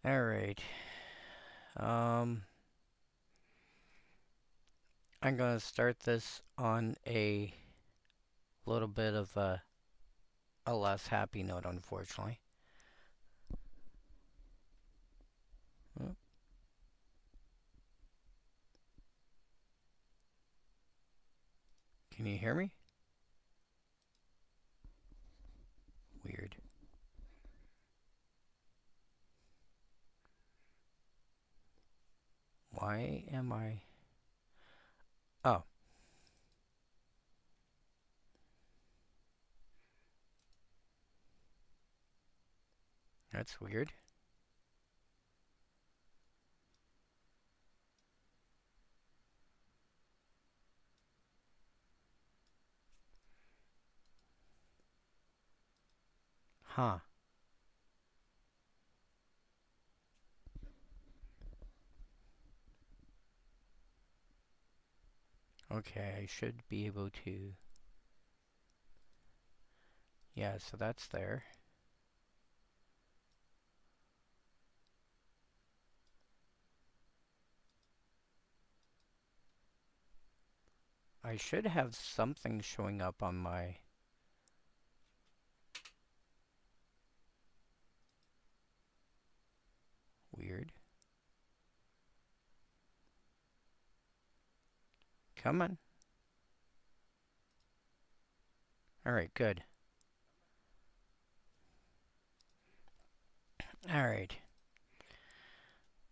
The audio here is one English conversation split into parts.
Alright. I'm gonna start this on a little bit of a less happy note, unfortunately. Oh, can you hear me? Weird. Why am I... Oh. That's weird. Huh. Okay, I should be able to... Yeah, so that's there. I should have something showing up on my... Weird. Come on. Alright, good. Alright.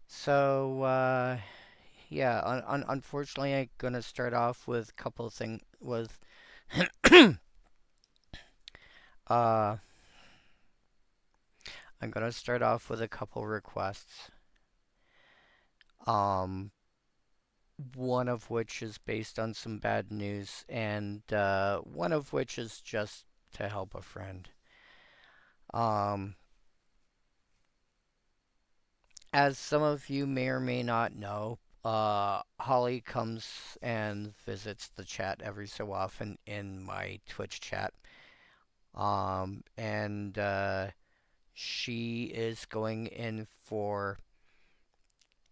So, yeah, unfortunately, I'm gonna start off with a couple of things with... uh, I'm gonna start off with a couple requests. One of which is based on some bad news, and one of which is just to help a friend. As some of you may or may not know, Holly comes and visits the chat every so often in my Twitch chat. And she is going in for,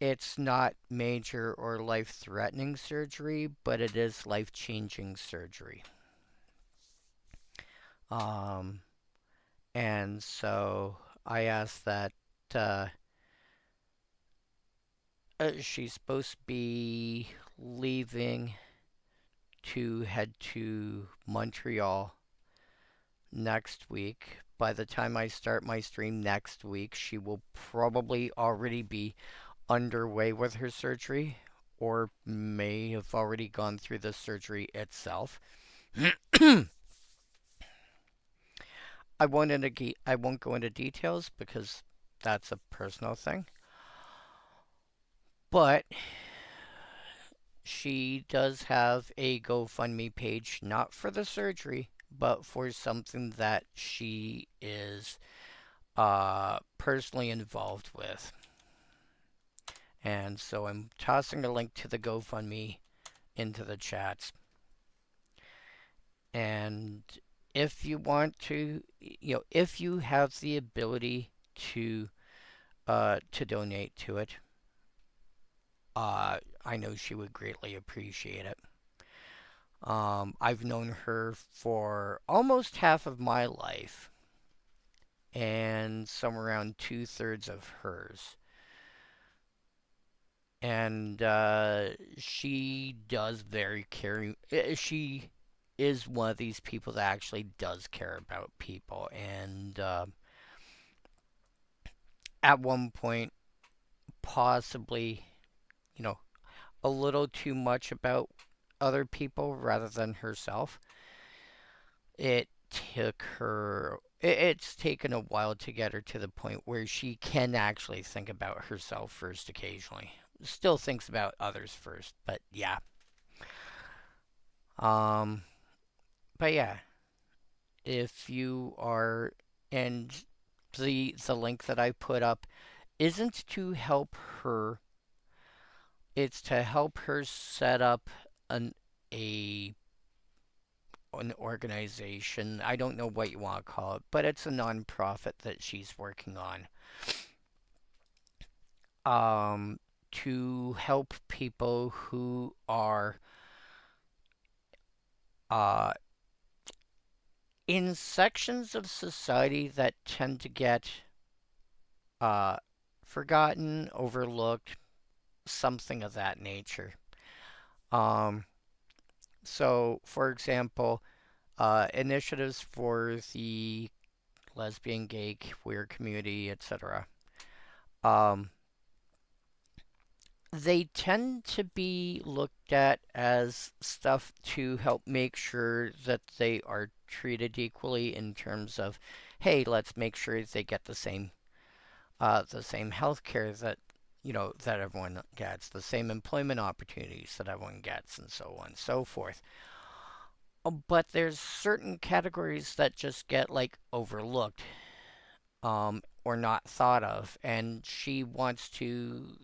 it's not major or life-threatening surgery, but it is life-changing surgery. And so I asked that she's supposed to be leaving to head to Montreal next week. By the time I start my stream next week, she will probably already be underway with her surgery, or may have already gone through the surgery itself. I won't go into details because that's a personal thing. But she does have a GoFundMe page, not for the surgery, but for something that she is personally involved with. And so I'm tossing a link to the GoFundMe into the chats. And if you want to, if you have the ability to donate to it, I know she would greatly appreciate it. I've known her for almost half of my life, and somewhere around 2/3 of hers. And she does very caring. She is one of these people that actually does care about people, and at one point, possibly, a little too much about other people rather than herself. It took her. It's taken a while to get her to the point where she can actually think about herself first occasionally. Still thinks about others first, but yeah. Um, but yeah, if you are, and the link that I put up isn't to help her. It's to help her set up a an organization. I don't know what you want to call it, but it's a non-profit that she's working on. um, to help people who are uh, in sections of society that tend to get uh, forgotten, overlooked, something of that nature. Um, so, for example, initiatives for the lesbian, gay, queer community, etc. Um, they tend to be looked at as stuff to help make sure that they are treated equally in terms of, hey, let's make sure they get the same health care that that everyone gets, the same employment opportunities that everyone gets, and so on and so forth. But there's certain categories that just get like overlooked, or not thought of, and she wants to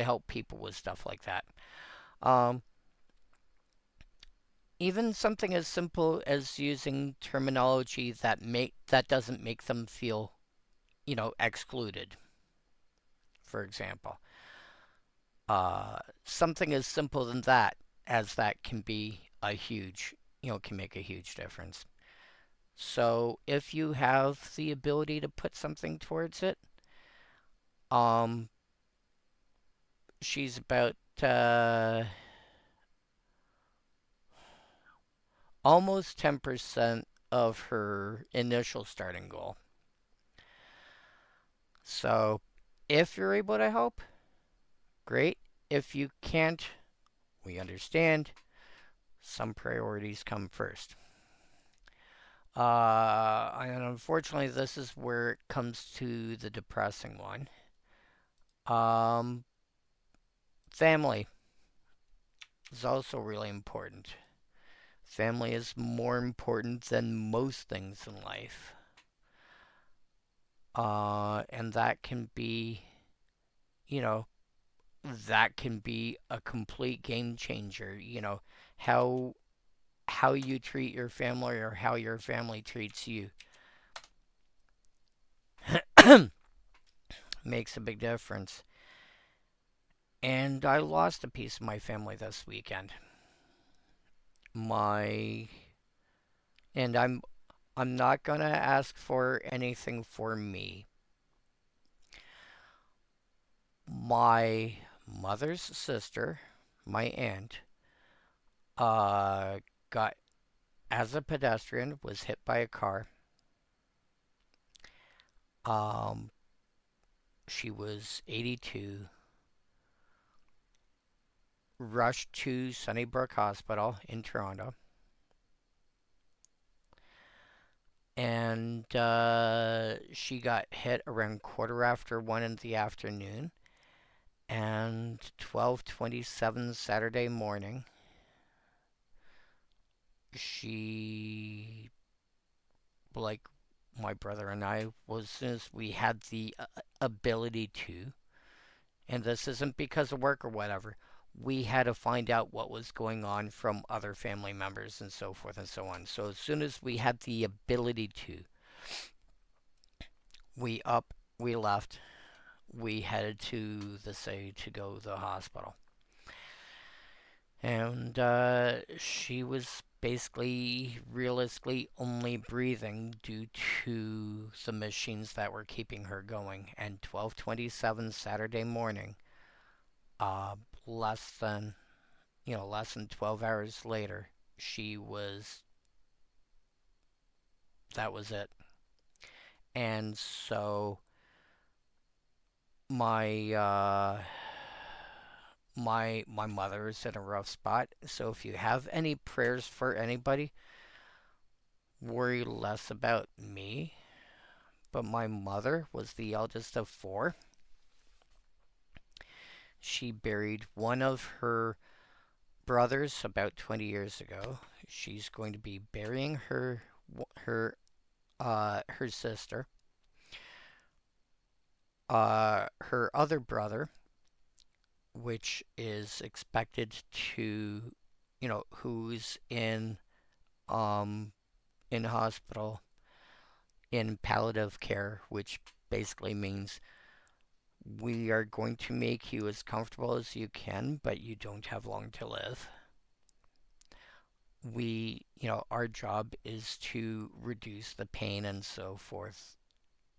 help people with stuff like that. Um, Even something as simple as using terminology that doesn't make them feel, excluded, for example. Something as simple than that as that can be a huge, can make a huge difference. So if you have the ability to put something towards it, um, she's about almost 10% of her initial starting goal. So if you're able to help, great. If you can't, we understand. Some priorities come first. And unfortunately, this is where it comes to the depressing one. Um, Family is also really important. Family is more important than most things in life. And you know, that can be a complete game changer. How how you treat your family or how your family treats you makes a big difference. And I lost a piece of my family this weekend. My and I'm not gonna ask for anything for me. My mother's sister, my aunt, uh, got as a pedestrian was hit by a car. Um, she was 82, rushed to Sunnybrook Hospital in Toronto, and she got hit around quarter after 1 in the afternoon, and 12:27 Saturday morning, she, like my brother and I, was as soon as we had the ability to, and this isn't because of work or whatever, we had to find out what was going on from other family members and so forth and so on. So as soon as we had the ability to, we left, we headed to the city to go to the hospital. And she was basically, realistically, only breathing due to the machines that were keeping her going. And 12:27 Saturday morning, uh, less than less than 12 hours later, she was that was it. And so my my mother is in a rough spot. So if you have any prayers for anybody, worry less about me. But my mother was the eldest of four. She buried one of her brothers about 20 years ago. She's going to be burying her sister. Her other brother, which is expected to, who's um in hospital in palliative care, which basically means We are going to make you as comfortable as you can, but you don't have long to live. Our job is to reduce the pain and so forth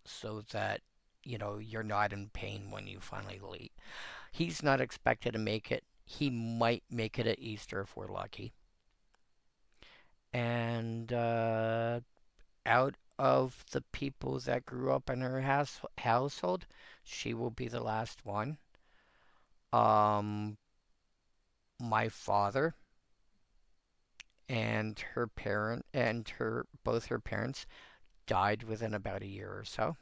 so that, you're not in pain when you finally leave. He's not expected to make it. He might make it at Easter if we're lucky. And out of the people that grew up in her household, she will be the last one. Um, my father and both her parents died within about a year or so.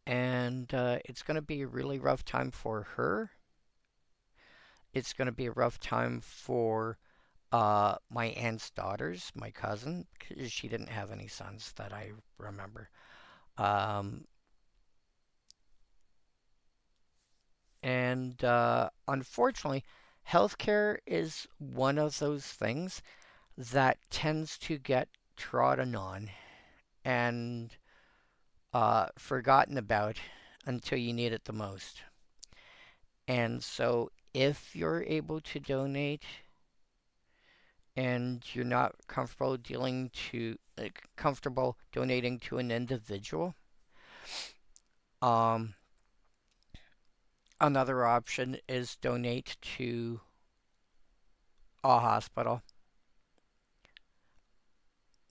And it's going to be a really rough time for her. It's going to be a rough time for my aunt's daughters, my cousin, 'cause she didn't have any sons that I remember. Um, and unfortunately, healthcare is one of those things that tends to get trodden on and forgotten about until you need it the most. And so, if you're able to donate and you're not comfortable donating to an individual, um, another option is donate to a hospital.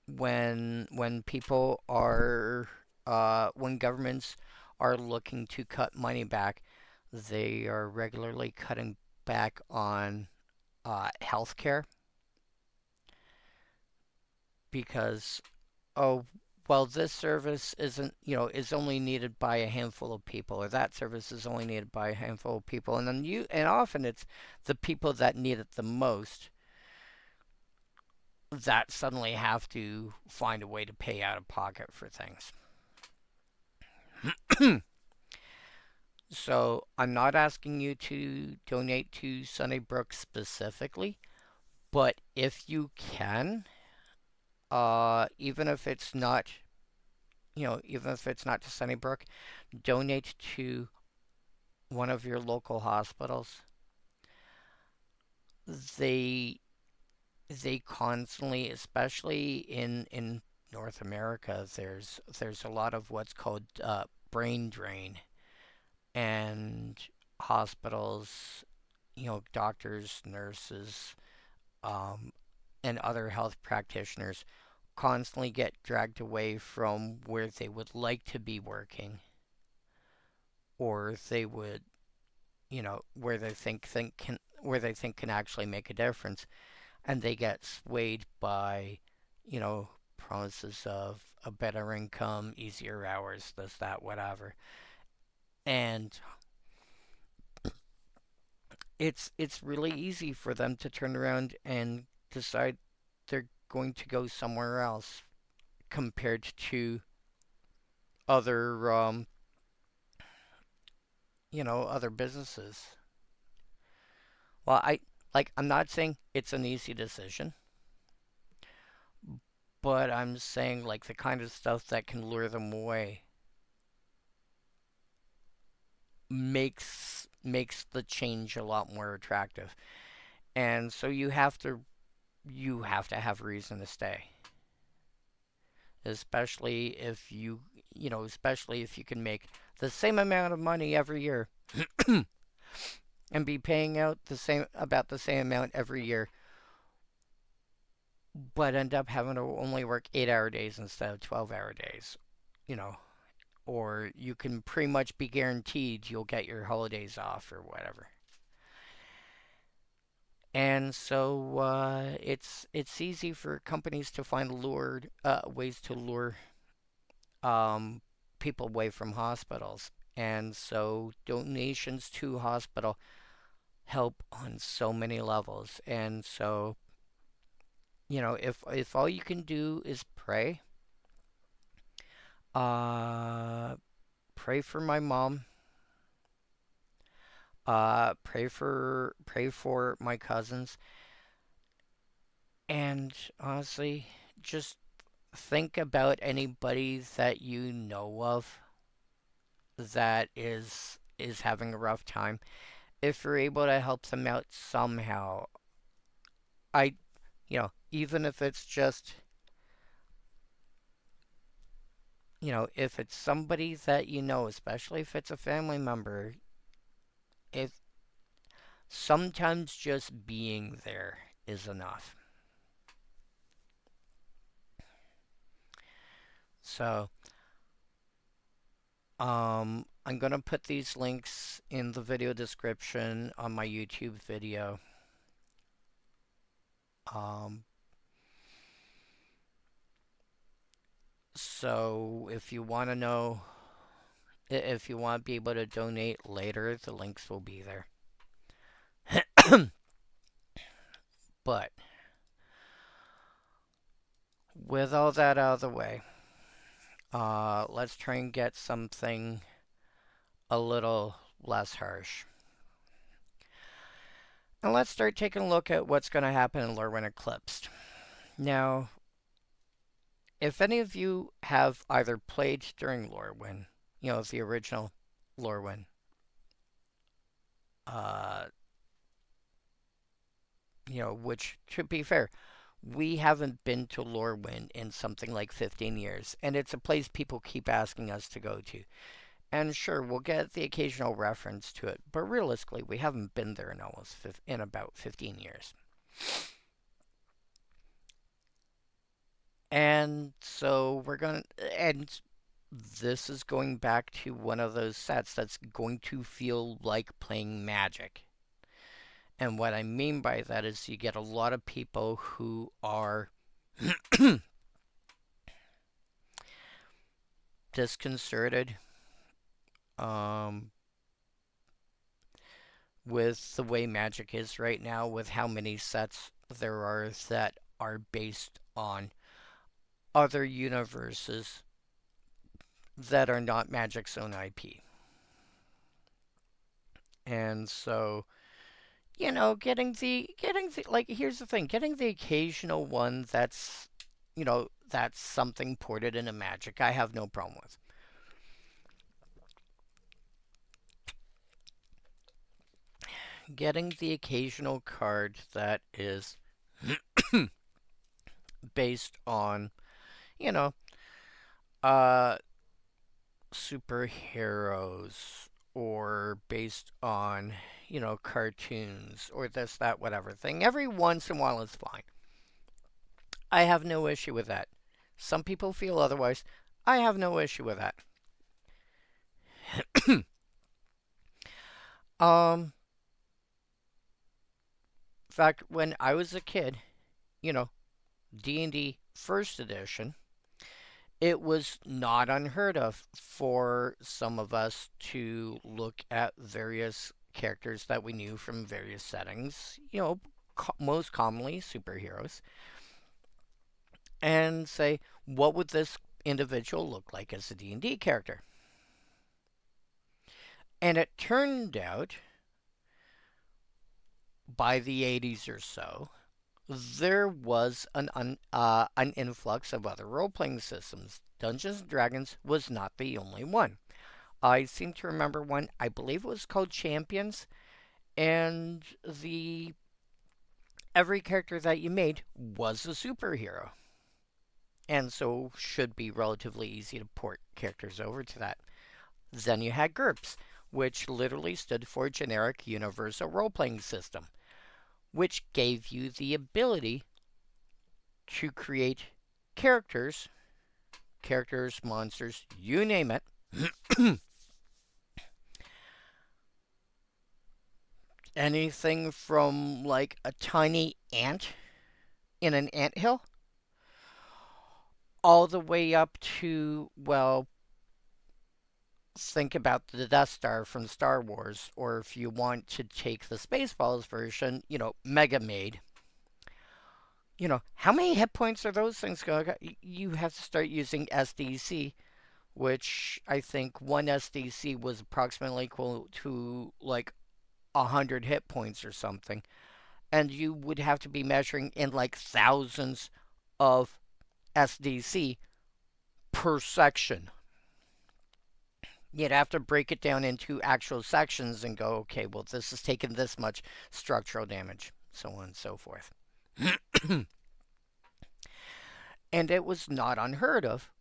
When people are when governments are looking to cut money back, they are regularly cutting back on healthcare because, oh, well, this service is only needed by a handful of people, or that service is only needed by a handful of people, and often it's the people that need it the most that suddenly have to find a way to pay out of pocket for things. So I'm not asking you to donate to Sunnybrook specifically, but if you can, even if it's not, even if it's not to Sunnybrook, donate to one of your local hospitals. They they constantly, especially in North America, there's a lot of what's called brain drain, and hospitals, doctors, nurses, um, and other health practitioners constantly get dragged away from where they would like to be working, or they would, where they think can actually make a difference, and they get swayed by, you know, promises of a better income, easier hours, this, that, whatever. And it's really easy for them to turn around and decide they're going to go somewhere else compared to other other businesses. Well, I'm not saying it's an easy decision, but I'm saying like the kind of stuff that can lure them away makes the change a lot more attractive. And so you have to have reason to stay. Especially if you can make the same amount of money every year and be paying out about the same amount every year, but end up having to only work 8-hour days instead of 12-hour days, you know, or you can pretty much be guaranteed you'll get your holidays off or whatever. And so it's easy for companies to find lured ways to lure um, people away from hospitals. And so donations to hospital help on so many levels. And so, if all you can do is pray, uh, pray for my mom, pray for my cousins, and honestly, just think about anybody that you know of that is having a rough time, if you're able to help them out somehow, I, even if it's just, if it's somebody that you know, especially if it's a family member, if sometimes just being there is enough. So, I'm going to put these links in the video description on my YouTube video. So if you want to know, if you want to be able to donate later, the links will be there. But with all that out of the way, let's try and get something a little less harsh. And let's start taking a look at what's going to happen in Lorwyn Eclipsed. Now, if any of you have either played during Lorwyn, the original Lorwyn, which, to be fair, we haven't been to Lorwyn in something like 15 years, and it's a place people keep asking us to go to. And sure, we'll get the occasional reference to it, but realistically, we haven't been there in about 15 years. And so and this is going back to one of those sets that's going to feel like playing Magic. And what I mean by that is you get a lot of people who are disconcerted with the way Magic is right now, with how many sets there are that are based on other universes that are not Magic's own IP. And so, getting the here's the thing, getting the occasional one that's something ported into Magic, I have no problem with. Getting the occasional card that is based on, superheroes, or based on, cartoons, or this, that, whatever thing. Every once in a while is fine. I have no issue with that. Some people feel otherwise. I have no issue with that. In fact, when I was a kid, D&D first edition, it was not unheard of for some of us to look at various characters that we knew from various settings, most commonly superheroes, and say, what would this individual look like as a D&D character? And it turned out, by the 80s or so, there was an influx of other role-playing systems. Dungeons & Dragons was not the only one. I seem to remember one, I believe it was called Champions, and every character that you made was a superhero. And so should be relatively easy to port characters over to that. Then you had GURPS, which literally stood for Generic Universal Role-Playing System, which gave you the ability to create characters, monsters, you name it, anything from like a tiny ant in an anthill all the way up to, well, think about the Death Star from Star Wars, or if you want to take the Spaceballs version, Mega Maid. How many hit points are those things going to get? You have to start using SDC, which I think one SDC was approximately equal to like 100 hit points or something. And you would have to be measuring in like thousands of SDC per section. You'd have to break it down into actual sections and go, okay, well, this is taking this much structural damage, so on and so forth. And it was not unheard of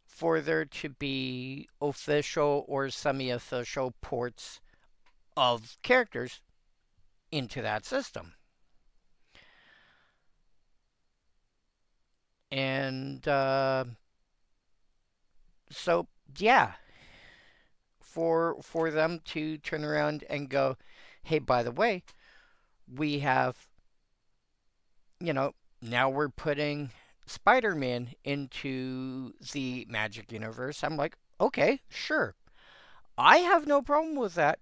for there to be official or semi official ports of characters into that system. And so, yeah, for them to turn around and go, hey, by the way, we have, you know, now we're putting Spider-Man into the Magic universe. I'm like, okay, sure. I have no problem with that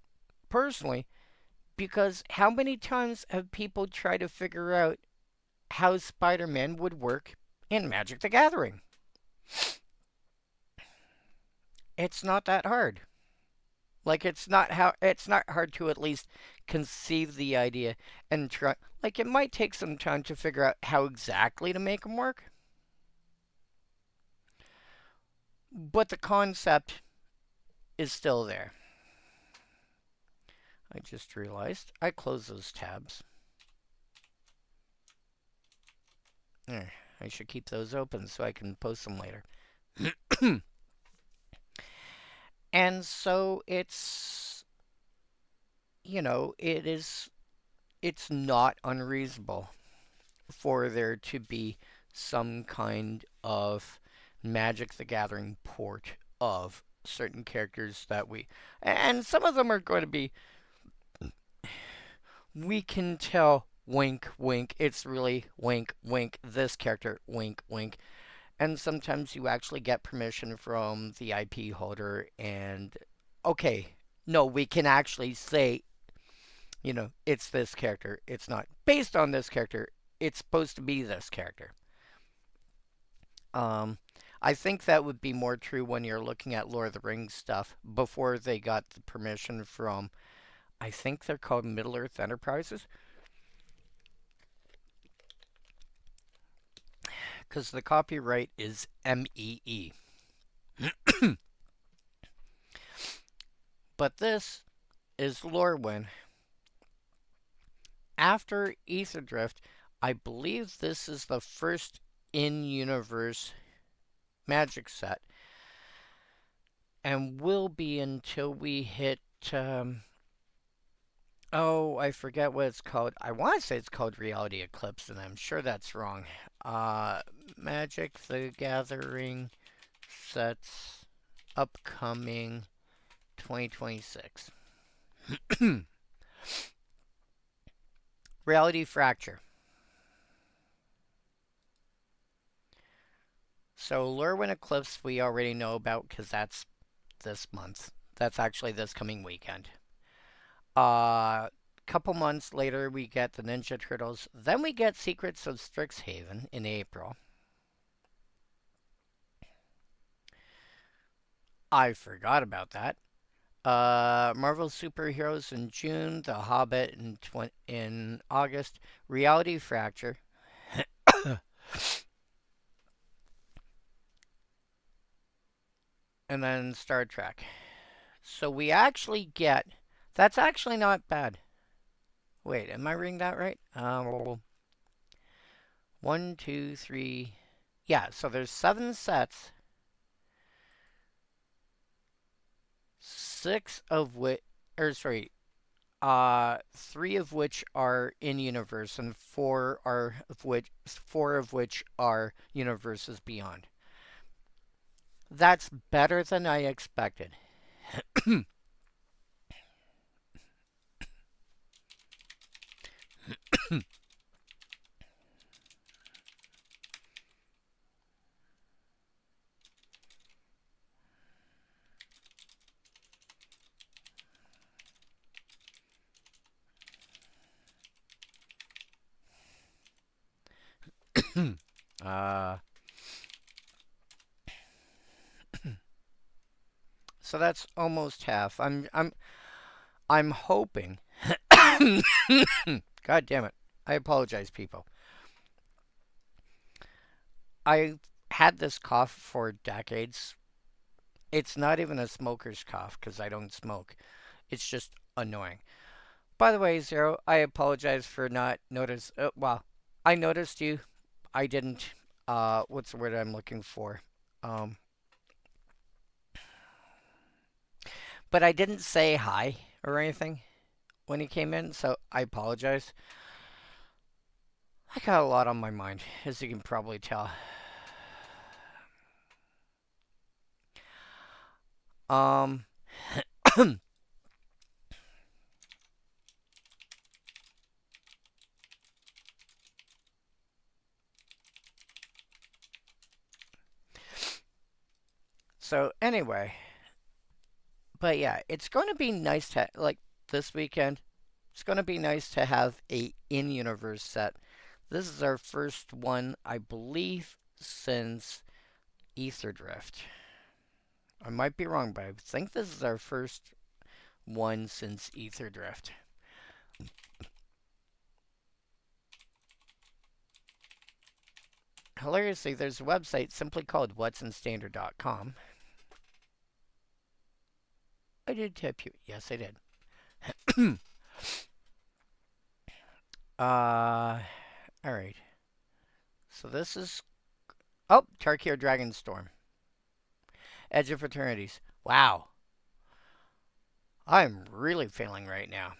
personally, because how many times have people tried to figure out how Spider-Man would work in Magic the Gathering? It's not that hard. Like it's not hard to at least conceive the idea and try. Like it might take some time to figure out how exactly to make them work, but the concept is still there. I just realized I closed those tabs. I should keep those open so I can post them later. And so it's, it's not unreasonable for there to be some kind of Magic the Gathering port of certain characters that and some of them are going to be, we can tell, wink, wink, it's really wink, wink, this character, wink, wink. And sometimes you actually get permission from the IP holder and, okay, no, we can actually say, it's this character. It's not based on this character. It's supposed to be this character. I think that would be more true when you're looking at Lord of the Rings stuff before they got the permission from, I think they're called Middle Earth Enterprises. Because the copyright is MEE. But this is Lorwyn. After Aetherdrift, I believe this is the first in-universe Magic set. And will be until we hit, I forget what it's called. I want to say it's called Reality Eclipse, and I'm sure that's wrong. Magic the Gathering sets upcoming 2026. Reality Fracture. So Lorwyn Eclipsed we already know about because that's this month. That's actually this coming weekend. Couple months later we get the Ninja Turtles. Then we get Secrets of Strixhaven in April. I forgot about that. Marvel Superheroes in June, The Hobbit in August, Reality Fracture, and then Star Trek. So we actually get, that's actually not bad. Wait, am I reading that right? 1, 2, 3. Yeah, so there's 7 sets. 6 of which, 3 of which are in universe, and 4 of which are universes beyond. That's better than I expected. So that's almost half. I'm hoping. God damn it. I apologize, people. I had this cough for decades. It's not even a smoker's cough because I don't smoke. It's just annoying. By the way, Zero, I apologize for not notice. Well, I noticed you. I didn't. What's the word I'm looking for? Um, but I didn't say hi or anything when he came in, so I apologize. I got a lot on my mind, as you can probably tell. Um, so anyway, but yeah, it's going to be nice to like this weekend. It's going to be nice to have a in-universe set. This is our first one, I believe, since Ether Drift. I might be wrong, but I think this is our first one since Ether Drift. Hilariously, there's a website simply called what'sinstandard.com. I did tip you. Yes, I did. Alright. So this is... Oh, Tarkir Dragonstorm. Edge of Fraternities. Wow. I'm really failing right now.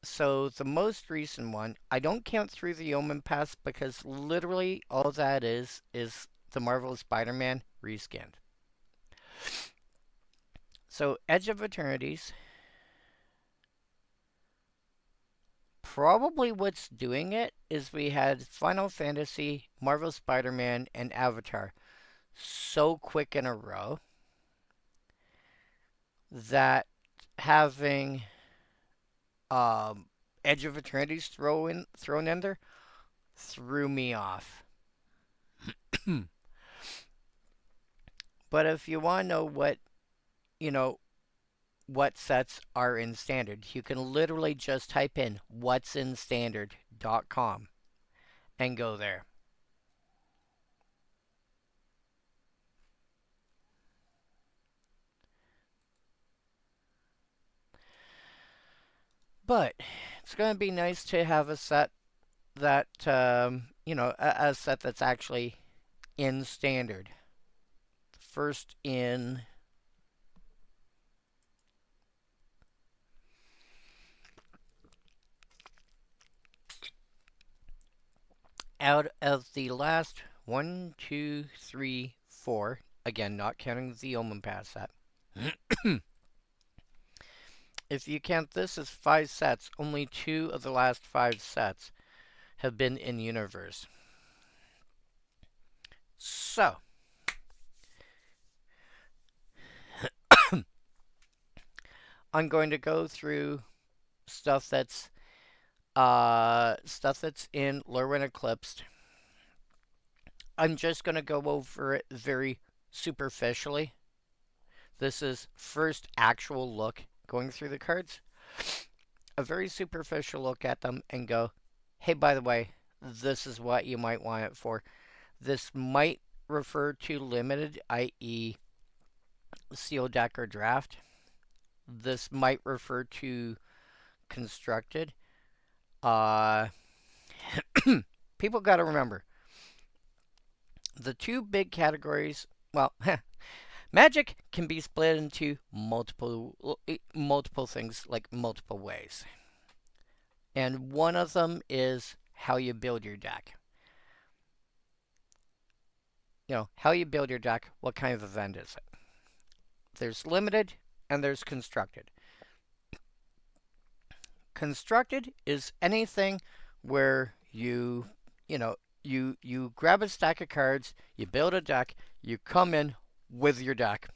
So the most recent one, I don't count through the Omen Pass because literally all that is the Marvelous Spider-Man reskinned. So Edge of Eternities, probably what's doing it is we had Final Fantasy, Marvel Spider-Man, and Avatar so quick in a row that having Edge of Eternities thrown in there threw me off. But if you want to know you know, what sets are in standard, you can literally just type in what'sinstandard.com and go there. But it's going to be nice to have a set that, a set that's actually in standard. First in out of the last 1, 2, 3, 4, again, not counting the Omen Pass set. If you count this as 5 sets, only 2 of the last 5 sets have been in universe. So, I'm going to go through stuff that's in Lorwyn Eclipsed. I'm just going to go over it very superficially. This is first actual look going through the cards. A very superficial look at them and go, hey, by the way, this is what you might want it for. This might refer to limited, i.e. seal deck or draft. This might refer to constructed. People got to remember, the two big categories, well, Magic can be split into multiple things, like multiple ways. And one of them is how you build your deck. How you build your deck, what kind of event is it? There's limited and there's constructed. Constructed is anything where you grab a stack of cards, you build a deck, you come in with your deck.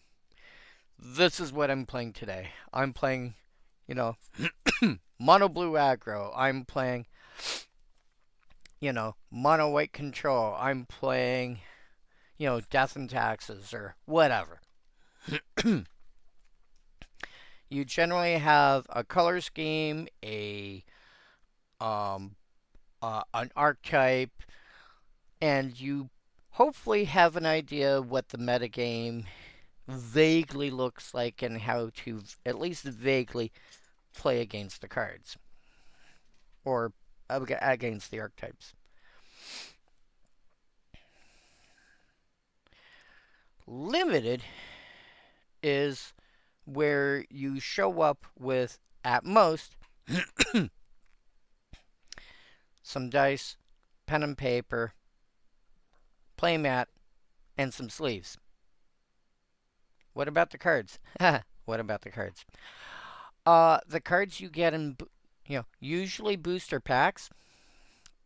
This is what I'm playing today. I'm playing, mono blue aggro. I'm playing, mono white control. I'm playing, death and taxes or whatever. You generally have a color scheme, a an archetype, and you hopefully have an idea what the metagame vaguely looks like and how to at least vaguely play against the cards or against the archetypes. Limited is where you show up with, at most, some dice, pen and paper, playmat, and some sleeves. What about the cards? What about the cards? The cards you get in, usually booster packs.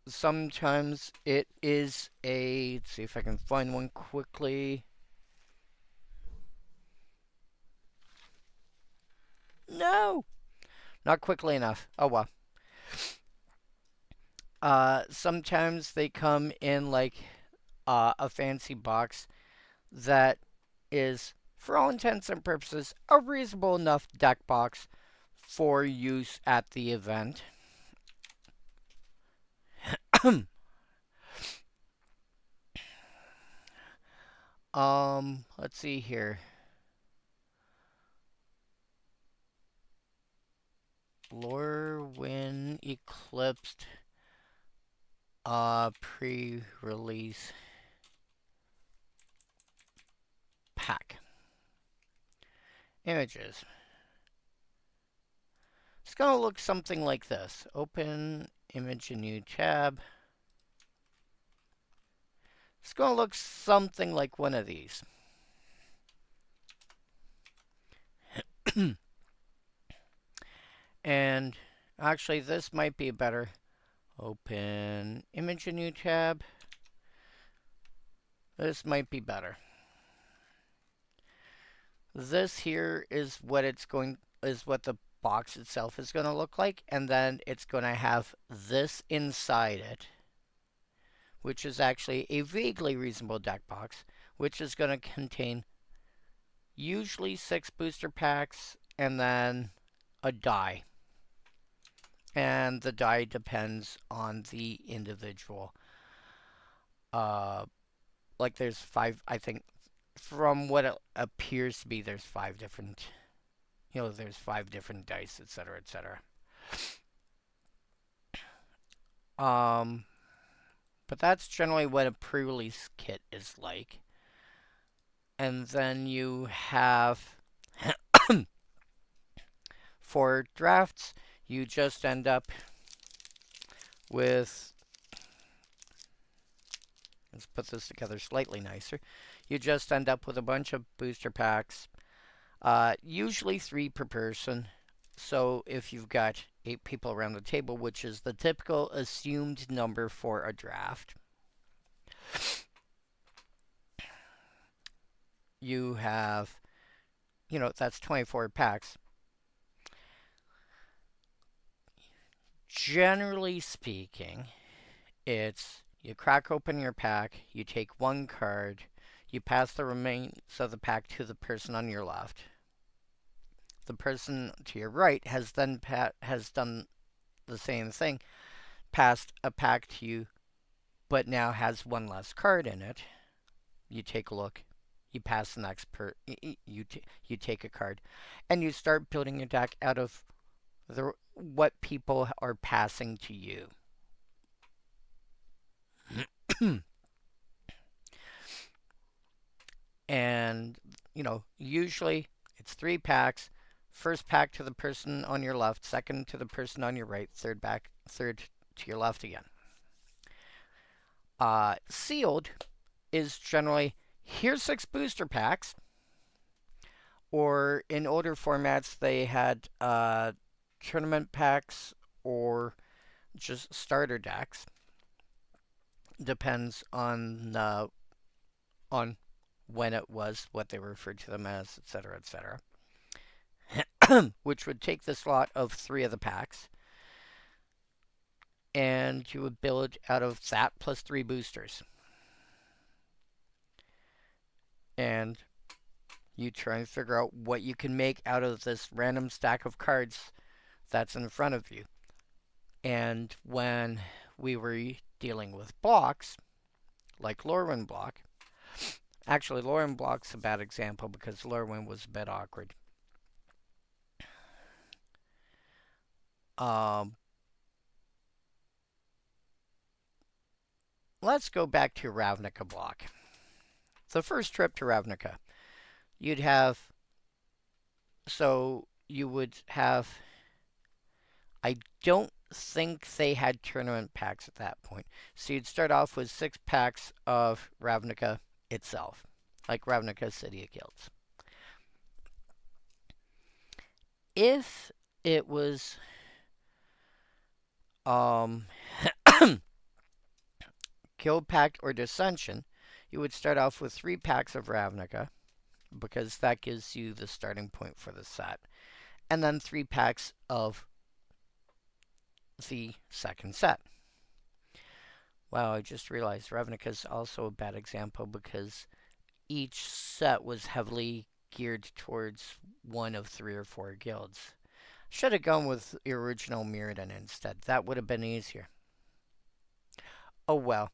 Sometimes it is a, let's see if I can find one quickly. No! Not quickly enough. Oh well. Sometimes they come in like a fancy box that is, for all intents and purposes, a reasonable enough deck box for use at the event. Let's see here. Lorwyn Eclipsed pre-release pack. Images. It's going to look something like this. Open image in new tab. It's going to look something like one of these. And actually, this might be better. Open image in new tab. This might be better. This here is what the box itself is going to look like, and then it's going to have this inside it, which is actually a vaguely reasonable deck box, which is going to contain usually 6 booster packs and then a die. And the die depends on the individual. Like there's 5, I think, from what it appears to be, there's 5 different, there's 5 different dice, etc., etc. But that's generally what a pre-release kit is like. And then you have, for drafts, you just end up with, let's put this together slightly nicer. You just end up with a bunch of booster packs, usually 3 per person. So if you've got 8 people around the table, which is the typical assumed number for a draft, you have, that's 24 packs. Generally speaking, it's you crack open your pack, you take 1 card, you pass the remains of the pack to the person on your left. The person to your right has then has done the same thing, passed a pack to you, but now has 1 less card in it. You take a look, you pass the next you take a card, and you start building your deck out of what people are passing to you. And, usually it's 3 packs. First pack to the person on your left, second to the person on your right, third to your left again. Sealed is generally, here's 6 booster packs. Or in older formats, they had tournament packs or just starter decks. Depends on when it was, what they referred to them as, etc., etc. Which would take the slot of 3 of the packs, and you would build out of that plus 3 boosters. And you try and figure out what you can make out of this random stack of cards that's in front of you. And when we were dealing with blocks, like Lorwyn Block. Actually, Lorwyn Block's a bad example because Lorwyn was a bit awkward. Let's go back to Ravnica Block. The first trip to Ravnica, you'd have, so you would have, I don't think they had tournament packs at that point. So you'd start off with 6 packs of Ravnica itself, like Ravnica City of Guilds. If it was Guild Pact or Dissension, you would start off with 3 packs of Ravnica, because that gives you the starting point for the set. And then 3 packs of the second set. Wow, I just realized Ravnica is also a bad example because each set was heavily geared towards one of 3 or 4 guilds. Should have gone with the original Mirrodin instead. That would have been easier. Oh well.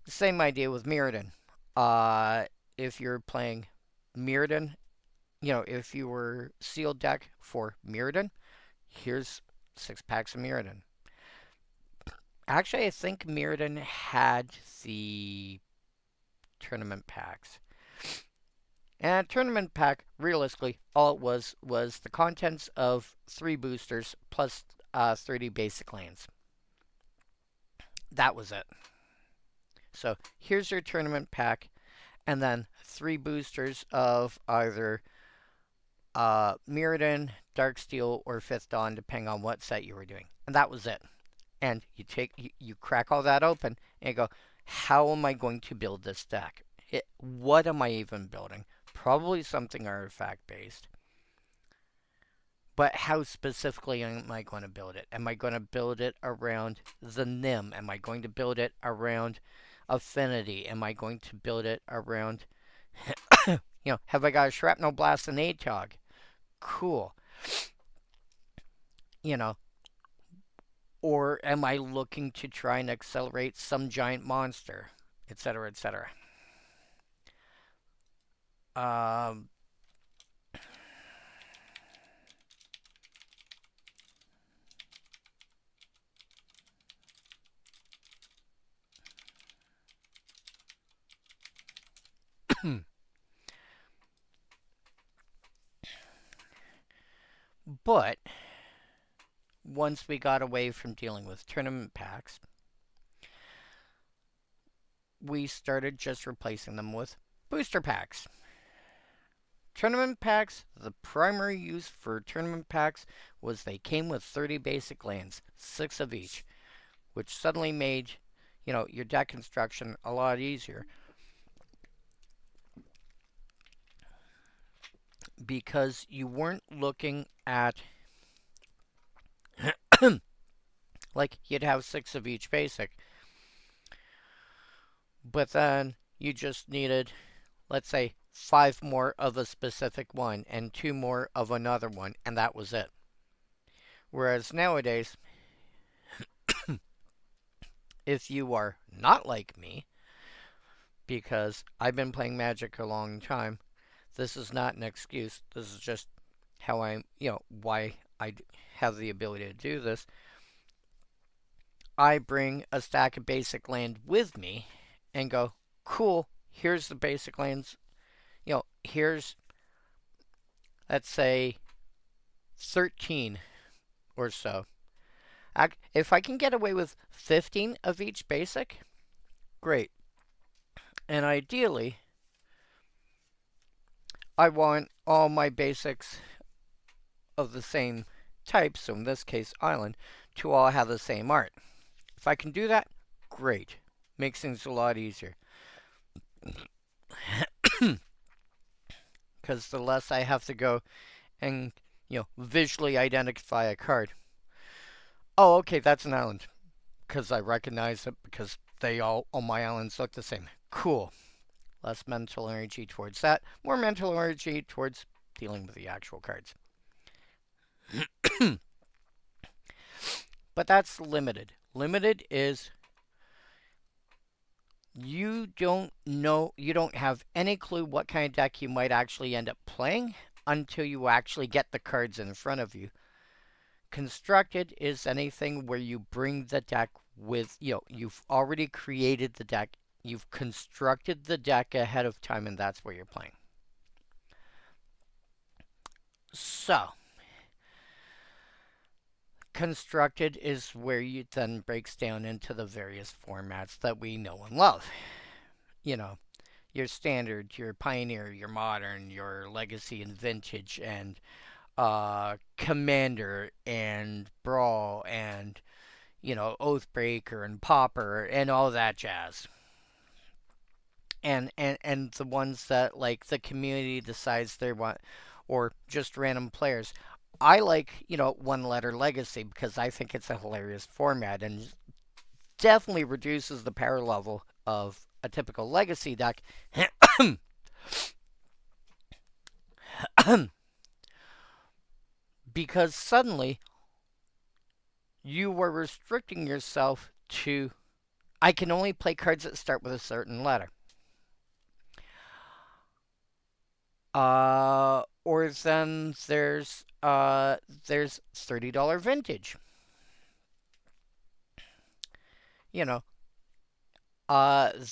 Same idea with Mirrodin. If you're playing Mirrodin, if you were sealed deck for Mirrodin, here's 6 packs of Mirrodin. Actually, I think Mirrodin had the tournament packs. And a tournament pack, realistically, all it was the contents of 3 boosters plus 30 basic lands. That was it. So here's your tournament pack, and then 3 boosters of either Mirrodin, Darksteel, or Fifth Dawn, depending on what set you were doing. And that was it. And you crack all that open, and you go, how am I going to build this deck? What am I even building? Probably something artifact-based. But how specifically am I going to build it? Am I going to build it around the Nim? Am I going to build it around Affinity? Am I going to build it around, have I got a Shrapnel Blast and Atog? Cool. Or am I looking to try and accelerate some giant monster, etc., etc.? But once we got away from dealing with tournament packs, we started just replacing them with booster packs. Tournament packs, the primary use for tournament packs was they came with 30 basic lands, 6 of each, which suddenly made, your deck construction a lot easier. Because you weren't looking at, like, you'd have 6 of each basic. But then you just needed, let's say, 5 more of a specific one and 2 more of another one, and that was it. Whereas nowadays, if you are not like me, because I've been playing Magic a long time, this is not an excuse. This is just how why I have the ability to do this. I bring a stack of basic land with me and go, cool, here's the basic lands. Here's, let's say, 13 or so. If I can get away with 15 of each basic, great. And ideally, I want all my basics of the same type, so in this case island, to all have the same art. If I can do that, great. Makes things a lot easier. Because the less I have to go and, visually identify a card. Oh, okay, that's an island. Because I recognize it because all my islands look the same. Cool. Less mental energy towards that. More mental energy towards dealing with the actual cards. But that's limited. Limited is you don't know, you don't have any clue what kind of deck you might actually end up playing until you actually get the cards in front of you. Constructed is anything where you bring the deck with, you've already created the deck, you've constructed the deck ahead of time, and that's where you're playing. So, constructed is where you then breaks down into the various formats that we know and love. Your standard, your pioneer, your modern, your legacy and vintage, and commander and brawl, and oathbreaker and pauper and all that jazz. And the ones that like the community decides they want, or just random players. I like, one letter legacy because I think it's a hilarious format and definitely reduces the power level of a typical legacy deck. Because suddenly you were restricting yourself to, I can only play cards that start with a certain letter. Or then there's $30 vintage.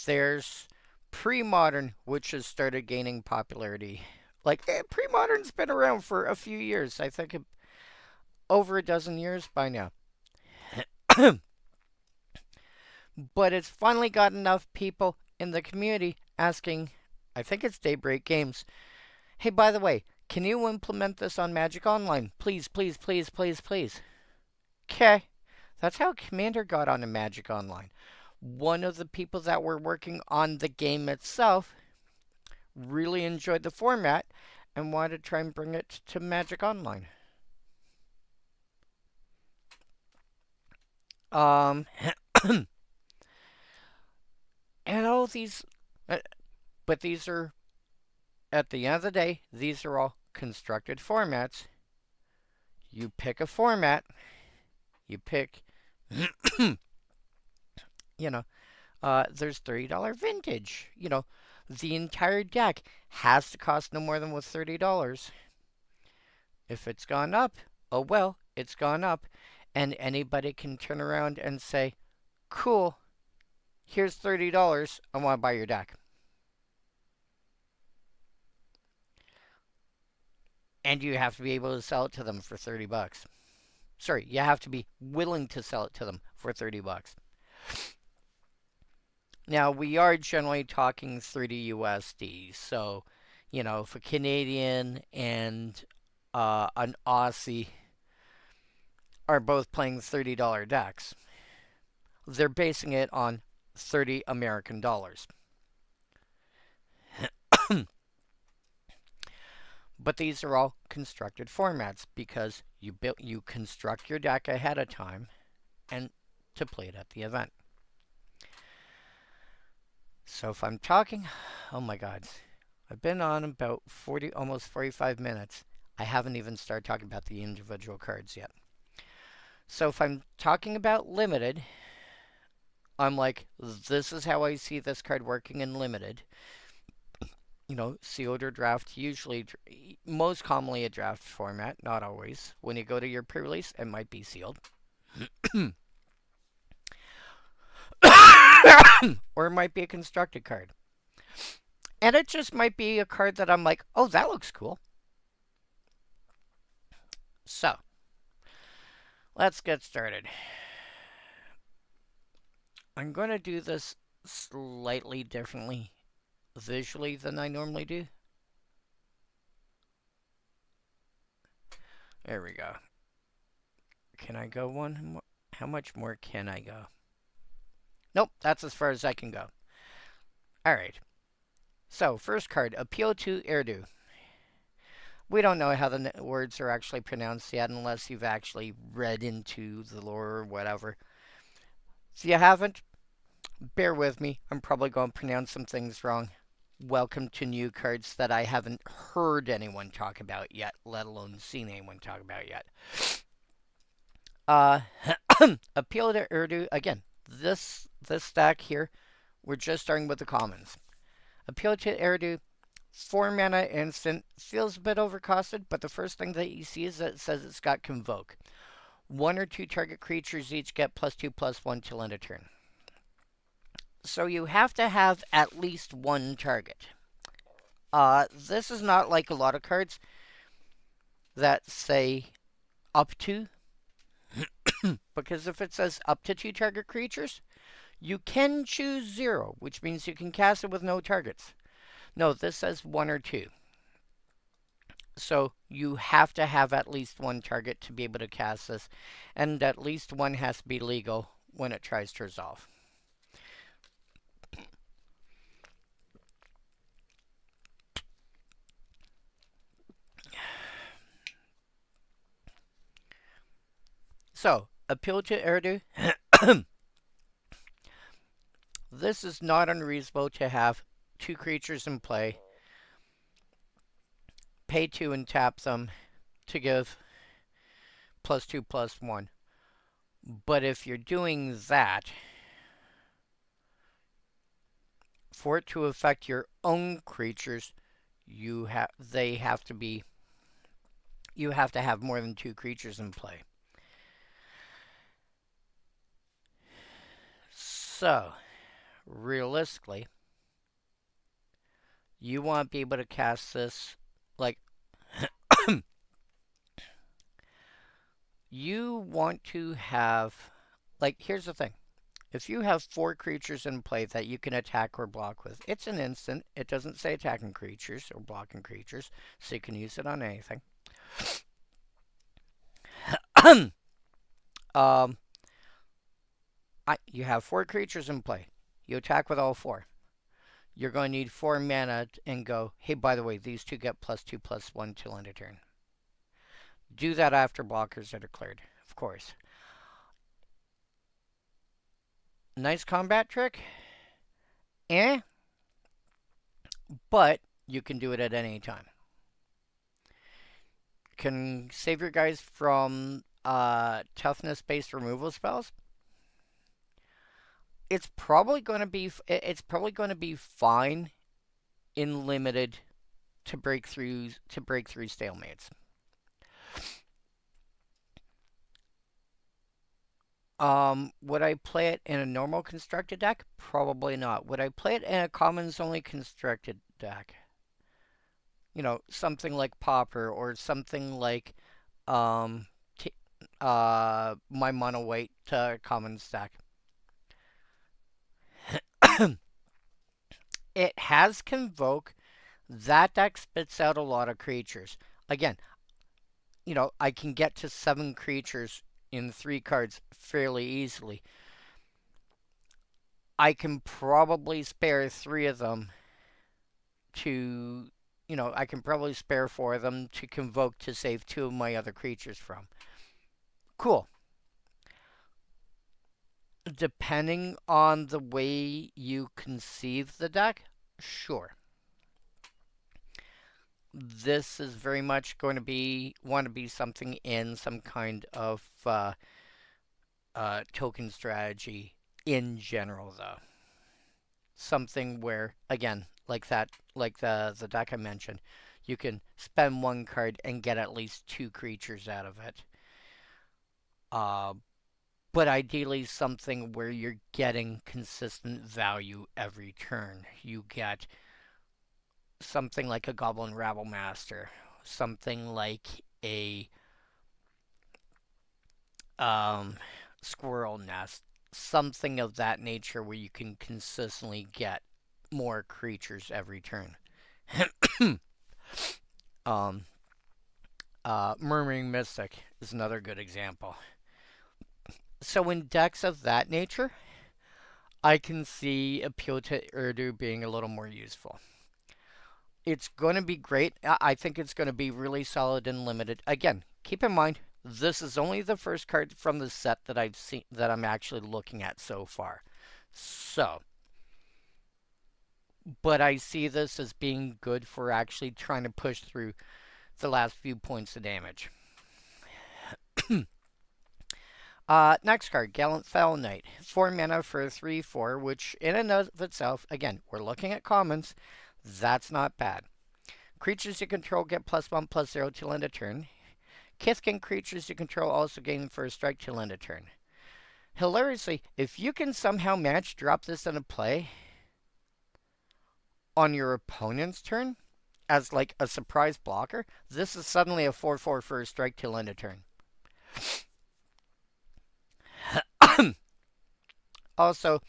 There's pre-modern, which has started gaining popularity. Like pre-modern's been around for a few years. I think over a dozen years by now. But it's finally got enough people in the community asking, I think it's Daybreak Games, hey, by the way, can you implement this on Magic Online? Please, please, please, please, please. Okay. That's how Commander got onto Magic Online. One of the people that were working on the game itself really enjoyed the format and wanted to try and bring it to Magic Online. And all these, but these are, at the end of the day, these are all constructed formats. You pick a format, you pick, there's $30 vintage. The entire deck has to cost no more than $30. If it's gone up, oh well, it's gone up. And anybody can turn around and say, cool, here's $30, I want to buy your deck. And you have to be able to sell it to them for $30. Sorry, you have to be willing to sell it to them for $30. Now, we are generally talking 30 USD. So, if a Canadian and an Aussie are both playing $30 decks, they're basing it on 30 American dollars. But these are all constructed formats because you construct your deck ahead of time and to play it at the event. So if I'm talking, oh my god, I've been on about almost 45 minutes. I haven't even started talking about the individual cards yet. So if I'm talking about limited, I'm like, this is how I see this card working in limited. Sealed or draft, usually, most commonly a draft format, not always. When you go to your pre-release, it might be sealed. Or it might be a constructed card. And it just might be a card that I'm like, oh, that looks cool. So, let's get started. I'm going to do this slightly differently visually than I normally do. There we go. Can I go one more? How much more can I go? Nope, that's as far as I can go. Alright. So, first card, Appeal to Erdu. We don't know how the words are actually pronounced yet unless you've actually read into the lore or whatever. If you haven't, bear with me. I'm probably going to pronounce some things wrong. Welcome to new cards that I haven't heard anyone talk about yet, let alone seen anyone talk about yet. Appeal to Urdu. Again, this stack here, we're just starting with the commons. Appeal to Urdu. 4 mana instant. Feels a bit overcosted, but the first thing that you see is that it says it's got Convoke. 1 or 2 target creatures each get +2/+1 till end of turn. So you have to have at least one target. This is not like a lot of cards that say up to, because if it says up to 2 target creatures, you can choose 0, which means you can cast it with no targets. No, this says 1 or 2. So you have to have at least one target to be able to cast this, and at least one has to be legal when it tries to resolve. So, appeal to Urdu. This is not unreasonable to have 2 creatures in play, pay 2 and tap them to give +2/+1. But if you're doing that, for it to affect your own creatures, you have to have more than 2 creatures in play. So, realistically, you want to be able to cast this, like, you want to have, like, here's the thing. If you have 4 creatures in play that you can attack or block with, it's an instant. It doesn't say attacking creatures or blocking creatures, so you can use it on anything. You have 4 creatures in play. You attack with all 4. You're going to need 4 mana and go, hey, by the way, these 2 get +2/+1 till end of turn. Do that after blockers are declared, of course. Nice combat trick. But you can do it at any time. Can save your guys from toughness-based removal spells. It's probably going to be fine in limited to break through stalemates. Would I play it in a normal constructed deck? Probably not. Would I play it in a commons only constructed deck? You know, something like Pauper or something like my mono white commons deck. It has Convoke. That deck spits out a lot of creatures. Again, you know, I can get to 7 creatures in 3 cards fairly easily. I can probably spare 3 of them to, you know, I can probably spare 4 of them to Convoke to save 2 of my other creatures from. Cool. Depending on the way you conceive the deck, sure. This is very much going to be something in some kind of token strategy in general, though. Something where, again, like the deck I mentioned, you can spend 1 card and get at least 2 creatures out of it. But ideally something where you're getting consistent value every turn. You get something like a Goblin Rabble Master, something like a Squirrel Nest, something of that nature where you can consistently get more creatures every turn. Murmuring Mystic is another good example. So in decks of that nature, I can see Appeal to Urdu being a little more useful. It's going to be great. I think it's going to be really solid and limited. Again, keep in mind, this is only the first card from the set that I've seen, that I'm actually looking at so far. So, but I see this as being good for actually trying to push through the last few points of damage. Next card, Gallant Fell Knight. 4 mana for a 3/4, which in and of itself, again, we're looking at commons. That's not bad. Creatures you control get +1/+0 till end of turn. Kithkin creatures you control also gain first strike till end of turn. Hilariously, if you can somehow manage to drop this into play on your opponent's turn as like a surprise blocker, this is suddenly a 4/4 first strike till end of turn. Also,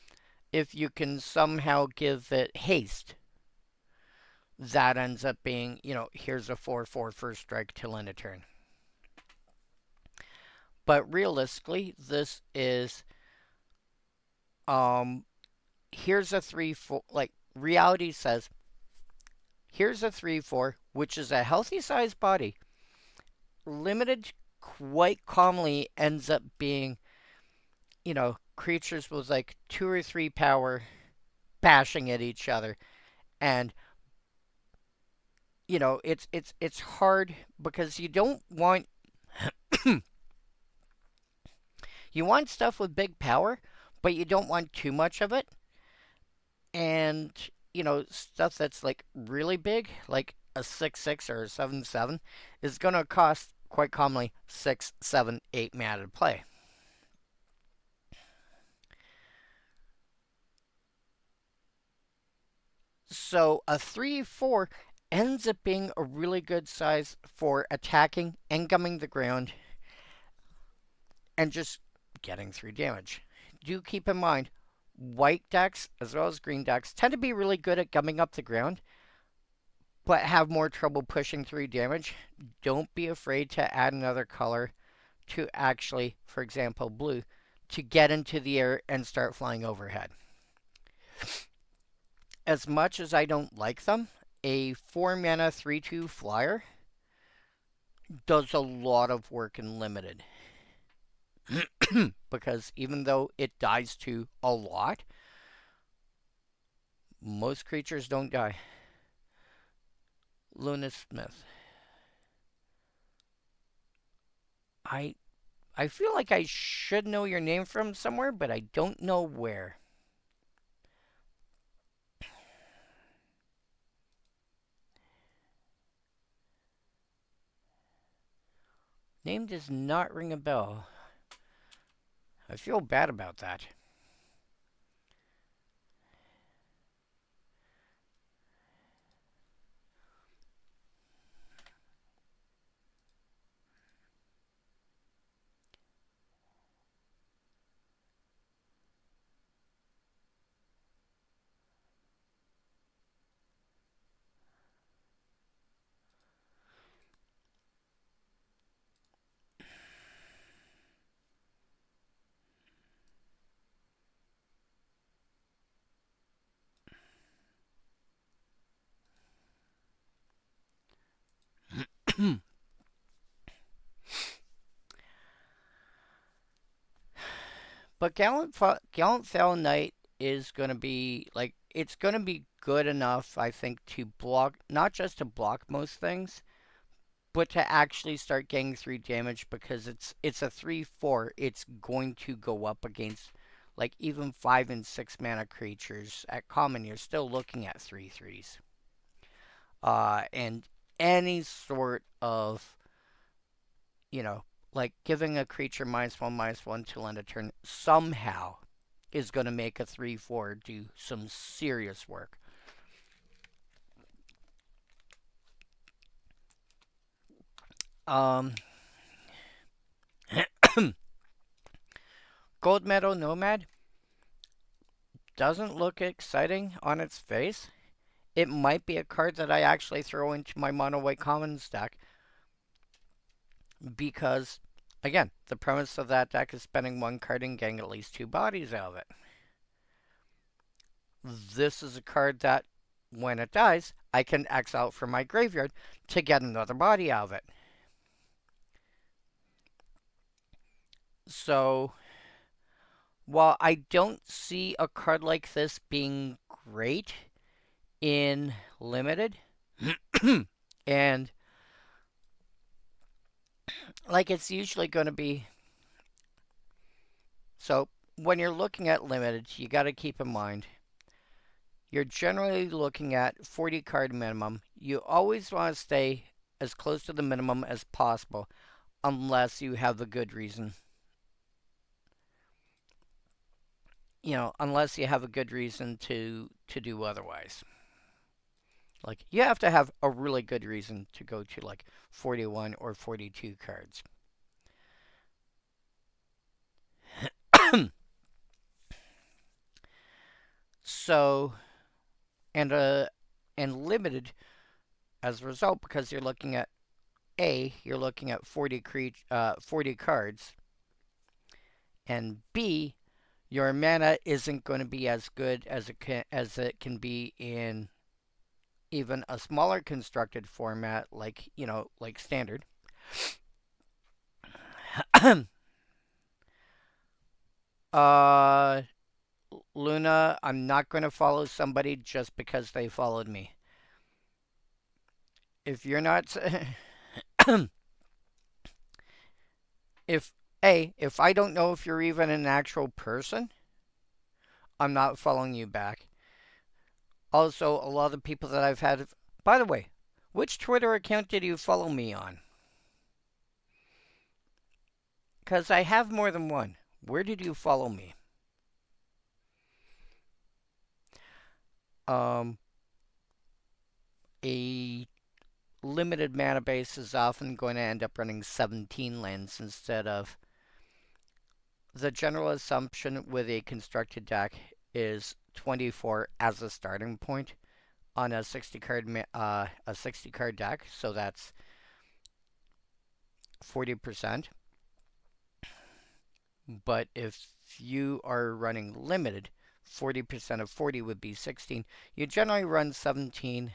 if you can somehow give it haste, that ends up being, here's a 4/4 first strike till end of turn. But realistically, this is, here's a 3/4, like, reality says, here's a 3/4, which is a healthy sized body. Limited quite commonly ends up being, creatures with like 2 or 3 power bashing at each other. And, it's hard because you don't want you want stuff with big power, but you don't want too much of it. And, stuff that's like really big, like a 6/6 or a 7/7, is going to cost quite commonly 6, 7, 8 mana to play. So a 3/4 ends up being a really good size for attacking and gumming the ground and just getting through damage. Do keep in mind, white decks as well as green decks tend to be really good at gumming up the ground, but have more trouble pushing through damage. Don't be afraid to add another color to actually, for example, blue, to get into the air and start flying overhead. As much as I don't like them, a 4 mana 3/2 flyer does a lot of work in limited. Because even though it dies to a lot, most creatures don't die. Luna Smith. I feel like I should know your name from somewhere, but I don't know where. Name does not ring a bell. I feel bad about that. But Gallant Fell Knight is going to be, like, it's going to be good enough, I think, to block, not just to block most things, but to actually start getting through damage because it's a 3/4. It's going to go up against, like, even 5 and 6 mana creatures. At common, you're still looking at 3/3s. And any sort of, like giving a creature -1/-1 till end of turn somehow is going to make a 3/4 do some serious work. Gold Meadow Nomad doesn't look exciting on its face. It might be a card that I actually throw into my mono white commons deck because, again, the premise of that deck is spending 1 card and getting at least 2 bodies out of it. This is a card that, when it dies, I can exile from my graveyard to get another body out of it. So, while I don't see a card like this being great in limited, and like it's usually going to be So when you're looking at limited, you got to keep in mind you're generally looking at 40 card minimum. You always want to stay as close to the minimum as possible unless you have a good reason. Unless you have a good reason to do otherwise. Like, you have to have a really good reason to go to, like, 41 or 42 cards. So, and limited as a result, because you're looking at you're looking at 40 cards, and B, your mana isn't going to be as good as it can be in even a smaller constructed format like standard. Luna, I'm not going to follow somebody just because they followed me. If you're not if I don't know if you're even an actual person, I'm not following you back. Also, a lot of the people that I've had. By the way, which Twitter account did you follow me on? Because I have more than one. Where did you follow me? A limited mana base is often going to end up running 17 lands instead of. The general assumption with a constructed deck is 24 as a starting point on a 60 card deck, so that's 40%. But if you are running limited, 40% of 40 would be 16. You generally run 17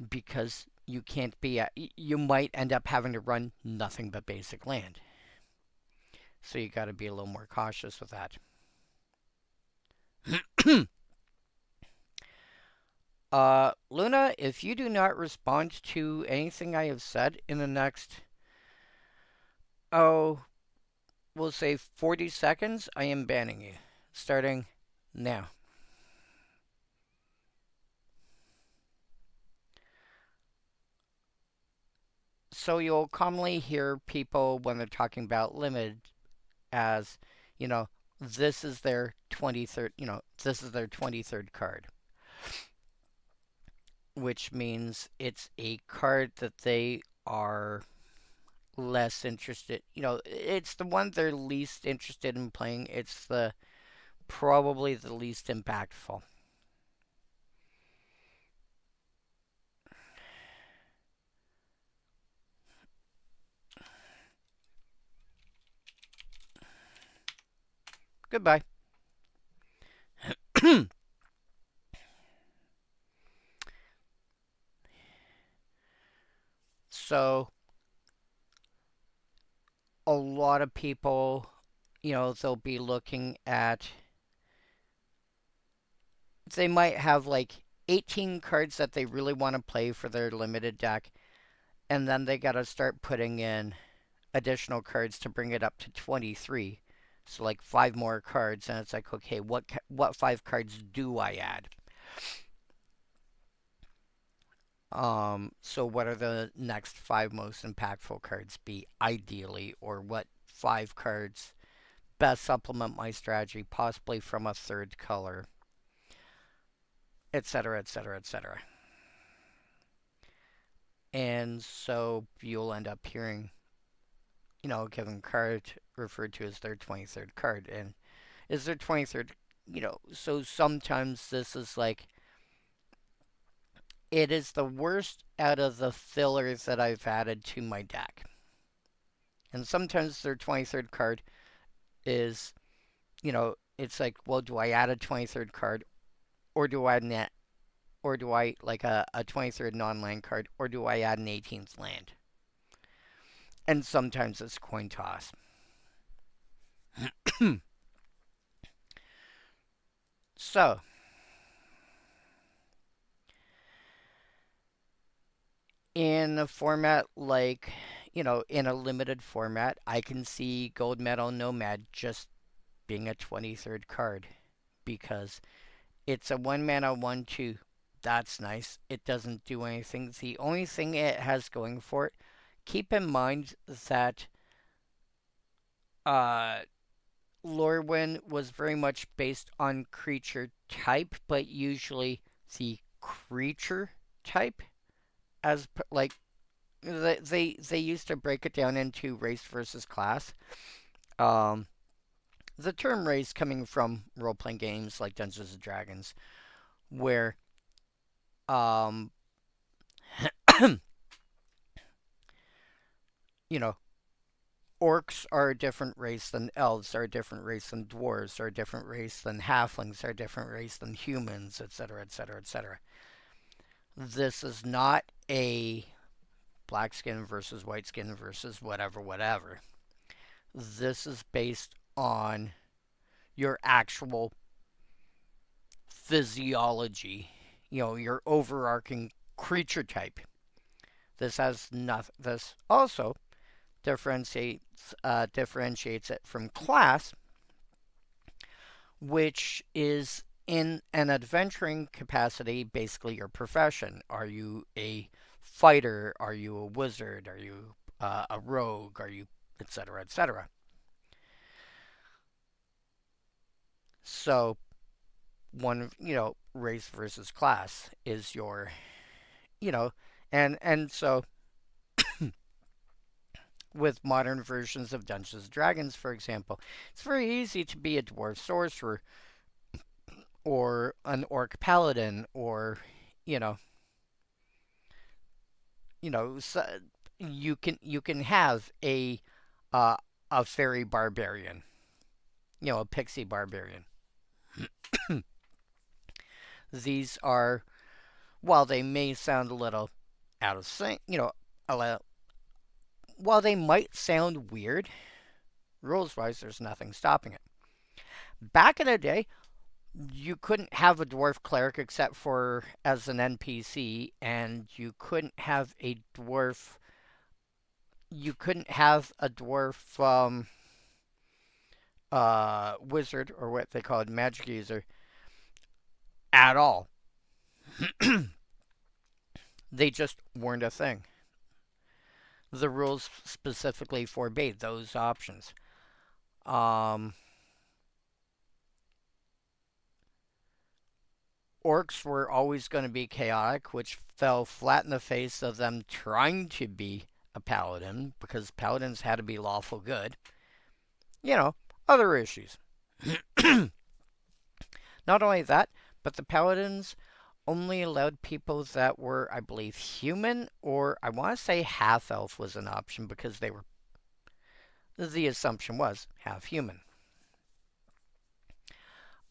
because you can't be you might end up having to run nothing but basic land. So you got to be a little more cautious with that. Luna, if you do not respond to anything I have said in the next, we'll say 40 seconds, I am banning you. Starting now. So you'll commonly hear people when they're talking about limited as, this is their 23rd, this is their 23rd card. Which means it's a card that they are less interested. It's the one they're least interested in playing. It's probably the least impactful. Goodbye. So, a lot of people, they'll be looking at. They might have like 18 cards that they really want to play for their limited deck, and then they gotta start putting in additional cards to bring it up to 23. So like 5 more cards, and it's like, okay, what 5 cards do I add? So what are the next 5 most impactful cards be ideally, or what 5 cards best supplement my strategy, possibly from a third color, etc., etc., etc. And so you'll end up hearing, a given card referred to as their 23rd card, and is their 23rd, so sometimes this is like, it is the worst out of the fillers that I've added to my deck. And sometimes their 23rd card is, it's like, well, do I add a 23rd card, or do I net, or do I like a 23rd non-land card, or do I add an 18th land? And sometimes it's coin toss. So, in a format like, in a limited format, I can see Gold Medal Nomad just being a 23rd card because it's a 1 mana 1/2. That's nice. It doesn't do anything. The only thing it has going for it, keep in mind that uh, Lorwyn was very much based on creature type, but usually the creature type as like they used to break it down into race versus class. Um, the term race coming from role playing games like Dungeons and Dragons, where um, you know, orcs are a different race than elves, are a different race than dwarves, are a different race than halflings, are a different race than humans, etc., etc., etc. This is not a black skin versus white skin versus whatever, whatever. This is based on your actual physiology, your overarching creature type. This has nothing. This also differentiates it from class, which is in an adventuring capacity, basically your profession. Are you a fighter? Are you a wizard? Are you a rogue? Are you etc. etc. So one race versus class is your and so with modern versions of Dungeons and Dragons, for example, it's very easy to be a dwarf sorcerer or an orc paladin or you know so you can have uh, a fairy barbarian, a pixie barbarian. These are, while they may sound a little out of sync, while they might sound weird, rules wise, there's nothing stopping it. Back in the day, you couldn't have a dwarf cleric except for as an NPC, and you couldn't have a dwarf. You couldn't have a dwarf wizard or what they called magic user at all. They just weren't a thing. The rules specifically forbade those options. Orcs were always going to be chaotic, which fell flat in the face of them trying to be a paladin, because paladins had to be lawful good. Other issues. Not only that, but the paladins only allowed people that were, I believe, human, or I want to say half elf was an option because they were. The assumption was half human.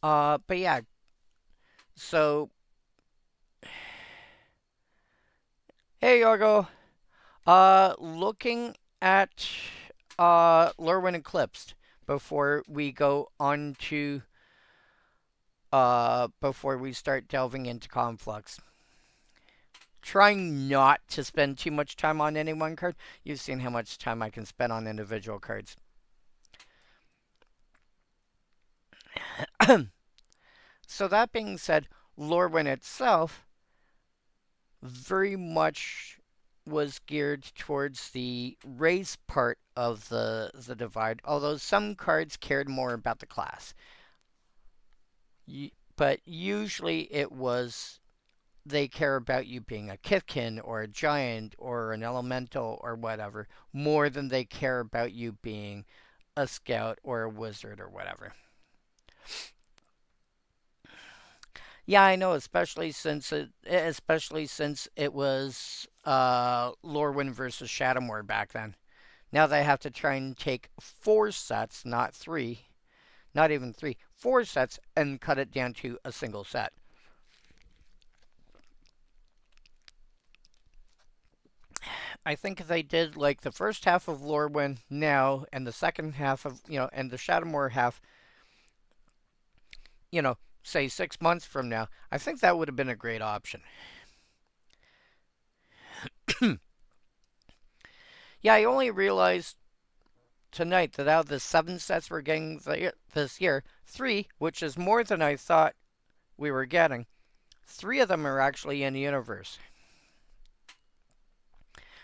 But yeah, so hey Yorgo, looking at Lorwyn Eclipsed before we go on to before we start delving into Conflux. Trying not to spend too much time on any one card. You've seen how much time I can spend on individual cards. So that being said, Lorwyn itself very much was geared towards the race part of the divide, although some cards cared more about the class. But usually it was they care about you being a Kithkin or a giant or an elemental or whatever more than they care about you being a scout or a wizard or whatever. Yeah, I know, especially since it was Lorwyn versus Shadowmoor back then. Now they have to try and take 4 sets, not 3, not even 3, 4 sets, and cut it down to a single set. I think they did like the first half of Lorwyn now, and the second half of and the Shadowmoor half, say 6 months from now. I think that would have been a great option. Yeah, I only realized tonight that out of the 7 sets we're getting this year, 3, which is more than I thought we were getting, 3 of them are actually in universe.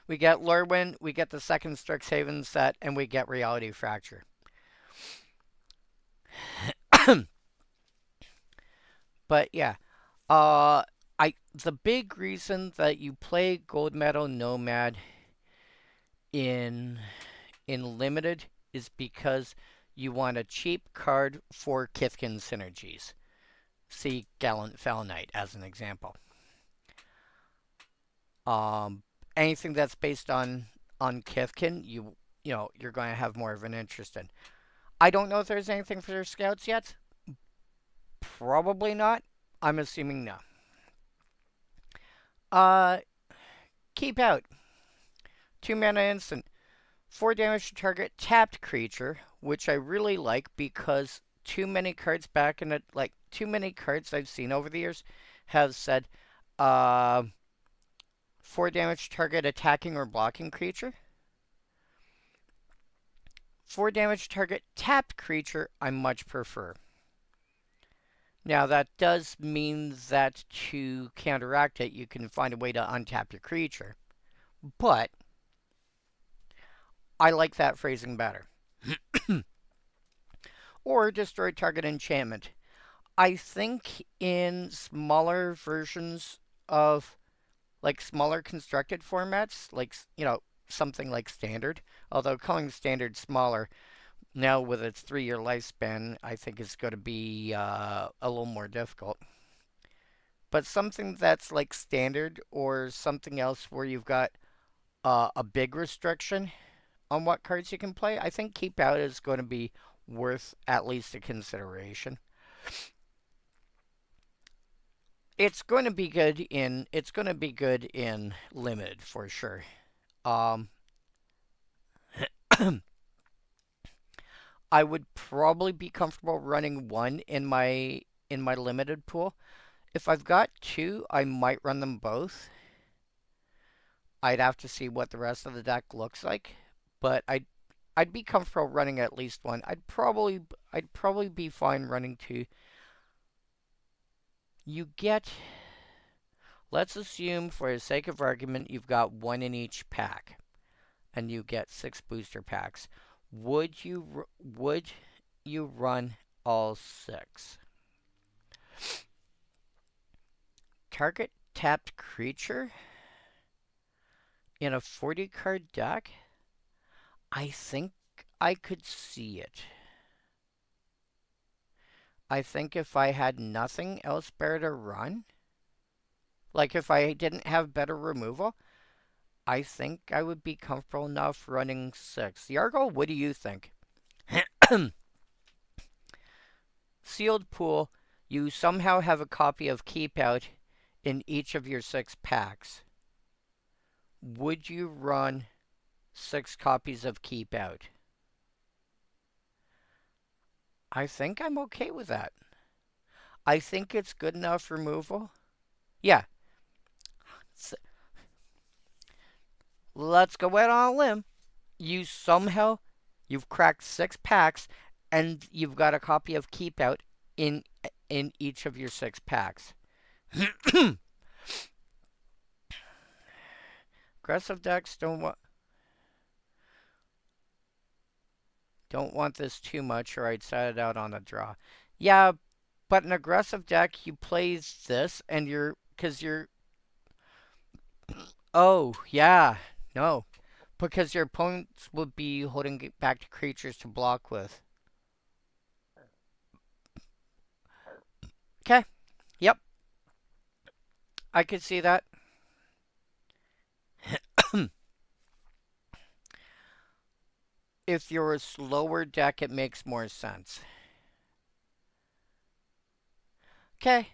We get Lorwyn, we get the second Strixhaven set, and we get Reality Fracture. But yeah, the big reason that you play Gold Medal Nomad in limited is because you want a cheap card for Kithkin synergies. See Gallant Fell Knight as an example. Anything that's based on Kithkin, you know you're going to have more of an interest in. I don't know if there's anything for their scouts yet. Probably not. I'm assuming no. Keep out. 2 mana instant. 4 damage to target tapped creature, which I really like because too many cards back in it, like too many cards I've seen over the years have said 4 damage to target attacking or blocking creature. 4 damage to target tapped creature I much prefer. Now that does mean that to counteract it, you can find a way to untap your creature. But I like that phrasing better. Or destroy target enchantment. I think in smaller versions of, like, smaller constructed formats, like, you know, something like Standard, although calling Standard smaller now with its 3-year lifespan, I think is going to be a little more difficult. But something that's like Standard or something else where you've got a big restriction on what cards you can play, I think Keep Out is going to be worth at least a consideration. It's going to be good in limited for sure. I would probably be comfortable running 1 in my limited pool. If I've got 2, I might run them both. I'd have to see what the rest of the deck looks like, but I'd be comfortable running at least 1. I'd probably be fine running 2. You get, let's assume for the sake of argument, you've got 1 in each pack, and you get 6 booster packs. Would you run all 6? Target tapped creature in a 40 card deck? I think I could see it. I think if I had nothing else better to run, like if I didn't have better removal, I think I would be comfortable enough running 6. Yargo, what do you think? Sealed pool, you somehow have a copy of Keep Out in each of your 6 packs. Would you run 6 copies of Keep Out? I think I'm okay with that. I think it's good enough removal. Yeah. Let's go out on a limb. You've cracked 6 packs, and you've got a copy of Keep Out in each of your 6 packs. Aggressive decks don't want this too much, or I'd set it out on a draw. Yeah, but an aggressive deck, you play this, and oh, yeah, no. Because your opponents would be holding back to creatures to block with. Okay, yep. I could see that. If you're a slower deck, it makes more sense. Okay.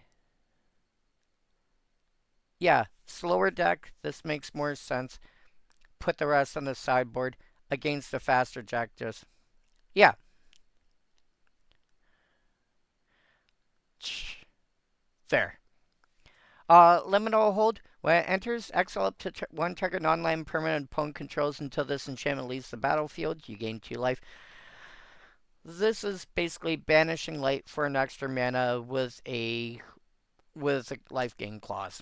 Yeah, slower deck, this makes more sense. Put the rest on the sideboard against the faster deck, just... Yeah. Fair. Liminal Hold, When it enters, exile up to one target non-land permanent opponent controls until this enchantment leaves the battlefield. You gain 2 life. This is basically banishing light for an extra mana with a life gain clause.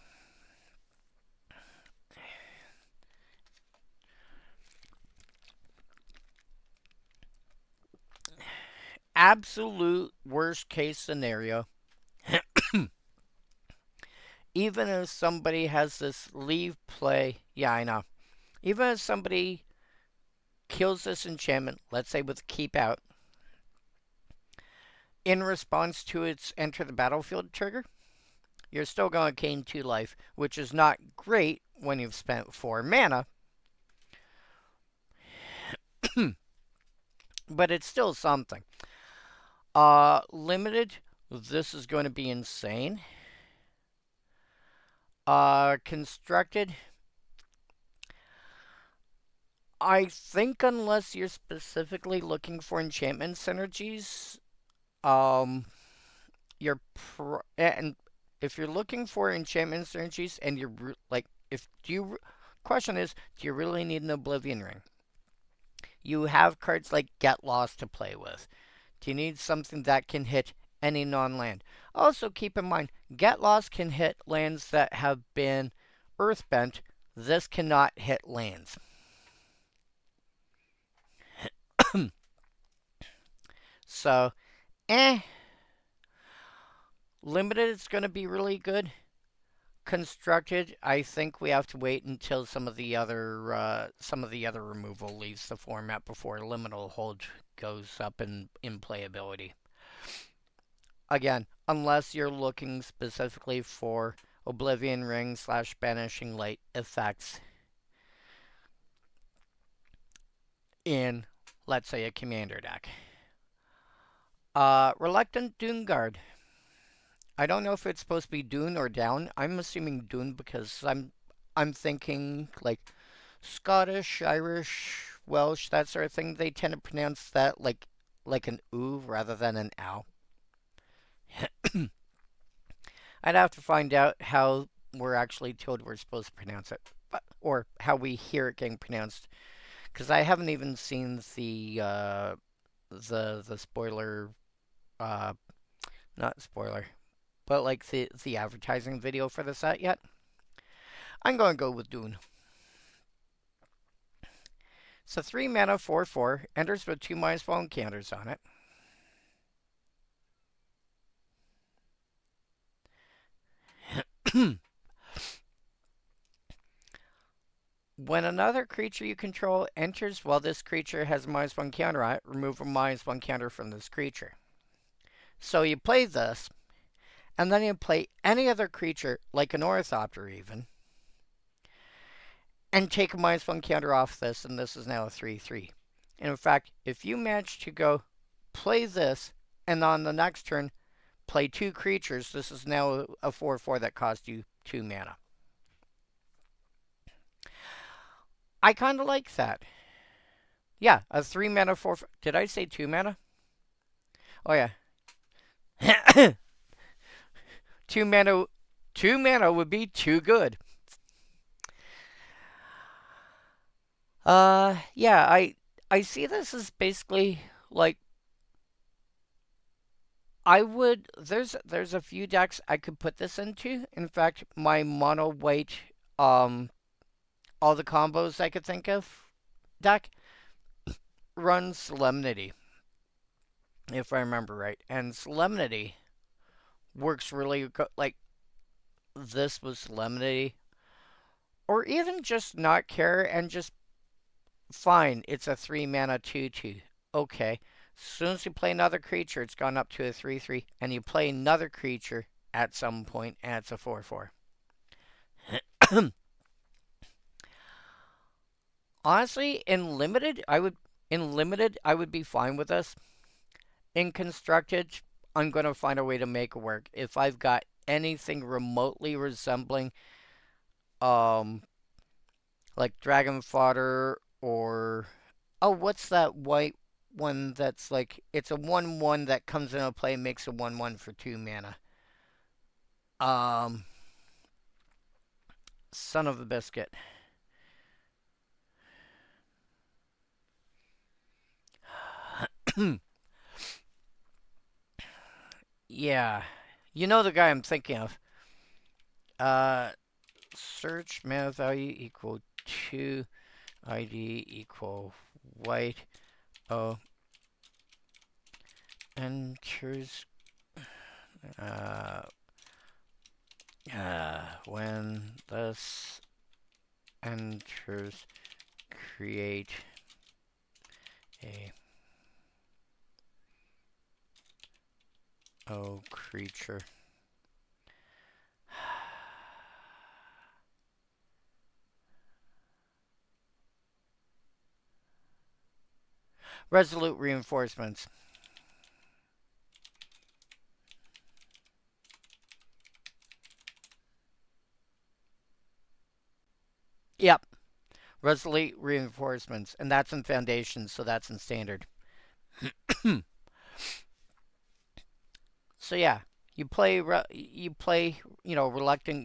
Absolute worst case scenario. Even if somebody has this leave play, yeah, I know. Even if somebody kills this enchantment, let's say with keep out, in response to its enter the battlefield trigger, you're still going to gain 2 life, which is not great when you've spent 4 mana. But it's still something. Limited, this is going to be insane. Constructed, I think unless you're specifically looking for enchantment synergies, and if you're looking for enchantment synergies and you're question is, do you really need an Oblivion Ring? You have cards like Get Lost to play with. Do you need something that can hit any non-land? Also keep in mind, Get Lost can hit lands that have been earthbent. This cannot hit lands. So, Limited is going to be really good. Constructed, I think we have to wait until some of the other removal leaves the format before Liminal Hold goes up in playability. Again, unless you're looking specifically for Oblivion Ring / Banishing Light effects in, let's say, a commander deck. Reluctant Dune Guard. I don't know if it's supposed to be Dune or down. I'm assuming Dune because I'm thinking like Scottish, Irish, Welsh, that sort of thing. They tend to pronounce that like an oo rather than an ow. I'd have to find out how we're actually told we're supposed to pronounce it, or how we hear it getting pronounced, because I haven't even seen the spoiler, not spoiler, but like the advertising video for the set yet. I'm going to go with Dune. It's a 3 mana 4/4, enters with 2/1 counters on it. When another creature you control enters while this creature has a -1 counter on it, remove a -1 counter from this creature. So you play this, and then you play any other creature, like an Ornithopter even, and take a -1 counter off this, and this is now a 3/3. And in fact, if you manage to go play this, and on the next turn play 2 creatures, this is now a 4/4 that cost you 2 mana. I kind of like that. Yeah, a 3 mana 4. Did I say 2 mana? Oh yeah. 2 mana. 2 mana would be too good. Yeah, I see this as basically like there's a few decks I could put this into. In fact, my mono white all the combos I could think of deck runs Solemnity, if I remember right. And Solemnity works really good. Like, this was Solemnity. Or even just not care and just, fine, it's a 3 mana 2/2. Okay. As soon as you play another creature, it's gone up to a 3/3. And you play another creature at some point, and it's a 4/4. Honestly, in limited, I would be fine with this. In constructed, I'm going to find a way to make it work. If I've got anything remotely resembling like Dragon Fodder or what's that white one that's like it's a 1/1 that comes into play and makes a 1/1 for 2 mana. Son of a biscuit. Yeah. You know the guy I'm thinking of. Uh, search mana value equal to ID equal white. Oh, enters uh, when this enters, create a creature. Resolute reinforcements. Yep. Resolute reinforcements. And that's in foundation, so that's in standard. So yeah, you play, Reluctant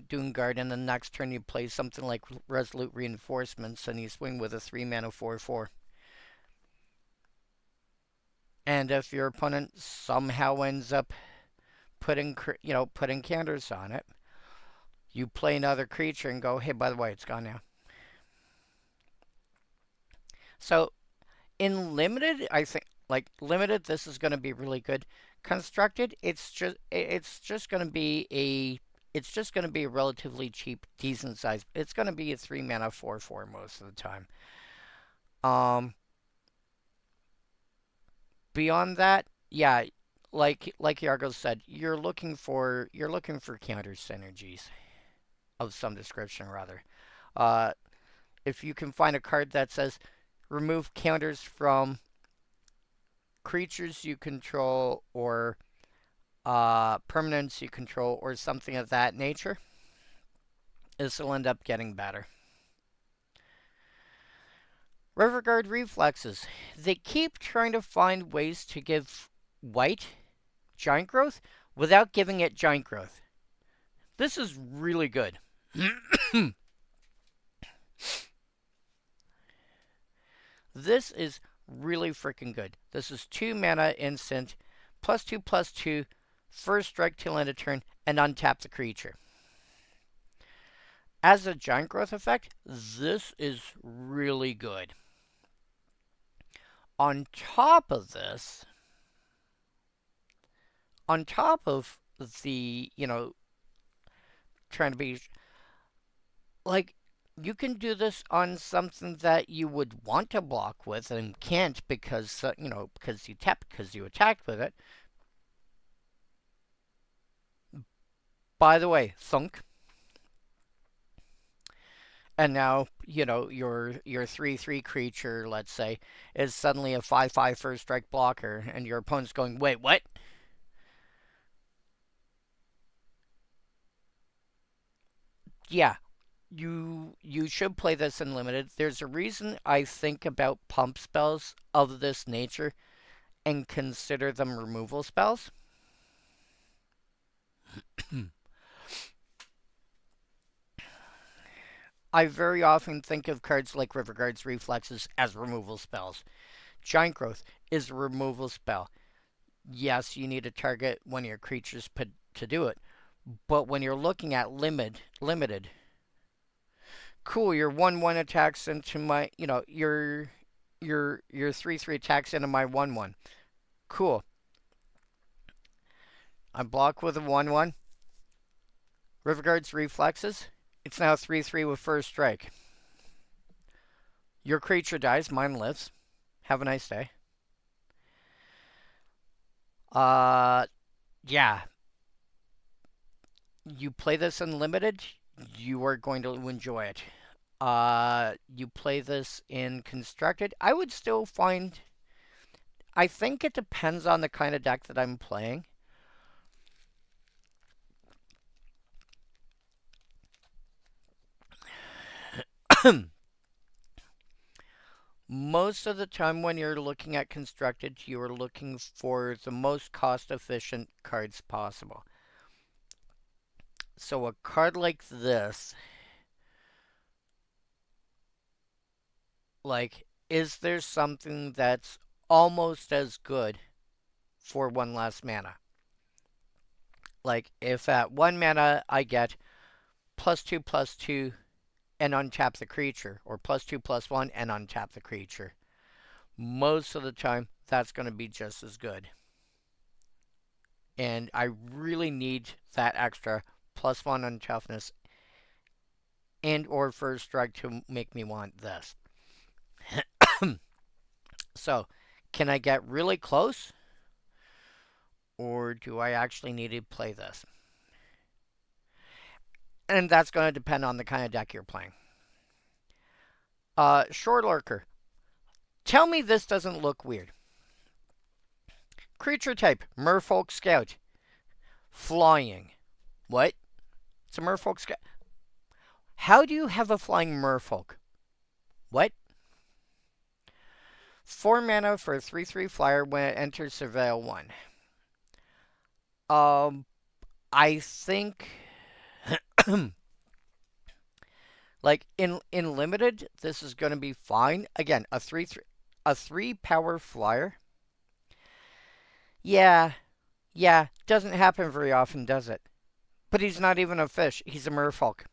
Doomguard, and the next turn you play something like Resolute Reinforcements, and you swing with a 3-mana 4/4. And if your opponent somehow ends up putting counters on it, you play another creature and go, hey, by the way, it's gone now. So in limited, I think limited, this is going to be really good. Constructed, it's just going to be a relatively cheap, decent size. It's going to be a 3-mana 4/4 most of the time. Beyond that, yeah, like Yargo said, you're looking for counter synergies of some description or other. Uh, if you can find a card that says remove counters from creatures you control or permanents you control or something of that nature, this will end up getting better. Riverguard Reflexes. They keep trying to find ways to give white giant growth without giving it giant growth. This is really good. This is really freaking good. This is 2 mana instant, +2/+2, first strike till end of turn, and untap the creature. As a giant growth effect, this is really good. On top of this, on top of the, trying to be like, you can do this on something that you would want to block with and can't because, because you tap, because you attacked with it. By the way, thunk. And now, your 3/3 creature, let's say, is suddenly a 5/5 first strike blocker, and your opponent's going, wait, what? Yeah, you should play this in limited. There's a reason I think about pump spells of this nature and consider them removal spells. I very often think of cards like Riverguard's Reflexes as removal spells. Giant Growth is a removal spell. Yes, you need to target one of your creatures to do it. But when you're looking at limited, cool, your 1/1 attacks into my, your 3/3 attacks into my 1/1. Cool. I block with a 1/1. Riverguard's Reflexes. It's now 3/3 with first strike. Your creature dies, mine lives. Have a nice day. Yeah. You play this in limited, you are going to enjoy it. You play this in constructed. I would still find. I think it depends on the kind of deck that I'm playing. Most of the time when you're looking at constructed, you are looking for the most cost-efficient cards possible. So a card like this Like, is there something that's almost as good for one less mana? Like, if at 1 mana I get +2/+2 and untap the creature, or +2/+1 and untap the creature, most of the time that's going to be just as good. And I really need that extra +1 on toughness and or first strike to make me want this. So, can I get really close? Or do I actually need to play this? And that's going to depend on the kind of deck you're playing. Shore Lurker. Tell me this doesn't look weird. Creature type, Merfolk Scout. Flying. What? It's a Merfolk Scout. How do you have a flying Merfolk? What? 4 mana for a 3/3 flyer when it enters Surveil 1. I think like in limited, this is going to be fine. Again, a 3 power flyer. Yeah, doesn't happen very often, does it? But he's not even a fish. He's a merfolk,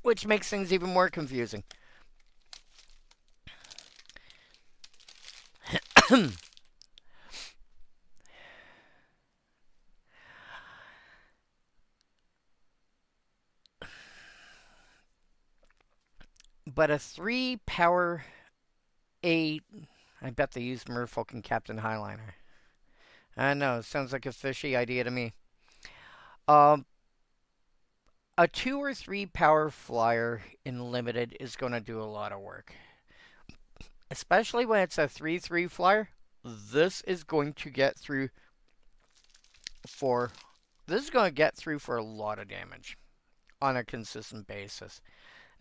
which makes things even more confusing. But a 3 power 8. I bet they used Merfolk and Captain Highliner. I know, sounds like a fishy idea to me. A 2 or 3 power flyer in limited is going to do a lot of work. Especially when it's a 3/3 flyer. This is going to get through for a lot of damage on a consistent basis.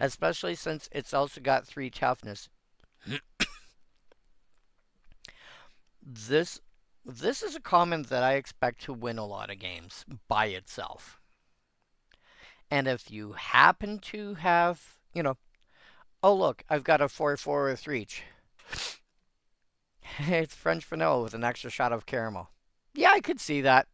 Especially since it's also got 3 toughness. This is a common that I expect to win a lot of games by itself. And if you happen to have, oh look, I've got a 4/4 with reach. It's French vanilla with an extra shot of caramel. Yeah, I could see that.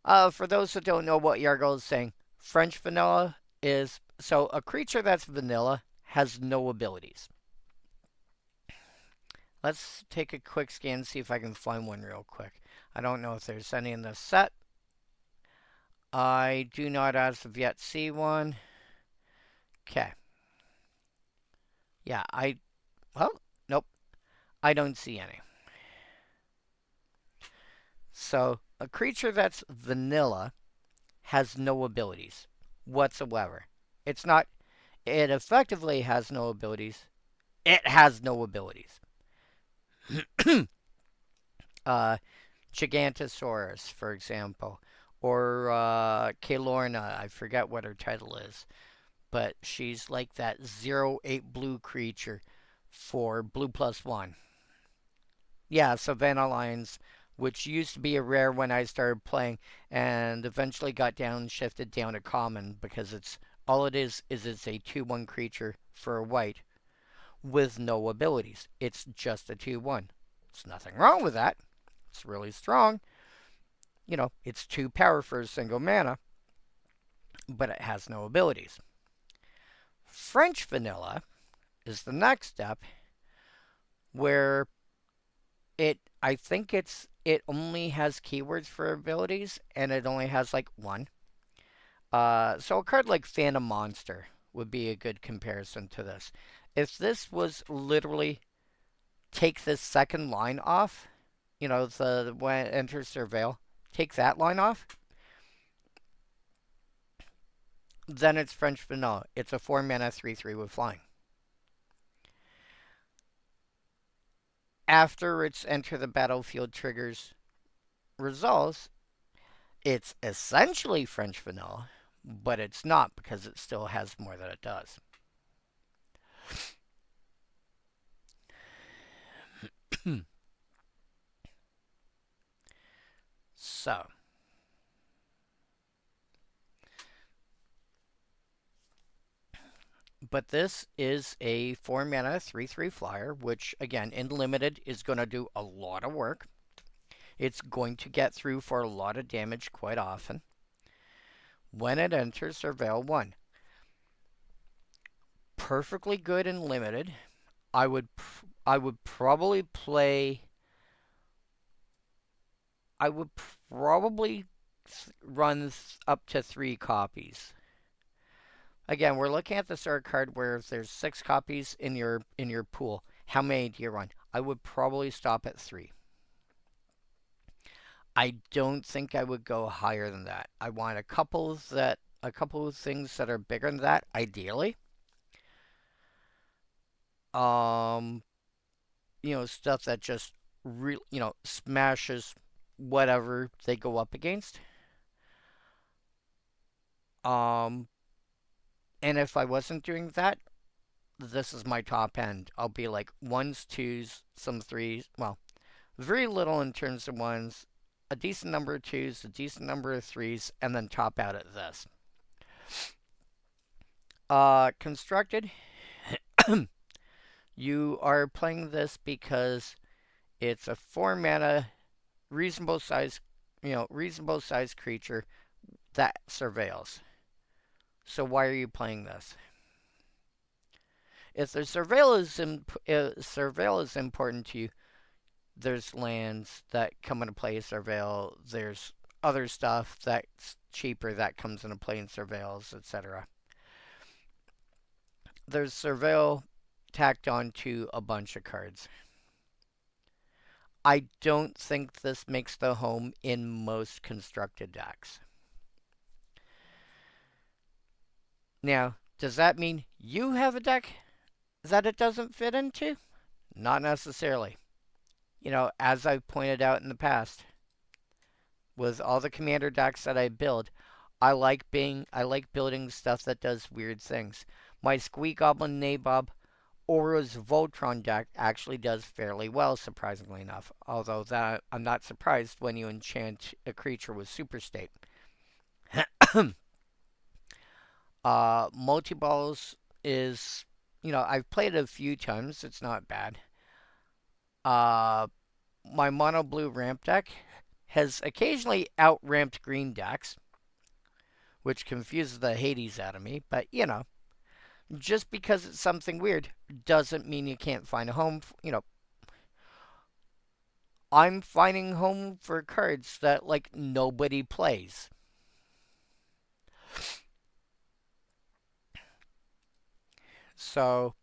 For those who don't know what Yargle is saying, French vanilla is so a creature that's vanilla has no abilities. Let's take a quick scan and see if I can find one real quick. I don't know if there's any in this set. I do not as of yet see one. Okay. Yeah, nope. I don't see any. So, a creature that's vanilla has no abilities whatsoever. It effectively has no abilities. It has no abilities. Gigantosaurus, for example. Or Kalorna, I forget what her title is. But she's like that 0/8 blue creature for blue +1. Yeah, Savannah Lions, which used to be a rare when I started playing, and eventually got shifted down to common because it's it's a 2/1 creature for a white with no abilities. It's just a 2/1. There's nothing wrong with that. It's really strong. It's 2 power for a single mana, but it has no abilities. French vanilla is the next step where I think it only has keywords for abilities, and it only has like 1. So a card like Phantom Monster would be a good comparison to this. If this was literally take this second line off, when it enters Surveil, take that line off, then it's French vanilla. It's a 4 mana 3/3 with flying. After its enter the battlefield triggers results, it's essentially French vanilla, but it's not because it still has more that it does. So, But this is a 4 mana 3/3 flyer, which again in limited is going to do a lot of work. It's going to get through for a lot of damage quite often. When it enters Surveil 1, perfectly good in limited. I would probably play. I would probably run up to 3 copies. Again, we're looking at the start card where if there's 6 copies in your pool, how many do you run? I would probably stop at 3. I don't think I would go higher than that. I want a couple of things that are bigger than that, ideally. Stuff that just smashes whatever they go up against. And if I wasn't doing that, this is my top end. I'll be like 1s, 2s, some 3s. Well, very little in terms of 1s, a decent number of 2s, a decent number of 3s, and then top out at this. Constructed. You are playing this because it's a 4 mana, reasonable size creature that surveils. So why are you playing this? If the surveil is important to you, there's lands that come into play in surveil. There's other stuff that's cheaper that comes into play in surveils, etc. There's surveil tacked onto a bunch of cards. I don't think this makes the home in most constructed decks. Now, does that mean you have a deck that it doesn't fit into? Not necessarily. As I've pointed out in the past, with all the commander decks that I build, I like building stuff that does weird things. My Squee Goblin Nabob Aura's Voltron deck actually does fairly well, surprisingly enough. Although that I'm not surprised when you enchant a creature with Super State. Multi-balls is, I've played it a few times. It's not bad. My mono blue ramp deck has occasionally out-ramped green decks, which confuses the Hades out of me. But, just because it's something weird doesn't mean you can't find a home. I'm finding home for cards that, nobody plays. So,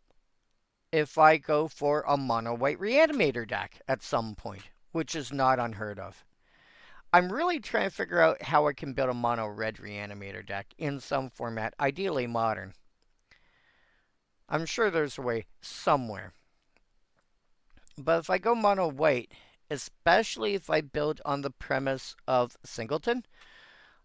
if I go for a mono white reanimator deck at some point, which is not unheard of, I'm really trying to figure out how I can build a mono red reanimator deck in some format, ideally modern. I'm sure there's a way somewhere. But if I go mono white, especially if I build on the premise of Singleton,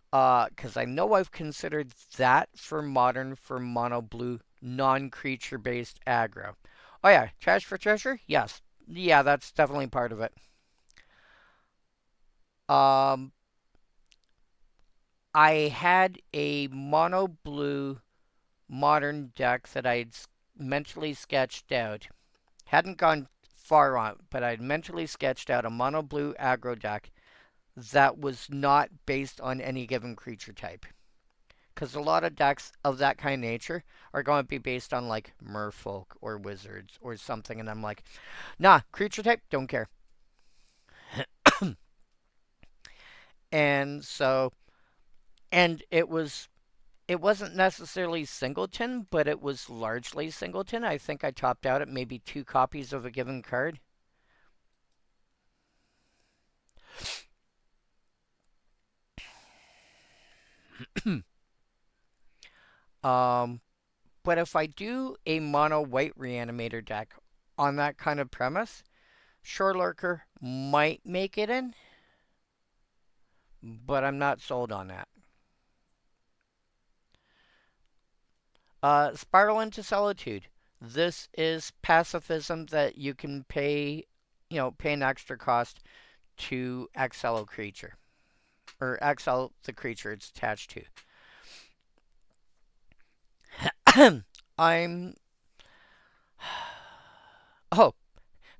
because I know I've considered that for modern for mono blue non-creature based aggro. Oh yeah, trash for treasure? Yes. Yeah, that's definitely part of it. I had a mono blue modern deck that I'd mentally sketched out. Hadn't gone far on, but I'd mentally sketched out a mono blue aggro deck that was not based on any given creature type. Because a lot of decks of that kind of nature are going to be based on merfolk or wizards or something, and I'm like, nah, creature type, don't care. And so, and it wasn't necessarily singleton, but it was largely singleton. I think I topped out at maybe 2 copies of a given card. But if I do a mono white reanimator deck on that kind of premise, Shore Lurker might make it in, but I'm not sold on that. Spiral into Solitude. This is pacifism that you can pay an extra cost to exile a creature. Or exile the creature it's attached to. I'm... Oh,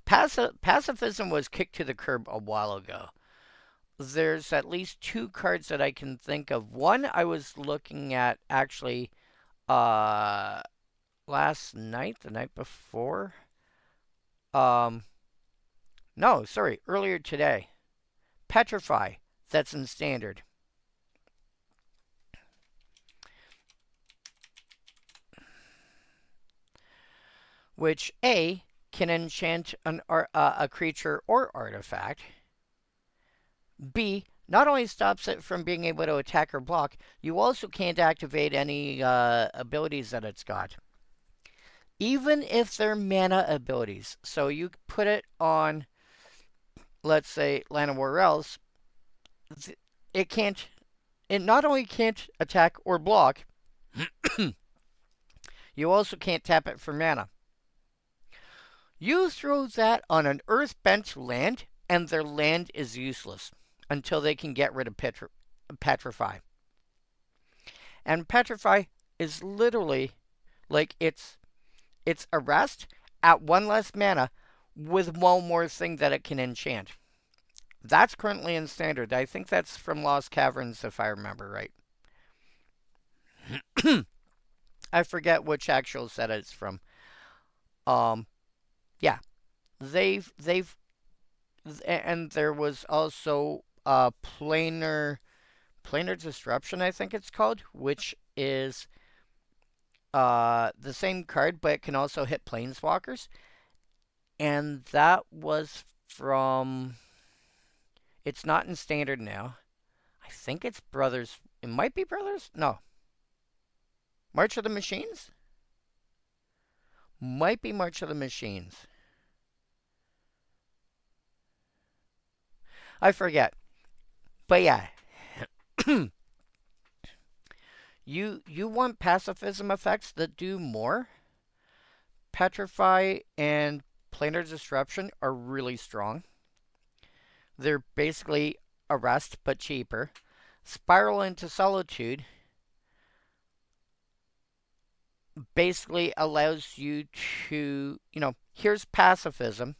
pacifism was kicked to the curb a while ago. There's at least two cards that I can think of. One I was looking at actually uh last night, the night before. Um no, sorry, earlier today. Petrify, that's in standard. Which A can enchant a creature or artifact. B not only stops it from being able to attack or block, you also can't activate any abilities that it's got. Even if they're mana abilities. So you put it on, let's say, Lana Warrels, it can't, it not only can't attack or block, you also can't tap it for mana. You throw that on an earth-bent land, and their land is useless until they can get rid of Petrify. And Petrify is literally like it's arrest at one less mana with one more thing that it can enchant. That's currently in standard. I think that's from Lost Caverns, if I remember right. I forget which actual set it's from. Yeah, they've and there was also planar disruption, I think it's called, which is the same card, but it can also hit planeswalkers. And that was from. It's not in standard now. I think it's Brothers. It might be Brothers. No. March of the Machines? Might be March of the Machines. I forget. But yeah. you want pacifism effects that do more? Petrify and Planar Disruption are really strong. They're basically arrest, but cheaper. Spiral into Solitude basically allows you to, here's pacifism.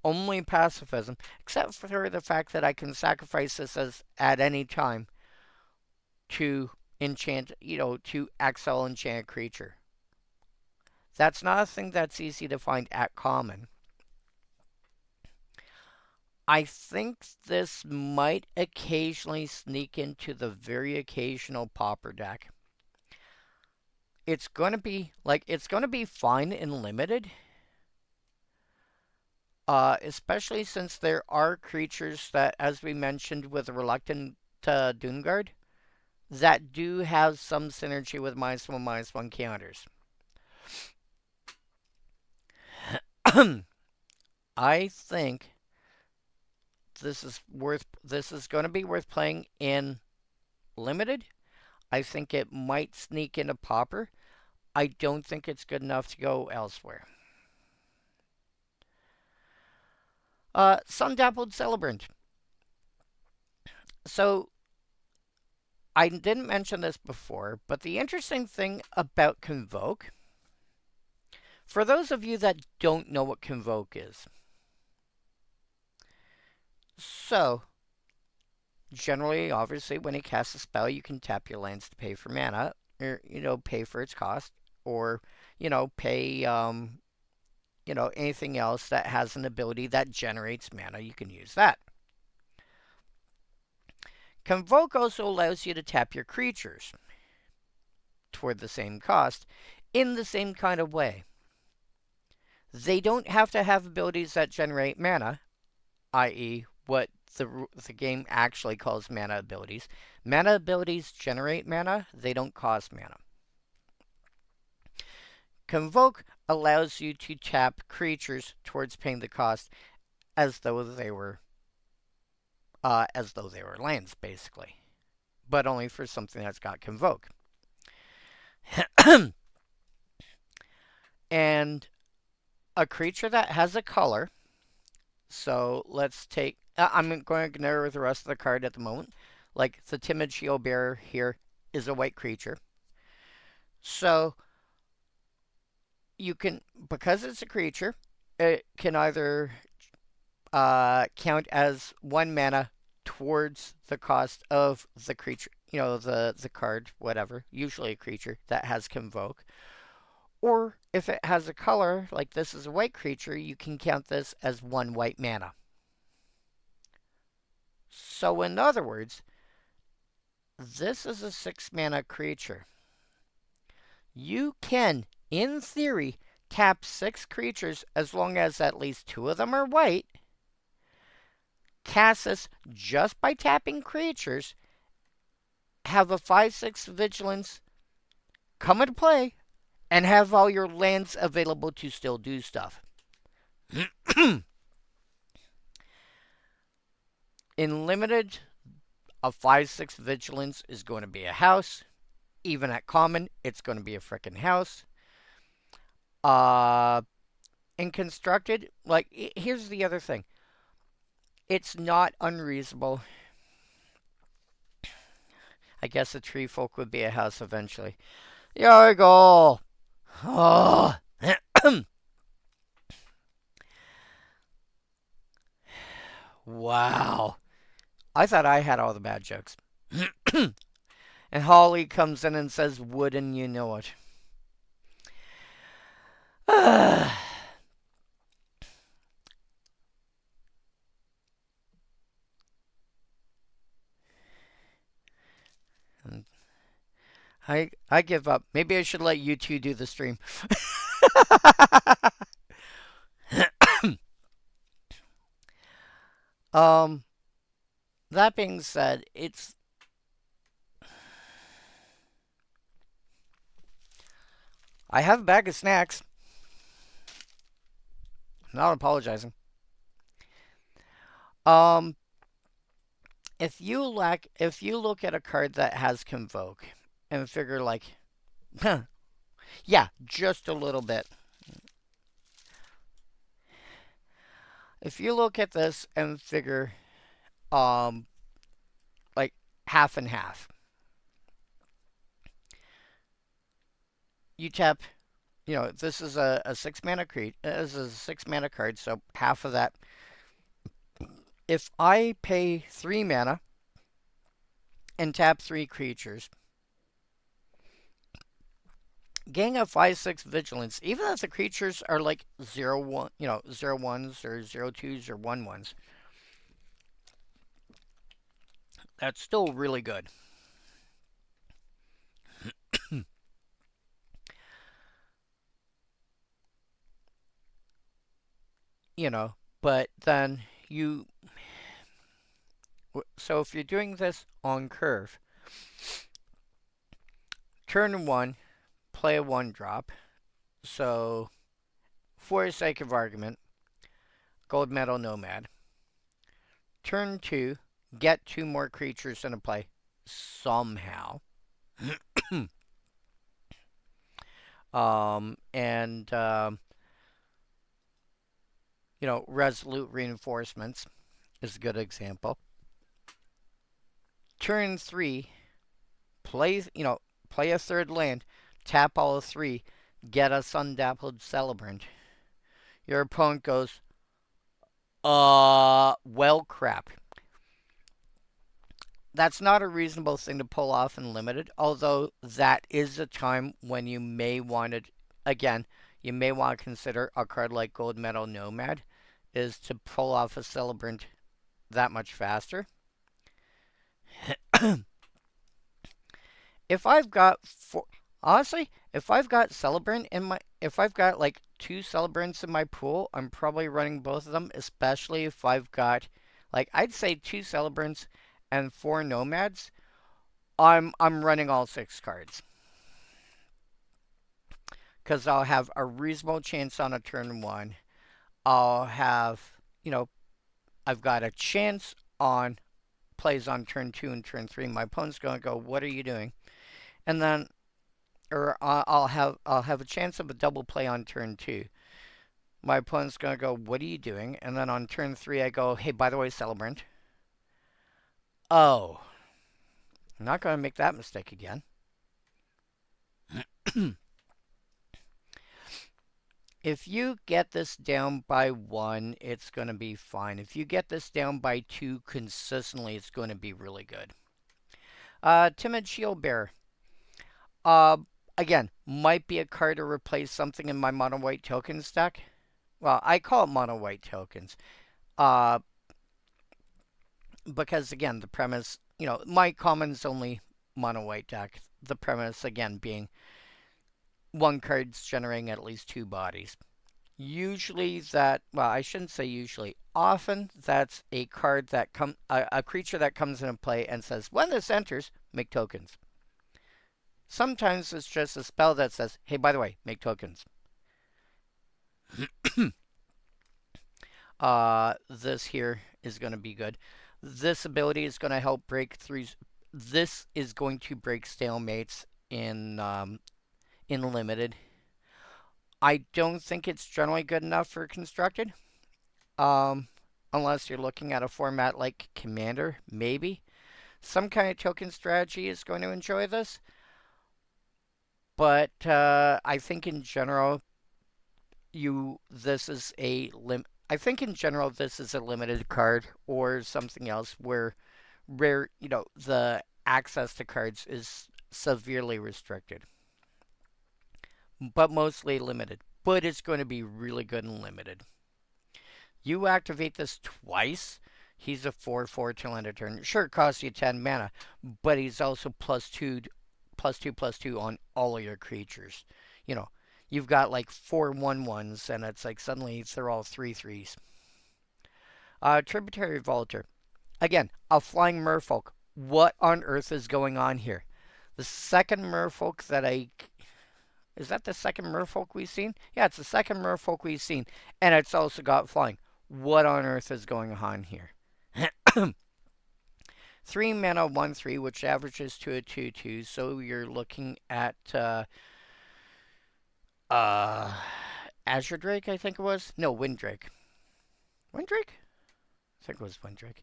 Only pacifism, except for the fact that I can sacrifice this at any time to enchant, to exile enchant a creature. That's not a thing that's easy to find at common. I think this might occasionally sneak into the very occasional Pauper deck. It's going to be fine in limited. Especially since there are creatures that, as we mentioned with Reluctant Doomguard, that do have some synergy with -1/-1 counters. I think this is going to be worth playing in limited. I think it might sneak into Pauper. I don't think it's good enough to go elsewhere. Sun-Dappled Celebrant. So, I didn't mention this before, but the interesting thing about Convoke, for those of you that don't know what Convoke is, so, generally, obviously, when you cast a spell, you can tap your lands to pay for mana, or, pay for its cost, or, pay, anything else that has an ability that generates mana, you can use that. Convoke also allows you to tap your creatures toward the same cost in the same kind of way. They don't have to have abilities that generate mana, i.e. what the game actually calls mana abilities. Mana abilities generate mana, they don't cost mana. Convoke allows you to tap creatures towards paying the cost as though they were lands, basically. But only for something that's got Convoke. And a creature that has a color. So let's take... I'm going to ignore the rest of the card at the moment. Like the Timid Shield Bearer here is a white creature. So you can, because it's a creature, it can either count as 1 mana towards the cost of the creature, the card, whatever, usually a creature that has Convoke. Or if it has a color, like this is a white creature, you can count this as 1 white mana. So in other words, this is a 6 mana creature. You can, in theory, tap 6 creatures as long as at least 2 of them are white, cast this just by tapping creatures, have a 5/6 vigilance come into play, and have all your lands available to still do stuff. In limited, a 5/6 vigilance is going to be a house. Even at common, it's going to be a frickin' house. In constructed, like, here's the other thing. It's not unreasonable. I guess a tree folk would be a house eventually. There we go. Oh. Wow. I thought I had all the bad jokes. And Holly comes in and says, wouldn't you know it? I give up. Maybe I should let you two do the stream. That being said, I have a bag of snacks. I'm not apologizing. If you look at a card that has Convoke and figure like, yeah, just a little bit. If you look at this and figure, like half and half, you tap, this is a 6 mana this is a 6 mana card, so half of that. If I pay 3 mana and tap 3 creatures, getting a 5/6 vigilance, even if the creatures are like 0/1, 0/1s or 0/2s or 1/1s, that's still really good. But then so if you're doing this on curve, turn 1, play a 1-drop. So, for the sake of argument, Gold Metal Nomad. Turn 2, get 2 more creatures into play somehow. Resolute Reinforcements is a good example. Turn 3, play a 3rd land, tap all 3, get a Sundappled Celebrant. Your opponent goes, well, crap. That's not a reasonable thing to pull off in Limited, although that is a time when you may want to consider a card like Gold Metal Nomad is to pull off a Celebrant that much faster. If I've got Celebrant if I've got like 2 Celebrants in my pool, I'm probably running both of them, especially if I've got, like, I'd say 2 Celebrants and 4 Nomads. I'm running all 6 cards. Because I'll have a reasonable chance on a turn 1. I'll have, I've got a chance on plays on turn 2 and turn 3. My opponent's going to go, what are you doing? And then, I'll have a chance of a double play on turn 2. My opponent's going to go, what are you doing? And then on turn 3, I go, hey, by the way, Celebrant. Oh. I'm not going to make that mistake again. If you get this down by 1, it's going to be fine. If you get this down by 2 consistently, it's going to be really good. Timid Shield Bearer. Uh, Again, might be a card to replace something in my mono white token stack. Well, I call it mono white tokens. Because again, the premise, my common's only mono white deck. The premise, again, being one card's generating at least 2 bodies. Usually well, I shouldn't say usually. Often that's a card that a creature that comes into play and says, when this enters, make tokens. Sometimes it's just a spell that says, hey, by the way, make tokens. This here is going to be good. This ability is going to help break through. This is going to break stalemates in limited. I don't think it's generally good enough for constructed. Unless you're looking at a format like Commander, maybe. Some kind of token strategy is going to enjoy this. But I think in general, I think in general this is a limited card or something else where the access to cards is severely restricted. But mostly limited. But it's going to be really good and limited. You activate this twice, he's a 4/4 till end of turn. Sure, it costs you 10 mana, but he's also +2/+2/+2 on all of your creatures. You've got like 4 1/1s, and it's like suddenly they're all 3/3s. Tributary Vaulter. Again, a flying merfolk. What on earth is going on here? The second merfolk that is that the second merfolk we've seen? Yeah, it's the second merfolk we've seen, and it's also got flying. What on earth is going on here? 3 mana, 1/3, which averages to a 2/2. So you're looking at Azure Drake, I think it was. No, Windrake. Windrake? I think it was Windrake.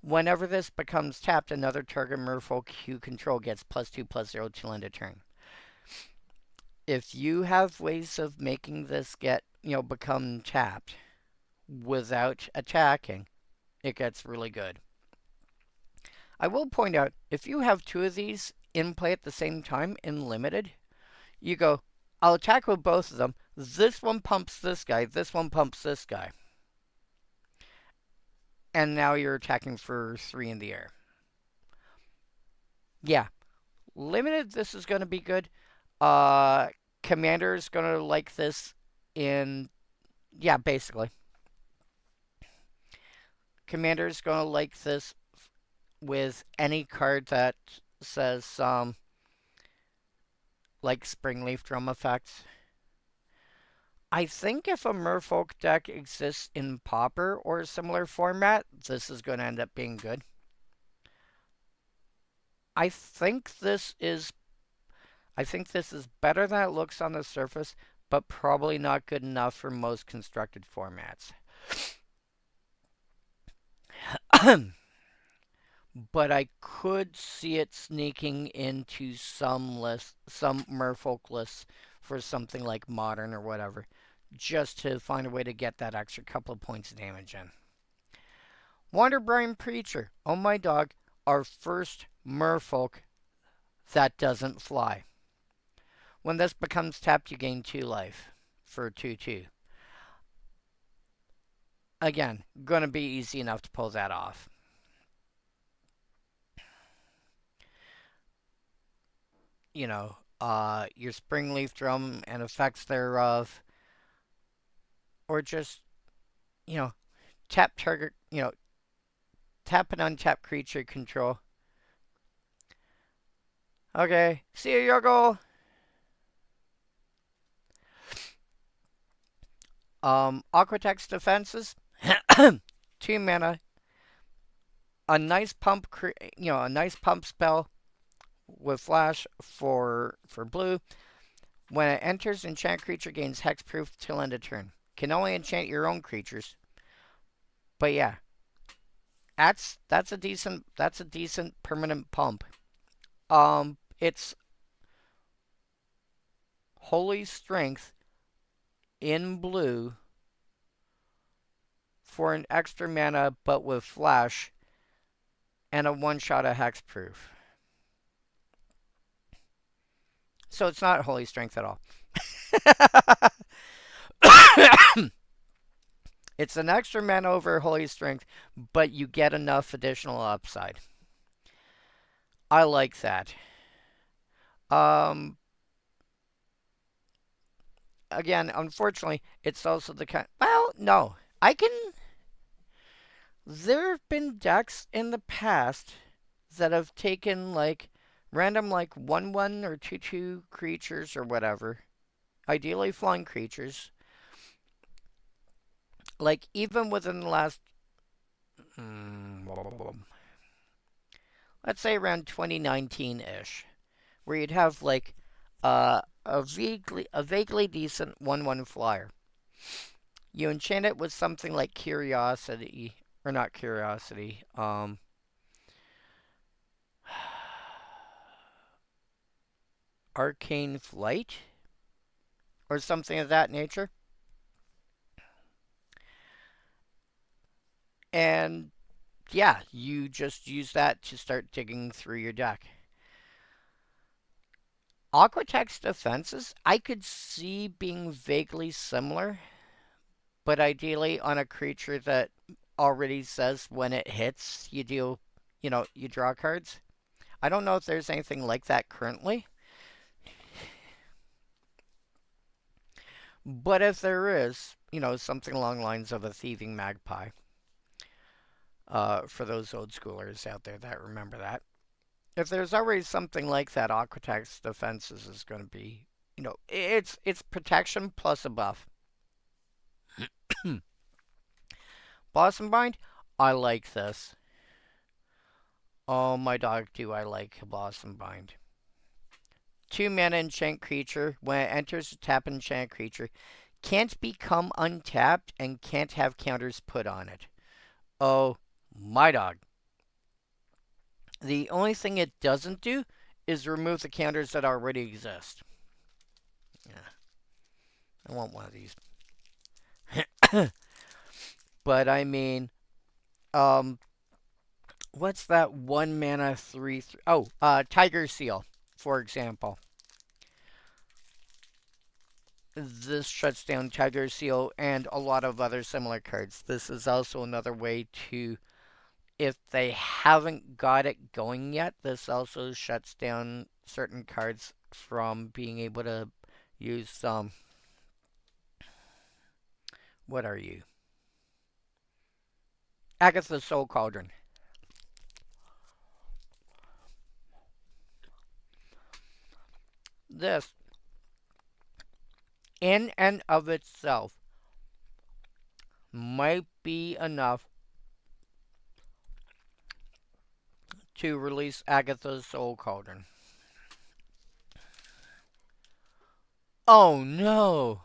Whenever this becomes tapped, another target merfolk you control gets +2/+0 till end of turn. If you have ways of making this become tapped without attacking, it gets really good. I will point out, if you have 2 of these in play at the same time in limited, you go, I'll attack with both of them. This one pumps this guy, this one pumps this guy. And now you're attacking for 3 in the air. Yeah. Limited, this is going to be good. Commander is going to like this yeah, basically. Commander is going to like this with any card that says, like Springleaf Drum effects. I think if a merfolk deck exists in Pauper or a similar format, this is going to end up being good. I think this is better than it looks on the surface, but probably not good enough for most constructed formats. But I could see it sneaking into some merfolk lists for something like Modern or whatever, just to find a way to get that extra couple of points of damage in. Wanderbrine Preacher. Oh my dog, our first merfolk that doesn't fly. When this becomes tapped, you gain 2 life for 2/2. Again, gonna be easy enough to pull that off. Your Springleaf Drum and effects thereof, or just, tap target, tap and untap creature control. Okay, see you, Yogo. Aquatex Defenses, 2 mana, a nice pump, a nice pump spell with flash for blue. When it enters, enchant creature gains hexproof till end of turn. Can only enchant your own creatures. But yeah, that's a decent permanent pump. It's Holy Strength in blue for an extra mana but with flash and a one-shot of hexproof. So it's not Holy Strength at all. It's an extra mana over Holy Strength, but you get enough additional upside. I like that. Again, unfortunately, it's also the kind. Well, no, I can. There have been decks in the past that have taken like random like 1/1 or 2/2 creatures or whatever, ideally flying creatures. Like even within the last, let's say around 2019-ish, where you'd have like a vaguely decent 1/1 flyer. You enchant it with something like Curiosity, or not Curiosity, Arcane Flight, or something of that nature. And yeah, you just use that to start digging through your deck. Aquatex defenses, I could see being vaguely similar, but ideally on a creature that already says when it hits, you do, you draw cards. I don't know if there's anything like that currently. But if there is, something along the lines of a Thieving Magpie, for those old schoolers out there that remember that. If there's already something like that, Aquatex Defenses is going to be, it's protection plus a buff. Blossom Bind, I like this. Oh my dog, do I like Blossom Bind. 2 mana enchant creature. When it enters a tap enchant creature, can't become untapped and can't have counters put on it. Oh my dog. The only thing it doesn't do is remove the counters that already exist. Yeah. I want one of these. But I mean, what's that 1 mana 3/3? Oh, Tiger Seal, for example. This shuts down Tiger Seal and a lot of other similar cards. This is also another way to, if they haven't got it going yet, this also shuts down certain cards from being able to use some. What are you? Agatha's Soul Cauldron. This, in and of itself, might be enough to release Agatha's Soul Cauldron. Oh no!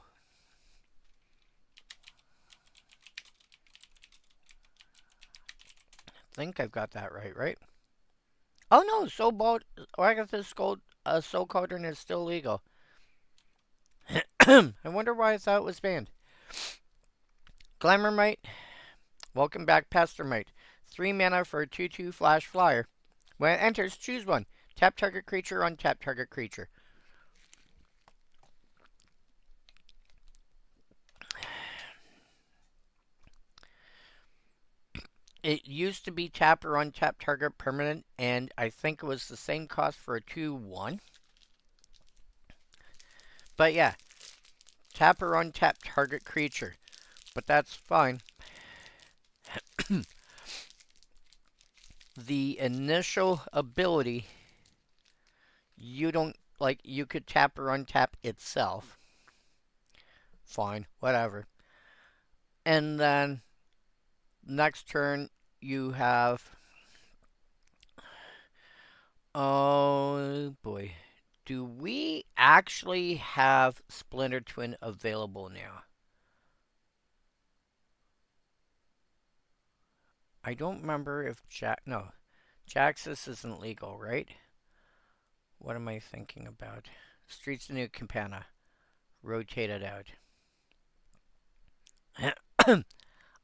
I think I've got that right? Oh no, Agatha's Soul Cauldron is still legal. I wonder why I thought it was banned. Glamourmite, welcome back, Pestermite. 3 mana for a 2/2 flash flyer. When it enters, choose one. Tap target creature, untap target creature. It used to be tap or untap target permanent, and I think it was the same cost for a 2/1. But yeah, tap or untap target creature. But that's fine. The initial ability, you don't, like, you could tap or untap itself. Fine, whatever. And then, next turn, you have... Oh boy. Do we actually have Splinter Twin available now? I don't remember if no, Jaxus isn't legal, right? What am I thinking about? Streets of New Campana. Rotate it out.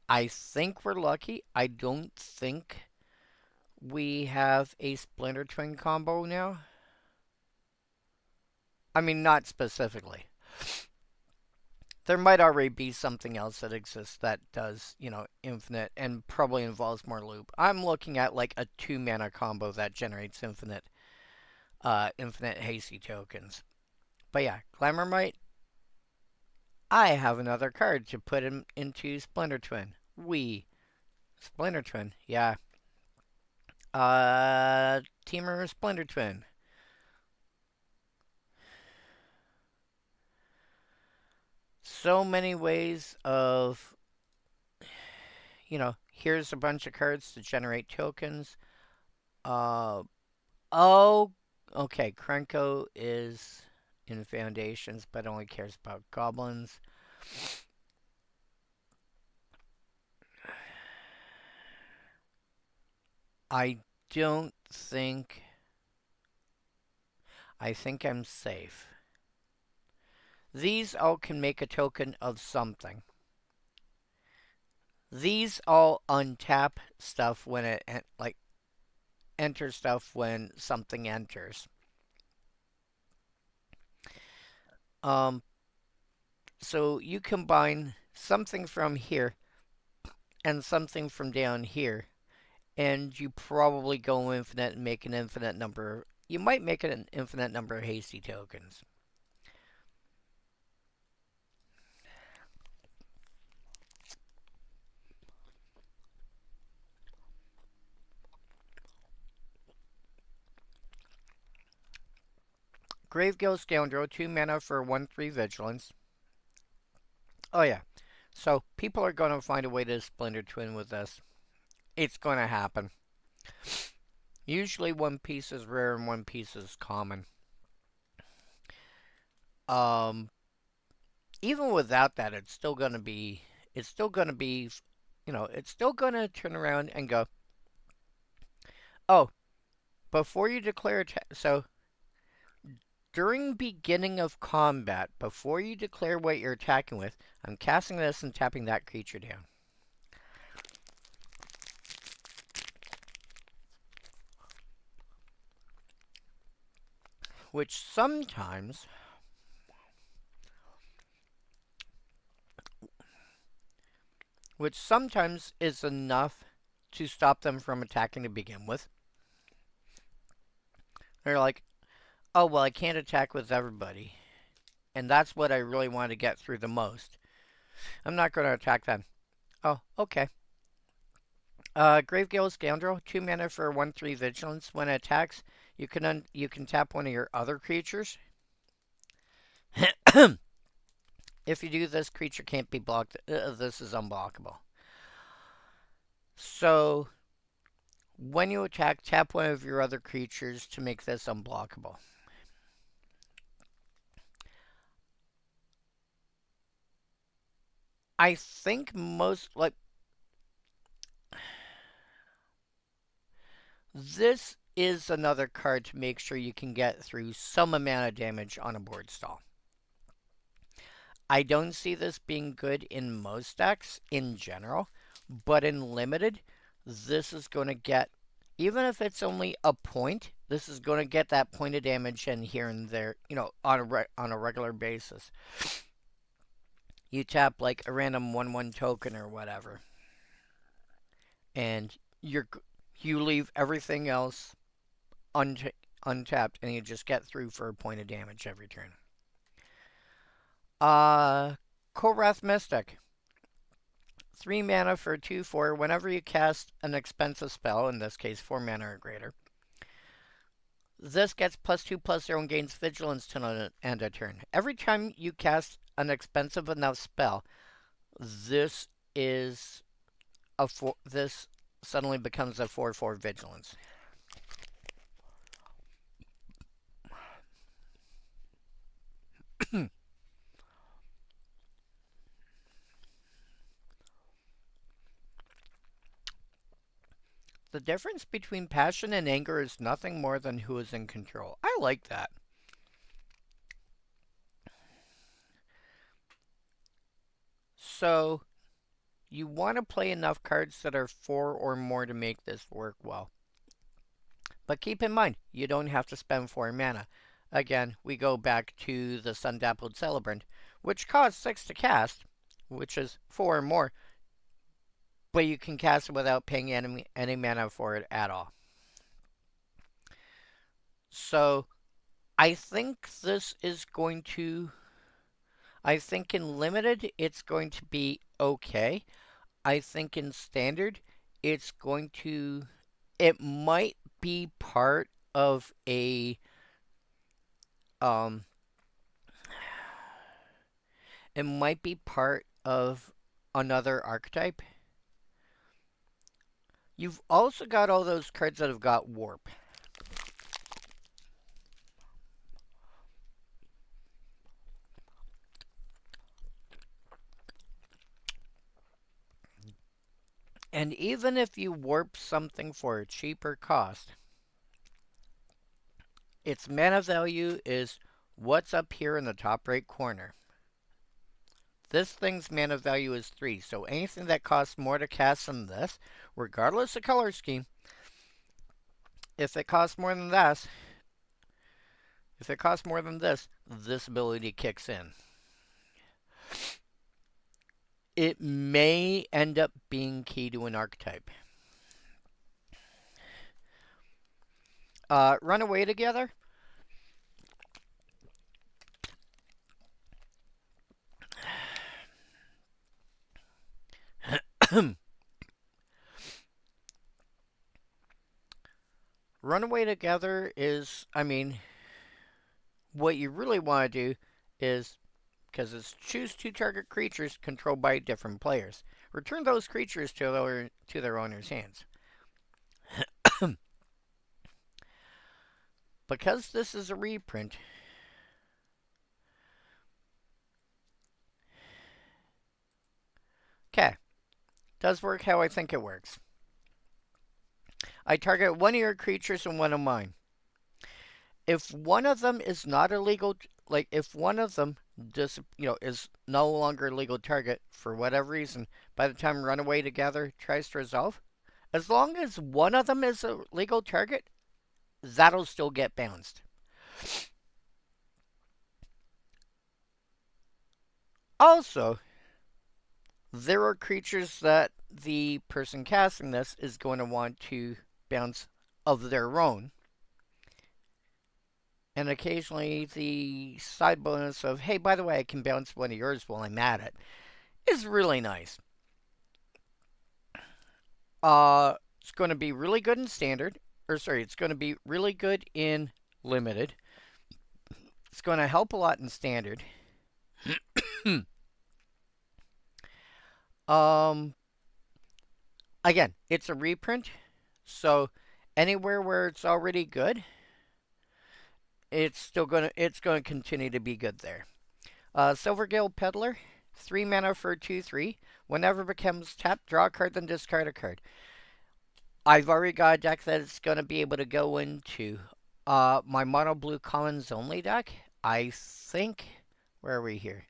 I think we're lucky. I don't think we have a Splinter Twin combo now. I mean, not specifically. There might already be something else that exists that does, infinite and probably involves more loop. I'm looking at like a 2 mana combo that generates infinite hasty tokens. But yeah, Glamourmite, I have another card to put into Splinter Twin. Splinter Twin, yeah. Teamer Splinter Twin. So many ways of, here's a bunch of cards to generate tokens. Oh, okay. Krenko is in Foundations, but only cares about goblins. I don't think. I think I'm safe. These all can make a token of something. These all untap stuff when it enter stuff when something enters. So you combine something from here and something from down here, and you probably go infinite and make an infinite number. You might make an infinite number of hasty tokens. Gravegill Scoundrel, 2 mana for 1/3 Vigilance. Oh yeah. So people are going to find a way to Splinter Twin with this. It's going to happen. Usually one piece is rare and one piece is common. Even without that, it's still going to be, it's still going to turn around and go, oh, before you declare, so during beginning of combat, before you declare what you're attacking with, I'm casting this and tapping that creature down. Which sometimes is enough to stop them from attacking to begin with. They're like, oh, well, I can't attack with everybody. And that's what I really want to get through the most. I'm not going to attack them. Oh, okay. Gravegill Scoundrel, 2 mana for 1/3 Vigilance. When it attacks, you can tap one of your other creatures. If you do this, creature can't be blocked. This is unblockable. So, when you attack, tap one of your other creatures to make this unblockable. I think this is another card to make sure you can get through some amount of damage on a board stall. I don't see this being good in most decks in general, but in limited, this is going to get, even if it's only a point, this is going to get that point of damage in here and there, on a regular basis. You tap like a random 1/1 token or whatever, and you leave everything else untapped, and you just get through for a point of damage every turn. Korath Mystic. 3 mana for 2/4. Whenever you cast an expensive spell, in this case 4 mana or greater, this gets +2/+0 and gains Vigilance to end a turn. Every time you cast an expensive enough spell, this suddenly becomes a 4/4 Vigilance. The difference between passion and anger is nothing more than who is in control. I like that. So, You want to play enough cards that are 4 or more to make this work well. But keep in mind, you don't have to spend 4 mana. Again, we go back to the Sun-Dappled Celebrant, which costs 6 to cast, which is 4 or more, but you can cast it without paying any mana for it at all. So, I think this is going to... I think in Limited, it's going to be okay. I think in Standard, it's going to... It might be part of a... It might be part of another archetype. You've also got all those cards that have got Warp. And even if you warp something for a cheaper cost, its mana value is what's up here in the top right corner. This thing's mana value is 3, so anything that costs more to cast than this, regardless of color scheme, if it costs more than this, this ability kicks in. It may end up being key to an archetype. Run away together. Run away together is, I mean, what you really want to do is, because it's choose 2 target creatures controlled by different players. Return those creatures to their owner's hands. Because this is a reprint, okay, does work how I think it works. I target one of your creatures and one of mine. If one of them is not a legal, like if one of them is no longer a legal target for whatever reason, by the time Runaway Together tries to resolve, as long as one of them is a legal target, that'll still get bounced. Also, there are creatures that the person casting this is going to want to bounce of their own. And occasionally the side bonus of, hey, by the way, I can bounce one of yours while I'm at it, is really nice. It's going to be really good in Standard. It's going to be really good in Limited. It's going to help a lot in Standard. Again, it's a reprint, so anywhere where it's already good, it's going to continue to be good there. Silvergill Peddler, 3 mana for a 2/3. Whenever it becomes tapped, draw a card, then discard a card. I've already got a deck that it's going to be able to go into. My mono blue commons only deck, I think. Where are we here?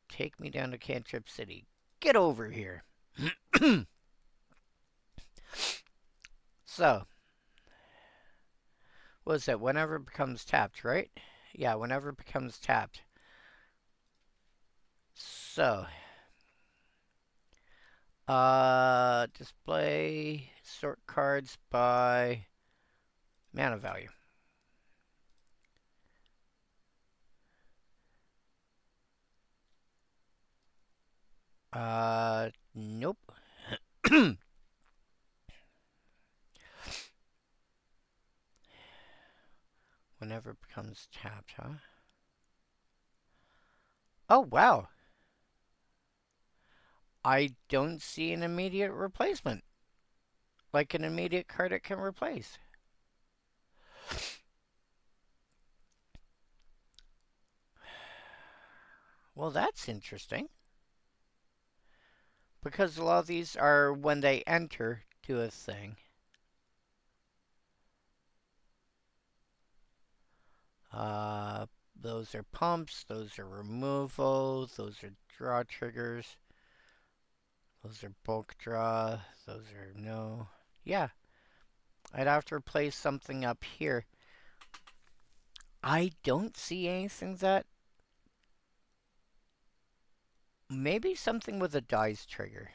Take me down to Cantrip City. Get over here. So, what is that? Whenever it becomes tapped, right? Yeah, whenever it becomes tapped. So, display, sort cards by mana value. Nope. Whenever it becomes tapped, huh? Oh, wow. I don't see an immediate replacement. Like an immediate card it can replace. Well, that's interesting. Because a lot of these are when they enter to a thing. Those are pumps, those are removal, those are draw triggers. Those are bulk draw. Those are no. Yeah, I'd have to replace something up here. I don't see anything that... Maybe something with a dice trigger.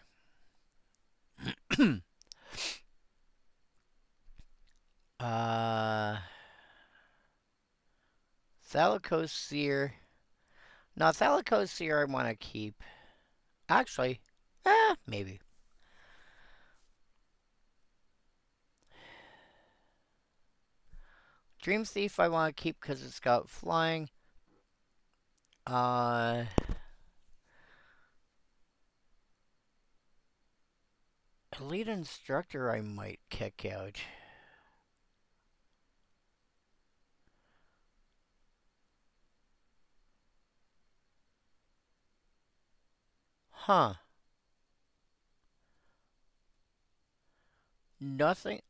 uh... Thalicos Seer. No, Thalicos Seer I want to keep. Actually, maybe. Dream Thief I want to keep because it's got flying. Elite Instructor I might kick out. Huh. Nothing.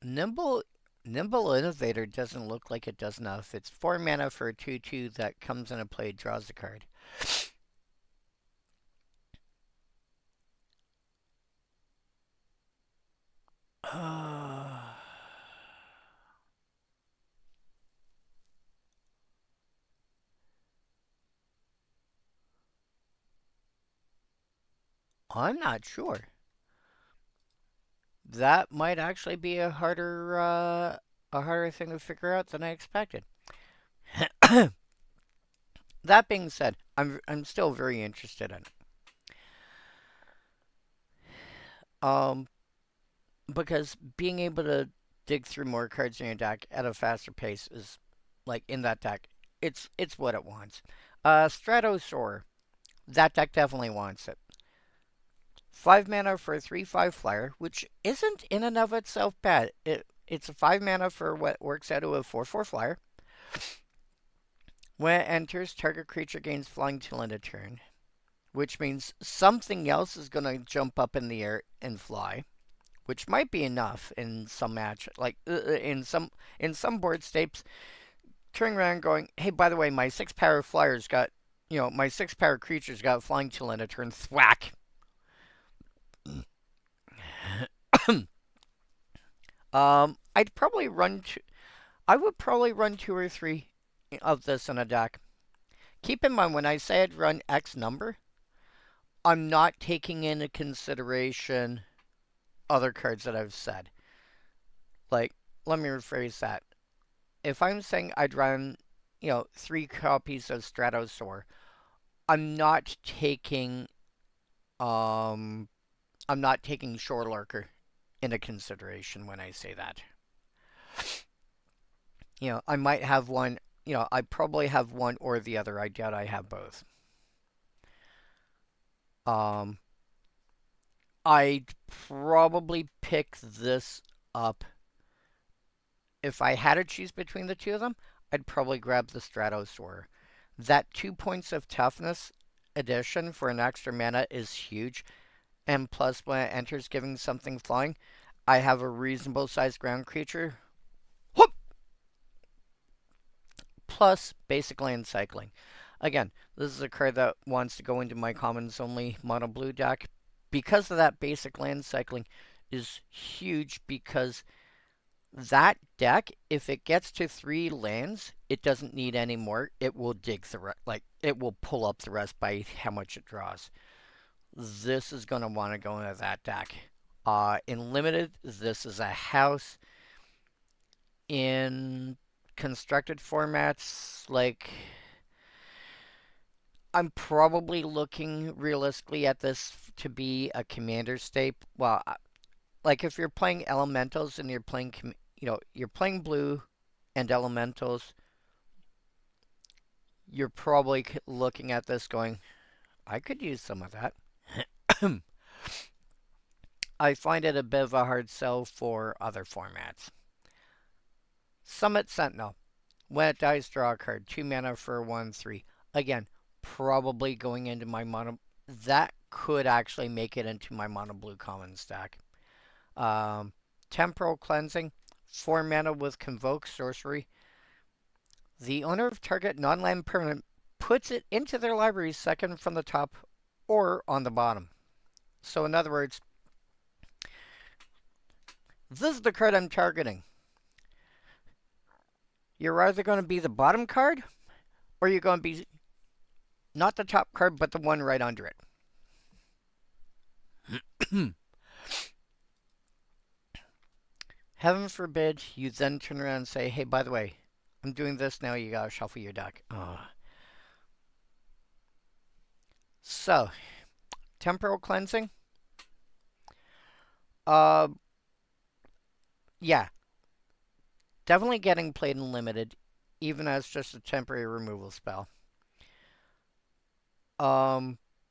Nimble Innovator doesn't look like it does enough. It's 4 mana for a 2/2 that comes into play, draws a card. I'm not sure. That might actually be a harder thing to figure out than I expected. That being said, I'm still very interested in it. Because being able to dig through more cards in your deck at a faster pace is, like, in that deck, it's what it wants. Stratosaur, that deck definitely wants it. 5 mana for a 3/5 flyer, which isn't in and of itself bad. It's a 5 mana for what works out to a 4/4 flyer. When it enters, target creature gains flying till end of turn, which means something else is going to jump up in the air and fly, which might be enough in some match, like in some board states. Turning around and going, hey, by the way, my 6-power flyer's got, my 6-power creature's got flying till end of turn. Thwack. I'd probably run. I would probably run 2 or 3 of this in a deck. Keep in mind when I say I'd run X number, I'm not taking into consideration other cards that I've said. Like, let me rephrase that. If I'm saying I'd run, 3 copies of Stratosaur, I'm not taking I'm not taking Shore Lurker into consideration when I say that. I might have one, I probably have one or the other. I doubt I have both. I'd probably pick this up. If I had to choose between the two of them, I'd probably grab the Stratosaur. That 2 points of toughness addition for an extra mana is huge. And plus, when it enters giving something flying, I have a reasonable sized ground creature. Whoop! Plus basic land cycling. Again, this is a card that wants to go into my commons only mono blue deck. Because of that basic land cycling is huge, because that deck, if it gets to 3 lands, it doesn't need any more. It will dig it will pull up the rest by how much it draws. This is going to want to go into that deck. In limited, this is a house. In constructed formats, like, I'm probably looking realistically at this to be a commander staple. Well, like if you're playing elementals and you're playing, you're playing blue and elementals, you're probably looking at this going, I could use some of that. I find it a bit of a hard sell for other formats. Summit Sentinel. When it dies, draw a card. 2 mana for 1/3. Again, probably going into my mono. That could actually make it into my mono blue common stack. Temporal Cleansing. 4 mana with Convoke Sorcery. The owner of target non-land permanent puts it into their library second from the top or on the bottom. So in other words, this is the card I'm targeting. You're either going to be the bottom card, or you're going to be not the top card, but the one right under it. Heaven forbid you then turn around and say, hey, by the way, I'm doing this now, you gotta shuffle your deck. So, temporal cleansing. Yeah, definitely getting played in limited, even as just a temporary removal spell.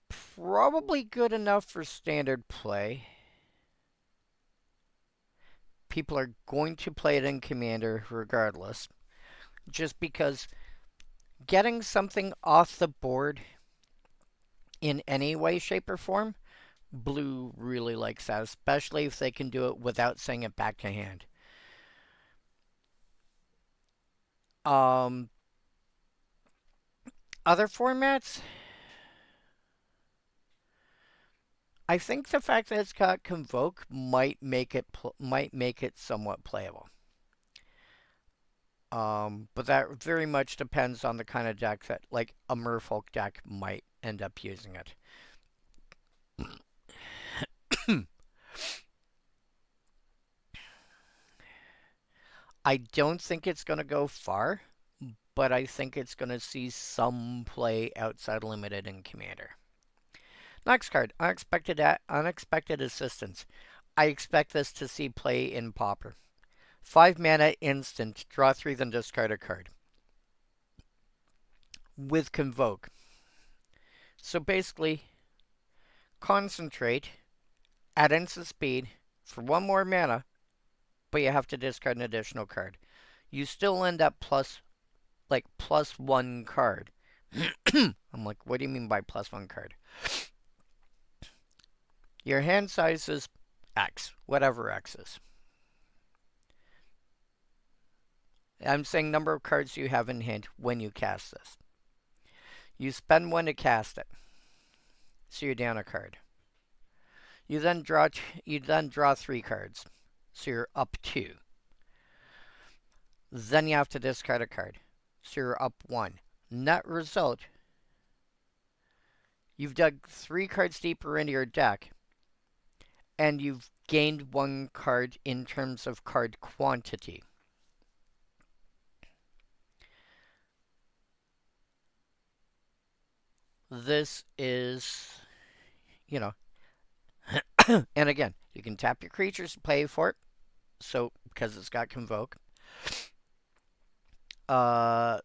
Probably good enough for standard play. People are going to play it in Commander regardless, just because getting something off the board in any way, shape, or form, Blue really likes that, especially if they can do it without sending it back to hand. Other formats, I think the fact that it's got Convoke might make it somewhat playable. But that very much depends on the kind of deck that, like a Merfolk deck, might end up using it. I don't think it's going to go far, but I think it's going to see some play outside limited in Commander. Next card, Unexpected Assistance. I expect this to see play in Pauper. 5 mana instant, draw 3, then discard a card. With Convoke. So basically, concentrate at instant speed for 1 more mana, but you have to discard an additional card. You still end up plus 1 card. I'm like, what do you mean by plus 1 card? Your hand size is X, whatever X is. I'm saying number of cards you have in hand when you cast this. You spend 1 to cast it, so you're down a card. You then draw 3 cards, so you're up 2. Then you have to discard a card, so you're up 1. Net result, you've dug 3 cards deeper into your deck, and you've gained 1 card in terms of card quantity. This is, and again, you can tap your creatures to pay for it, so because it's got Convoke.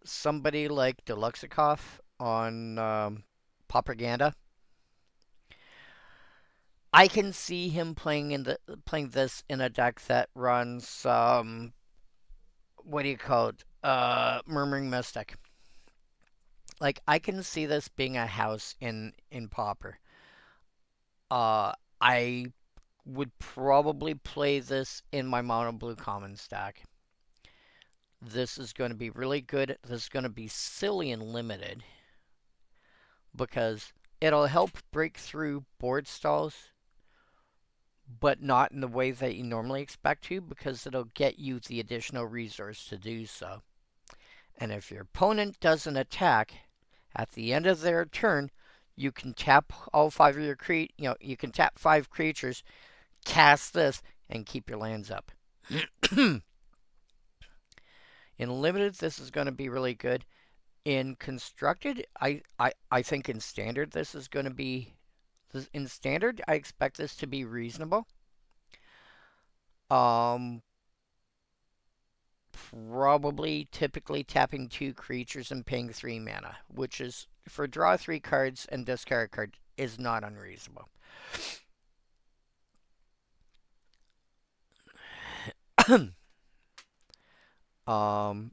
Somebody like Deluxikov on Propaganda, I can see him playing this in a deck that runs what do you call it? Murmuring Mystic. Like, I can see this being a house in Pauper. I would probably play this in my mono blue common stack. This is going to be really good. This is going to be silly and limited because it'll help break through board stalls, but not in the way that you normally expect to, because it'll get you the additional resource to do so. And if your opponent doesn't attack at the end of their turn, you can tap all 5 of your you can tap 5 creatures, cast this, and keep your lands up. In limited, this is going to be really good. In constructed, I think in standard this is going to be. In standard, I expect this to be reasonable. Probably typically tapping 2 creatures and paying 3 mana, which is, for draw 3 cards and discard a card, is not unreasonable.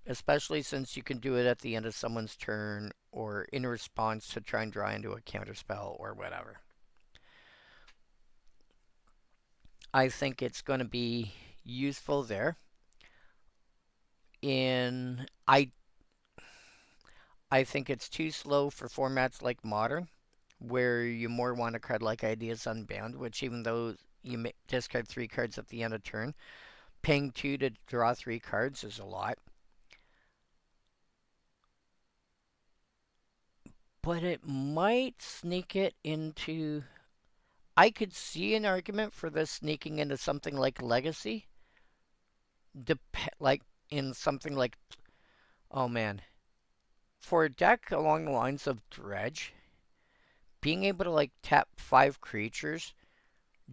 Especially since you can do it at the end of someone's turn or in response to try and draw into a counterspell or whatever. I think it's going to be useful there. I think it's too slow for formats like Modern, where you more want a card like Ideas Unbound, which even though you may discard 3 cards at the end of turn, paying 2 to draw 3 cards is a lot. But it might sneak it into... I could see an argument for this sneaking into something like Legacy. Like in something like... Oh man. For a deck along the lines of Dredge, being able to like tap 5 creatures,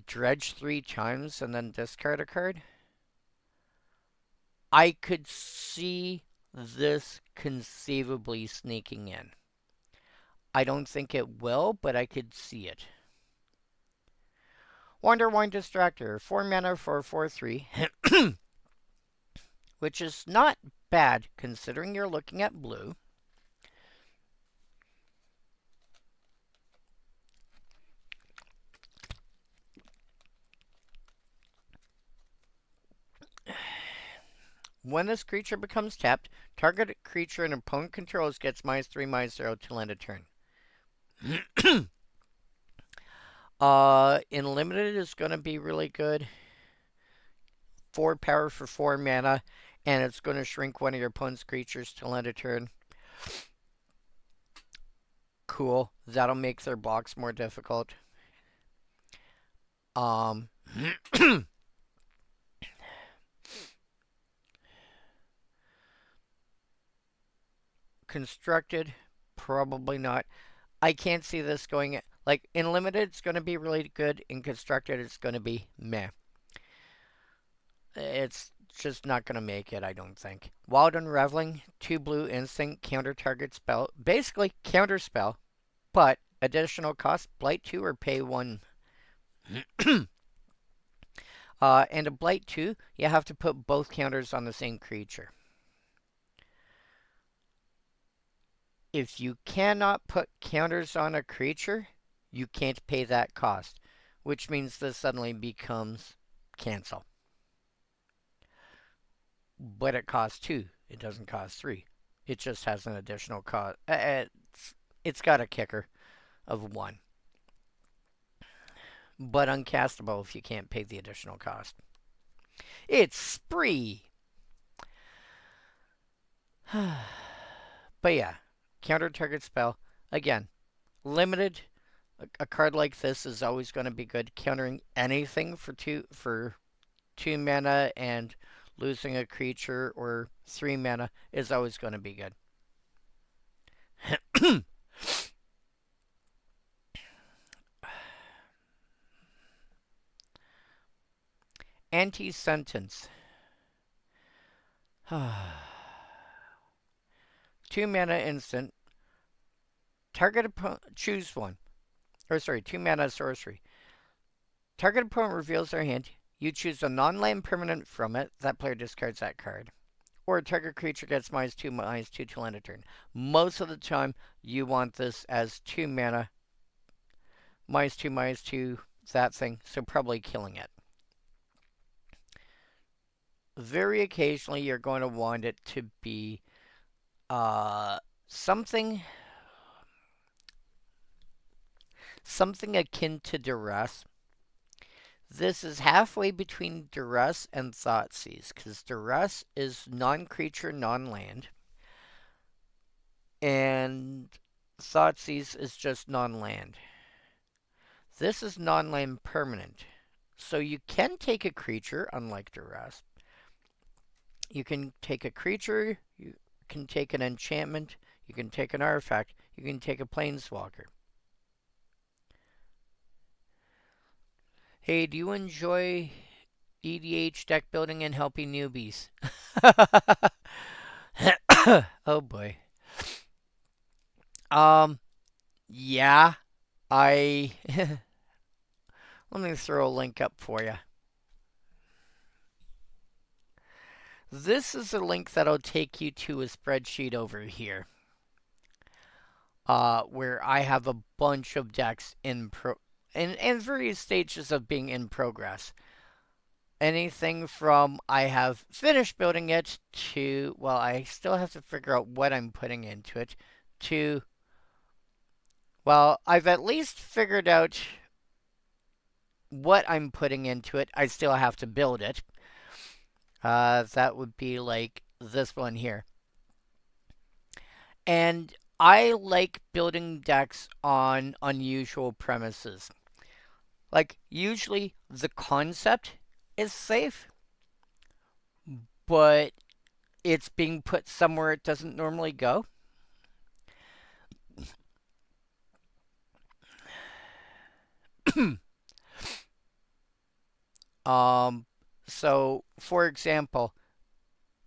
dredge 3 times, and then discard a card, I could see this conceivably sneaking in. I don't think it will, but I could see it. Wonderwine Distractor, 4 mana for 4/3, which is not bad considering you're looking at blue. When this creature becomes tapped, target creature an opponent controls gets -3/-0 till end of turn. In limited is going to be really good. 4 power for 4 mana, and it's going to shrink one of your opponent's creatures till end of turn. Cool. That'll make their blocks more difficult. Constructed, probably not. I can't see this going... Like, in limited, it's going to be really good. In constructed, it's going to be meh. It's just not going to make it, I don't think. Wild Unraveling, 2 blue instant, counter target spell. Basically, counter spell, but additional cost, Blight 2 or pay 1. And a Blight 2, you have to put both counters on the same creature. If you cannot put counters on a creature, you can't pay that cost, which means this suddenly becomes cancel. But it costs 2. It doesn't cost 3. It just has an additional cost. It's got a kicker of 1. But uncastable if you can't pay the additional cost. It's Spree! But yeah, counter target spell. Again, limited. A card like this is always going to be good. Countering anything for 2 mana and losing a creature or 3 mana is always going to be good. Anti-Sentence. 2 mana instant. Target opponent... Choose one. 2 mana sorcery. Target opponent reveals their hand. You choose a non-land permanent from it. That player discards that card. Or a target creature gets -2/-2 till end of turn. Most of the time, you want this as 2 mana. -2/-2, that thing. So probably killing it. Very occasionally, you're going to want it to be something akin to Duress. This is halfway between Duress and Thoughtseize, because Duress is non-creature, non-land, and Thoughtseize is just non-land. This is non-land permanent, so you can take a creature, unlike Duress. You can take a creature, you can take an enchantment, you can take an artifact, you can take a planeswalker. Hey, do you enjoy EDH deck building and helping newbies? Oh boy. Yeah, let me throw a link up for you. This is a link that'll take you to a spreadsheet over here. Where I have a bunch of decks in various stages of being in progress. Anything from I have finished building it to, well, I still have to figure out what I'm putting into it, to Well, I've at least figured out what I'm putting into it. I still have to build it. That would be like this one here. And I like building decks on unusual premises. Like, usually the concept is safe, but it's being put somewhere it doesn't normally go. So, for example,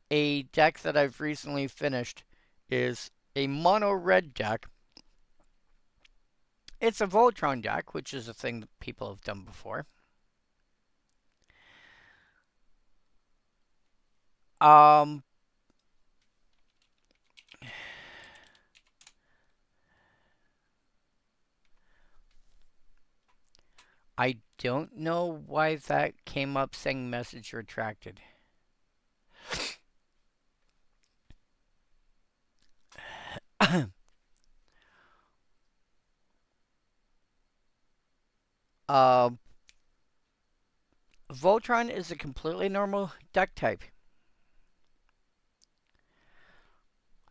a deck that I've recently finished is a mono red deck. It's a Voltron deck, which is a thing that people have done before. Um, I don't know why that came up saying message retracted. uh, Voltron is a completely normal deck type.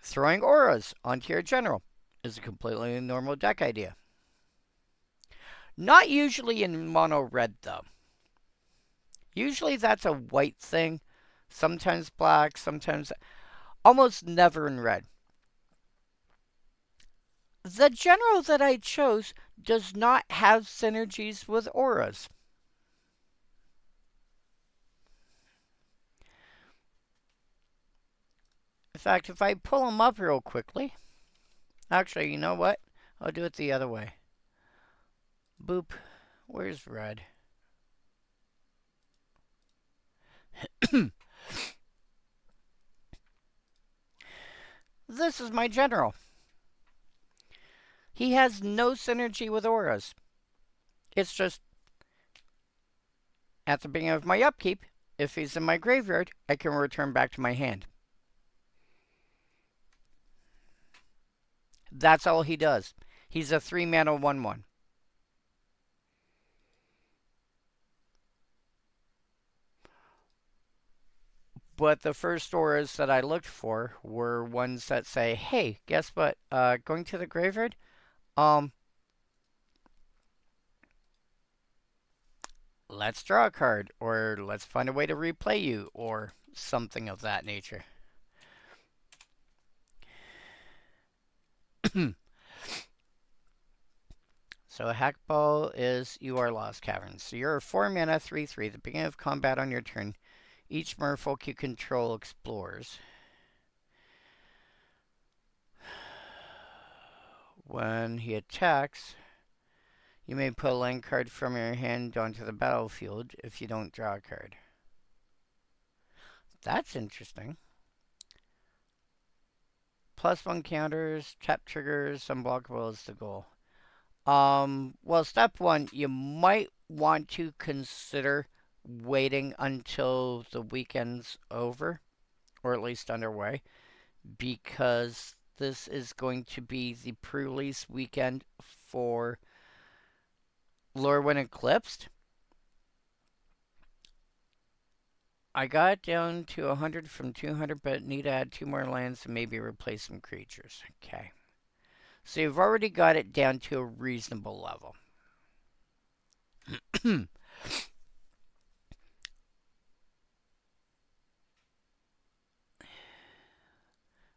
Throwing auras onto your general is a completely normal deck idea. Not usually in mono red, though. Usually that's a white thing. Sometimes black, sometimes almost never in red. The general that I chose does not have synergies with auras. In fact, if I pull them up real quickly, actually, you know what? I'll do it the other way. Boop. Where's red? This is my general. He has no synergy with auras. It's just at the beginning of my upkeep, if he's in my graveyard, I can return back to my hand. That's all he does. He's a 3-mana 1/1. But the first auras that I looked for were ones that say, hey, guess what? Going to the graveyard? Let's draw a card, or let's find a way to replay you, or something of that nature. So Hackball is you are Lost Caverns. So you're a 4-mana 3/3. The beginning of combat on your turn, each merfolk you control explores. When he attacks, you may put a land card from your hand onto the battlefield if you don't draw a card. That's interesting. +1 counters, tap triggers, unblockable is the goal. Well, step 1, you might want to consider waiting until the weekend's over, or at least underway, because this is going to be the pre-release weekend for Lorwyn Eclipsed. I got it down to 100 from 200, but need to add 2 more lands and maybe replace some creatures. Okay. So you've already got it down to a reasonable level.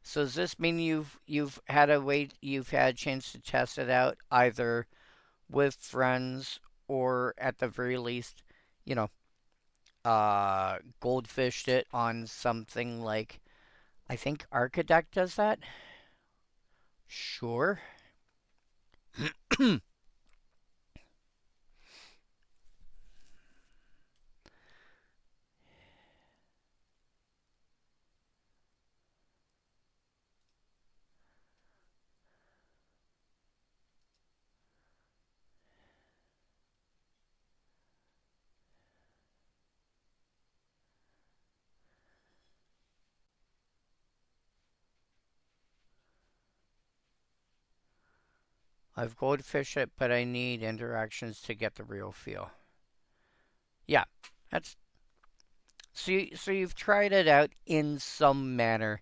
So does this mean you've had a chance to test it out either with friends or at the very least, you know, goldfished it on something like, I think Architect does that? Sure. I've goldfished it, but I need interactions to get the real feel. Yeah, that's so you've tried it out in some manner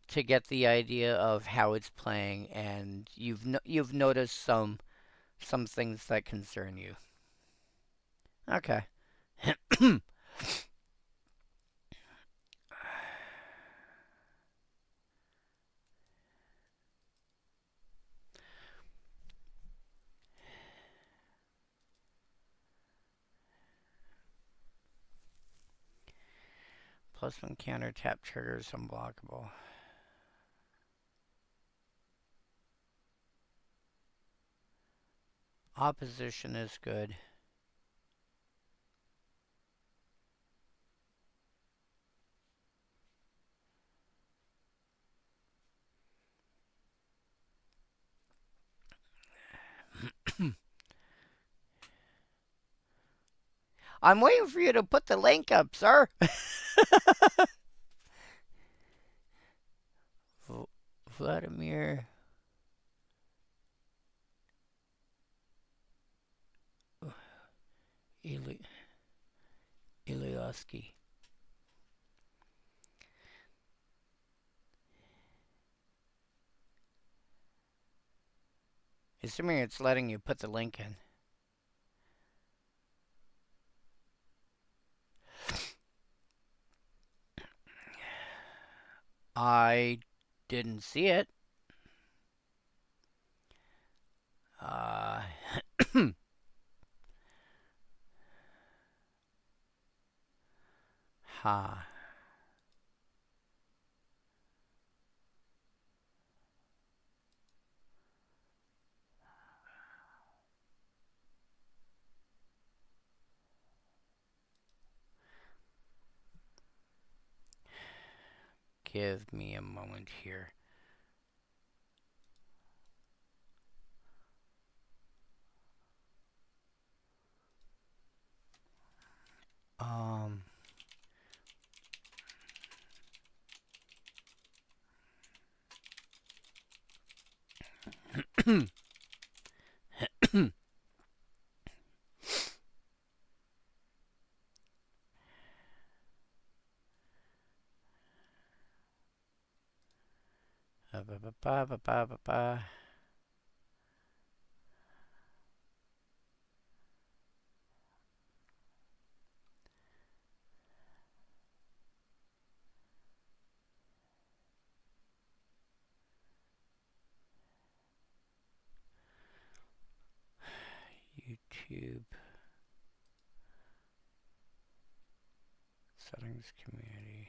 to get the idea of how it's playing, and you've noticed some things that concern you. Okay. +1 counter tap triggers unblockable. Opposition is good. I'm waiting for you to put the link up, sir. Vladimir Ilioski. Assuming it's letting you put the link in. I didn't see it. Ha. Give me a moment here. YouTube settings community.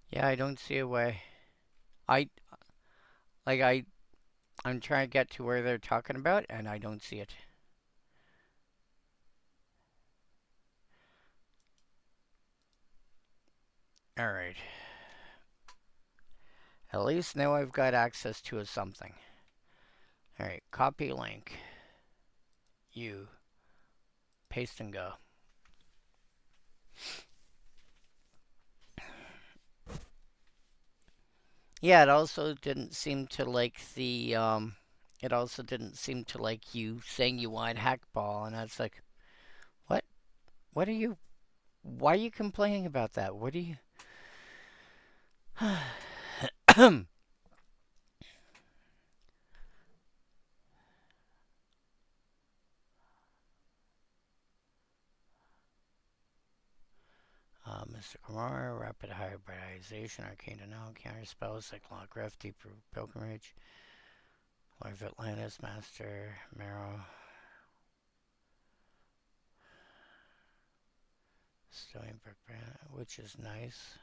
Yeah, I don't see a way. I like I'm trying to get to where they're talking about and I don't see it. All right. At least now I've got access to a something. All right, copy link. You paste and go. Yeah, it also didn't seem to like the it also didn't seem to like you saying you want hackball, and I was like, what? What are you? Why are you complaining about that? What are you? Mr. Kumar, rapid hybridization, arcane to know, counter spells like Lock Rift, Deep Pilgrimage, Life Atlantis, Master, Marrow, Stone which is nice.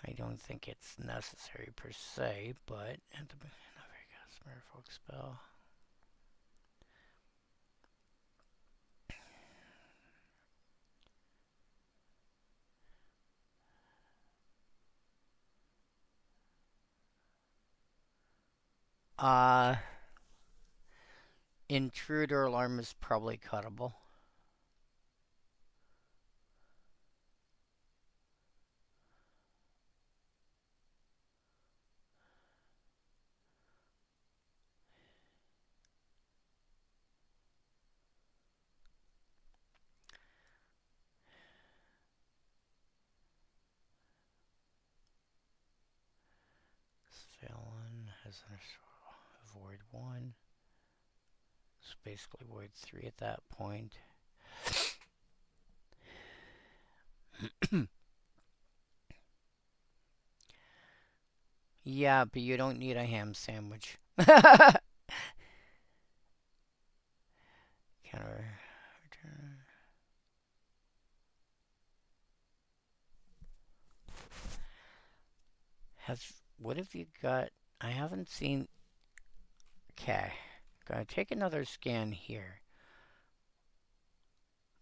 I don't think it's necessary per se, but Merfolk spell. Intruder Alarm is probably cuttable. Felon has avoid 1. It's basically void 3 at that point. Yeah, but you don't need a ham sandwich. Counter. Return. What have you got? I haven't seen. Okay. Gonna take another scan here.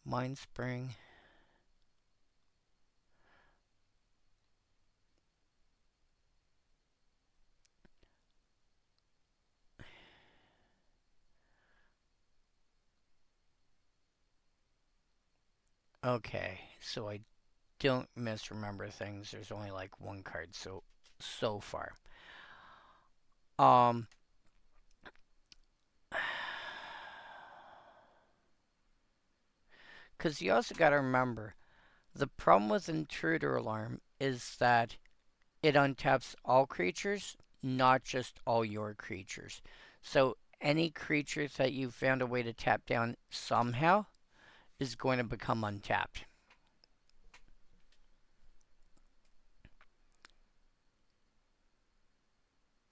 Mind Spring. Okay, so I don't misremember things. There's only like one card so far. Because you also got to remember, the problem with Intruder Alarm is that it untaps all creatures, not just all your creatures. So any creature that you found a way to tap down somehow is going to become untapped.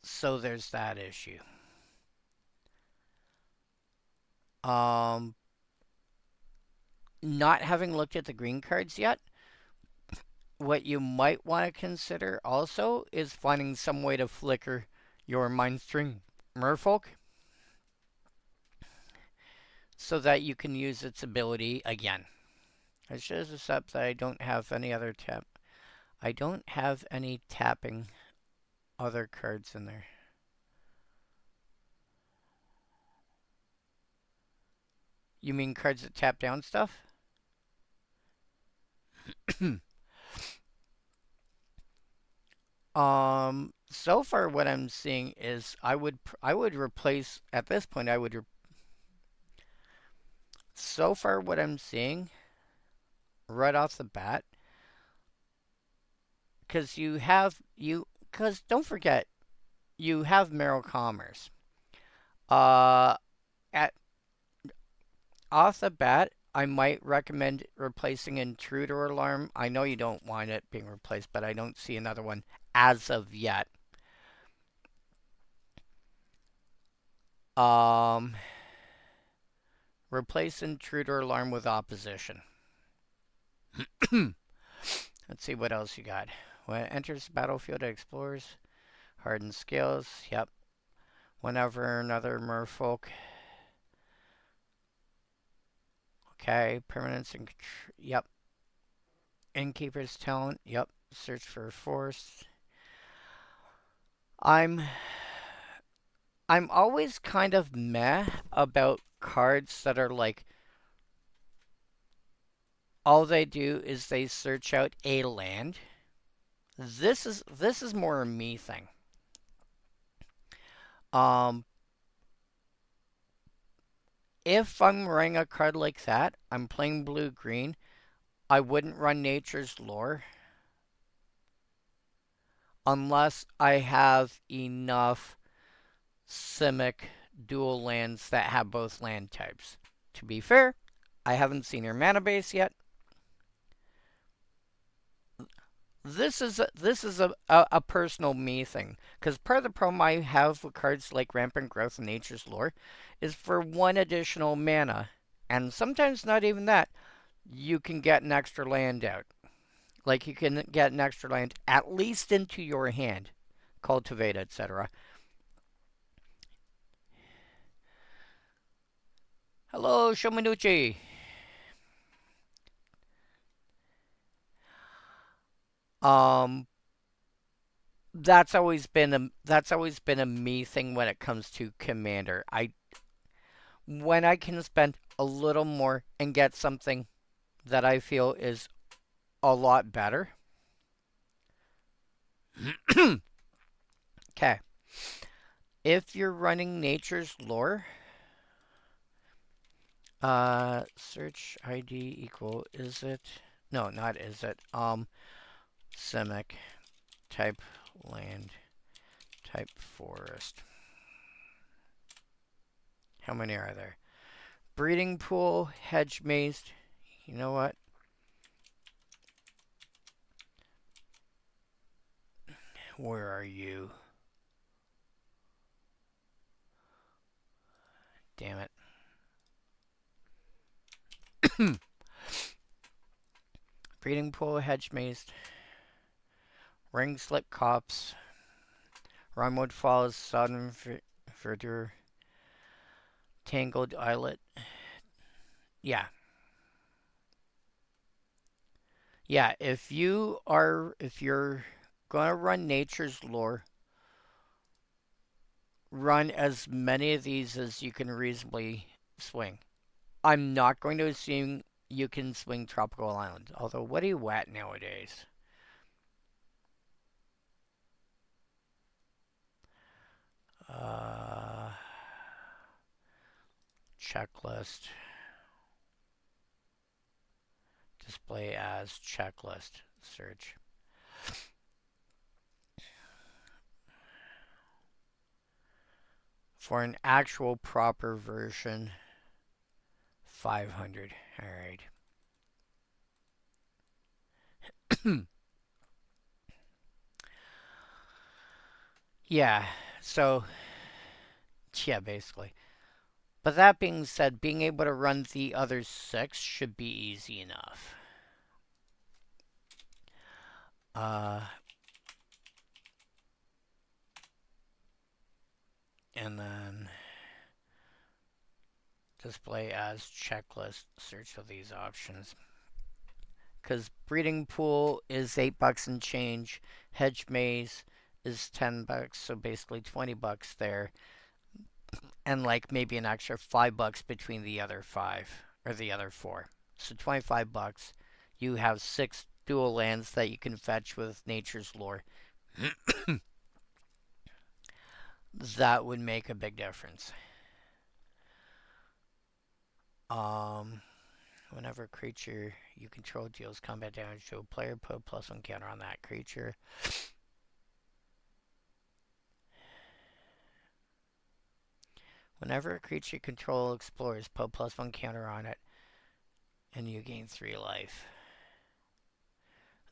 So there's that issue. Not having looked at the green cards yet, what you might want to consider also is finding some way to flicker your Mindstring Merfolk so that you can use its ability again. I should have set that I don't have any other tap. I don't have any tapping other cards in there. You mean cards that tap down stuff? So far what I'm seeing is I would replace at this point so far what I'm seeing right off the bat, because because don't forget you have Merrill Commerce. At off the bat, I might recommend replacing Intruder Alarm. I know you don't want it being replaced, but I don't see another one as of yet. Replace Intruder Alarm with Opposition. Let's see what else you got. When it enters the battlefield, it explores. Hardened Scales. Yep. Whenever another merfolk. Okay. Permanence and yep. Innkeeper's Talent. Yep. Search for a force. I'm always kind of meh about cards that are like all they do is they search out a land. This is more a me thing. If I'm running a card like that, I'm playing blue-green, I wouldn't run Nature's Lore unless I have enough Simic dual lands that have both land types. To be fair, I haven't seen her mana base yet. This is a personal me thing, because part of the problem I have with cards like Rampant Growth and Nature's Lore is for 1 additional mana, and sometimes not even that, you can get an extra land out. Like you can get an extra land at least into your hand, cultivate, etc. Hello, Shomanuchi. Um, that's always been a me thing when it comes to Commander. When I can spend a little more and get something that I feel is a lot better. Okay. If you're running Nature's Lore, search ID equal, is it? No, not is it. Simic, type land, type forest. How many are there? Breeding pool, hedge maze. You know what? Where are you? Damn it. Breeding pool, hedge maze, ring slit copse, Runwood Falls, Southern Verdure, Tangled Islet. Yeah. Yeah, if you're gonna run Nature's Lore, run as many of these as you can reasonably swing. I'm not going to assume you can swing Tropical Island, although what are you at nowadays? Checklist. Display as checklist. Search. For an actual proper version, 500. Alright. Yeah, so, yeah, basically. But that being said, being able to run the other 6 should be easy enough. And then display as checklist, search for these options. Because breeding pool is $8 and change, hedge maze is $10, so basically $20 there, and like maybe an extra $5 between the other 5 or the other 4. So $25. You have 6 dual lands that you can fetch with Nature's Lore. That would make a big difference. Whenever a creature you control deals combat damage to a player, put a +1 counter on that creature. Whenever a creature you control explores, put a +1 counter on it, and you gain 3 life.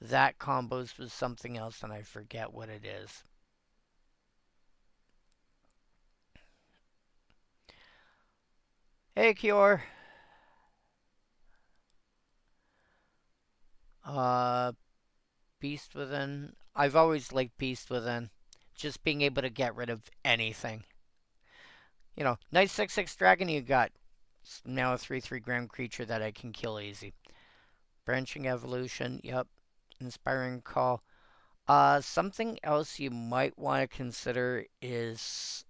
That combos with something else, and I forget what it is. Hey, Kior. Beast Within. I've always liked Beast Within. Just being able to get rid of anything. You know, nice 6/6 dragon you got. It's now a 3/3 ground creature that I can kill easy. Branching Evolution, yep. Inspiring Call. Something else you might want to consider is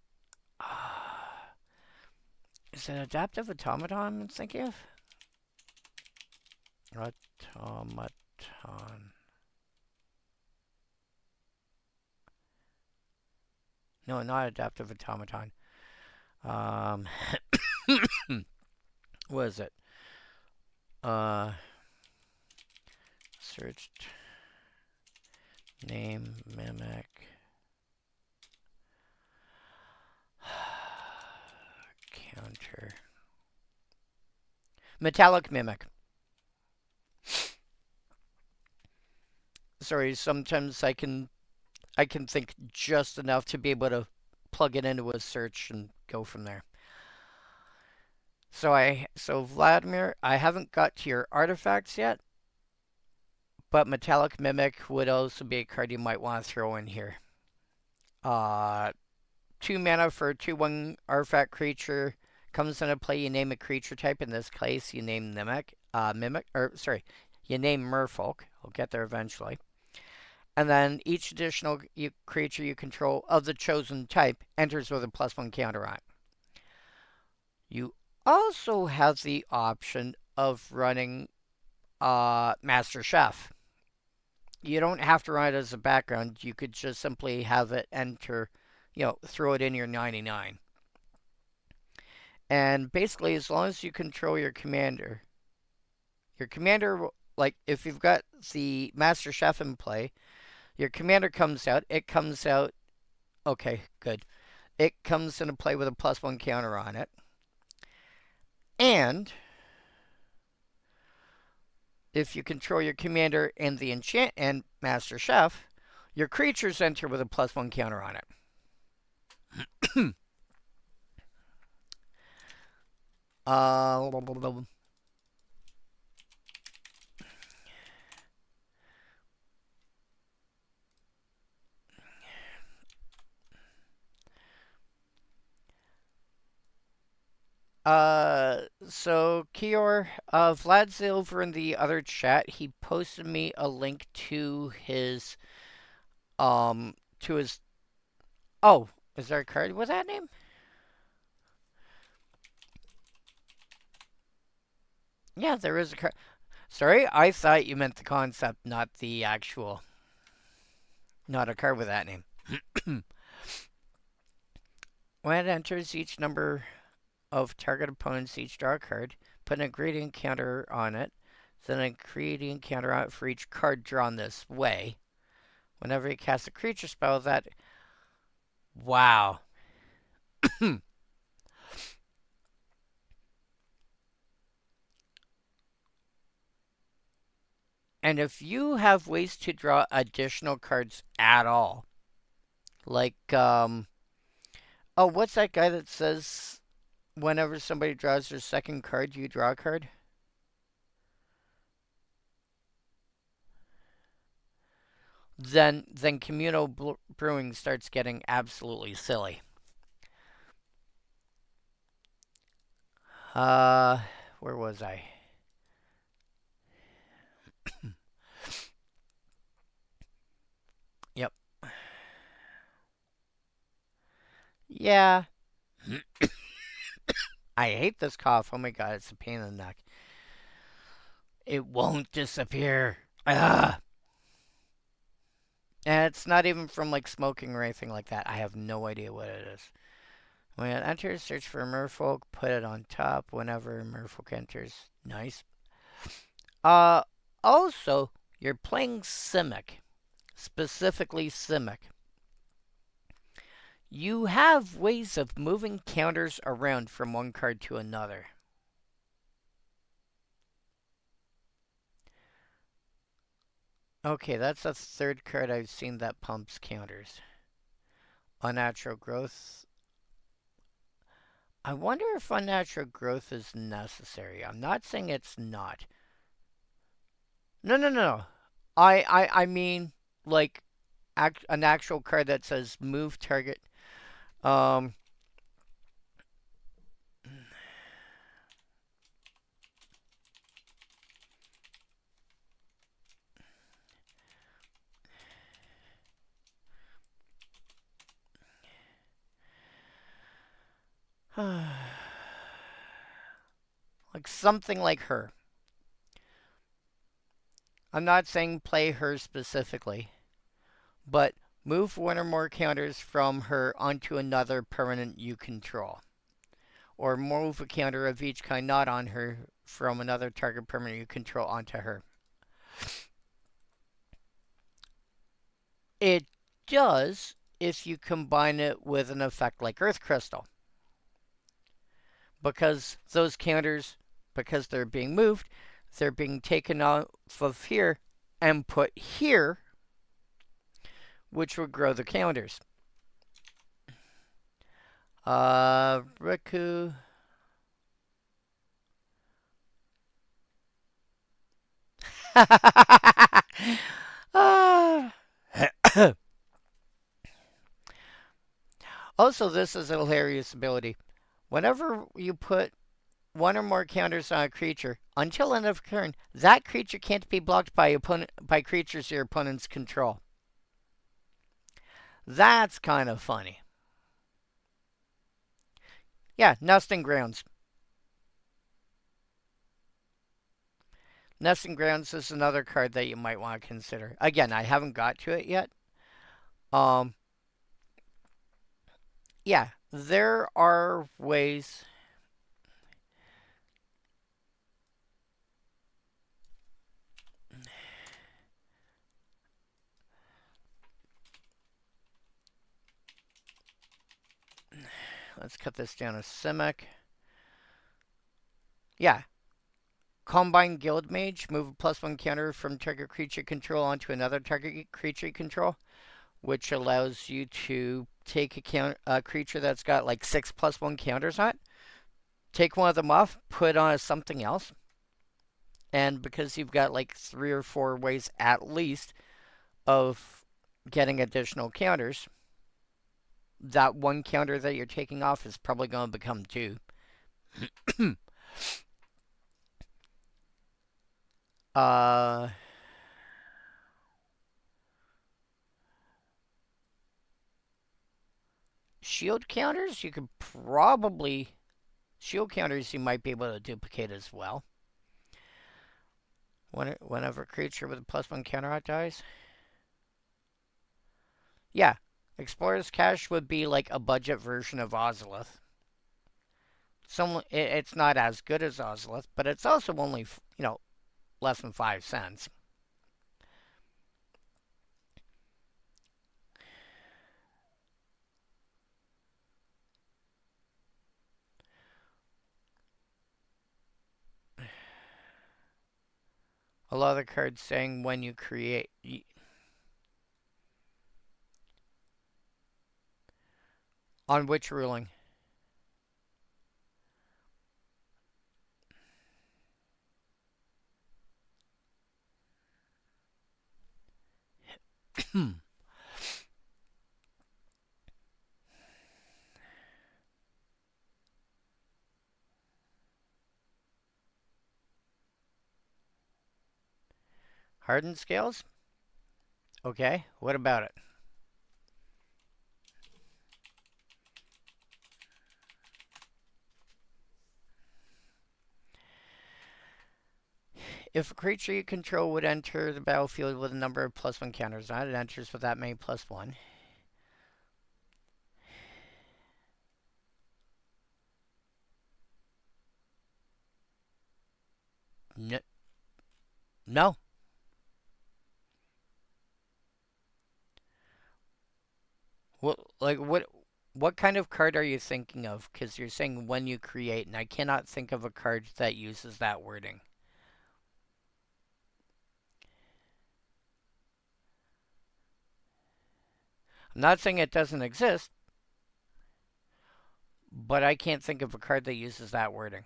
it Adaptive Automaton I'm thinking of? Automaton. No, not Adaptive Automaton. What is it? Searched name mimic. Counter. Metallic Mimic. Sorry, sometimes I can think just enough to be able to plug it into a search and go from there. So Vladimir, I haven't got to your artifacts yet, but Metallic Mimic would also be a card you might want to throw in here. 2 mana for a 2/1 artifact creature, Comes into play, you name a creature type. In this case, you name you name Merfolk. I'll get there eventually. And then each additional creature you control of the chosen type enters with a +1 counter on it. You also have the option of running Master Chef. You don't have to run it as a background. You could just simply have it enter, throw it in your 99. And basically, as long as you control your commander, like if you've got the Master Chef in play, your commander comes out. It comes out. Okay, good. It comes into play with a +1 counter on it. And if you control your commander and the enchant and Master Chef, your creatures enter with a +1 counter on it. So Kior, Vlad's over in the other chat. He posted me a link to his, oh, is there a card with that name? Yeah, there is a card. Sorry, I thought you meant the concept, not the actual, not a card with that name. When it enters each number of target opponents, each draw a card, put an ingredient counter on it, then an ingredient counter on it for each card drawn this way. Whenever you cast a creature spell, that... Wow. And if you have ways to draw additional cards at all, like, oh, what's that guy that says whenever somebody draws their second card, you draw a card? Then Communal Brewing starts getting absolutely silly. Where was I? Yep. Yeah. I hate this cough. Oh my god, it's a pain in the neck. It won't disappear. Ugh. And it's not even from like smoking or anything like that. I have no idea what it is. When it enters, search for Merfolk, put it on top whenever Merfolk enters. Nice. Also, you're playing Simic. Specifically Simic. You have ways of moving counters around from one card to another. Okay, that's the third card I've seen that pumps counters. Unnatural Growth. I wonder if Unnatural Growth is necessary. I'm not saying it's not. No. I mean, like, an actual card that says move target. Like something like her. I'm not saying play her specifically, but move one or more counters from her onto another permanent you control. Or move a counter of each kind not on her from another target permanent you control onto her. It does if you combine it with an effect like Earth Crystal. Because those counters, because they're being moved, they're being taken off of here and put here, which would grow the counters. Riku. Also, this is a hilarious ability. Whenever you put one or more counters on a creature, until end of turn, that creature can't be blocked by creatures your opponents control. That's kind of funny. Yeah, Nesting Grounds. Nesting Grounds is another card that you might want to consider. Again, I haven't got to it yet. Yeah, there are ways. Let's cut this down to Simic. Yeah. Combine Guild Mage. Move a +1 counter from target creature control onto another target creature control, which allows you to take a creature that's got like 6 +1 counters on it, take one of them off, put on something else, and because you've got like 3 or 4 ways at least of getting additional counters, that one counter that you're taking off is probably going to become 2. Shield counters, you could probably... Shield counters you might be able to duplicate as well. Whenever a creature with a +1 counter on dies. Yeah, Explorer's Cache would be like a budget version of Ozolith. It's not as good as Ozolith, but it's also only, less than 5 cents. A lot of the cards saying when you create... On which ruling? Hardened scales? Okay, what about it? If a creature you control would enter the battlefield with a number of +1 counters on it, it enters with that many +1. No. What kind of card are you thinking of? Because you're saying when you create, and I cannot think of a card that uses that wording. I'm not saying it doesn't exist, but I can't think of a card that uses that wording.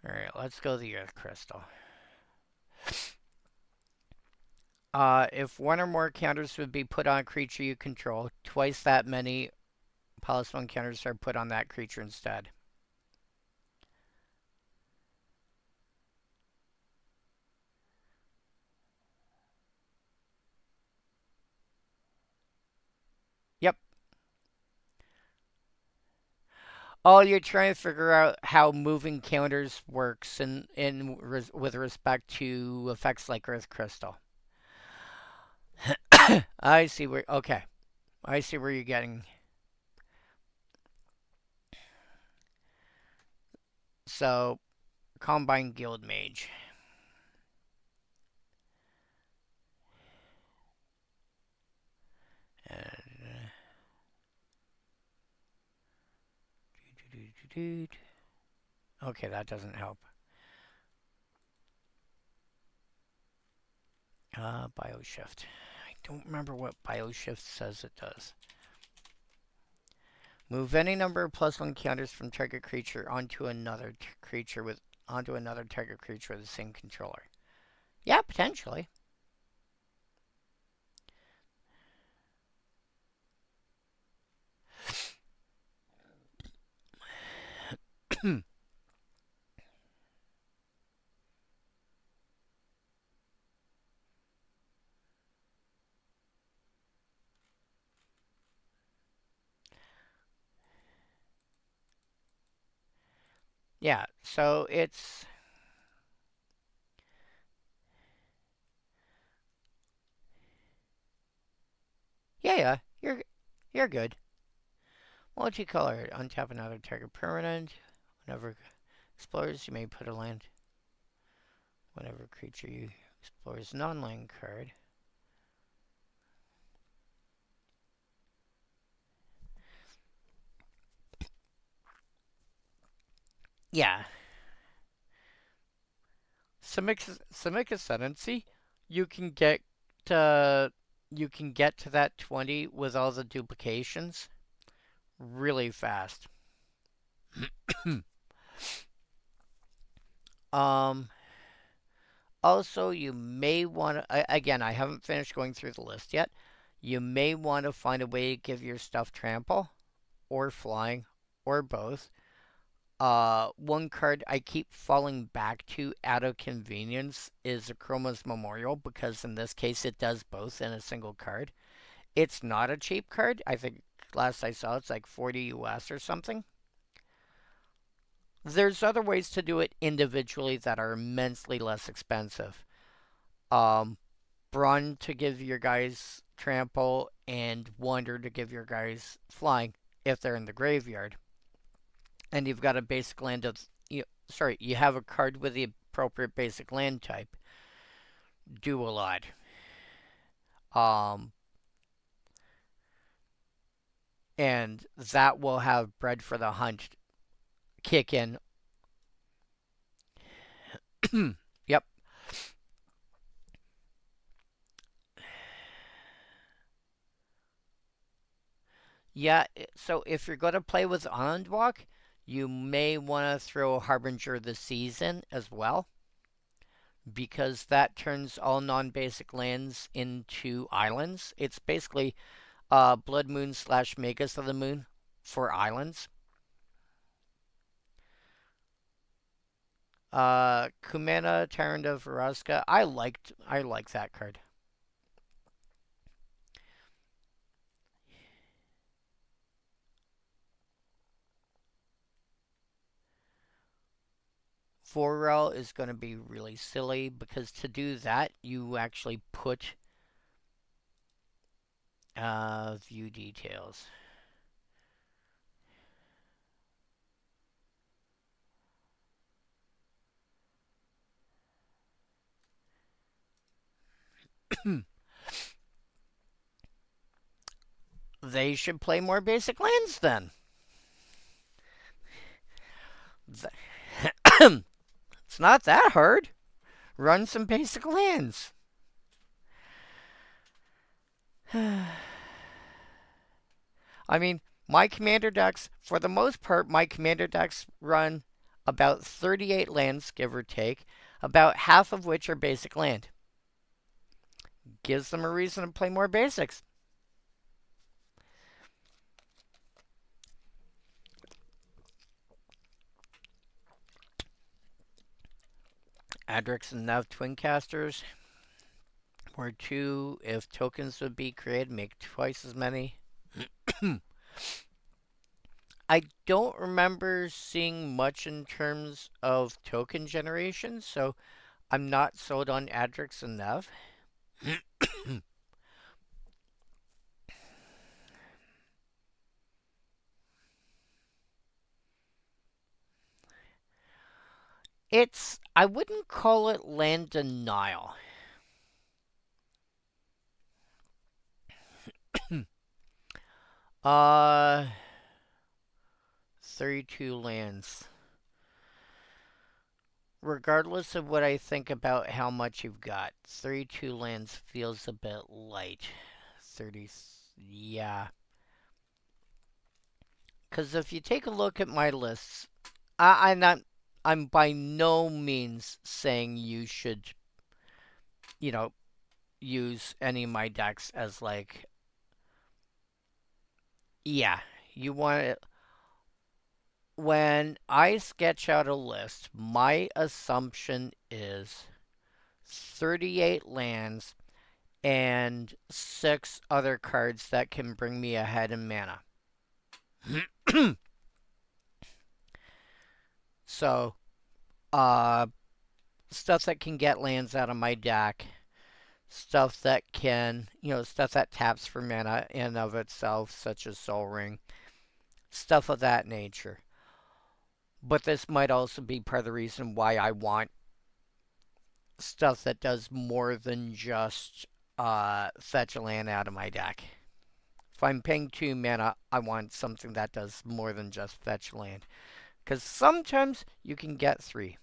Alright, let's go to the Earth Crystal. If one or more counters would be put on a creature you control, twice that many +1 counters are put on that creature instead. Yep. Oh, you're trying to figure out how moving counters works with respect to effects like Earth Crystal. I see where... Okay. I see where you're getting... So, Combine Guild Mage. Okay, that doesn't help. Bioshift. I don't remember what Bioshift says it does. Move any number of +1 counters from target creature onto another target creature with the same controller. Yeah, potentially. Yeah, so it's yeah, you're good. Multicolored, untap another target permanent. Whenever explores, you may put a land. Whenever creature you explores non-land card. Yeah, Simic Ascendancy, you can get to that 20 with all the duplications really fast. um Also, you may want to, again, I haven't finished going through the list yet. You may want to find a way to give your stuff trample or flying or both. One card I keep falling back to out of convenience is Chroma's Memorial because in this case it does both in a single card. It's not a cheap card. I think last I saw it's like 40 US or something. There's other ways to do it individually that are immensely less expensive. Um, Brun to give your guys trample and Wander to give your guys flying if they're in the graveyard. And you've got a basic land of you have a card with the appropriate basic land type. Do a lot. Um, and that will have Bread for the Hunt kick in. Yep. Yeah, so if you're going to play with Island Walk, you may want to throw Harbinger of the Season as well, because that turns all non-basic lands into islands. It's basically Blood Moon slash Magus of the Moon for islands. Kumena, Tyrant of Varaska. I like that card. Vorel is going to be really silly because to do that, you actually put view details. They should play more basic lands then. It's not that hard. Run some basic lands. I mean, my commander decks, for the most part, my commander decks run about 38 lands, give or take, about half of which are basic land. Gives them a reason to play more basics. Adrix and Nav Twincasters were two. If tokens would be created, make twice as many. I don't remember seeing much in terms of token generation, so I'm not sold on Adrix and Nav. I wouldn't call it land denial. uh, 32 lands. Regardless of what I think about how much you've got, 32 lands feels a bit light. 30, yeah. Because if you take a look at my lists, I'm by no means saying you should, you know, use any of my decks as like, yeah, you want it. when I sketch out a list, my assumption is 38 lands and 6 other cards that can bring me ahead in mana. So, uh, stuff that can get lands out of my deck, stuff that can, stuff that taps for mana in of itself, such as Soul Ring, stuff of that nature. But this might also be part of the reason why I want stuff that does more than just fetch a land out of my deck. If I'm paying 2 mana, I want something that does more than just fetch land. Because sometimes you can get 3.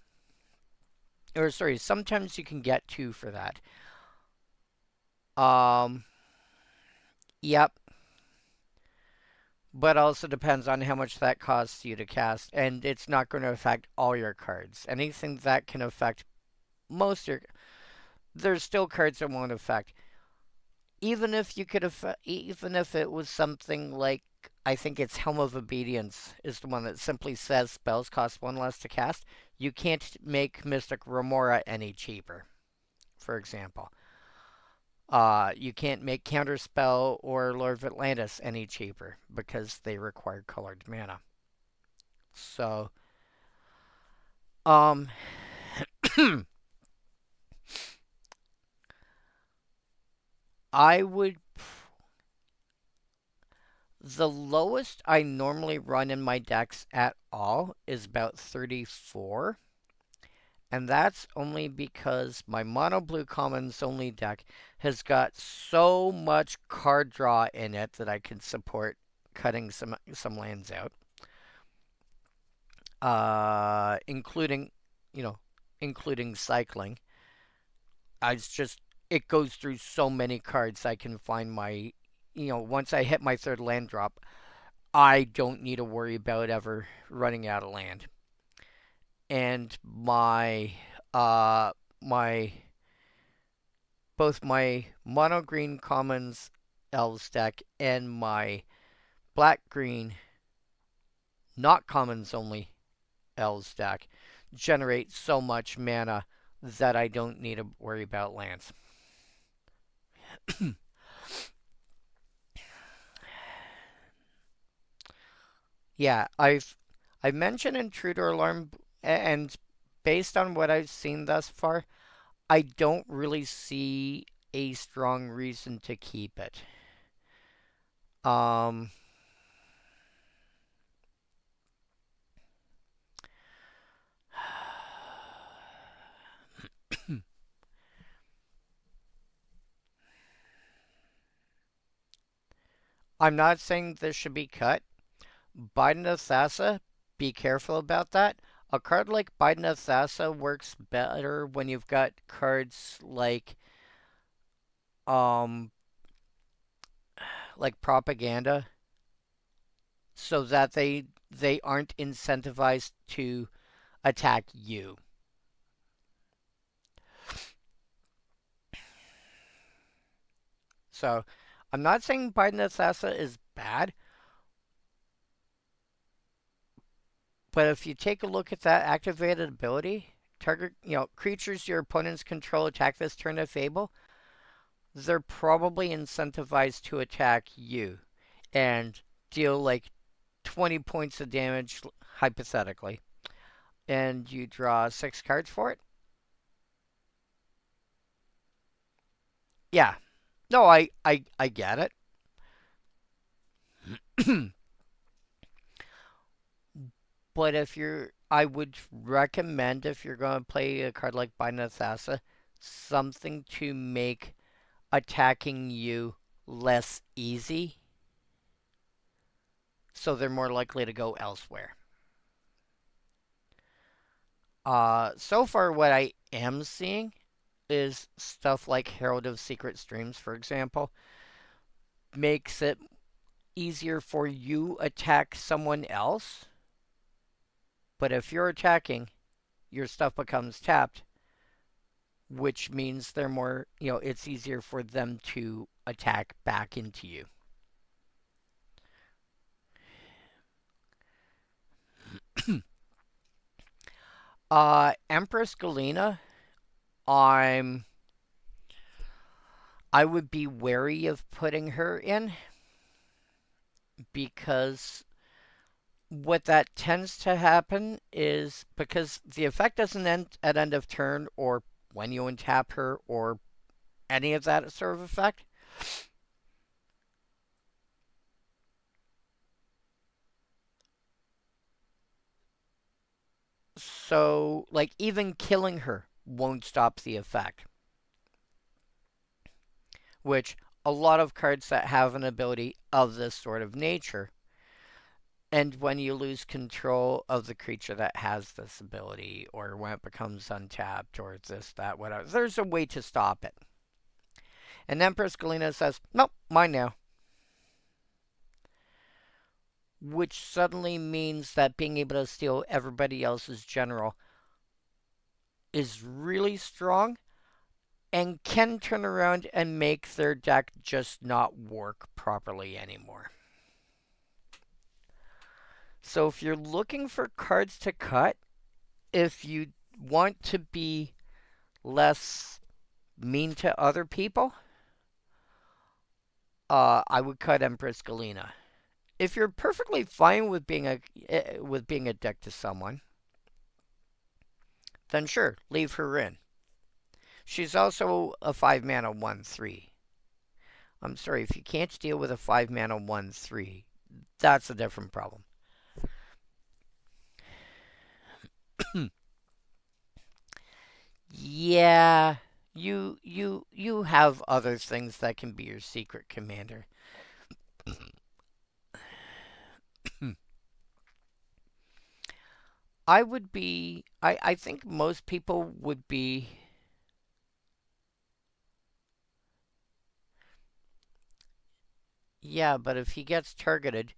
Or, sorry, sometimes you can get 2 for that. Yep. But also depends on how much that costs you to cast. And it's not going to affect all your cards. Anything that can affect most of your... There's still cards that won't affect. Even if you could even if it was something like, I think it's Helm of Obedience is the one that simply says spells cost 1 less to cast. You can't make Mystic Remora any cheaper, for example. You can't make Counterspell or Lord of Atlantis any cheaper because they require colored mana. So, I would... The lowest I normally run in my decks at all is about 34. And that's only because my mono blue commons only deck has got so much card draw in it that I can support cutting some lands out. Including, including cycling. It goes through so many cards I can find my, once I hit my 3rd land drop, I don't need to worry about ever running out of land. And both my mono green commons elves deck and my black green not commons only elves deck generate so much mana that I don't need to worry about lands. Yeah, I've mentioned Intruder Alarm, and based on what I've seen thus far, I don't really see a strong reason to keep it. I'm not saying this should be cut. Biden of Thassa, be careful about that. A card like Biden of Thassa works better when you've got cards like Propaganda, so that they aren't incentivized to attack you. So, I'm not saying Biden of Thassa is bad, but if you take a look at that activated ability, target, creatures your opponents control attack this turn if able, they're probably incentivized to attack you and deal like 20 points of damage, hypothetically. And you draw 6 cards for it. Yeah. No, I get it. But I would recommend, if you're going to play a card like Binding of Thassa, something to make attacking you less easy, so they're more likely to go elsewhere. So far what I am seeing is stuff like Herald of Secret Streams, for example, makes it easier for you attack someone else. But if you're attacking, your stuff becomes tapped, which means they're more, it's easier for them to attack back into you. Empress Galena, I'm I would be wary of putting her in because what that tends to happen is because the effect doesn't end at end of turn or when you untap her or any of that sort of effect. So, like, even killing her won't stop the effect, which a lot of cards that have an ability of this sort of nature. And when you lose control of the creature that has this ability, or when it becomes untapped, or this, that, whatever, there's a way to stop it. And Empress Galena says, nope, mine now. Which suddenly means that being able to steal everybody else's general is really strong and can turn around and make their deck just not work properly anymore. So if you're looking for cards to cut, if you want to be less mean to other people, I would cut Empress Galena. If you're perfectly fine with being a dick to someone, then sure, leave her in. She's also a 5-mana 1/3. I'm sorry, if you can't deal with a 5-mana 1/3, that's a different problem. Yeah, you have other things that can be your secret commander. I think most people would be. Yeah, but if he gets targeted,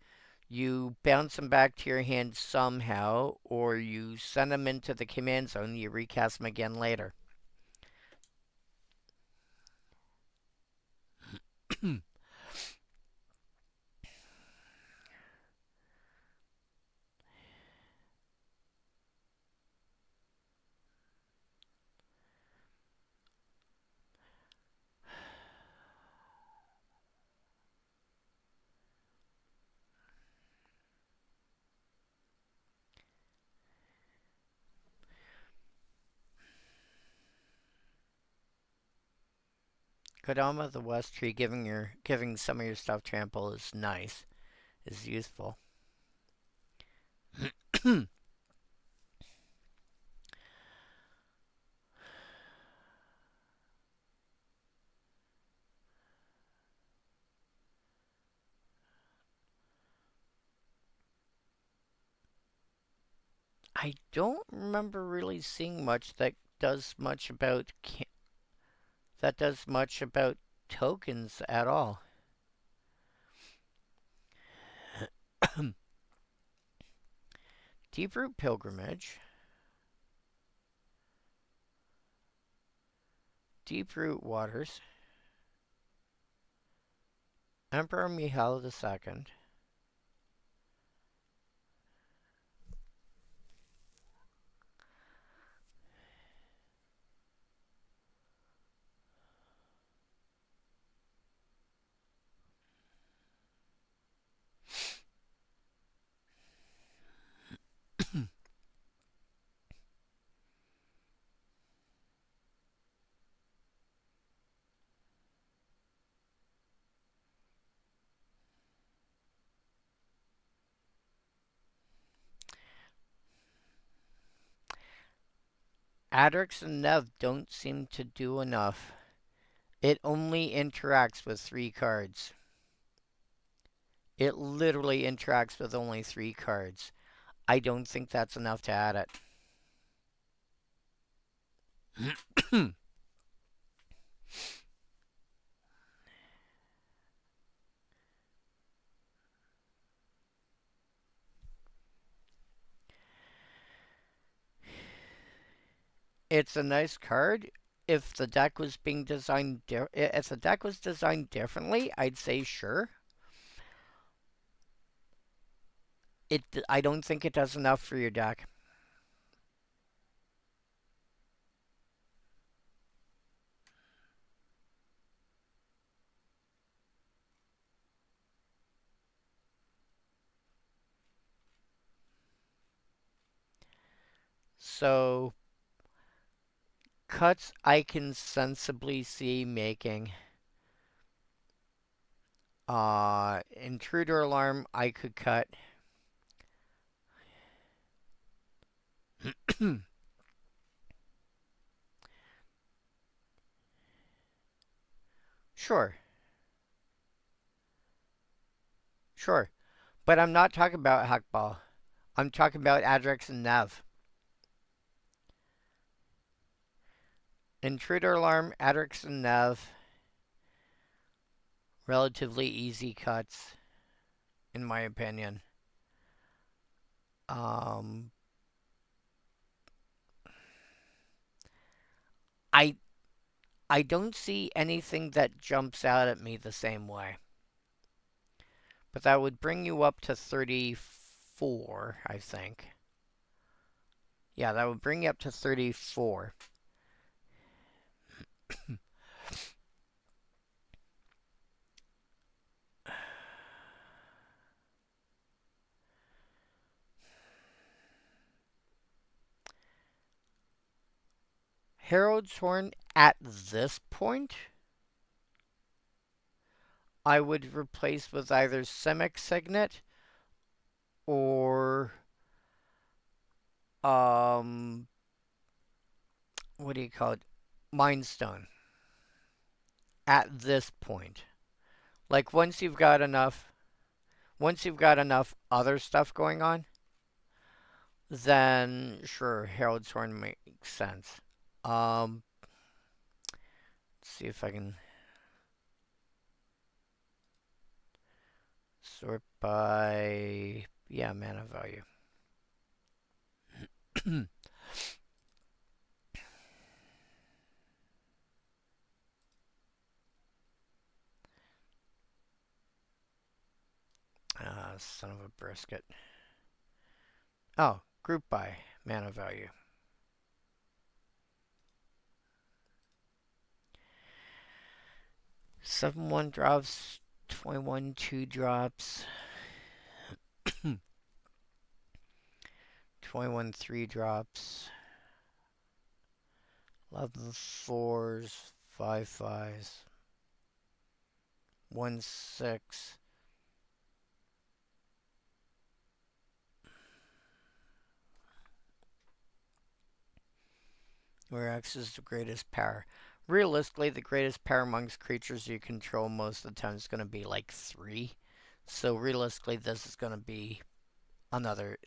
you bounce him back to your hand somehow, or you send him into the command zone, and you recast him again later. Kodama the West Tree giving some of your stuff trample is nice, is useful. I don't remember really seeing much that does much about tokens at all. Deeproot Pilgrimage, Deeproot Waters, Emperor Mihail II. Adrix and Nev don't seem to do enough. It only interacts with 3 cards. It literally interacts with only 3 cards. I don't think that's enough to add it. It's a nice card. If the deck was being designed, if the deck was designed differently, I'd say sure. I don't think it does enough for your deck. So, cuts I can sensibly see making. Intruder Alarm I could cut. Sure, sure. But I'm not talking about Hackball. I'm talking about Adrix and Nev. Intruder Alarm, Adrix and Nev. Relatively easy cuts, in my opinion. Um, I I don't see anything that jumps out at me the same way. But that would bring you up to 34, I think. Yeah, that would bring you up to 34. Herald's Horn at this point, I would replace with either Simic Signet or what do you call it? Mindstone. At this point. Like once you've got enough other stuff going on, then sure, Herald's Horn makes sense. Let's see if I can sort by, yeah, mana value. Son of a brisket. Oh, group by mana value. Seven 1 drops, 21 2 drops, 21 3 drops, 11 4s, 5 5s, 1 6. Where X is the greatest power. Realistically, the greatest power amongst creatures you control most of the time is going to be like 3. So realistically, this is going to be another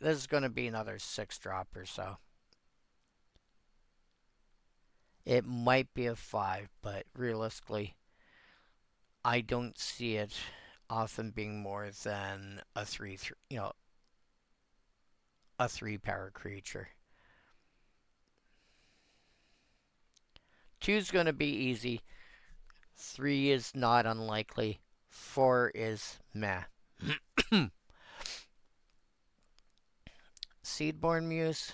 6 drop or so. It might be a 5, but realistically, I don't see it often being more than a 3, a 3 power creature. 2's going to be easy. 3 is not unlikely. 4 is meh. Seedborn Muse.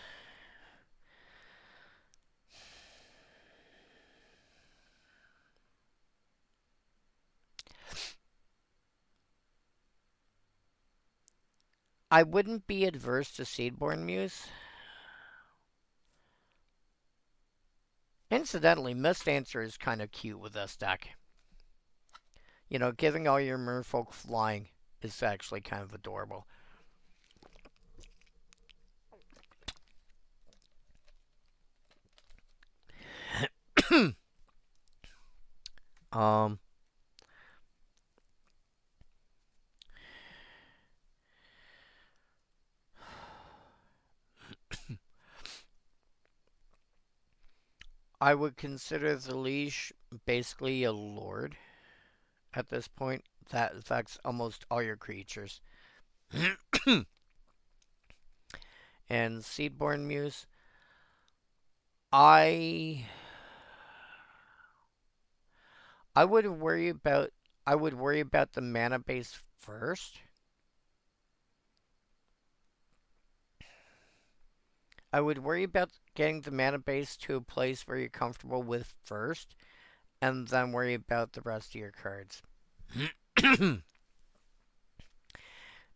I wouldn't be adverse to Seedborn Muse. Incidentally, Mist Answer is kind of cute with this deck. You know, giving all your merfolk flying is actually kind of adorable. I would consider the Leash basically a lord at this point. That affects almost all your creatures. And Seedborn Muse, I would worry about the mana base first. I would worry about getting the mana base to a place where you're comfortable with first, and then worry about the rest of your cards.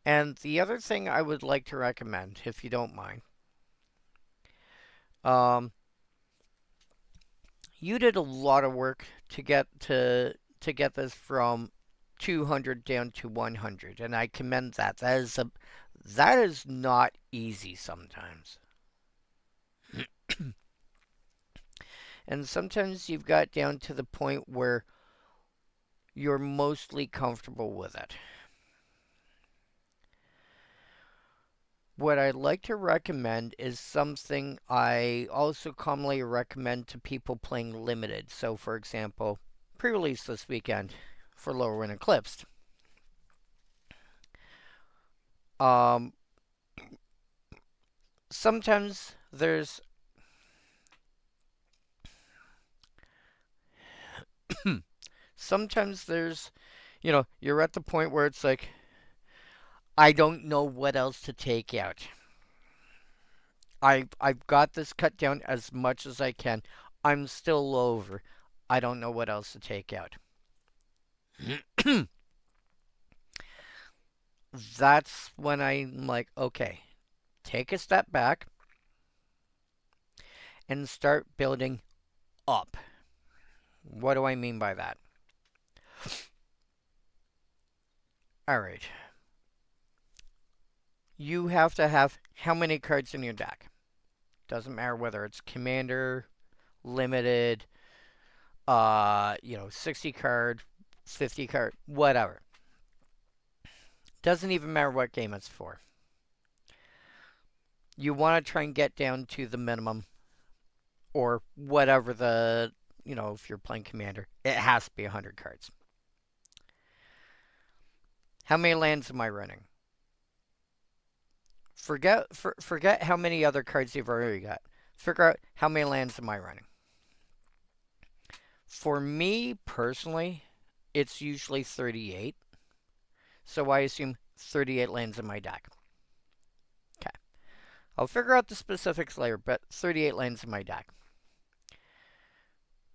And the other thing I would like to recommend, if you don't mind, Um, you did a lot of work to get this from 200 down to 100, and I commend that. That is not easy sometimes. And sometimes you've got down to the point where you're mostly comfortable with it. What I'd like to recommend is something I also commonly recommend to people playing limited. So, for example, pre-release this weekend for Lorwyn Eclipsed. Um, sometimes there's sometimes there's you're at the point where it's like I don't know what else to take out. I've got this cut down as much as I can. I'm still over. I don't know what else to take out. That's when I'm like, okay, take a step back and start building up. What do I mean by that? All right. You have to have how many cards in your deck? Doesn't matter whether it's commander, limited, 60 card, 50 card, whatever. Doesn't even matter what game it's for. You want to try and get down to the minimum or whatever if you're playing commander, it has to be 100 cards. How many lands am I running? Forget how many other cards you've already got. Figure out how many lands am I running. For me personally, it's usually 38. So I assume 38 lands in my deck. Okay. I'll figure out the specifics later, but 38 lands in my deck.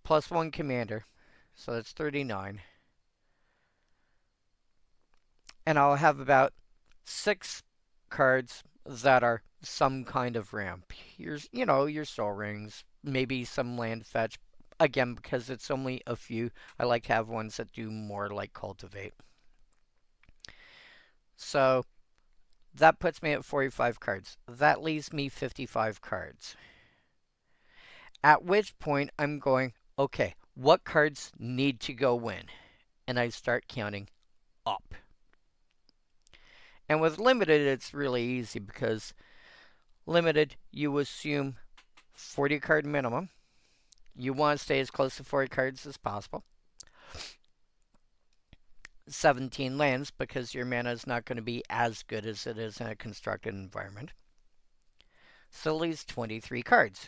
Plus 1 commander, so that's 39. And I'll have about 6 cards that are some kind of ramp. Here's, your Soul Rings, maybe some land fetch. Again, because it's only a few, I like to have ones that do more like Cultivate. So that puts me at 45 cards. That leaves me 55 cards. At which point I'm going, okay, what cards need to go in? And I start counting up. And with limited, it's really easy because limited, you assume 40 card minimum. You want to stay as close to 40 cards as possible. 17 lands because your mana is not going to be as good as it is in a constructed environment. So it leaves 23 cards.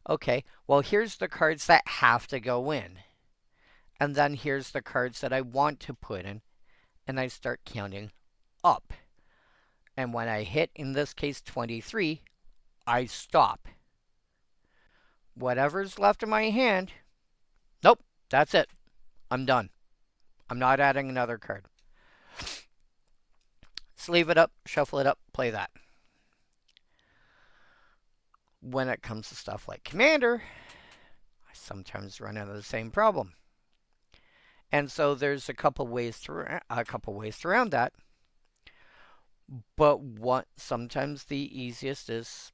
Okay, well here's the cards that have to go in. And then here's the cards that I want to put in. And I start counting up. And when I hit, in this case, 23, I stop. Whatever's left in my hand, nope, that's it. I'm done. I'm not adding another card. Sleeve it up, shuffle it up, play that. When it comes to stuff like Commander, I sometimes run into the same problem. And so there's a couple ways around that. But sometimes the easiest is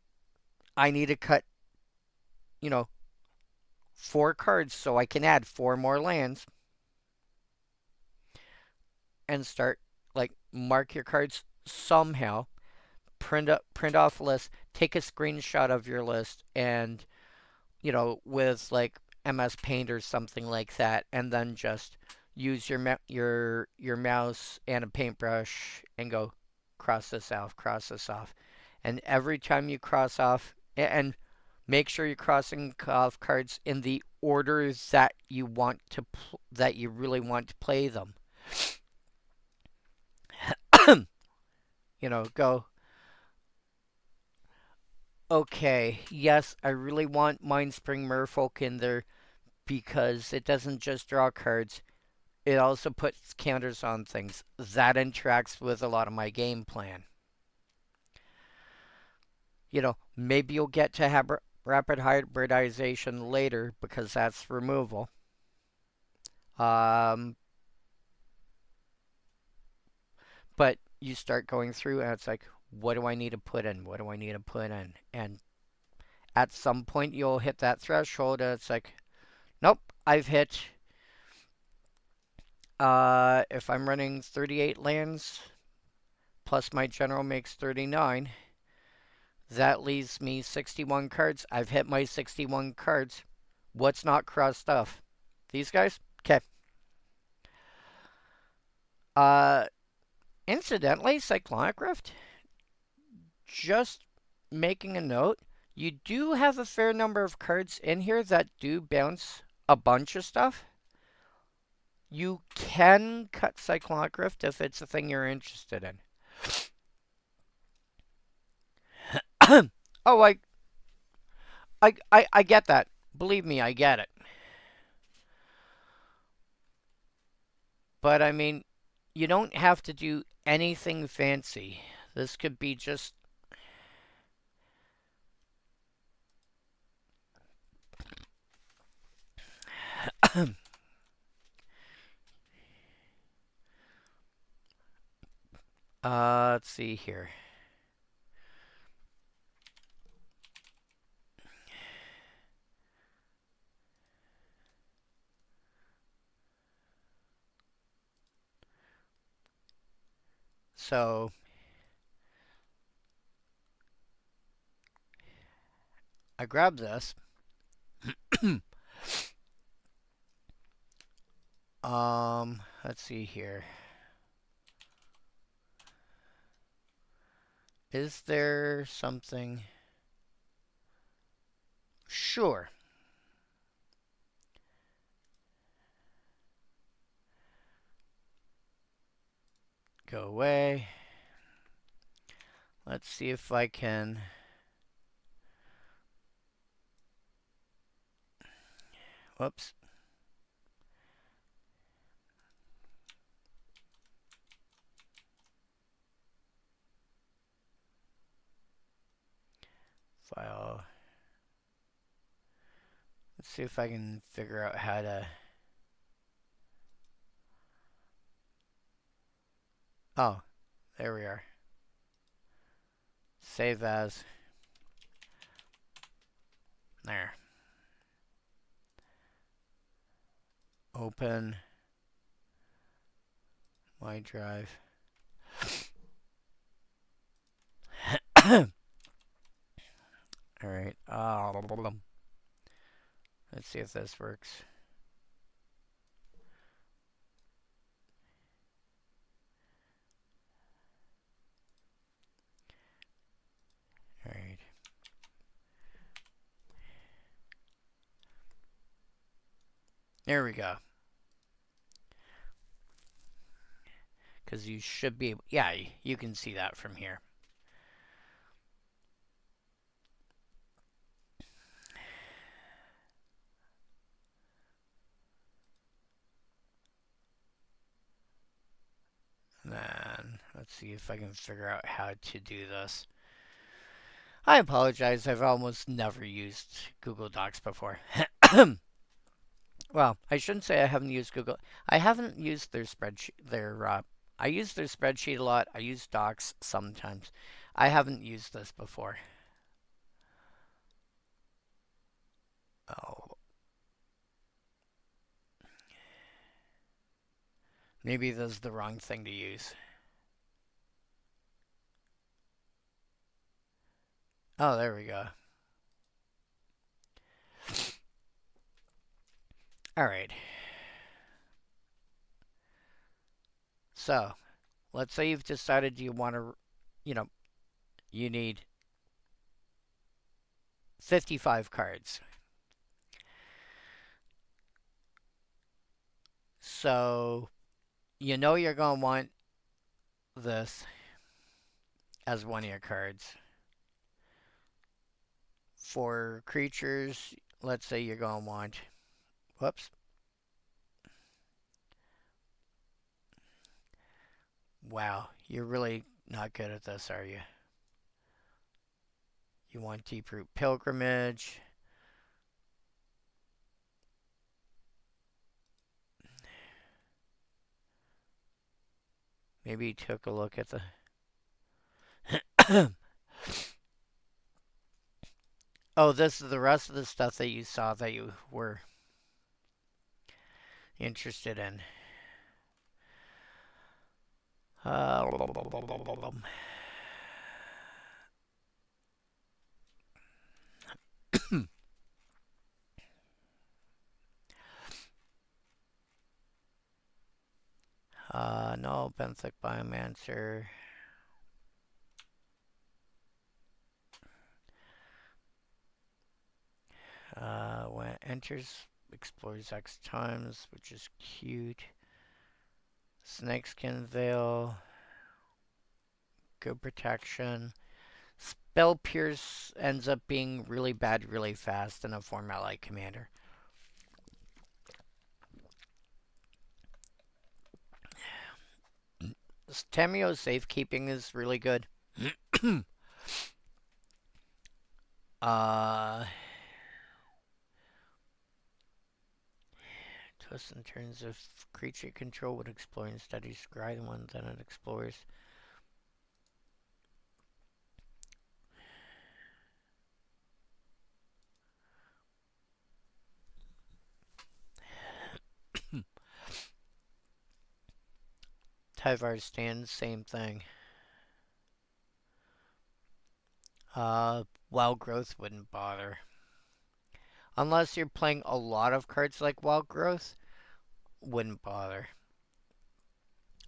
I need to cut, 4 cards so I can add 4 more lands. And start, mark your cards somehow. Print off a list. Take a screenshot of your list and, with, MS Paint or something like that. And then just use your mouse and a paintbrush and go cross this off. And every time you cross off, and make sure you're crossing off cards in the order that you really want to play them. Go. Okay, yes, I really want Mindspring Merfolk in there because it doesn't just draw cards. It also puts counters on things. That interacts with a lot of my game plan. maybe you'll get to have rapid hybridization later because that's removal. But you start going through and it's like, what do I need to put in? What do I need to put in? And at some point you'll hit that threshold and it's like, nope, I've hit, if I'm running 38 lands plus my general makes 39, that leaves me 61 cards. I've hit my 61 cards. What's not crossed off? These guys? Okay. Incidentally, Cyclonic Rift, just making a note, you do have a fair number of cards in here that do bounce a bunch of stuff. You can cut Cyclonic Rift if it's a thing you're interested in. Oh, I get that. Believe me, I get it. But I mean, you don't have to do anything fancy. This could be just let's see here. So I grab this. Let's see here. Is there something? Sure. Go away. Let's see if I can. Whoops. File. Let's see if I can figure out how to. Oh, there we are. Save as. There. Open my drive. All right. Let's see if this works. All right. There we go. Because you should be able, yeah, you can see that from here. And then let's see if I can figure out how to do this. I apologize, I've almost never used Google Docs before. Well, I shouldn't say I haven't used Google. I haven't used their spreadsheet. I use their spreadsheet a lot. I use Docs sometimes. I haven't used this before. Oh. Maybe this is the wrong thing to use. Oh, there we go. All right. So, let's say you've decided you want to, you need 55 cards. So, you're going to want this as one of your cards. For creatures, let's say you're going to want, whoops. Wow, you're really not good at this, are you? You want Deeproot Pilgrimage. Maybe you took a look at the... Oh, this is the rest of the stuff that you saw that you were interested in. Uh, no, Benthic Biomancer. When it enters, explores X times, which is cute. Snakeskin Veil. Good protection. Spell Pierce ends up being really bad really fast in a format like Commander. Tameo Safekeeping is really good. Twists and turns of creature control would explore instead of scry the one then it explores. Tyvar Stand, same thing. Wild Growth wouldn't bother. Unless you're playing a lot of cards like Wild Growth, wouldn't bother.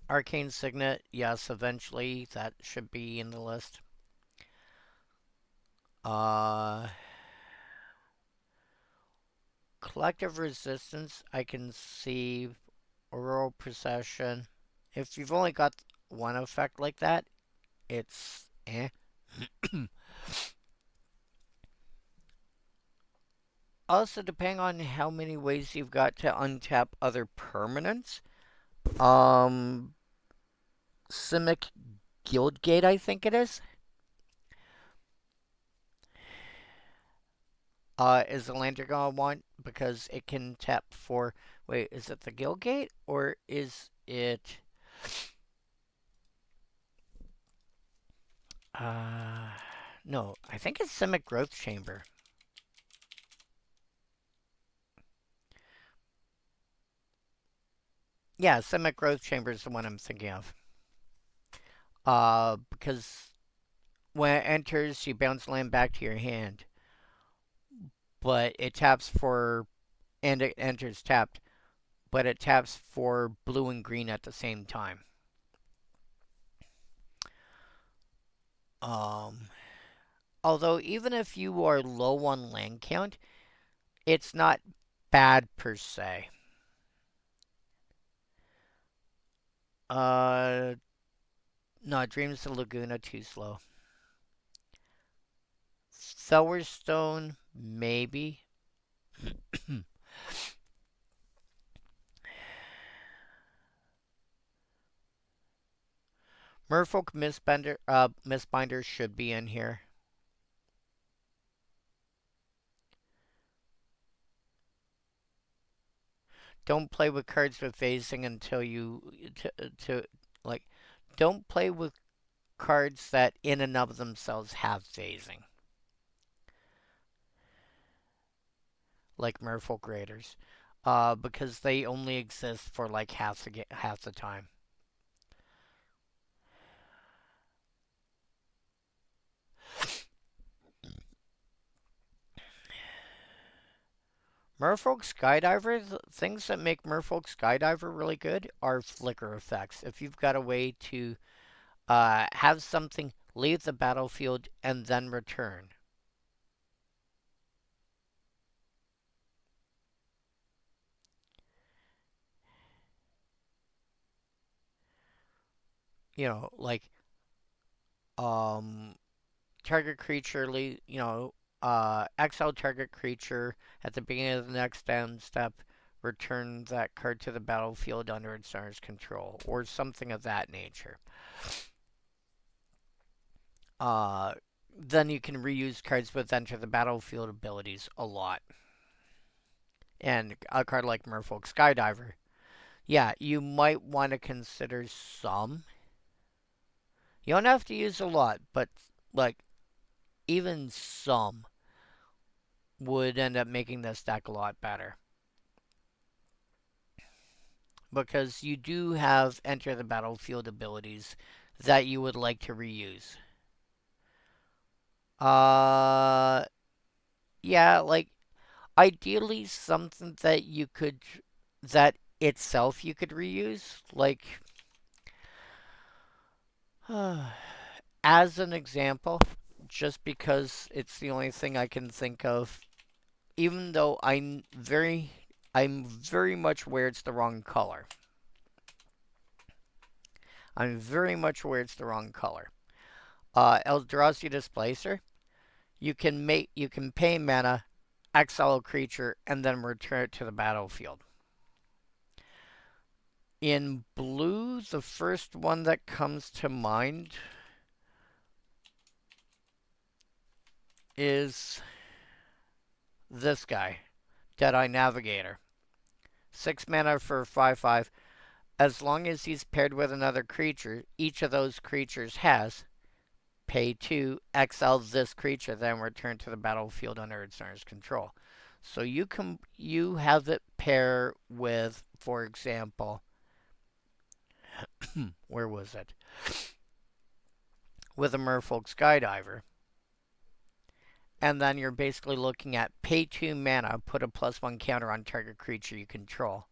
Arcane Signet, yes, eventually that should be in the list. Collective Resistance, I can see. Auroral Procession. If you've only got one effect like that, it's eh. Also, depending on how many ways you've got to untap other permanents. Simic Guildgate, I think it is. Is the land you're gonna want because it can tap for. Wait, is it the Guildgate or is it? No, I think it's Simic Growth Chamber. Yeah, Simic Growth Chamber is the one I'm thinking of. Because when it enters, you bounce land back to your hand. But it taps for, and it enters tapped, but it taps for blue and green at the same time. Although, even if you are low on land count, it's not bad per se. No, Dreams of Laguna, too slow. Felwerstone, maybe. Merfolk Mistbinder should be in here. Don't play with cards with phasing until you like. Don't play with cards that in and of themselves have phasing, like Merfolk Raiders, because they only exist for like half the time. Merfolk Skydiver, things that make Merfolk Skydiver really good are flicker effects. If you've got a way to have something leave the battlefield and then return. You know, like target creature, exile target creature at the beginning of the next end step, return that card to the battlefield under its owner's control, or something of that nature. then you can reuse cards with enter the battlefield abilities a lot. And a card like Merfolk Skydiver. Yeah, you might want to consider some. You don't have to use a lot, but like even some would end up making this deck a lot better. Because you do have enter the battlefield abilities that you would like to reuse. Yeah, like ideally something that you could, that itself you could reuse. Like, as an example, just because it's the only thing I can think of, even though I'm very much aware it's the wrong color. I'm very much aware it's the wrong color. Eldrazi Displacer. You can pay mana, exile a creature, and then return it to the battlefield. In blue, the first one that comes to mind is this guy, Deadeye Navigator. 6 mana for 5/5. As long as he's paired with another creature, each of those creatures has pay 2, exile this creature, then return to the battlefield under its owner's control. So you have it pair with, for example, where was it? With a Merfolk Skydiver. And then you're basically looking at pay 2 mana, put a +1 counter on target creature you control.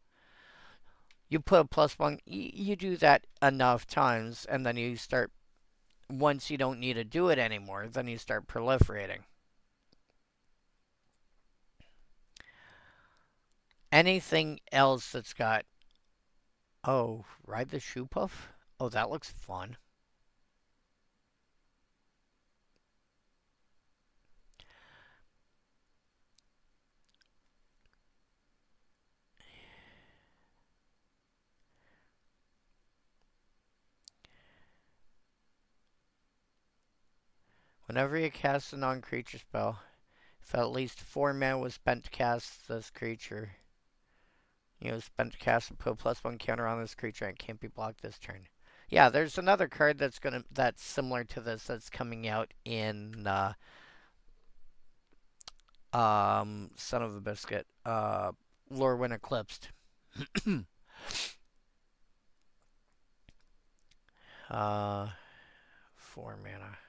You put a +1, you do that enough times, and then you start, once you don't need to do it anymore, then you start proliferating. Anything else that's got, oh, Ride the Shoe Puff? Oh, that looks fun. Whenever you cast a non-creature spell, if at least 4 mana was spent to cast this creature, spent to cast and put a +1 counter on this creature and it can't be blocked this turn. Yeah, there's another card that's similar to this that's coming out in Son of a Biscuit, Lorwyn Eclipsed. 4 mana.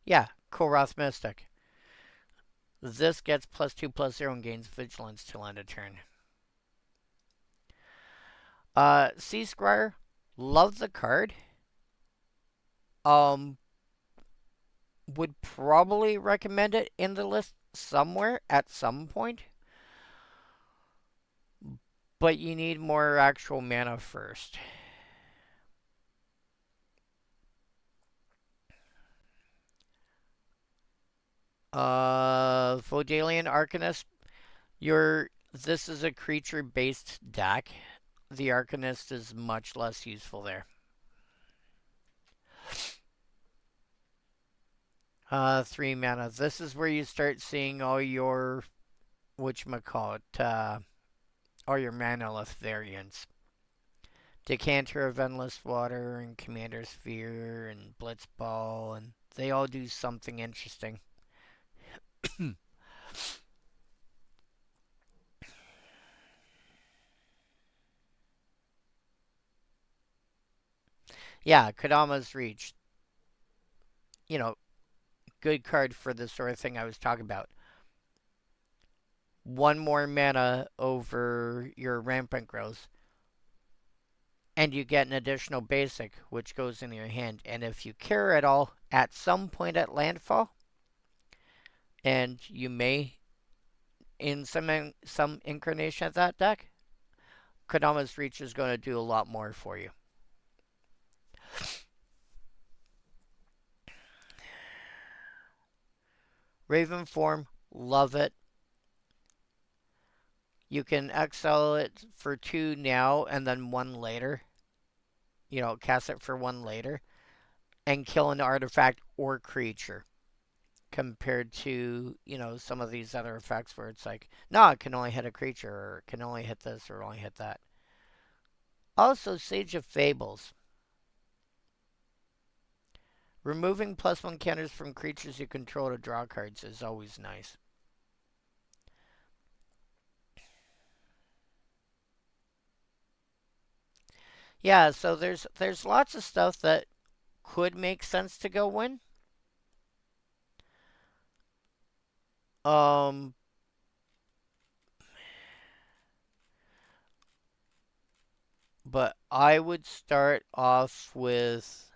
Yeah, Koroth Mystic. This gets +2/+0 and gains Vigilance till end of turn. Sea Scryer, love the card. Would probably recommend it in the list somewhere at some point. But you need more actual mana first. Vodalian Arcanist. This is a creature-based deck. The Arcanist is much less useful there. 3 mana. This is where you start seeing all your, whatchamacallit, all your Manalith variants. Decanter of Endless Water and Commander Sphere and Blitzball, and they all do something interesting. Yeah, Kodama's Reach. Good card for the sort of thing I was talking about. 1 more mana over your Rampant Growth, and you get an additional basic, which goes in your hand. And if you care at all, at some point at landfall, and you may, in some incarnation of that deck, Kodama's Reach is going to do a lot more for you. Raven Form, love it. You can exile it for 2 now and then 1 later. Cast it for 1 later. And kill an artifact or creature. compared to, some of these other effects where it's like, no, it can only hit a creature, or it can only hit this, or only hit that. Also, Sage of Fables. Removing +1 counters from creatures you control to draw cards is always nice. Yeah, so there's lots of stuff that could make sense to go in. Um, but I would start off with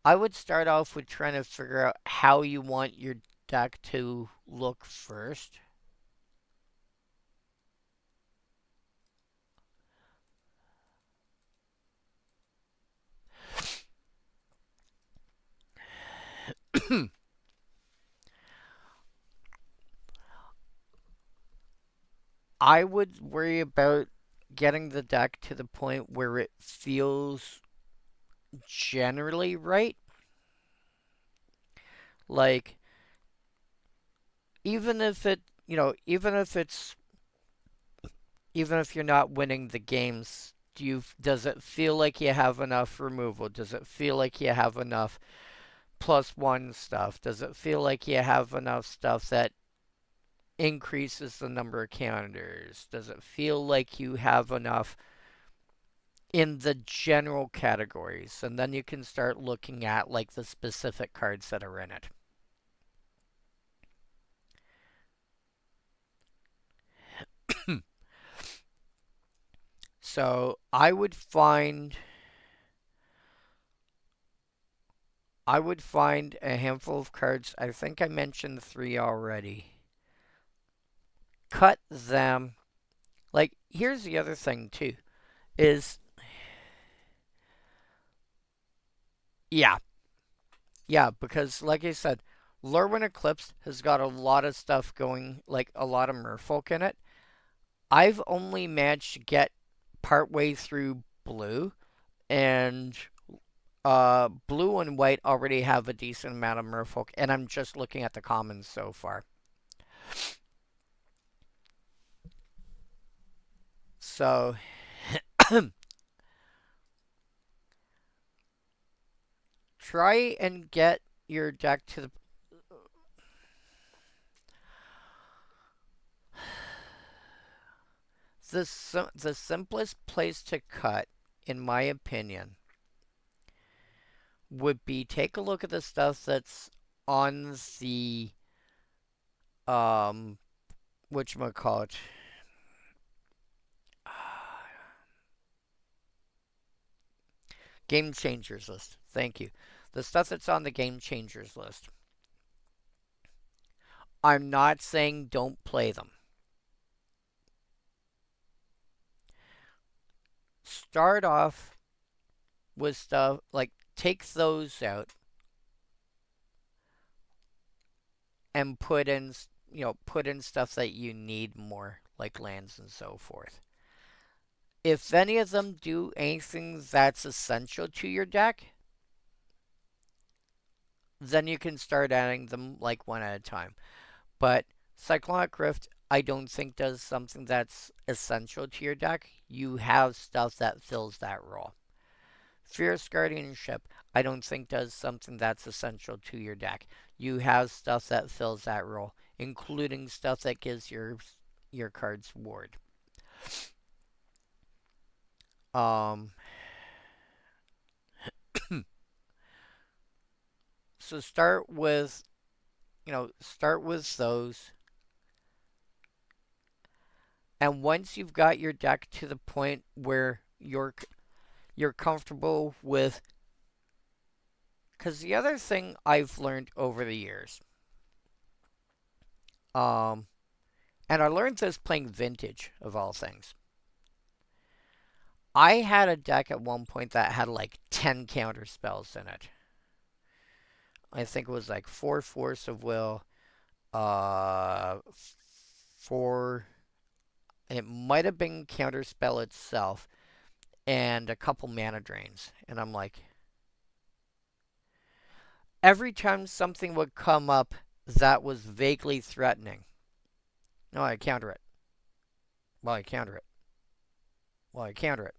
trying to figure out how you want your deck to look first. I would worry about getting the deck to the point where it feels generally right. Like, even if it, even if you're not winning the games, does it feel like you have enough removal? Does it feel like you have enough +1 stuff? Does it feel like you have enough stuff that increases the number of counters? Does it feel like you have enough in the general categories? And then you can start looking at like the specific cards that are in it. So I would find a handful of cards. I think I mentioned 3 already. Cut them. Like, here's the other thing too. Is yeah. Yeah, because like I said, Lorwyn Eclipsed has got a lot of stuff going, like a lot of merfolk in it. I've only managed to get partway through blue, and blue and white already have a decent amount of merfolk, and I'm just looking at the commons so far. So, try and get your deck to the simplest place to cut, in my opinion, would be take a look at the stuff that's on the whatchamacallit. Game Changers list. Thank you. The stuff that's on the Game Changers list. I'm not saying don't play them. Start off with stuff like take those out and put in stuff that you need more, like lands and so forth. If any of them do anything that's essential to your deck, then you can start adding them like one at a time. But Cyclonic Rift, I don't think does something that's essential to your deck. You have stuff that fills that role. Fierce Guardianship, I don't think does something that's essential to your deck. You have stuff that fills that role, including stuff that gives your cards ward. So start with those. And once you've got your deck to the point where you're comfortable with, because the other thing I've learned over the years, and I learned this playing Vintage of all things. I had a deck at one point that had like 10 counter spells in it. I think it was like 4 Force of Will, 4. It might have been Counterspell itself, and a couple mana drains. And I'm like, Every time something would come up that was vaguely threatening, no, I counter it. Well, I counter it. Well, I counter it.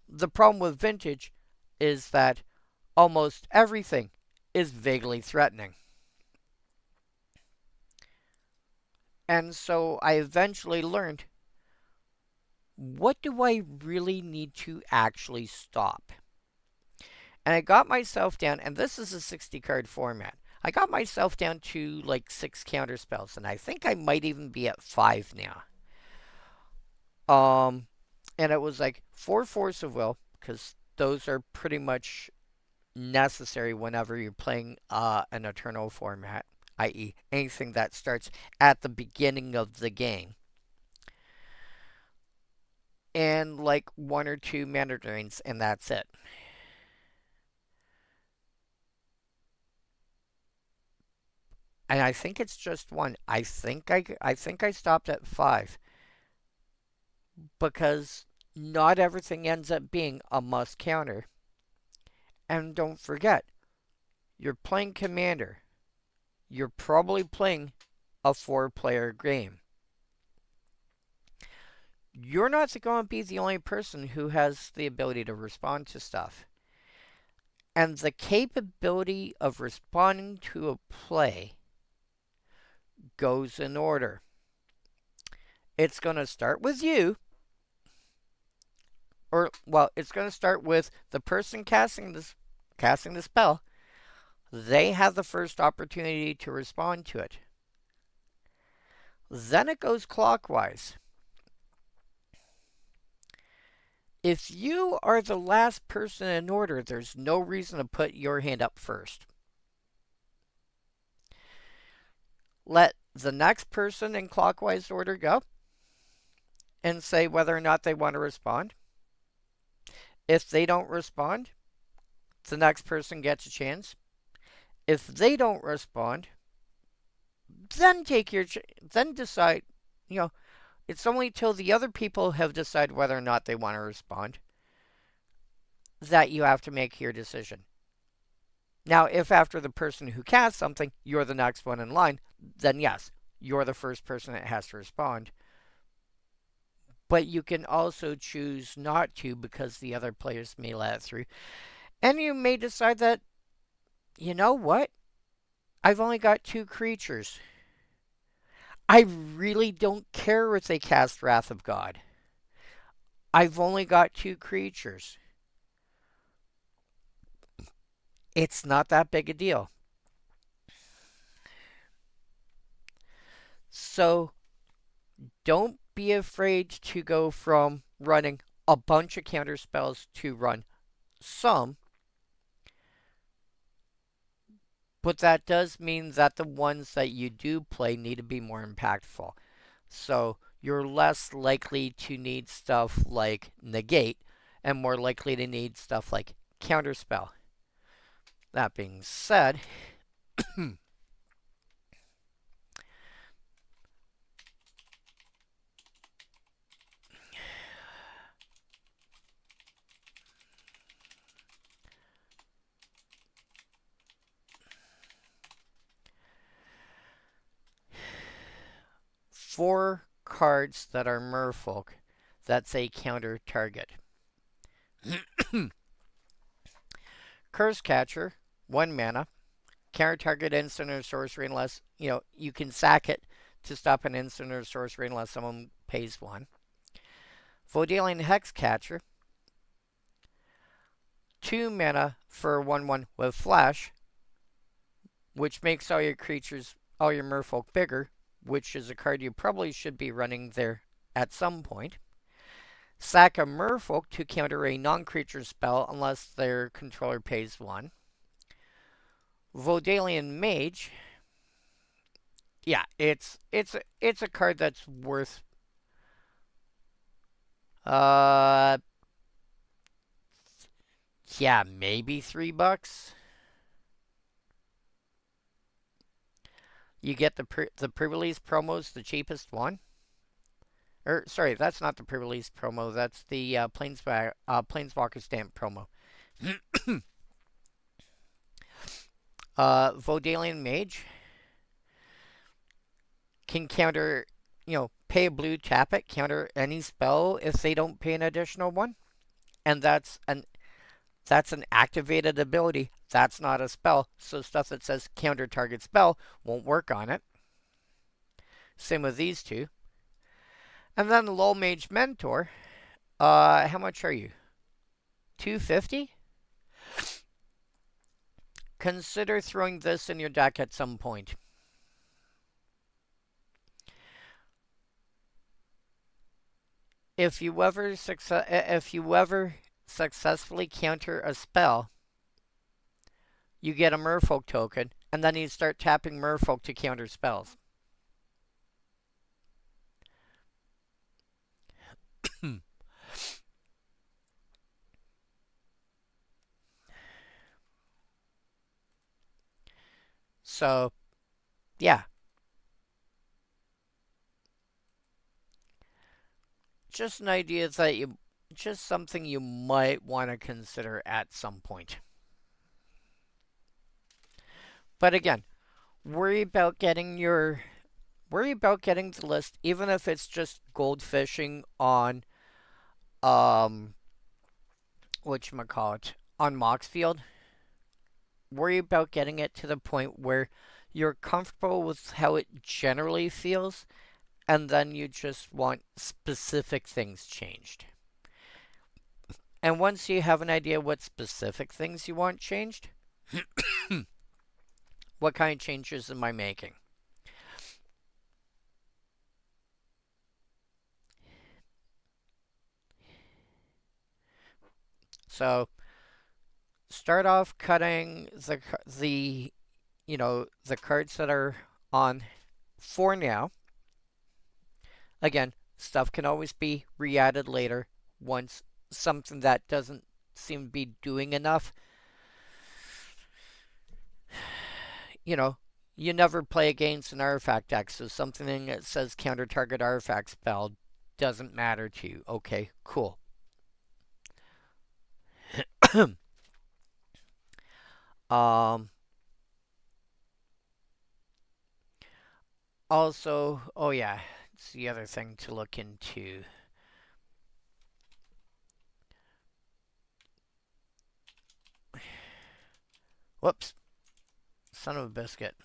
The problem with Vintage is that almost everything is vaguely threatening. And so I eventually learned, what do I really need to actually stop? And I got myself down, and this is a 60 card format. I got myself down to like 6 counter spells, and I think I might even be at 5 now. And it was like 4 Force of Will, because those are pretty much necessary whenever you're playing an Eternal format, i.e., anything that starts at the beginning of the game. And like 1 or 2 mana drains, and that's it. And I think it's just 1. I think I stopped at 5 because not everything ends up being a must counter. And don't forget, you're playing Commander. You're probably playing a 4-player game. You're not going to be the only person who has the ability to respond to stuff. And the capability of responding to a play goes in order. It's going to start with you. Or, well, it's going to start with the person casting the spell. They have the first opportunity to respond to it. Then it goes clockwise. If you are the last person in order, there's no reason to put your hand up first. Let the next person in clockwise order go and say whether or not they want to respond. If they don't respond, the next person gets a chance. If they don't respond, then then decide, it's only till the other people have decided whether or not they want to respond that you have to make your decision. Now, if after the person who casts something, you're the next one in line, then yes, you're the first person that has to respond. But you can also choose not to because the other players may let it through. And you may decide that, you know what? I've only got 2 creatures. I really don't care if they cast Wrath of God. I've only got 2 creatures. It's not that big a deal. So, don't be afraid to go from running a bunch of counter spells to run some. But that does mean that the ones that you do play need to be more impactful. So, you're less likely to need stuff like negate and more likely to need stuff like counterspell. That being said, 4 cards that are merfolk that say counter target. Curse Catcher, 1 mana. Counter target instant or sorcery unless, you can sack it to stop an instant or sorcery unless someone pays 1. Vodalian Hexcatcher, 2 mana for 1/1 with Flash, which makes all your creatures, all your merfolk bigger, which is a card you probably should be running there at some point. Sack a merfolk to counter a non-creature spell unless their controller pays 1. Vodalian Mage. Yeah, it's a card that's worth yeah, maybe $3. You get the pre-release promos, the cheapest one. Or sorry, that's not the pre-release promo. That's the Planeswalker stamp promo. Vodalian Mage can counter, pay a blue, tap it, counter any spell if they don't pay an additional one. And that's an activated ability. That's not a spell. So stuff that says counter target spell won't work on it. Same with these two. And then the Lull Mage Mentor. How much are you? 250? Consider throwing this in your deck at some point. If you ever successfully counter a spell, you get a Merfolk token, and then you start tapping Merfolk to counter spells. So, yeah. Just an idea just something you might want to consider at some point. But again, worry about getting the list, even if it's just goldfishing on whatchamacallit, on Moxfield. Worry about getting it to the point where you're comfortable with how it generally feels, and then you just want specific things changed. And once you have an idea what specific things you want changed, what kind of changes am I making? So start off cutting the cards that are on for now. Again, stuff can always be re-added later once something that doesn't seem to be doing enough. You never play against an artifact deck, so something that says counter target artifact spell doesn't matter to you. Okay, cool. Also, oh yeah, it's the other thing to look into. Whoops. Son of a biscuit.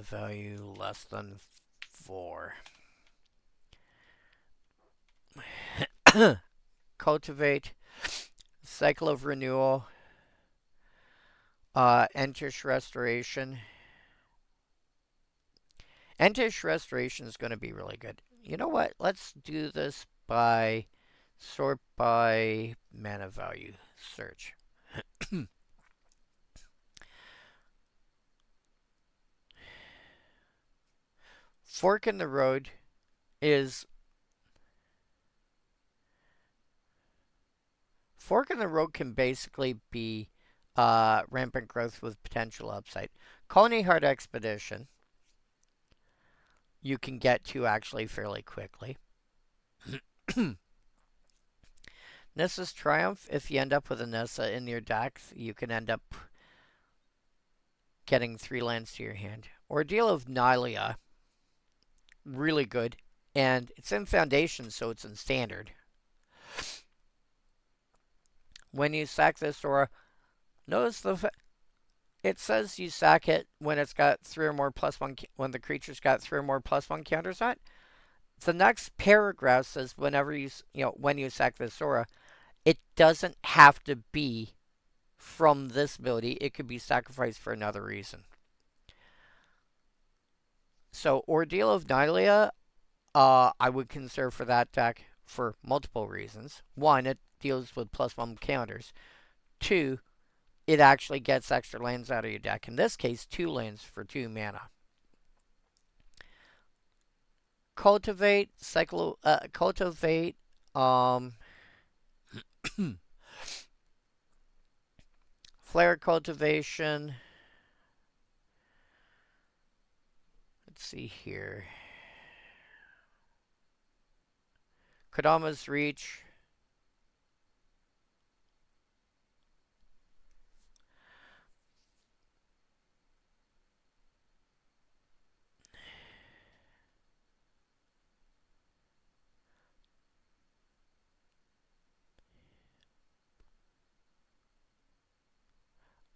Value less than 4. Cultivate. Cycle of Renewal. Entish Restoration. Entish Restoration is going to be really good. You know what? Let's do this by sort by mana value search. Fork in the Road is Fork in the Road can basically be rampant growth with potential upside. Colony Heart Expedition you can get to actually fairly quickly. Nissa's Triumph, if you end up with a Nissa in your deck, you can end up getting 3 lands to your hand. Ordeal of Nylea, really good. And it's in Foundation, so it's in Standard. When you sack this aura, notice it says you sack it when it's got 3 or more +1, when the creature's got 3 or more +1 counters on it. The next paragraph says whenever when you sack this aura, it doesn't have to be from this ability. It could be sacrificed for another reason. So Ordeal of Nylea, I would consider for that deck for multiple reasons. 1, it deals with +1 counters. 2, it actually gets extra lands out of your deck. In this case, 2 lands for 2 mana. Cultivate, cultivate, Flare Cultivation. Let's see here. Kodama's Reach.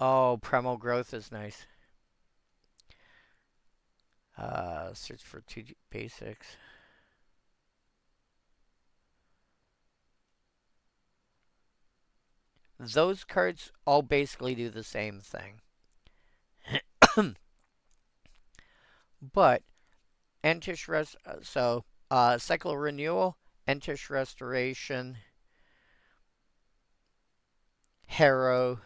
Oh, Primal Growth is nice. Search for 2 basics. Those cards all basically do the same thing. But Entish Cycle Renewal, Entish Restoration, Harrow,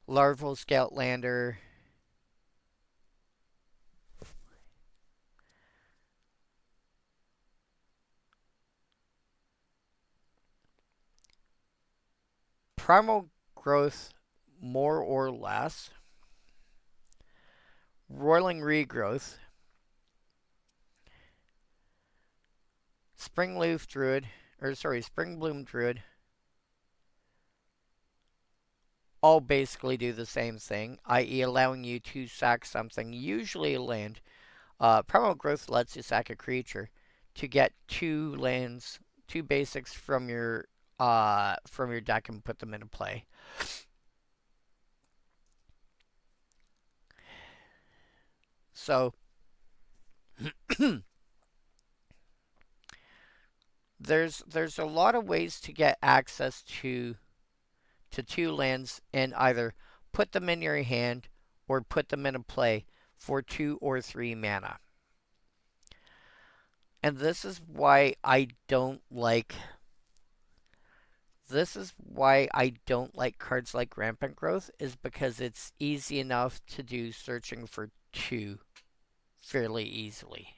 Larval Scoutlander, Primal Growth, more or less, Roiling Regrowth, Springbloom Druid, all basically do the same thing, i.e. allowing you to sack something, usually a land. Primal Growth lets you sack a creature to get 2 lands, 2 basics from your deck and put them into play. So there's a lot of ways to get access to 2 lands and either put them in your hand or put them into play for 2 or 3 mana. And this is why I don't like cards like Rampant Growth, is because it's easy enough to do searching for 2 fairly easily.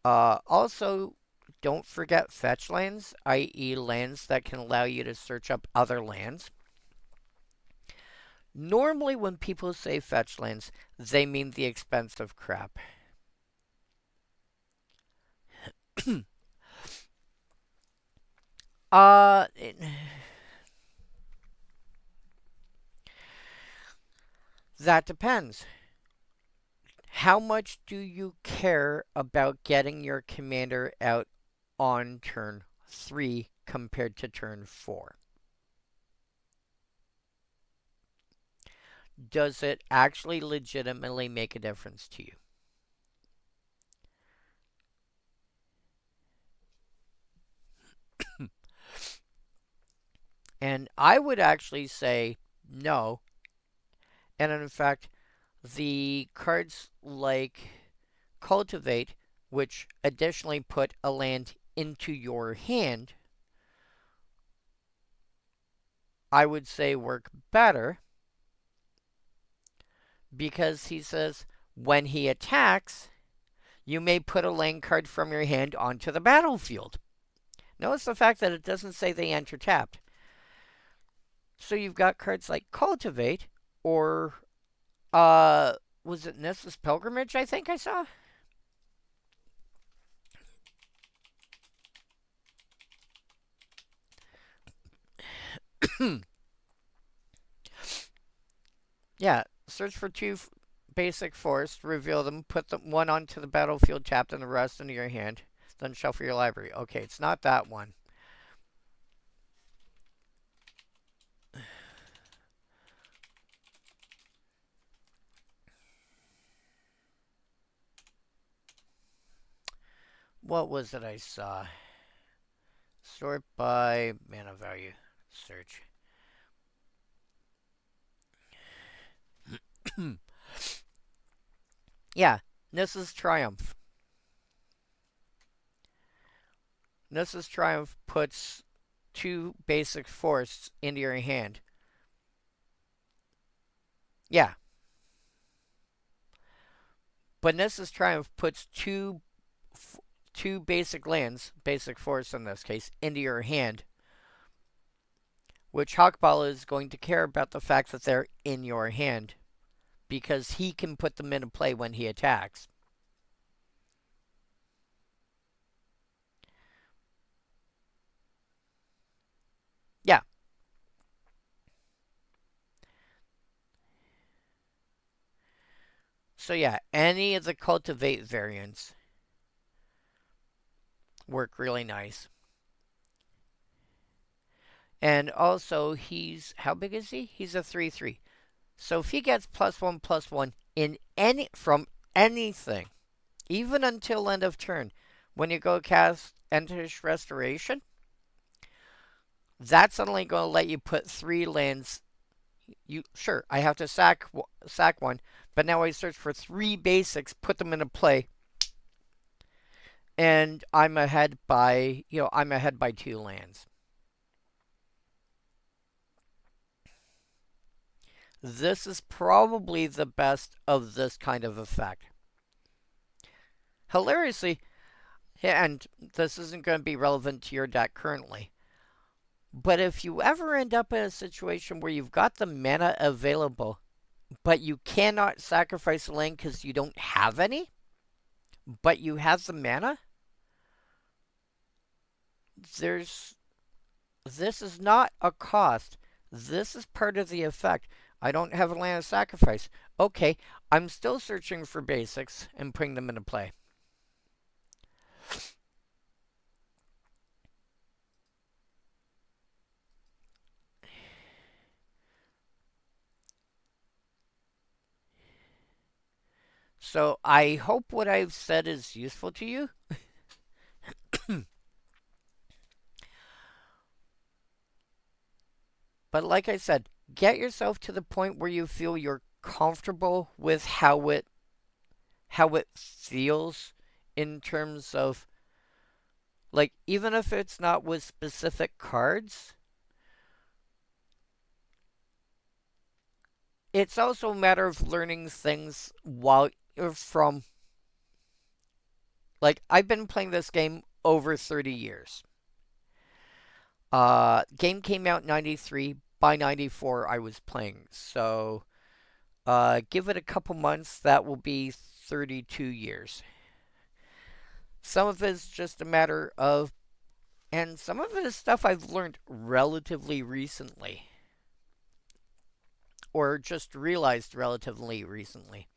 Also, don't forget fetch lands, i.e. lands that can allow you to search up other lands. Normally when people say fetch lands, they mean the expensive crap. That depends. How much do you care about getting your commander out on turn 3 compared to turn 4? Does it actually legitimately make a difference to you? And I would actually say no. And in fact, the cards like Cultivate, which additionally put a land into your hand, I would say work better, because he says when he attacks, you may put a land card from your hand onto the battlefield. Notice the fact that it doesn't say they enter tapped. So you've got cards like Cultivate, or was it Nessus Pilgrimage, I think I saw? Yeah, search for 2 basic forests, reveal them, put one onto the battlefield tapped and the rest into your hand, then shuffle your library. Okay, it's not that one. What was it I saw? Sort by mana value. Search. Yeah, Nissa's Triumph. Nissa's Triumph puts 2 basic forests into your hand. Yeah. But Nissa's Triumph puts 2 2 basic lands, basic forests in this case, into your hand, which Hawkball is going to care about the fact that they're in your hand, because he can put them into play when he attacks. Yeah. So yeah, any of the Cultivate variants work really nice. And also, how big is he? He's a 3/3. So if he gets +1/+1 in from anything, even until end of turn, when you go cast Entish Restoration, that's only going to let you put 3 lands. Sure, I have to sack one, but now I search for 3 basics, put them into play, and I'm ahead by 2 lands. This is probably the best of this kind of effect. Hilariously, and this isn't going to be relevant to your deck currently, but if you ever end up in a situation where you've got the mana available, but you cannot sacrifice a land because you don't have any, but you have the mana, this is not a cost. This is part of the effect. I don't have a land of sacrifice. Okay, I'm still searching for basics and putting them into play. So I hope what I've said is useful to you. But like I said, get yourself to the point where you feel you're comfortable with how it feels in terms of, like, even if it's not with specific cards, it's also a matter of learning things from, like, I've been playing this game over 30 years. Game came out in 93. By 94, I was playing. So, give it a couple months. That will be 32 years. Some of it's just a matter of, and some of it is stuff I've learned relatively recently. Or just realized relatively recently.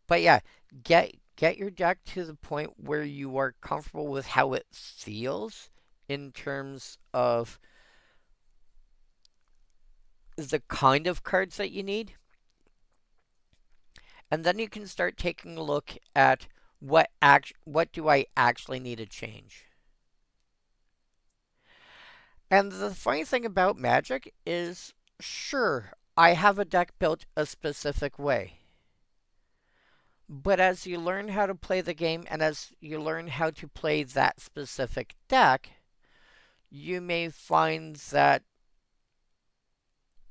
But yeah, get your deck to the point where you are comfortable with how it feels in terms of the kind of cards that you need. And then you can start taking a look at what do I actually need to change. And the funny thing about Magic is, sure, I have a deck built a specific way. But as you learn how to play the game and as you learn how to play that specific deck, you may find that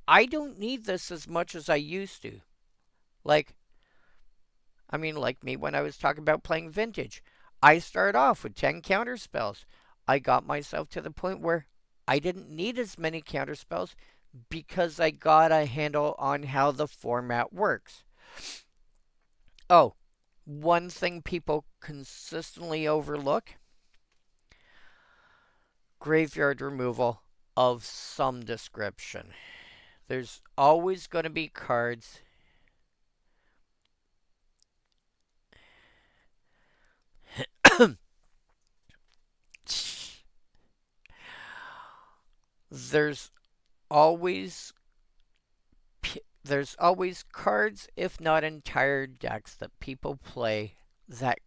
I don't need this as much as I used to. Like me when I was talking about playing Vintage. I started off with 10 counterspells. I got myself to the point where I didn't need as many counterspells because I got a handle on how the format works. Oh, one thing people consistently overlook: graveyard removal of some description. There's always going to be cards there's always cards, if not entire decks, that people play that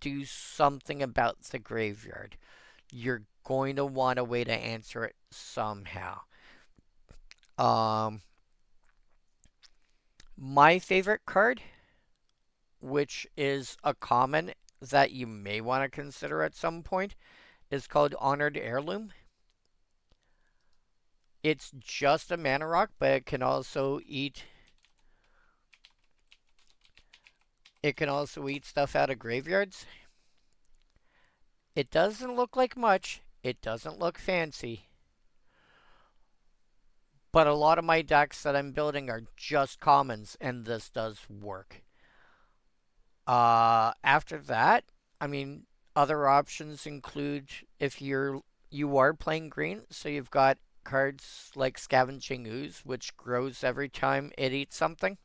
do something about the graveyard. You're going to want a way to answer it somehow. My favorite card, which is a common that you may want to consider at some point, is called Honored Heirloom. It's just a mana rock, but it can also eat It can also eat stuff out of graveyards. It doesn't look like much. It doesn't look fancy. But a lot of my decks that I'm building are just commons, and this does work. After that, I mean, other options include if you are playing green, so you've got cards like Scavenging Ooze, which grows every time it eats something,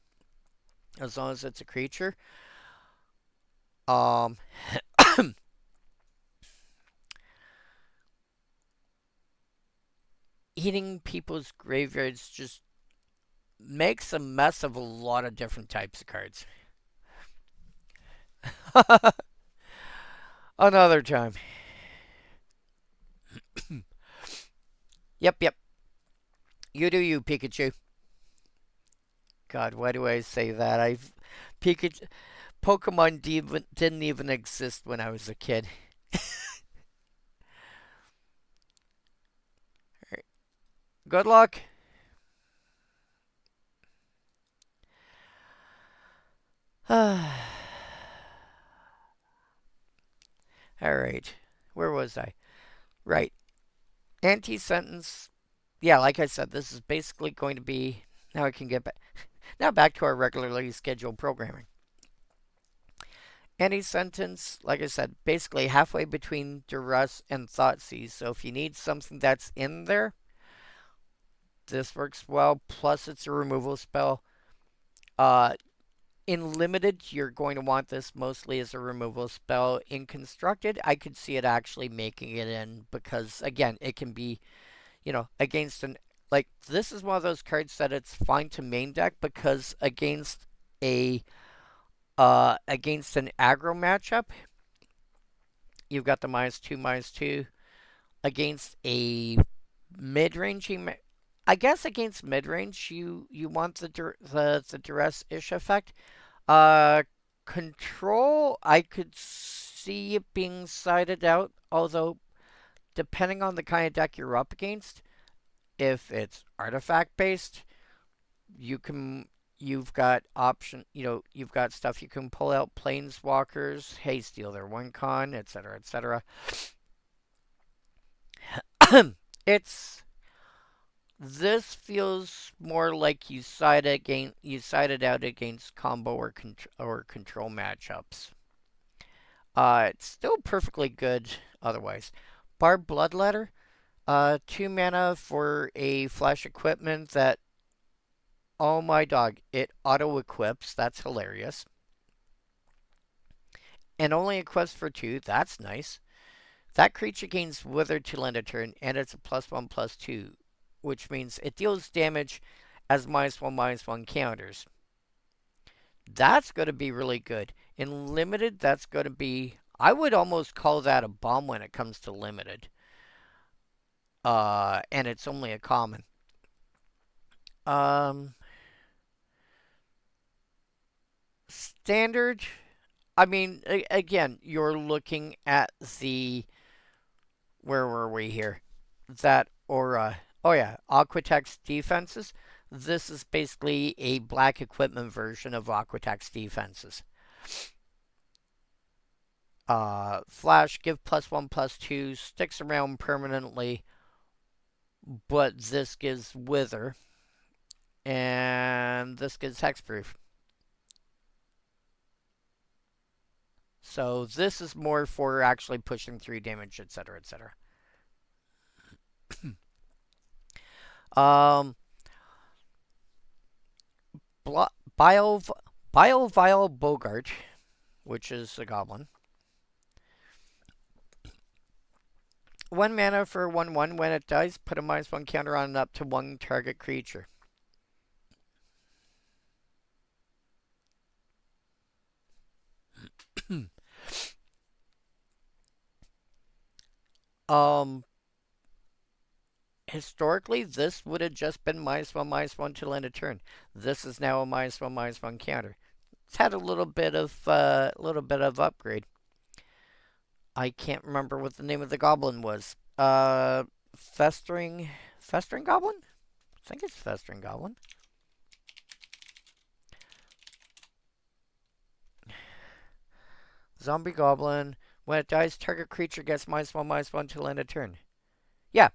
as long as it's a creature. Um, Eating people's graveyards just makes a mess of a lot of different types of cards. Another time. Yep, yep. You do you, Pikachu. God, why do I say that? Pikachu Pokemon didn't even exist when I was a kid. Good luck. All right. Where was I? Right. Anti-sentence. Yeah, like I said, this is basically going to be. Now I can get back. Now back to our regularly scheduled programming. Anti-sentence, like I said, basically halfway between Duress and Thoughtseize. So if you need something that's in there, this works well. Plus, it's a removal spell. In limited, you're going to want this mostly as a removal spell. In constructed, I could see it actually making it in because, again, it can be, against an. Like, this is one of those cards that it's fine to main deck because a against an aggro matchup, you've got the -2/-2. Against a mid-ranging, I guess against mid-range, you want the duress-ish effect. Uh, Control, I could see it being sided out, although depending on the kind of deck you're up against, if it's artifact based, you've got you've got stuff you can pull out, planeswalkers, hey, steal their one con, etc., etc. It's This feels more like you sided out against combo or control matchups. It's still perfectly good otherwise. Barbed Bloodletter, 2 mana for a flash equipment that, oh my dog, it auto equips. That's hilarious. And only equips for 2. That's nice. That creature gains Wither till end of turn, and it's a +1/+2, which means it deals damage as -1/-1 counters. That's going to be really good. In limited, that's going to be. I would almost call that a bomb when it comes to limited. And it's only a common. Standard. I mean, again, you're looking at the. Where were we here? That aura. Oh yeah, Aquatex defenses. This is basically a black equipment version of Aquatex defenses. Flash, give +1/+2, sticks around permanently, but this gives Wither, and this gives Hexproof. So this is more for actually pushing through damage, etc., etc. um, Biovile Bogart, which is a goblin. 1 mana for 1/1. When it dies, put a -1 counter on up to 1 target creature. um, Historically, this would have just been -1/-1 till end of turn. This is now a -1/-1 counter. It's had a little bit of upgrade. I can't remember what the name of the goblin was. Festering Goblin? I think it's Festering Goblin. Zombie Goblin. When it dies, target creature gets -1/-1 till end of turn. Yeah.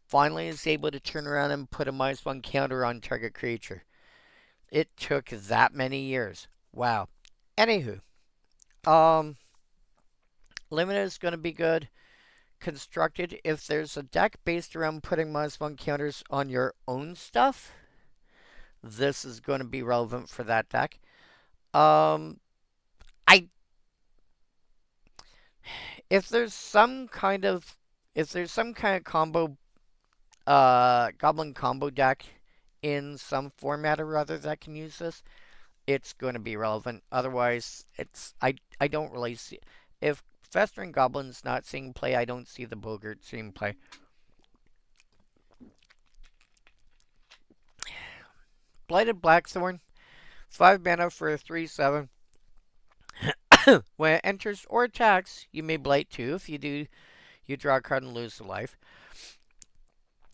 Finally is able to turn around and put a -1 counter on target creature. It took that many years. Wow. Anywho. Limited is going to be good. Constructed, if there's a deck based around putting -1 counters on your own stuff, this is going to be relevant for that deck. I if there's some kind of combo goblin combo deck in some format or other that can use this, it's going to be relevant. Otherwise, I don't really see if Festering Goblin's not seeing play, I don't see the Bogart seeing play. Blighted Blackthorn, 5 mana for a 3/7. When it enters or attacks, you may blight 2. If you do, you draw a card and lose a life.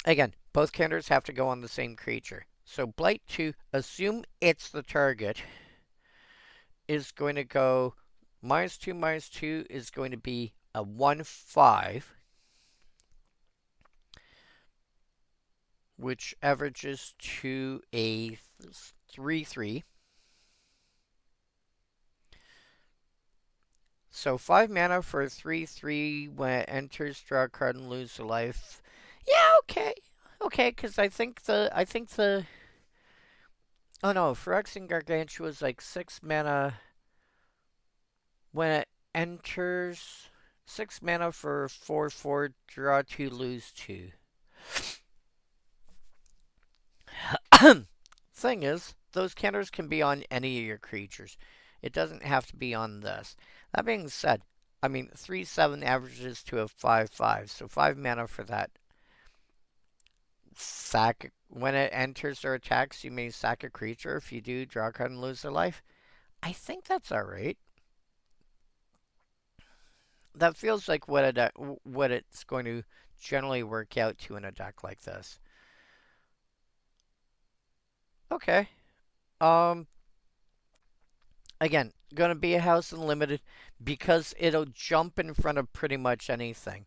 Again, both counters have to go on the same creature. So blight 2, assume it's the target, is going to go -2/-2 is going to be a 1/5, which averages to a 3/3. So 5 mana for a 3/3 when it enters, draw a card and lose a life. Yeah, okay. Okay, because I think the oh no, Phyrexian Gargantua is like 6 mana when it enters. 6 mana for 4/4, draw 2, lose 2. Thing is, those counters can be on any of your creatures. It doesn't have to be on this. That being said, I mean, 3/7 averages to a 5/5, so 5 mana for that. Sack when it enters or attacks, you may sack a creature. If you do, draw a card and lose a life. I think that's alright. That feels like what it's going to generally work out to in a deck like this. Okay. Again, gonna be a house unlimited because it'll jump in front of pretty much anything.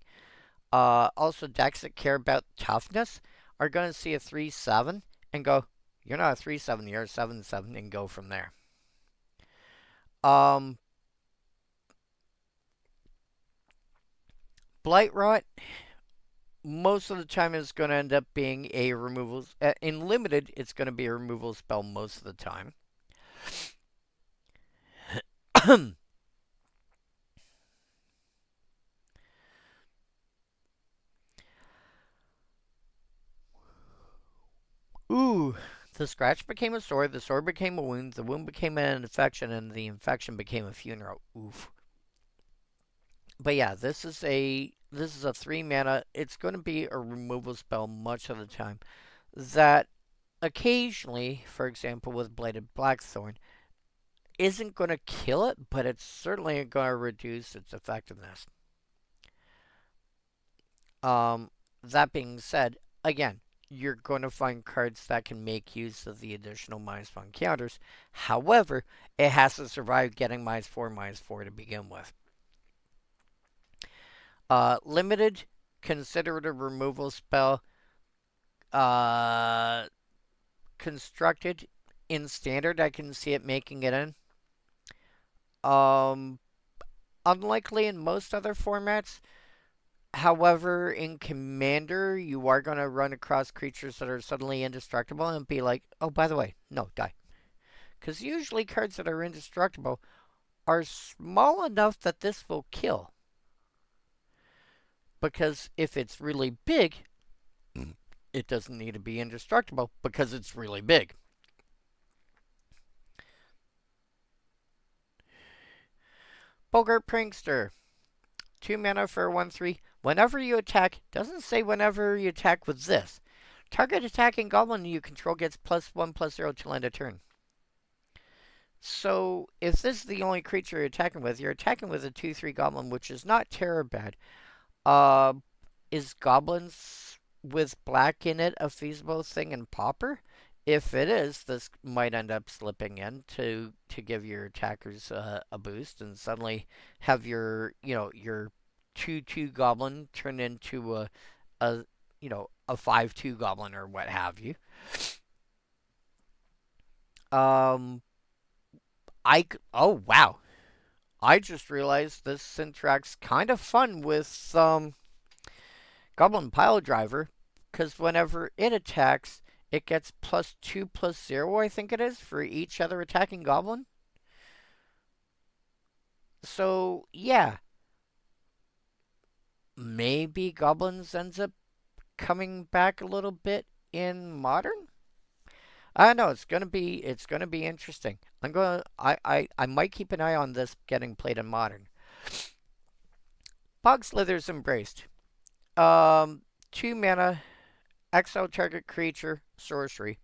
Also, decks that care about toughness are gonna see a 3/7 and go, "You're not a 3/7, you're a 7/7," and go from there. Blightrot, most of the time is going to end up being a removal. In limited, it's going to be a removal spell most of the time. Ooh, the scratch became a sword, the sword became a wound, the wound became an infection, and the infection became a funeral. Oof. But yeah, this is a 3 mana. It's going to be a removal spell much of the time. That occasionally, for example, with Blighted Blackthorn, isn't going to kill it, but it's certainly going to reduce its effectiveness. That being said, again, you're going to find cards that can make use of the additional -1 counters. However, it has to survive getting -4/-4 to begin with. Limited, consider it a removal spell. Constructed, in standard, I can see it making it in. Unlikely in most other formats. However, in Commander, you are going to run across creatures that are suddenly indestructible and be like, oh, by the way, no, die. Because usually cards that are indestructible are small enough that this will kill. Because if it's really big, it doesn't need to be indestructible because it's really big. Bogart Prankster. 2 mana for 1/3. Whenever you attack, doesn't say whenever you attack with this. Target attacking goblin you control gets +1/+0 till end of turn. So, if this is the only creature you're attacking with a 2/3 goblin, which is not terrible bad. Is goblins with black in it a feasible thing in Pauper? If it is, this might end up slipping in to give your attackers a boost, and suddenly have your your 2/2 goblin turn into a a 5/2 goblin or what have you. Um, oh wow, I just realized this interacts kind of fun with Goblin Pile Driver, because whenever it attacks, it gets +2/+0, I think it is, for each other attacking goblin. So, yeah, maybe Goblins ends up coming back a little bit in Modern. I don't know. It's gonna be interesting. I might keep an eye on this getting played in Modern. Bog Slither's Embraced. 2 mana, exile target creature, sorcery.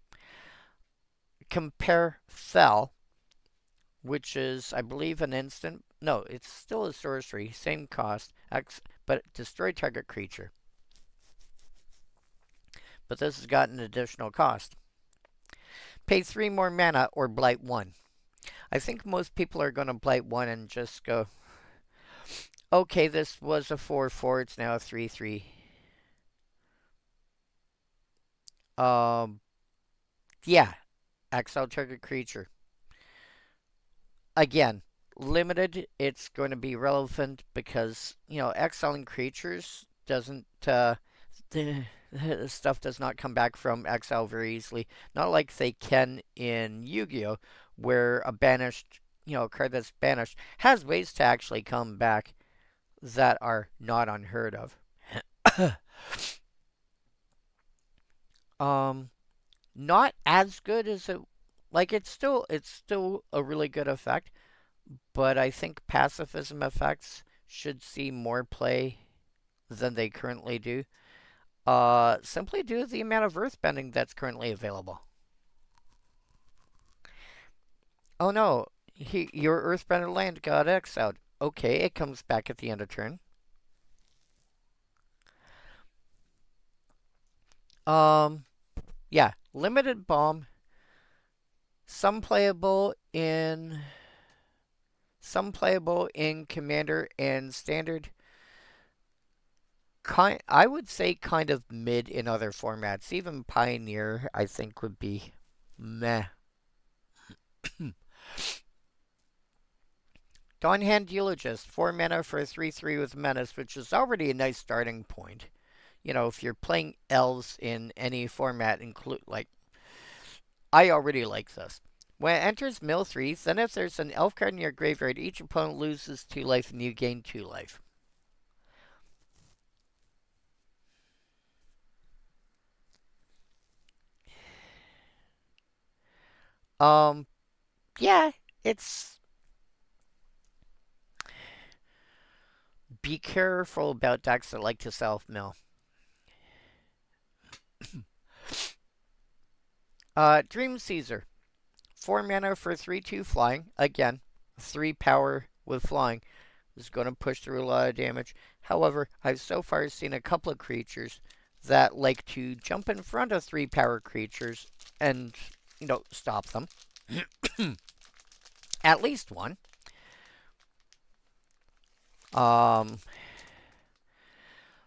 Compare Fell, which is, I believe, an instant. No, it's still a sorcery, same cost, but destroy target creature. But this has got an additional cost. Pay 3 more mana or blight 1. I think most people are going to blight 1 and just go, okay, this was a 4/4, it's now a 3/3. Yeah, exile target creature. Again, limited, it's going to be relevant because, exiling creatures doesn't, the stuff does not come back from exile very easily. Not like they can in Yu-Gi-Oh, where a banished, a card that's banished has ways to actually come back that are not unheard of. Not as good as it, like it's still a really good effect, but I think pacifism effects should see more play than they currently do. Simply due to the amount of earthbending that's currently available. Oh no, your earthbender land got exiled. Okay, it comes back at the end of turn. Um, yeah, limited bomb. Some playable in Commander and Standard. I would say kind of mid in other formats. Even Pioneer, I think, would be meh. Dawnhand Eulogist, 4 mana for a 3/3 with Menace, which is already a nice starting point. If you're playing elves in any format, I already like this. When it enters mill 3, then if there's an elf card in your graveyard, each opponent loses 2 life and you gain 2 life. Um, yeah, it's. Be careful about decks that like to self mill. Dream Caesar. 4 mana for 3/2 flying. Again, 3 power with flying. Is going to push through a lot of damage. However, I've so far seen a couple of creatures that like to jump in front of 3 power creatures and, stop them. At least one.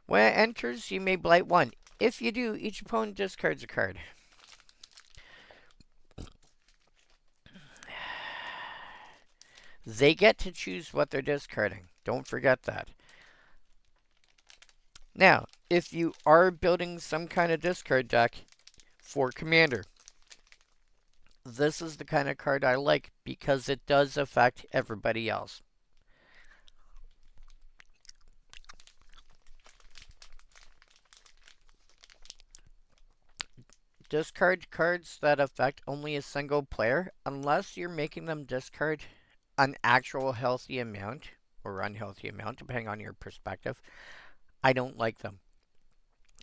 When it enters, you may blight 1. If you do, each opponent discards a card. They get to choose what they're discarding. Don't forget that. Now, if you are building some kind of discard deck for Commander, this is the kind of card I like because it does affect everybody else. Discard cards that affect only a single player, unless you're making them discard an actual healthy amount or unhealthy amount, depending on your perspective. I don't like them.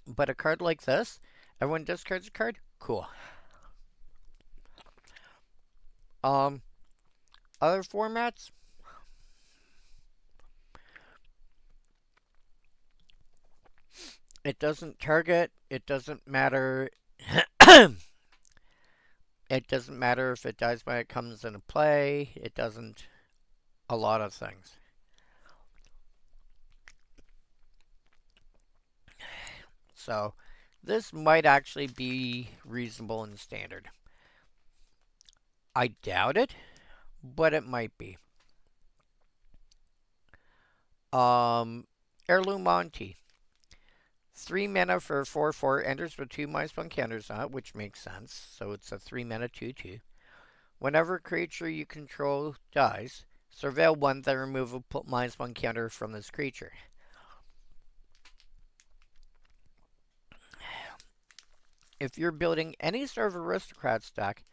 But a card like this, everyone discards a card? Cool. Other formats? It doesn't target, it doesn't matter. It doesn't matter if it dies when it comes into play. It doesn't a lot of things. So this might actually be reasonable in standard. I doubt it, but it might be. Heirloom Monty. 3 mana for 4/4 enters with 2 -1 counters on it, which makes sense. So it's a 3 mana 2/2. Whenever a creature you control dies, surveil 1, then remove a -1 counter from this creature. If you're building any sort of aristocrat stack,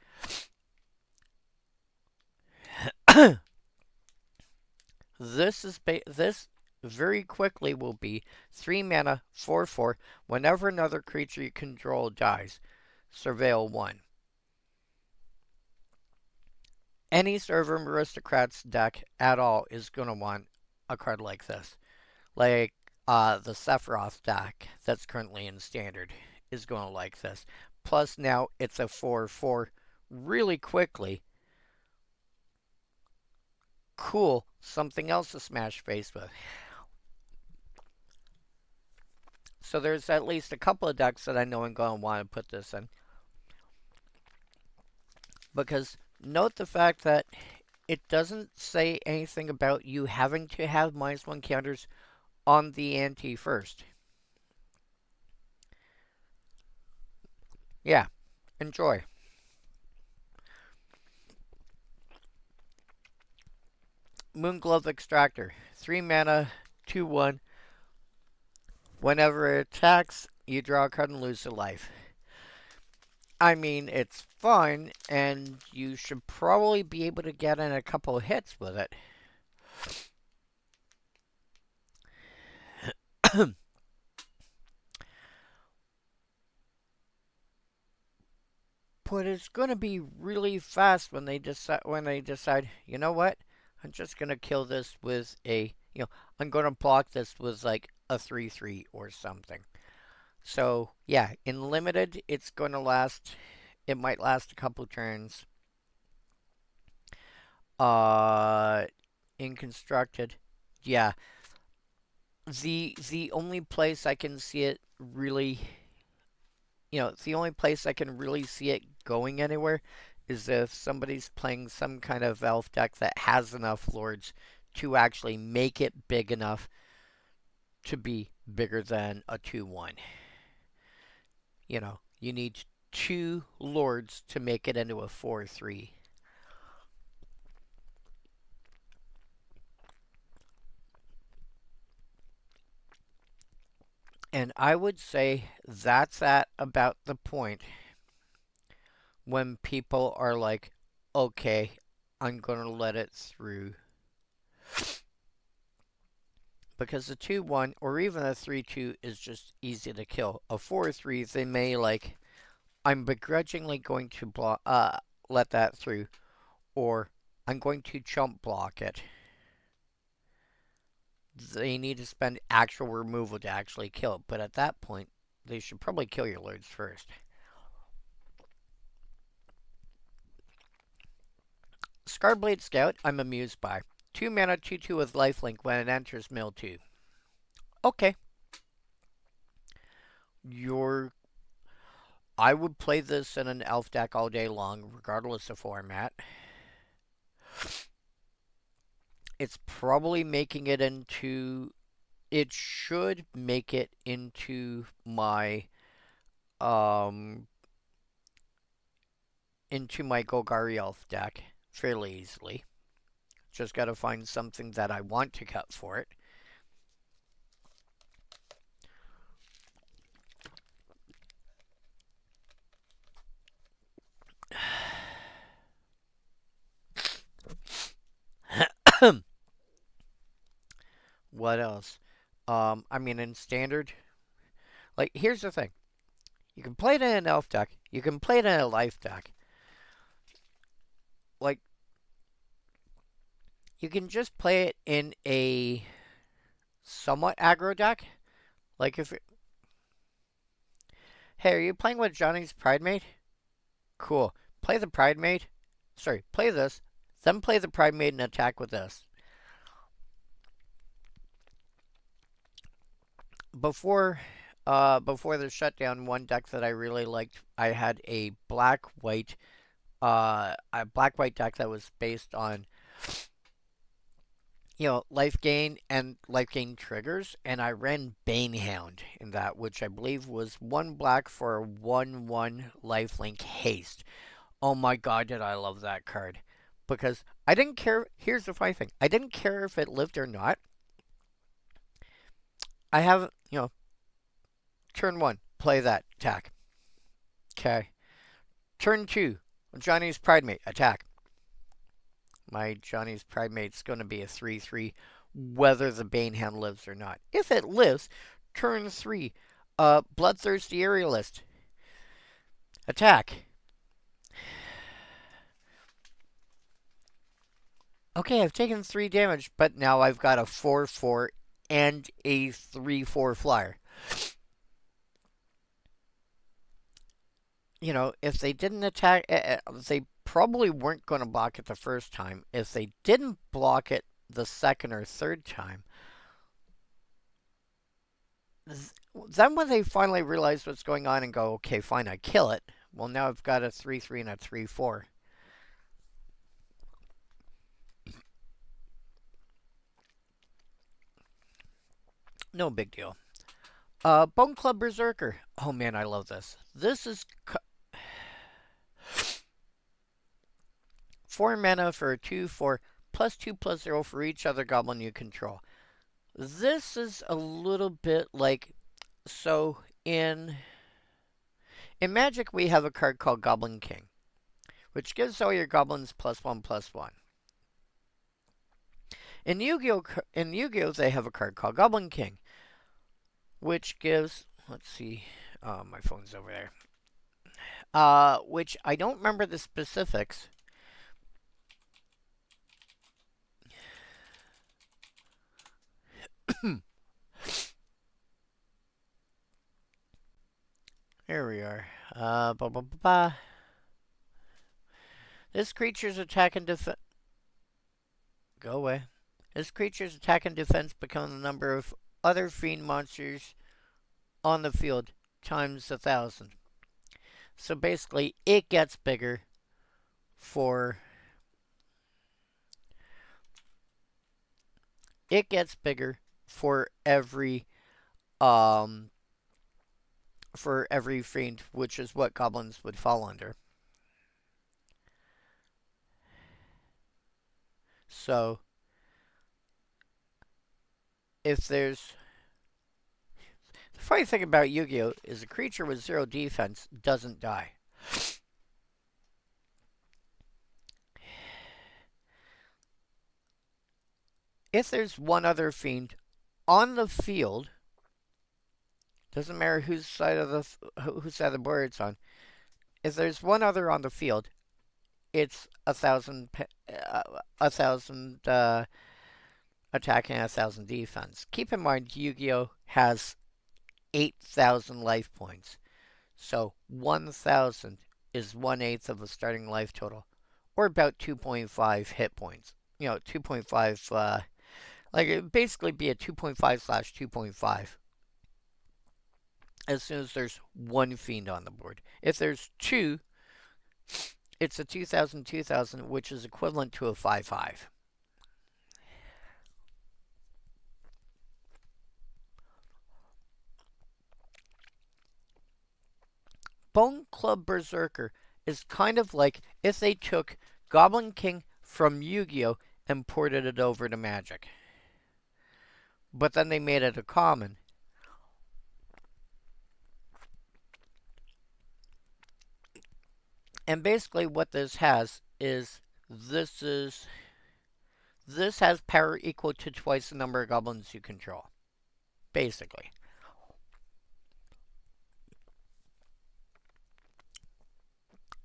this very quickly will be 3 mana 4/4. Whenever another creature you control dies, surveil 1. Any sort of aristocrats deck at all is going to want a card like this. Like the Sephiroth deck that's currently in standard is going to like this. Plus now it's a 4/4 really quickly. Cool. Something else to smash face with. So there's at least a couple of decks that I know I'm going to want to put this in. Because note the fact that it doesn't say anything about you having to have -1 counters on the ante first. Yeah, enjoy. Moonglove Extractor. 3 mana, 2/1. Whenever it attacks, you draw a card and lose a life. I mean, it's fun, and you should probably be able to get in a couple of hits with it. But it's going to be really fast when they decide, you know what? I'm just going to kill this with I'm going to block this with like a 3/3 or something. So, yeah, in limited, it's going to last, it might last a couple turns. In constructed, yeah. The only place I can see it really, the only place I can really see it going anywhere is if somebody's playing some kind of elf deck that has enough lords to actually make it big enough to be bigger than a 2/1. You need 2 lords to make it into a 4/3. And I would say that's at about the point when people are like, okay, I'm going to let it through. Because a 2/1 or even a 3/2 is just easy to kill. A 4/3, they may like, I'm begrudgingly going to let that through, or I'm going to chump block it. They need to spend actual removal to actually kill it, but at that point, they should probably kill your lords first. Scarblade Scout, I'm amused by. 2 mana, 2/2 with lifelink when it enters mill 2. Okay. I would play this in an elf deck all day long, regardless of format. It's probably making it into... It should make it into my... into my Golgari elf deck fairly easily. Just gotta find something that I want to cut for it. What else? I mean, in standard, like, here's the thing. You can play it in an elf deck. You can play it in a life deck. Like, you can just play it in a somewhat aggro deck. Like, if hey, are you playing with Johnny's Pride Mate? Cool. play the Pride Maid. Sorry, play this. Then play the Pride Maid and attack with this. Before the shutdown, one deck that I really liked, I had a black-white deck that was based on, life gain and life gain triggers, and I ran Banehound in that, which I believe was 1 black for a 1/1 lifelink haste. Oh my god, did I love that card. Because I didn't care. Here's the funny thing. I didn't care if it lived or not. I have, turn 1, play that, attack. Okay. Turn 2, Johnny's Pride Mate, attack. My Johnny's Pride Mate's going to be a 3/3, whether the Banehound lives or not. If it lives, turn 3, Bloodthirsty Aerialist, attack. Okay, I've taken 3 damage, but now I've got a 4/4 and a 3/4 flyer. If they didn't attack, they probably weren't going to block it the first time. If they didn't block it the second or third time, then when they finally realize what's going on and go, okay, fine, I kill it. Well, now I've got a 3/3 and a 3/4. No big deal. Bone Club Berserker. Oh man, I love this. This is 4 mana for a 2/4, +2/+0 for each other goblin you control. This is a little bit like, so in Magic we have a card called Goblin King, which gives all your goblins +1/+1. In Yu-Gi-Oh! They have a card called Goblin King, which gives, let's see, my phone's over there, which I don't remember the specifics. Here we are. This creature's attack and defense. Go away. This creature's attack and defense become the number of other fiend monsters on the field times 1,000. So basically, it gets bigger for every fiend, which is what goblins would fall under. So if there's, the funny thing about Yu-Gi-Oh! Is a creature with 0 defense doesn't die. If there's one other fiend on the field, doesn't matter whose side of the board it's on. If there's one other on the field, it's 1,000 attacking and 1,000 defense. Keep in mind, Yu-Gi-Oh! Has 8,000 life points. So 1,000 is 1/8 of a starting life total, or about 2.5 hit points. 2.5, it'd basically be a 2.5/2.5. As soon as there's one fiend on the board. If there's 2, it's a 2,000, which is equivalent to a 5/5. Bone Club Berserker is kind of like if they took Goblin King from Yu-Gi-Oh! And ported it over to Magic. But then they made it a common. And basically what this has is, this has power equal to twice the number of goblins you control. Basically.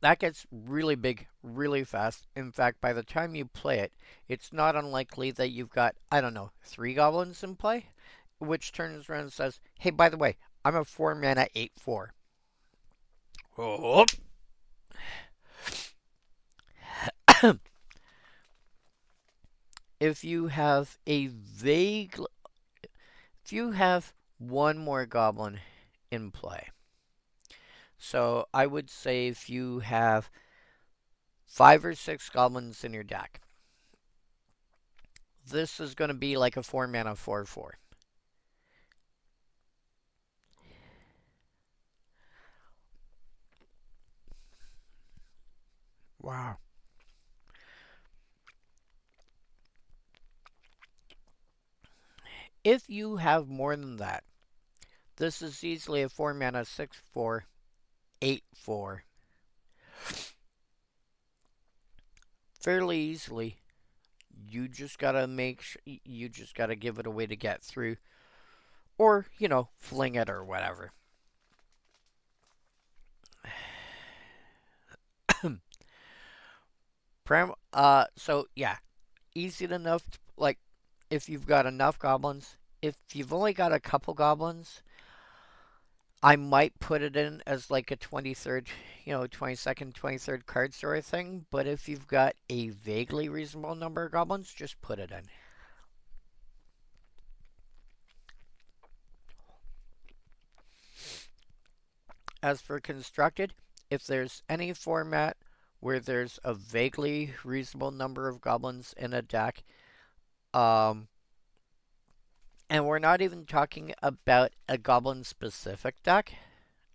That gets really big, really fast. In fact, by the time you play it, it's not unlikely that you've got, 3 goblins in play, which turns around and says, hey, by the way, I'm a 4 mana 8/4. Oh. if you have a vague, if you have one more goblin in play, so I would say if you have 5 or 6 goblins in your deck, this is going to be like a 4-mana 4/4. Wow. If you have more than that, this is easily a 4-mana 6/4, 8/4. Fairly easily. You just gotta you just gotta give it a way to get through, or fling it or whatever. So yeah, easy enough. Like if you've got enough goblins. If you've only got a couple goblins, I might put it in as like a 23rd, 22nd, 23rd card sort of thing. But if you've got a vaguely reasonable number of goblins, just put it in. As for constructed, if there's any format where there's a vaguely reasonable number of goblins in a deck, and we're not even talking about a goblin-specific deck,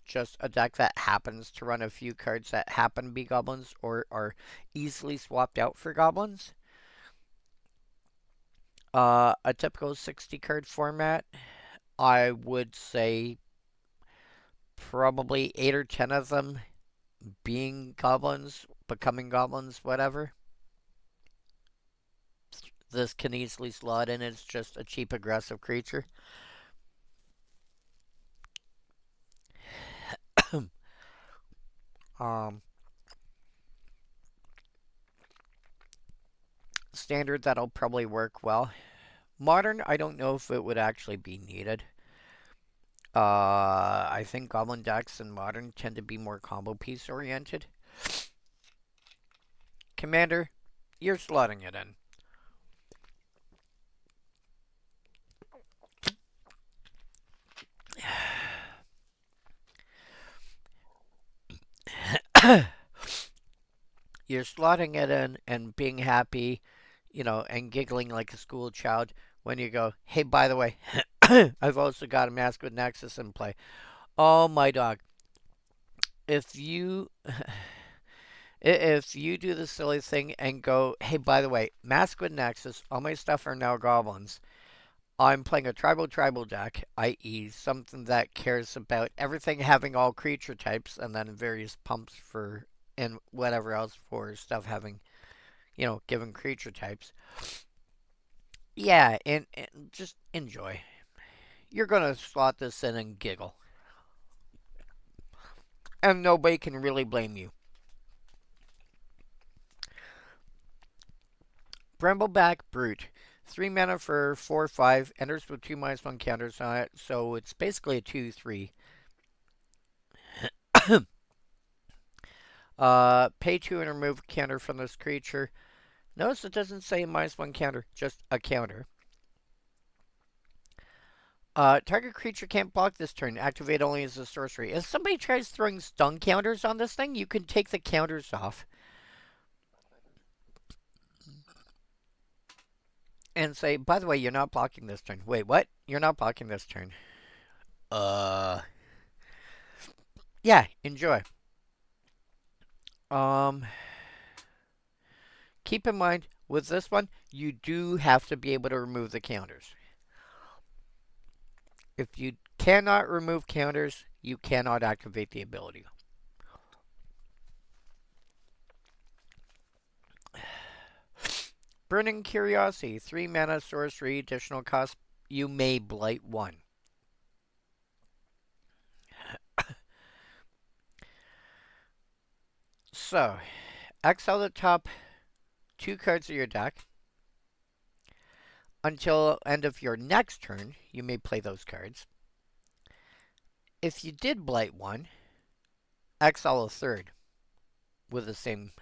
just a deck that happens to run a few cards that happen to be goblins or are easily swapped out for goblins. A typical 60-card format, I would say probably 8 or 10 of them being goblins, becoming goblins, whatever. This can easily slot in. It's just a cheap, aggressive creature. Standard, that'll probably work well. Modern, I don't know if it would actually be needed. I think Goblin decks in Modern tend to be more combo piece oriented. Commander, you're slotting it in. You're slotting it in and being happy, and giggling like a school child when you go, hey, by the way, I've also got a Mask with Nexus in play. Oh, my dog. If you do the silly thing and go, hey, by the way, Mask with Nexus, all my stuff are now goblins. I'm playing a tribal deck, i.e. something that cares about everything having all creature types and then various pumps for and whatever else for stuff having, given creature types. Yeah, and just enjoy. You're going to slot this in and giggle. And nobody can really blame you. Brambleback Brute. 3 mana for 4/5. Enters with 2/1 counters on it. So it's basically a 2/3. Pay 2 and remove a counter from this creature. Notice it doesn't say -1 counter, just a counter. Target creature can't block this turn. Activate only as a sorcery. If somebody tries throwing stun counters on this thing, you can take the counters off. And say, by the way, you're not blocking this turn. Wait, what? You're not blocking this turn. Yeah, enjoy. Keep in mind, with this one, you do have to be able to remove the counters. If you cannot remove counters, you cannot activate the ability. Burning Curiosity, 3 mana sorcery, additional cost, you may blight 1. So, exile the top 2 cards of your deck. Until end of your next turn, you may play those cards. If you did blight 1, exile a third with the same.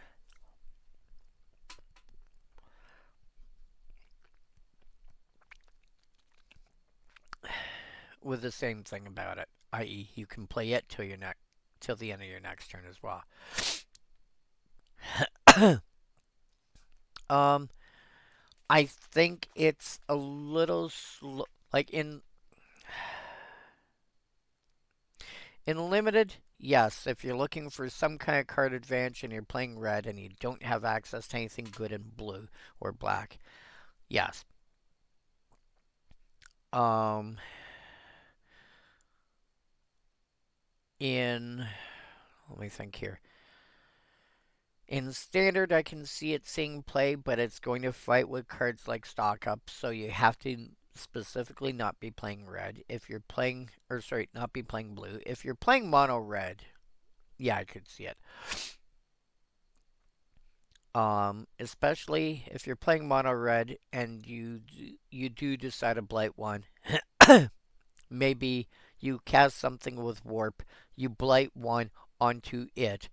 with the same thing about it, i.e., you can play it till the end of your next turn as well. I think it's a little slow. Like in limited, yes. If you're looking for some kind of card advantage and you're playing red and you don't have access to anything good in blue or black, yes. Let me think here. In standard, I can see it seeing play, but it's going to fight with cards like Stock Up, so you have to specifically not be playing red. If you're playing, or sorry, not be playing blue. If you're playing mono red, yeah, I could see it. Especially if you're playing mono red and you do decide to blight one, maybe you cast something with warp, you blight one onto it,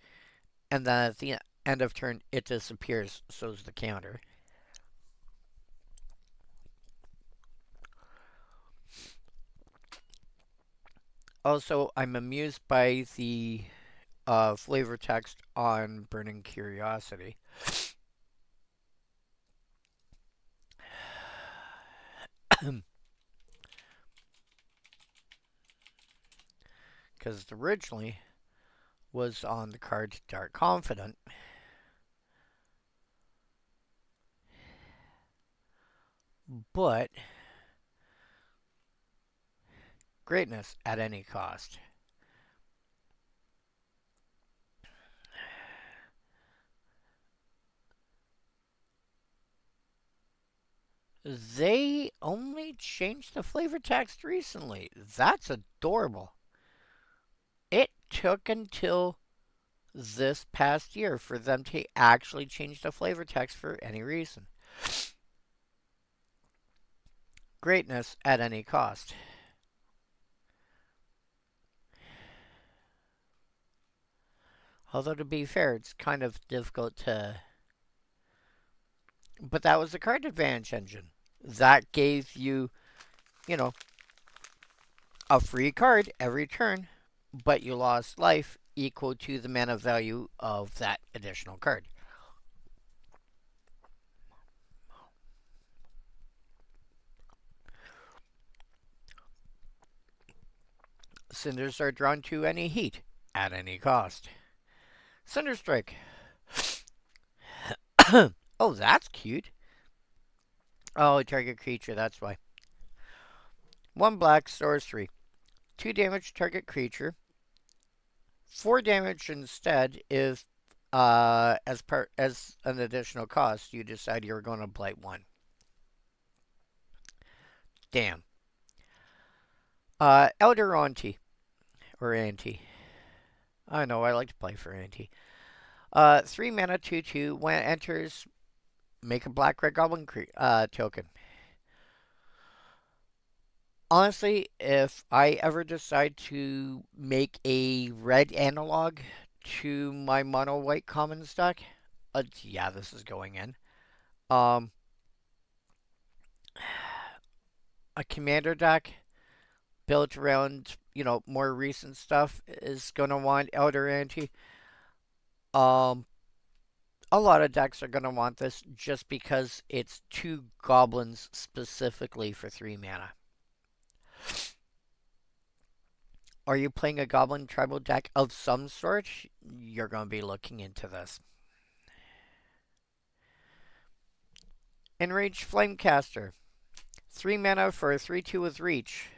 and then at the end of turn it disappears, so's the counter. Also, I'm amused by the flavor text on Burning Curiosity. Because it originally was on the card Dark Confident. But greatness at any cost. They only changed the flavor text recently. That's adorable. It took until this past year for them to actually change the flavor text for any reason. Greatness at any cost. Although, to be fair, it's kind of difficult to... But that was the card advantage engine. That gave you, you know, a free card every turn, but you lost life equal to the mana value of that additional card. Cinders are drawn to any heat at any cost. Cinder Strike. Oh, that's cute. Oh, target creature, that's why. 1 black, stores 3. 2 damage, target creature. 4 damage instead if, as an additional cost, you decide you're going to blight 1. Damn. Elder Auntie. Or Auntie. I know, I like to play for Auntie. 3 mana, 2/2. When it enters, make a black red goblin token. Honestly, if I ever decide to make a red analog to my mono white commons deck, yeah, this is going in. A commander deck built around, more recent stuff is going to want Elder Ante. A lot of decks are going to want this just because it's 2 goblins specifically for 3 mana. Are you playing a goblin tribal deck of some sort? You're going to be looking into this. Enraged Flamecaster. 3 mana for a 3/2 with reach.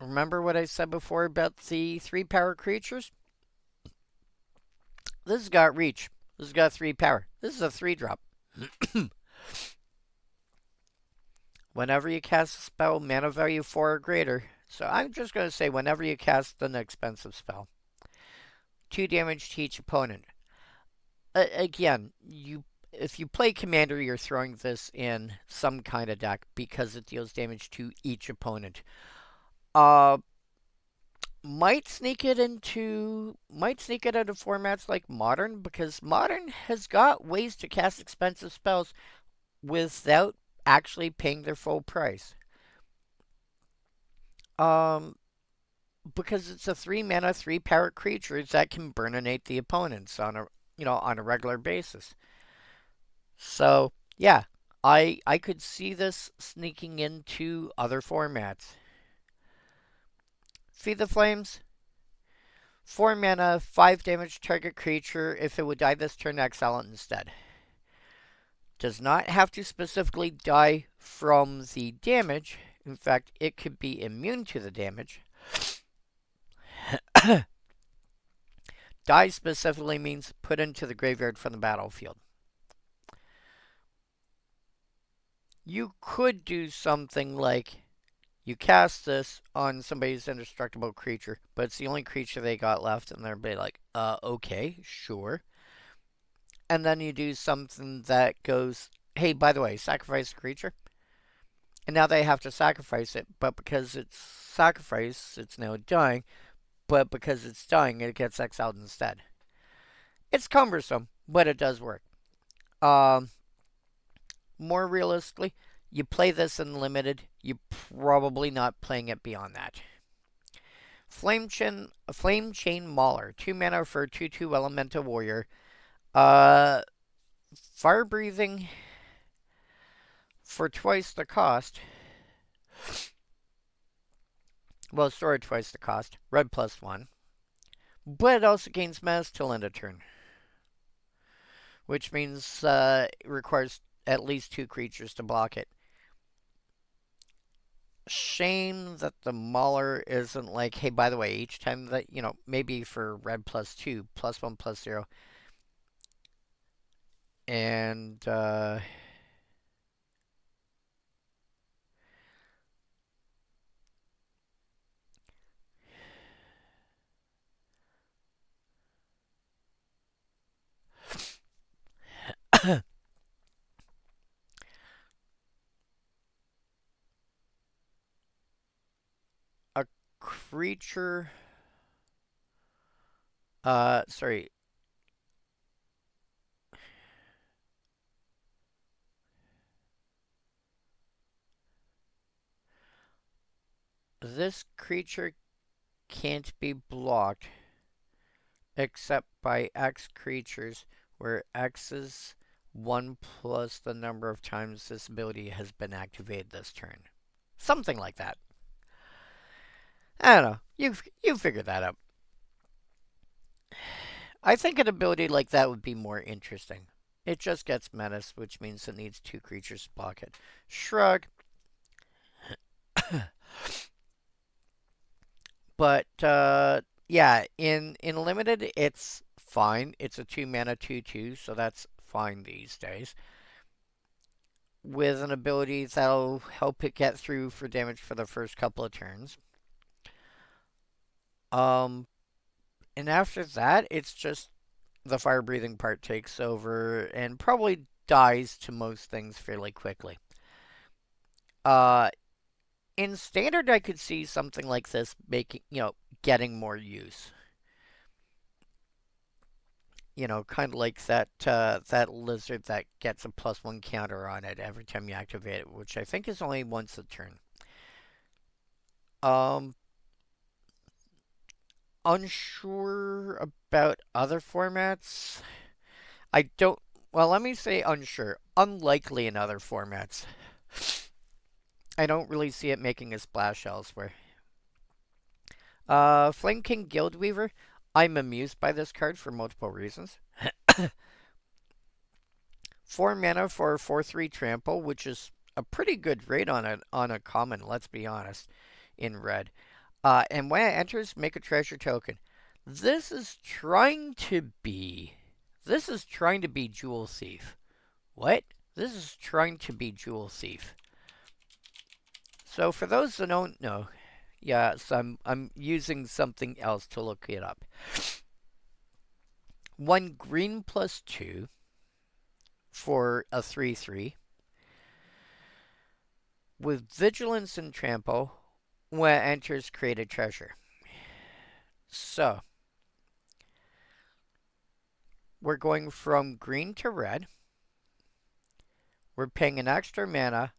Remember what I said before about the 3 power creatures? This has got reach. This has got 3 power. This is a 3-drop. Whenever you cast a spell, mana value 4 or greater. So I'm just going to say whenever you cast an expensive spell. 2 damage to each opponent. Again, if you play Commander, you're throwing this in some kind of deck because it deals damage to each opponent. Might sneak it into formats like Modern, because Modern has got ways to cast expensive spells without actually paying their full price. Um, because it's a 3 mana, 3 power creature that can burnate the opponents on a on a regular basis. So yeah, I could see this sneaking into other formats. Feed the Flames, 4 mana, 5 damage target creature. If it would die this turn, exile it instead. Does not have to specifically die from the damage. In fact, it could be immune to the damage. Die specifically means put into the graveyard from the battlefield. You could do something like you cast this on somebody's indestructible creature, but it's the only creature they got left, and they'll be like, okay, sure. And then you do something that goes, hey, by the way, sacrifice a creature. And now they have to sacrifice it, but because it's sacrificed, it's now dying. But because it's dying, it gets exiled instead. It's cumbersome, but it does work. More realistically, you play this in limited, you're probably not playing it beyond that. Flame Chain Mauler, 2 mana for 2/2 Elemental Warrior. Fire breathing for twice the cost. Well, store at twice the cost. Red +1. But it also gains mass till end of turn. Which means it requires at least 2 creatures to block it. Shame that the Mauler isn't like, hey, by the way, each time that, maybe for red +2, +1, +0. And, a creature, sorry. This creature can't be blocked except by X creatures, where X is 1 plus the number of times this ability has been activated this turn. Something like that. I don't know. You figure that out. I think an ability like that would be more interesting. It just gets menace, which means it needs 2 creatures to block it. Shrug. But yeah, in limited, it's fine. It's a 2 mana 2/2, so that's fine these days. With an ability that'll help it get through for damage for the first couple of turns. And after that, it's just the fire breathing part takes over and probably dies to most things fairly quickly. In standard, I could see something like this making, getting more use. Kind of like that lizard that gets a +1 counter on it every time you activate it, which I think is only once a turn. Unsure about other formats. Let me say unsure. Unlikely in other formats. I don't really see it making a splash elsewhere. Flame King Guildweaver. I'm amused by this card for multiple reasons. 4 mana for 4/3 trample, which is a pretty good rate on a common, let's be honest, in red. And when it enters, make a treasure token. This is trying to be Jewel Thief. What? This is trying to be Jewel Thief. So for those that don't know, yes, I'm using something else to look it up. 1 green +2 for a 3/3 with vigilance and trample. When it enters, create a treasure. So we're going from green to red. We're paying an extra mana.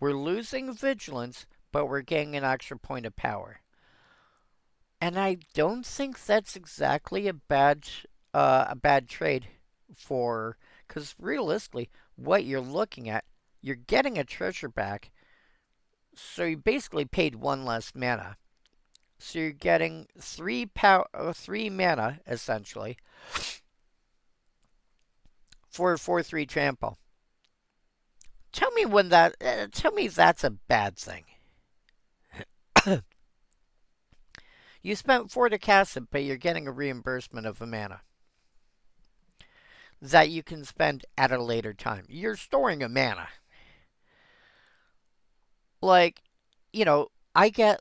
We're losing vigilance, but we're getting an extra point of power. And I don't think that's exactly a bad trade for, because realistically, what you're looking at, you're getting a treasure back, so you basically paid one less mana. So you're getting three mana essentially for a 4/3 trample. Tell me that's a bad thing. You spent 4 to cast it, but you're getting a reimbursement of a mana that you can spend at a later time. You're storing a mana. Like, I get,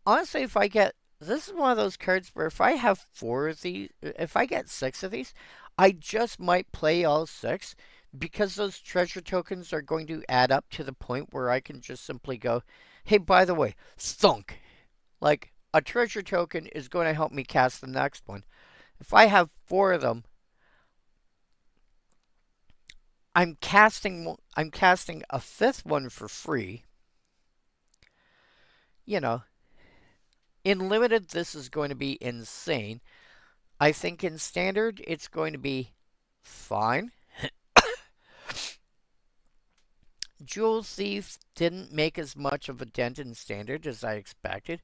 honestly, if I get, this is one of those cards where if I have 4 of these, if I get 6 of these, I just might play all 6 because those treasure tokens are going to add up to the point where I can just simply go, hey, by the way, thunk. Like, a treasure token is going to help me cast the next one. If I have 4 of them, I'm casting a 5th one for free. In limited, this is going to be insane. I think in standard, it's going to be fine. Jewel Thief didn't make as much of a dent in standard as I expected.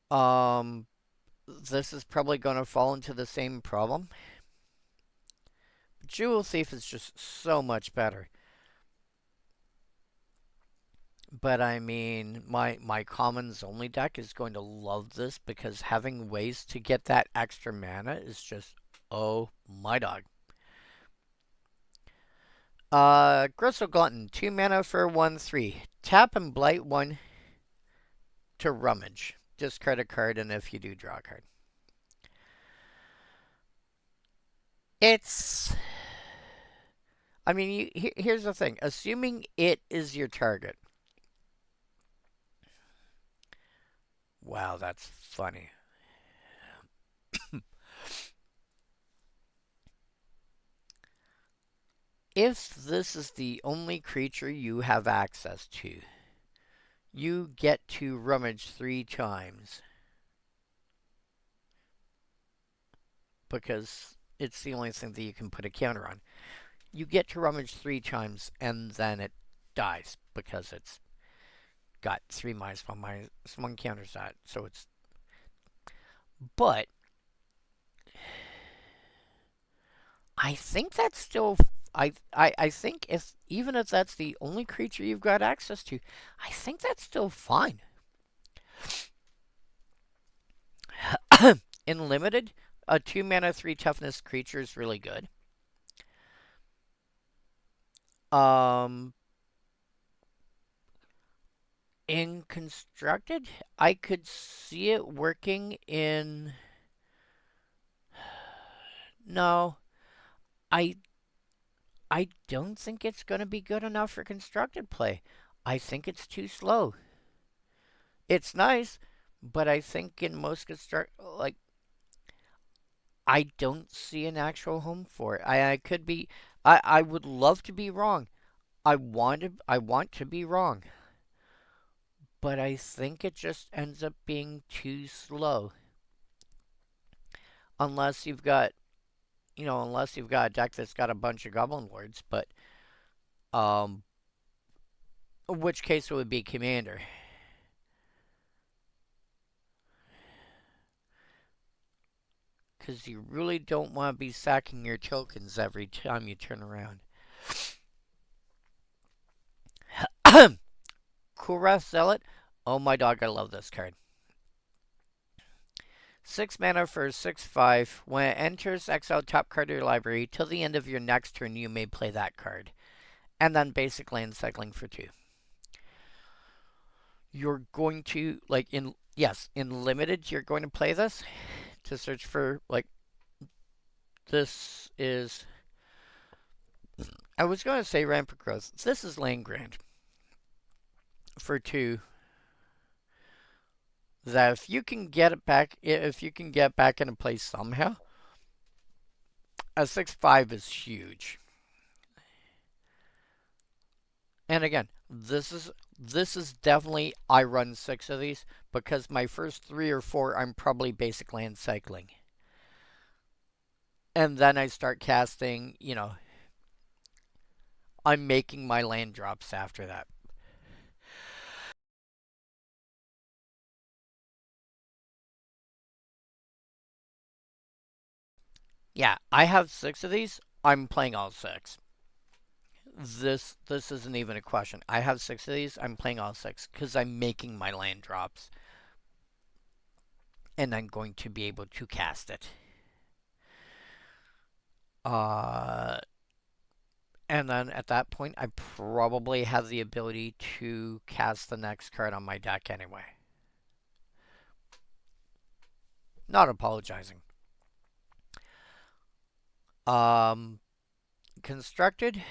This is probably going to fall into the same problem. Jewel Thief is just so much better. But I mean, my commons only deck is going to love this because having ways to get that extra mana is just, oh my dog. Gristle Glutton, 2 mana for 1/3. Tap and blight 1 to rummage. Discard a card, and if you do, draw a card. I mean, here's the thing. Assuming it is your target. Wow, that's funny. If this is the only creature you have access to, you get to rummage 3 times. Because it's the only thing that you can put a counter on. You get to rummage 3 times, and then it dies because it's got 3 -1 counters that. So it's. But I think that's still. I think even if that's the only creature you've got access to, I think that's still fine. In limited, a 2 mana 3 toughness creature is really good. In constructed, I could see it working in. No, I don't think it's going to be good enough for constructed play. I think it's too slow. It's nice, but I think in most I don't see an actual home for it. I could be. I would love to be wrong. I want to be wrong. But I think it just ends up being too slow. Unless you've got a deck that's got a bunch of Goblin Lords, but in which case it would be Commander. Because you really don't want to be sacking your tokens every time you turn around. Kureth Zealot. Oh my dog, I love this card. 6 mana for 6/5. When it enters, exile top card of your library. Till the end of your next turn, you may play that card. And then basic land cycling for 2. You're going to, in limited, you're going to play this to search for, this is. I was going to say Rampant Growth. This is Land Grant for 2. That if you can get it back into place somehow, a 6/5 is huge. And again, this This is definitely, I run 6 of these because my first 3 or 4 I'm probably basic land cycling. And then I start casting, I'm making my land drops after that. Yeah, I have 6 of these. I'm playing all 6. This isn't even a question. I have 6 of these. I'm playing all 6 because I'm making my land drops. And I'm going to be able to cast it. And then at that point, I probably have the ability to cast the next card on my deck anyway. Not apologizing. Constructed.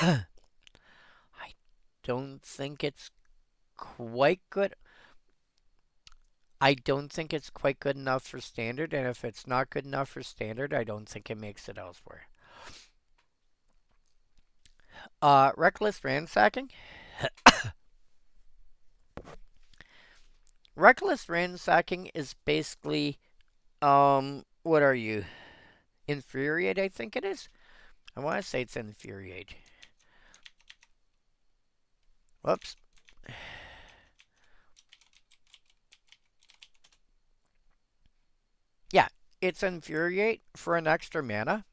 I don't think it's quite good. I don't think it's quite good enough for standard, and if it's not good enough for standard, I don't think it makes it elsewhere. Reckless Ransacking. Reckless Ransacking is basically, what are you? Infuriate, I think it is. I want to say it's Infuriate. Whoops. Yeah, it's Infuriate for an extra mana,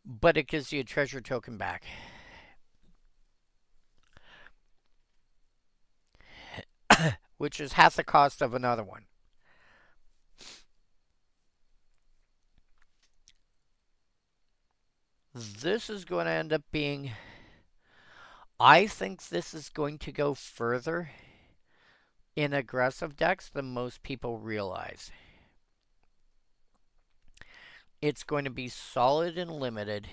but it gives you a treasure token back. Which is half the cost of another one. This is going to end up being... I think this is going to go further in aggressive decks than most people realize. It's going to be solid and limited.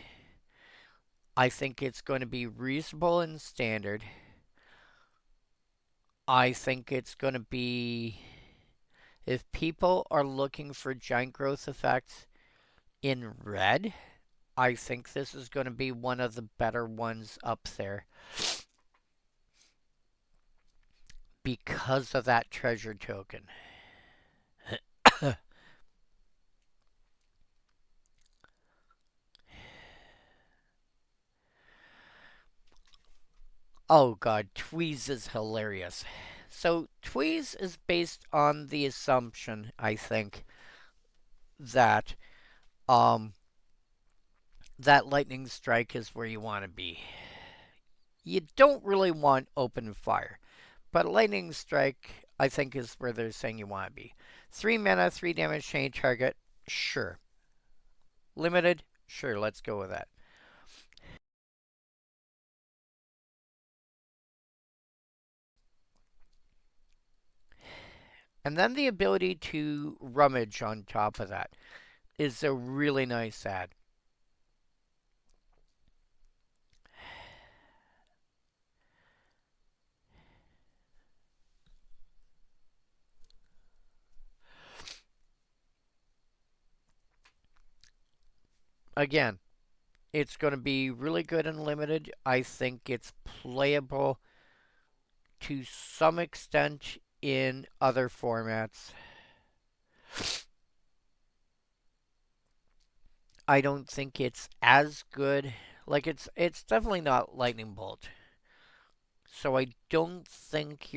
I think it's going to be reasonable and standard. I think it's going to be... If people are looking for giant growth effects in red, I think this is going to be one of the better ones up there. Because of that treasure token. Oh god, Tweez is hilarious. So, Tweez is based on the assumption, I think, that that Lightning Strike is where you want to be. You don't really want open fire, but Lightning Strike, I think, is where they're saying you want to be. 3 mana, 3 damage to any target, sure. Limited, sure, let's go with that. And then the ability to rummage on top of that is a really nice add. Again, it's going to be really good and limited. I think it's playable to some extent in other formats. I don't think it's as good. Like it's definitely not Lightning Bolt. So I don't think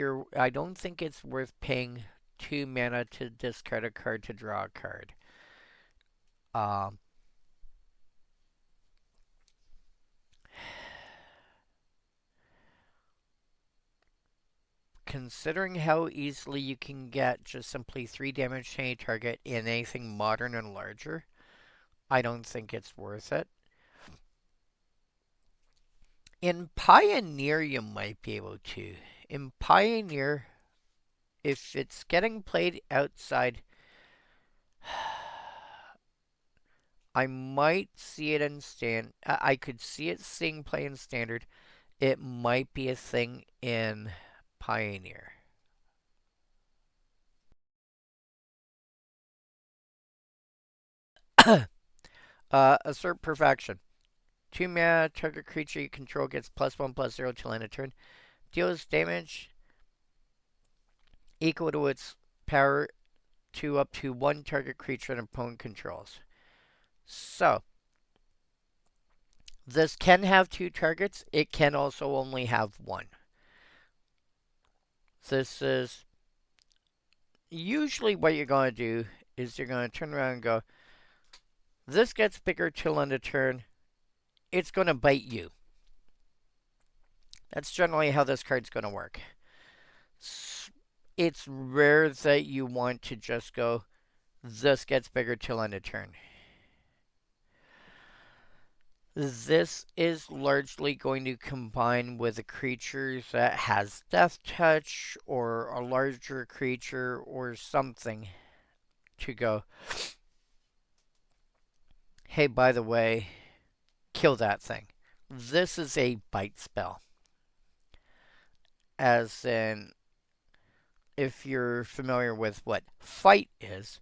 it's worth paying 2 mana to discard a card to draw a card. Um Considering how easily you can get just simply 3 damage to any target in anything modern and larger, I don't think it's worth it. In Pioneer, you might be able to. In Pioneer, if it's getting played outside, I might see it in stand. I could see it seeing play in standard. It might be a thing in Pioneer. Assert Perfection. 2 mana, target creature you control gets +1/+0 till end of turn. Deals damage equal to its power to up to 1 target creature an opponent controls. So, this can have 2 targets. It can also only have 1. This is usually what you're going to do is you're going to turn around and go, this gets bigger till end of turn. It's going to bite you. That's generally how this card's going to work. It's rare that you want to just go, this gets bigger till end of turn. This is largely going to combine with a creature that has Death Touch or a larger creature or something to go, hey, by the way, kill that thing. This is a bite spell. As in, if you're familiar with what fight is,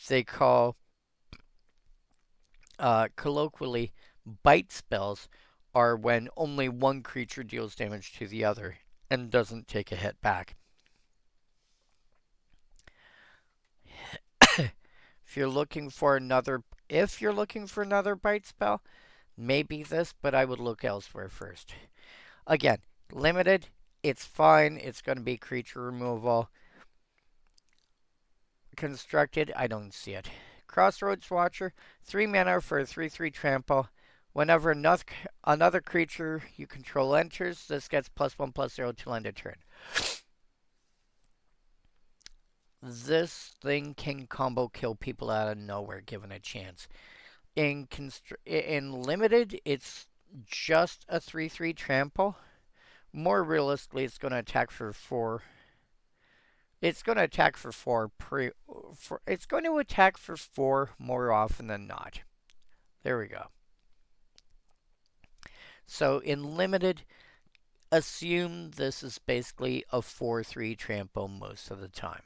they call colloquially bite spells are when only one creature deals damage to the other and doesn't take a hit back. If you're looking for another bite spell, maybe this, but I would look elsewhere first. Again, limited, it's fine. It's going to be creature removal. Constructed, I don't see it. Crossroads Watcher, 3 mana for a 3/3 trample. Whenever another creature you control enters, this gets +1/+0 till end of turn. This thing can combo kill people out of nowhere given a chance. In limited, it's just a 3/3 trample. More realistically, it's going to attack for 4. It's going to attack for 4. It's going to attack for 4 more often than not. There we go. So in limited, assume this is basically a 4/3 trample most of the time.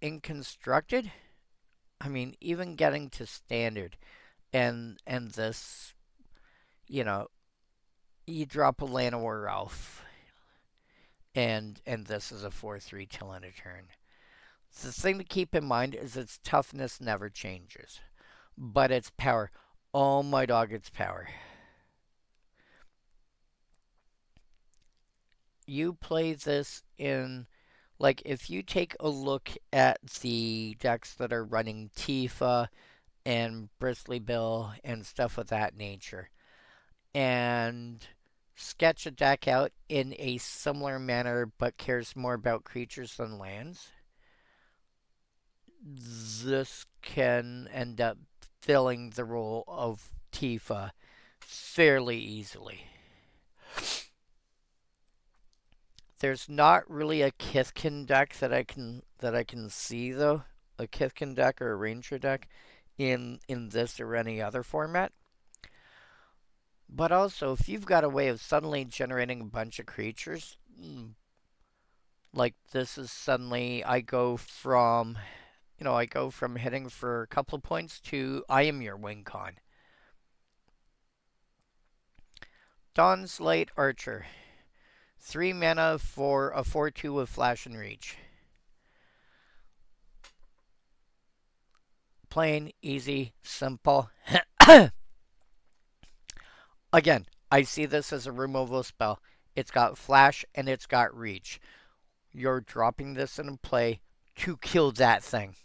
In constructed, I mean, even getting to standard, and this, you know, you drop a Llanowar Elf, and this is a 4/3 till end of turn. The thing to keep in mind is its toughness never changes, but its power, oh my dog, its power. You play this in, like, if you take a look at the decks that are running Tifa and Bristly Bill and stuff of that nature, and sketch a deck out in a similar manner but cares more about creatures than lands, this can end up filling the role of Tifa fairly easily. There's not really a Kithkin deck that I can see though, a Kithkin deck or a Ranger deck in this or any other format. But also, if you've got a way of suddenly generating a bunch of creatures, like this is suddenly I go from hitting for a couple of points to I am your wing con. Dawn's Light Archer. 3 mana for a 4/2 with Flash and Reach. Plain, easy, simple. Again, I see this as a removal spell. It's got Flash and it's got Reach. You're dropping this in play to kill that thing.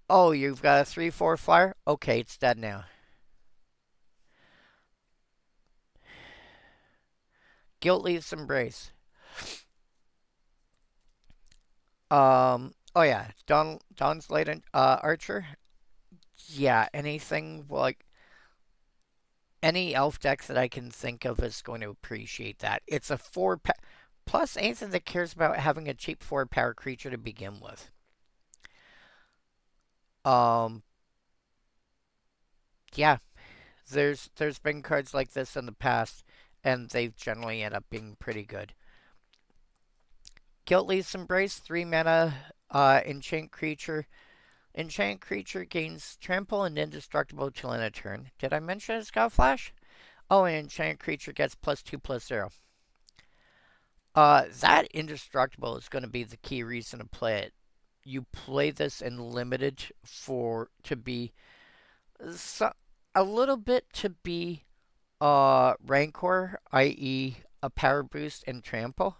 Oh, you've got a 3/4 flyer? Okay, it's dead now. Guilt-Leaf's Embrace. Oh yeah, Dawn's Light Archer. Yeah, anything like any elf deck that I can think of is going to appreciate that. It's a 4 plus anything that cares about having a cheap 4 power creature to begin with. Yeah, there's been cards like this in the past, and they generally end up being pretty good. Guiltless Embrace, 3 mana, enchant creature. Enchant creature gains trample and indestructible till end of turn. Did I mention it's got flash? Oh, and enchant creature gets +2/+0. That indestructible is going to be the key reason to play it. You play this in limited to be a little bit to be Rancor, i.e. a power boost and trample.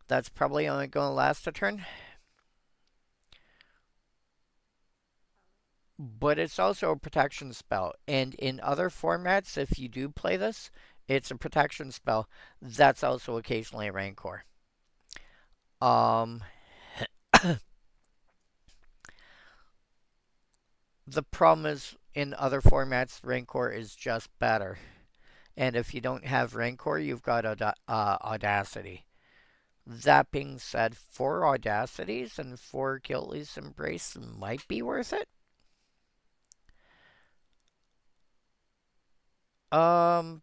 That's probably only going to last a turn. But it's also a protection spell. And in other formats, if you do play this, it's a protection spell. That's also occasionally a Rancor. The problem is, in other formats, Rancor is just better. And if you don't have Rancor, you've got Audacity. That being said, 4 Audacities and 4 Guiltless Embrace might be worth it. I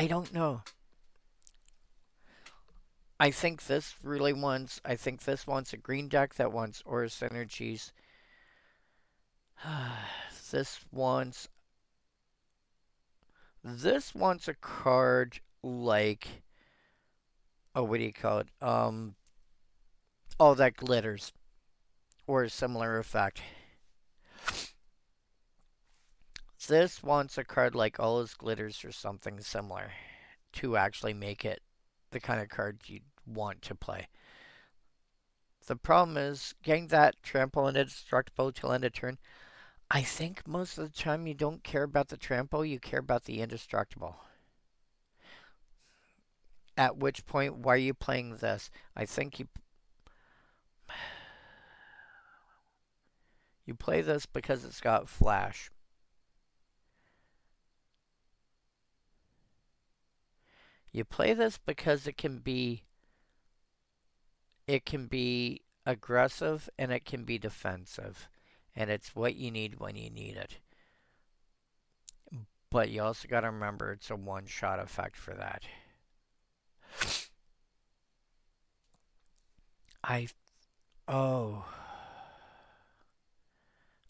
don't know. I think this wants a green deck that wants Aura Synergies. This wants a card like, oh, what do you call it? Oh, that glitters, or a similar effect. This wants a card like All His Glitters or something similar to actually make it the kind of card you want to play. The problem is getting that trample and indestructible till end of turn. I think most of the time you don't care about the trample, you care about the indestructible. At which point, why are you playing this? I think you play this because it's got flash. You play this because it can be aggressive and it can be defensive. And it's what you need when you need it. But you also got to remember it's a one-shot effect for that. I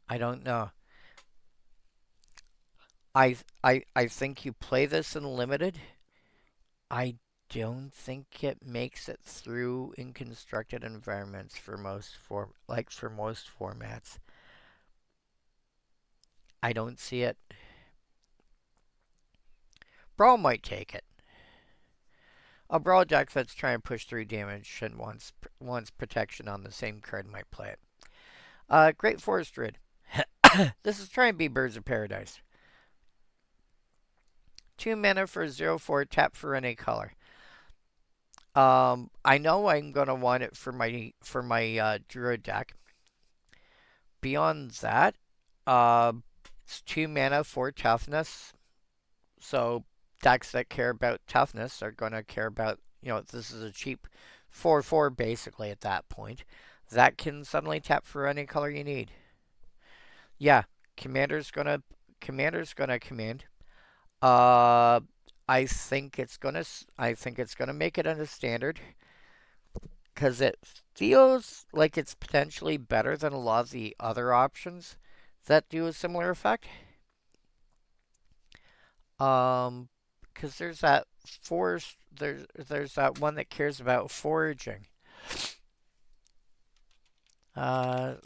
don't know. I think you play this in limited. I don't think it makes it through in constructed environments for most formats. I don't see it. Brawl might take it. A Brawl deck that's trying to push through damage and wants protection on the same card might play it. Great Forest Druid. This is trying to be Birds of Paradise. 2 mana for 0/4, tap for any color. I know I'm gonna want it for my Druid deck. Beyond that, it's 2 mana for toughness. So decks that care about toughness are gonna care about, this is a cheap 4/4 basically at that point. That can suddenly tap for any color you need. Yeah, Commander's gonna command. I think it's gonna make it into standard because it feels like it's potentially better than a lot of the other options that do a similar effect. Because there's that there's that one that cares about foraging.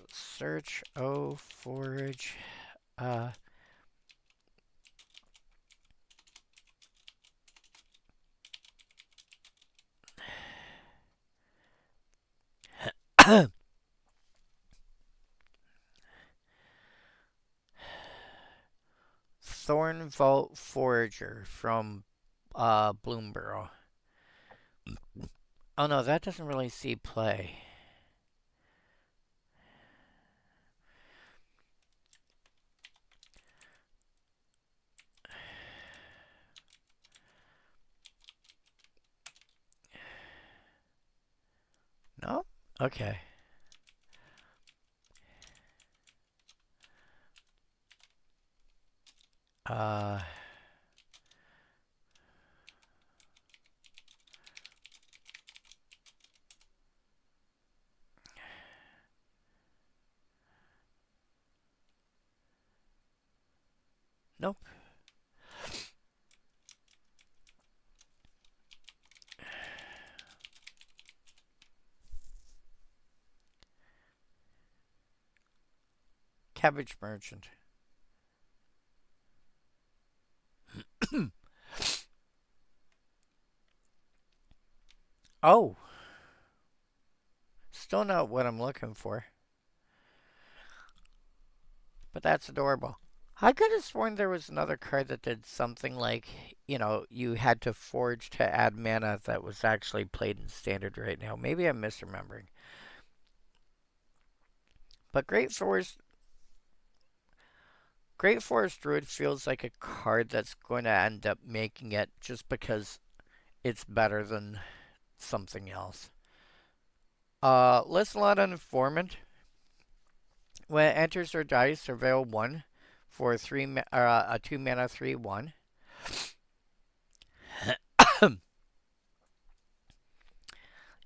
Search forage. Thornvault Forager from Bloomborough. Oh no, that doesn't really see play. No? Okay. Uh, nope. Cabbage Merchant. Oh, still not what I'm looking for, but that's adorable. I could have sworn there was another card that did something like, you had to forge to add mana that was actually played in standard right now. Maybe I'm misremembering. But Great Forest Druid feels like a card that's going to end up making it just because it's better than something else. Lissalon Informant. When it enters or dies, surveil 1 for a 2 mana 3/1.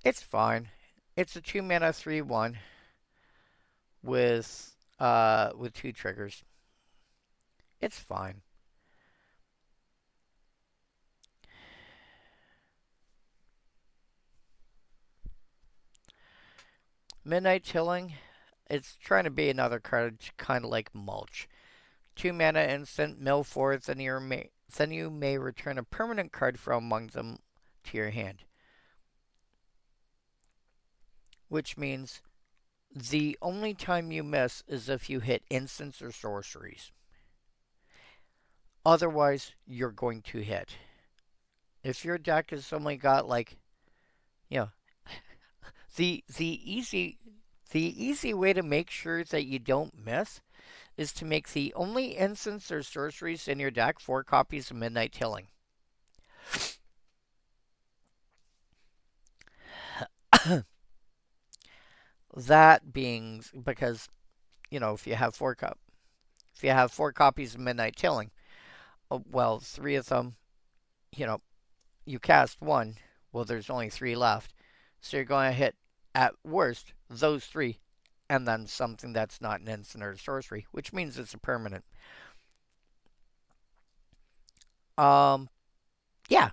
It's fine. It's a 2 mana 3/1 with 2 triggers. It's fine. Midnight Tilling. It's trying to be another card kind of like Mulch. 2 mana instant, mill 4, then you may return a permanent card from among them to your hand. Which means the only time you miss is if you hit instants or sorceries. Otherwise, you're going to hit. If your deck has only got like, you know, the easy way to make sure that you don't miss is to make the only instants or sorceries in your deck 4 copies of Midnight Tilling. That being because, if you have 4 copies of Midnight Tilling, well, 3 of them, you cast 1. Well, there's only 3 left. So you're going to hit, at worst, those 3, and then something that's not an instant or a sorcery, which means it's a permanent. Yeah.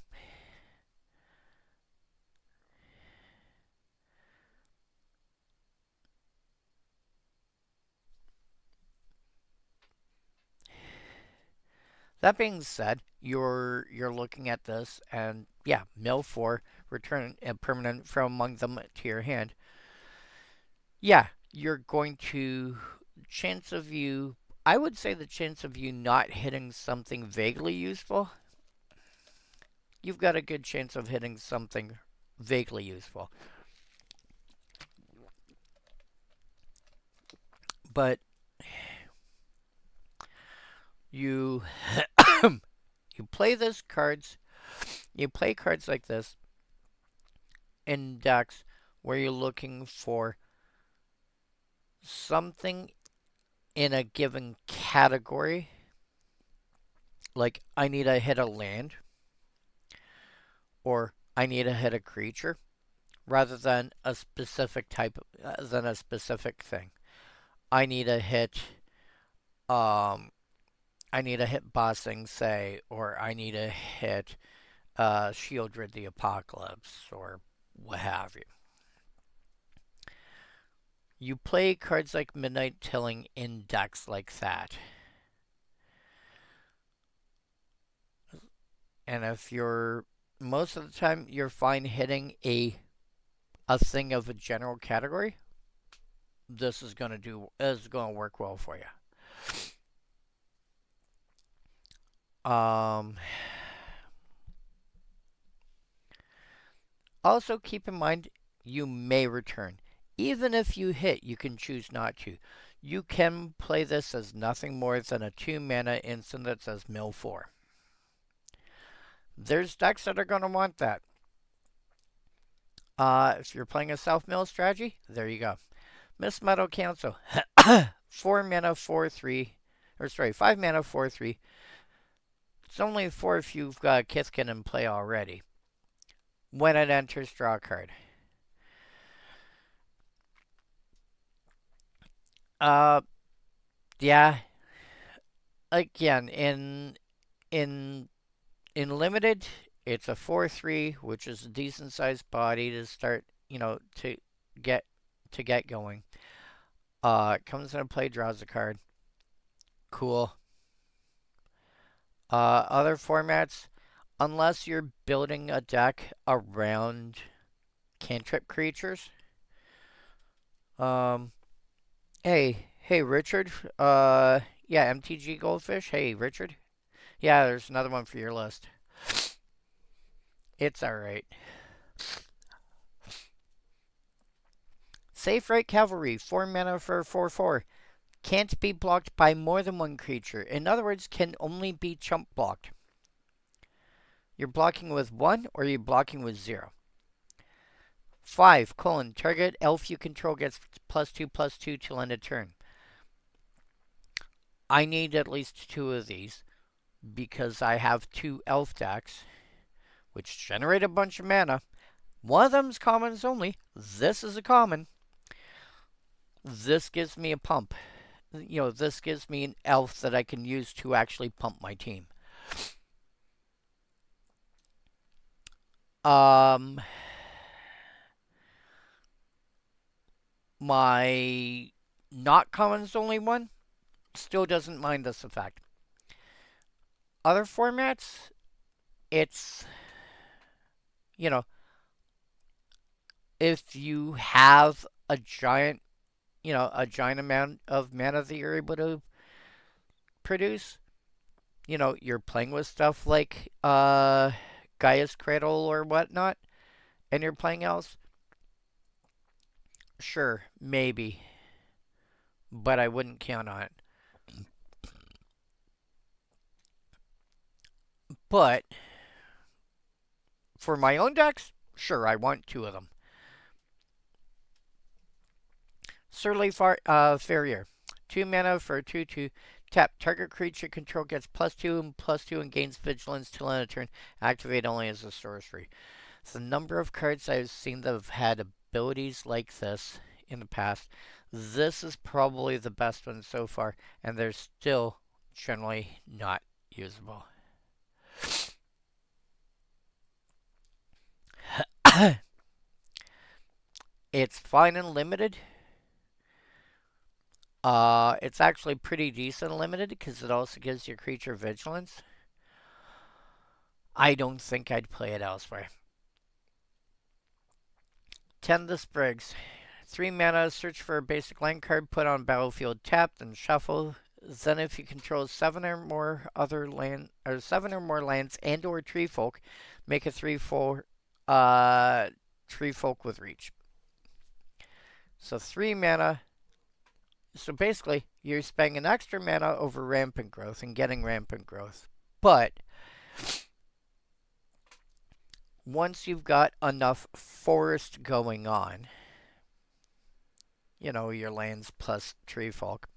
That being said, you're looking at this, and yeah, mill 4, return a permanent from among them to your hand. Yeah, you're going to I would say the chance of you not hitting something vaguely useful, you've got a good chance of hitting something vaguely useful. But you you play cards like this in decks where you're looking for something in a given category. Like, I need to hit a land, or I need to hit a creature, rather than a specific thing. I need to hit Bossing, say, or I need to hit Shieldred the Apocalypse, or what have you. You play cards like Midnight Tilling in decks like that. And if most of the time you're fine hitting a thing of a general category, this is going to work well for you. Also keep in mind you may return. Even if you hit, you can choose not to. You can play this as nothing more than a 2 mana instant that says mill 4. There's decks that are going to want that. If you're playing a self-mill strategy, there you go. Miss Metal Council. 5 mana 4/3. It's only 4 if you've got Kithkin in play already. When it enters, draw a card. Yeah. Again, in limited, it's a 4/3, which is a decent sized body to start, get get going. Comes into play, draws a card. Cool. Other formats, unless you're building a deck around cantrip creatures. Hey, Richard. Yeah, MTG Goldfish. Hey, Richard. Yeah, there's another one for your list. It's alright. Safe Right Cavalry, 4 mana for 4/4. Can't be blocked by more than one creature. In other words, can only be chump blocked. You're blocking with 1 or you're blocking with 0. 5, target elf you control gets +2/+2 till end of turn. I need at least 2 of these because I have 2 elf decks, which generate a bunch of mana. One of them's commons only. This is a common. This gives me a pump. This gives me an elf that I can use to actually pump my team. My not commons only one still doesn't mind this effect. Other formats, it's, if you have a giant amount of mana that you're able to produce, you're playing with stuff like Gaia's Cradle or whatnot, and you're playing elves, sure, maybe, but I wouldn't count on it. But for my own decks, sure, I want 2 of them. Surly Farrier, 2 mana for 2/2. Tap. Target creature control gets +2/+2 and gains vigilance till end of turn. Activate only as a sorcery. The number of cards I've seen that have had abilities like this in the past, this is probably the best one so far, and they're still generally not usable. It's fine and limited. It's actually pretty decent limited because it also gives your creature vigilance. I don't think I'd play it elsewhere. Tend the Sprigs. 3 mana, search for a basic land card, put on battlefield tapped, and shuffle. Then if you control 7 or more lands and or tree folk, make a 3/4 tree folk with reach. So 3 mana. So basically, you're spending an extra mana over rampant growth and getting rampant growth. But once you've got enough forest going on, your lands plus tree folk,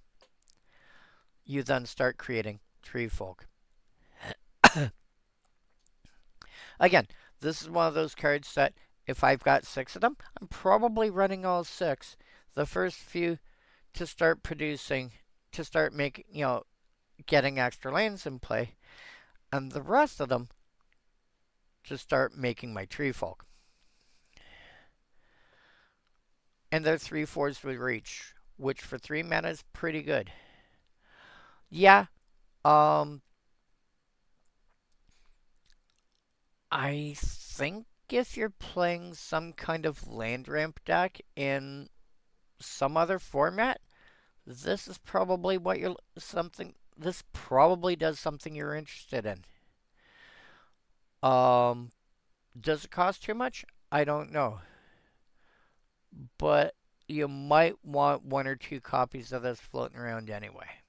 you then start creating tree folk. Again, this is one of those cards that if I've got 6 of them, I'm probably running all 6. The first few to start producing, to start making, getting extra lands in play, and the rest of them to start making my tree folk. And they're 3/4s with reach, which for 3 mana is pretty good. Yeah, I think if you're playing some kind of land ramp deck in some other format, this is probably this probably does something you're interested in. Does it cost too much? I don't know. But you might want 1 or 2 copies of this floating around anyway.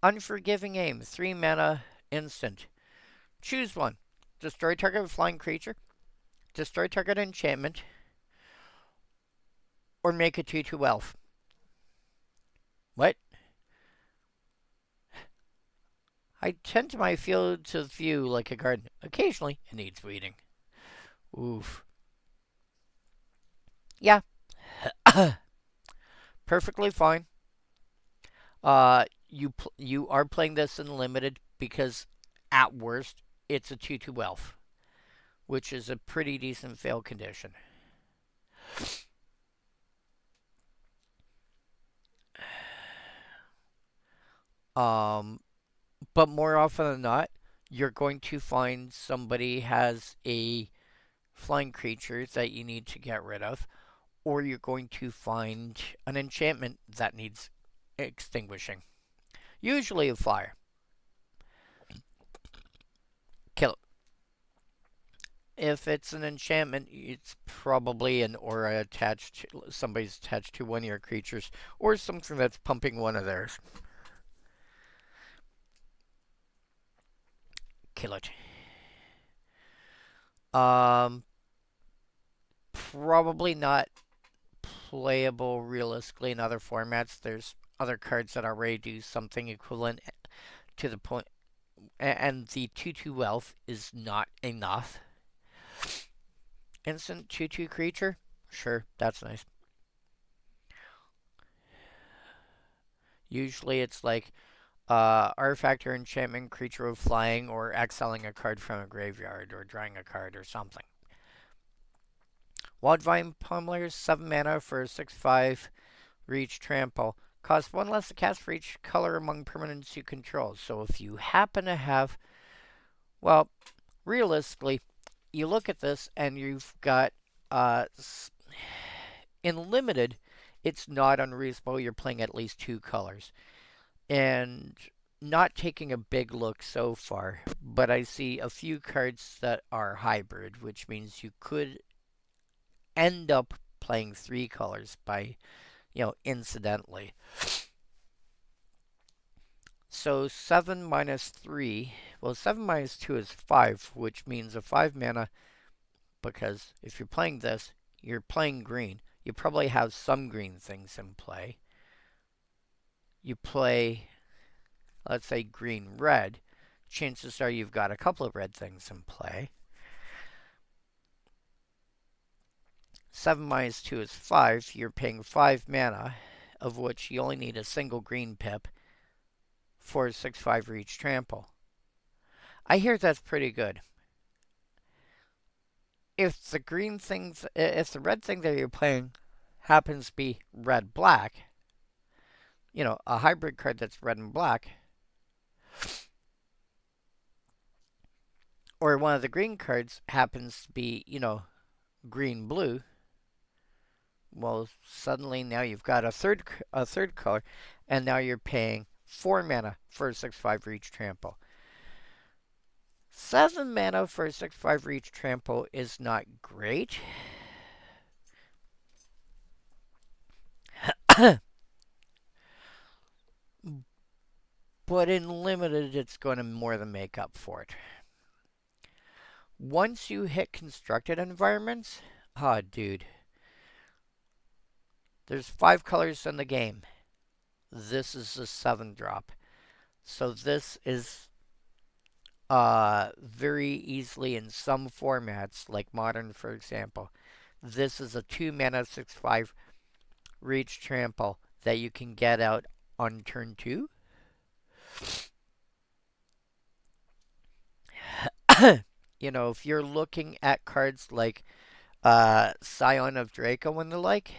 Unforgiving Aim, 3 mana, instant. Choose one. Destroy target flying creature, destroy target enchantment, or make a 2/2 elf. What? I tend to my field of view like a garden. Occasionally, it needs weeding. Oof. Yeah, perfectly fine. You are playing this in limited because at worst it's a 2/2 elf, which is a pretty decent fail condition. Um, but more often than not, you're going to find somebody has a flying creature that you need to get rid of, or you're going to find an enchantment that needs extinguishing. Usually a fire. Kill it. If it's an enchantment, it's probably an aura attached. Somebody's attached to one of your creatures, or something that's pumping one of theirs. Kill it. Um, probably not playable realistically in other formats. There's other cards that already do something equivalent to the point, and the 2/2 elf is not enough. Instant 2/2 creature? Sure, that's nice. Usually it's like artifact or enchantment creature with flying, or exiling a card from a graveyard, or drawing a card or something. Wildvine Pummeler, 7 mana for a 6/5 reach trample. Costs 1 less to cast for each color among permanents you control. So if you happen to have, well, realistically, you look at this and you've got, in limited, it's not unreasonable. You're playing at least 2 colors. And not taking a big look so far, but I see a few cards that are hybrid, which means you could end up playing 3 colors by, incidentally. So 7 minus 3, well, 7 minus 2 is 5, which means a 5 mana, because if you're playing this, you're playing green. You probably have some green things in play. You play, let's say, green-red. Chances are you've got a couple of red things in play. 7 minus 2 is 5. You're paying 5 mana, of which you only need a single green pip for a 6/5 reach trample. I hear that's pretty good. If the red thing that you're playing happens to be red-black, a hybrid card that's red and black, or one of the green cards happens to be, green-blue, well, suddenly now you've got a third color, and now you're paying 4 mana for a 6/5 reach trample. 7 mana for a 6/5 reach trample is not great. But in limited, it's going to more than make up for it. Once you hit constructed environments, dude. There's 5 colors in the game. This is a 7-drop. So this is very easily in some formats, like Modern, for example. This is a 2 mana 6/5 reach trample that you can get out on turn 2. If you're looking at cards like Scion of Draco and the like,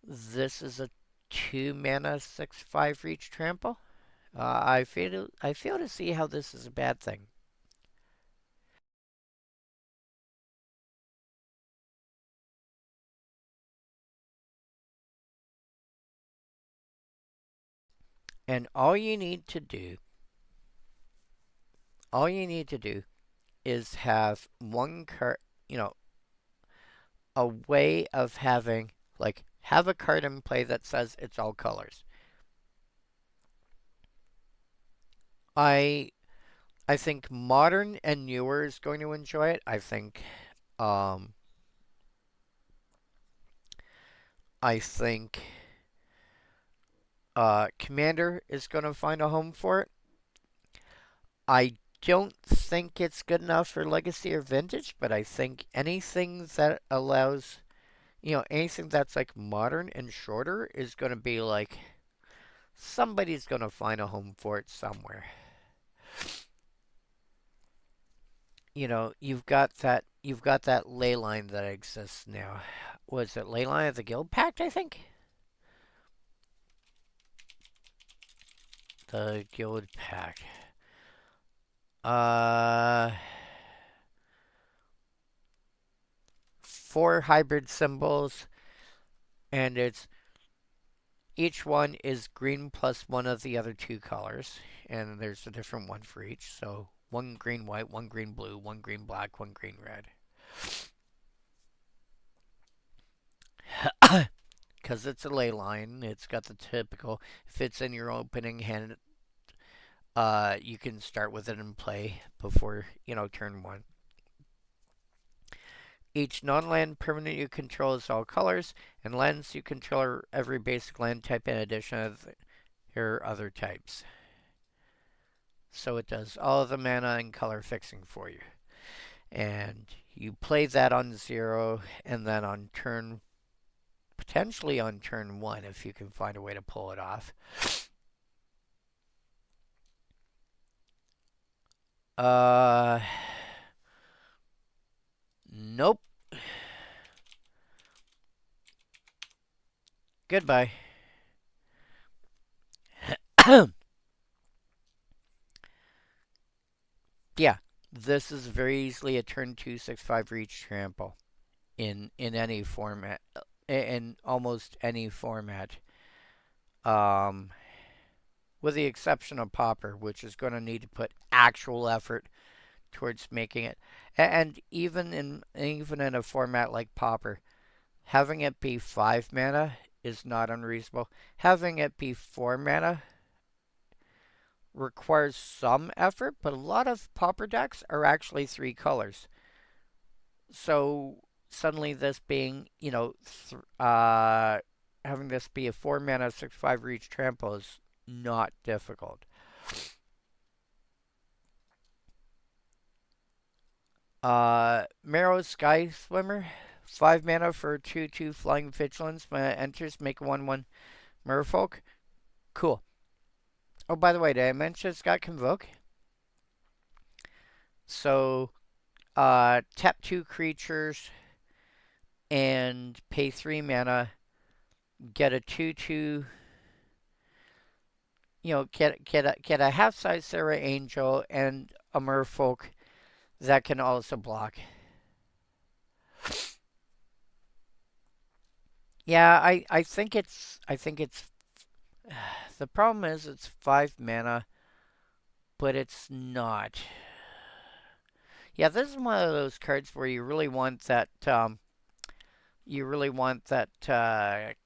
this is a 2 mana 6/5 reach trample. I fail to see how this is a bad thing. And all you need to do is have one card, a way of having, have a card in play that says it's all colors. I think Modern and newer is going to enjoy it. I think Commander is going to find a home for it. I don't think it's good enough for Legacy or Vintage, but I think anything that allows, anything that's like modern and shorter is going to be like somebody's going to find a home for it somewhere. You've got that ley line that exists now. Was it ley line of the Guild Pact, I think? The Guild Pact. 4 hybrid symbols, and each one is green plus one of the other 2 colors, and there's a different one for each. So 1 green white, 1 green blue, 1 green black, 1 green red. Because it's a ley line, it's got the typical, if it's in your opening hand, you can start with it and play before, turn 1. Each non-land permanent you control is all colors, and lands you control are every basic land type in addition of your other types. So it does all of the mana and color fixing for you. And you play that on 0, and then on potentially on turn 1, if you can find a way to pull it off. Nope. Goodbye. Yeah, this is very easily a turn 2, 6/5 reach trample in any format, in almost any format. With the exception of Pauper, which is going to need to put actual effort towards making it. And even in a format like Pauper, having it be 5 mana is not unreasonable. Having it be 4 mana requires some effort, but a lot of Pauper decks are actually 3 colors. So suddenly this being, having this be a 4 mana 6/5 reach trample is not difficult. Marrow Sky Swimmer, 5 mana for 2/2 Flying Vigilance. When it enters, make a 1/1 Merfolk. Cool. Oh, by the way, did I mention it's got Convoke? So, tap 2 creatures and pay 3 mana. Get a 2/2. Get a half-size Serra Angel and a Merfolk that can also block. Yeah, I think it's the problem is it's 5 mana, but it's not. Yeah, this is one of those cards where you really want that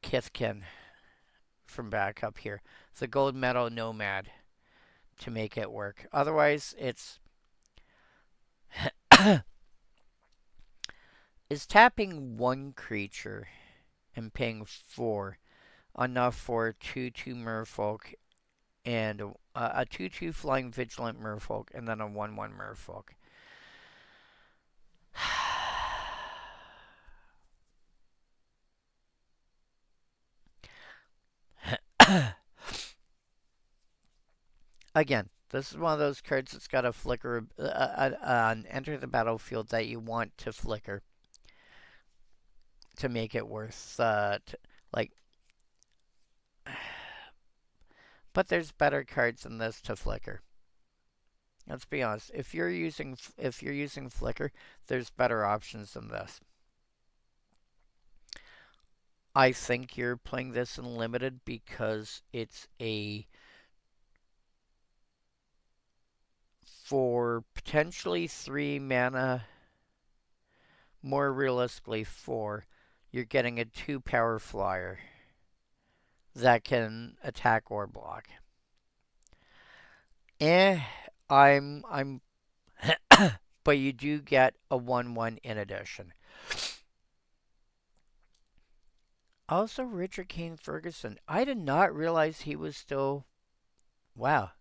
Kithkin from back up here, the Gold Meadow Nomad, to make it work. Otherwise, it's is tapping 1 creature and paying 4 enough for a 2/2 Merfolk and a 2/2 Flying Vigilant Merfolk and then a 1/1 Merfolk. Again, this is one of those cards that's got a flicker, enter the battlefield that you want to flicker to make it worth, but there's better cards than this to flicker. Let's be honest. If you're using flicker, there's better options than this. I think you're playing this in limited because it's for potentially 3 mana, more realistically 4, you're getting a 2 power flyer that can attack or block. I'm but you do get a 1/1 in addition. Also, Richard Kane Ferguson. I did not realize he was still. Wow.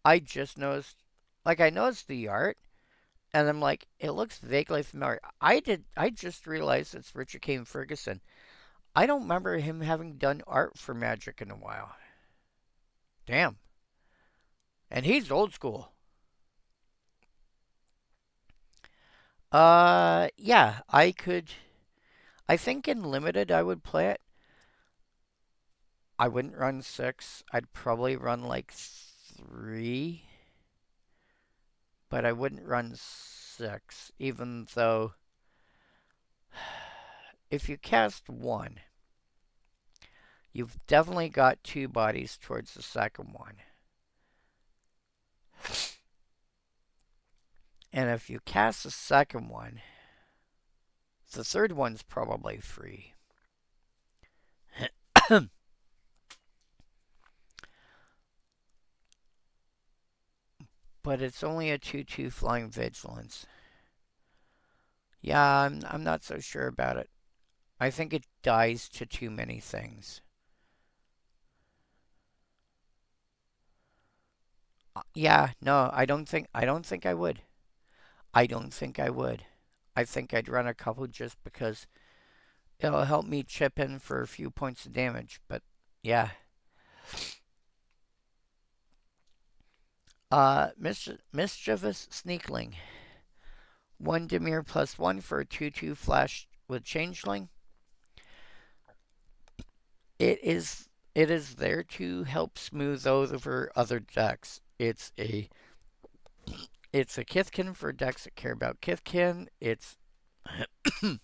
I just noticed. Like, I noticed the art, and I'm like, it looks vaguely familiar. I just realized it's Richard Kane Ferguson. I don't remember him having done art for Magic in a while. Damn. And he's old school. Yeah, I could. I think in limited I would play it. I wouldn't run six. I'd probably run like three, but I wouldn't run six, even though if you cast one, you've definitely got two bodies towards the second one. And if you cast the second one, the third one's probably free. But it's only a 2/2 flying vigilance. Yeah, I'm not so sure about it. I think it dies to too many things. Yeah, no, I don't think I would. I don't think I would. I think I'd run a couple just because it'll help me chip in for a few points of damage, but yeah. Mischievous Sneakling. 1 Dimir +1 for a 2/2 flash with Changeling. It is there to help smooth over other decks. It's a Kithkin for decks that care about Kithkin. It's a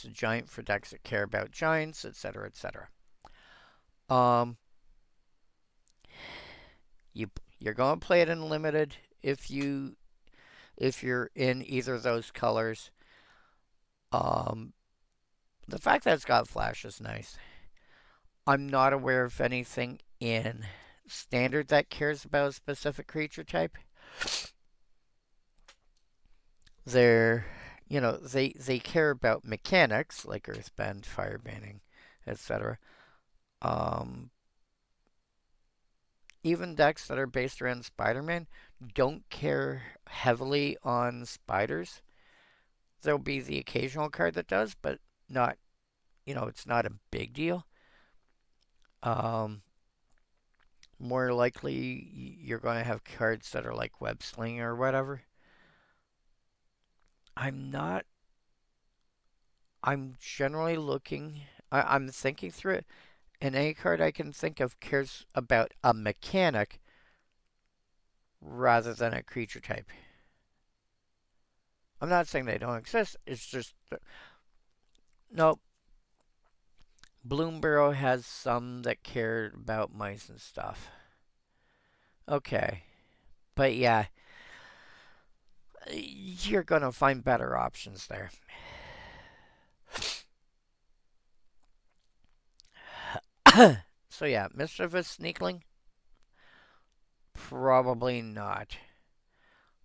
giant for decks that care about giants, etc., etc. Um, you're going to play it in limited if you're in either of those colors. Um, the fact that it's got flash is nice. I'm not aware of anything in standard that cares about a specific creature type. They're they care about mechanics like earthbend, firebanning, etc. Um, Even decks that are based around Spider-Man don't care heavily on spiders. There'll be the occasional card that does, but not, it's not a big deal. Um, More likely, you're going to have cards that are like Web Sling or whatever. I'm not. I'm generally looking. I'm thinking through it, and any card I can think of cares about a mechanic rather than a creature type. I'm not saying they don't exist. It's just no. Bloomburrow has some that care about mice and stuff. Okay, but yeah, you're gonna find better options there. So yeah, Mischievous Sneakling? Probably not.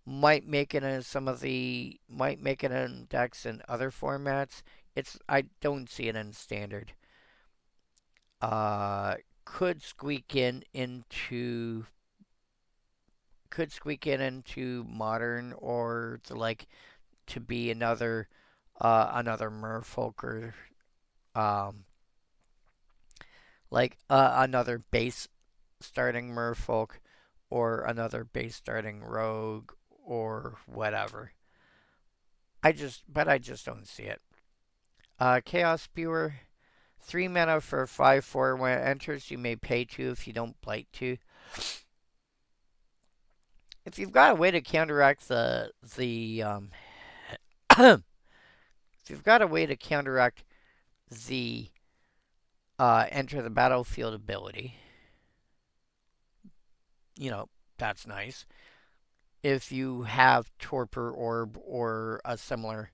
Might make it in decks in other formats. I don't see it in standard. Uh could squeak in into modern or to be another merfolk or um another base starting merfolk or another base starting rogue or whatever. I just don't see it. Chaos Spewer, 3 mana for 5/4. When it enters, you may pay 2 if you don't blight 2. If you've got a way to counteract if you've got a way to counteract the enter the battlefield ability, that's nice. If you have Torpor Orb or a similar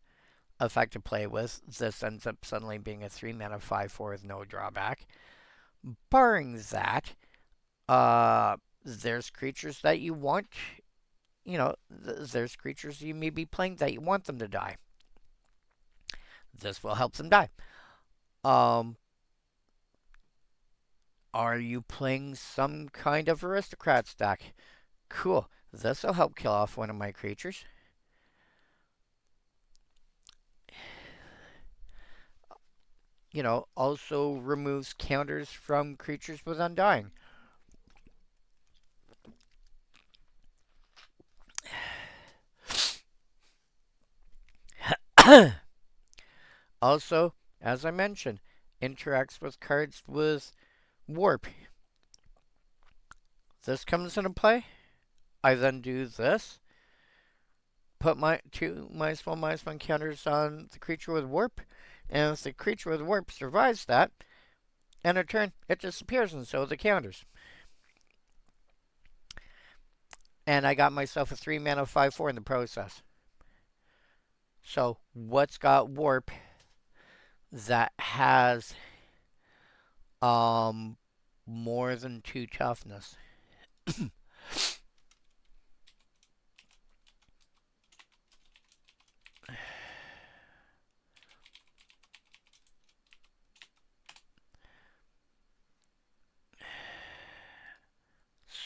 effect to play with, this ends up suddenly being a 3 mana 5/4 with no drawback. Barring that, there's creatures that you want, there's creatures you may be playing that you want them to die. This will help them die. Um, are you playing some kind of aristocrat stack? Cool. This'll help kill off one of my creatures. You know, also removes counters from creatures with Undying. Also, as I mentioned, interacts with cards with Warp. This comes into play. I then do this. Put my 2 -1/-1 counters on the creature with Warp. And if the creature with Warp survives that, end of turn, it disappears, and so the counters. And I got myself a 3 mana 5/4 in the process. So, what's got Warp that has more than 2 toughness?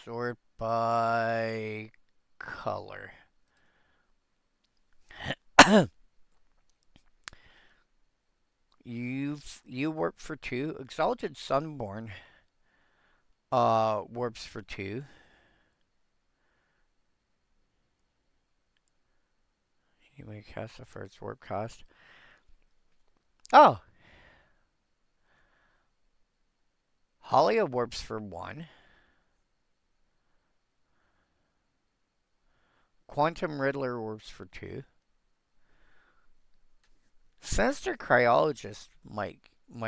Sort by color. You warp for 2. Exalted Sunborn warps for 2. You may cast it for its warp cost. Oh! Halia warps for 1. Quantum Riddler warps for 2. Sinister Cryologist might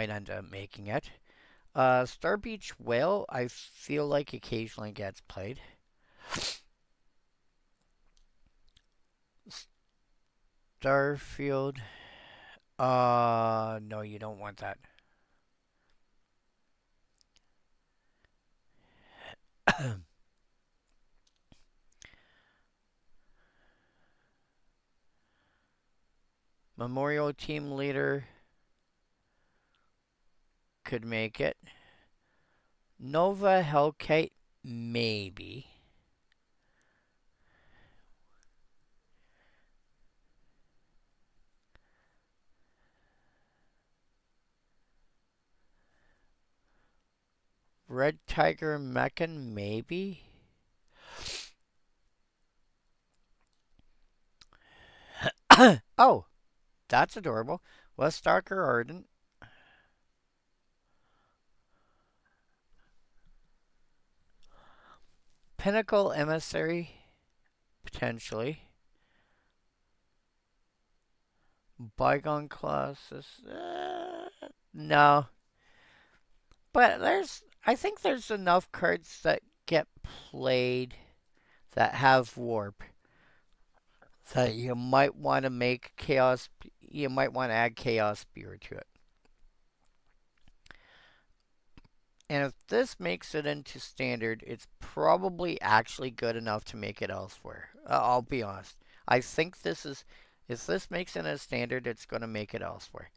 end up making it. Star Beach Whale, I feel like occasionally gets played. Starfield. No, you don't want that. Memorial Team Leader could make it. Nova Hellkite, maybe. Red Tiger Mechan, maybe. Oh, that's adorable. Weststalker Ardent. Pinnacle Emissary, potentially. Bygone Colossus, no. But I think there's enough cards that get played that have Warp that you might want to make Chaos, you might want to add Chaos Spear to it. And if this makes it into Standard, it's probably actually good enough to make it elsewhere. I'll be honest. I think this is, if this makes it a Standard, it's going to make it elsewhere.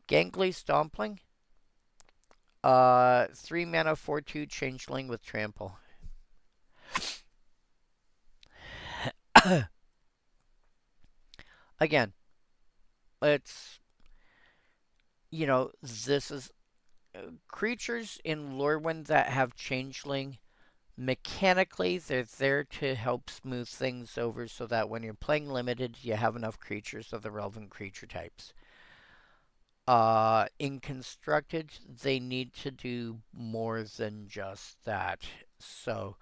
Gangly Stompling. 3 mana 4/2 Changeling with Trample. Again, it's, you know, this is creatures in Lorwyn that have Changeling. Mechanically, they're there to help smooth things over so that when you're playing limited, you have enough creatures of the relevant creature types. In Constructed, they need to do more than just that. So,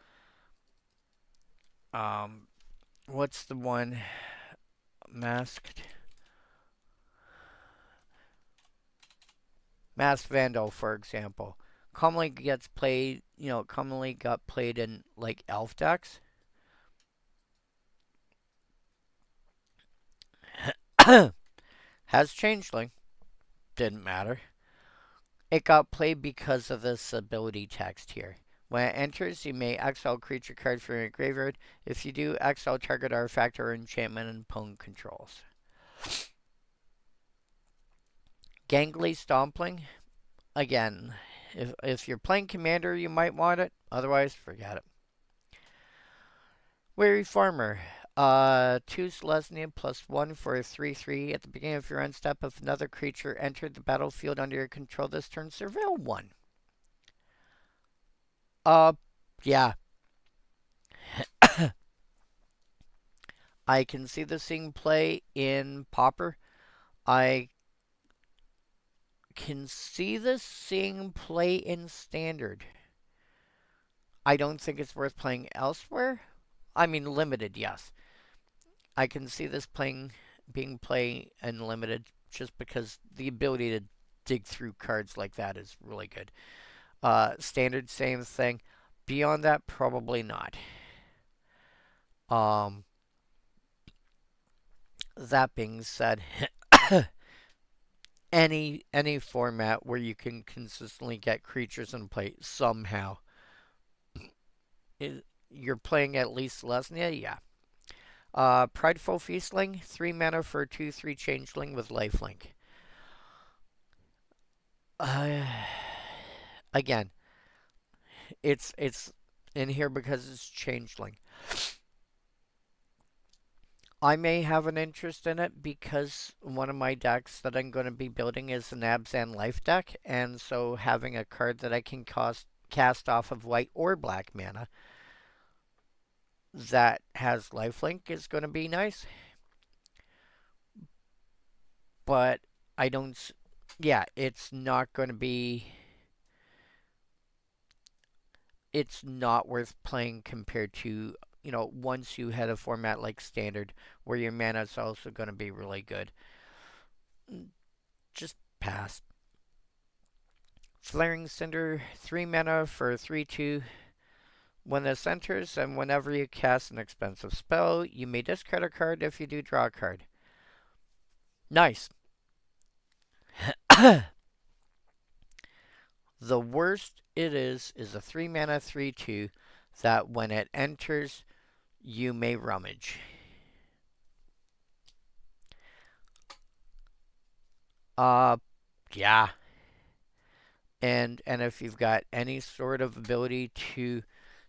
what's the one? Masked Vandal, for example, commonly gets played, commonly got played in like elf decks. Has Changeling. Didn't matter. It got played because of this ability text here. When it enters, you may exile creature card from your graveyard. If you do, exile target artifact or enchantment and opponent controls. Gangly Stompling. Again, if you're playing Commander, you might want it. Otherwise, forget it. Weary Farmer. 2 Selesnya plus 1 for a 3/3. At the beginning of your end step, if another creature entered the battlefield under your control this turn, surveil 1. Yeah. I can see this seeing play in Pauper. I can see this seeing play in Standard. I don't think it's worth playing elsewhere. I mean, limited, yes. I can see this being played in limited just because the ability to dig through cards like that is really good. Standard, same thing. Beyond that, probably not. That being said, any format where you can consistently get creatures in play somehow, you're playing at least Selesnya, yeah. Prideful Feastling, 3 mana for a 2/3 changeling with lifelink. Again, it's in here because it's changeling. I may have an interest in it because one of my decks that I'm going to be building is an Abzan Life deck, and so having a card that I can cast off of white or black mana that has lifelink is going to be nice. But I don't... Yeah, it's not going to be... It's not worth playing compared to, you know, once you had a format like Standard, where your mana is also going to be really good. Just pass. Flaring Cinder, 3 mana for 3/2. When this enters, and whenever you cast an expensive spell, you may discard a card. If you do, draw a card. Nice. The worst it is a 3 mana 3/2 that when it enters, you may rummage. Yeah. And if you've got any sort of ability to,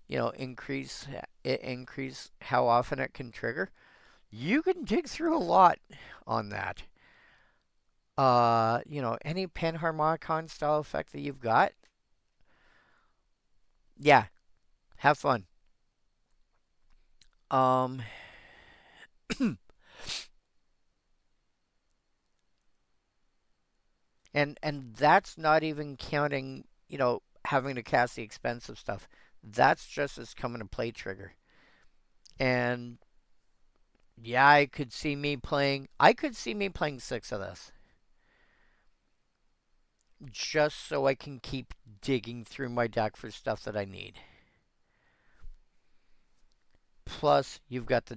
you know, increase how often it can trigger, you can dig through a lot on that. You know, any Panharmonicon style effect that you've got, yeah, have fun. And that's not even counting, you know, having to cast the expensive stuff. That's just as coming to play trigger. And yeah, I could see me playing 6 of this. Just so I can keep digging through my deck for stuff that I need. Plus, you've got the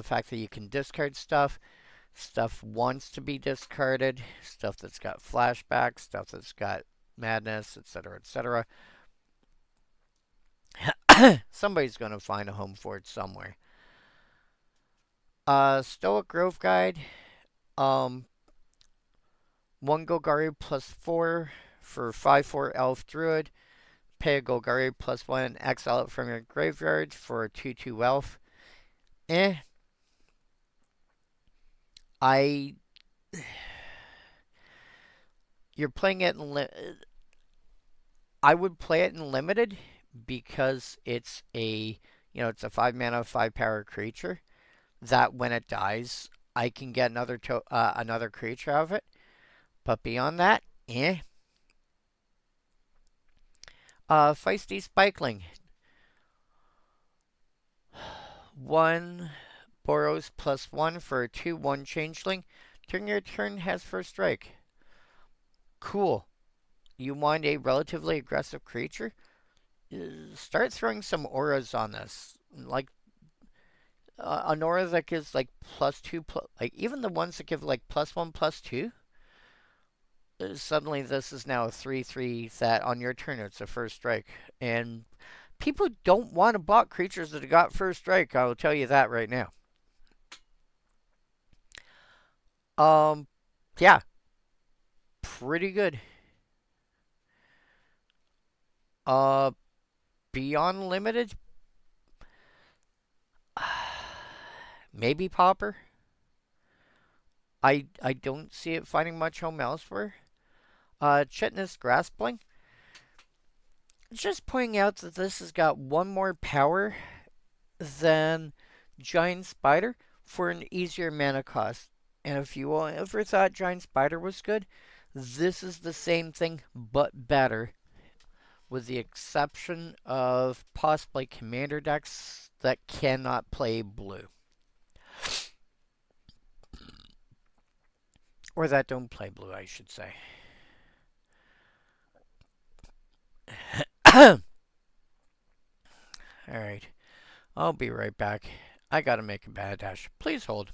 fact that you can discard stuff. Stuff wants to be discarded. Stuff that's got flashbacks. Stuff that's got madness, etc., etc. Somebody's going to find a home for it somewhere. Stoic Grove Guide. 1 Golgari plus 4 for 5/4 Elf Druid. Pay a Golgari plus 1 and exile it from your graveyard for a 2/2 Elf. You're playing it in I would play it in limited because it's a 5 mana 5 power creature that when it dies I can get another creature out of it. But beyond that, Feisty Spikeling. 1 Boros plus 1 for a 2/1 changeling. During your turn has first strike. Cool. You want a relatively aggressive creature? Start throwing some auras on this. Like an aura that gives like +2, like even the ones that give like +1, +2. Suddenly this is now a 3/3 that on your turn it's a first strike. And people don't want to block creatures that have got first strike, I will tell you that right now. Yeah. pretty good. Uh, Beyond Limited, maybe Pauper. I don't see it finding much home elsewhere. Chitinous Graspling. Just pointing out that this has got one more power than Giant Spider for an easier mana cost. And if you ever thought Giant Spider was good, this is the same thing but better, with the exception of possibly commander decks that cannot play blue. Or that don't play blue, I should say. Alright, I'll be right back. I gotta make a bad dash. Please hold.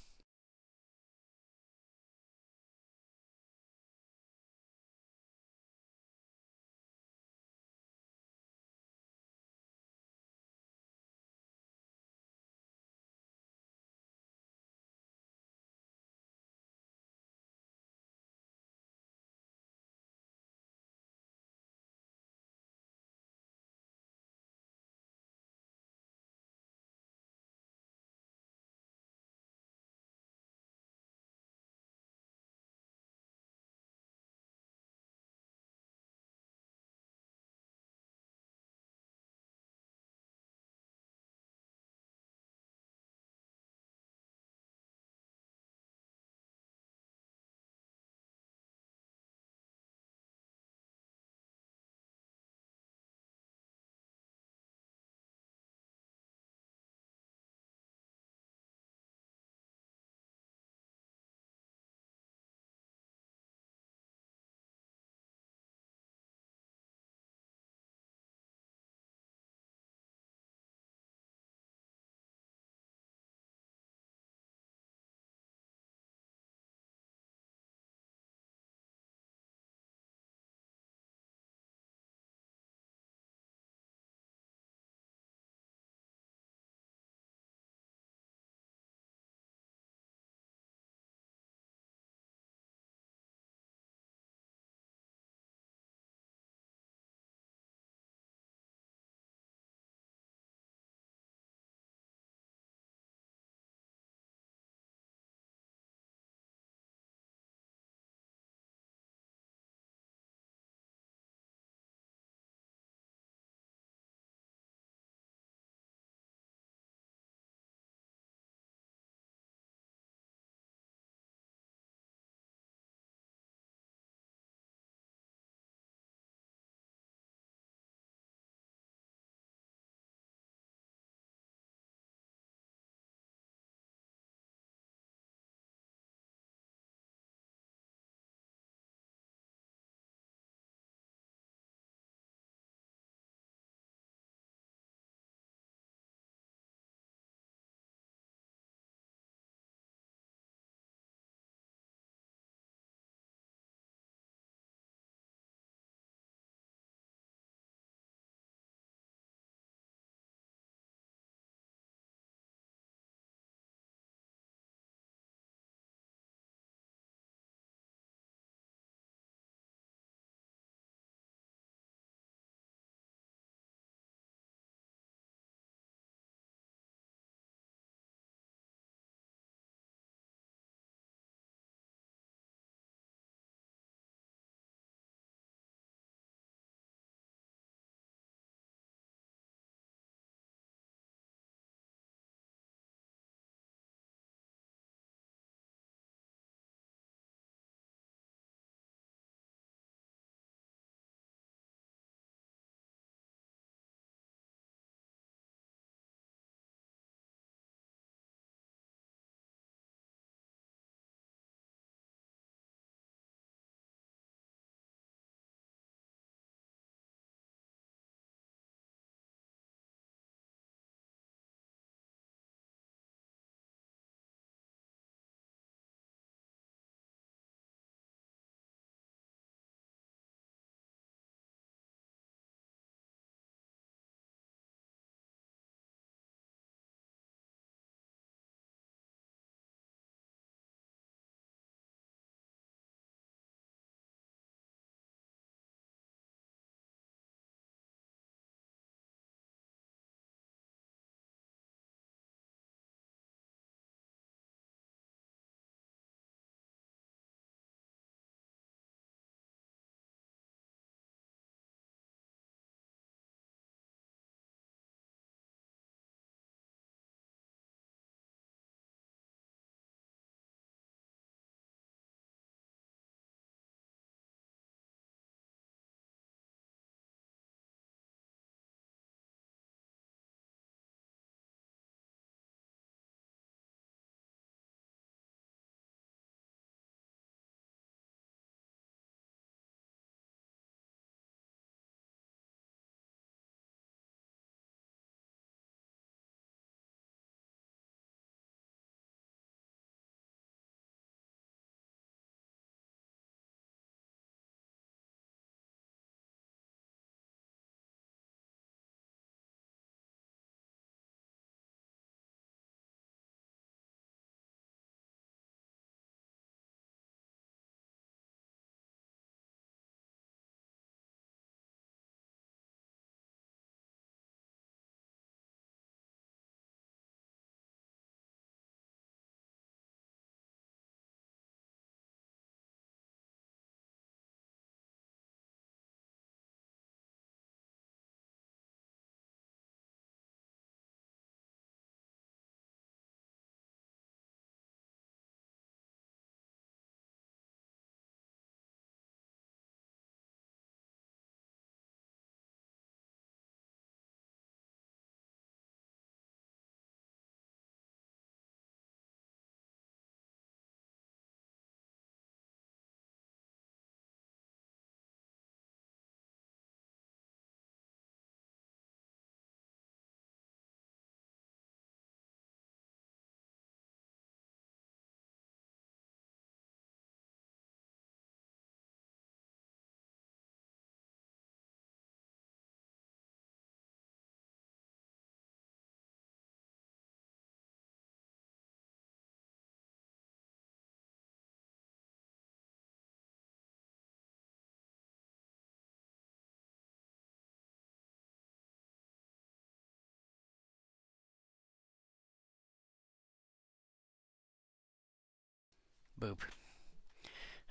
Boop.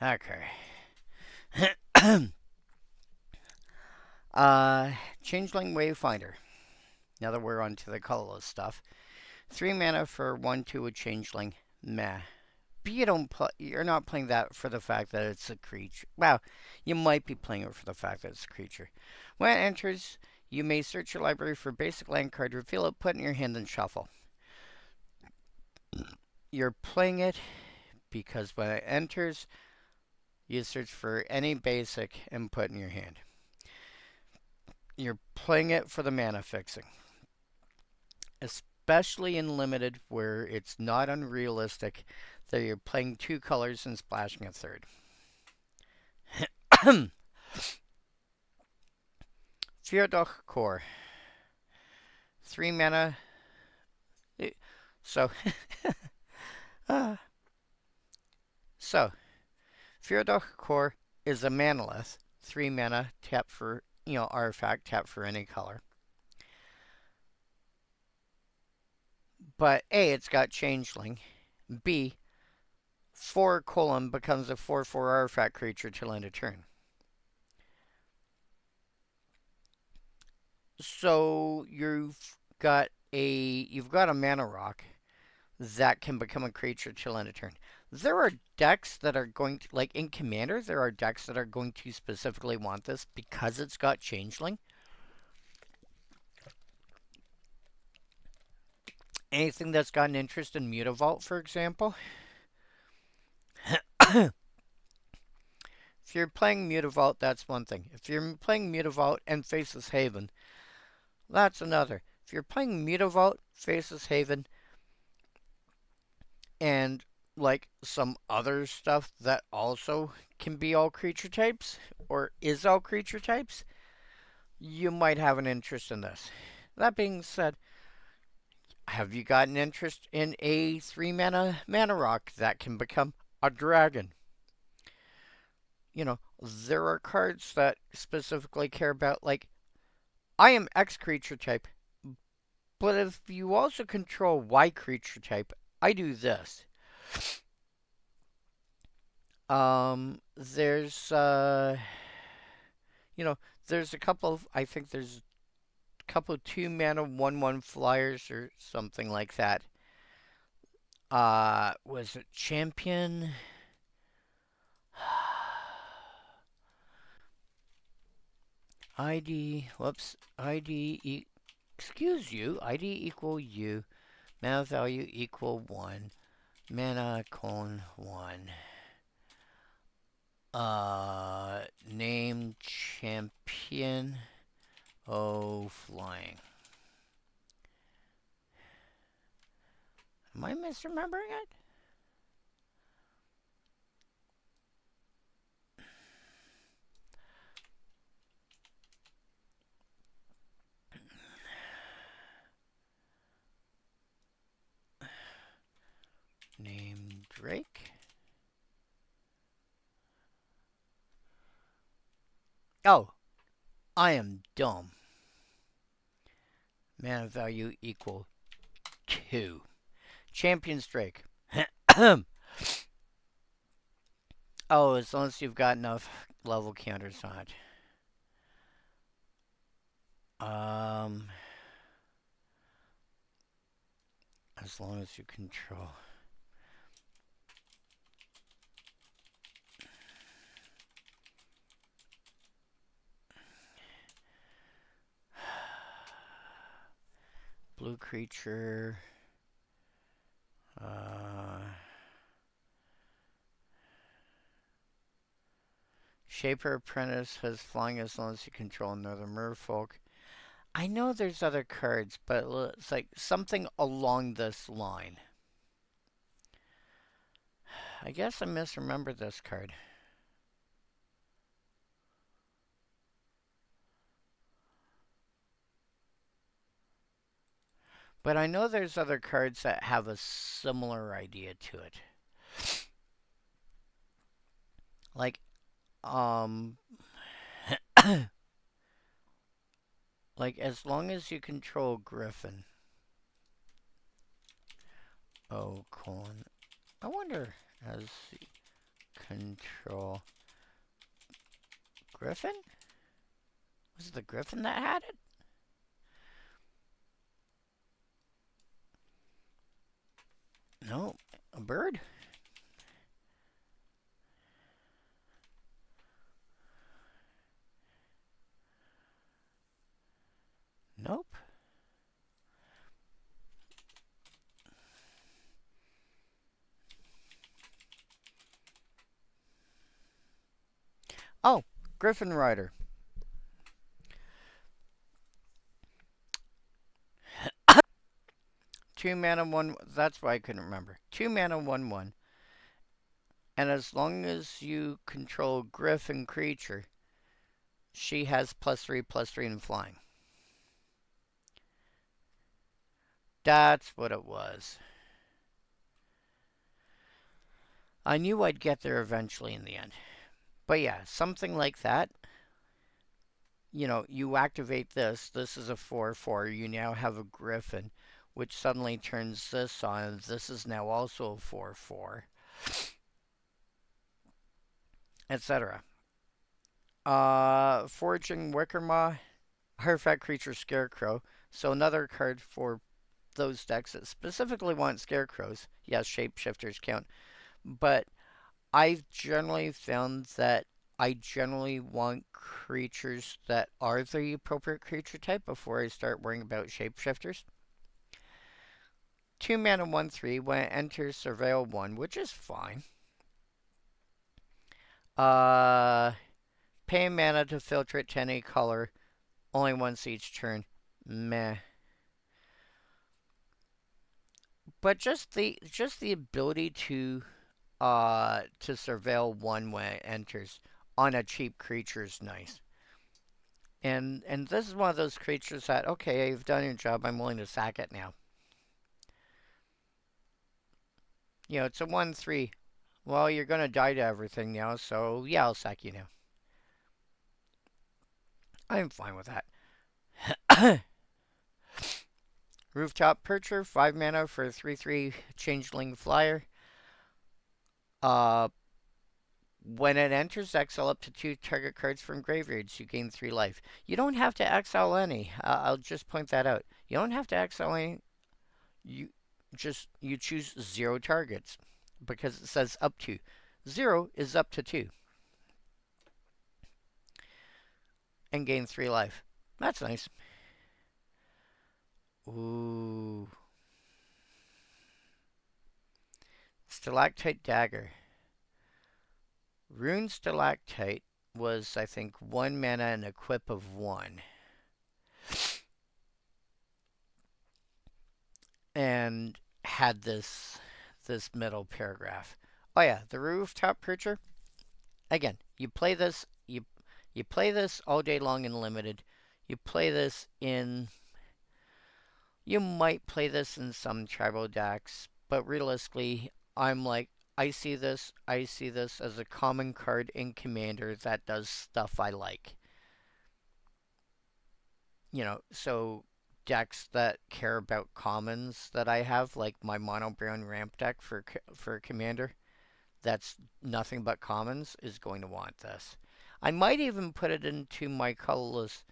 Okay. Changeling Wayfinder. Now that we're on to the colorless stuff. 3 mana for 1/2 a Changeling. Meh. But you're not playing that for the fact that it's a creature. Well, you might be playing it for the fact that it's a creature. When it enters, you may search your library for a basic land card, reveal it, put it in your hand, and shuffle. You're playing it because when it enters, you search for any basic and put in your hand. You're playing it for the mana fixing. Especially in Limited, where it's not unrealistic that you're playing 2 colors and splashing a 3rd. Fjordoch Core. 3 mana. So, Fjordoch Core is a manalith. 3 mana, tap for, artifact, tap for any color. But A, it's got Changeling. B, 4: becomes a 4/4 artifact creature till end of turn. So you've got a mana rock that can become a creature till end of turn. There are decks that are going to, like in Commander, there are decks that are going to specifically want this because it's got Changeling. Anything that's got an interest in Mutavault, for example. If you're playing Mutavault, that's one thing. If you're playing Mutavault and Faceless Haven, that's another. If you're playing Mutavault, Faceless Haven, and like some other stuff that also can be all creature types, or is all creature types, you might have an interest in this. That being said, have you got an interest in a 3 mana rock that can become a dragon? There are cards that specifically care about, like, I am X creature type, but if you also control Y creature type, I do this. There's there's a couple of, I think there's a couple of 2 mana 1/1 flyers or something like that. Was it Champion? ID equal U, mana value equal 1, mana colon 1. Name Champion flying. Am I misremembering it? Name Drake. Oh, I am dumb. Mana value equal 2. Champion's Drake. Oh, as long as you've got enough level counters on it. As long as you control. Blue creature. Shaper Apprentice has flying as long as you control another merfolk. I know there's other cards, but it's like something along this line. I guess I misremembered this card. But I know there's other cards that have a similar idea to it. Like, like as long as you control Griffin. Oh, colon. I wonder as control Griffin? Was it the Griffin that had it? No, a bird? Nope. Oh, Griffin Rider. 2 mana, 1. That's why I couldn't remember. 2 mana, 1/1. And as long as you control Griffin creature, she has +3/+3 in flying. That's what it was. I knew I'd get there eventually in the end. But yeah, something like that. You know, you activate this. This is a 4/4. You now have a Griffin, which suddenly turns this on. This is now also a 4/4, etc. Foraging Wickermaw, Artifact Creature Scarecrow. So another card for those decks that specifically want scarecrows. Yes, shapeshifters count. But I've generally found that I generally want creatures that are the appropriate creature type before I start worrying about shapeshifters. 2 mana 1/3 when it enters Surveil 1, which is fine. Pay mana to filter it to any color, only once each turn. Meh. But just the ability to surveil 1 when it enters on a cheap creature is nice. And this is one of those creatures that, okay, you've done your job, I'm willing to sack it now. You know, it's a 1/3. Well, you're gonna die to everything now, so yeah, I'll sack you now. I'm fine with that. Rooftop Percher, 5 mana for a 3/3 changeling flyer. When it enters, exile up to 2 target cards from graveyards. You gain 3 life. You don't have to exile any. I'll just point that out. You don't have to exile any. You choose 0 targets because it says up to. 0 is up to 2. And gain 3 life. That's nice. Ooh. Stalactite Dagger. Rune Stalactite was, I think, 1 mana and equip of 1. And had this middle paragraph. Oh yeah, the Rooftop Percher. Again, you play this all day long in limited. You play this in You might play this in some tribal decks, but realistically, I'm like, I see this as a common card in Commander that does stuff I like. You know, so decks that care about commons that I have, like my mono brown ramp deck for Commander, that's nothing but commons, is going to want this. I might even put it into my colorless,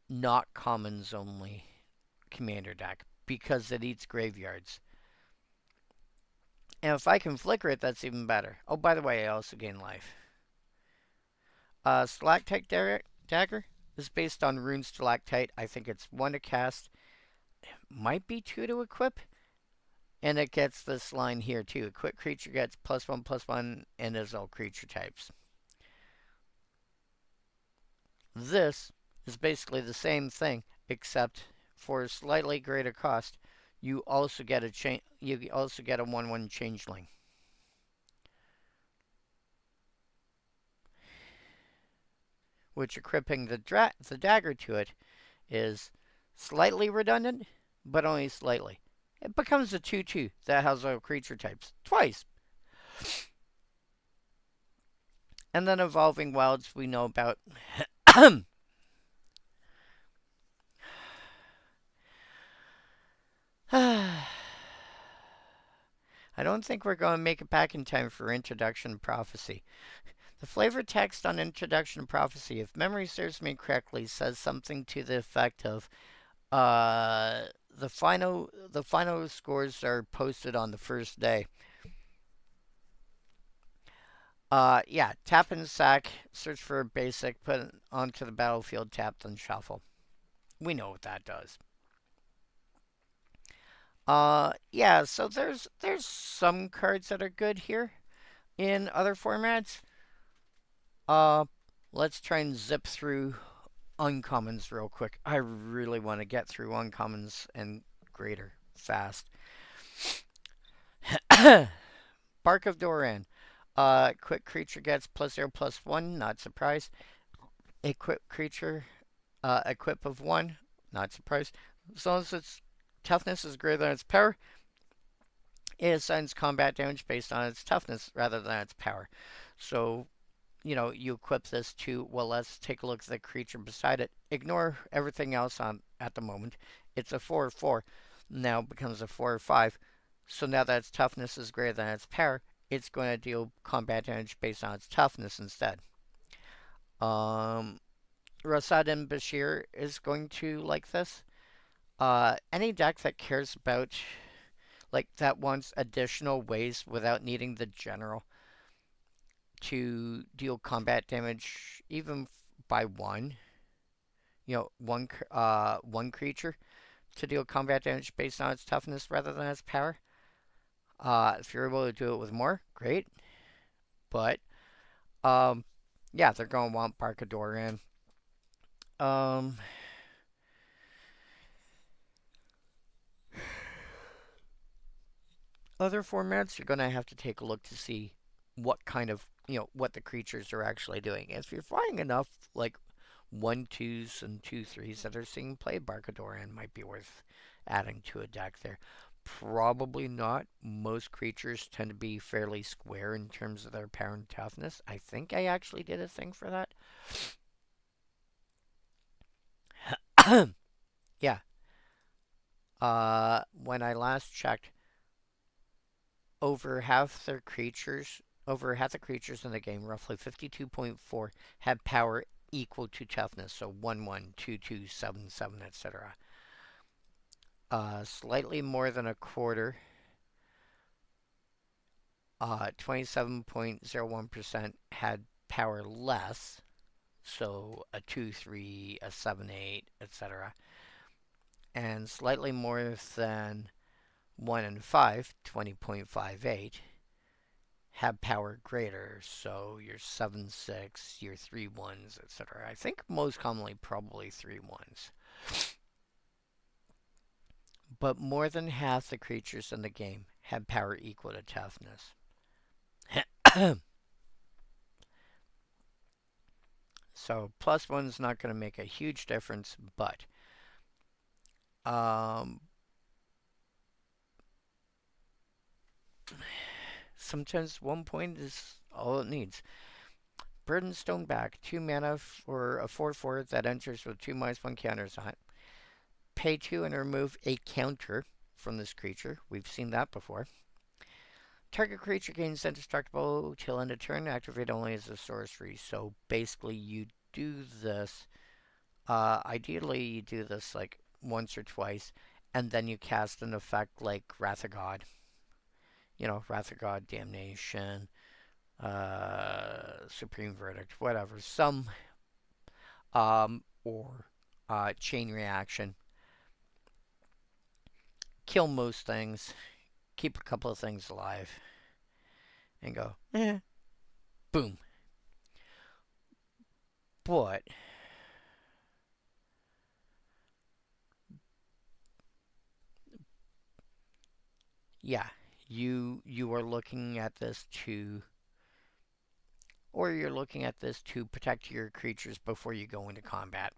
not commons only Commander deck because it eats graveyards. And if I can flicker it, that's even better. Oh, by the way, I also gain life. Stalactite Dagger is based on Rune Stalactite. I think it's 1 to cast. Might be 2 to equip. And it gets this line here too. Equipped creature gets +1/+1 and is all creature types. This is basically the same thing, except for a slightly greater cost. You also get a 1/1 changeling. Which equipping the dagger to it is slightly redundant, but only slightly. It becomes a 2/2 that has all creature types twice. And then Evolving Wilds we know about. I don't think we're going to make it back in time for Introduction Prophecy. The flavor text on Introduction Prophecy, if memory serves me correctly, says something to the effect of the final scores are posted on the first day. Yeah, tap and sack, search for a basic, put it onto the battlefield, tap, then shuffle. We know what that does. Yeah, so there's some cards that are good here in other formats. Uh, let's try and zip through uncommons real quick. I really want to get through uncommons and greater fast. Bark of Doran. Quick creature gets +0/+1, not surprised. Equip creature, equip of 1, not surprised. As long as its toughness is greater than its power, it assigns combat damage based on its toughness rather than its power. So, you equip this to, well, let's take a look at the creature beside it. Ignore everything else on at the moment. It's a 4/4. Now it becomes a 4/5. So now that its toughness is greater than its power, it's going to deal combat damage based on its toughness instead. Rasad and Bashir is going to like this. Any deck that cares about, that wants additional ways without needing the general to deal combat damage, even by one, one creature to deal combat damage based on its toughness rather than its power. If you're able to do it with more, great. But, yeah, they're going to want Barkador in. Other formats, you're going to have to take a look to see what kind of, what the creatures are actually doing. If you're flying enough, 1/2s and 2/3s that are seeing play, Barkadoran might be worth adding to a deck there. Probably not. Most creatures tend to be fairly square in terms of their power and toughness. I think I actually did a thing for that. Yeah. When I last checked, over half the creatures in the game, roughly 52.4, had power equal to toughness, so 1/1, 2/2, 7/7, etc. Slightly more than a quarter, 27.01%, had power less, so a 2/3, a 7/8, etc. And slightly more than 1 and 5, 20.58, have power greater, so your 7/6, your 3/1s, etc. I think most commonly probably 3/1s. But more than half the creatures in the game have power equal to toughness. So +1's not going to make a huge difference, but sometimes 1 point is all it needs. Burden Stoneback, 2 mana for a 4/4 that enters with 2/1 counters on it. Pay 2 and remove a counter from this creature. We've seen that before. Target creature gains indestructible till end of turn. Activate only as a sorcery. So basically, you do this. Ideally, you do this once or twice, and then you cast an effect like Wrath of God. Wrath of God, Damnation, Supreme Verdict, whatever. Some, or Chain Reaction. Kill most things. Keep a couple of things alive. And go, boom. But yeah, you are looking at this to, or you're looking at this to protect your creatures before you go into combat.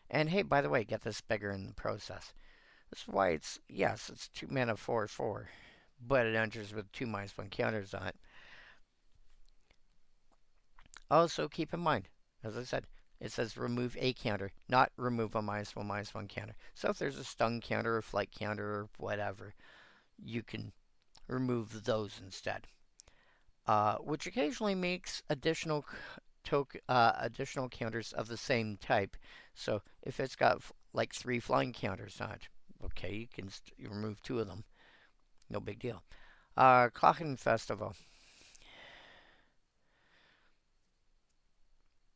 And hey, by the way, get this bigger in the process. This is why it's 2 mana 4/4, but it enters with 2/1 counters on it. Also, keep in mind, as I said, it says remove a counter, not remove a -1/-1 counter. So if there's a stun counter or flight counter or whatever, you can remove those instead. Which occasionally makes additional additional counters of the same type. So if it's got like 3 flying counters on it, okay, you can you remove 2 of them. No big deal. Clochen Festival.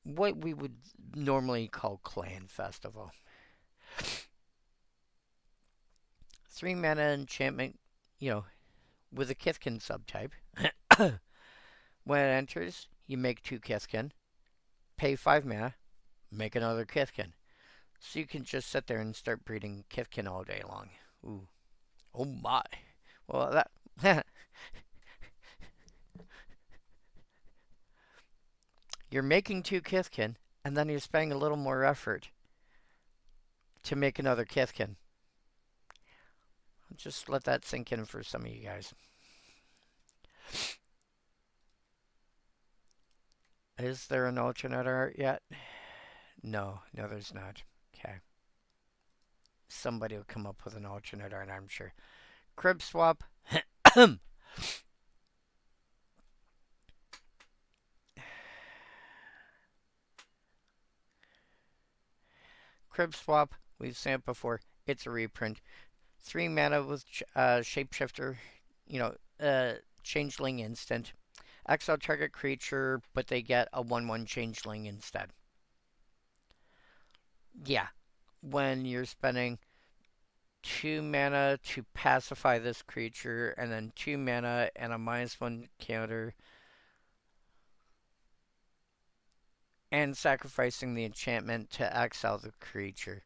What we would normally call Clan Festival. 3 mana enchantment, with a Kithkin subtype. When it enters, you make 2 Kithkin, pay 5 mana, make another Kithkin. So you can just sit there and start breeding Kithkin all day long. Ooh. Oh my. Well, that... You're making 2 Kithkin, and then you're spending a little more effort to make another Kithkin. Just let that sink in for some of you guys. Is there an alternate art yet? No, there's not. Okay. Somebody will come up with an alternate art, I'm sure. Crib swap. Crib swap. We've seen it before. It's a reprint. 3 mana with shapeshifter. Changeling instant. Exile target creature, but they get a 1/1 changeling instead. Yeah. When you're spending 2 mana to pacify this creature, and then 2 mana and a -1 counter, and sacrificing the enchantment to exile the creature.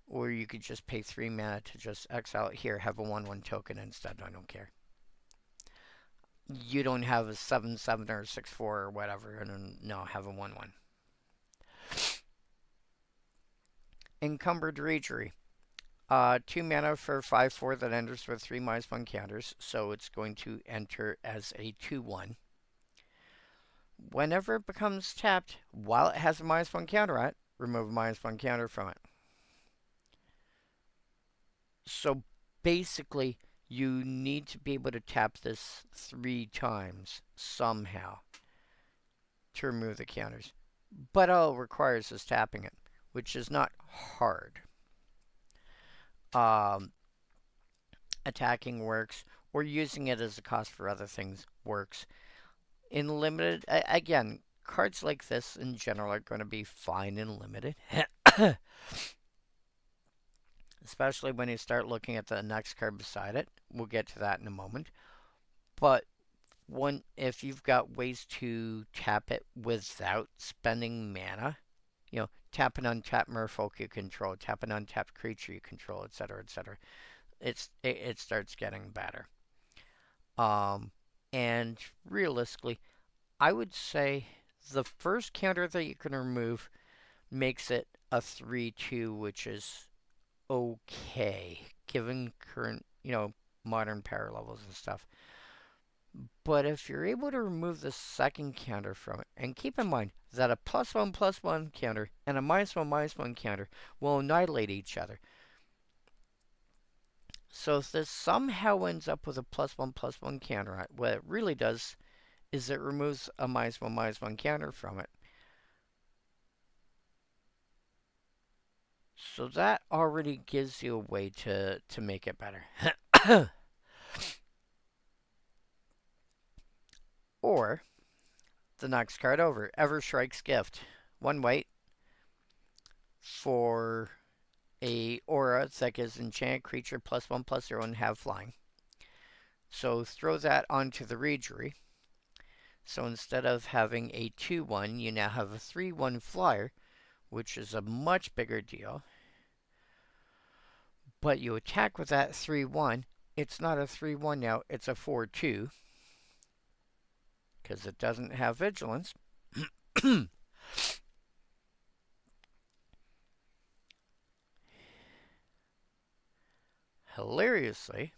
Or you could just pay 3 mana to just exile it. Here, have a 1/1 token instead. I don't care. You don't have a 7/7 or 6/4 or whatever. And no, have a 1/1. Encumbered Regery. 2 mana for 5/4 that enters with 3 -1 counters. So it's going to enter as a 2/1. Whenever it becomes tapped, while it has a -1 counter on it, remove a -1 counter from it. So basically, you need to be able to tap this 3 times somehow to remove the counters. But all it requires is tapping it, which is not hard. Attacking works, or using it as a cost for other things works. In limited, again, cards like this in general are going to be fine in limited. Especially when you start looking at the next card beside it. We'll get to that in a moment. But if you've got ways to tap it without spending mana, tap an untapped merfolk you control, tap an untapped creature you control, etc., etc., it starts getting better. And realistically, I would say the first counter that you can remove makes it a 3/2, which is okay, given current, modern power levels and stuff. But if you're able to remove the second counter from it, and keep in mind that a +1/+1 counter and a -1/-1 counter will annihilate each other. So if this somehow ends up with a +1/+1 counter, what it really does is it removes a -1/-1 counter from it. So that already gives you a way to make it better. Or, the next card over, Everstrike's Gift. 1 white for a aura that gives enchant creature +1/+0 and have flying. So throw that onto the Regery. So instead of having a 2/1, you now have a 3/1 flyer, which is a much bigger deal. But you attack with that 3/1. It's not a 3/1 now, it's a 4/2. Because it doesn't have vigilance. Hilariously,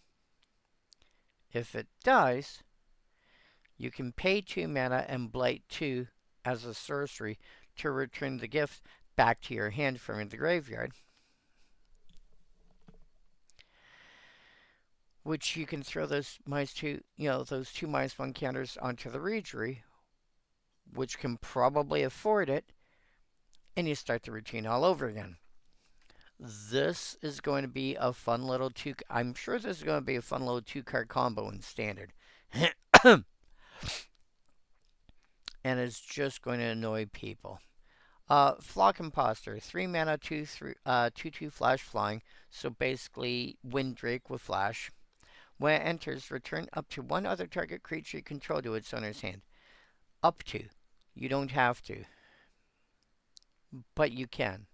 if it dies, you can pay 2 mana and blight 2 as a sorcery to return the gift back to your hand from the graveyard. which you can throw those those two -1 counters onto the Regery, which can probably afford it, and you start the routine all over again. This is going to be a fun little I'm sure this is going to be a fun little 2-card combo in Standard. And it's just going to annoy people. Flock Imposter, 3 mana, 2/2 flash flying. So basically, Wind Drake with flash. When it enters, return up to one other target creature you control to its owner's hand. Up to. You don't have to. But you can.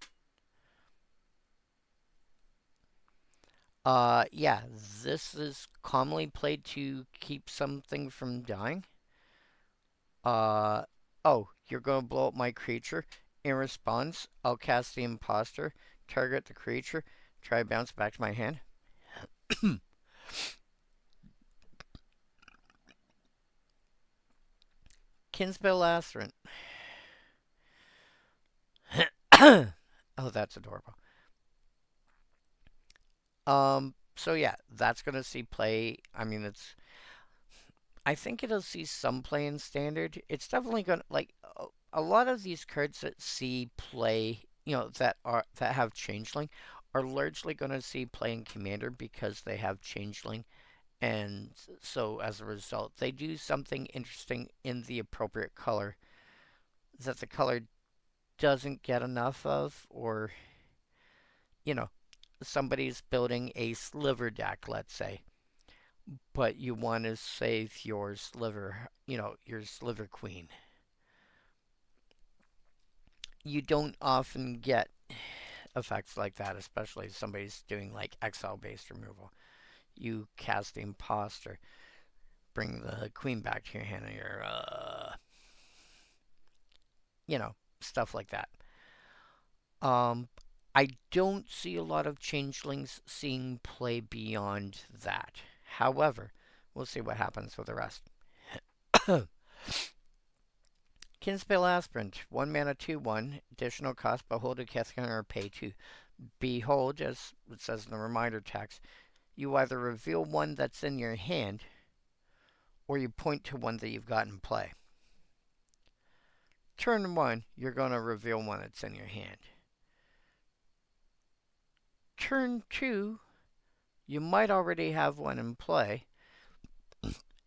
Yeah, this is commonly played to keep something from dying. Oh, you're going to blow up my creature. In response, I'll cast the Imposter, target the creature, try to bounce back to my hand. Kinsbell Aspirant. Oh, that's adorable. So yeah, that's gonna see play. I mean, I think it'll see some play in Standard. It's definitely gonna a lot of these cards that see play, that have Changeling, are largely gonna see play in Commander because they have Changeling, and so as a result, they do something interesting in the appropriate color that the color doesn't get enough of, or somebody's building a sliver deck, let's say, but you want to save your sliver, your sliver queen. You don't often get effects like that, especially if somebody's doing like Exile based removal. You cast the Imposter, bring the queen back to your hand, and stuff like that. I don't see a lot of Changelings seeing play beyond that. However, we'll see what happens with the rest. Kinsbell Aspirant, 1 mana, 2/1, additional cost, behold a Kethkin or pay 2. Behold, as it says in the reminder text, you either reveal one that's in your hand, or you point to one that you've got in play. Turn 1, you're going to reveal one that's in your hand. Turn 2, you might already have one in play,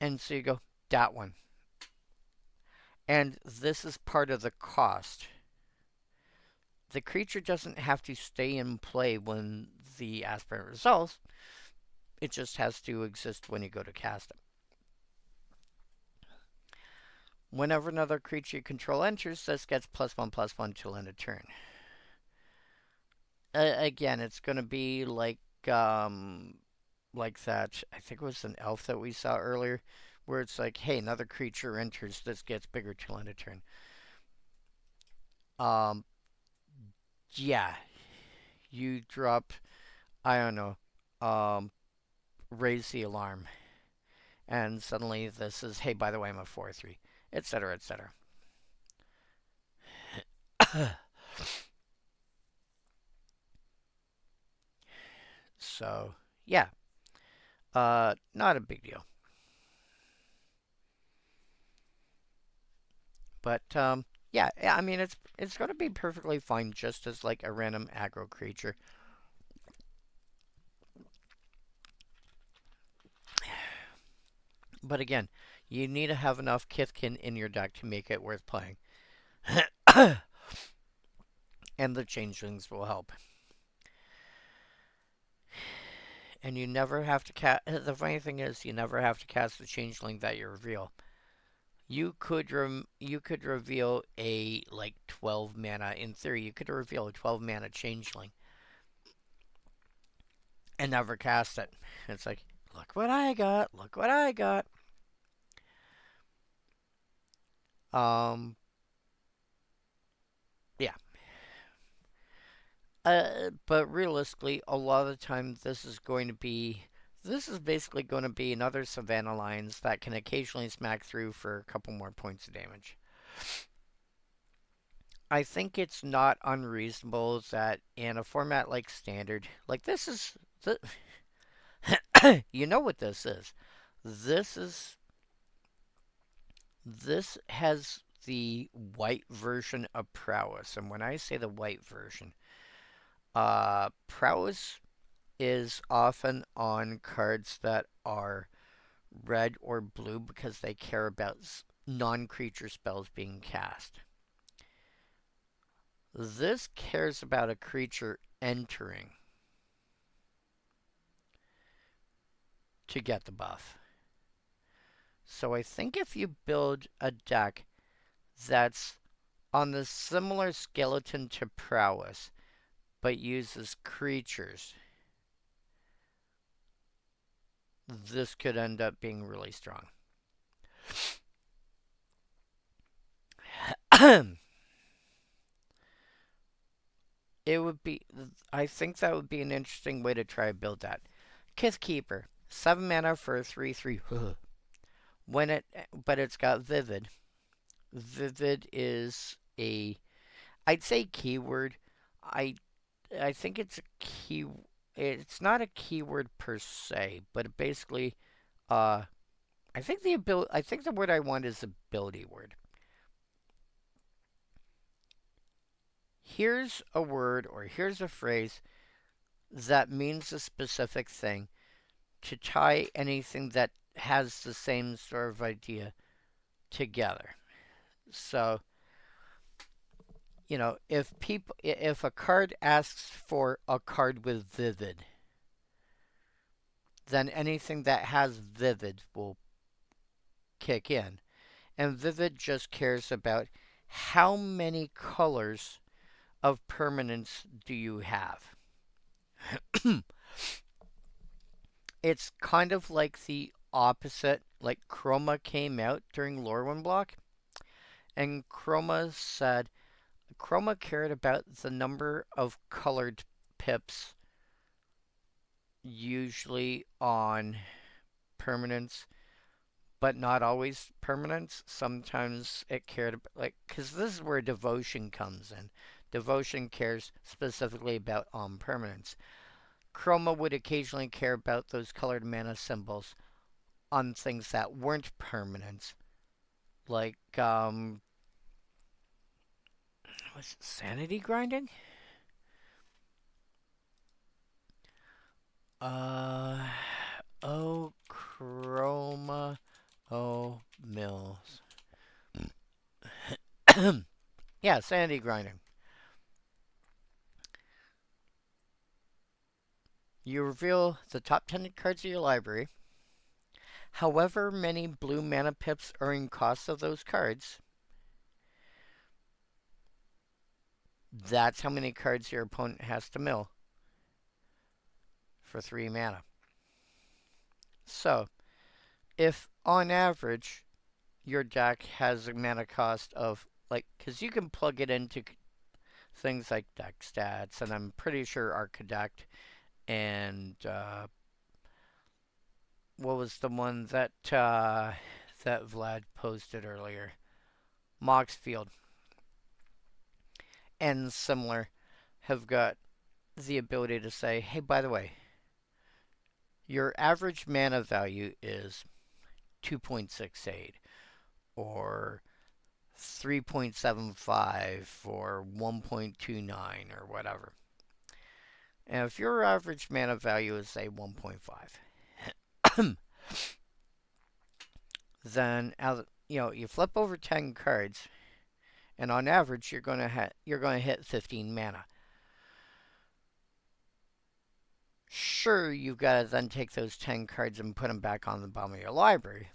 and so you go, that one. And this is part of the cost. The creature doesn't have to stay in play when the aspirant resolves. It just has to exist when you go to cast it. Whenever another creature you control enters, this gets +1/+1 till end of turn. Again, it's going to be like that. I think it was an elf that we saw earlier, where it's like, hey, another creature enters, this gets bigger till end of turn. Yeah, you drop, I don't know, raise the alarm, and suddenly this is, hey, by the way, I'm a 4/3, etc., etc. So, yeah. Not a big deal. But, yeah, I mean, it's going to be perfectly fine just as, like, a random aggro creature. But again, you need to have enough Kithkin in your deck to make it worth playing. And the Changelings will help. And you never have to cast... The funny thing is, you never have to cast the Changeling that you reveal. You could reveal a, 12 mana. In theory, you could reveal a 12 mana Changeling. And never cast it. It's like, look what I got, look what I got. Yeah. But realistically, a lot of the time, this is basically going to be another Savannah Lions that can occasionally smack through for a couple more points of damage. I think it's not unreasonable that in a format like Standard, like this is You know what this is. This is this has the white version of prowess. And when I say the white version, prowess is often on cards that are red or blue because they care about non-creature spells being cast. This cares about a creature entering to get the buff. So I think if you build a deck that's on the similar skeleton to prowess, but uses creatures, this could end up being really strong. It would be, I think that would be an interesting way to try to build that. Kith Keeper, 7 mana for a 3/3. But it's got Vivid. Vivid is I'd say keyword. I think it's a key. It's not a keyword per se, but it basically, I think the word I want is ability word. Here's a word or here's a phrase that means a specific thing to tie anything that has the same sort of idea together. So, if a card asks for a card with Vivid, then anything that has Vivid will kick in. And Vivid just cares about how many colors of permanence do you have. It's kind of like the opposite, like Chroma came out during Lorwyn Block, and Chroma cared about the number of colored pips, usually on permanence, but not always permanence. Sometimes it cared about, because this is where devotion comes in. Devotion cares specifically about permanence. Chroma would occasionally care about those colored mana symbols on things that weren't permanent. Like, was it sanity grinding? Chroma, mills. Yeah, sanity grinding. You reveal the top 10 cards of your library. However many blue mana pips are in cost of those cards, that's how many cards your opponent has to mill for 3 mana. So, if on average your deck has a mana cost of, because you can plug it into things like deck stats, and I'm pretty sure Architect and what was the one that Vlad posted earlier? Moxfield and similar have got the ability to say, hey, by the way, your average mana value is 2.68 or 3.75 or 1.29 or whatever. And if your average mana value is, say, 1.5, then you flip over 10 cards, and on average you're going to hit 15 mana. Sure, you've got to then take those 10 cards and put them back on the bottom of your library,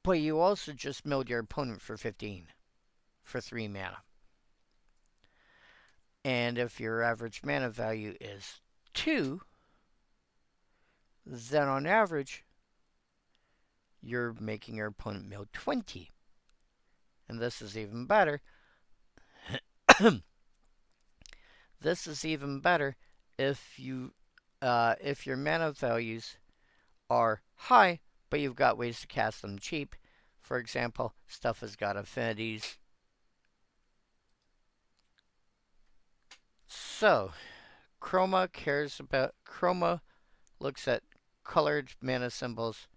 but you also just milled your opponent for 15 for 3 mana. And if your average mana value is 2, then on average, you're making your opponent mill 20. And this is even better. This is even better if your mana values are high, but you've got ways to cast them cheap. For example, stuff has got affinities. So, Chroma looks at colored mana symbols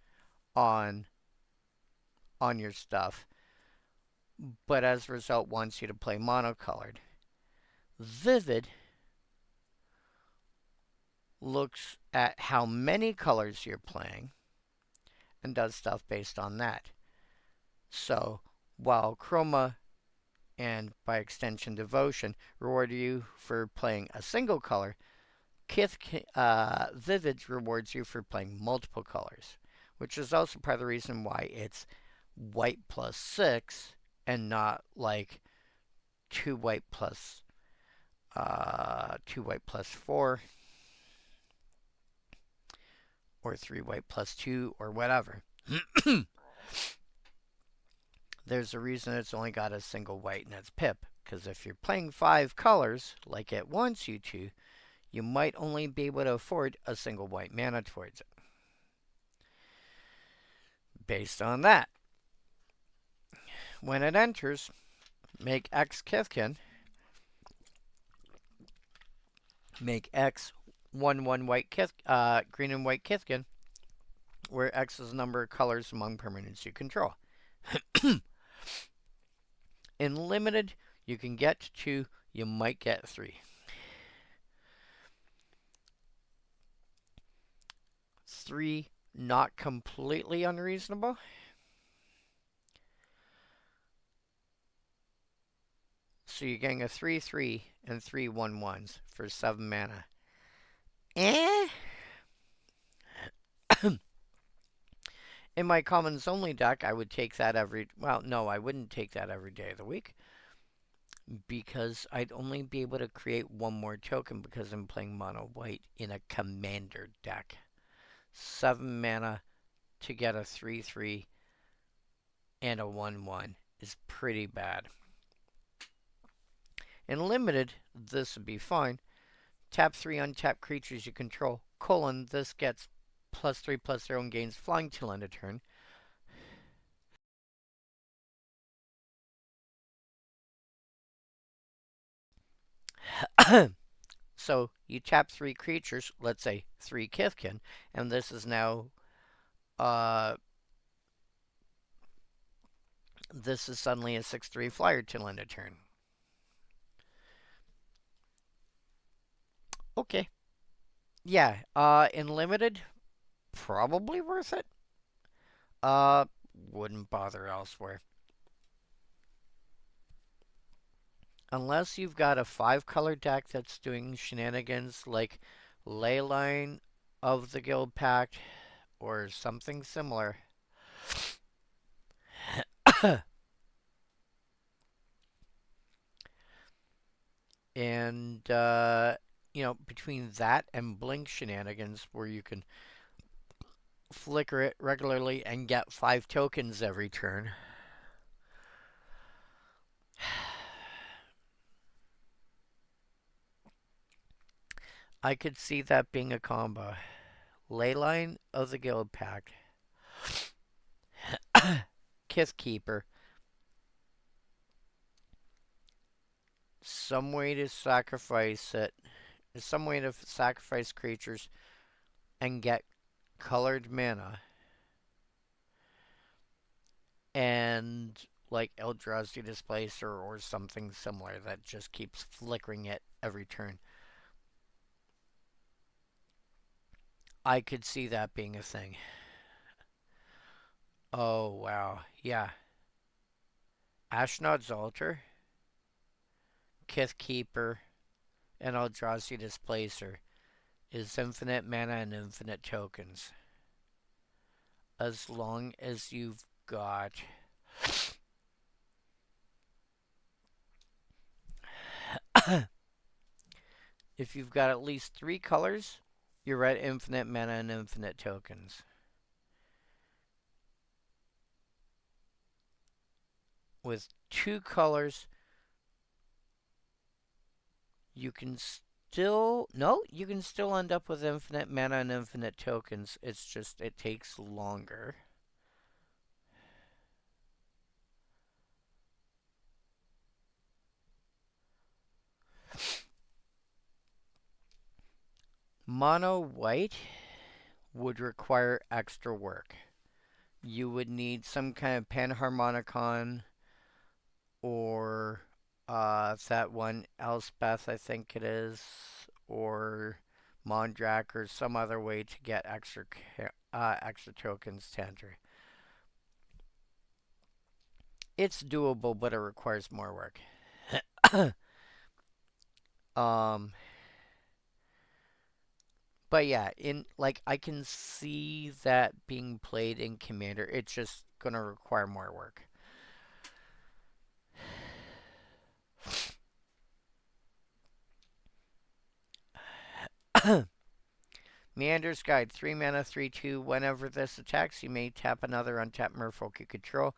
on your stuff, but as a result wants you to play monocolored. Vivid looks at how many colors you're playing and does stuff based on that. So while Chroma and by extension Devotion reward you for playing a single color, Vivid rewards you for playing multiple colors, which is also part of the reason why it's white plus 6 and not like 2 white plus 4 or 3 white plus 2 or whatever. There's a reason it's only got a single white, and that's Pip. Because if you're playing 5 colors, like it wants you to, you might only be able to afford a single white mana towards it. Based on that, when it enters, make X Kithkin, make X 1/1 white green and white Kithkin, where X is the number of colors among permanents you control. In limited, you can get to 2, you might get 3. 3, not completely unreasonable. So you're getting a 3/3 and 3 1/1s for 7 mana. In my commons only deck, I would take that well, no, I wouldn't take that every day of the week. Because I'd only be able to create one more token because I'm playing mono white in a commander deck. 7 mana to get a 3/3 and a 1/1 is pretty bad. In limited, this would be fine. Tap 3 untapped creatures you control, this gets +3/+0 and gains flying till end of turn. So you tap 3 creatures, let's say 3 Kithkin, and this is now this is suddenly a 6/3 flyer till end of turn. Okay. Yeah, in limited, probably worth it. Wouldn't bother elsewhere. Unless you've got a 5-color deck that's doing shenanigans like Leyline of the Guild Pact or something similar. And, you know, between that and Blink shenanigans where you can flicker it regularly and get 5 tokens every turn. I could see that being a combo. Leyline of the Guild Pact. Kithkeeper. Some way to sacrifice it. Some way to sacrifice creatures and get colored mana. And like Eldrazi Displacer or something similar that just keeps flickering it every turn. I could see that being a thing. Oh, wow. Yeah. Ashnod's Altar, Kithkeeper, and Eldrazi Displacer is infinite mana and infinite tokens. As long as you've got if you've got at least 3 colors, you're at infinite mana and infinite tokens. With 2 colors, you can still you can still end up with infinite mana and infinite tokens. It's just it takes longer. Mono white would require extra work. You would need some kind of panharmonicon or that one Elspeth, I think it is, or Mondrak, or some other way to get extra tokens to enter. It's doable, but it requires more work. But yeah, I can see that being played in Commander. It's just gonna require more work. Meander's Guide, 3 mana, 3/2. Whenever this attacks, you may tap another untapped merfolk you control.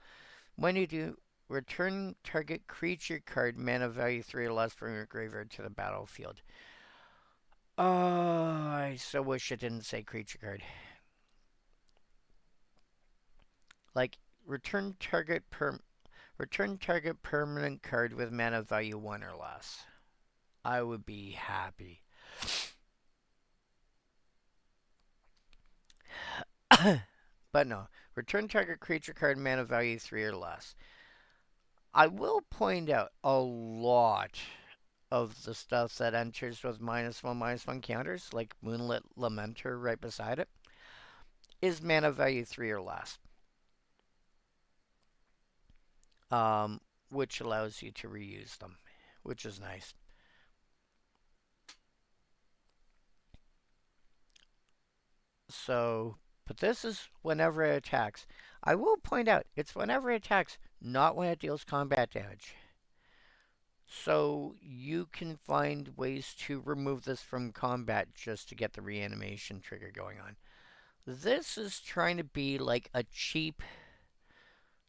When you do, return target creature card mana value 3 or less from your graveyard to the battlefield. Oh, I so wish it didn't say creature card. Like, return target permanent card with mana value 1 or less. I would be happy. But no, return target creature card mana value 3 or less. I will point out a lot of the stuff that enters with -1/-1 counters, like Moonlit Lamenter right beside it, is mana value 3 or less. Which allows you to reuse them, which is nice. So, but this is whenever it attacks. I will point out, it's whenever it attacks, not when it deals combat damage. So you can find ways to remove this from combat just to get the reanimation trigger going on. This is trying to be like a cheap...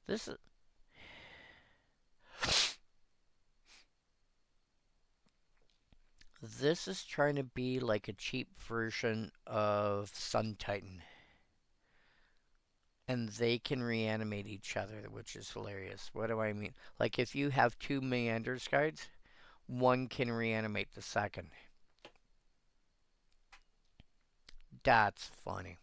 This is... This is trying to be like a cheap version of Sun Titan. And they can reanimate each other, which is hilarious. What do I mean? Like if you have 2 Meander's Guides, one can reanimate the second. That's funny.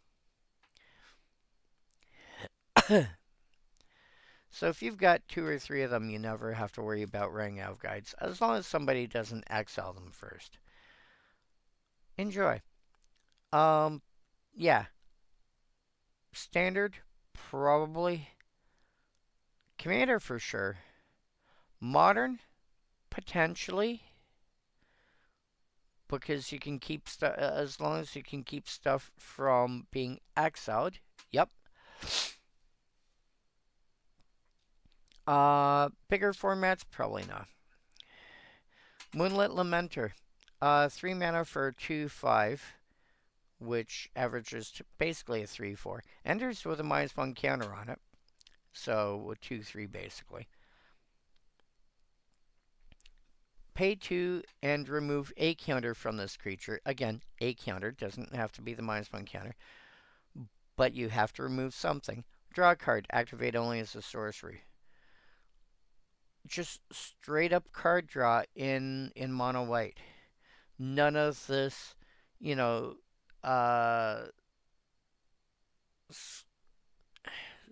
So if you've got 2 or 3 of them, you never have to worry about running out of guides, as long as somebody doesn't exile them first. Enjoy. Yeah. Standard, probably. Commander for sure. Modern, potentially. Because you can keep stuff, as long as you can keep stuff from being exiled. Yep. Bigger formats, probably not. Moonlit Lamenter. 3 mana for 2/5, which averages to basically a 3/4. Enters with a -1 counter on it. So, a 2/3 basically. Pay 2 and remove a counter from this creature. Again, a counter doesn't have to be the -1 counter. But you have to remove something. Draw a card. Activate only as a sorcery. Just straight up card draw in mono white. None of this, you know,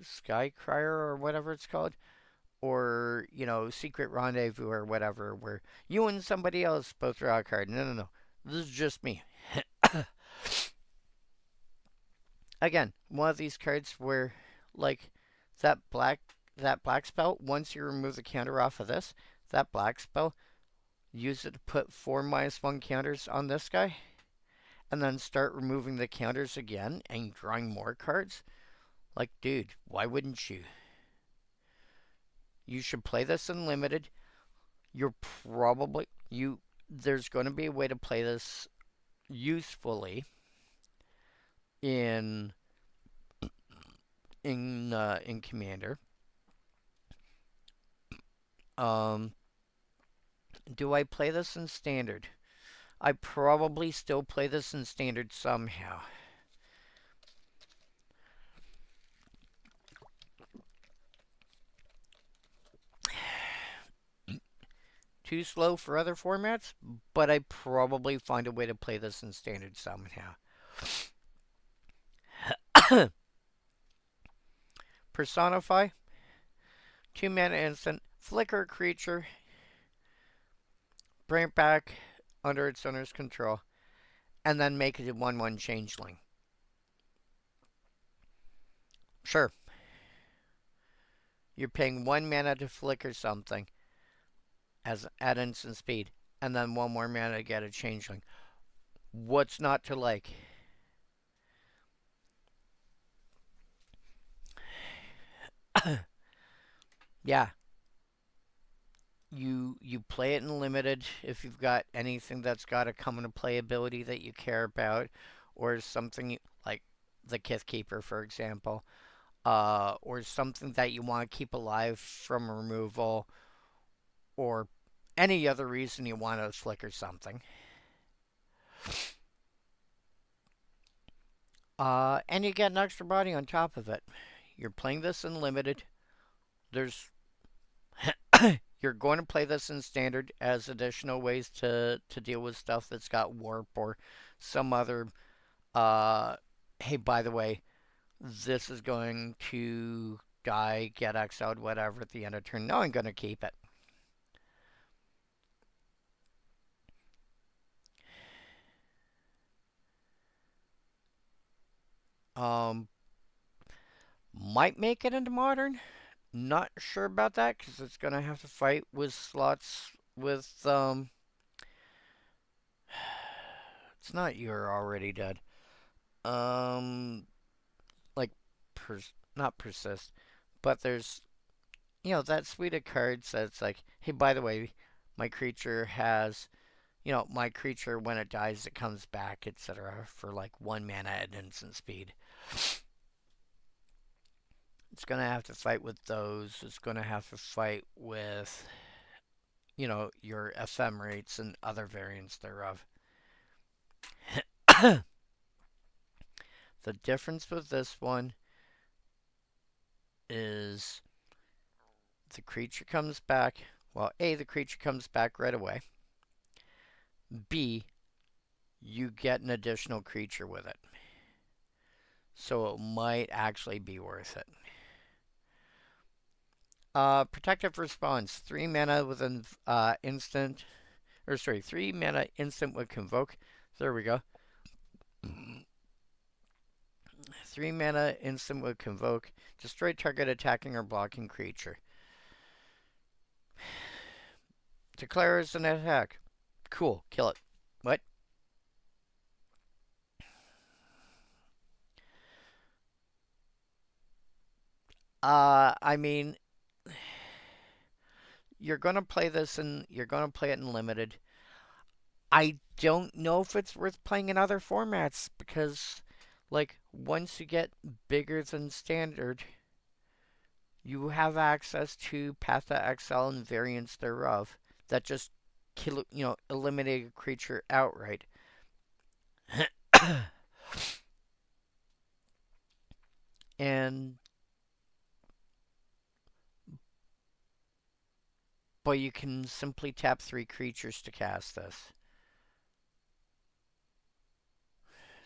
Skycrier or whatever it's called, or, you know, Secret Rendezvous or whatever, where you and somebody else both draw a card. No. This is just me. Again, one of these cards where, like, that black spell, once you remove the counter off of this, that black spell, use it to put 4 -1 counters on this guy, and then start removing the counters again and drawing more cards. Like, dude, why wouldn't you? You should play this in limited. There's going to be a way to play this usefully in Commander. Do I play this in Standard? I probably still play this in Standard somehow. Too slow for other formats, but I probably find a way to play this in Standard somehow. Personify. 2 mana instant. Flicker a creature. Bring it back under its owner's control. And then make it a 1/1 changeling. Sure. You're paying 1 mana to flicker something at instant speed. And then 1 more mana to get a changeling. What's not to like? Yeah. You play it in limited if you've got anything that's got a common playability that you care about, or something like the Kith Keeper, for example, or something that you want to keep alive from removal, or any other reason you want to flicker something. And you get an extra body on top of it. You're playing this in limited. There's You're going to play this in standard as additional ways to deal with stuff that's got warp or some other. Hey, by the way, this is going to die, get exiled, whatever at the end of turn. No, I'm going to keep it. Um, might make it into modern. Not sure about that because it's going to have to fight with slots with It's not You're Already Dead. Like not persist, but there's that suite of cards that's like, hey, by the way, my creature has, my creature when it dies it comes back, etc. for like 1 mana at instant speed. It's gonna have to fight with those. It's gonna have to fight with, your ephemerates and other variants thereof. The difference with this one is the creature comes back. Well, A, the creature comes back right away. B, you get an additional creature with it. So it might actually be worth it. Protective Response. 3 mana with an instant. 3 mana instant with Convoke. There we go. 3 mana instant with Convoke. Destroy target attacking or blocking creature. Declares an attack. Cool. Kill it. What? I mean, you're gonna play this and you're gonna play it in limited. I don't know if it's worth playing in other formats because, like, once you get bigger than standard, you have access to Path to Exile and variants thereof that just kill, eliminate a creature outright. and but you can simply tap 3 creatures to cast this.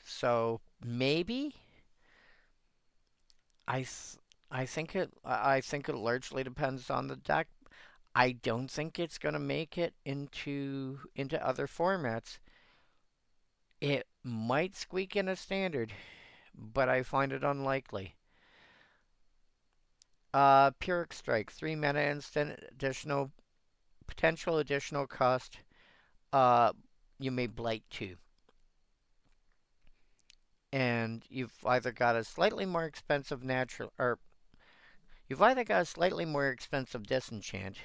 So maybe I th- I think it largely depends on the deck. I don't think it's gonna make it into other formats. It might squeak in a standard, but I find it unlikely. Pyrrhic Strike, 3 mana instant, potential additional cost. You may blight 2. And you've either got a slightly more expensive disenchant,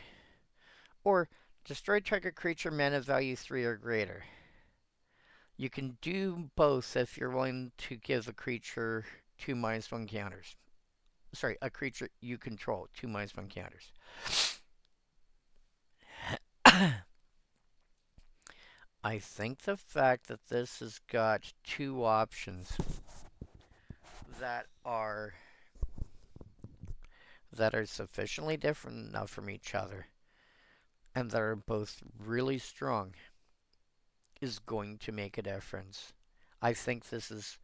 or destroy target creature mana value 3 or greater. You can do both if you're willing to give a creature 2/-1 counters. Sorry, a creature you control 2/-1 counters. I think the fact that this has got 2 options that are sufficiently different enough from each other and that are both really strong is going to make a difference. I think this is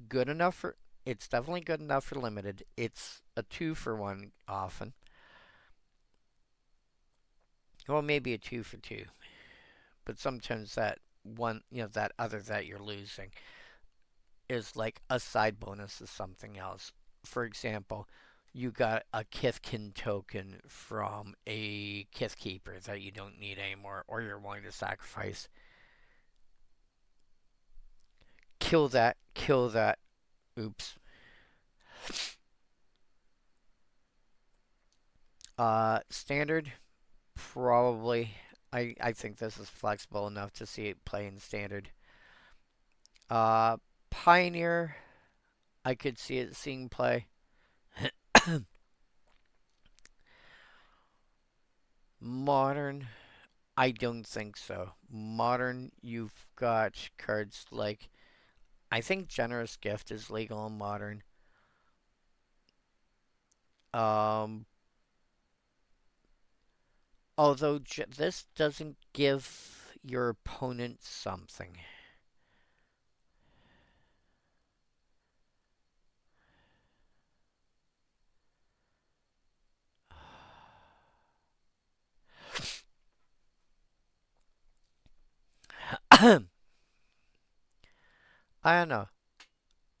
good enough for. It's definitely good enough for limited. It's a 2-for-1 often. Well, maybe a 2-for-2. But sometimes that one, that other that you're losing is like a side bonus to something else. For example, you got a Kithkin token from a Kithkeeper that you don't need anymore, or you're willing to sacrifice. Kill that, kill that. Oops. Standard, probably. I think this is flexible enough to see it play in standard. Uh, Pioneer, I could see it seeing play. Modern, I don't think so. Modern, you've got cards like I think Generous Gift is legal in Modern. Um, although this doesn't give your opponent something. I don't know.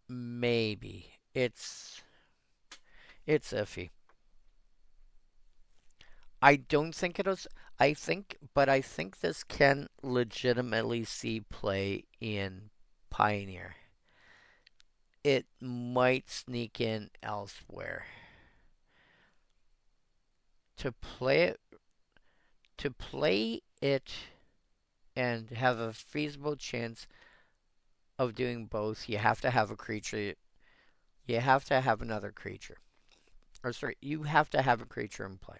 Maybe it's iffy. I don't think it'll. I think this can legitimately see play in Pioneer. It might sneak in elsewhere. To play it, to play it, and have a feasible chance of doing both, you have to have a creature. You have to have another creature. Or sorry, you have to have a creature in play.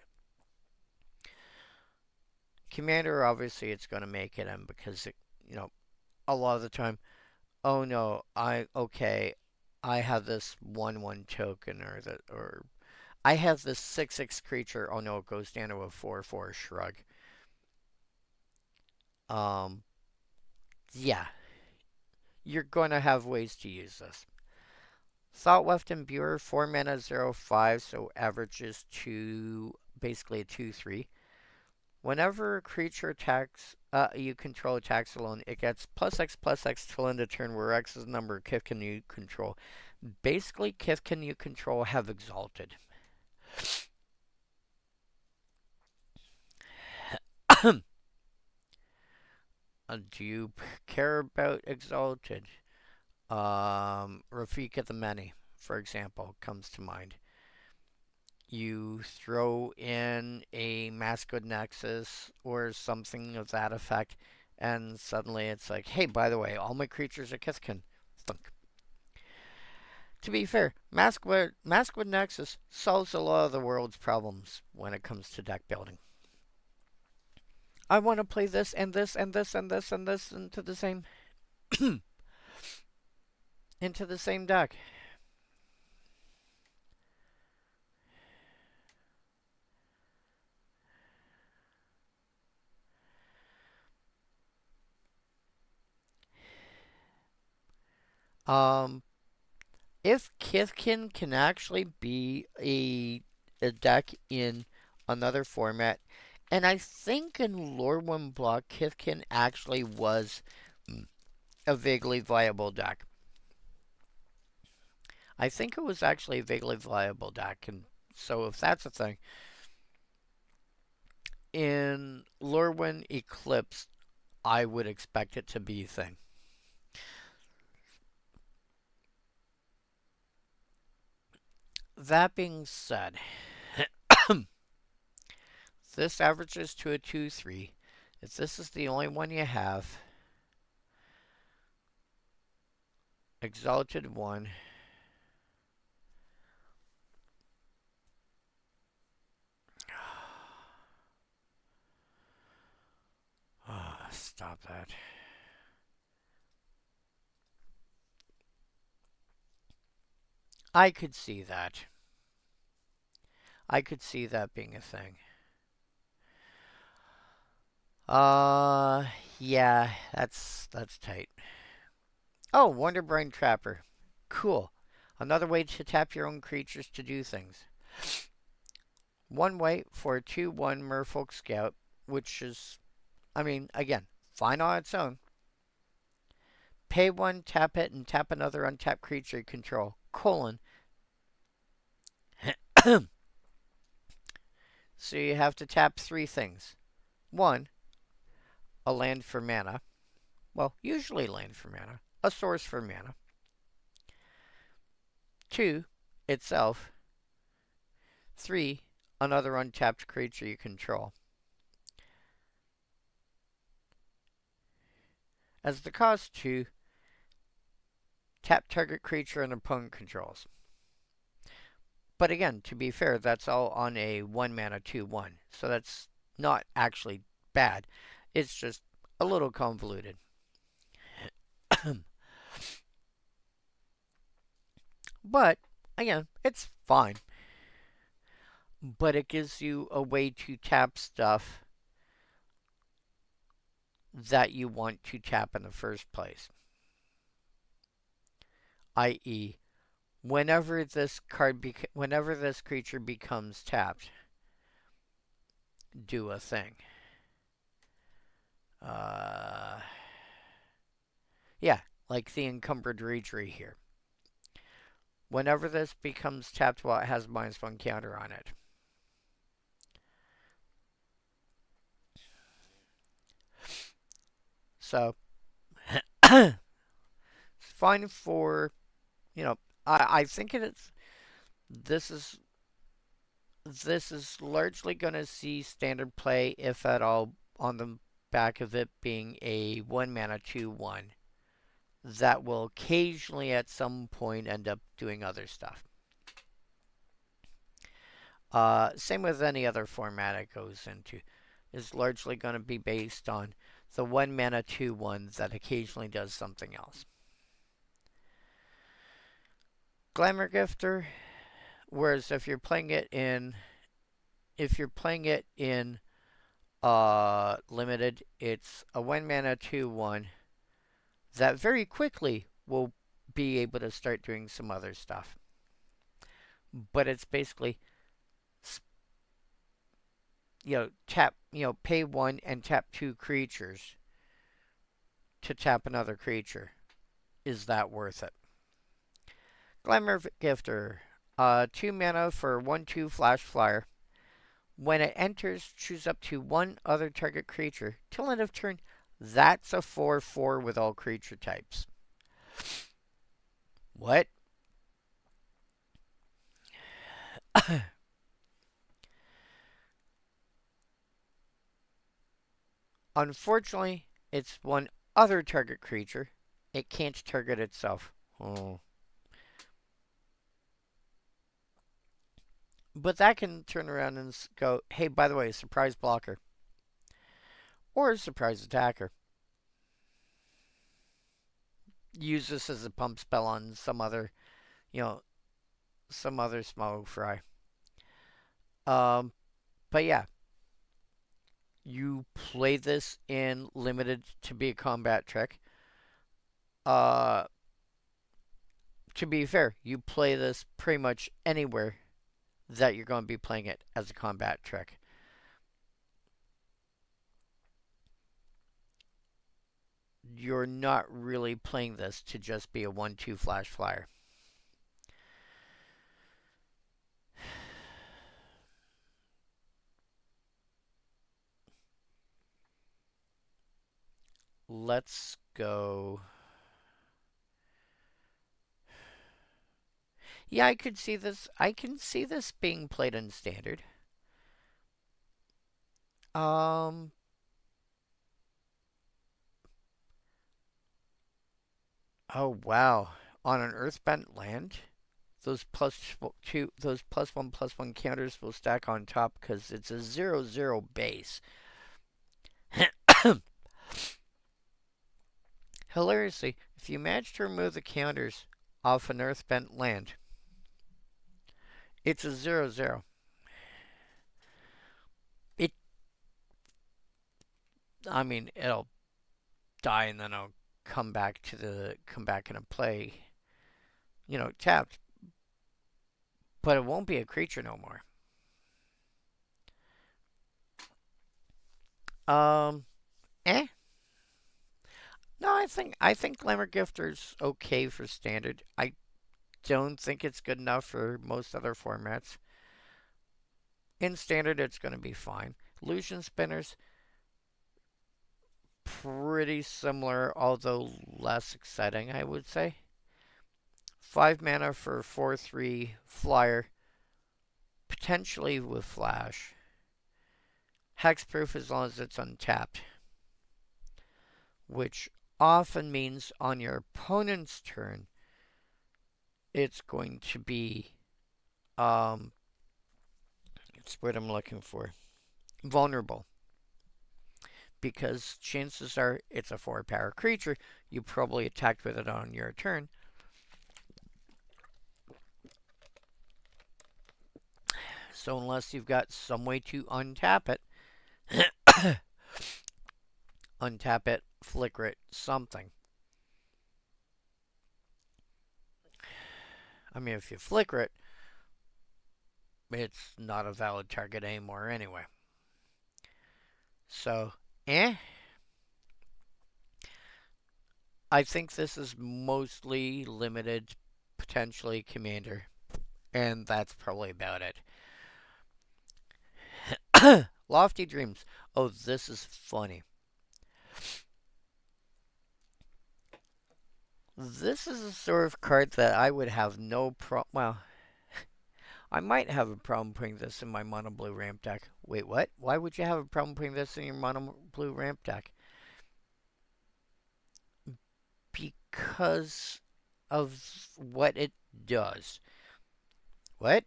Commander, obviously, it's going to make it in because a lot of the time, oh no, I have this 1/1 token or I have this 6/6 creature. Oh no, it goes down to a 4/4 shrug. Um, yeah, you're going to have ways to use this. Thoughtweft Imbuer, 4 mana, 0/5, so averages to basically a 2/3. Whenever a creature attacks, you control attacks alone, it gets +X/+X till end of turn, where X is the number of Kithkin you control. Basically, Kithkin you control have exalted. Do you care about exalted? Rafika the Many, for example, comes to mind. You throw in a Masquerade Nexus or something of that effect, and suddenly it's like, hey, by the way, all my creatures are Kithkin. Thunk. To be fair, Masquerade Nexus solves a lot of the world's problems when it comes to deck building. I want to play this and this and this and this and this into the same into the same deck. Um, if Kithkin can actually be a deck in another format, and I think in Lorwyn Block, Kithkin actually was a vaguely viable deck. I think it was actually a vaguely viable deck, and so if that's a thing, in Lorwyn Eclipsed, I would expect it to be a thing. That being said, this averages to a 2/3. If this is the only one you have, Exalted 1. Stop that. I could see that. I could see that being a thing. Yeah, that's tight. Oh, Wonderbrain Trapper. Cool. Another way to tap your own creatures to do things. One way for a 2/1 Merfolk Scout, which is, I mean, again, fine on its own. Pay 1, tap it, and tap another untapped creature you control. Colon. So you have to tap 3 things. 1, a land for mana. Well, usually land for mana. A source for mana. 2, itself. 3, another untapped creature you control. As the cost 2, tap target creature an opponent controls. But again, to be fair, that's all on a 1 mana 2/1. So that's not actually bad. It's just a little convoluted. But, again, it's fine. But it gives you a way to tap stuff that you want to tap in the first place. I.e., whenever this creature becomes tapped, do a thing. Yeah, like the Encumbered Reachery here. Whenever this becomes tapped, well, it has -1 counter on it. So, it's fine for, you know, I think this is largely going to see standard play, if at all, on the back of it being a 1 mana 2/1 that will occasionally at some point end up doing other stuff. Same with any other format it goes into. Is largely going to be based on the 1 mana 2/1 that occasionally does something else. Glamour Gifter, whereas if you're playing it in limited, it's a 1 mana 2/1 that very quickly will be able to start doing some other stuff. But it's basically, pay 1 and tap 2 creatures to tap another creature. Is that worth it? Glamour Gifter, 2 mana for 1/2 flash flyer. When it enters, choose up to 1 other target creature till end of turn. That's a 4/4 with all creature types. What? Unfortunately, it's 1 other target creature. It can't target itself. Oh. But that can turn around and go, hey, by the way, surprise blocker. Or surprise attacker. Use this as a pump spell on some other small fry. But yeah. You play this in limited to be a combat trick. To be fair, you play this pretty much anywhere that you're going to be playing it as a combat trick. You're not really playing this to just be a 1/2 flash flyer. Let's go. Yeah, I could see this. I can see this being played in standard. Oh wow. On an earthbent land, those +1/+1 counters will stack on top because it's a 0/0 base. Hilariously, if you manage to remove the counters off an earthbent land, it's a 0/0. It'll die and then it'll come back into play, tapped. But it won't be a creature no more. Eh. No, I think Glamour Gifter's okay for standard. I don't think it's good enough for most other formats. In standard, it's going to be fine. Illusion Spinners, pretty similar, although less exciting, I would say. 5 mana for 4/3 flyer, potentially with flash. Hexproof as long as it's untapped, which often means on your opponent's turn, it's going to be, it's what I'm looking for, vulnerable. Because chances are it's a 4-power creature, you probably attacked with it on your turn. So unless you've got some way to untap it, untap it, flicker it, something. I mean, if you flicker it, it's not a valid target anymore anyway. So, I think this is mostly limited, potentially commander, and that's probably about it. Lofty Dreams. Oh, this is funny. This is a sort of card that I would have no problem. Well, I might have a problem putting this in my mono blue ramp deck. Wait, what? Why would you have a problem putting this in your mono blue ramp deck? Because of what it does. What?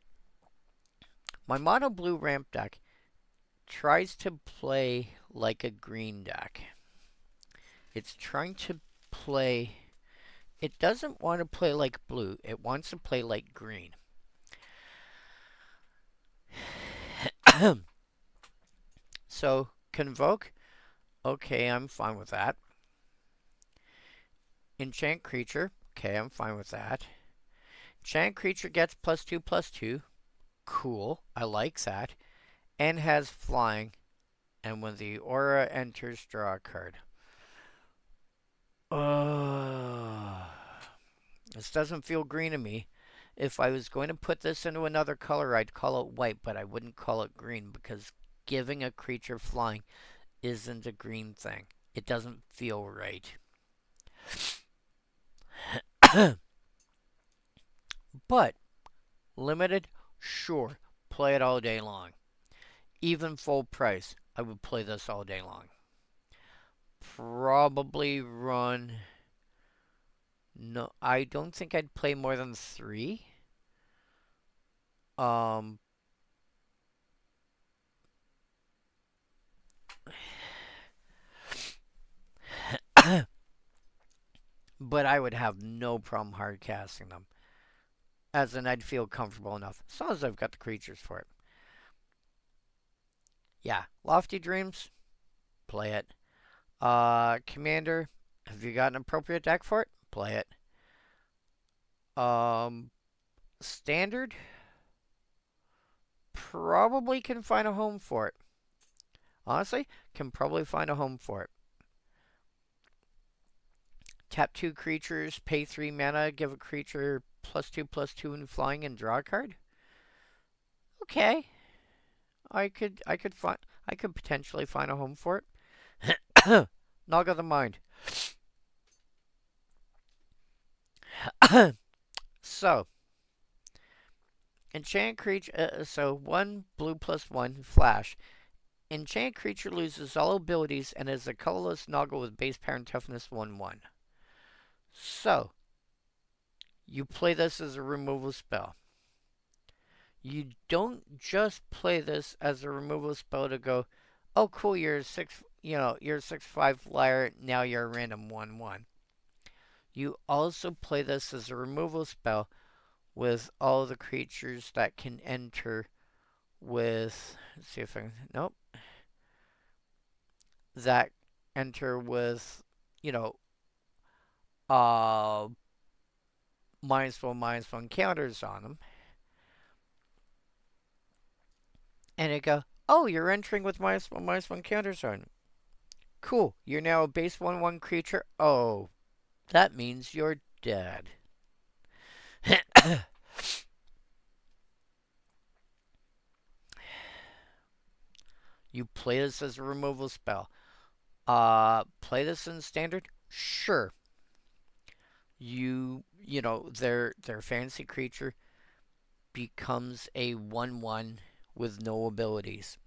My mono blue ramp deck tries to play like a green deck. It's trying to play. It doesn't want to play like blue, it wants to play like green. So, Convoke. Okay, I'm fine with that. Enchant Creature. Okay, I'm fine with that. Enchant Creature gets +2/+2. Cool, I like that. And has flying. And when the aura enters, draw a card. This doesn't feel green to me. If I was going to put this into another color, I'd call it white, but I wouldn't call it green because giving a creature flying isn't a green thing. It doesn't feel right. But, limited, sure, play it all day long. Even full price, I would play this all day long. Probably run. No, I don't think I'd play more than 3. But I would have no problem hard casting them. As in, I'd feel comfortable enough. As long as I've got the creatures for it. Yeah, Lofty Dreams, play it. Commander, have you got an appropriate deck for it? Play it. Standard, probably can find a home for it. Honestly, can probably find a home for it. Tap 2 creatures, pay 3 mana, give a creature +2/+2 in flying and draw a card. Okay. I could potentially find a home for it. Naga the Mind. So, enchant creature. So 1 blue +1 flash. Enchant creature loses all abilities and is a colorless Naga with base power and toughness 1/1. So, you play this as a removal spell. You don't just play this as a removal spell to go, oh cool, you're a 6/5 flyer, now you're a random 1/1. You also play this as a removal spell with all the creatures that can enter with, let's see if I can, nope. That enter with, -1/-1 counters on them. And it go, oh, you're entering with -1/-1 counters on them. Cool, you're now a base 1/1 creature. Oh, that means you're dead. You play this as a removal spell. Play this in standard? Sure. You know, their fantasy creature becomes a 1/1 with no abilities.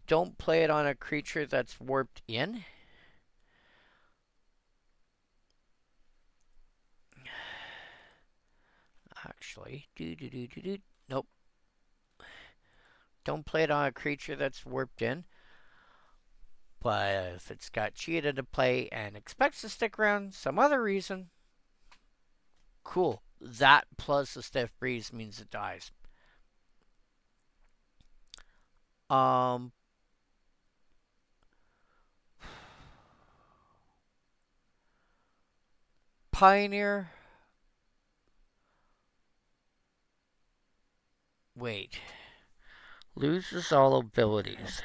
Don't play it on a creature that's warped in. Actually, nope. Don't play it on a creature that's warped in. But if it's got Cheetah to play and expects to stick around some other reason, cool. That plus a Stiff Breeze means it dies. Pioneer. Wait. Loses all abilities.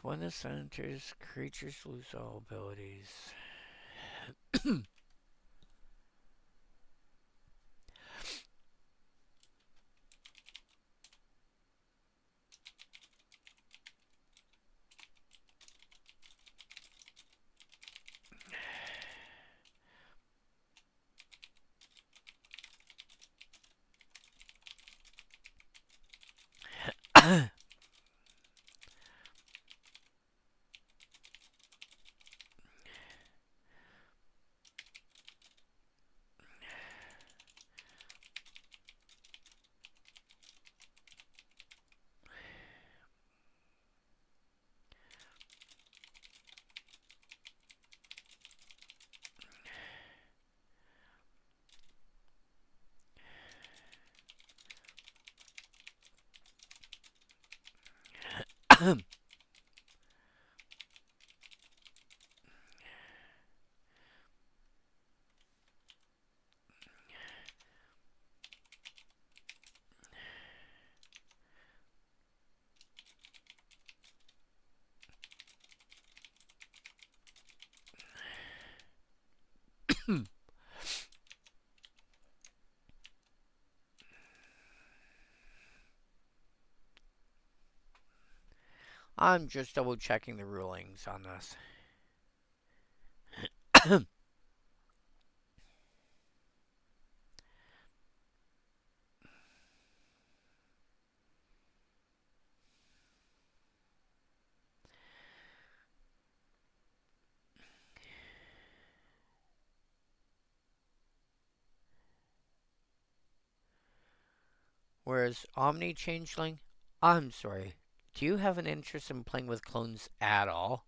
When this enters, creatures lose all abilities. I'm just double checking the rulings on this. Whereas Omni Changeling, I'm sorry, do you have an interest in playing with clones at all?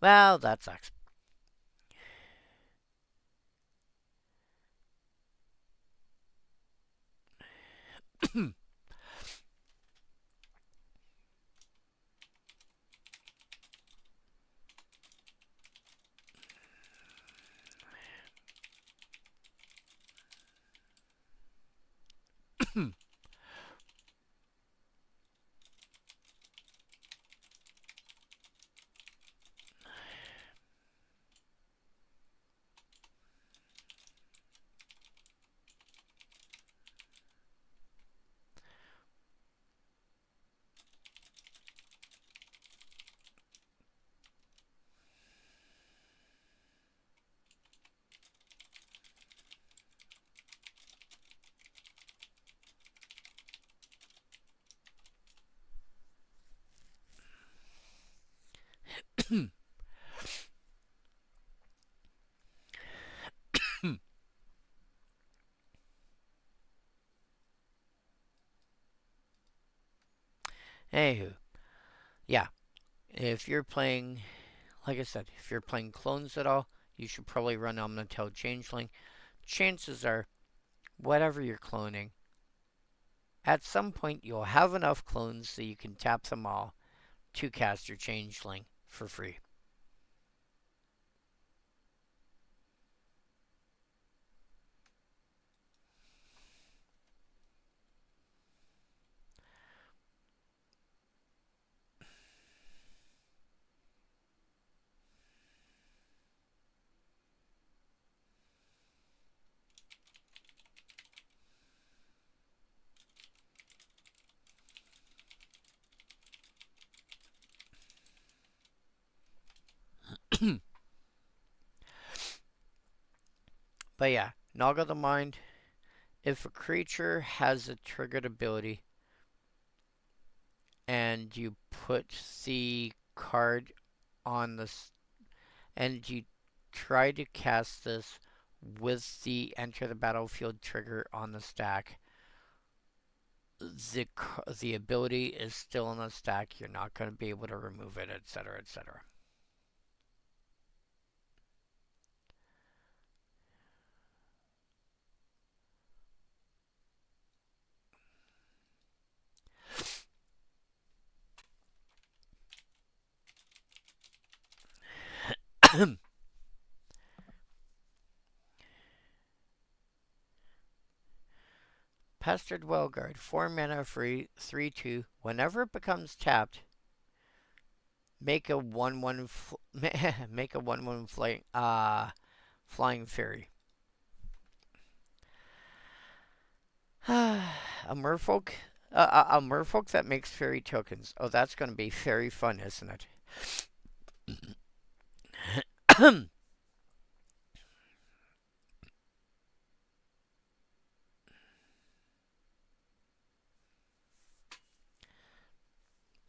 Well, that sucks. Anywho, yeah, if you're playing, like I said, if you're playing clones at all, you should probably run Omnitel Changeling. Chances are, whatever you're cloning, at some point you'll have enough clones so you can tap them all to cast your Changeling for free. But yeah, Naga the Mind, if a creature has a triggered ability and you put the card on this and you try to cast this with the enter the battlefield trigger on the stack, the ability is still in the stack. You're not going to be able to remove it, etc., etc. Pestered Wellguard, 4 mana free, 3/2. Whenever it becomes tapped, make a 1/1 make a 1/1 flying fairy. a merfolk a merfolk that makes fairy tokens. Oh, that's going to be very fun, isn't it?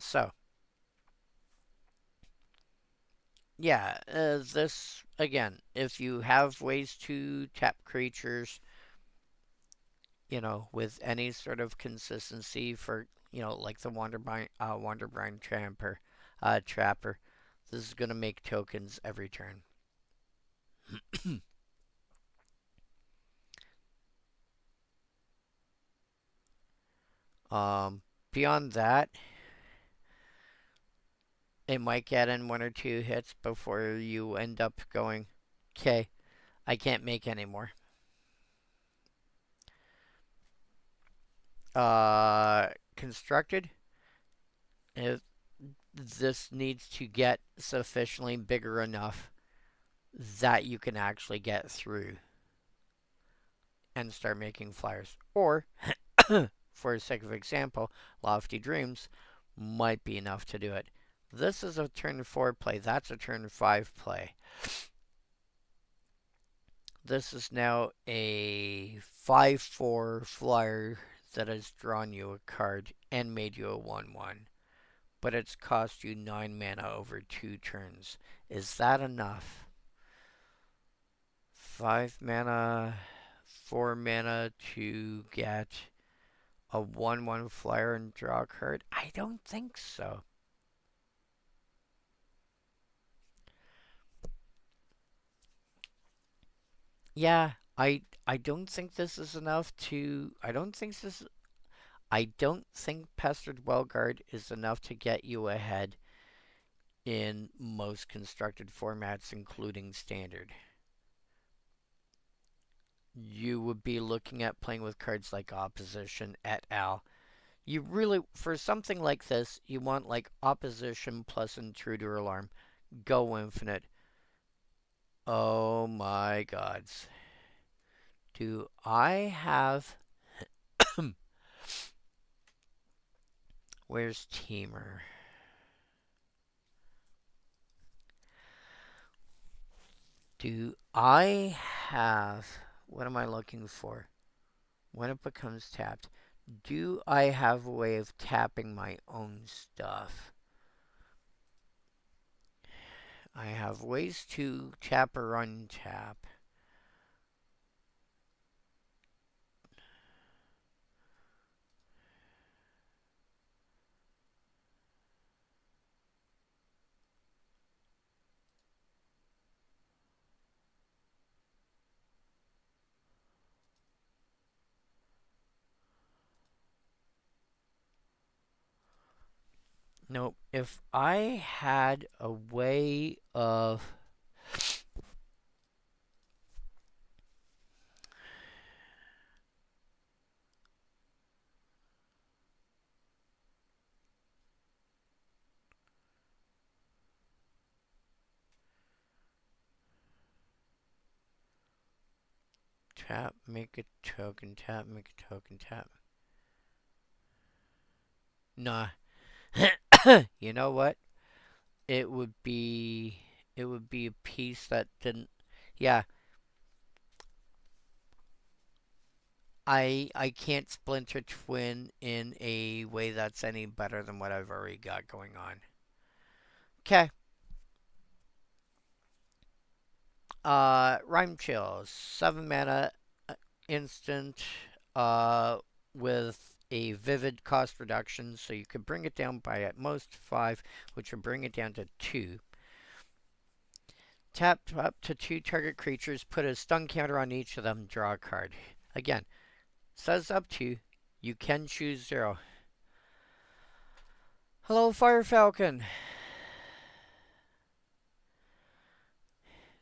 So, yeah, this, again, if you have ways to tap creatures, you know, with any sort of consistency for, you know, like the Wanderbrine Trapper, this is going to make tokens every turn. Beyond that, it might get in 1 or 2 hits before you end up going, okay, I can't make any more. Constructed, if this needs to get sufficiently bigger enough that you can actually get through and start making flyers. Or, for the sake of example, Lofty Dreams might be enough to do it. This is a turn 4 play. That's a turn 5 play. This is now a 5/4 flyer that has drawn you a card and made you a 1/1. But it's cost you 9 mana over 2 turns. Is that enough? 5 mana, 4 mana to get a 1/1 flyer and draw a card? I don't think so. Yeah, I don't think this is enough to I don't think Pestered Wellguard is enough to get you ahead in most constructed formats, including Standard. You would be looking at playing with cards like Opposition et al. You really, for something like this, you want like Opposition plus Intruder Alarm. Go Infinite. Oh my gods. Do I have... Where's Teamer? Do I have... What am I looking for? When it becomes tapped. Do I have a way of tapping my own stuff? I have ways to tap or untap. Nope. If I had a way of tap, make a token, tap, make a token, tap. Nah. You know what? It would be a piece that didn't. Yeah, I can't splinter twin in a way that's any better than what I've already got going on. Okay. Rhyme Chills, 7 mana instant with a vivid cost reduction, so you could bring it down by at most 5, which would bring it down to 2. Tap up to 2 target creatures, put a stun counter on each of them, draw a card. Again, says up to. You can choose 0. Hello, Fire Falcon.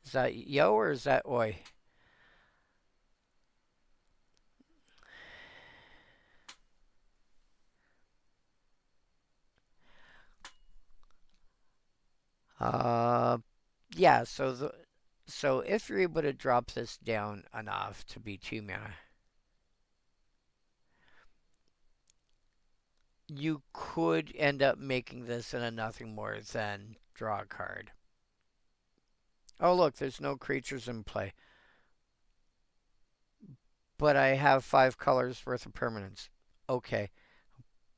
Is that yo or is that oi? Uh, yeah. So if you're able to drop this down enough to be 2 mana, you could end up making this into nothing more than draw a card. Oh look, there's no creatures in play, but I have 5 colors worth of permanents. Okay,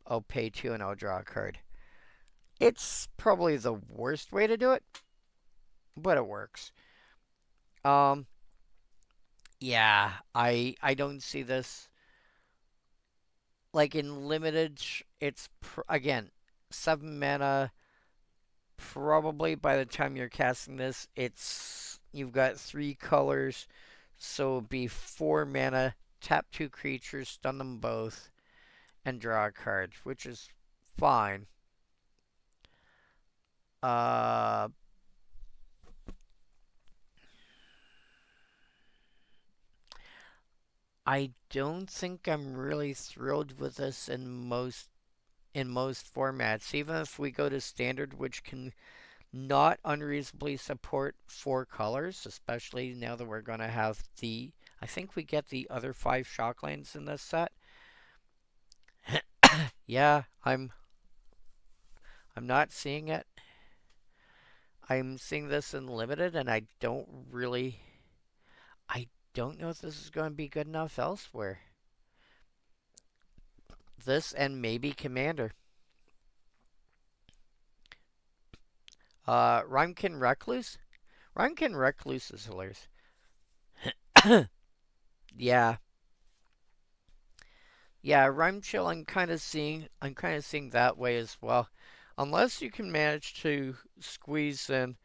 I'll pay 2 and I'll draw a card. It's probably the worst way to do it, but it works. Um, yeah, I don't see this like in limited. It's again 7 mana. Probably by the time you're casting this, it's you've got 3 colors, so it'd be 4 mana. Tap 2 creatures, stun them both, and draw a card, which is fine. Uh, I don't think I'm really thrilled with this in most formats. Even if we go to standard, which can not unreasonably support 4 colors, especially now that we're going to have the. I think we get the other 5 shocklands in this set. Yeah, I'm not seeing it. I'm seeing this in limited, and I don't know if this is going to be good enough elsewhere. This and maybe Commander. Rhymekin Recluse? Rhymekin Recluse is hilarious. Yeah. Yeah, Rhyme Chill I'm kind of seeing that way as well. Unless you can manage to squeeze in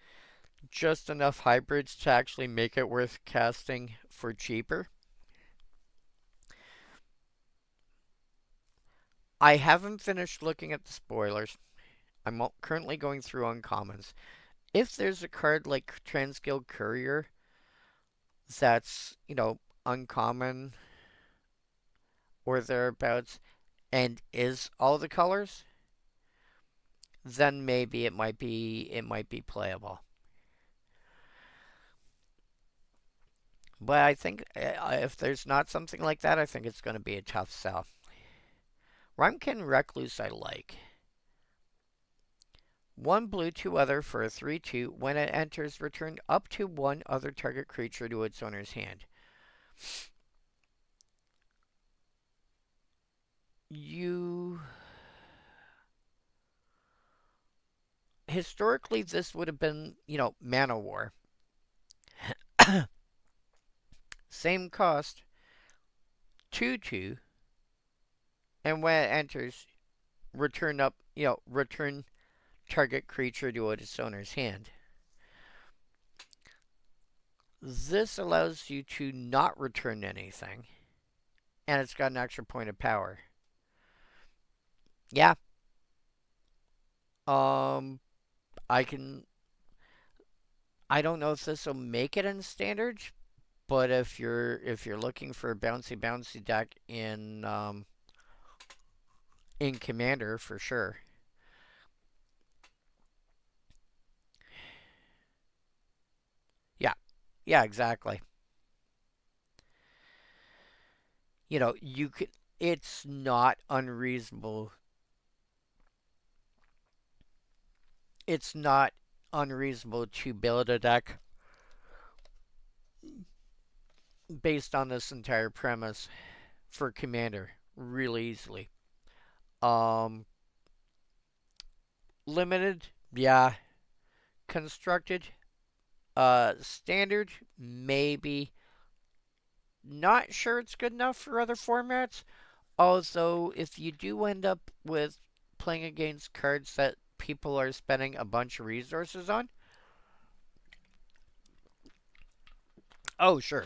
just enough hybrids to actually make it worth casting for cheaper. I haven't finished looking at the spoilers. I'm currently going through uncommons. If there's a card like Transguild Courier that's, uncommon or thereabouts and is all the colors, then maybe it might be playable. But I think if there's not something like that, I think it's going to be a tough sell. Rhymekin Recluse I like. 1 blue, 2 other for a 3/2. When it enters, return up to 1 other target creature to its owner's hand. You. historically, this would have been, Mana War. Same cost, 2/2, and when it enters, return target creature to its owner's hand. This allows you to not return anything, and it's got an extra point of power. Yeah. I can. I don't know if this will make it in standard, but if you're looking for a bouncy deck in Commander, for sure. Yeah. Yeah, exactly. You could. It's not unreasonable. It's not unreasonable to build a deck based on this entire premise for Commander really easily. Um, Limited, yeah. Constructed, standard, maybe. Not sure it's good enough for other formats. Although, if you do end up with playing against cards that people are spending a bunch of resources on, oh, sure.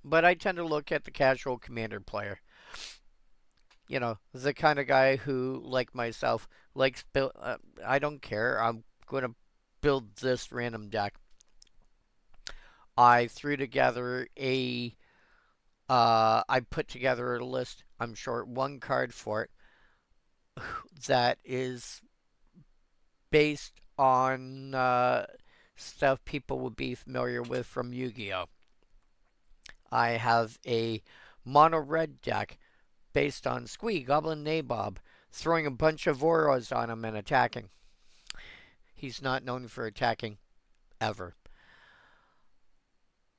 But I tend to look at the casual Commander player. The kind of guy who, like myself, likes build. I don't care. I'm going to build this random deck. I threw together I put together a list. I'm short one card for it that is based on stuff people would be familiar with from Yu-Gi-Oh! I have a mono red deck based on Squee, Goblin Nabob, throwing a bunch of auras on him and attacking. He's not known for attacking ever.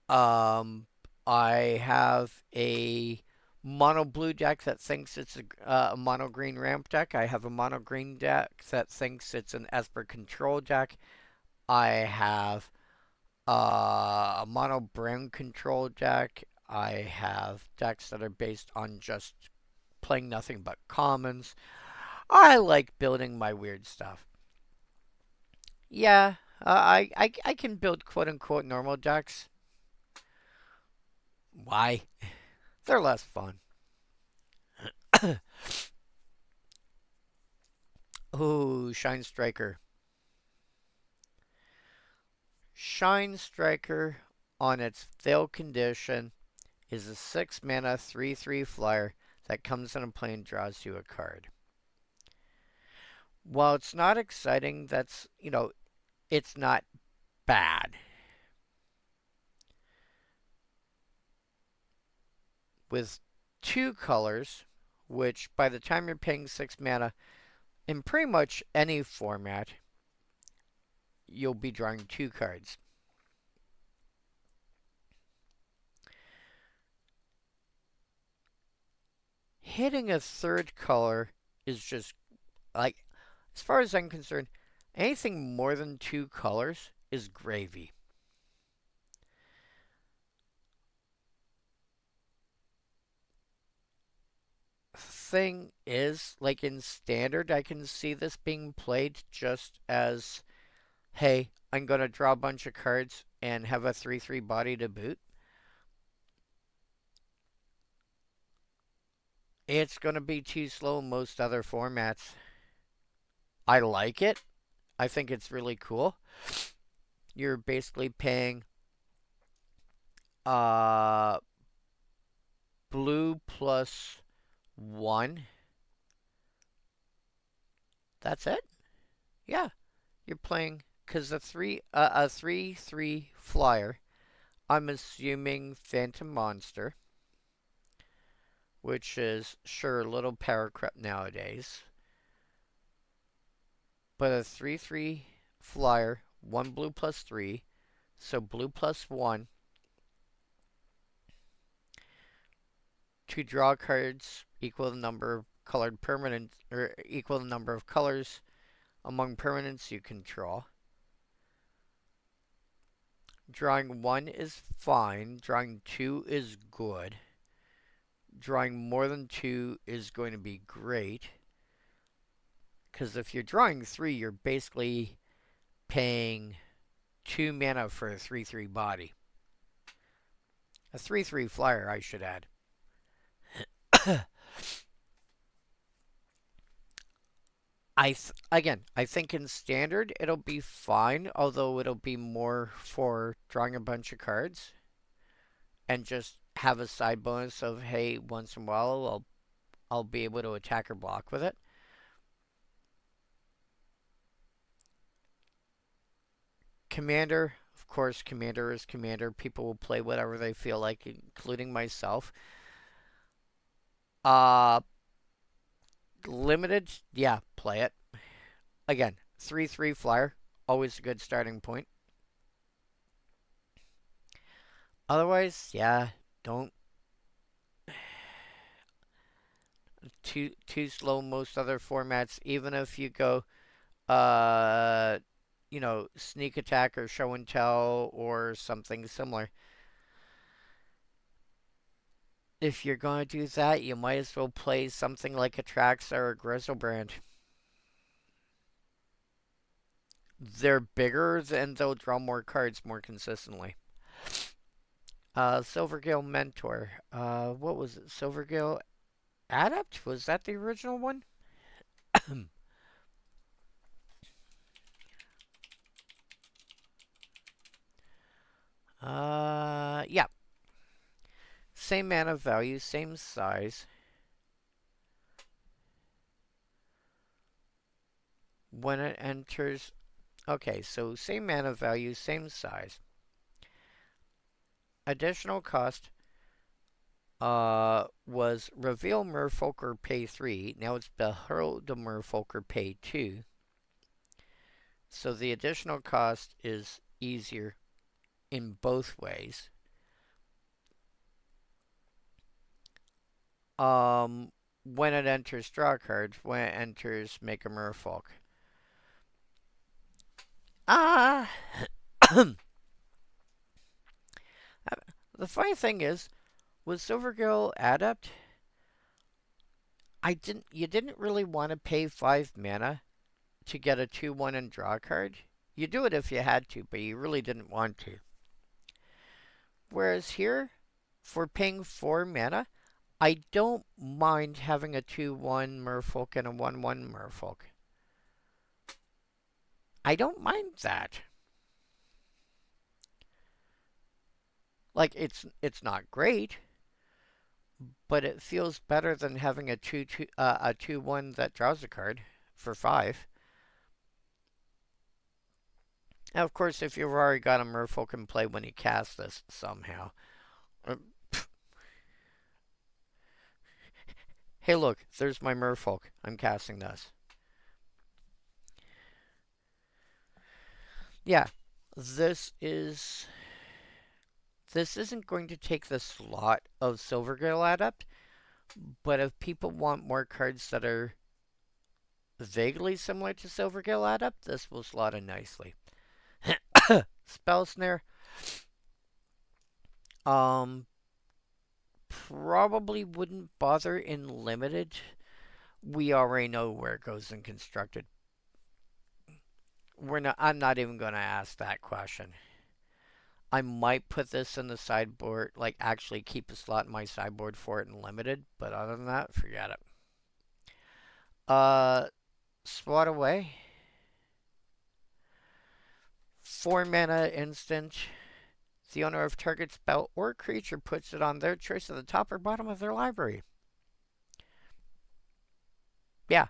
I have a mono blue deck that thinks it's a mono green ramp deck. I have a mono green deck that thinks it's an Esper control deck. I have a mono brown control deck. I have decks that are based on just playing nothing but commons. I like building my weird stuff. Yeah, I can build quote unquote normal decks. Why? They're less fun. Ooh, Shine Striker. Shine Striker, on its fail condition, is a 6 mana 3/3 flyer that comes in a play and draws you a card. While it's not exciting, it's not bad. With 2 colors, which by the time you're paying 6 mana, in pretty much any format, you'll be drawing 2 cards. Hitting a third color is just, like, as far as I'm concerned, anything more than 2 colors is gravy. Thing is, like in standard, I can see this being played just as, hey, I'm going to draw a bunch of cards and have a 3/3 body to boot. It's going to be too slow in most other formats. I like it. I think it's really cool. You're basically paying blue plus 1. That's it? Yeah. You're playing, because a 3/3 flyer, I'm assuming Phantom Monster, which is, sure, a little power creep nowadays. But a 3/3 flyer, 1 blue plus 3, so blue plus 1, to draw cards equal the number of colored permanent, or equal the number of colors among permanents you control. Drawing 1 is fine. Drawing 2 is good. Drawing more than 2 is going to be great. Because if you're drawing 3, you're basically paying 2 mana for a 3/3 body. A 3/3 flyer, I should add. Again, I think in Standard it'll be fine, although it'll be more for drawing a bunch of cards. And just have a side bonus of, hey, once in a while I'll be able to attack or block with it. Commander, of course, Commander is Commander. People will play whatever they feel like, including myself. Limited, yeah, play it. Again, 3/3 flyer, always a good starting point. Otherwise, yeah, don't. Too slow most other formats. Even if you go, sneak attack or show and tell or something similar. If you're going to do that, you might as well play something like a Trax or a Grizzlebrand. They're bigger and they'll draw more cards more consistently. Silvergale Mentor. What was it? Silvergale Adept? Was that the original one? Yeah. Same mana value, same size. When it enters... Okay, so same mana value, same size. Additional cost was Reveal Merfolker pay 3. Now it's Behold the Merfolker pay 2. So the additional cost is easier in both ways. When it enters, draw a card. When it enters, make a merfolk. The funny thing is, with Silvergale Adept, you didn't really want to pay 5 mana to get a 2/1 and draw a card. You do it if you had to, but you really didn't want to. Whereas here, for paying 4 mana, I don't mind having a 2/1 merfolk and a 1/1 merfolk. I don't mind that. Like, it's not great, but it feels better than having a 2/1 that draws a card for 5. Now, of course, if you've already got a merfolk in play when you cast this somehow. Hey, look, there's my merfolk. I'm casting this. Yeah, this isn't going to take the slot of Silvergale Adept, but if people want more cards that are vaguely similar to Silvergale Adept, this will slot in nicely. Spell Snare. Probably wouldn't bother in Limited. We already know where it goes in Constructed. I'm not even going to ask that question. I might put this in the sideboard, like actually keep a slot in my sideboard for it in Limited, but other than that, forget it. Swat Away. 4 mana instant. The owner of target spell or creature puts it on their choice at the top or bottom of their library. Yeah,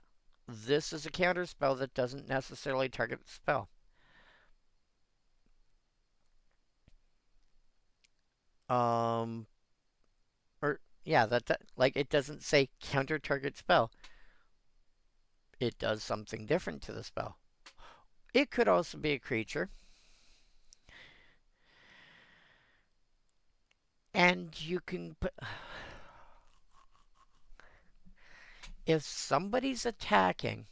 this is a counter spell that doesn't necessarily target the spell. It doesn't say counter target spell. It does something different to the spell. It could also be a creature. And you can put... If somebody's attacking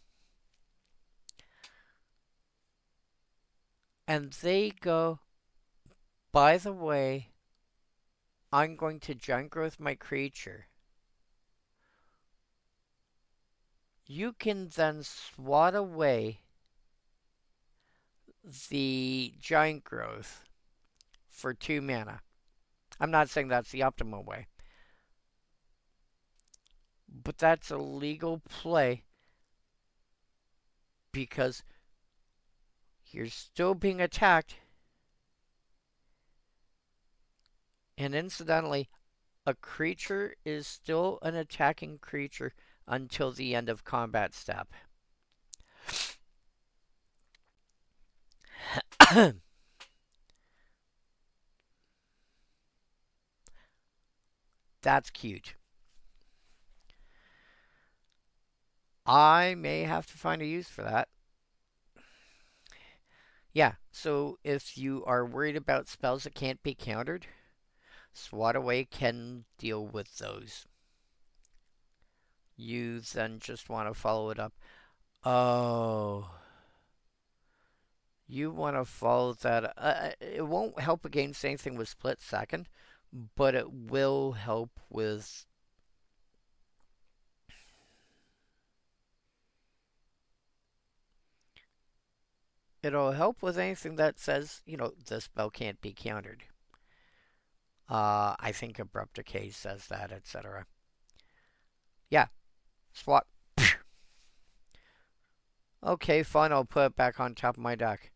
and they go, by the way, I'm going to giant growth my creature, you can then swat away the giant growth for 2 mana. I'm not saying that's the optimal way, but that's a legal play because you're still being attacked, and incidentally, a creature is still an attacking creature until the end of combat step. That's cute. I may have to find a use for that. Yeah, so if you are worried about spells that can't be countered, Swat Away can deal with those. You then just want to follow it up. Oh. You want to follow that. It won't help against anything with split second, but it will help with. It'll help with anything that says, the spell can't be countered. I think Abrupt Decay says that, etc. Yeah, swat. Okay, fine, I'll put it back on top of my deck.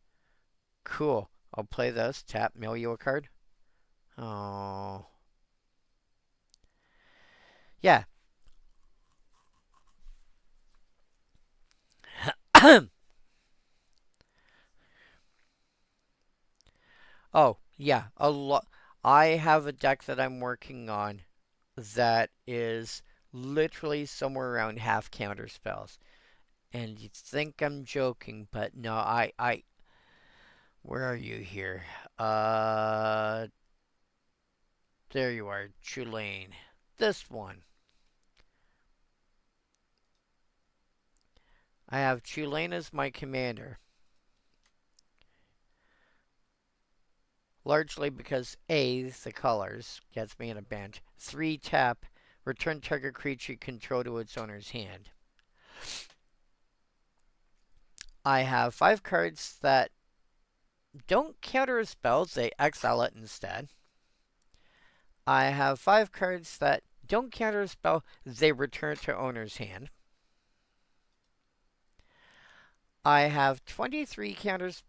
Cool. I'll play this, tap, mail you a card. Oh. Yeah. Oh, yeah, a lot. I have a deck that I'm working on that is literally somewhere around half counter spells. And you think I'm joking, but no, where are you here? There you are, Tulane. This one. I have Tulane as my commander. Largely because A, the colors, gets me in a Bant. 3 tap, return target creature control to its owner's hand. I have 5 cards that don't counter a spell, they exile it instead. I have 5 cards that don't counter a spell, they return to owner's hand. I have 23 cards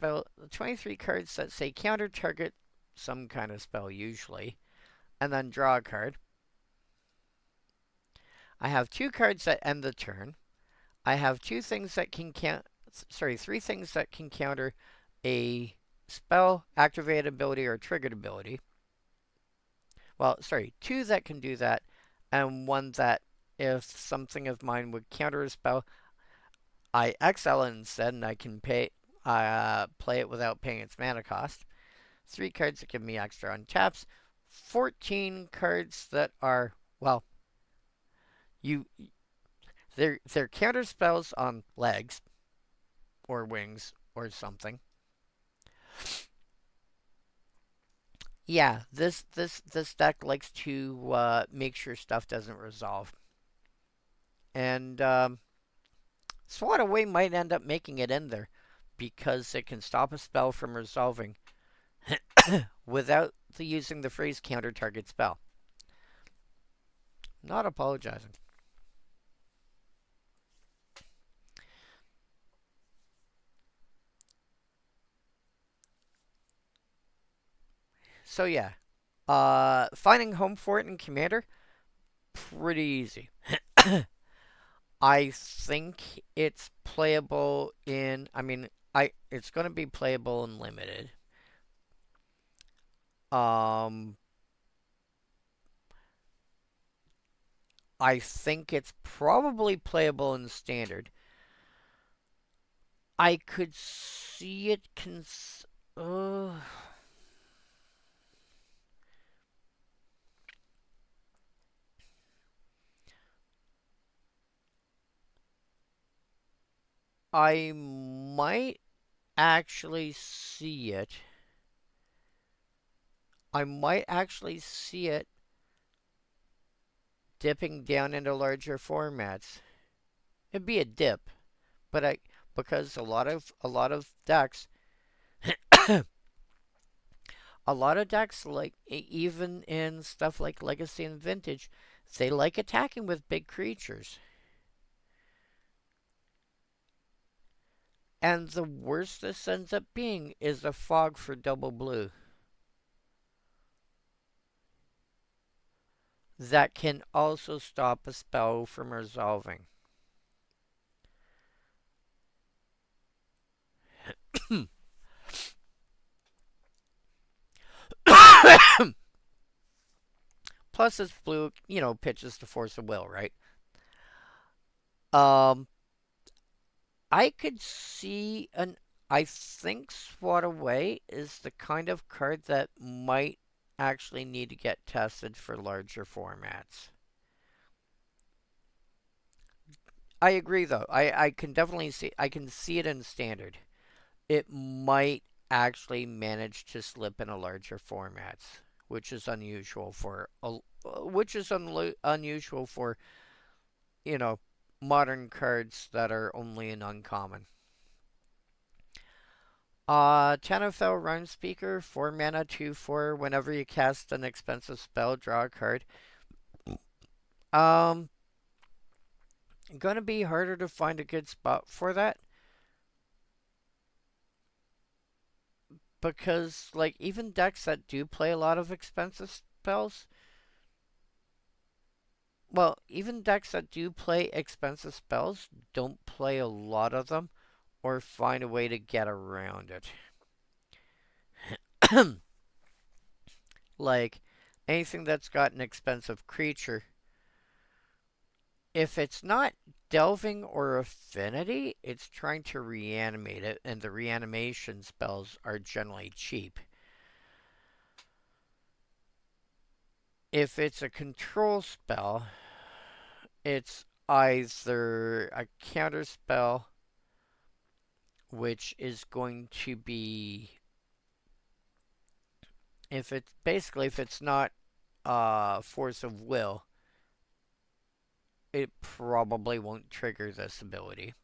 that say counter target some kind of spell usually, and then draw a card. I have 2 cards that end the turn. I have 2 things that can 3 things that can counter a spell, activated ability, or triggered ability. Well, 2 that can do that, and 1 that if something of mine would counter a spell, I exile it instead, and I can play it without paying its mana cost. 3 cards that give me extra on taps. 14 cards that are, well, they're counter spells on legs or wings or something. Yeah, this deck likes to make sure stuff doesn't resolve, and Swat Away might end up making it in there because it can stop a spell from resolving without using the phrase counter target spell. Not apologizing. So yeah, finding home for it in Commander, pretty easy. I think it's playable in. I mean, it's going to be playable in limited. I think it's probably playable in standard. I could see it I might actually see it. I might actually see it dipping down into larger formats. It'd be a dip, but because a lot of decks a lot of decks like even in stuff like Legacy and Vintage, they like attacking with big creatures. And the worst this ends up being is a fog for double blue that can also stop a spell from resolving. Plus, this blue, pitches to force of will, right? Um, I could see an. I think Swat Away is the kind of card that might actually need to get tested for larger formats. I agree, though. I can definitely see. I can see it in standard. It might actually manage to slip in a larger formats, which is unusual for unusual for you know modern cards that are only in uncommon. Tenofel Rhyme Speaker, 4 mana, 2/4. Whenever you cast an expensive spell, draw a card. Um, gonna be harder to find a good spot for that because, like, even decks that do play a lot of expensive spells, well, even decks that do play expensive spells don't play a lot of them or find a way to get around it. Like, anything that's got an expensive creature, if it's not delving or affinity, it's trying to reanimate it, and the reanimation spells are generally cheap. If it's a control spell, it's either a counter spell, which is going to be if it's not force of will, it probably won't trigger this ability.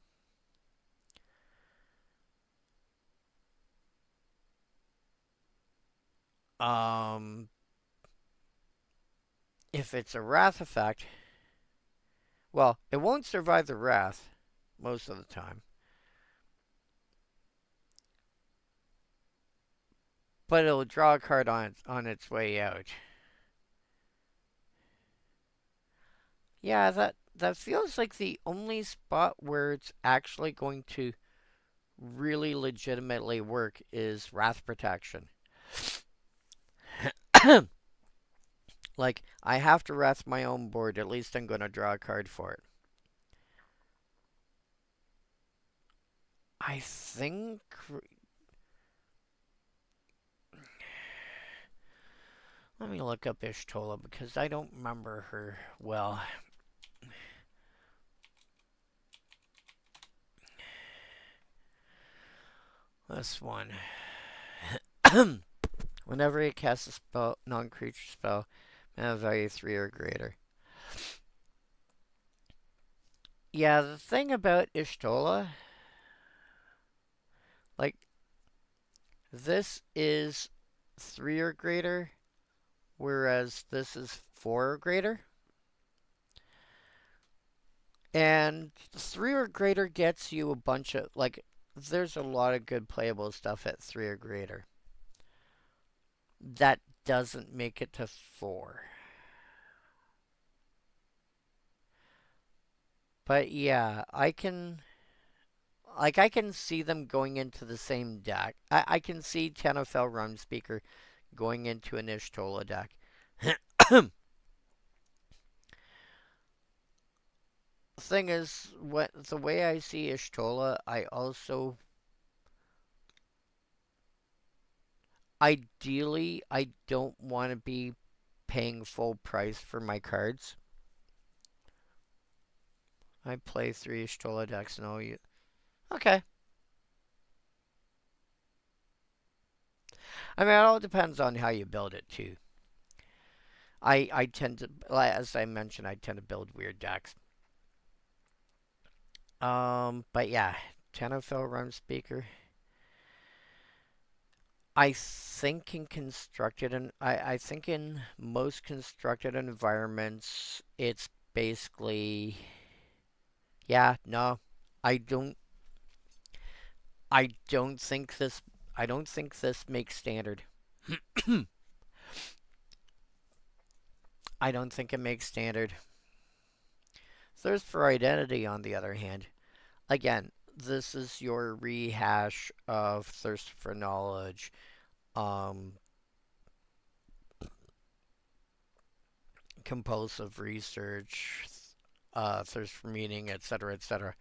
Um, if it's a wrath effect, well, it won't survive the wrath most of the time. But it'll draw a card on its way out. Yeah, that feels like the only spot where it's actually going to really legitimately work is Wrath Protection. Like, I have to wrath my own board, at least I'm going to draw a card for it. I think. Let me look up Y'shtola because I don't remember her well. This one. Whenever you cast a spell, non-creature spell, mana value 3 or greater. Yeah, the thing about Y'shtola, like, this is 3 or greater, whereas this is 4 or greater. And 3 or greater gets you a bunch of, like, there's a lot of good playable stuff at 3 or greater. That doesn't make it to 4. But yeah, I can see them going into the same deck. I can see Tenofel Rhyme Speaker going into an Y'shtola deck. Thing is, the way I see Y'shtola, ideally I don't want to be paying full price for my cards. I play 3 Y'shtola decks, Okay. I mean, it all depends on how you build it, too. I tend to, as I mentioned, I tend to build weird decks. But yeah, Tenafel Run Speaker. I think in constructed and I think in most constructed environments it's basically yeah, no. I don't I don't think this I don't think this makes standard. I don't think it makes standard. Thirst for Identity on the other hand. Again, this is your rehash of Thirst for Knowledge. Um Compulsive research, thirst for meaning, etc., etc.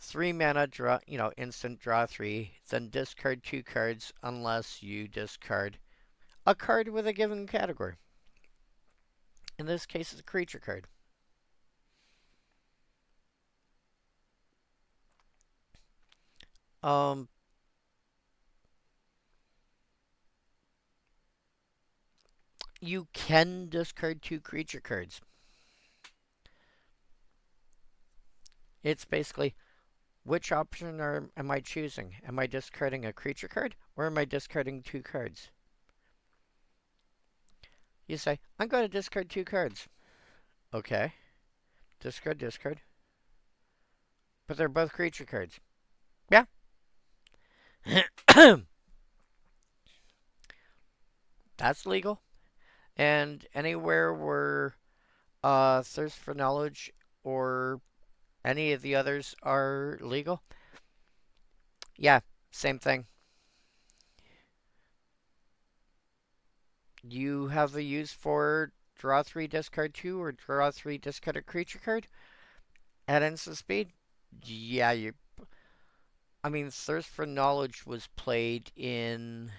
3 mana draw, instant draw 3, then discard 2 cards unless you discard a card with a given category. In this case, it's a creature card. Um, you can discard 2 creature cards. It's basically which option am I choosing? Am I discarding a creature card or am I discarding 2 cards? You say, I'm going to discard 2 cards. Okay. Discard, discard. But they're both creature cards. Yeah. That's legal. And anywhere where Thirst for Knowledge or any of the others are legal, yeah, same thing. You have a use for draw 3, discard 2, or draw 3, discard a creature card at instant speed? Yeah, you. I mean, Thirst for Knowledge was played in.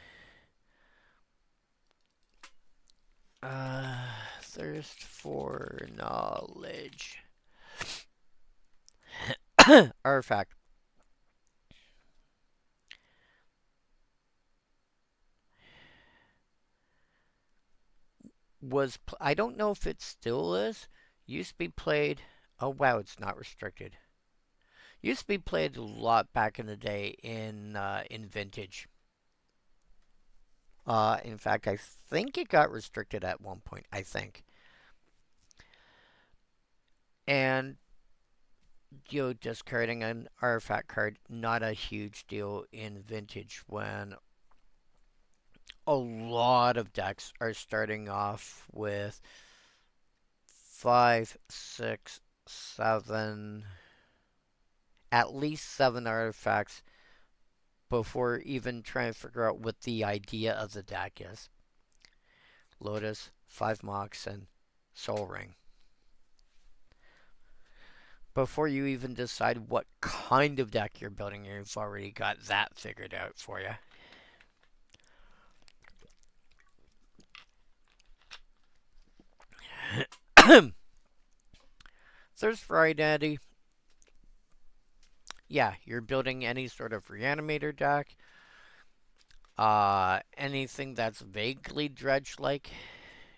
Uh, Thirst for Knowledge. Artifact. I don't know if it still is. Used to be played. Oh wow, it's not restricted. Used to be played a lot back in the day in Vintage. In fact, I think it got restricted at one point. I think, and discarding an artifact card not a huge deal in Vintage when a lot of decks are starting off with 5, 6, 7, at least 7 artifacts before even trying to figure out what the idea of the deck is. Lotus, 5 Mox, and Soul Ring. Before you even decide what kind of deck you're building, you've already got that figured out for you. Thirst for Identity. Yeah, you're building any sort of Reanimator deck. Anything that's vaguely Dredge-like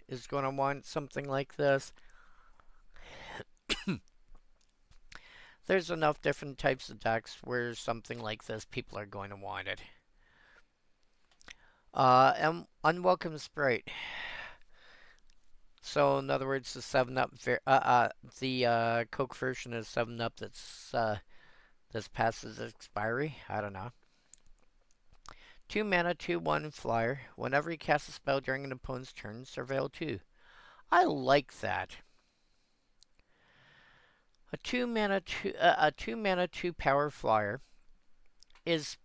is going to want something like this. There's enough different types of decks where something like this, people are going to want it. Unwelcome Sprite. So, in other words, the 7-Up, the Coke version is 7-Up that's past its expiry. I don't know. 2 mana, 2/1 flyer. Whenever you cast a spell during an opponent's turn, surveil 2. I like that. A 2 power flyer is,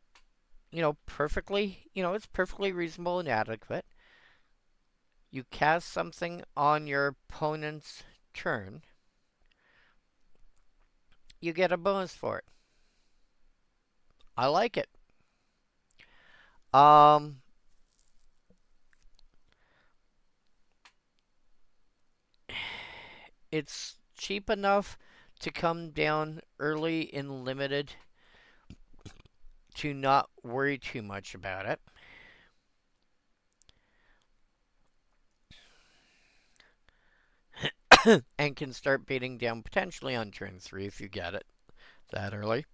perfectly, it's perfectly reasonable and adequate. You cast something on your opponent's turn, you get a bonus for it. I like it. Um, it's cheap enough to come down early in limited to not worry too much about it. And can start baiting down potentially on turn 3 if you get it that early.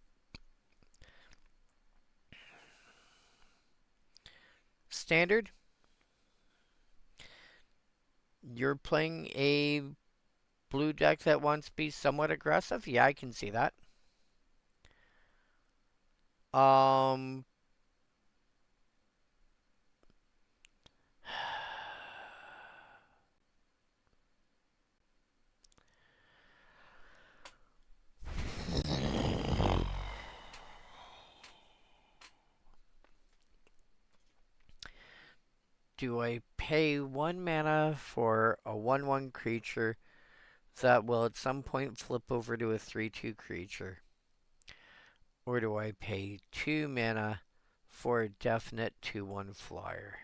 Standard. You're playing a blue deck that wants to be somewhat aggressive? Yeah, I can see that. Do I pay 1 mana for a 1/1 creature that will at some point flip over to a 3/2 creature? Or do I pay 2 mana for a definite 2/1 flyer?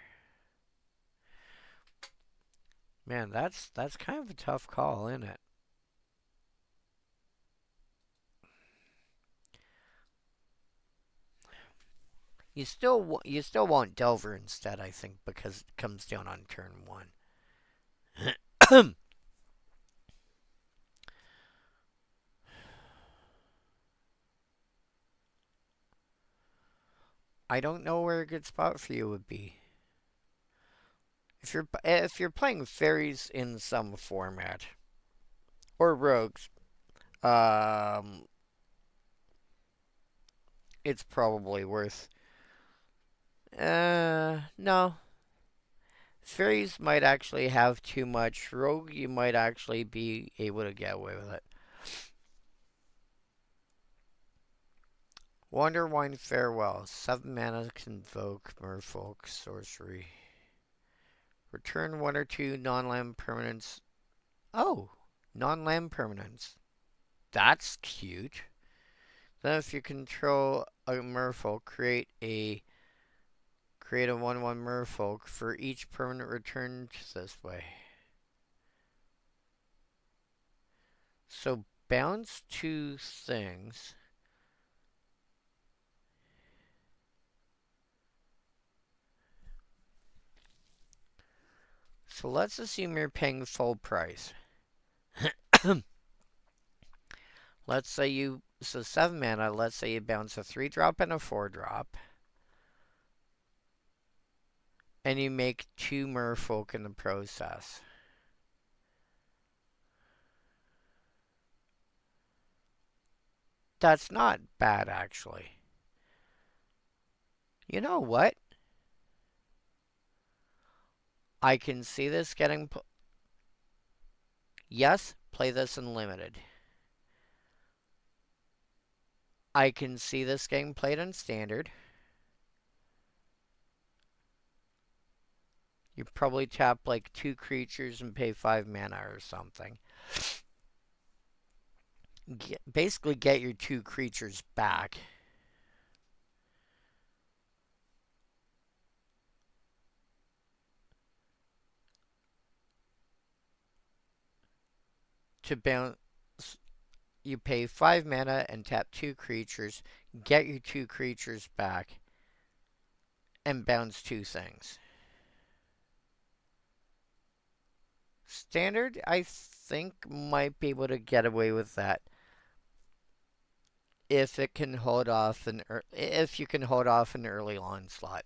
Man, that's kind of a tough call, isn't it? You still want Delver instead, I think, because it comes down on turn 1. I don't know where a good spot for you would be. If you're playing fairies in some format or rogues, it's probably worth. No. Fairies might actually have too much. Rogue, you might actually be able to get away with it. Wonderwine Farewell. 7 mana, Convoke, Merfolk, Sorcery. Return 1 or 2 non-land permanents. Oh, non-land permanents. That's cute. Then if you control a Merfolk, create a 1/1 Merfolk for each permanent returned this way. So bounce 2 things. So let's assume you're paying full price. Let's say you, so 7 mana, let's say you bounce a 3-drop and a 4-drop. And you make 2 Merfolk in the process. That's not bad, actually. You know what? I can see this getting... Yes, play this in limited. I can see this getting played in standard. You probably tap like 2 creatures and pay 5 mana or something. Basically get your 2 creatures back. To bounce, you pay 5 mana and tap 2 creatures, get your 2 creatures back, and bounce 2 things. Standard, I think, might be able to get away with that. If it can hold off if you can hold off an early onslaught.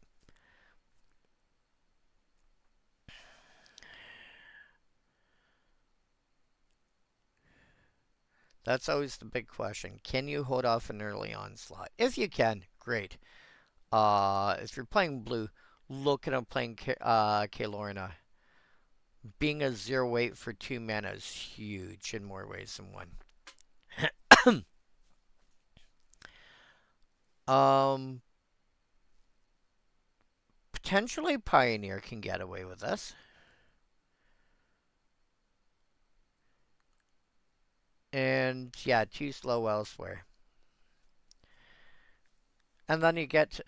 That's always the big question. Can you hold off an early onslaught? If you can, great. If you're playing blue, look at playing Kalorna. Being a 0/8 for 2 mana is huge in more ways than one. Potentially Pioneer can get away with this. And yeah, too slow elsewhere. And then you get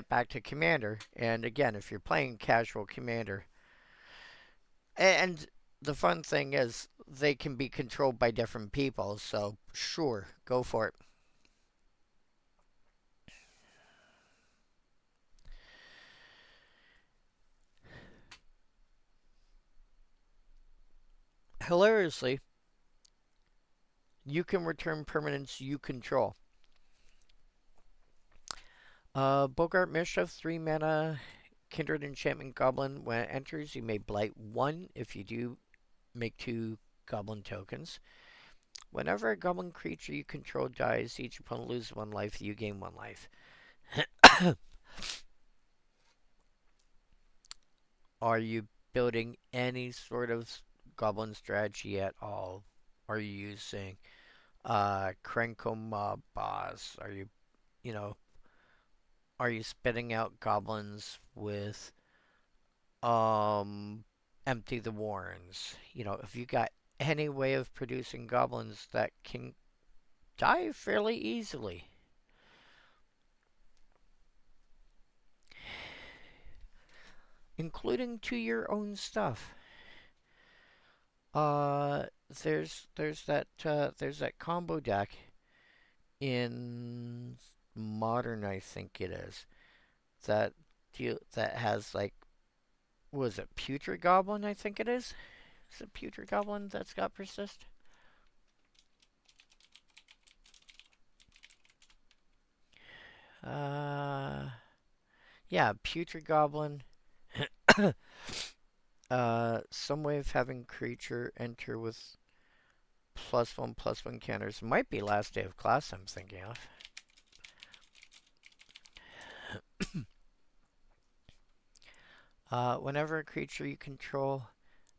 back to Commander. And again, if you're playing casual Commander, and the fun thing is they can be controlled by different people, so sure, go for it. Hilariously, you can return permanents you control. Bogart Mischief, 3 mana, Kindred Enchantment Goblin. When it enters, you may blight 1. If you do, make 2 Goblin tokens. Whenever a Goblin creature you control dies, each opponent loses 1 life, you gain 1 life. Are you building any sort of Goblin strategy at all? Are you using Krenkoma Boss? Are you, you know, are you spitting out goblins with Empty the Warrens? If you got any way of producing goblins that can die fairly easily. Including to your own stuff. There's that combo deck in Modern, I think it is, that that has like, was it Putrid Goblin? I think it is. Is it Putrid Goblin that's got persist? Yeah, Putrid Goblin. Some way of having creature enter with +1/+1 counters. Might be Last Day of Class I'm thinking of. Whenever a creature you control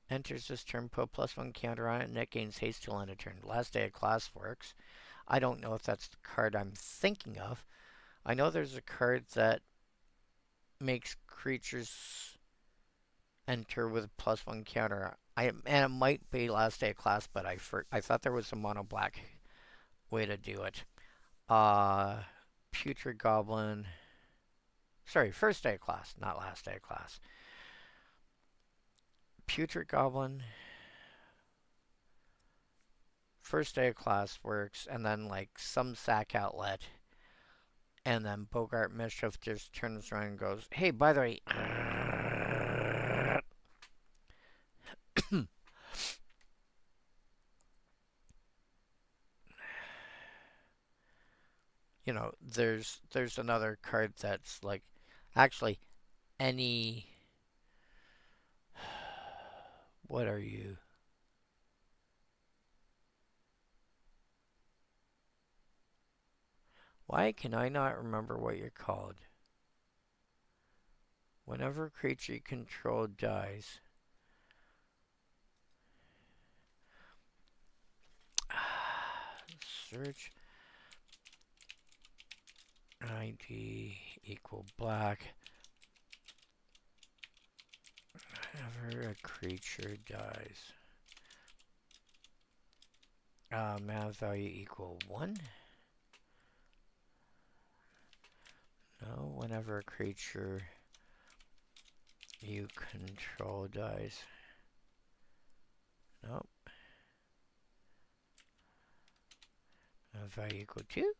enters this turn, put +1 counter on it, and it gains haste till end of turn. Last Day of Class works. I don't know if that's the card I'm thinking of. I know there's a card that makes creatures enter with +1 counter. And it might be Last Day of Class, but I thought there was a mono black way to do it. Putrid Goblin. Sorry, First Day of Class, not Last Day of Class. Putrid Goblin. First Day of Class works, and then like some sack outlet. And then Bogart Mischief just turns around and goes, hey, by the way, there's another card that's like, actually, any, what are you? Why can I not remember what you're called? Whenever a creature you control dies. Search ID equal black. Whenever a creature dies. Mana value equal 1. No, whenever a creature you control dies. Nope. Mana value equal 2.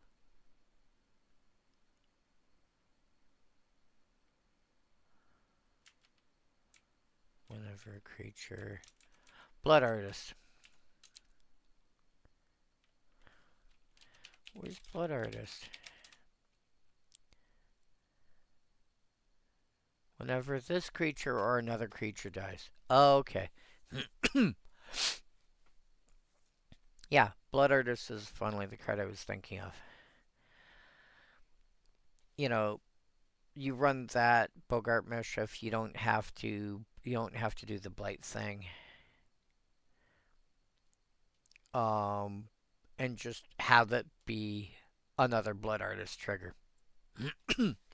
Whenever a creature... Blood Artist. Where's Blood Artist? Whenever this creature or another creature dies. Oh, okay. Yeah, Blood Artist is finally the card I was thinking of. You run that Bogart Mischief, you don't have to do the blight thing. And just have it be another Blood Artist trigger.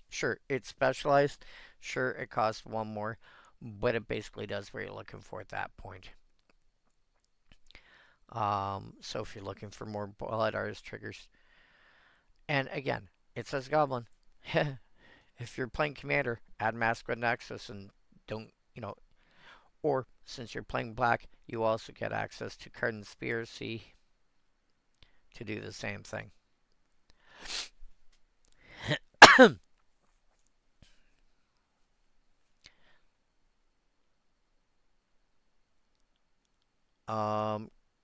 Sure, it's specialized. Sure, it costs 1 more, but it basically does what you're looking for at that point. So if you're looking for more Blood Artist triggers, and again, it says Goblin. If you're playing Commander, add Masquerade Nexus and don't, Or, since you're playing black, you also get access to Conspiracy to do the same thing.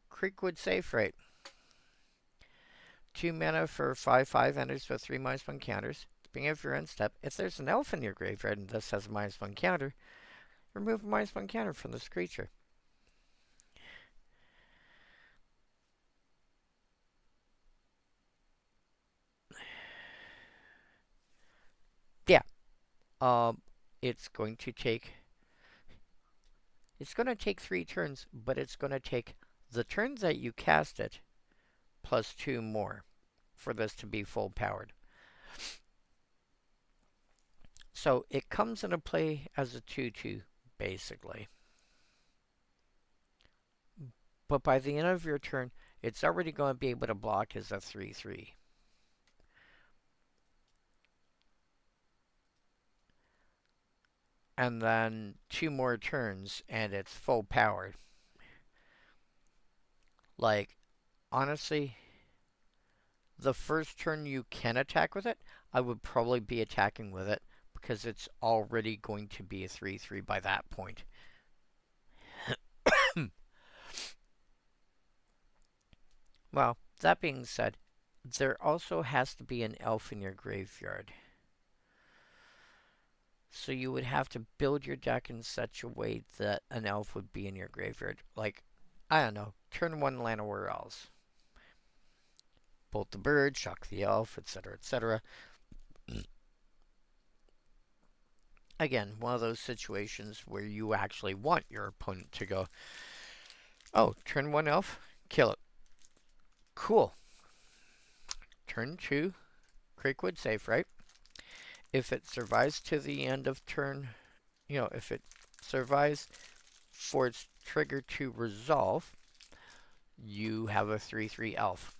Creekwood Safe Rate. 2 mana for 5/5 enters with 3 -1 counters. Beginning of your end step, if there's an elf in your graveyard and this has a -1 counter, remove a -1 counter from this creature. Yeah. It's going to take 3 turns, but it's going to take the turns that you cast it plus 2 more for this to be full powered. So it comes into play as a 2/2, basically. But by the end of your turn, it's already going to be able to block as a 3/3. And then 2 more turns, and it's full powered. Like, honestly, the first turn you can attack with it, I would probably be attacking with it because it's already going to be a 3/3 by that point. Well, that being said, there also has to be an elf in your graveyard. So you would have to build your deck in such a way that an elf would be in your graveyard. Like, I don't know, turn 1 Llanowar Elves. Bolt the bird, shock the elf, etc., etc. Again, one of those situations where you actually want your opponent to go, oh, turn 1 elf, kill it. Cool. Turn 2, Creekwood Safe, right? If it survives to the end of turn, if it survives for its trigger to resolve, you have a 3/3 elf.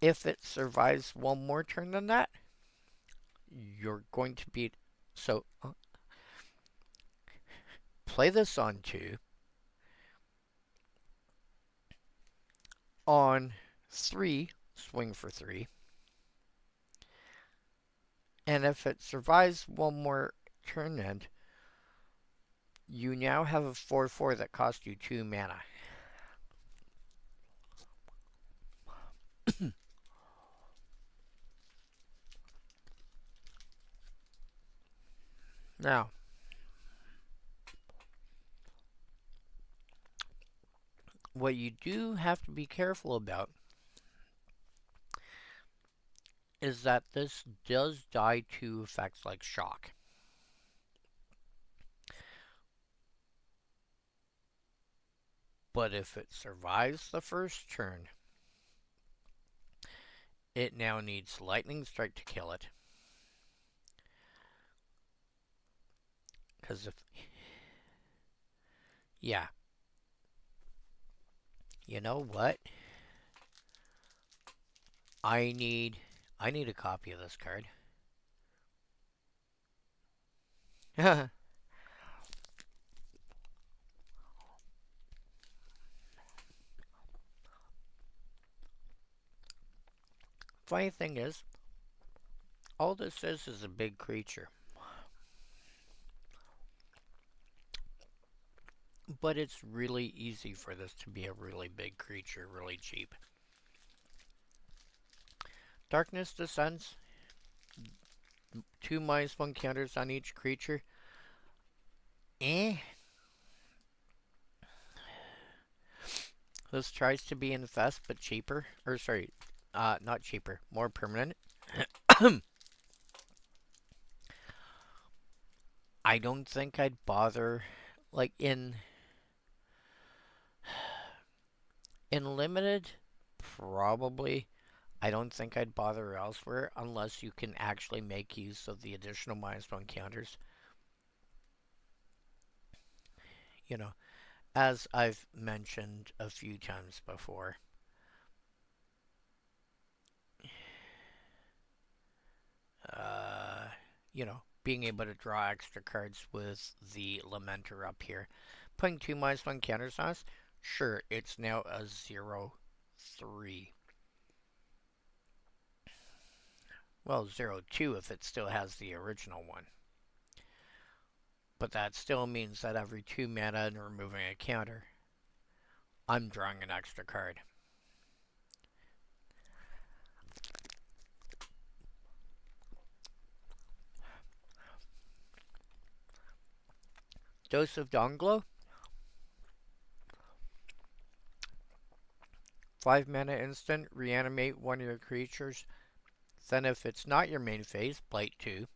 If it survives one more turn than that, you're going to be... So, play this on 2. On 3, swing for 3. And if it survives one more turn end, you now have a 4/4 that costs you 2 mana. Now, what you do have to be careful about is that this does die to effects like shock. But if it survives the first turn, it now needs Lightning Strike to kill it. Because if... Yeah. You know what? I need a copy of this card. Funny thing is, all this is a big creature. But it's really easy for this to be a really big creature, really cheap. Darkness Descends. 2 -1 counters on each creature. This tries to be Infest, but cheaper. Or, sorry, not cheaper. More permanent. I don't think I'd bother... Like, in Limited, probably. I don't think I'd bother elsewhere unless you can actually make use of the additional -1 counters. As I've mentioned a few times before. being able to draw extra cards with the Lamenter up here. Putting 2/1 counters on us, sure, it's now a 0/3. Well, 0/2 if it still has the original one. But that still means that every 2 mana and removing a counter, I'm drawing an extra card. Dose of Dawn-Glow. 5 mana instant, reanimate one of your creatures. Then if it's not your main phase, Blight 2.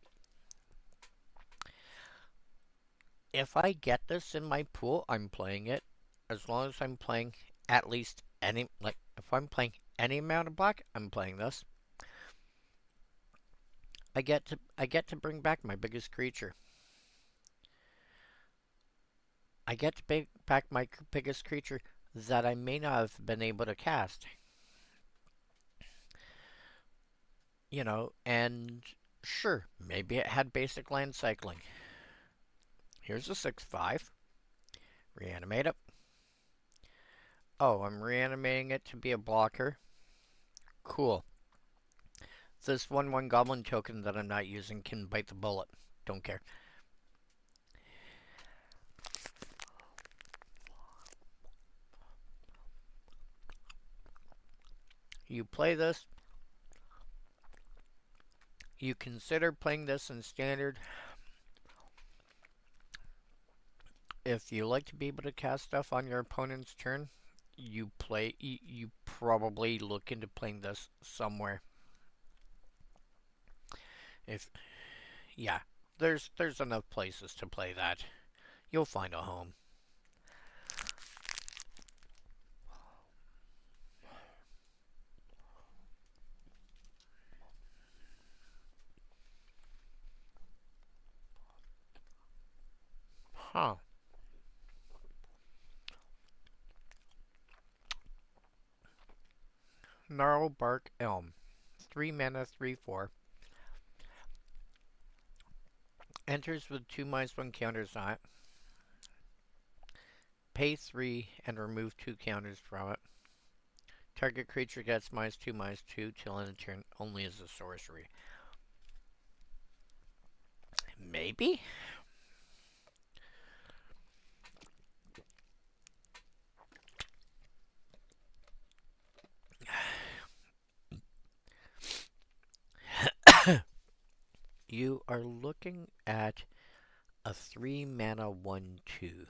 If I get this in my pool, I'm playing it. As long as I'm playing at least any, like, if I'm playing any amount of black, I'm playing this. I get to bring back my biggest creature. I get to bring back my biggest creature that I may not have been able to cast. You know, and sure, maybe it had basic land cycling. Here's a 6/5. Reanimate it. Oh, I'm reanimating it to be a blocker. Cool. This 1/1 goblin token that I'm not using can bite the bullet. Don't care. You play this. You consider playing this in standard. If you like to be able to cast stuff on your opponent's turn, you probably look into playing this somewhere. Yeah, there's enough places to play that. You'll find a home. Huh. Gnarlbark Elm. 3 mana, 3/4. Enters with 2/1 counters on it. Pay 3 and remove 2 counters from it. Target creature gets -2/2 till end of turn, only as a sorcery. Maybe? You are looking at a 3 mana 1/2.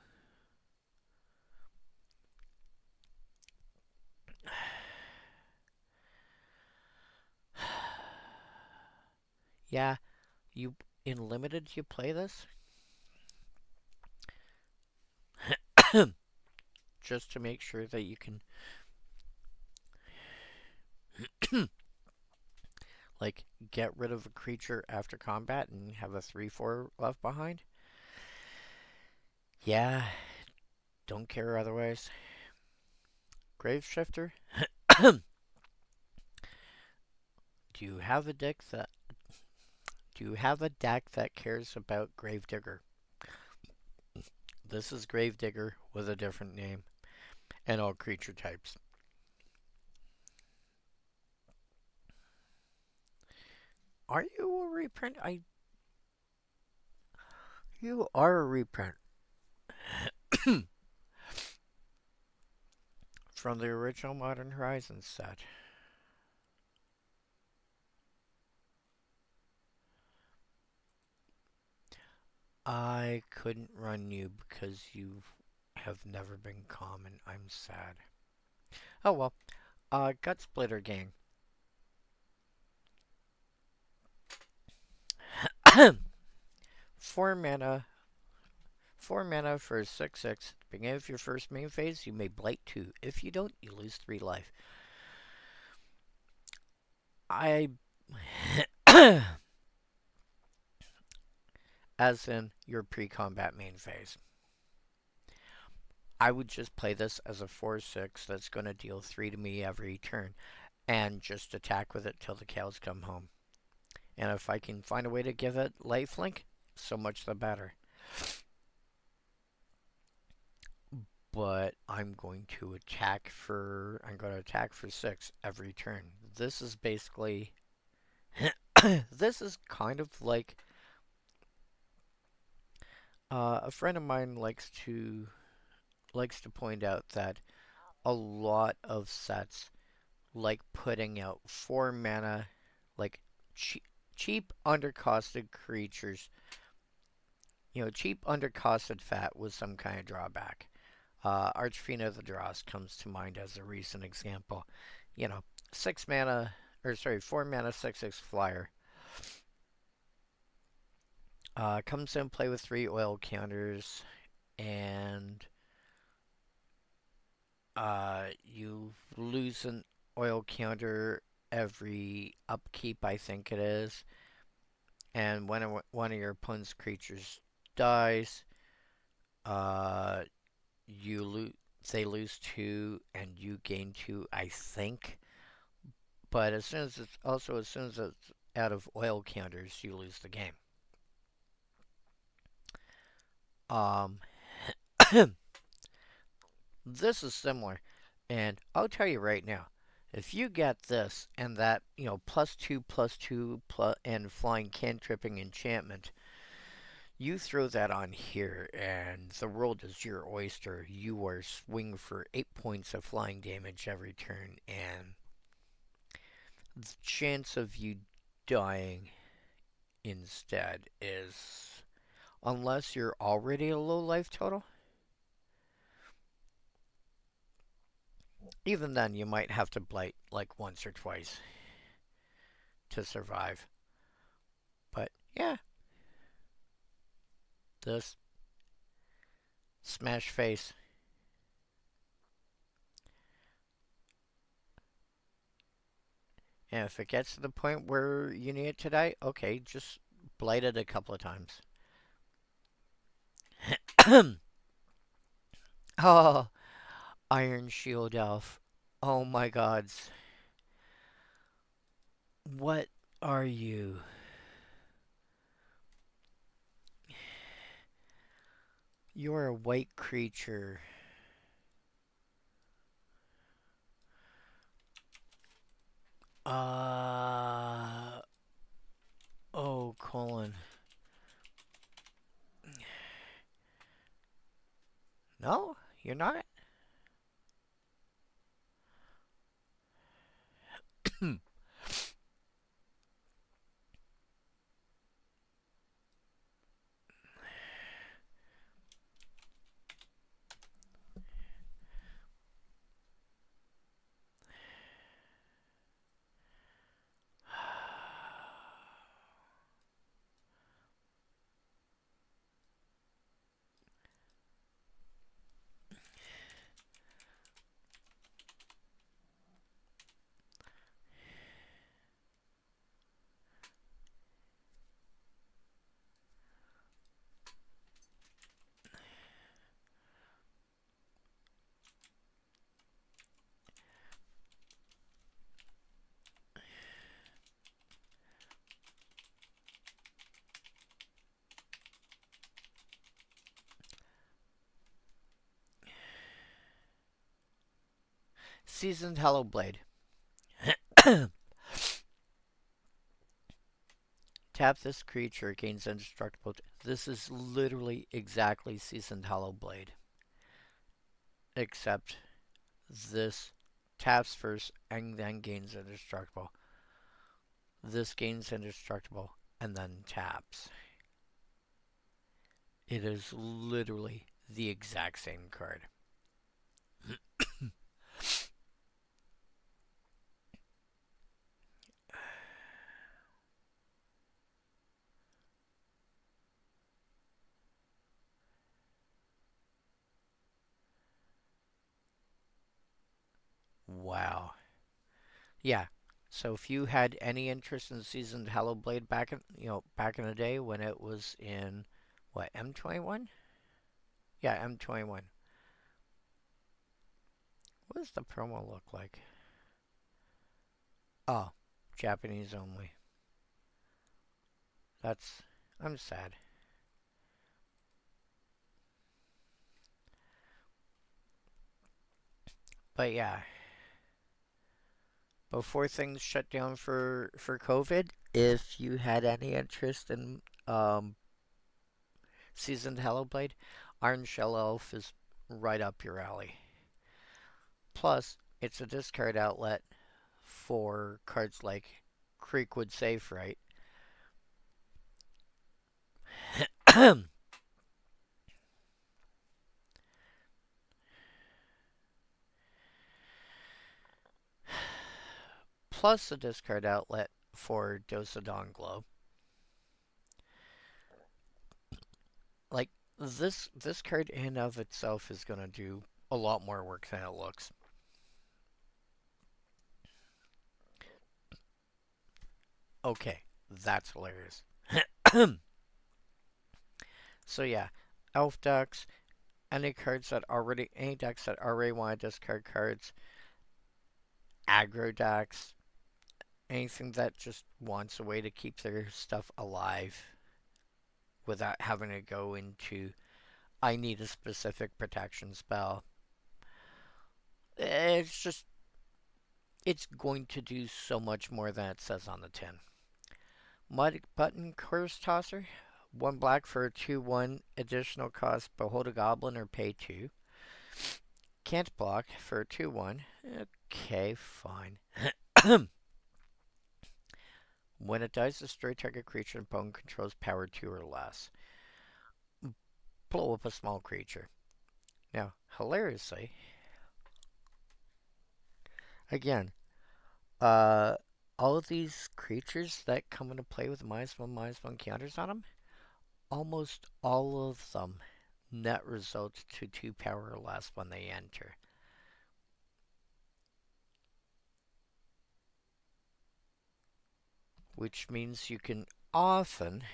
Yeah, you in limited you play this? Just to make sure that you can like get rid of a creature after combat and have a 3/4 left behind? Yeah, don't care otherwise. Graveshifter? Do you have a deck that cares about Gravedigger? This is Gravedigger with a different name and all creature types. Are you a reprint? You are a reprint. From the original Modern Horizons set. I couldn't run you because you have never been common. I'm sad. Oh well. Gut Splitter Gang. 4 mana. 4 mana for 6/6. Beginning of your first main phase, you may Blight 2. If you don't, you lose 3 life. As in your pre-combat main phase. I would just play this as a 4/6 that's going to deal 3 to me every turn. And just attack with it till the cows come home. And if I can find a way to give it lifelink, so much the better. But I'm going to attack for 6 every turn. This is basically this is kind of like a friend of mine likes to point out that a lot of sets like putting out 4 mana, like cheap undercosted creatures. You know, cheap undercosted fat with some kind of drawback. Archfiend of the Dross comes to mind as a recent example. You know, 4 mana, 6/6 flyer. Comes in play with 3 oil counters, and you lose an oil counter every upkeep, I think it is. And when one of your opponent's creatures dies, uh, they lose 2 and you gain 2, I think. But as soon as it's out of oil counters, you lose the game. Um, this is similar, and I'll tell you right now, if you get this and that, you know, +2/+2 and flying cantripping enchantment, you throw that on here, and the world is your oyster. You are swinging for 8 points of flying damage every turn, and the chance of you dying instead is, unless you're already a low life total, even then you might have to blight like once or twice to survive. But yeah, this smash face. And if it gets to the point where you need it to die, okay, just blight it a couple of times. Oh, Iron Shield Elf. Oh my gods. What are you? You're a white creature. Oh, colon. No, you're not? Seasoned Hellblade. Tap this creature, gains indestructible. This is literally exactly Seasoned Hellblade. Except this taps first and then gains indestructible. This gains indestructible and then taps. It is literally the exact same card. Wow. Yeah. So if you had any interest in Seasoned Hellblade back in the day when it was in what, M21? Yeah, M21. What does the promo look like? Oh, Japanese only. I'm sad. But yeah, before things shut down for COVID, if you had any interest in seasoned Hellblade, Iron Shell Elf is right up your alley. Plus, it's a discard outlet for cards like Creekwood Safe Right. Plus a discard outlet for Dawn Glow. Like this card in of itself is gonna do a lot more work than it looks. Okay, that's hilarious. So yeah, elf decks, any decks that already want to discard cards, aggro decks, anything that just wants a way to keep their stuff alive without having to go into I need a specific protection spell. It's going to do so much more than it says on the tin. Mud Button Curse Tosser. 1 black for a 2/1 additional cost. Behold a Goblin or pay 2. Can't block for a 2/1. Okay, fine. When it dies, destroy target creature and opponent controls power 2 or less. Blow up a small creature. Now, hilariously, again, all of these creatures that come into play with -1/-1 counters on them, almost all of them net result to 2 power or less when they enter. Which means you can often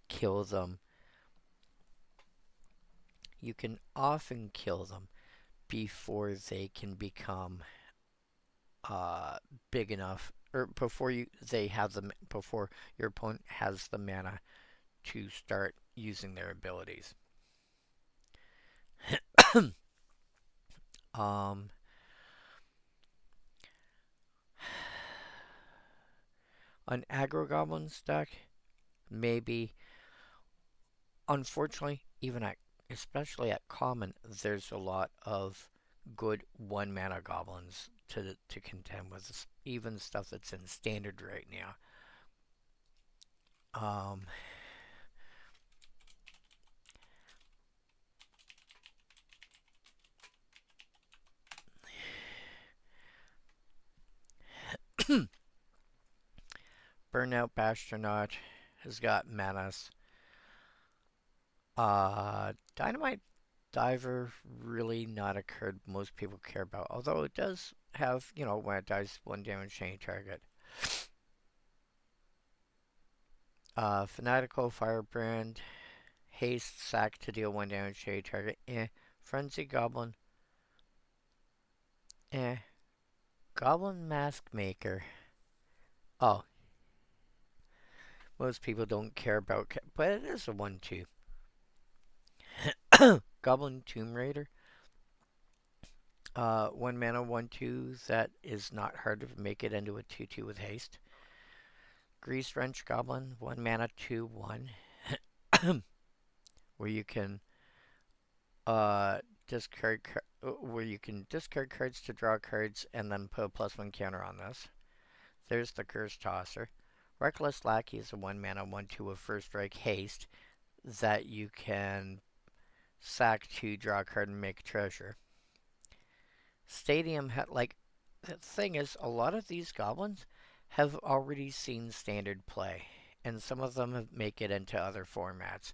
kill them. You can often kill them before they can become big enough, or before before your opponent has the mana to start using their abilities. um, an aggro goblins deck, maybe. Unfortunately, especially at common, there's a lot of good 1 mana goblins to contend with, even stuff that's in standard right now. Burnout Bastronaut has got Menace. Dynamite Diver, really not a card most people care about, although it does have, when it dies, 1 damage to any target. Fanatical Firebrand, Haste, Sack to deal 1 damage to any target. Frenzy Goblin. Goblin Mask Maker. Oh. Most people don't care about, but it is a 1/2. Goblin Tomb Raider. 1 mana, 1/2 that is not hard to make it into a 2/2 with haste. Grease Wrench Goblin, 1 mana, 2/1. where you can discard cards to draw cards and then put a +1 counter on this. There's the Curse Tosser. Reckless Lackey is a 1 mana, 1/2 with first strike haste that you can sack to draw a card and make treasure. Stadium, the thing is, a lot of these goblins have already seen standard play, and some of them make it into other formats.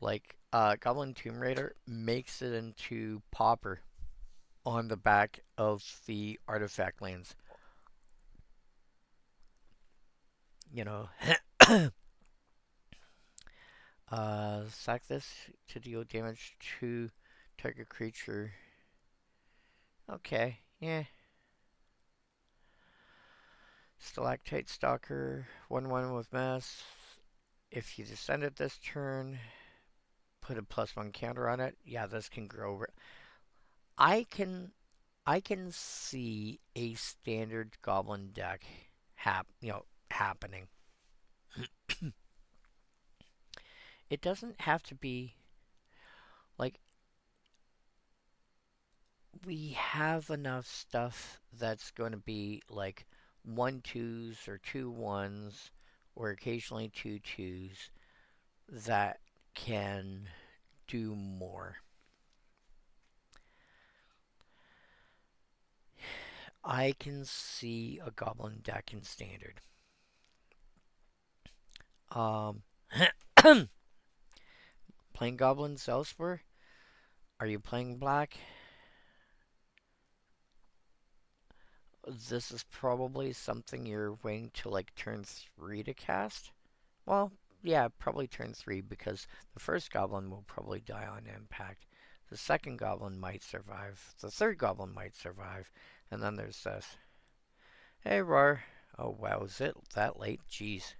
Like, Goblin Tomb Raider makes it into Pauper on the back of the artifact lands. Sack this to deal damage to target creature. Okay, yeah. Stalactite Stalker, 1/1 with Mass. If you descend it this turn, put a +1 counter on it. Yeah, this can grow. I can I can see a standard goblin deck happening. It doesn't have to be like we have enough stuff that's going to be like 1/2s or 2/1s or occasionally 2/2s that can do more. I can see a goblin deck in standard. Um, playing goblins elsewhere? Are you playing black? This is probably something you're waiting to like turn 3 to cast. Well, yeah, probably turn 3 because the first goblin will probably die on impact. The second goblin might survive. The third goblin might survive. And then there's this. Hey, Roar. Oh, wow, is it that late? Jeez.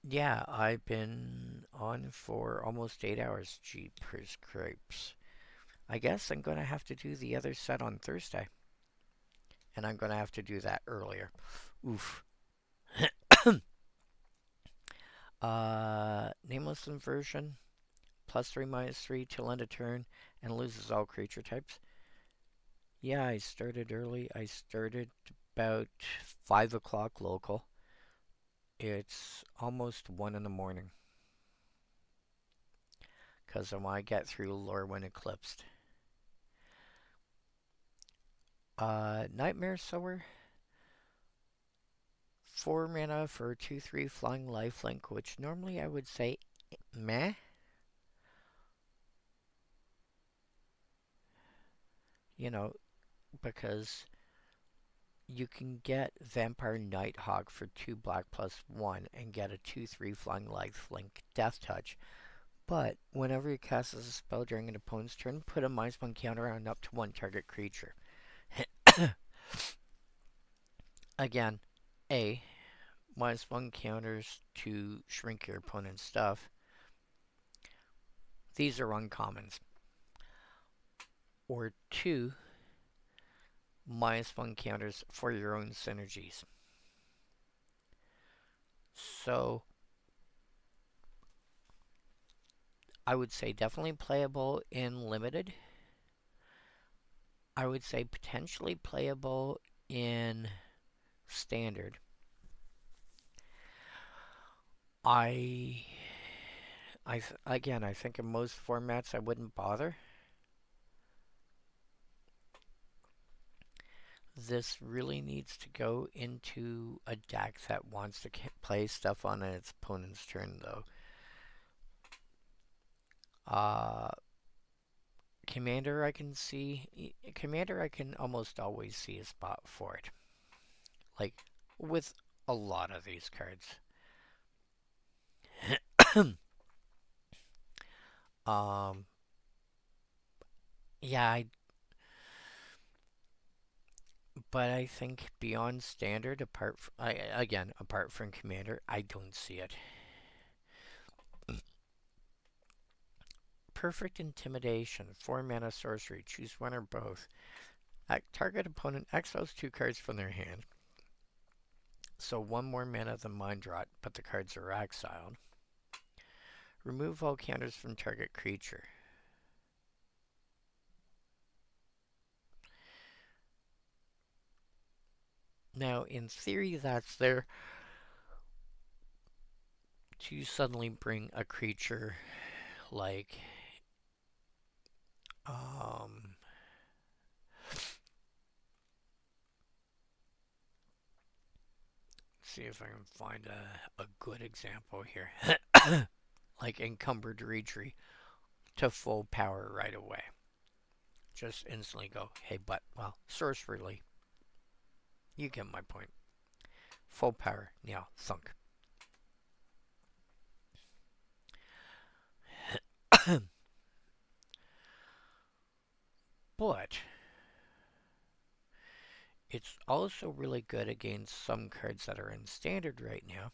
Yeah, I've been on for almost 8 hours. Jeepers crepes. I guess I'm going to have to do the other set on Thursday. And I'm going to have to do that earlier. Oof. Nameless inversion. +3/-3 till end of turn. And loses all creature types. Yeah, I started early. I started about 5 o'clock local. It's almost 1 in the morning. Because I want to get through Lorwyn Eclipsed. Nightmare Sower. 4 mana for 2/3 flying lifelink, which normally I would say meh. You know, because you can get Vampire Nighthawk for 2 black +1 and get a 2/3 flying lifelink Death Touch. But whenever you cast as a spell during an opponent's turn, put a -1 counter on up to 1 target creature. Again, A, -1 counters to shrink your opponent's stuff. These are uncommons. Or 2, -1 counters for your own synergies. So, I would say definitely playable in limited. I would say potentially playable in standard. I think in most formats I wouldn't bother. This really needs to go into a deck that wants to play stuff on its opponent's turn, though. Commander, I can see. Commander, I can almost always see a spot for it. Like, with a lot of these cards. Yeah, but I think beyond standard, apart from Commander, I don't see it. Perfect Intimidation, 4 mana sorcery, choose one or both. Target opponent exiles 2 cards from their hand. So 1 more mana than Mind Rot, but the cards are exiled. Remove all counters from target creature. Now, in theory, that's there to suddenly bring a creature like see if I can find a good example here. Like Encumbered Reedry to full power right away. Just instantly go, hey, but, well, sorcererly. You get my point. Full power, now, thunk. But it's also really good against some cards that are in standard right now.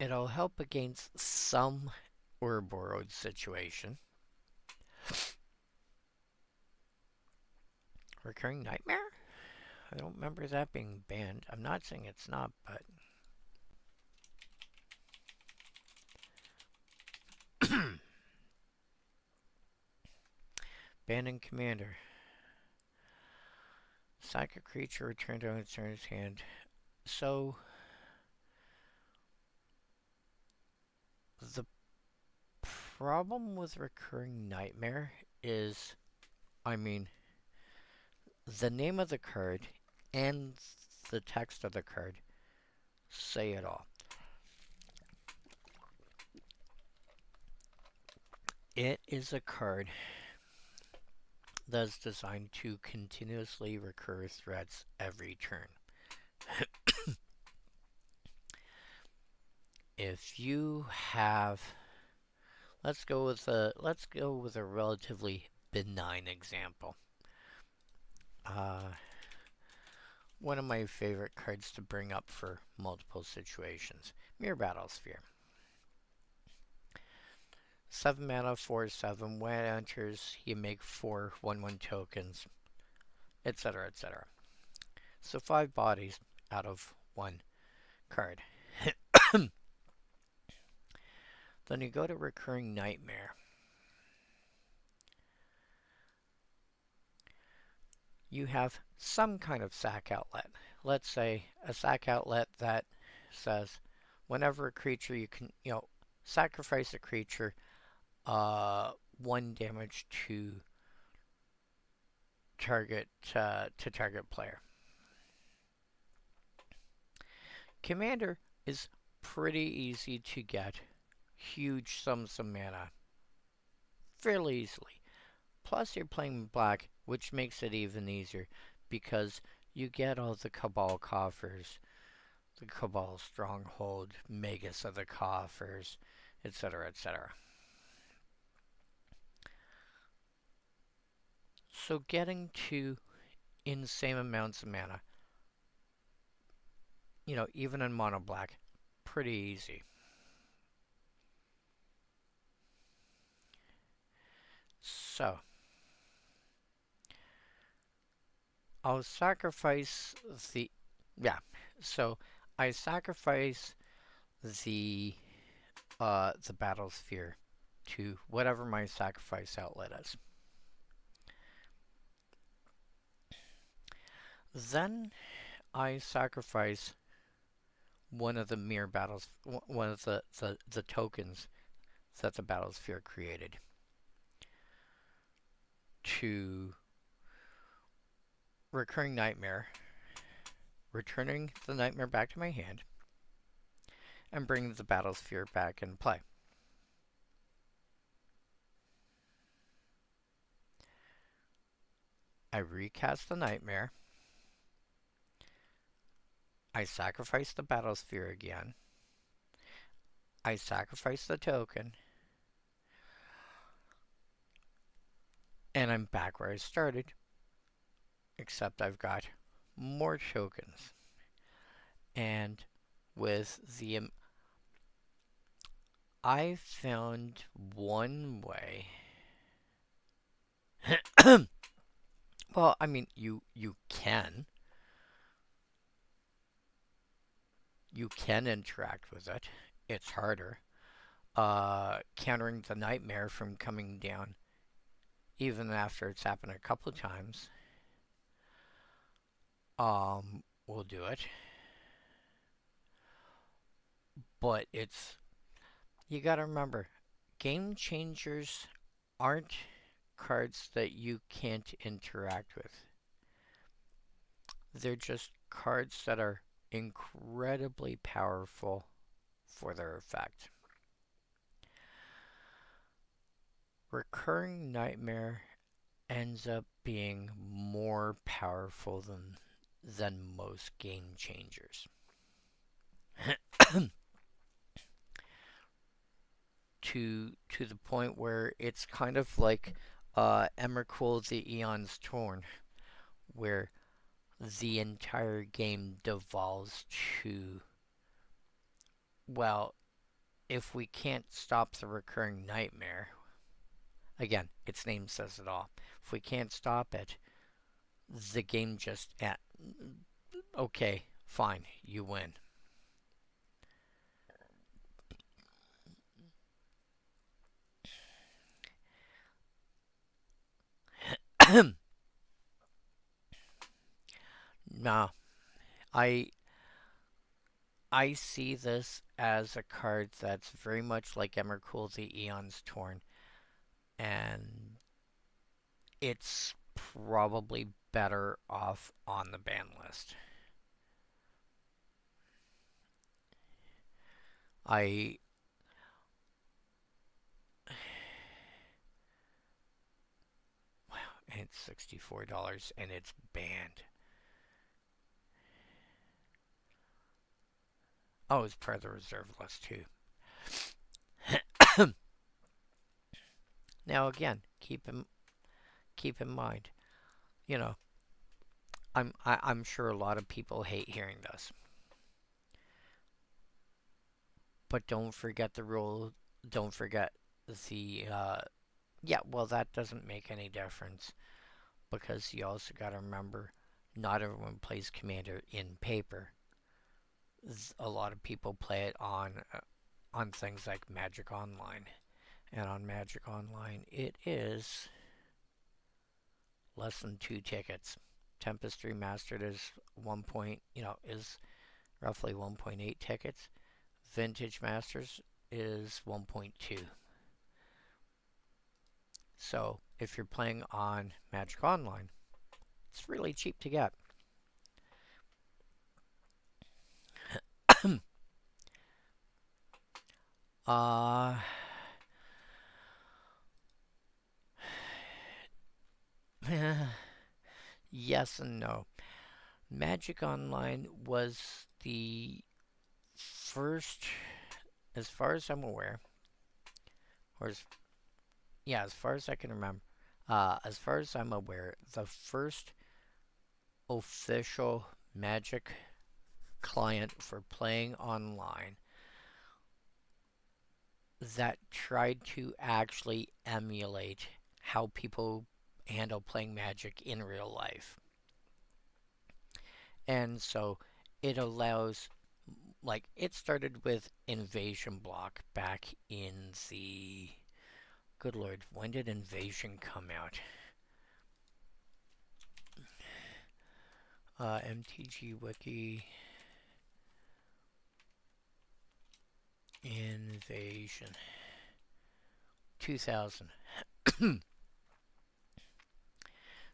It'll help against some Ouroboros situation. Recurring Nightmare? I don't remember that being banned. I'm not saying it's not, but... Abandoned Commander. Sack a creature, return to its owner's hand. So... the problem with Recurring Nightmare is... I mean... the name of the card and the text of the card say it all. It is a card that's designed to continuously recur threats every turn. If you have, let's go with a relatively benign example. One of my favorite cards to bring up for multiple situations, Mirror Battlesphere. 7 mana, 4/7. When it enters, you make 4 1/1 tokens, etc., etc. So 5 bodies out of 1 card. Then you go to Recurring Nightmare. You have some kind of sack outlet. Let's say a sack outlet that says whenever a creature you can, sacrifice a creature, 1 damage to target player. Commander is pretty easy to get. Huge sums of mana. Fairly easily. Plus you're playing black, which makes it even easier because you get all the Cabal coffers, the Cabal Stronghold, Magus of the coffers, etc., etc. So getting to insane amounts of mana, even in mono black, pretty easy. So, I'll sacrifice the, so I sacrifice the Battlesphere to whatever my sacrifice outlet is. Then I sacrifice one of the mirror battles, one of the tokens that the Battlesphere created to Recurring Nightmare, returning the Nightmare back to my hand, and bringing the Battlesphere back in play. I recast the Nightmare. I sacrifice the Battlesphere again. I sacrifice the token. And I'm back where I started. Except I've got more tokens. And with the... I found one way... well, I mean, you can. You can interact with it. It's harder. Countering the Nightmare from coming down, even after it's happened a couple of times. We'll do it. But it's... you gotta remember, game changers aren't cards that you can't interact with. They're just cards that are incredibly powerful for their effect. Recurring Nightmare ends up being more powerful than most game changers. to the point where it's kind of like Emrakul the Eon's Torn, where the entire game devolves to, well, if we can't stop the recurring nightmare, again, its name says it all. If we can't stop it, the game just okay, fine, you win. Nah, I I see this as a card that's very much like Emrakul the Eon's Torn, and it's probably better off on the ban list. I wow, and it's $64 and it's banned. Oh, it's part of the reserve list too. Now again, keep in mind, you know, I'm sure a lot of people hate hearing this, but don't forget the rule. Don't forget the yeah. Well, that doesn't make any difference because you also got to remember, not everyone plays Commander in paper. A lot of people play it on things like Magic Online, and on Magic Online, it is less than 2 tickets. Tempest Remastered is is roughly 1.8 tickets. Vintage Masters is 1.2. So if you're playing on Magic Online, it's really cheap to get. uh, yes and no. Magic Online was the first, as far as I'm aware, or as far as I can remember, as far as I'm aware, the first official Magic client for playing online that tried to actually emulate how people handle playing Magic in real life. And so it allows, like, it started with Invasion Block back in the. Good lord, when did Invasion come out? MTG Wiki. Invasion. 2000.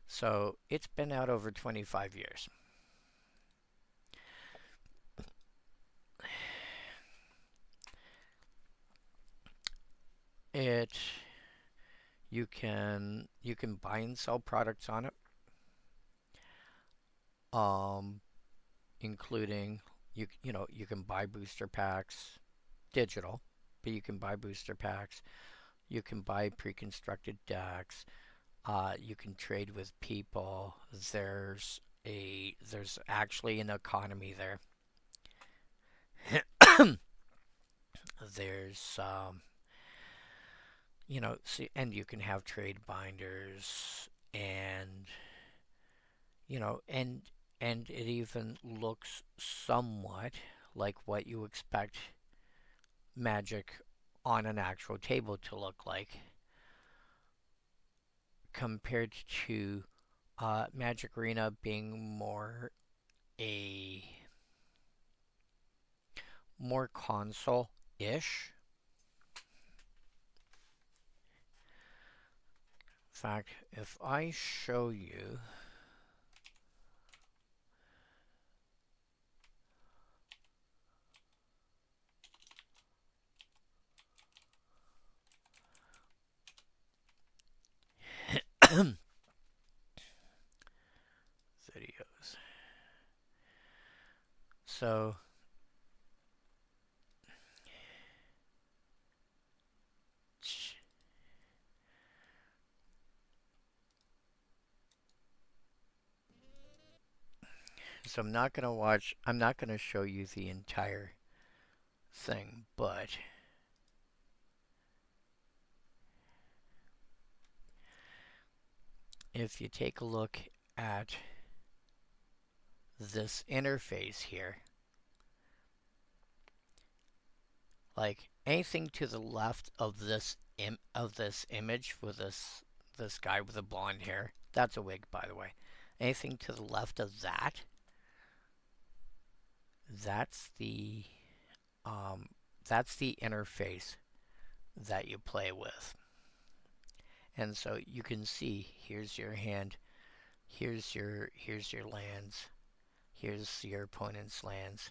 So it's been out over 25 years. It you can buy and sell products on it, including you can buy booster packs digital, but you can buy booster packs. You can buy pre-constructed decks. You can trade with people. There's actually an economy there. There's see, and you can have trade binders, and and it even looks somewhat like what you expect Magic on an actual table to look like, compared to Magic Arena being a more console-ish. In fact, if I show you videos. So I'm not gonna show you the entire thing, but if you take a look at this interface here, like anything to the left of this image with this guy with the blonde hair, that's a wig, by the way. Anything to the left of that, that's the interface that you play with. And so you can see, here's your hand, here's your lands, here's your opponent's lands.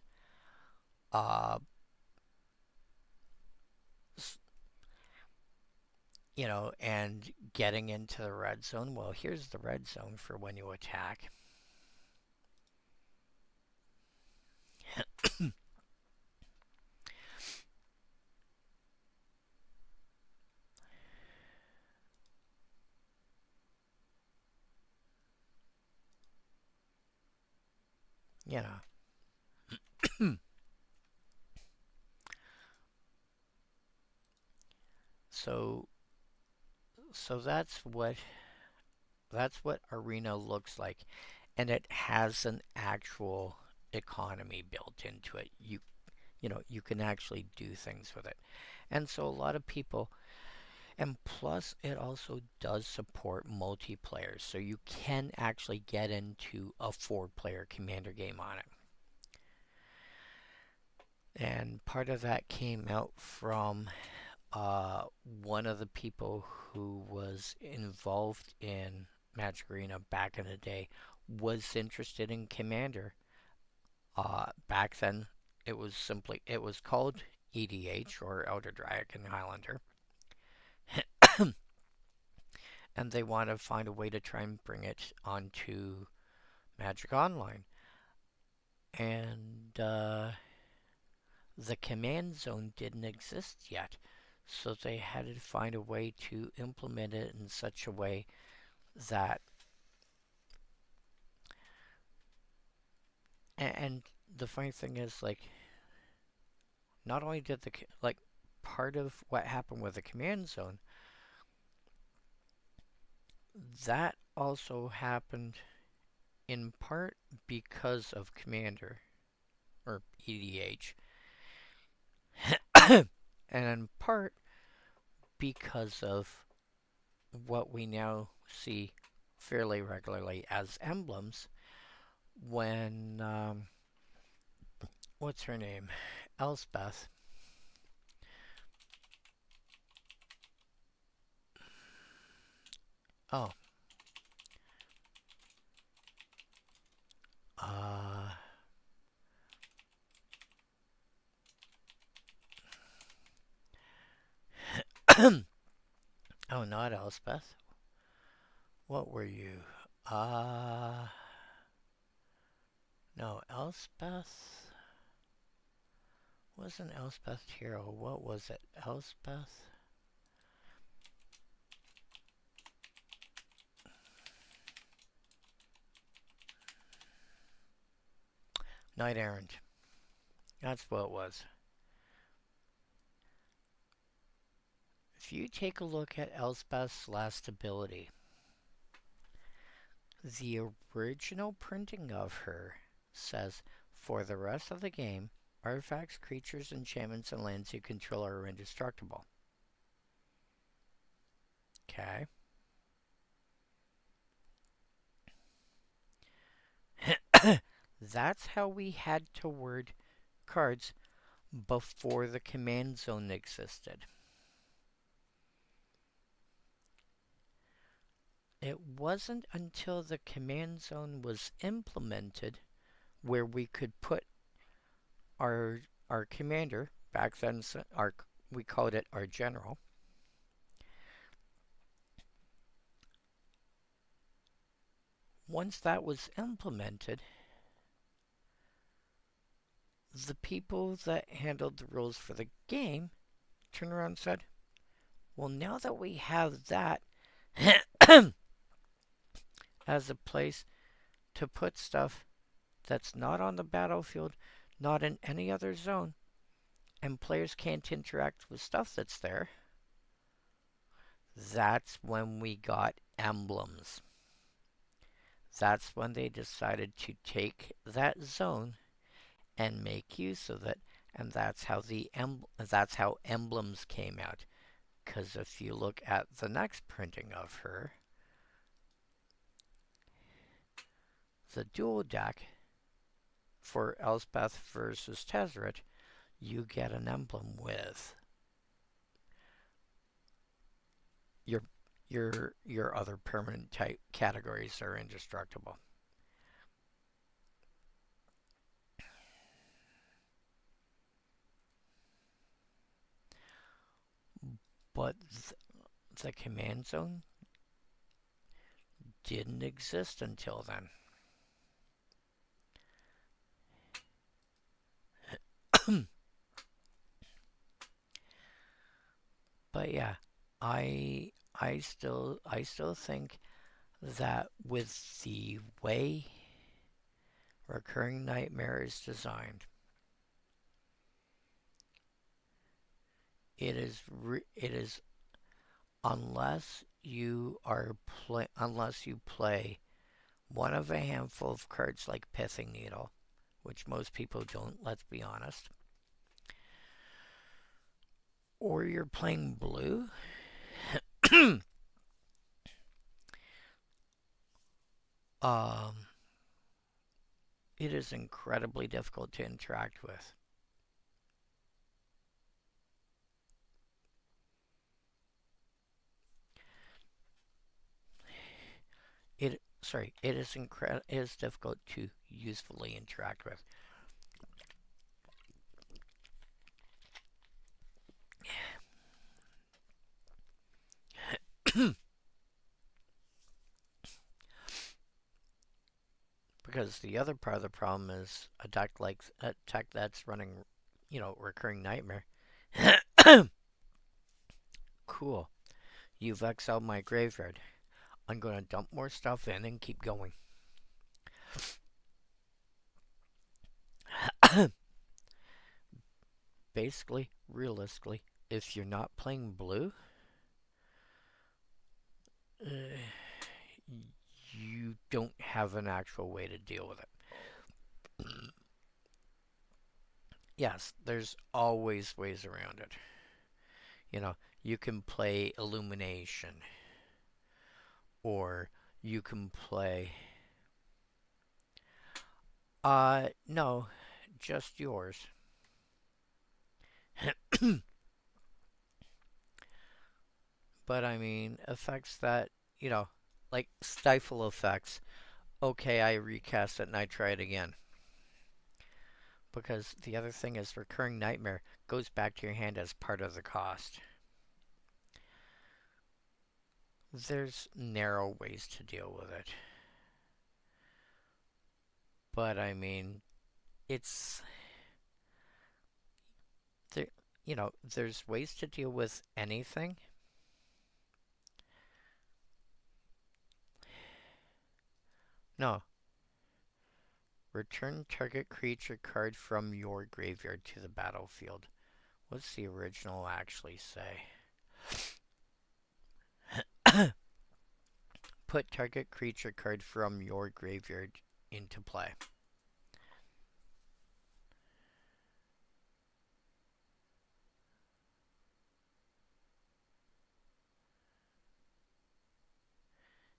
You know, and getting into the red zone. Well, here's the red zone for when you attack. You know. So that's what Arena looks like, and it has an actual economy built into it. You know, you can actually do things with it. And so a lot of people, and plus it also does support multiplayer, so you can actually get into a 4-player commander game on it. And part of that came out from one of the people who was involved in Magic Arena back in the day was interested in Commander. Back then, it was called EDH, or Elder Dragon Highlander. And they want to find a way to try and bring it onto Magic Online. And the command zone didn't exist yet. So they had to find a way to implement it in such a way that, and the funny thing is, like, not only did part of what happened with the command zone, that also happened in part because of Commander, or EDH, and in part because of what we now see fairly regularly as emblems when, what's her name? Elspeth. Oh. Oh, not Elspeth. What were you? No, Elspeth. Wasn't Elspeth hero? What was it? Elspeth? Knight Errant. That's what it was. If you take a look at Elspeth's last ability, the original printing of her says, for the rest of the game, artifacts, creatures, enchantments, and lands you control are indestructible. Okay. That's how we had to word cards before the command zone existed. It wasn't until the command zone was implemented where we could put our commander, back then we called it our general, once that was implemented, the people that handled the rules for the game turned around and said, well, now that we have that as a place to put stuff that's not on the battlefield, not in any other zone, and players can't interact with stuff that's there, that's when we got emblems. That's when they decided to take that zone and make use of it, and that's how emblems came out. Because if you look at the next printing of her, the dual deck for Elspeth versus Tezzeret, you get an emblem with your your other permanent type categories are indestructible. But the command zone didn't exist until then. But yeah, I still think that with the way Recurring Nightmare is designed, it is unless you play one of a handful of cards like Pithing Needle, which most people don't, let's be honest, or you're playing blue. um, it is incredibly difficult to interact with. It is difficult to usefully interact with. Because the other part of the problem is a deck that's running, Recurring Nightmare. Cool. You've exiled my graveyard. I'm going to dump more stuff in and keep going. Basically, realistically, if you're not playing blue, you don't have an actual way to deal with it. Yes, there's always ways around it. You can play Illumination, or you can play. No, just yours. But I mean, effects that, like stifle effects. Okay, I recast it and I try it again. Because the other thing is Recurring Nightmare goes back to your hand as part of the cost. There's narrow ways to deal with it. But I mean, it's there, there's ways to deal with anything. No. Return target creature card from your graveyard to the battlefield. What's the original actually say? Put target creature card from your graveyard into play.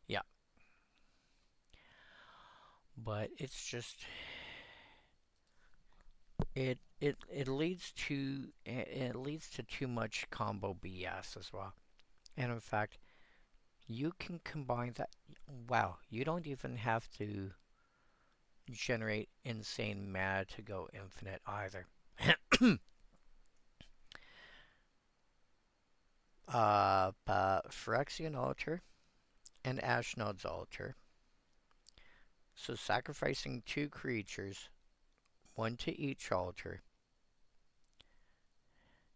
Yeah. But it's just it leads to too much combo BS as well. And in fact, you can combine that. Wow, you don't even have to generate insane mana to go infinite either. Phyrexian Altar and Ashnod's Altar. So sacrificing 2 creatures, 1 to each altar.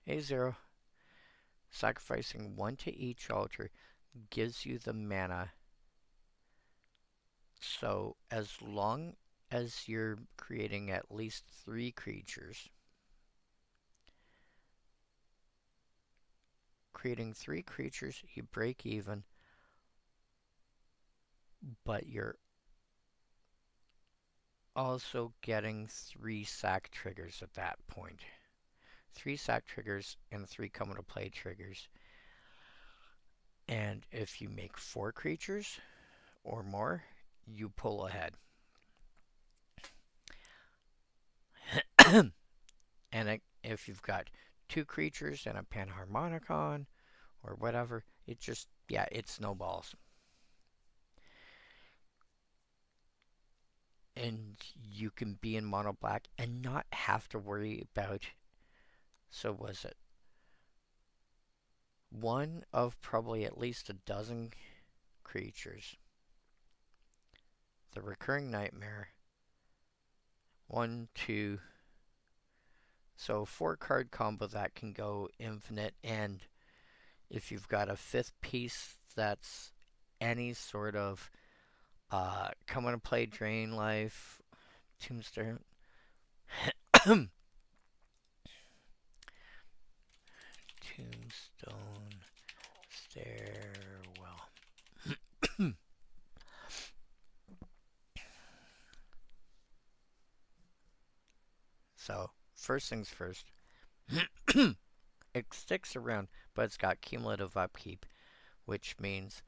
A0. Sacrificing 1 to each altar gives you the mana. So as long as you're creating at least 3 creatures, you break even, but your also getting 3 sack triggers at that point. 3 sack triggers and 3 come into play triggers. And if you make 4 creatures or more, you pull ahead. And if you've got 2 creatures and a Panharmonicon or whatever, it just, yeah, it snowballs. And you can be in mono black and not have to worry about, so was it one of probably at least a dozen creatures. The Recurring Nightmare. 1, 2. So 4 card combo that can go infinite, and if you've got a 5th piece that's any sort of come on and play, drain life, tombstone. Tombstone Stairwell. So, first things first. It sticks around, but it's got cumulative upkeep, which means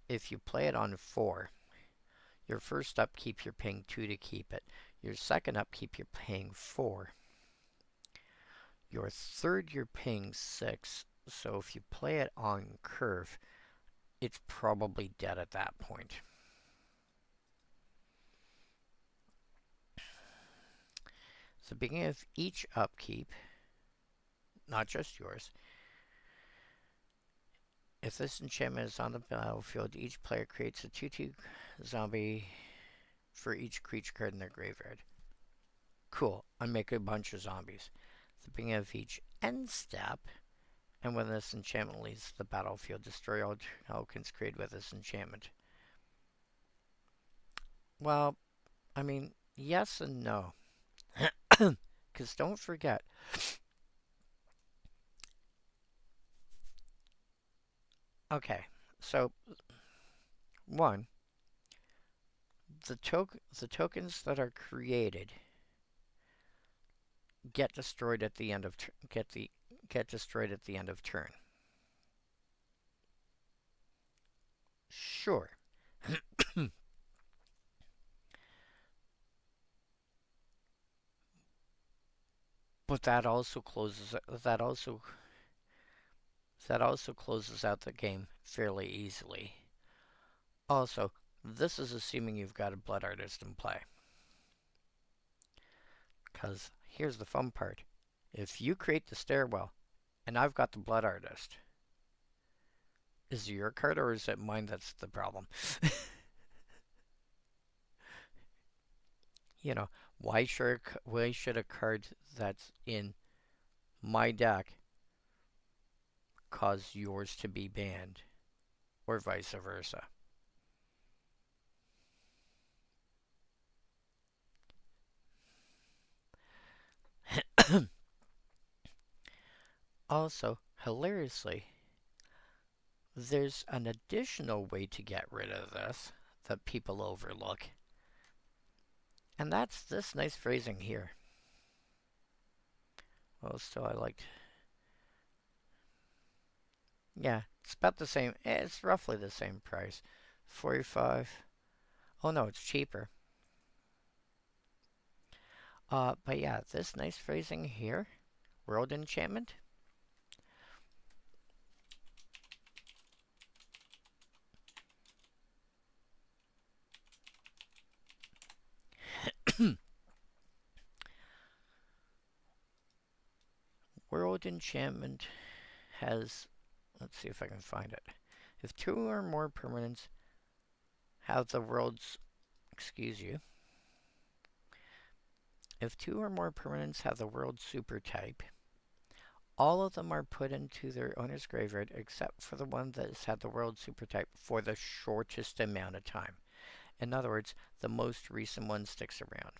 if you play it on 4, your first upkeep you're paying 2 to keep it. Your second upkeep you're paying 4. Your third you're paying 6. So if you play it on curve, it's probably dead at that point. So beginning of each upkeep, not just yours, if this enchantment is on the battlefield, each player creates a 2/2 zombie for each creature card in their graveyard. Cool, I make a bunch of zombies. At the beginning of each end step, and when this enchantment leaves the battlefield, destroy all tokens created with this enchantment. Well, I mean, yes and no. Because don't forget, okay, so 1, the tokens that are created get destroyed at the end of get destroyed at the end of turn. Sure. But that also closes out the game fairly easily. Also, this is assuming you've got a Blood Artist in play. Because here's the fun part. If you create the stairwell, and I've got the Blood Artist, is it your card or is it mine that's the problem? You know, why should a card that's in my deck cause yours to be banned? Or vice versa. Also, hilariously, there's an additional way to get rid of this that people overlook. And that's this nice phrasing here. Well, still I liked... Yeah, it's about the same. It's roughly the same price. 45. Oh no, it's cheaper. But yeah, this nice phrasing here. World Enchantment. World Enchantment has... Let's see if I can find it. If 2 or more permanents have the world's... Excuse you. If 2 or more permanents have the world super type, all of them are put into their owner's graveyard except for the one that has had the world super type for the shortest amount of time. In other words, the most recent one sticks around.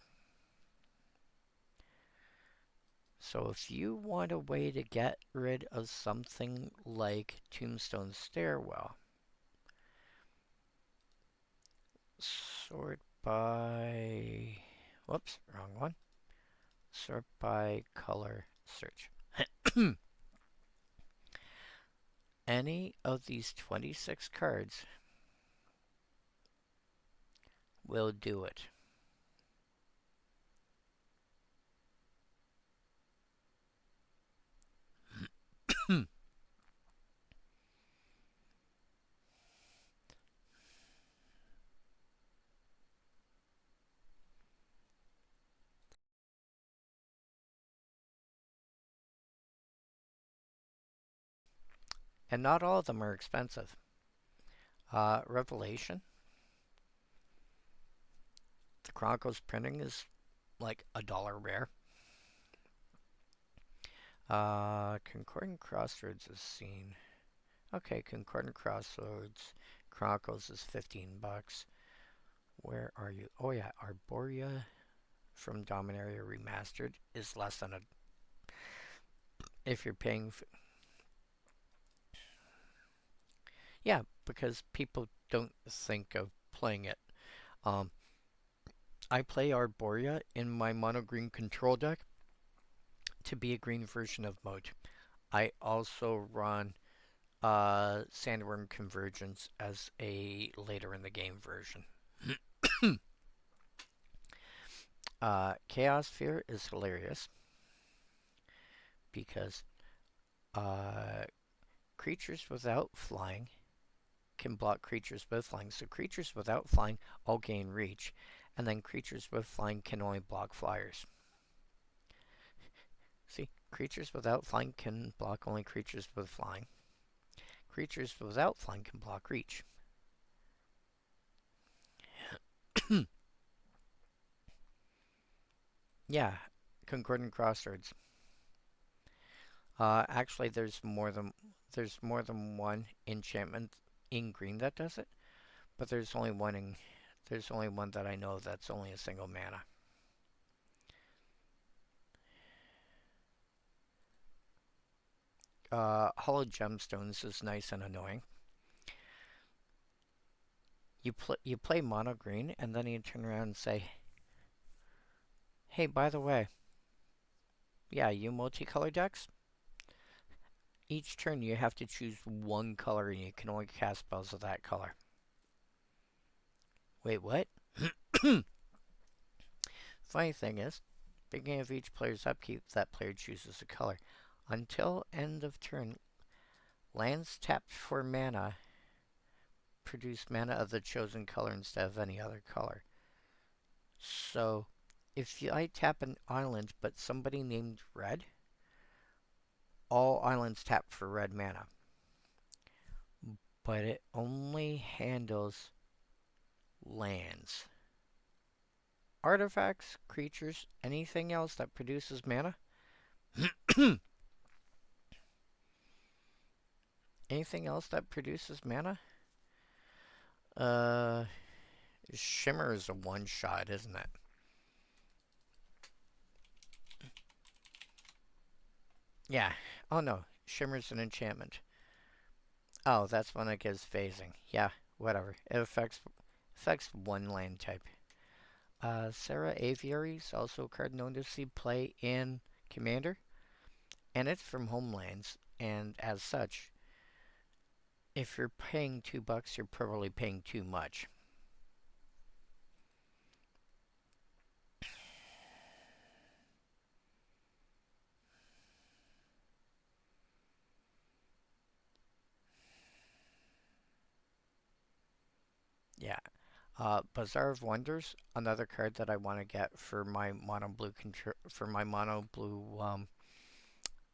So if you want a way to get rid of something like Tombstone Stairwell, sort by Whoops, wrong one. Sort by color search. Any of these 26 cards will do it. And not all of them are expensive. Revelation. The Chronicles printing is like $1 rare. Concordant Crossroads is seen. Okay, Concordant Crossroads Chronicles is $15. Where are you? Oh yeah, Arborea from Dominaria Remastered is less than a... If you're paying... Yeah, because people don't think of playing it. I play Arborea in my mono green control deck to be a green version of Moat. I also run Sandworm Convergence as a later in the game version. Chaos Sphere is hilarious because creatures without flying can block creatures with flying. So creatures without flying all gain reach, and then creatures with flying can only block flyers. See, creatures without flying can block only creatures with flying. Creatures without flying can block reach. Yeah, Concordant Crossroads. Actually, there's more than one enchantment in green that does it, but there's only one that I know that's only a single mana. Hollow Gemstones is nice and annoying. You play mono green, and then you turn around and say, "Hey, by the way, yeah, you multicolor decks. Each turn you have to choose one color, and you can only cast spells of that color." Wait, what? Funny thing is, beginning of each player's upkeep, that player chooses a color. Until end of turn, lands tapped for mana produce mana of the chosen color instead of any other color. So, if I tap an island but somebody named red, all islands tap for red mana. But it only handles lands. Artifacts, creatures, anything else that produces mana. Anything else that produces mana? Shimmer is a one-shot, isn't it? Yeah. Oh no, Shimmer's an enchantment. Oh, that's when it gives phasing. Yeah, whatever. It affects one land type. Serra Aviary is also a card known to see play in Commander, and it's from Homelands, and as such, if you're paying $2, you're probably paying too much. Yeah. Bazaar of Wonders, another card that I want to get for my mono blue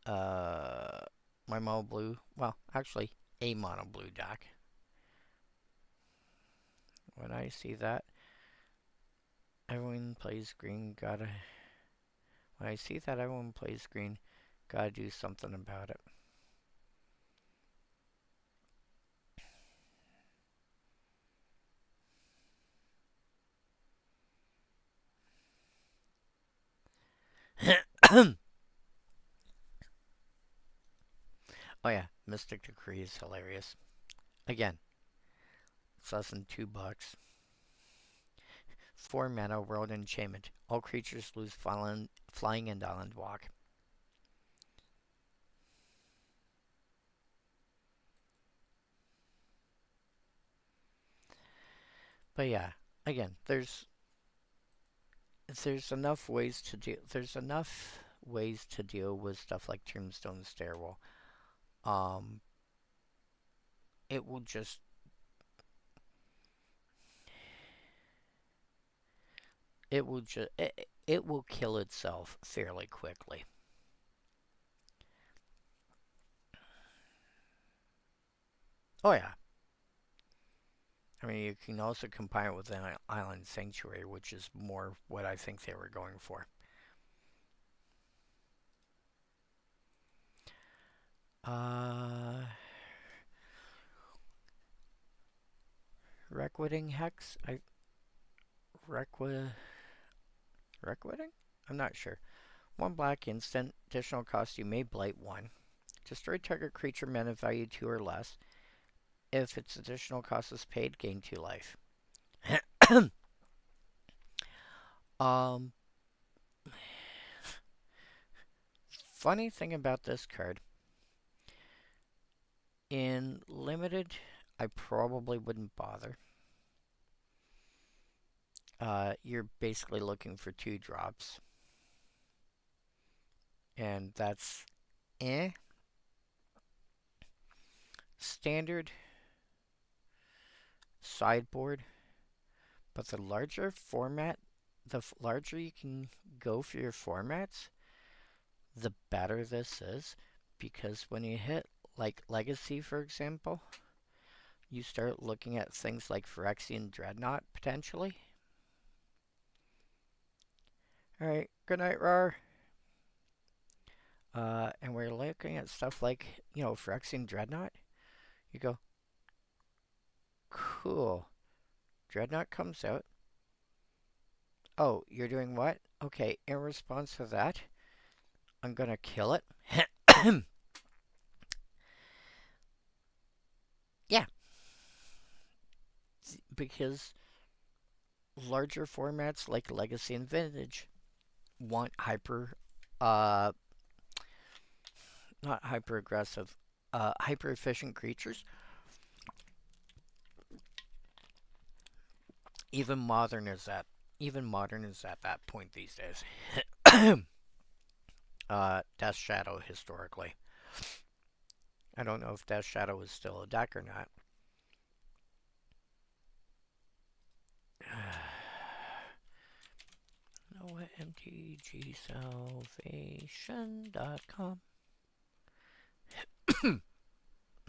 uh, my mono blue, well, actually, a mono blue deck. When I see that, everyone plays green, gotta... When I see that everyone plays green, gotta do something about it. Oh yeah, Mystic Decree is hilarious. Again, it's less than $2. 4 mana World Enchantment. All creatures lose flying and island walk. But yeah, again, there's enough ways to deal with stuff like Tombstone Stairwell. It will just it will kill itself fairly quickly. Oh yeah. I mean, you can also combine it with an Island Sanctuary, which is more what I think they were going for. Requiting Hex? Requiting? I'm not sure. 1 black instant, additional cost, you may blight 1. Destroy target creature mana value 2 or less. If its additional cost is paid, gain 2 life. Funny thing about this card, in limited, I probably wouldn't bother. You're basically looking for 2 drops. And that's standard sideboard. But the larger format, the larger you can go for your formats, the better this is. Because when you hit like Legacy, for example, you start looking at things like Phyrexian Dreadnought, potentially. Alright, good night, Rar. And we're looking at stuff like, Phyrexian Dreadnought. You go, cool. Dreadnought comes out. Oh, you're doing what? Okay, in response to that, I'm gonna kill it. Yeah. Because larger formats like Legacy and Vintage want not hyper aggressive, hyper efficient creatures. Even modern is at that point these days. Death Shadow historically. I don't know if Death Shadow is still a deck or not. know what? MTGsalvation.com.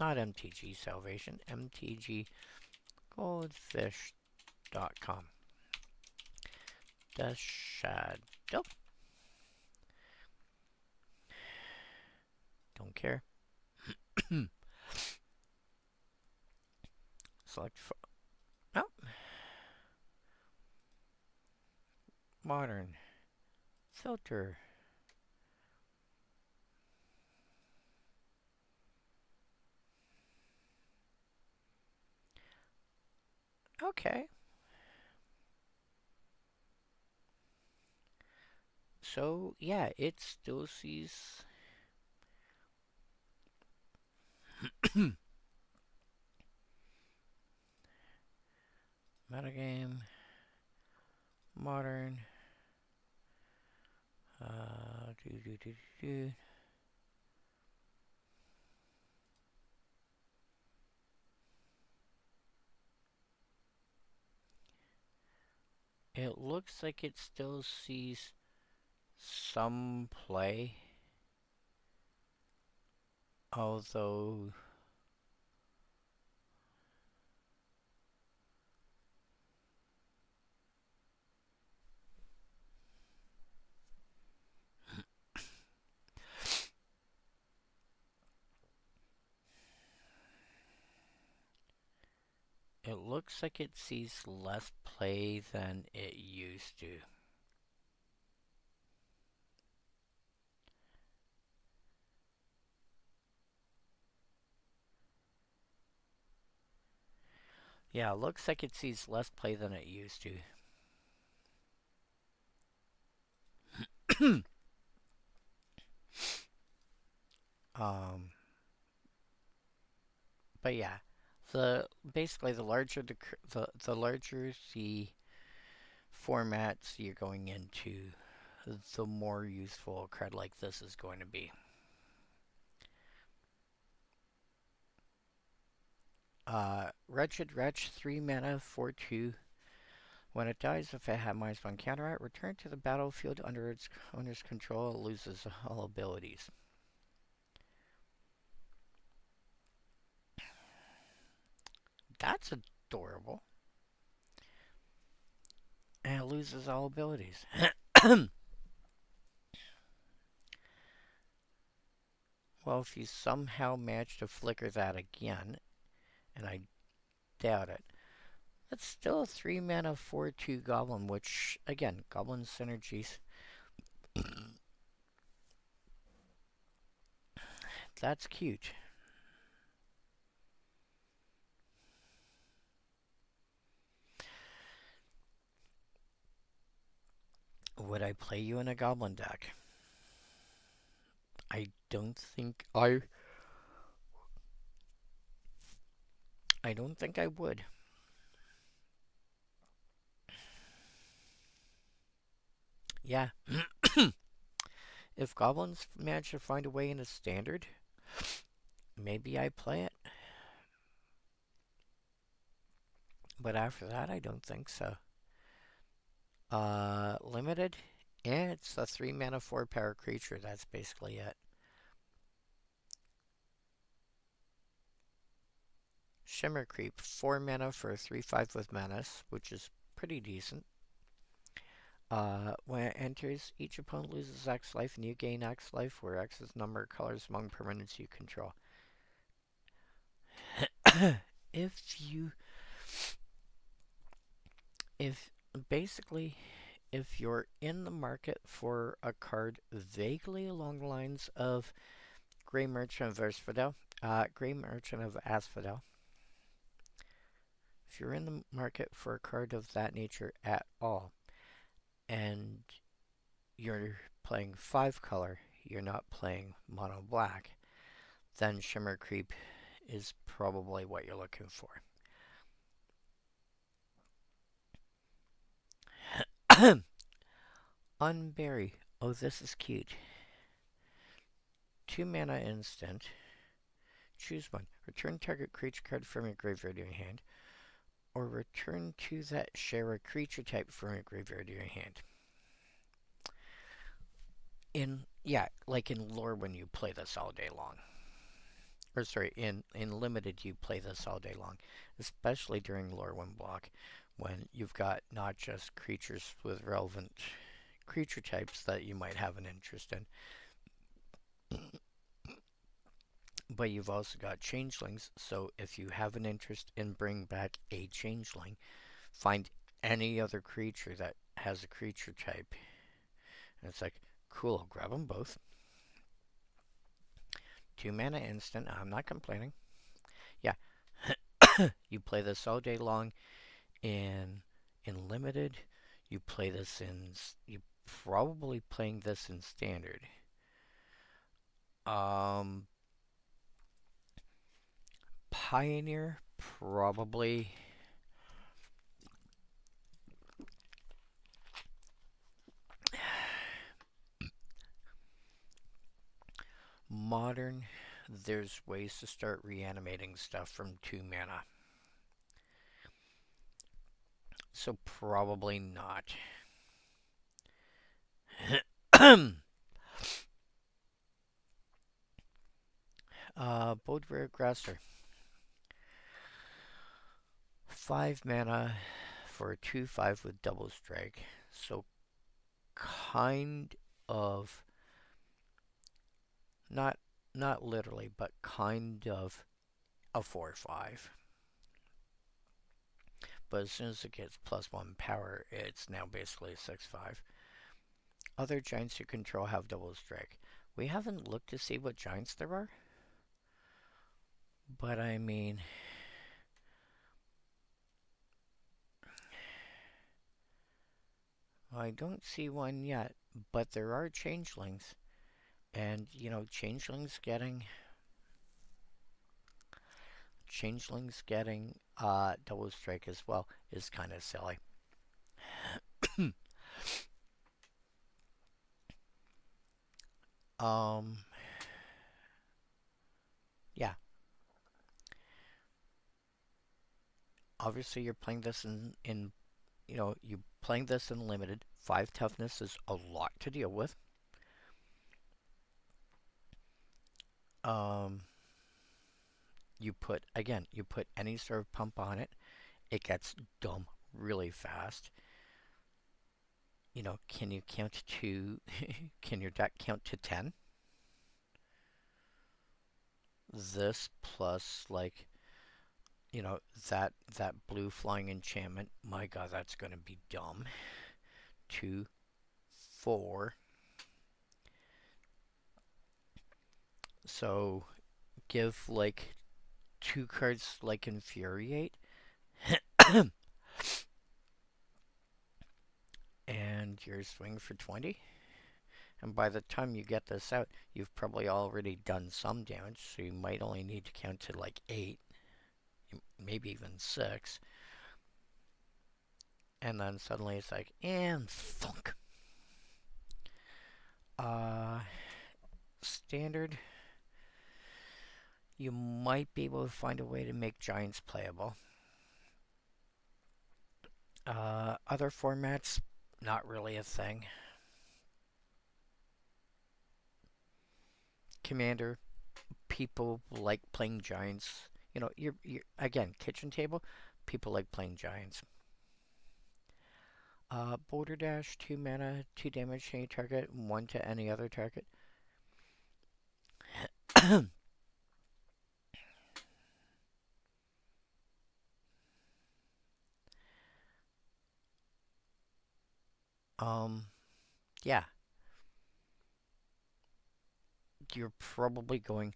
Not MTG Salvation, MTGGoldfish.com. Death Shadow. Don't care. Select. Oh. Modern. Filter. Okay. So, yeah, it still sees... Metagame. Modern. It looks like it still sees some play, although it looks like it sees less play than it used to. Yeah, it looks like it sees less play than it used to. But yeah, basically the larger the larger the formats you're going into, the more useful a card like this is going to be. Wretched Wretch, 3 mana, 4/2. When it dies, if it has -1 counter it, return to the battlefield under its owner's control. It loses all abilities. That's adorable. And it loses all abilities. Well, if you somehow manage to flicker that again, and I doubt it, that's still a 3 mana 4/2 goblin, which, again, goblin synergies. That's cute. Would I play you in a goblin deck? I don't think I don't think I would. Yeah. If goblins manage to find a way in a standard, maybe I play it. But after that, I don't think so. Limited? Yeah, it's a 3 mana 4 power creature. That's basically it. Shimmer Creep, 4 mana for a 3/5 with menace, which is pretty decent. When it enters, each opponent loses X life and you gain X life, where X is number of colors among permanents you control. Basically, if you're in the market for a card vaguely along the lines of Grey Merchant of Asphodel, if you're in the market for a card of that nature at all, and you're playing 5 color, you're not playing mono black, then Shimmer Creep is probably what you're looking for. Unbury. Oh, this is cute. 2 mana instant. Choose one. Return target creature card from your graveyard to your hand, or return 2 that share a creature type from your graveyard to your hand. Like in Lorwyn, you play this all day long. Or sorry, in Limited, you play this all day long, especially during Lorwyn block, when you've got not just creatures with relevant creature types that you might have an interest in, but you've also got changelings. So if you have an interest in bringing back a changeling, find any other creature that has a creature type, and it's like, cool, I'll grab them both. 2 mana instant. I'm not complaining. Yeah, you play this all day long in Limited. You play this in. You probably playing this in Standard. Pioneer, probably. Modern, there's ways to start reanimating stuff from 2 mana. So probably not. Bold Regressor. 5 mana for a 2/5 with double strike. So kind of, not literally, but kind of a 4/5. But as soon as it gets +1 power, it's now basically a 6/5. Other giants you control have double strike. We haven't looked to see what giants there are. But I mean, I don't see one yet. But there are changelings. And, changelings Changelings getting double strike as well is kind of silly. um, yeah. Obviously, you're playing this in you playing this in limited. 5 toughness is a lot to deal with. Um, you put any sort of pump on it, it gets dumb really fast. Can you count to can your deck count to 10? This plus like that blue flying enchantment. My god, that's gonna be dumb. 2, 4. So give like 2 cards like Infuriate. And you're swinging for 20. And by the time you get this out, you've probably already done some damage, so you might only need to count to like 8, maybe even 6. And then suddenly it's like, and thunk. Standard, you might be able to find a way to make giants playable. Other formats, not really a thing. Commander, people like playing giants. You're again, kitchen table, people like playing giants. Boulder Dash, 2 mana, 2 damage to any target, 1 to any other target. Yeah. You're probably going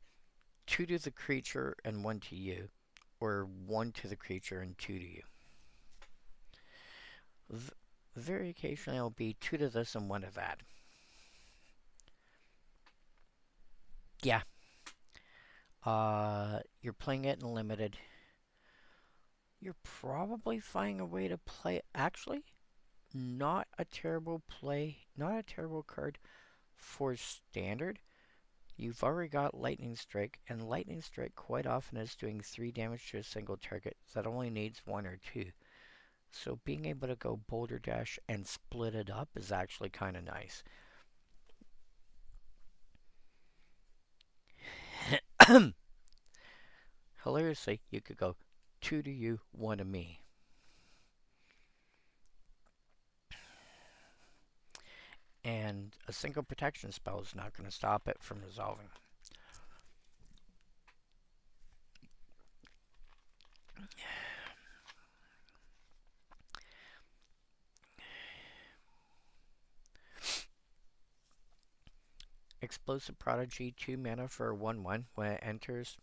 2 to the creature and 1 to you, or 1 to the creature and 2 to you. Very occasionally it'll be 2 to this and 1 to that. Yeah. You're playing it in limited. You're probably finding a way to play. Actually, not a terrible card for standard. You've already got Lightning Strike, and Lightning Strike quite often is doing 3 damage to a single target that only needs 1 or 2. So being able to go Boulder Dash and split it up is actually kind of nice. Hilariously, you could go 2 to you, 1 to me. And a single protection spell is not going to stop it from resolving. Explosive Prodigy, 2 mana for a 1/1. When it enters,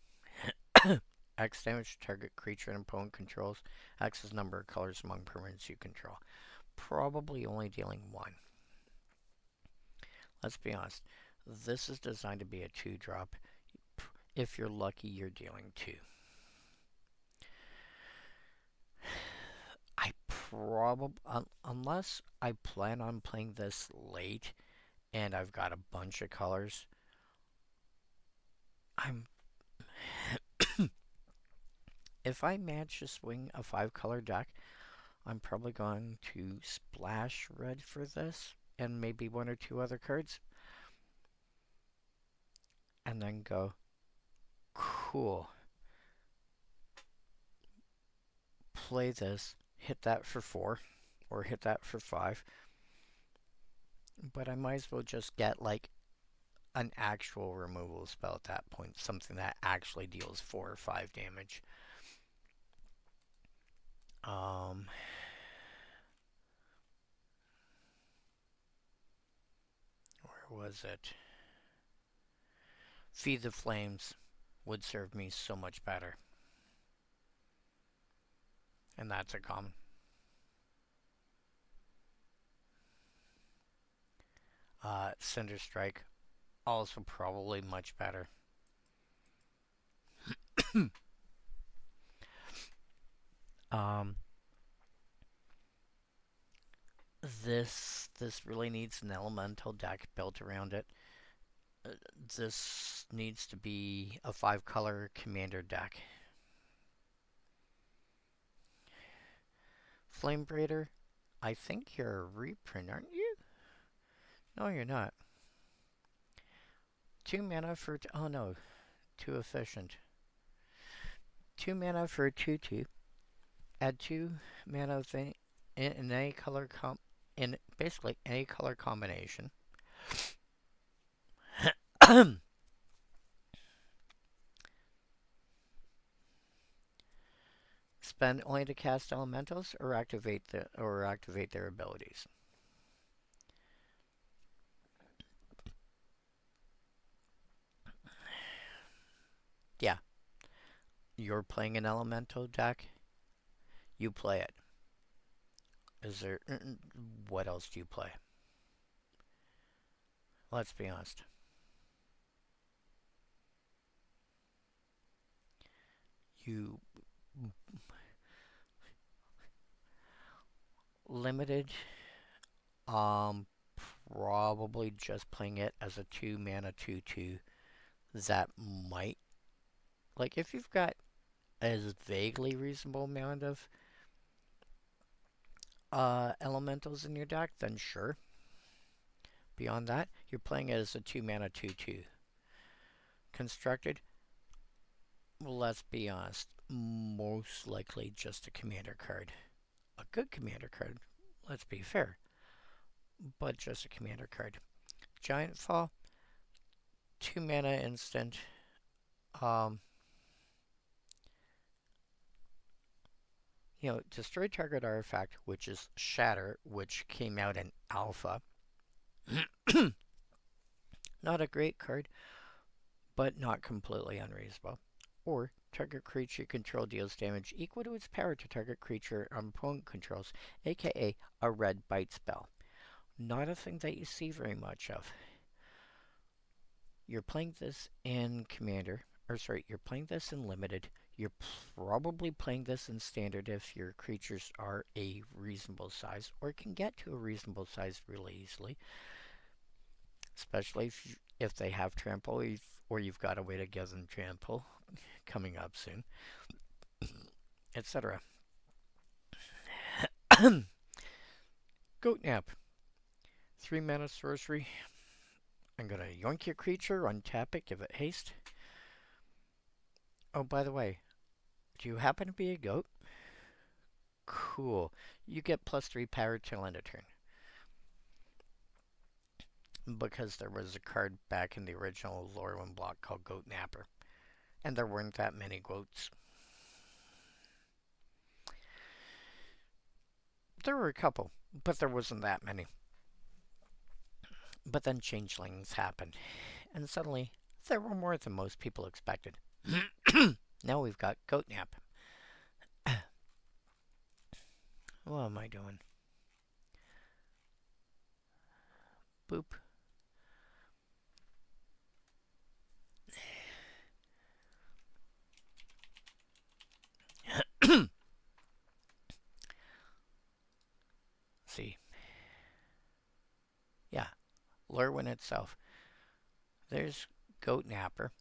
X damage to target creature and opponent controls. X's number of colors among permanents you control. Probably only dealing 1. Let's be honest. This is designed to be a 2-drop. If you're lucky, you're dealing 2. I probably, unless I plan on playing this late and I've got a bunch of colors, if I manage to swing a 5-color deck, I'm probably going to splash red for this and maybe 1 or 2 other cards. And then go, cool. Play this, hit that for 4, or hit that for 5. But I might as well just get like an actual removal spell at that point. Something that actually deals 4 or 5 damage. Where was it? Feed the Flames would serve me so much better. And that's a common. Cinder Strike, also probably much better. Um, this really needs an elemental deck built around it. This needs to be a 5-color commander deck. Flame Braider, I think you're a reprint, aren't you? No, you're not. 2 mana for... oh no, too efficient. 2 mana for a 2/2. Add 2 mana of in any color in basically any color combination. Spend only to cast elementals or activate their abilities. Yeah, you're playing an elemental deck. You play it. Is there... what else do you play? Let's be honest. You... limited. Probably just playing it as a 2 mana 2/2. That might... like, if you've got a vaguely reasonable amount of elementals in your deck, then sure. Beyond that, you're playing it as a 2 mana 2/2. Constructed, well, let's be honest, most likely just a commander card. A good commander card, let's be fair, but just a commander card. Giant Fall, 2 mana instant. You know, destroy target artifact, which is Shatter, which came out in Alpha. Not a great card, but not completely unreasonable. Or target creature you control deals damage equal to its power to target creature opponent controls, aka a red bite spell. Not a thing that you see very much of. You're playing this in Commander, or sorry, you're playing this in Limited. You're probably playing this in Standard if your creatures are a reasonable size, or can get to a reasonable size really easily. Especially if they have Trample, or you've got a way to give them Trample coming up soon, etc. Goat Nap. 3 mana sorcery. I'm gonna yoink your creature, untap it, give it haste. Oh, by the way, do you happen to be a goat? Cool. You get +3 power till end of turn. Because there was a card back in the original Lorwyn block called Goat Napper. And there weren't that many goats. There were a couple, but there wasn't that many. But then changelings happened, and suddenly there were more than most people expected. Now we've got Goat Nap. What am I doing? Boop. See. Yeah, Lorwyn itself. There's Goat Napper.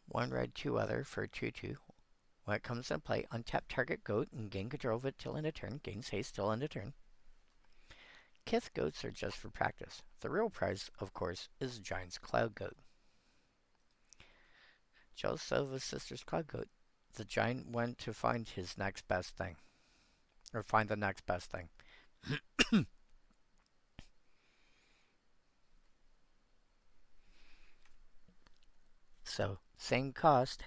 One red, 2 other for 2/2. When it comes into play, untap target goat and gain control of it till end of turn. Gains haste till end of turn. Kith goats are just for practice. The real prize, of course, is Giant's Cloud Goat. Jealous of his sister's Cloud Goat, the giant went to find his next best thing. Or find the next best thing. So, same cost.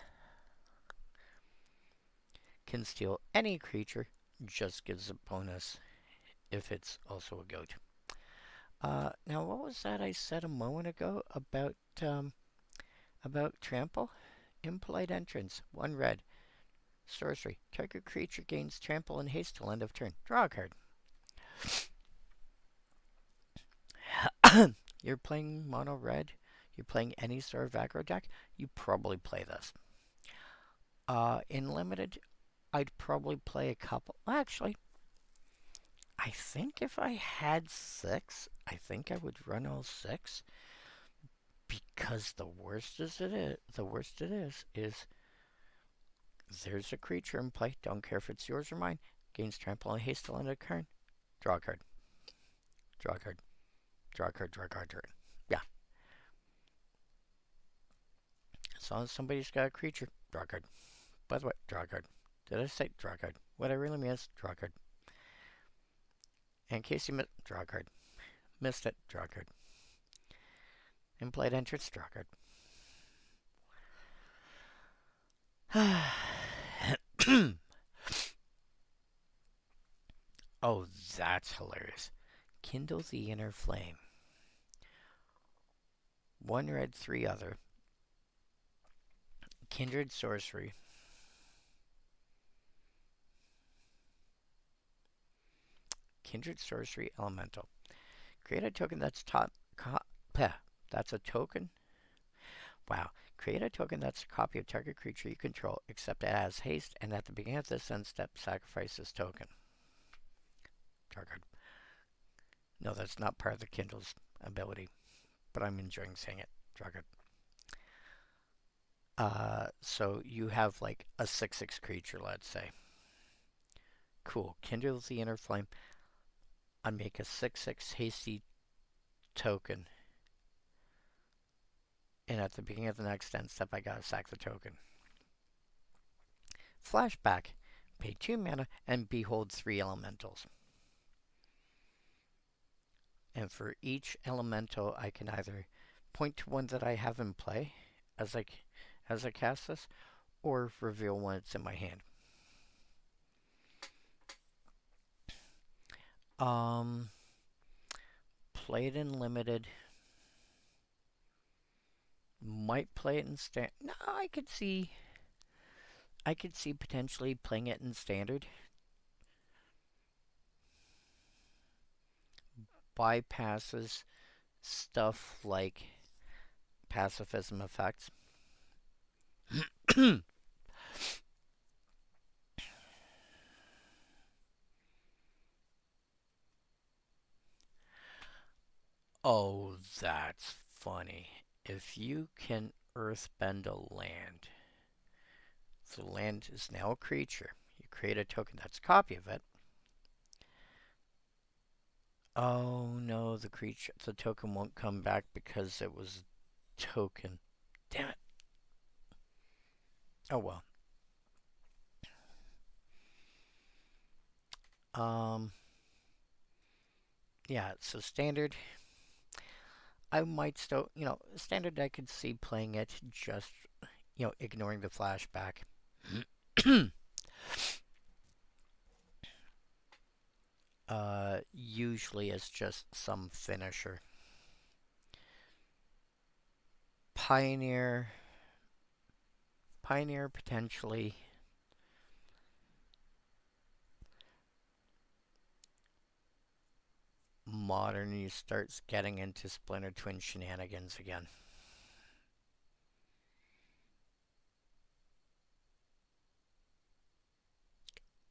Can steal any creature, just gives a bonus if it's also a goat. Now, what was that I said a moment ago about Trample? Impolite Entrance, 1 red. Sorcery. Target creature gains Trample and haste till end of turn. Draw a card. You're playing mono red, you're playing any sort of aggro deck, you probably play this. In limited, I'd probably play a couple. Actually, I think if I had 6, I think I would run all 6. Because the worst it is there's a creature in play, don't care if it's yours or mine, gains trample and haste till end of turn. Draw a card. Draw a card. Draw a card, draw a card, draw a card. Yeah. As long as somebody's got a creature, draw a card. By the way, draw a card. Did I say draw a card? What I really mean is draw a card. And in case you missed, draw a card. Missed it, draw a card. In-played entrance, draw a card. Oh, that's hilarious. Kindle the inner flame. 1 red, 3 other. Kindred sorcery. Kindred sorcery elemental. Create a token that's that's a token. Wow. Create a token that's a copy of target creature you control, except it has haste, and at the beginning of this end step, sacrifice this token. Draw card. No, that's not part of the Kindle's ability, but I'm enjoying saying it. Draw card. So you have like a 6/6 creature, let's say. Cool. Kindle the inner flame. I make a 6/6 hasty token. And at the beginning of the next end step, I gotta sack the token. Flashback. Pay 2 mana and behold 3 elementals. And for each elemental, I can either point to one that I have in play as I cast this, or reveal one that's in my hand. Play it in limited. Might play it in standard. No, I could see potentially playing it in standard. Bypasses stuff like pacifism effects. Oh, that's funny. If you can earthbend a land, the land is now a creature. You create a token that's a copy of it. Oh no, the token won't come back because it was a token. Damn it. Oh well. Yeah, so standard. I might still, standard I could see playing it just, ignoring the flashback. Usually it's just some finisher. Pioneer potentially. Modern, you start getting into Splinter Twin shenanigans again.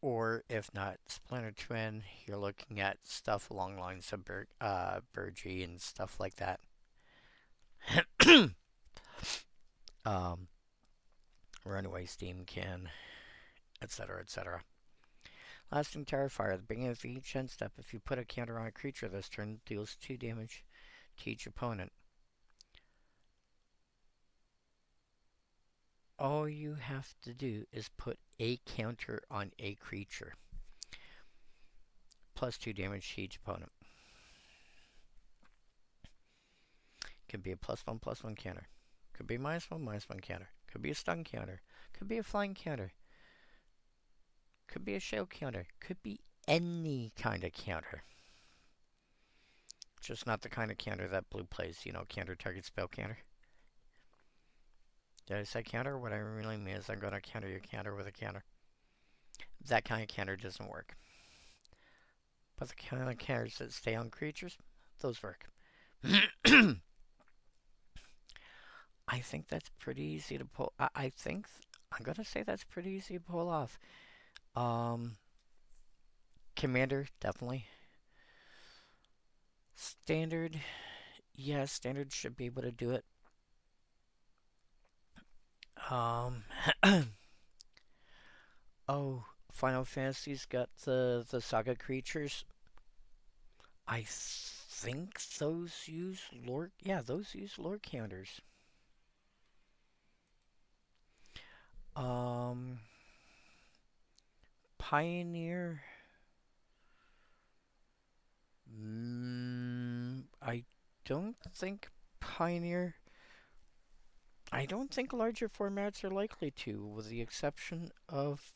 Or if not Splinter Twin, you're looking at stuff along the lines of Burgie and stuff like that. Runaway Steamkin, etc., etc. Lasting Terrifier. At the beginning of each end step, if you put a counter on a creature this turn, deals 2 damage to each opponent. All you have to do is put a counter on a creature. Plus 2 damage to each opponent. Could be a +1/+1 counter. Could be -1/-1 counter. Could be a stun counter. Could be a flying counter. Could be a shell counter. Could be any kind of counter. Just not the kind of counter that blue plays. Counter target spell counter. Did I say counter? What I really mean is I'm going to counter your counter with a counter. That kind of counter doesn't work. But the kind of counters that stay on creatures, those work. I think that's pretty easy to pull. I think I'm gonna say that's pretty easy to pull off. Um, Commander, definitely. Standard, yeah, standard should be able to do it. Um, oh, Final Fantasy's got the saga creatures. I think those use lore. Yeah, those use lore counters. Um, Pioneer. I don't think Pioneer. I don't think larger formats are likely to, with the exception of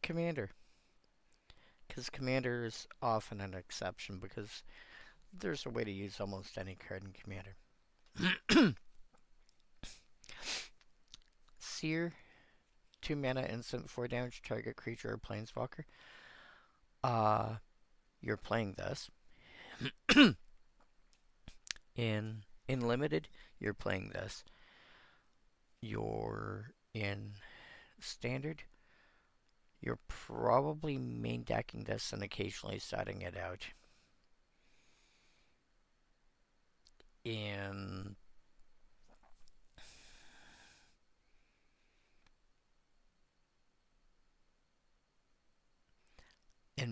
Commander. Because Commander is often an exception because there's a way to use almost any card in Commander. Seer, 2 mana instant, 4 damage, target creature or planeswalker. Uh, you're playing this. In limited, you're playing this. You're in standard. You're probably main decking this and occasionally setting it out. In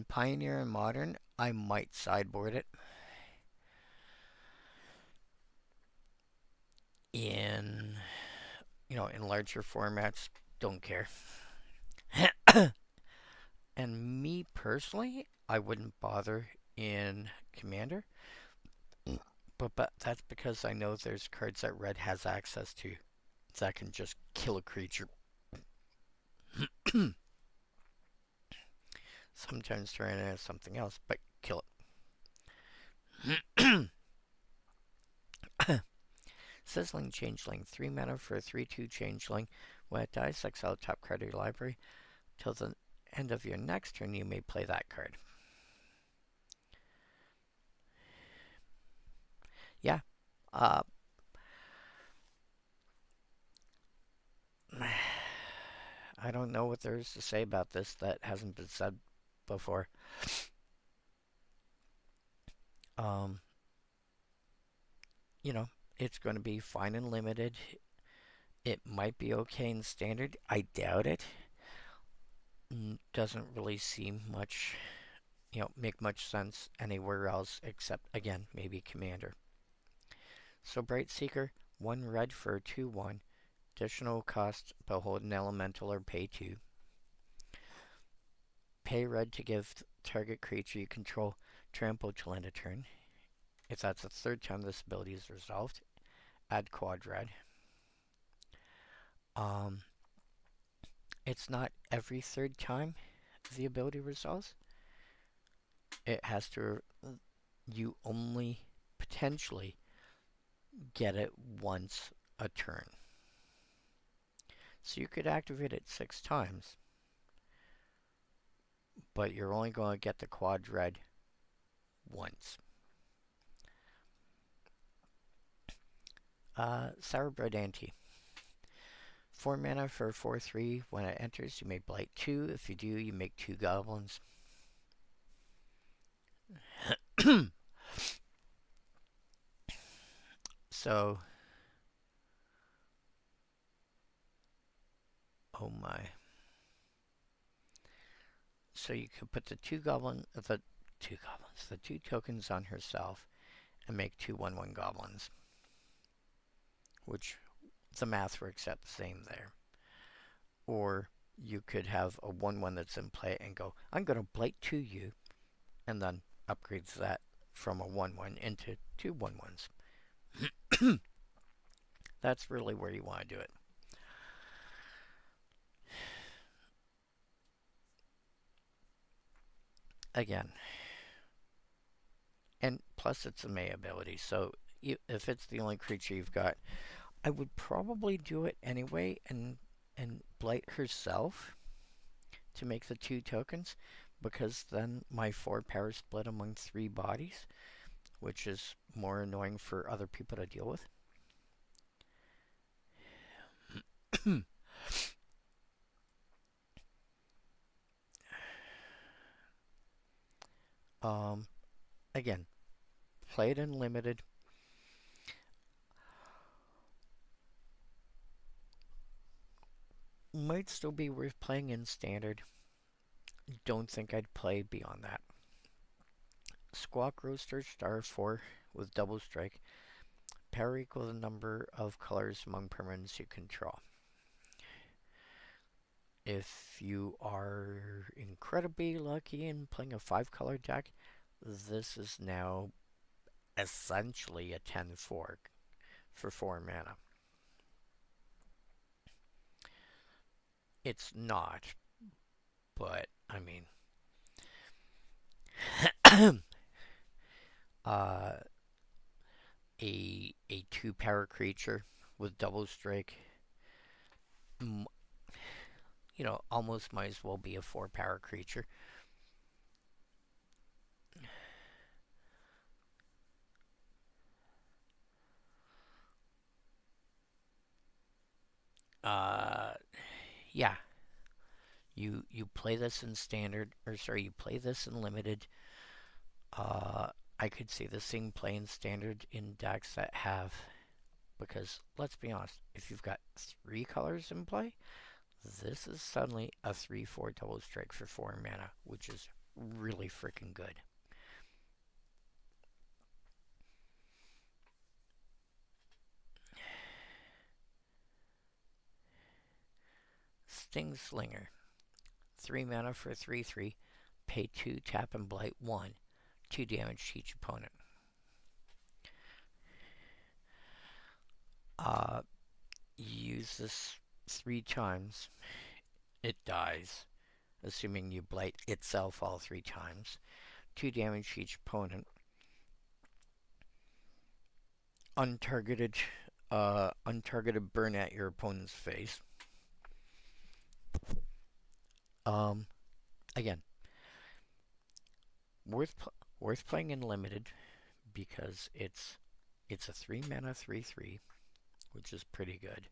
Pioneer and Modern, I might sideboard it. In in larger formats, don't care. And me personally, I wouldn't bother in Commander, but that's because I know there's cards that Red has access to that can just kill a creature. Sometimes turn it into something else, but kill it. Sizzling Changeling, 3 mana for a 3/2 Changeling. When it dies, exile top card of your library. Till the end of your next turn, you may play that card. Yeah. Uh, I don't know what there is to say about this that hasn't been said before. Um, it's going to be fine and limited. It might be okay in standard. I doubt it. Doesn't really seem much, make much sense anywhere else except, again, maybe Commander. So Bright Seeker, 1 red for a 2/1. Additional cost, behold an elemental or pay 2. Pay red to give target creature you control trample till end of turn. If that's the third time this ability is resolved, add quad red. It's not every third time the ability resolves. It has to, you only potentially get it once a turn. So you could activate it 6 times, but you're only going to get the quad red once. Sauerbread Ante. 4 mana for 4/3. When it enters, you may blight 2. If you do, you make 2 goblins. So, oh my. So you could put the two tokens on herself and make 2/1/1 goblins. Which the math works out the same there. Or you could have a 1/1 that's in play and go, I'm going to blight 2 you, and then upgrades that from a 1/1 into 2 1/1s. That's really where you want to do it. Again, and plus it's a May ability, so if it's the only creature you've got, I would probably do it anyway and blight herself to make the 2 tokens, because then my 4 power split among 3 bodies which is more annoying for other people to deal with. Again, play it in limited. Might still be worth playing in standard. Don't think I'd play beyond that. Squawk Roaster, star 4 with double strike. Power equal the number of colors among permanents you control. If you are incredibly lucky in playing a 5-color deck, this is now essentially a 10-4 for 4 mana. It's not, but I mean, a 2-power creature with double strike, you know, almost might as well be a 4-power creature. Yeah. You play this in standard, or sorry, you play this in limited. I could see this thing playing standard in decks that have, because let's be honest, if you've got 3 colors in play, this is suddenly a 3/4 double strike for 4 mana, which is really freaking good. Sting Slinger, 3 mana for 3/3, pay 2, tap and blight 1, 2 damage to each opponent. Use this 3 times, it dies, assuming you blight itself all 3 times. 2 damage to each opponent. Untargeted burn at your opponent's face. Again, worth playing in limited because it's a 3 mana 3/3, which is pretty good,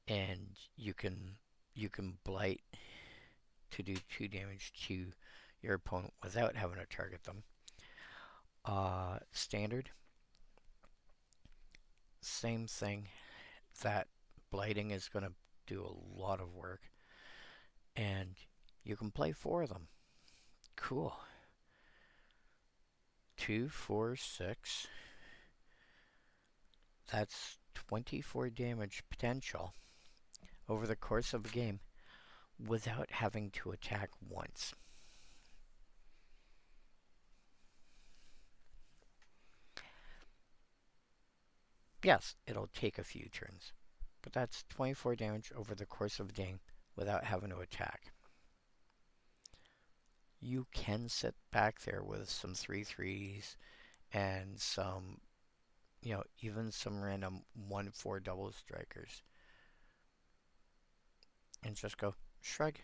and you can blight to do 2 damage to your opponent without having to target them. Standard, same thing. That blighting is going to do a lot of work, and you can play 4 of them. Cool. 2, 4, 6. That's 24 damage potential over the course of a game without having to attack once. Yes, it'll take a few turns, but that's 24 damage over the course of a game without having to attack. You can sit back there with some 3/3s and some, you know, even some random 1/4 double strikers and just go, shrug.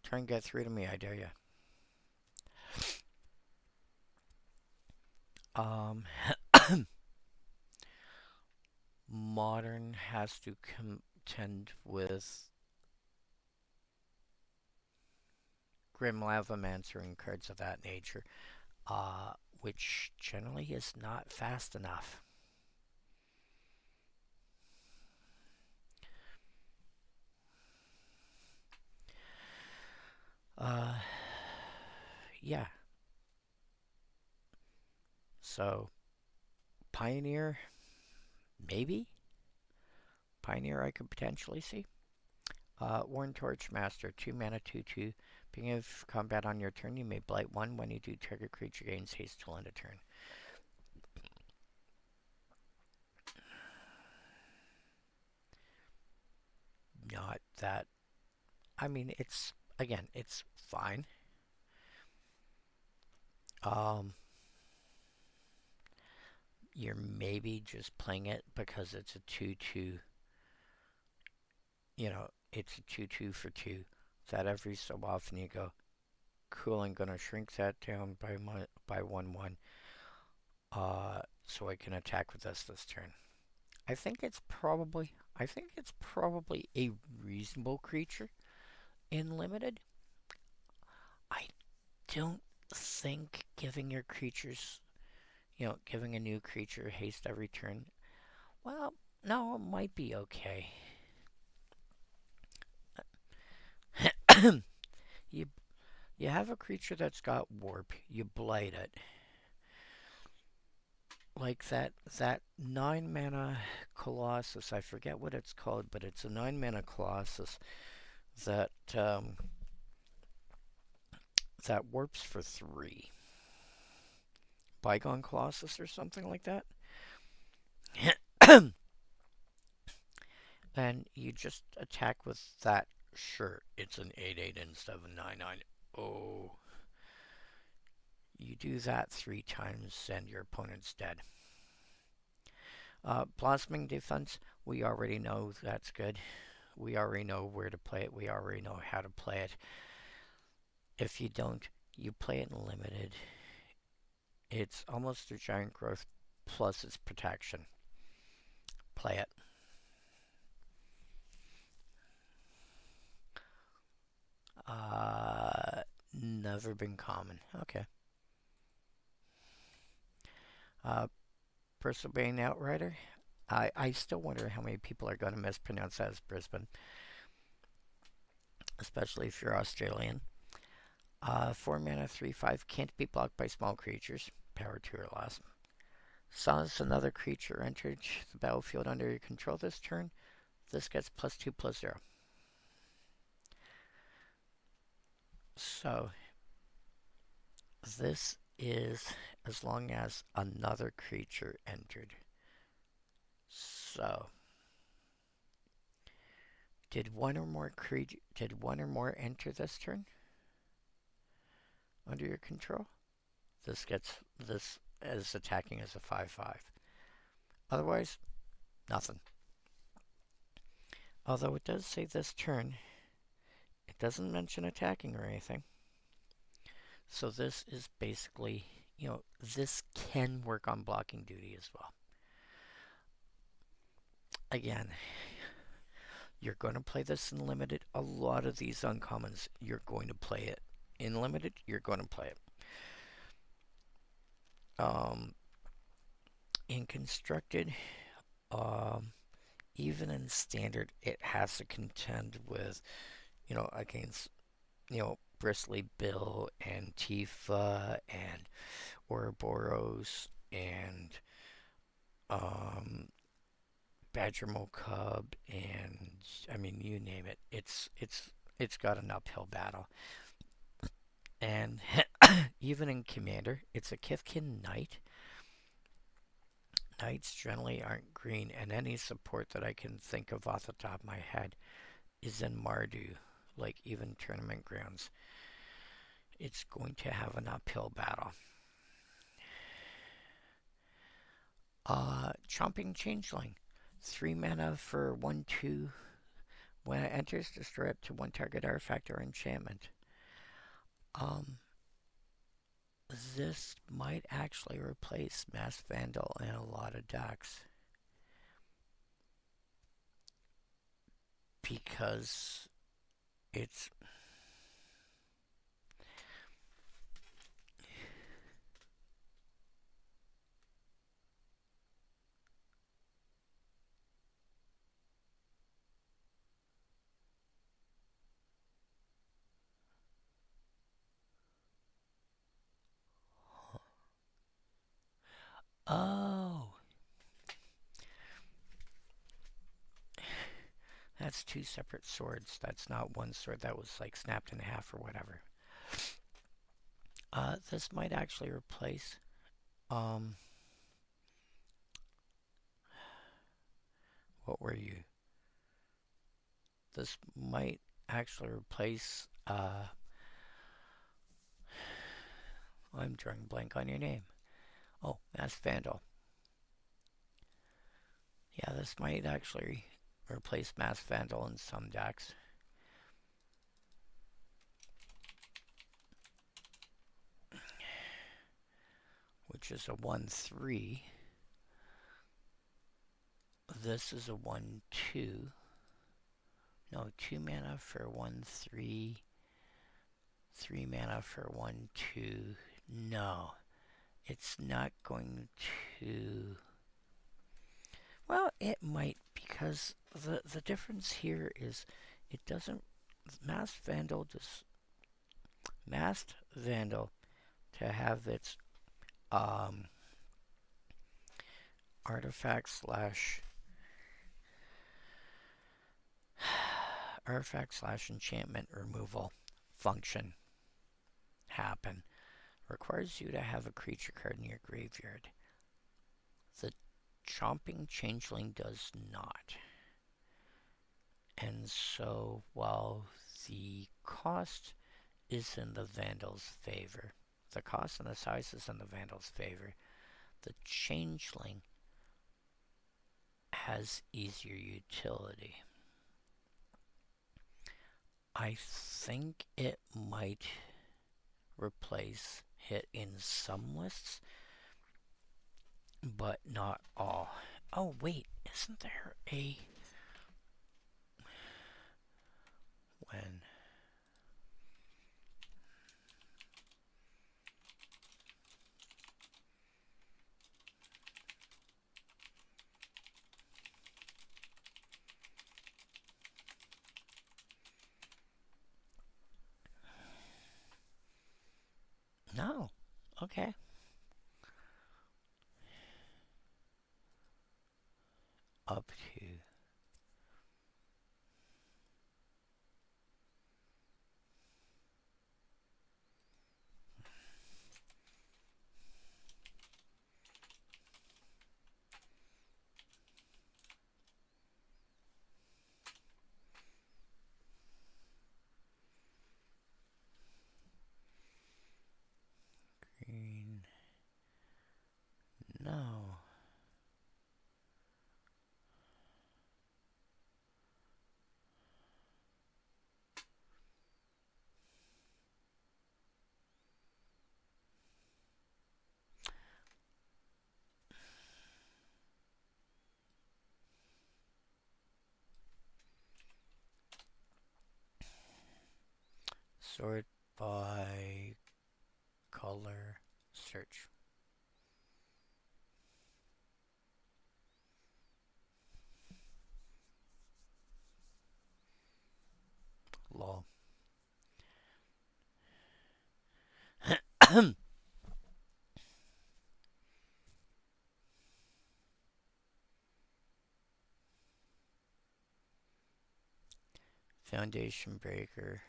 Try and get through to me, I dare ya. Modern has to contend with Grim Lavamancer and cards of that nature, which generally is not fast enough. Yeah. So, Pioneer, maybe? Pioneer I could potentially see. Worn Torchmaster, 2 mana, 2/2. Beginning of combat on your turn, you may blight 1. When you do, target creature gains haste till end of turn. Not that. I mean, it's, again, it's fine. You're maybe just playing it because it's a 2/2. You know, it's a 2/2 for 2. That every so often you go, cool, I'm going to shrink that down by by 1/1. So I can attack with this turn. I think it's probably a reasonable creature in limited. I don't think giving your creatures, giving a new creature haste every turn. Well, no, it might be okay. you you have a creature that's got warp. You blight it. Like that 9 mana Colossus. I forget what it's called, but it's a 9 mana Colossus that that warps for 3. Bygone Colossus or something like that. And you just attack with that. Sure, it's an 8/8 instead of a 9/9. Oh. You do that 3 times and your opponent's dead. Blossoming Defense, we already know that's good. We already know where to play it. We already know how to play it. If you don't, you play it in limited. It's almost a giant growth plus its protection. Play it. Never been common. Okay. Bristlebane Outrider. I still wonder how many people are going to mispronounce that as Brisbane. Especially if you're Australian. 4 mana, 3/5. Can't be blocked by small creatures. Power 2 or less. Saws another creature entered the battlefield under your control this turn. This gets +2/+0. So, this is as long as another creature entered. So, did one or more enter this turn under your control? This is attacking as a 5/5. Otherwise, nothing. Although it does say this turn, it doesn't mention attacking or anything. So this is basically, this can work on blocking duty as well. Again, you're going to play this in limited. A lot of these uncommons, you're going to play it. In limited, you're going to play it. In constructed, even in standard, it has to contend with, against, Bristly Bill and Tifa and Ouroboros and Badgermole Cub and you name it. It's got an uphill battle. And even in Commander, it's a Kithkin Knight. Knights generally aren't green, and any support that I can think of off the top of my head is in Mardu, like even Tournament Grounds. It's going to have an uphill battle. Chomping Changeling. 3 mana for 1/2. When it enters, destroy up to 1 target artifact or enchantment. This might actually replace Mass Vandal in a lot of decks. Because it's... Oh! That's 2 separate swords. That's not one sword that was like snapped in half or whatever. This might actually replace... what were you? This might actually replace... I'm drawing a blank on your name. Oh, Mass Vandal. Yeah, this might actually replace Mass Vandal in some decks. which is a 1/3. This is a 1/2. No, 2 mana for 1/3. 3 mana for 1/2. No, it's not going to. Well, it might, because the difference here is it doesn't. Masked Vandal to have its artifact slash enchantment removal function happen requires you to have a creature card in your graveyard. The Chomping Changeling does not. And so while the cost is in the Vandal's favor, the cost and the size is in the Vandal's favor, the Changeling has easier utility. I think it might replace it in some lists, but not all. Oh wait, isn't there a... when... No. Okay. Up to... green... No. Sort by color search. Lol. Foundation Breaker.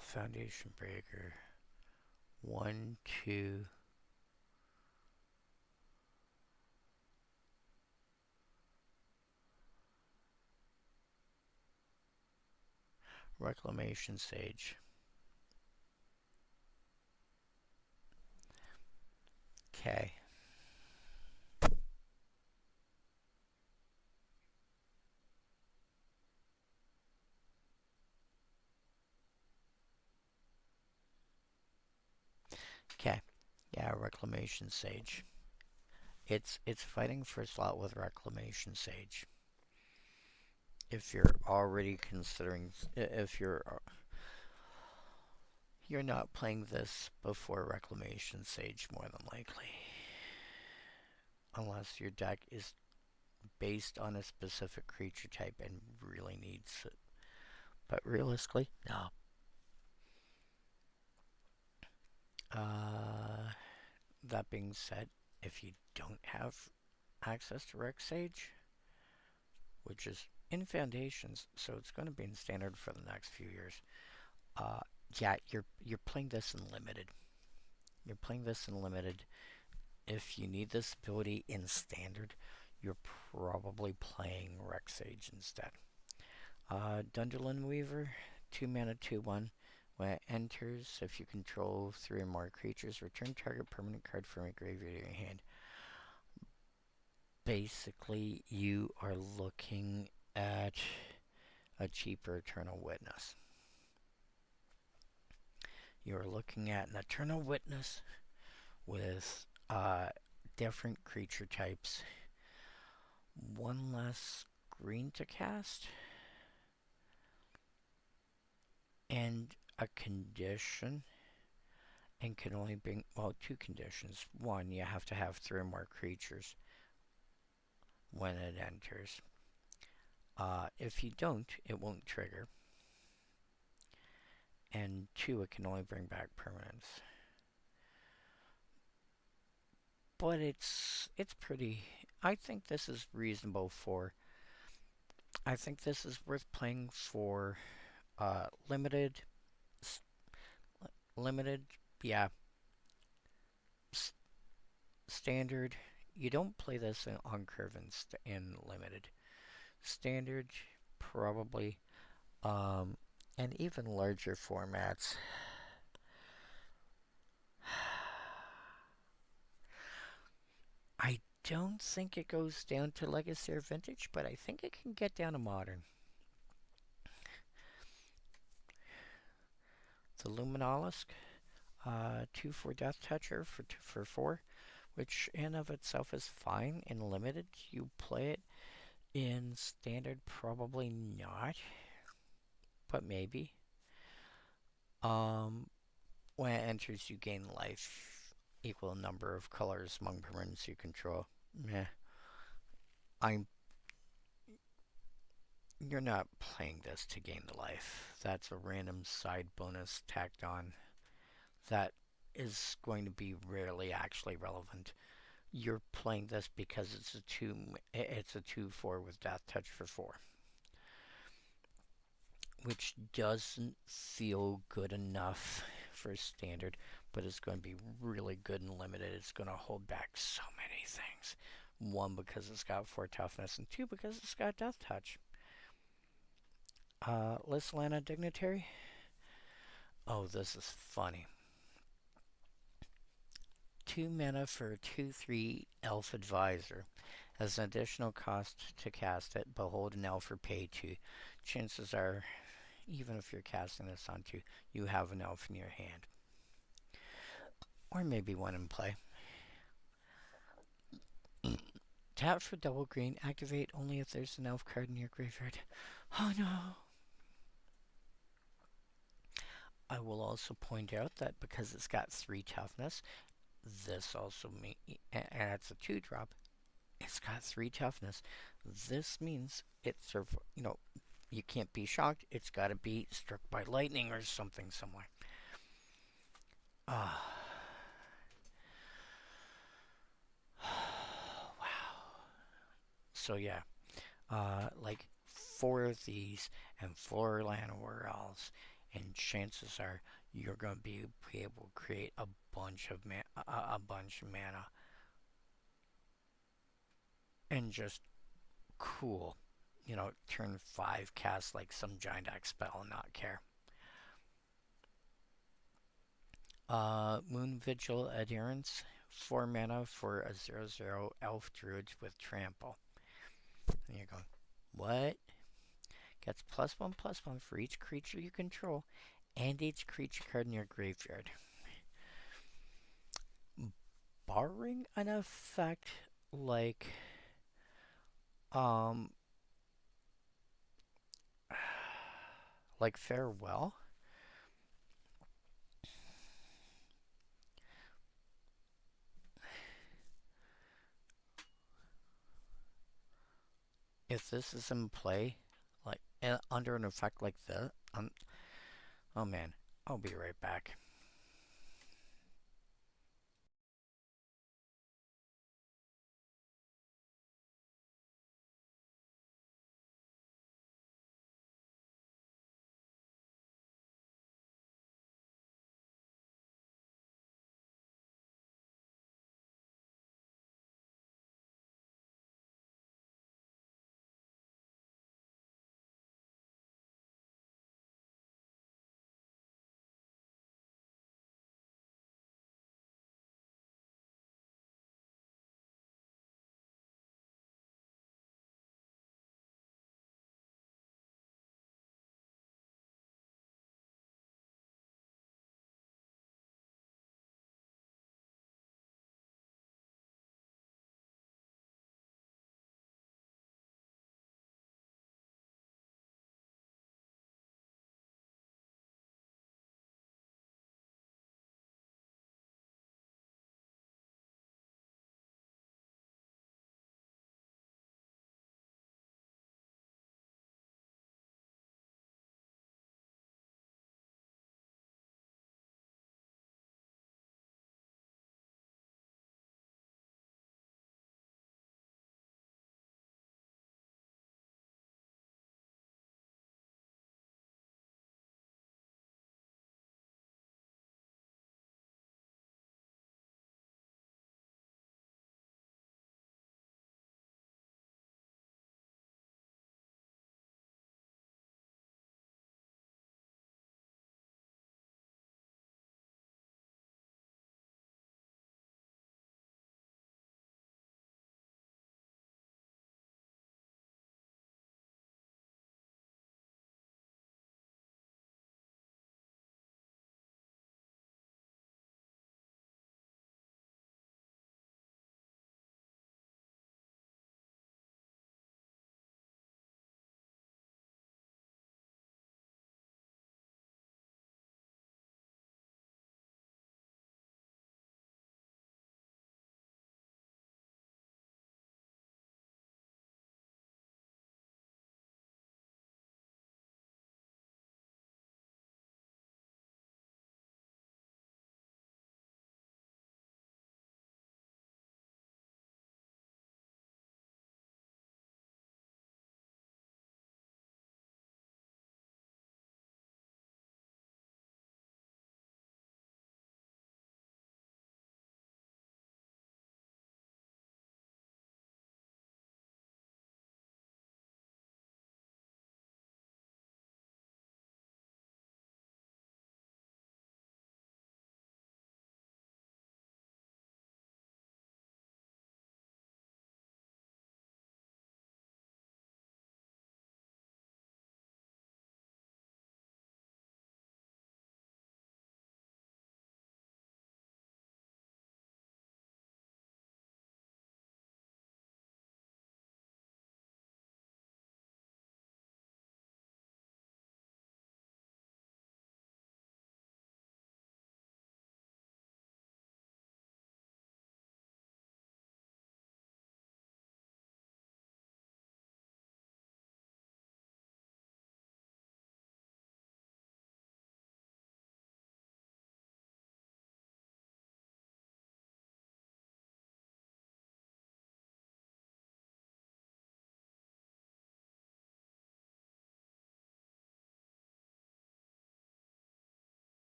Foundation Breaker. 1, 2. Reclamation Sage. Okay. Okay. Yeah, Reclamation Sage. It's fighting for a slot with Reclamation Sage. If you're already considering, if you're not playing this before Reclamation Sage, more than likely. Unless your deck is based on a specific creature type and really needs it. But realistically, no. That being said, if you don't have access to Rec Sage, which is in Foundations, so it's going to be in Standard for the next few years, yeah, you're playing this in Limited. You're playing this in Limited. If you need this ability in Standard, you're probably playing Rec Sage instead. Dunderlin Weaver, 2 mana, 2/1. When it enters, if you control 3 or more creatures, return target permanent card from your graveyard to your hand. Basically, you are looking at a cheaper Eternal Witness. you're looking at an Eternal Witness with different creature types. One less green to cast. And a condition. And can only bring, well, two conditions. One, you have to have 3 or more creatures when it enters. If you don't, it won't trigger. And 2, it can only bring back permanents. But it's pretty, I think this is reasonable for, I think this is worth playing for limited, yeah, standard. You don't play this on curve in limited. Standard, probably, and even larger formats. I don't think it goes down to Legacy or Vintage, but I think it can get down to Modern. The Luminolisk, 2 for Death Toucher for 4, which in of itself is fine. In Limited, you play it. In Standard, probably not, but maybe. When it enters, you gain life equal number of colors among permanents you control. Meh. You're not playing this to gain the life. That's a random side bonus tacked on that is going to be rarely actually relevant. You're playing this because it's a 2/4 with Death Touch for 4. Which doesn't feel good enough for Standard, but it's going to be really good and limited. It's going to hold back so many things. 1, because it's got 4 toughness, and 2, because it's got Death Touch. Lystlana Dignitary. Oh, this is funny. 2 mana for a 2/3 Elf Advisor. As an additional cost to cast it, behold an elf or pay 2. Chances are, even if you're casting this on 2, you have an elf in your hand. Or maybe one in play. Tap for double green. Activate only if there's an elf card in your graveyard. Oh no! I will also point out that because it's got 3 toughness, this also means, and it's a 2-drop, it's got 3 toughness. This means it's, you know, you can't be shocked. It's got to be struck by lightning or something somewhere. Wow. So yeah, like 4 of these and 4 Llanowar, and chances are you're going to be able to create a bunch of mana, and just cool. You know, turn 5, cast like some giant X spell and not care. Moon Vigil Adherence, 4 mana for a 0/0 Elf Druid with Trample. And you're going, what? Gets +1/+1 for each creature you control and each creature card in your graveyard. Barring an effect like like Farewell, if this is in play, like under an effect like this, oh man, I'll be right back.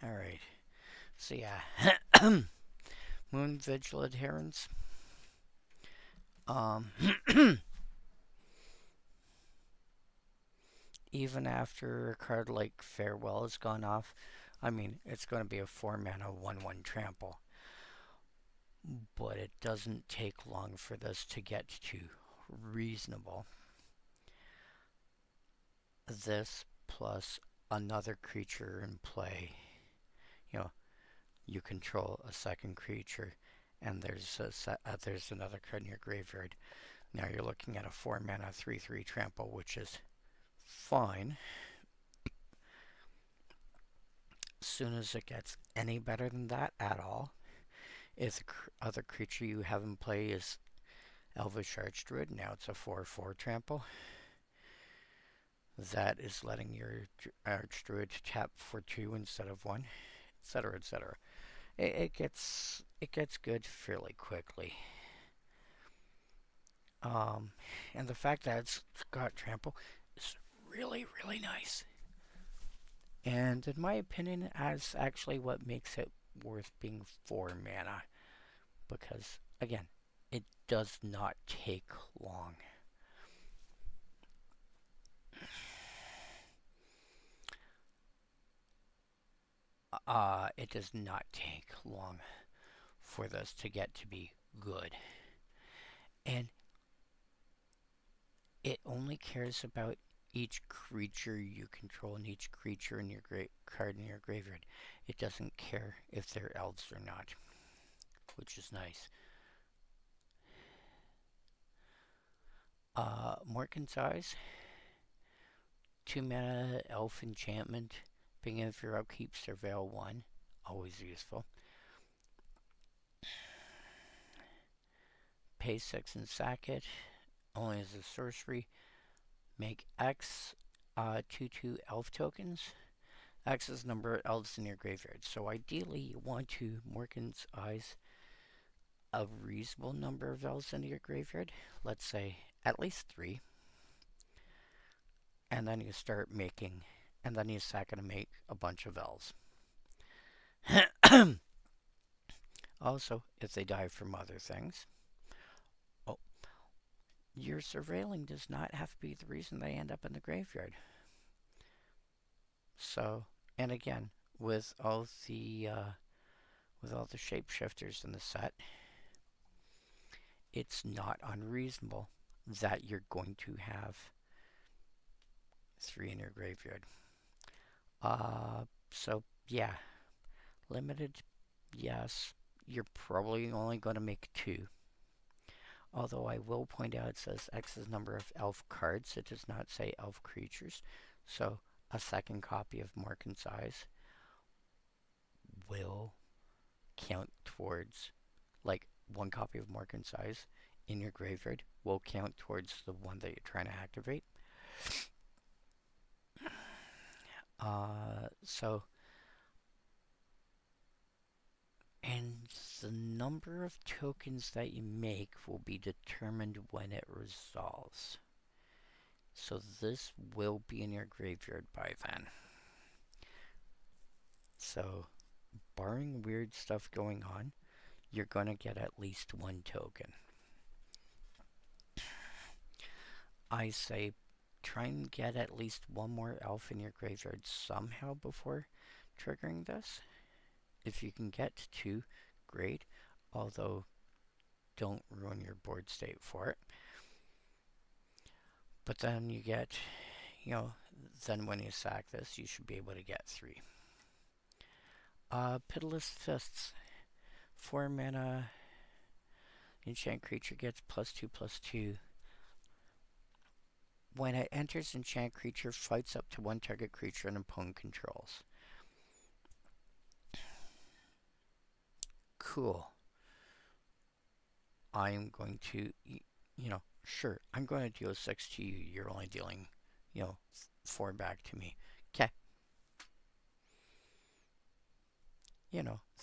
Alright. So yeah. Moon Vigil Adherence. Um, even after a card like Farewell has gone off, I mean, it's going to be a 4-mana 1/1 trample. But it doesn't take long for this to get to reasonable. This plus another creature in play. You know, you control a second creature, and there's another card in your graveyard. Now you're looking at a 4-mana 3/3 trample, which is fine. As soon as it gets any better than that at all, if the other creature you have in play is Elvish Archdruid, now it's a 4/4 trample. That is letting your Archdruid tap for 2 instead of 1, etc., etc. It gets good fairly quickly. And the fact that it's got trample is really, really nice. And in my opinion, that's actually what makes it worth being 4 mana. Because, again, it does not take long. It does not take long for this to get to be good. And it only cares about each creature you control and each creature in your card in your graveyard. It doesn't care if they're elves or not, which is nice. Morgan's Eyes, 2-mana elf enchantment. Being of your upkeep, Surveil 1, always useful. Pay 6 and sack it, only as a sorcery. Make X 2/2 elf tokens. X is the number of elves in your graveyard. So ideally, you want to Morgan's Eyes a reasonable number of elves into your graveyard. Let's say at least 3. And then you start making, and then you sack it to make a bunch of elves. Also, if they die from other things, your surveilling does not have to be the reason they end up in the graveyard. So, and again, with all the shapeshifters in the set, it's not unreasonable that you're going to have 3 in your graveyard. So yeah, limited, yes. You're probably only going to make 2. Although I will point out it says X's number of elf cards. It does not say elf creatures. So a second copy of Morgan's Eyes will count towards, like, 1 copy of Morgan's Eyes in your graveyard will count towards the one that you're trying to activate. And the number of tokens that you make will be determined when it resolves. So this will be in your graveyard by then. So, barring weird stuff going on, you're going to get at least 1 token. I say try and get at least 1 more elf in your graveyard somehow before triggering this. If you can get 2, great. Although, don't ruin your board state for it. But then you get, then when you sack this, you should be able to get 3. Pitiless Fists. 4 mana. Enchant creature gets +2/+2. When it enters enchant creature, fights up to 1 target creature an opponent controls. Cool. I'm going to, sure, I'm going to deal 6 to you. You're only dealing, 4 back to me. Okay.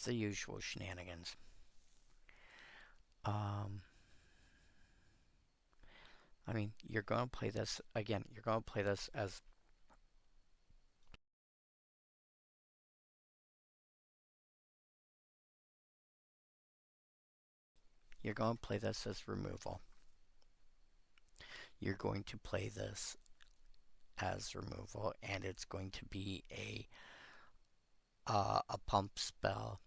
The usual shenanigans. I mean, you're going to play this, again, you're going to play this as you're going to play this as removal. You're going to play this as removal, and it's going to be a pump spell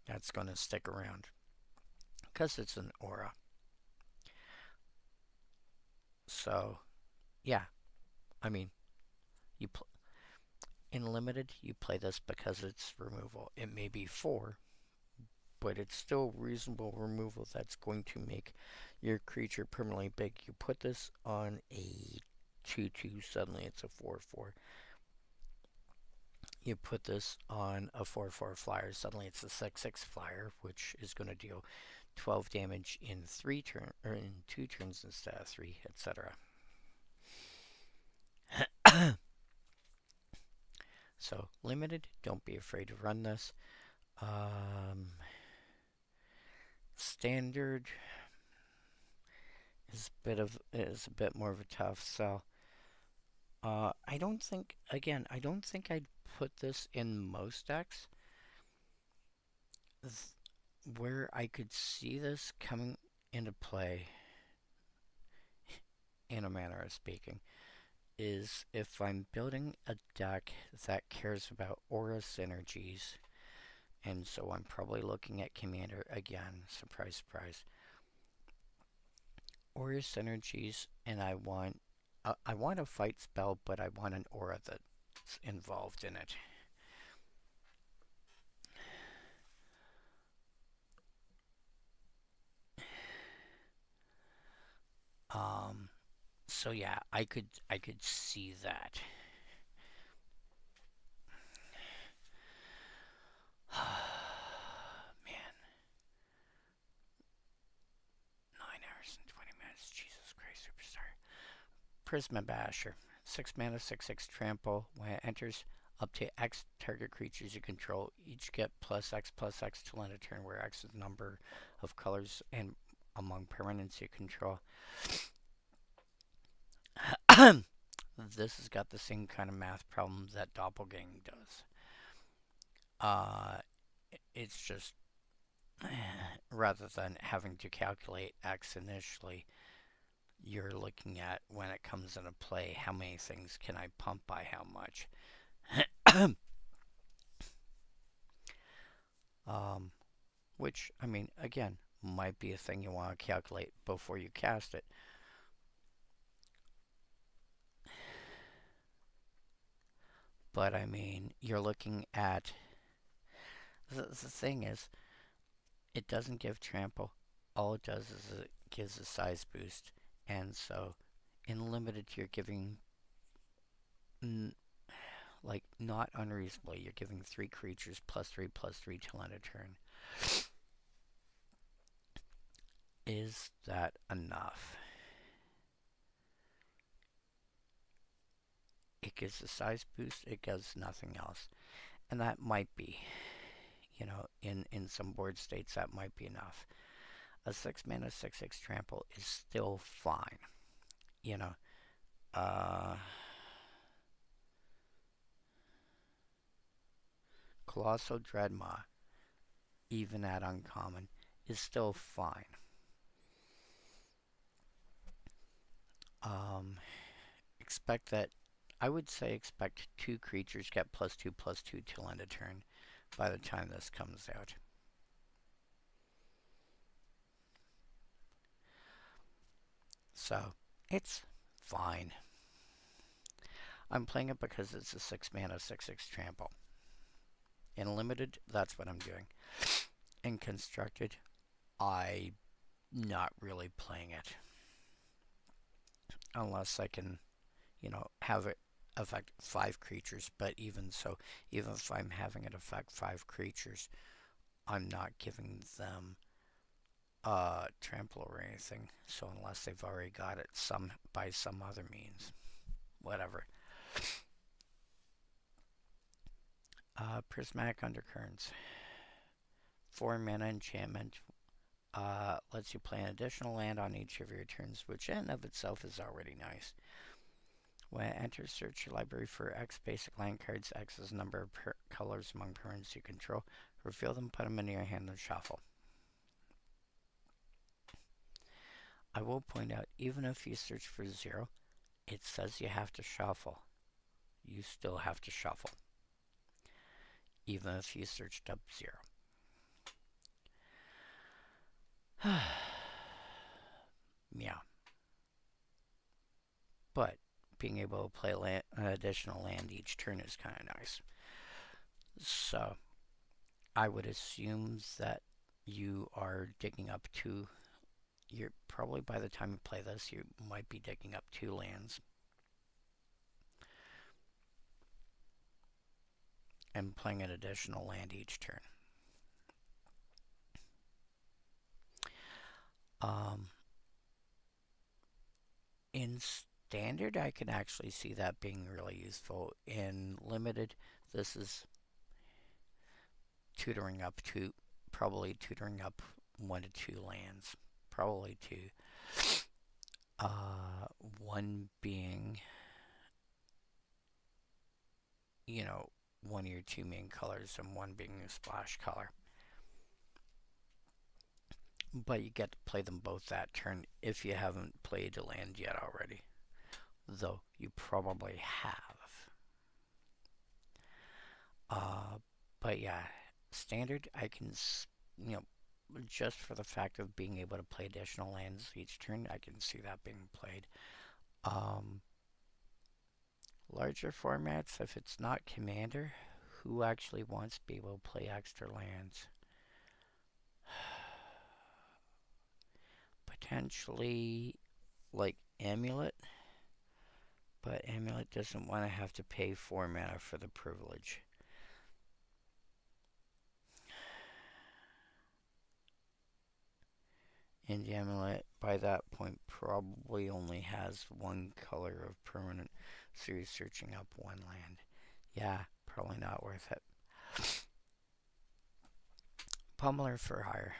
that's going to stick around because it's an aura. So, yeah, I mean, in limited, you play this because it's removal. It may be 4, but it's still reasonable removal that's going to make your creature permanently big. You put this on a 2/2, suddenly it's a 4/4. You put this on a 4/4 flyer, suddenly it's a 6/6 flyer, which is going to deal 12 damage in 2 turns instead of 3, etc. So limited, don't be afraid to run this. Standard is a bit more of a tough sell. I don't think I'd put this in most decks. Where I could see this coming into play, in a manner of speaking, is if I'm building a deck that cares about aura synergies, and so I'm probably looking at Commander again, surprise, surprise. Aura synergies, and I want a fight spell, but I want an aura that's involved in it. So yeah, I could see that. Man. 9 hours and 20 minutes. Jesus Christ, Superstar. Prisma Basher. 6 mana, 6/6 trample. When it enters, up to X target creatures you control each get +X till end of turn, where X is the number of colors and among permanents you control. This has got the same kind of math problem that Doppelgang does. It's just, rather than having to calculate X initially, you're looking at, when it comes into play, how many things can I pump by how much. Which, I mean, again, might be a thing you want to calculate before you cast it. But, I mean, you're looking at... The thing is, it doesn't give trample. All it does is it gives a size boost. And so, in limited, you're giving... like, not unreasonably, you're giving 3 creatures +3/+3 till end of turn. Is that enough? It gives a size boost, it gives nothing else. And that might be, you know, in some board states, that might be enough. A 6 mana 6/6 trample is still fine. You know, Colossal Dreadmaw, even at uncommon, is still fine. Expect that, I would say expect 2 creatures get +2/+2 till end of turn by the time this comes out. So, it's fine. I'm playing it because it's a 6 mana 6/6 trample. In limited, that's what I'm doing. In constructed, I'm not really playing it. Unless I can, you know, have it affect 5 creatures. But even so, even if I'm having it affect 5 creatures, I'm not giving them trample or anything. So unless they've already got it by some other means. Whatever. Prismatic Undercurrents. 4 mana enchantment. Lets you play an additional land on each of your turns, which in and of itself is already nice. When it enters, search your library for X basic land cards. X is the number of colors among permanents you control. Reveal them, put them into your hand, and shuffle. I will point out, even if you search for 0, it says you have to shuffle. You still have to shuffle, even if you searched up 0. Yeah. But being able to play an additional land each turn is kind of nice. So I would assume that you are digging up 2. You're probably, by the time you play this, you might be digging up 2 lands and playing an additional land each turn. In Standard, I can actually see that being really useful. In Limited, this is tutoring up to, probably tutoring up 1 to 2 lands. Probably 2. One being, you know, one of your 2 main colors and one being a splash color. But you get to play them both that turn if you haven't played a land yet already. Though you probably have. But yeah, Standard, I can, you know, just for the fact of being able to play additional lands each turn, I can see that being played. Larger formats, if it's not Commander, who actually wants to be able to play extra lands? Potentially, like Amulet, but Amulet doesn't want to have to pay 4 mana for the privilege. And the Amulet, by that point, probably only has 1 color of permanent, so you're searching up 1 land. Yeah, probably not worth it. Pummeler for hire.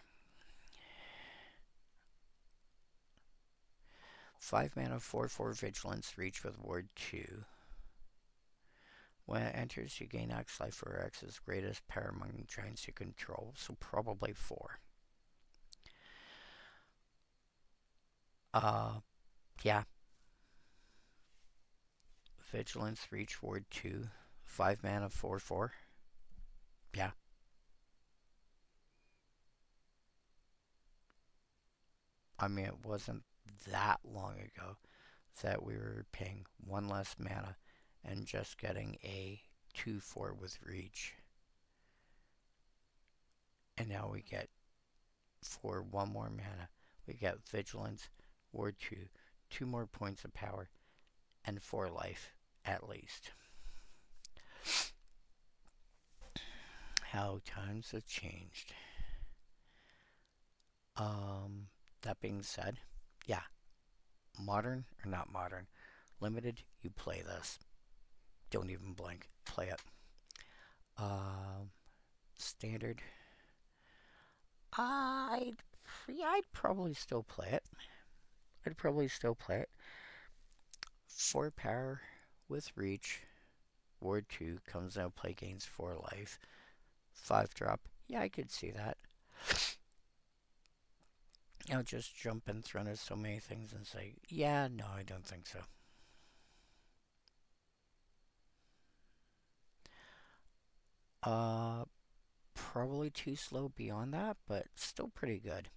5 mana, 4/4 Vigilance, reach with ward 2. When it enters, you gain X life for X's greatest power among giants you control, so probably 4. Yeah. Vigilance, reach, ward 2. 5 mana, 4/4. Yeah. I mean, it wasn't that long ago that we were paying 1 less mana and just getting a 2/4 with reach. And now we get, for 1 more mana, we get Vigilance, ward 2, 2 more points of power, and 4 life, at least. How times have changed. That being said, yeah. Modern, or not modern, Limited, you play this. Don't even blink. Play it. Standard. I'd probably still play it. 4 power with reach. Ward 2 comes out, play, gains 4 life. 5 drop. Yeah, I could see that. I'll just jump in front of so many things and say, yeah, no, I don't think so. Probably too slow beyond that, but still pretty good.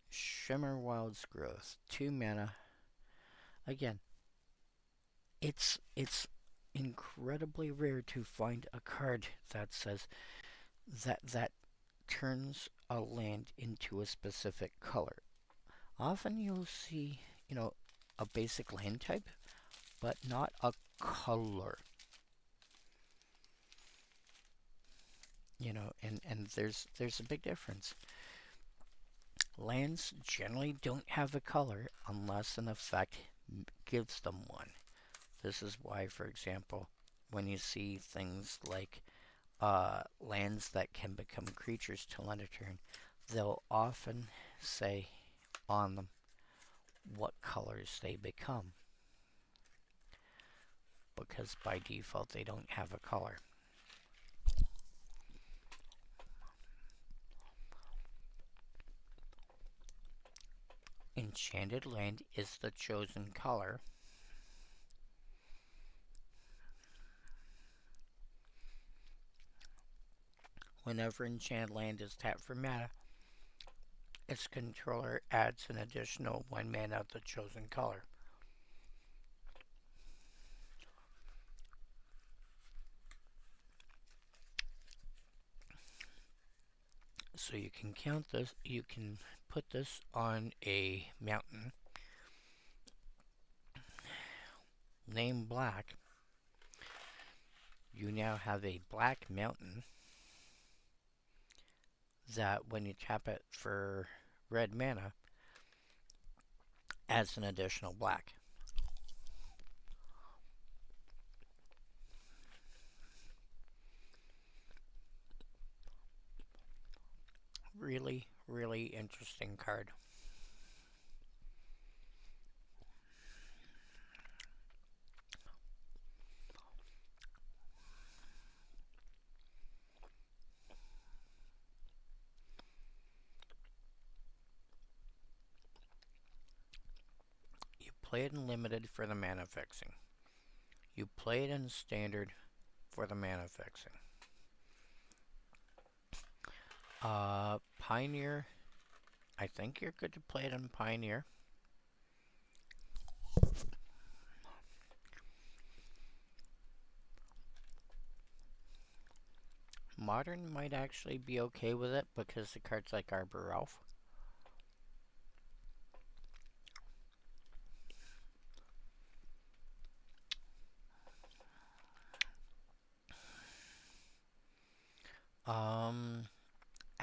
Shimmer Wild's Growth, 2 mana. Again, it's incredibly rare to find a card that says that turns a land into a specific color. Often you'll see, you know, a basic land type, but not a color. You know, and there's a big difference. Lands generally don't have a color unless an effect gives them one. This is why, for example, when you see things like lands that can become creatures till end of turn, they'll often say on them what colors they become, because by default they don't have a color. Enchanted land is the chosen color. Whenever enchanted land is tapped for mana, its controller adds an additional 1 mana of the chosen color. So you can count this, you can put this on a mountain, name black. You now have a black mountain that when you tap it for red mana, adds an additional black. Really, really interesting card. You play it in limited for the mana fixing. You play it in standard for the mana fixing. Pioneer, I think you're good to play it in Pioneer. Modern might actually be okay with it because the cards like Arbor Elf.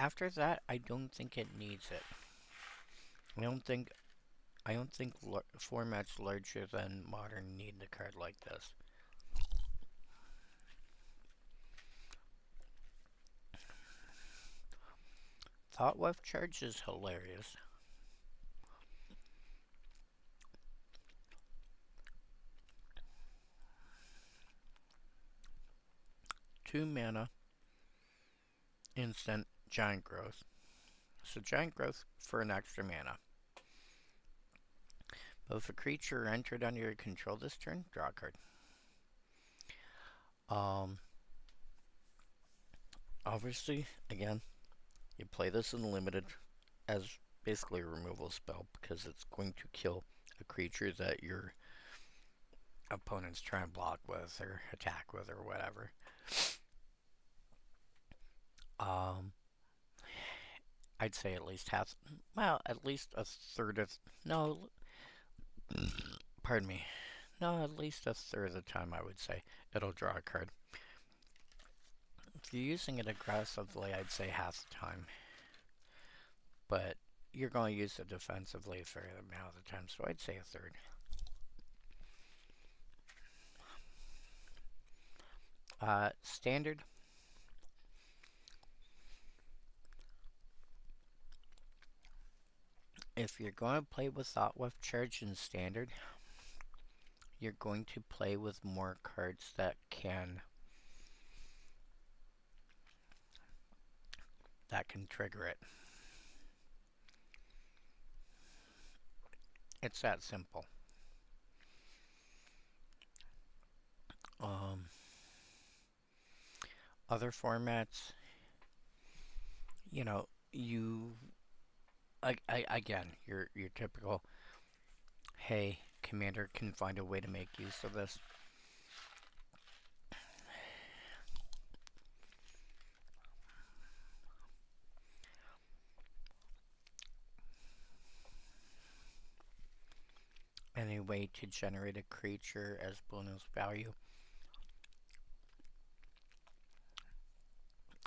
After that, I don't think it needs it. I don't think formats larger than Modern need a card like this. Thoughtwave Charge is hilarious. Two mana, instant, Giant Growth. So Giant Growth for an extra mana. But if a creature entered under your control this turn, draw a card. Obviously, again, you play this in limited as basically a removal spell because it's going to kill a creature that your opponent's trying to block with or attack with or whatever. I'd say at least half, well, at least a third of, no, pardon me, no, at least a third of the time I would say it'll draw a card. If you're using it aggressively, I'd say half the time. But you're going to use it defensively a fair amount of the time, so I'd say a third. Standard. If you're going to play with Thoughtwave Charge in Standard, you're going to play with more cards that can trigger it. It's that simple. Other formats, you know, again, your typical, hey, commander can find a way to make use of this. Any way to generate a creature as bonus value.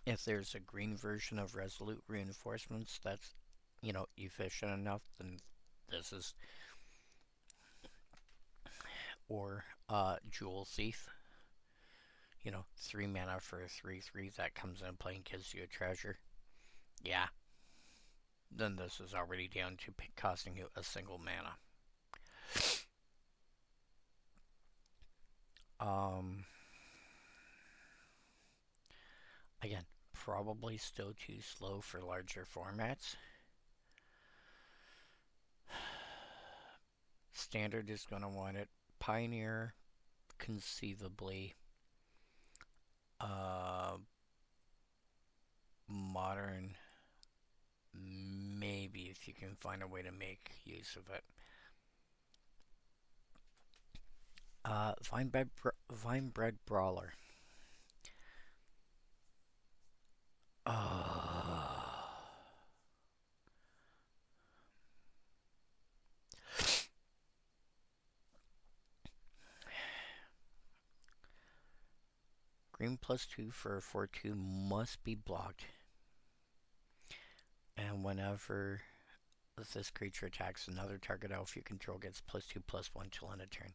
If there's a green version of Resolute Reinforcements that's, efficient enough, then this is. Or Jewel Thief. 3 mana for a 3/3 that comes in play and gives you a treasure. Yeah. Then this is already down to costing you a single mana. Again, probably still too slow for larger formats. Standard is going to want it. Pioneer, conceivably. Modern, maybe if you can find a way to make use of it. Vinebread Brawler. Green +2 for a 4/2 must be blocked. And whenever this creature attacks another target elf you control, gets +2/+1 till end of turn.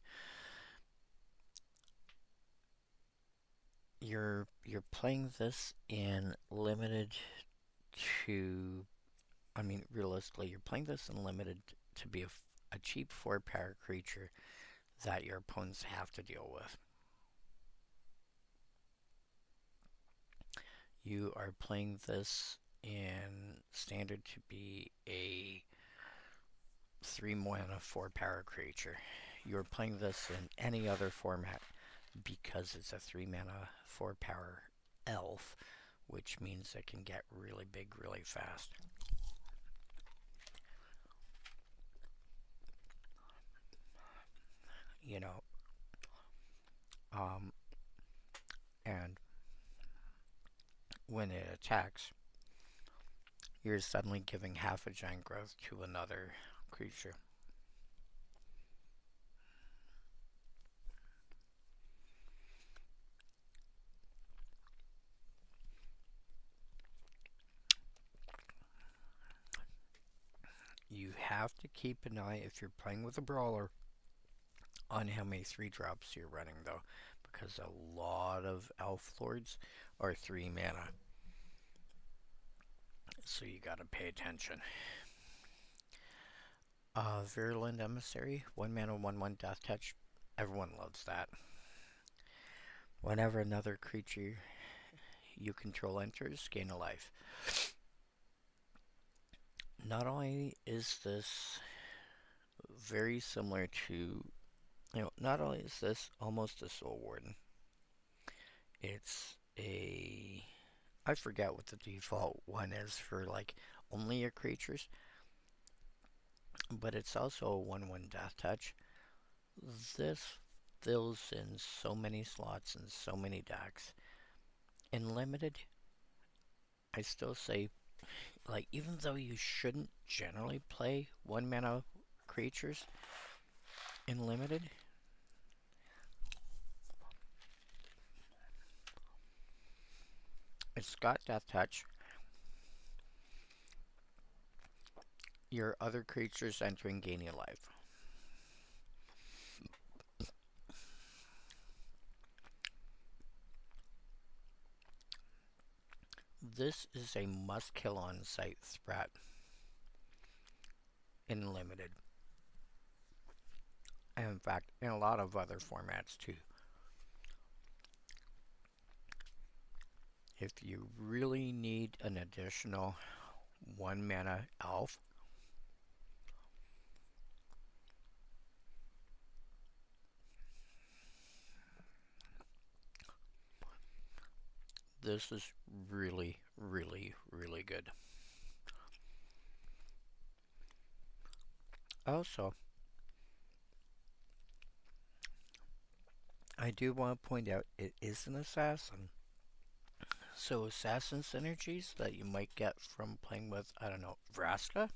You're playing this in limited to, I mean, realistically, you're playing this in limited to be a cheap 4-power creature that your opponents have to deal with. You are playing this in standard to be a 3-mana 4-power creature. You're playing this in any other format because it's a 3-mana 4-power elf, which means it can get really big really fast. You know, and when it attacks, you're suddenly giving half a giant growth to another creature. You have to keep an eye, if you're playing with a brawler, on how many 3-drops you're running, though, because a lot of elf lords are 3 mana. So you gotta pay attention. Virulent Emissary, 1 mana, 1/1 Death Touch. Everyone loves that. Whenever another creature you control enters, gain a life. Not only is this very similar to, not only is this almost a Soul Warden, it's a, I forget what the default one is for like only your creatures, but it's also a 1/1 Death Touch. This fills in so many slots and so many decks. In limited, I still say, like, even though you shouldn't generally play 1-mana creatures in limited, it's got Death Touch. Your other creatures entering, gaining life. This is a must-kill on-site threat in limited. And in fact, in a lot of other formats too. If you really need an additional 1-mana elf, this is really, really, really good. Also, I do want to point out it is an assassin. So assassin synergies that you might get from playing with, I don't know, Vraska?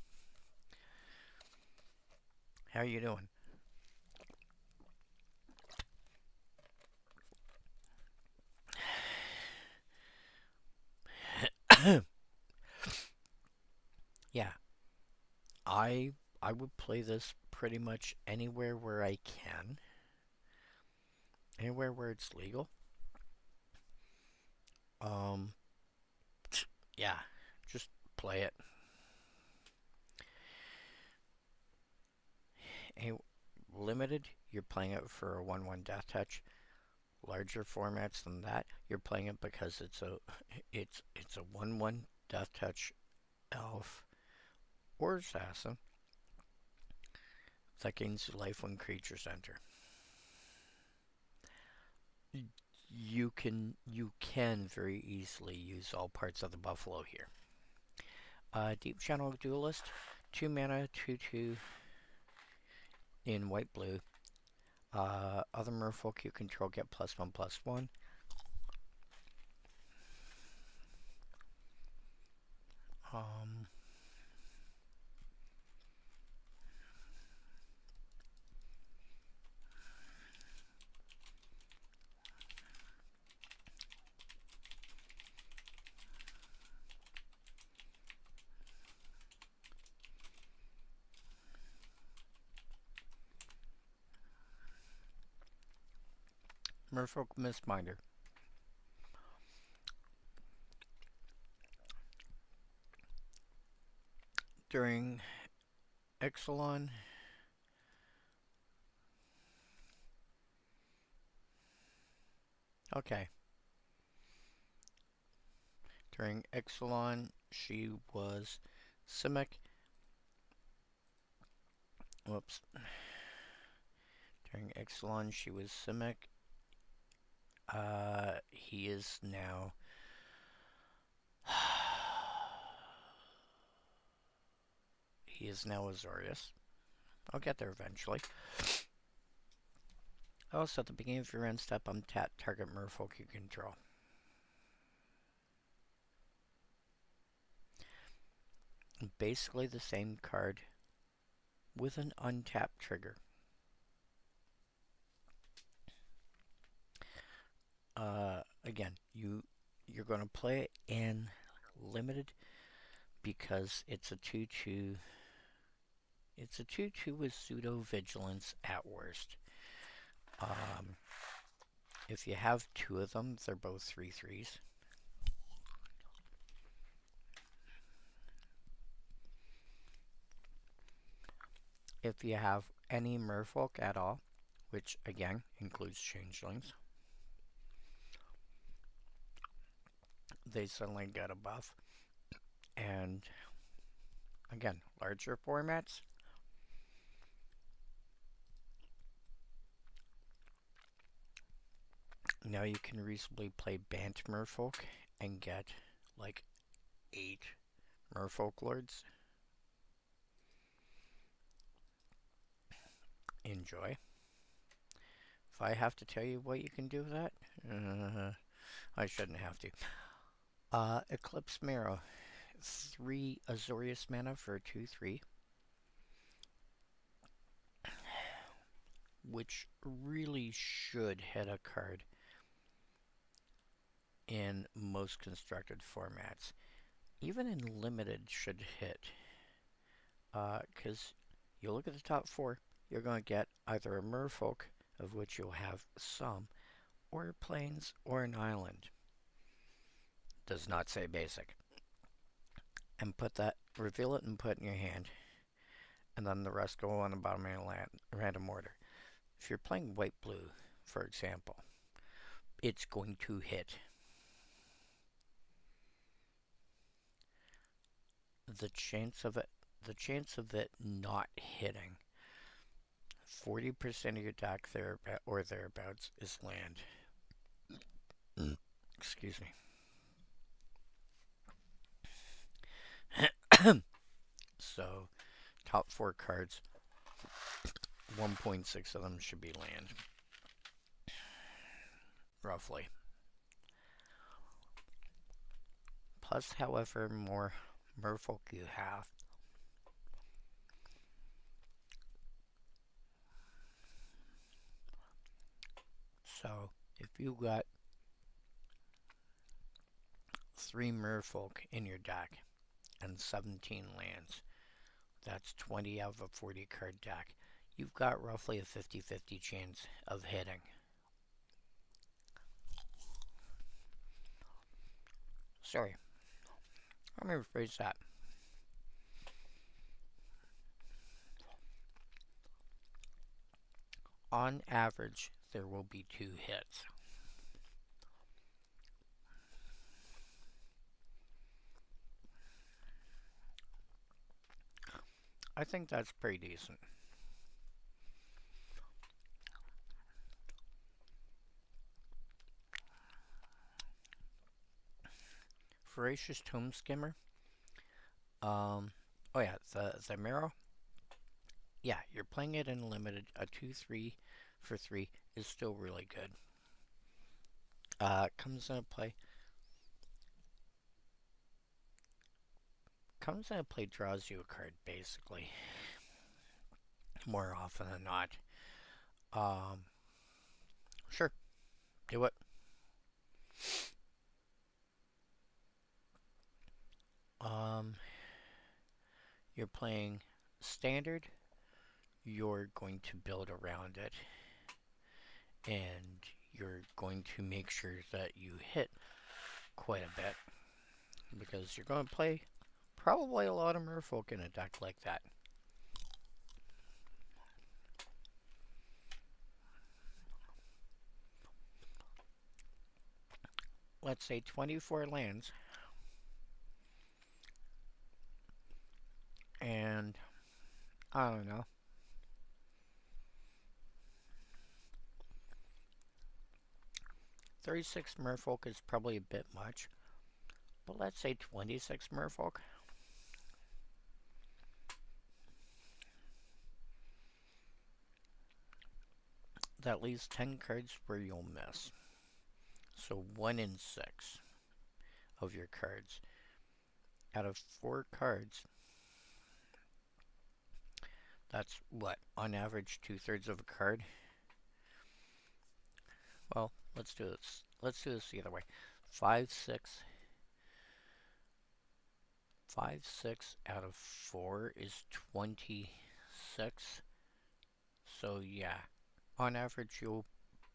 How are you doing? Yeah, I would play this pretty much anywhere where I can. Anywhere where it's legal. Yeah, just play it. Limited, you're playing it for a 1/1 Death Touch. Larger formats than that, you're playing it because it's a 1/1 Death Touch elf or assassin that gains life when creatures enter. You can very easily use all parts of the buffalo here. Deep Channel Duelist, 2 mana, 2/2 in white blue. Other merfolk you control get +1/+1. Merfolk Mistminder. During Exile, okay. During Exile, she was Simic. Whoops. During Exile, she was Simic. He is now. He is now Azorius. I'll get there eventually. Also, at the beginning of your end step, untap target merfolk you control. Basically the same card with an untapped trigger. Again, you're going to play it in limited because it's a 2/2. It's a 2/2 with pseudo vigilance at worst. If you have 2 of them, they're both 3/3s. If you have any merfolk at all, which again includes changelings, they suddenly get a buff. And again, larger formats, now you can reasonably play Bant merfolk and get like 8 merfolk lords. Enjoy. If I have to tell you what you can do with that, I shouldn't have to. Eclipsed Marrow, 3 Azorius mana for 2/3, which really should hit a card in most constructed formats. Even in limited should hit. Because you look at the top 4, you're going to get either a merfolk, of which you'll have some, or plains, or an island. Does not say basic. And reveal it and put it in your hand. And then the rest go on the bottom of your random order. If you're playing white-blue, for example, it's going to hit. The chance of it not hitting, 40% of your deck there or thereabouts is land. Excuse me. So, top 4 cards, 1.6 of them should be land. Roughly. Plus, however more merfolk you have, so if you got 3 merfolk in your deck and 17 lands, that's 20 out of a 40 card deck. You've got roughly a 50-50 chance of hitting. Sorry, let me rephrase that. On average, there will be 2 hits. I think that's pretty decent. Voracious Tomb Skimmer. Oh yeah, the Zamiro. Yeah, you're playing it in limited. A 2/3 for 3 is still really good. Comes into play. Comes into play, draws you a card, basically. More often than not. Um, sure, do it. Um, you're playing standard. You're going to build around it. And you're going to make sure that you hit quite a bit. Because you're going to play probably a lot of merfolk in a deck like that. Let's say 24 lands. And, I don't know. 36 merfolk is probably a bit much. But let's say 26 merfolk. That leaves 10 cards where you'll miss. So 1 in 6 of your cards. Out of 4 cards, that's what? On average, 2/3 of a card? Well, let's do this. Let's do this the other way. 5, 6. 5, 6 out of 4 is 26. So yeah, on average, you'll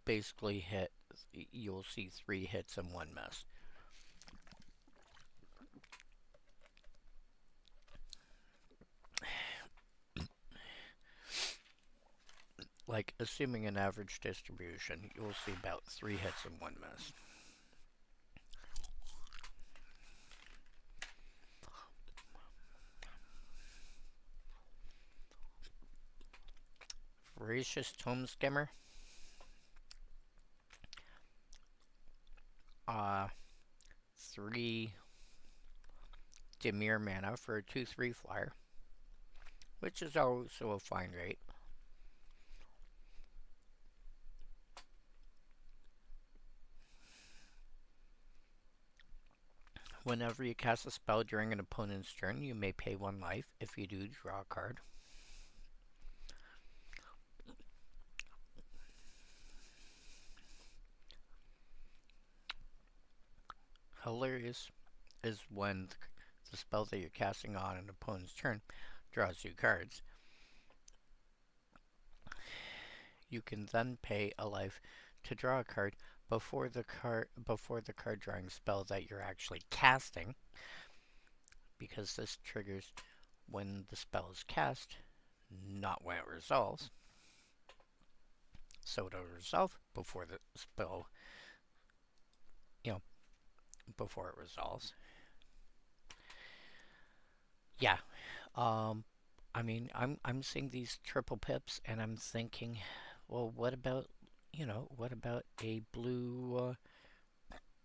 basically hit, you'll see 3 hits and 1 miss. Like, assuming an average distribution, you'll see about 3 hits and 1 miss. Voracious Tomb Skimmer. 3 Dimir mana for a 2/3 flyer, which is also a fine rate. Whenever you cast a spell during an opponent's turn, you may pay 1 life. If you do, draw a card. Hilarious is when the spell that you're casting on an opponent's turn draws you cards. You can then pay a life to draw a card before the card drawing spell that you're actually casting, because this triggers when the spell is cast, not when it resolves. So it'll resolve before the spell, before it resolves. Yeah. I mean, I'm seeing these triple pips, and I'm thinking, well, what about, what about a blue, or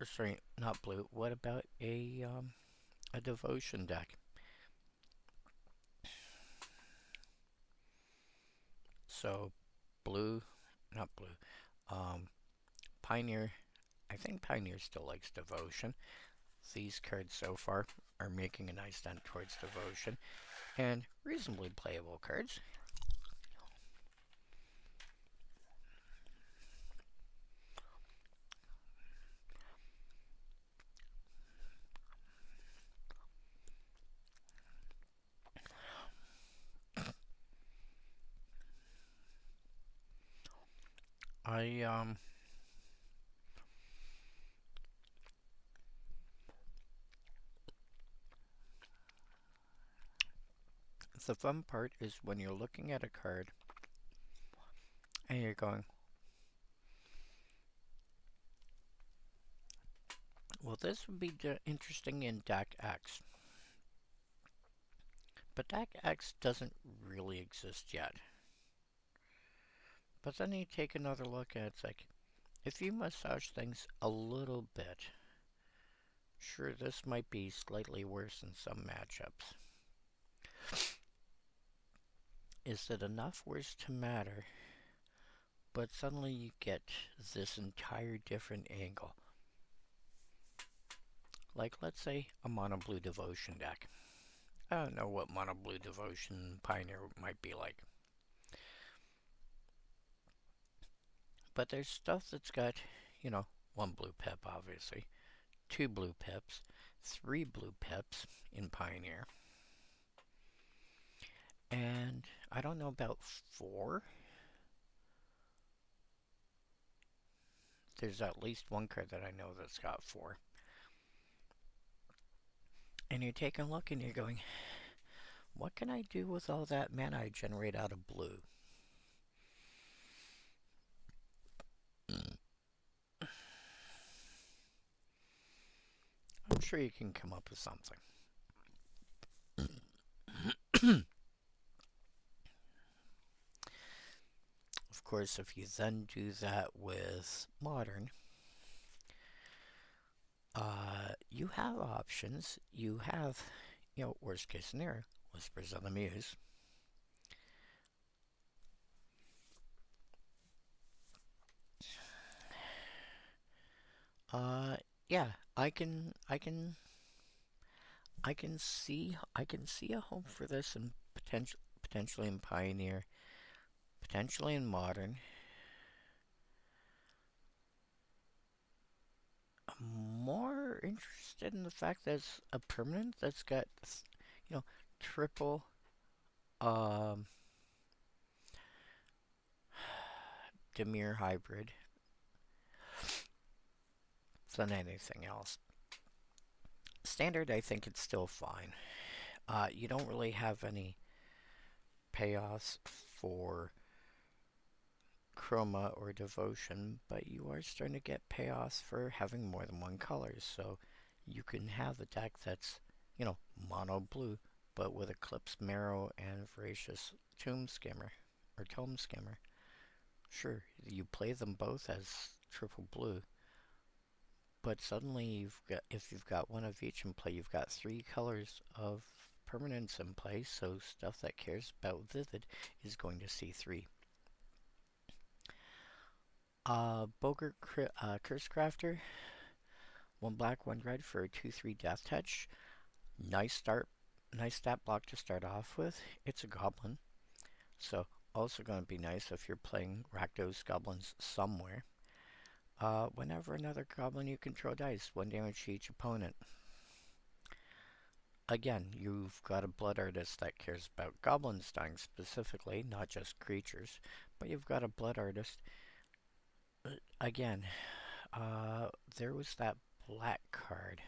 sorry, not blue. What about a devotion deck? So, blue, not blue. Pioneer. I think Pioneer still likes devotion. These cards so far are making a nice dent towards devotion, and reasonably playable cards. I the fun part is when you're looking at a card and you're going, well, this would be interesting in deck X. But deck X doesn't really exist yet. But then you take another look at it, it's like, if you massage things a little bit, Sure, this might be slightly worse in some matchups. Is it enough worse to matter? But suddenly you get this entire different angle. Like, let's say a mono blue devotion deck. I don't know what mono blue devotion Pioneer might be like. But there's stuff that's got, you know, 1 blue pip, obviously, 2 blue pips, 3 blue pips in Pioneer. And I don't know about 4. There's at least one card that I know that's got 4. And you're taking a look and you're going, what can I do with all that mana I generate out of blue? I'm sure you can come up with something. Of course, if you then do that with Modern, you have options. You have, you know, worst case scenario, Whispers of the Muse. Yeah, I can see a home for this and potentially in Pioneer, potentially in Modern. I'm more interested in the fact that it's a permanent that's got, you know, triple um Dimir hybrid than anything else. Standard, I think it's still fine. You don't really have any payoffs for Chroma or Devotion, but you are starting to get payoffs for having more than one color. So you can have a deck that's, you know, mono blue, but with Eclipse Marrow and Voracious Tomb Skimmer or Tome Skimmer. Sure, you play them both as triple blue, but suddenly if you've got one of each in play, you've got 3 colors of permanents in play, so stuff that cares about Vivid is going to see 3. Bogart Curse Crafter, 1 black, 1 red for a 2/3 Death Touch. Nice stat block to start off with. It's a goblin, so also going to be nice if you're playing Rakdos goblins somewhere. Whenever another goblin you control dies, 1 damage to each opponent. Again, you've got a Blood Artist that cares about goblins dying specifically, not just creatures, but you've got a Blood Artist. Again, there was that black card.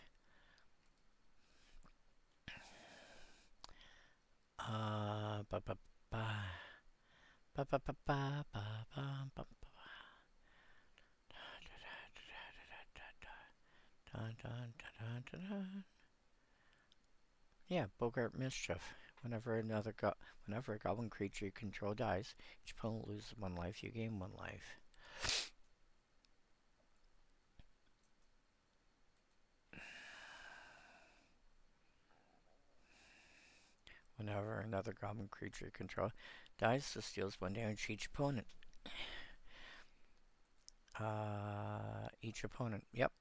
Ba ba ba ba ba ba ba ba ba. Yeah, Bogart Mischief. Whenever a goblin creature you control dies, each opponent loses 1 life, you gain 1 life. Whenever another goblin creature you control dies, this deals 1 damage to each opponent. Each opponent, yep.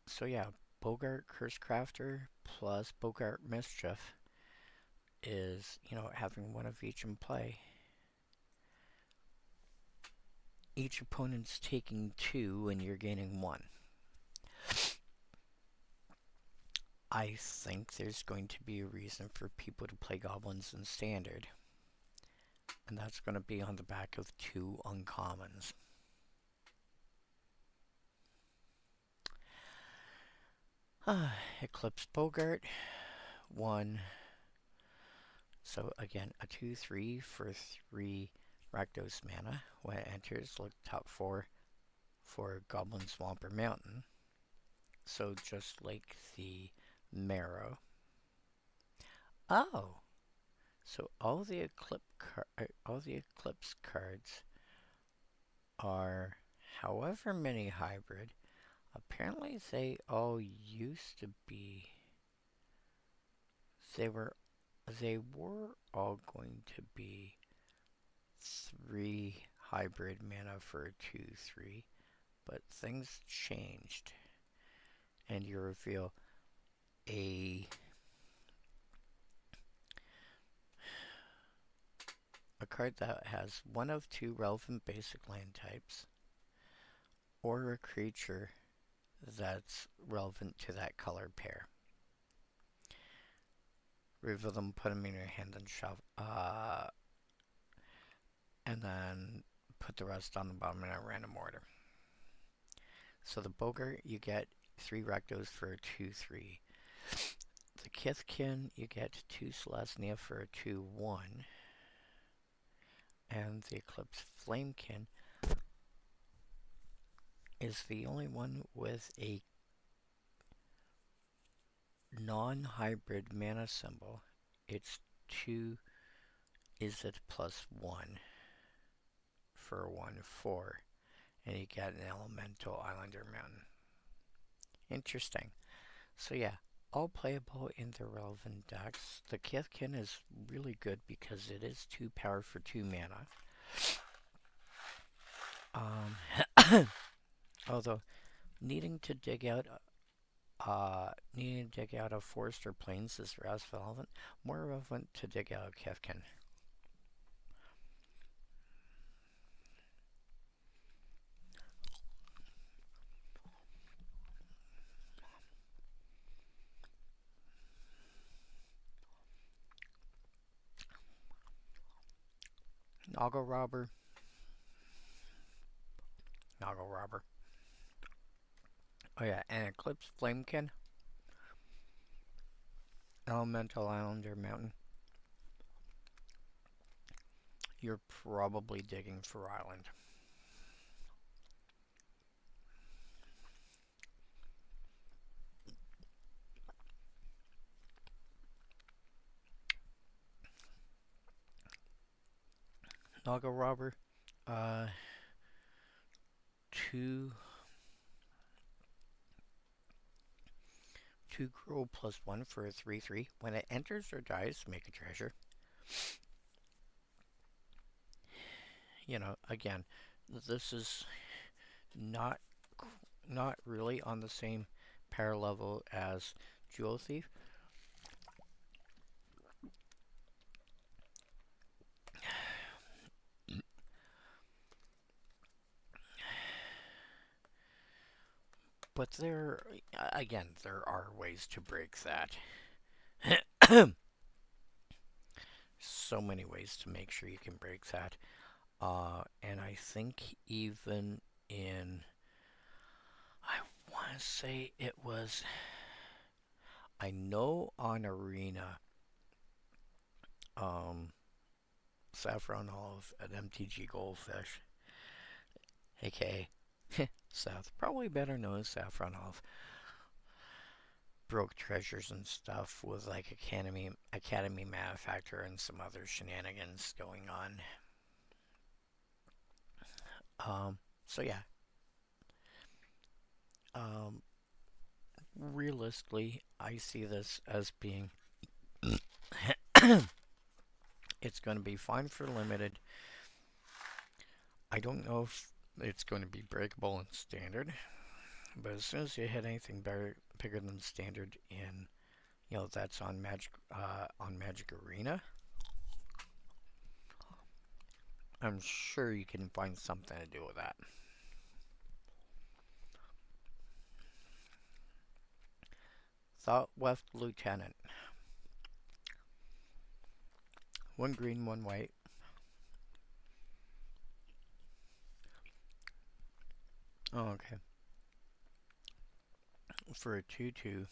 So yeah, Bogart Curse Crafter plus Bogart Mischief is, you know, having 1 of each in play. Each opponent's taking 2 and you're gaining 1. I think there's going to be a reason for people to play goblins in Standard. And that's going to be on the back of 2 uncommons. Eclipse Bogart, 1. So again, a 2/3 for 3 Rakdos mana. When it enters, look top 4 for Goblin Swamp or Mountain. So just like the Marrow. Oh! So all the Eclipse cards are however many hybrid. Apparently they all used to be. They were all going to be 3 hybrid mana for a 2/3, but things changed, and you reveal a card that has one of 2 relevant basic land types, or a creature that's relevant to that color pair. Reveal them, put them in your hand, and shove, and then put the rest on the bottom in a random order. So the Bogart, you get 3 Rectos for a 2/3. The Kithkin, you get 2 Celestia for a 2/1. And the Eclipsed Flamekin is the only one with a non-hybrid mana symbol. It's 2 Izzet +1 for a 1/4. And you get an Elemental Islander Mountain. Interesting. So yeah, all playable in the relevant decks. The Kithkin is really good because it is 2 power for 2 mana. Although needing to dig out a forest or plains is less relevant. More relevant to dig out a Kithkin. Noggle Robber. Oh yeah, and Eclipse Flamekin. Elemental Islander Mountain. You're probably digging for island. Noggle Robber. 2 Grow +1 for a 3/3. When it enters or dies, make a treasure. You know, again, this is not really on the same power level as Jewel Thief. But there are ways to break that. So many ways to make sure you can break that. And I think even in, I want to say it was, I know on Arena, Saffron Olive at MTG Goldfish, aka Seth, probably better known as Saffron Olive, broke treasures and stuff with like Academy Manufacturer and some other shenanigans going on. So yeah. Realistically, I see this as being it's going to be fine for limited. I don't know if it's going to be breakable in standard, but as soon as you hit anything bigger than standard in, that's on Magic Arena, I'm sure you can find something to do with that. Thoughtweft Lieutenant. 1 green, 1 white. Oh, okay. For a 2/2,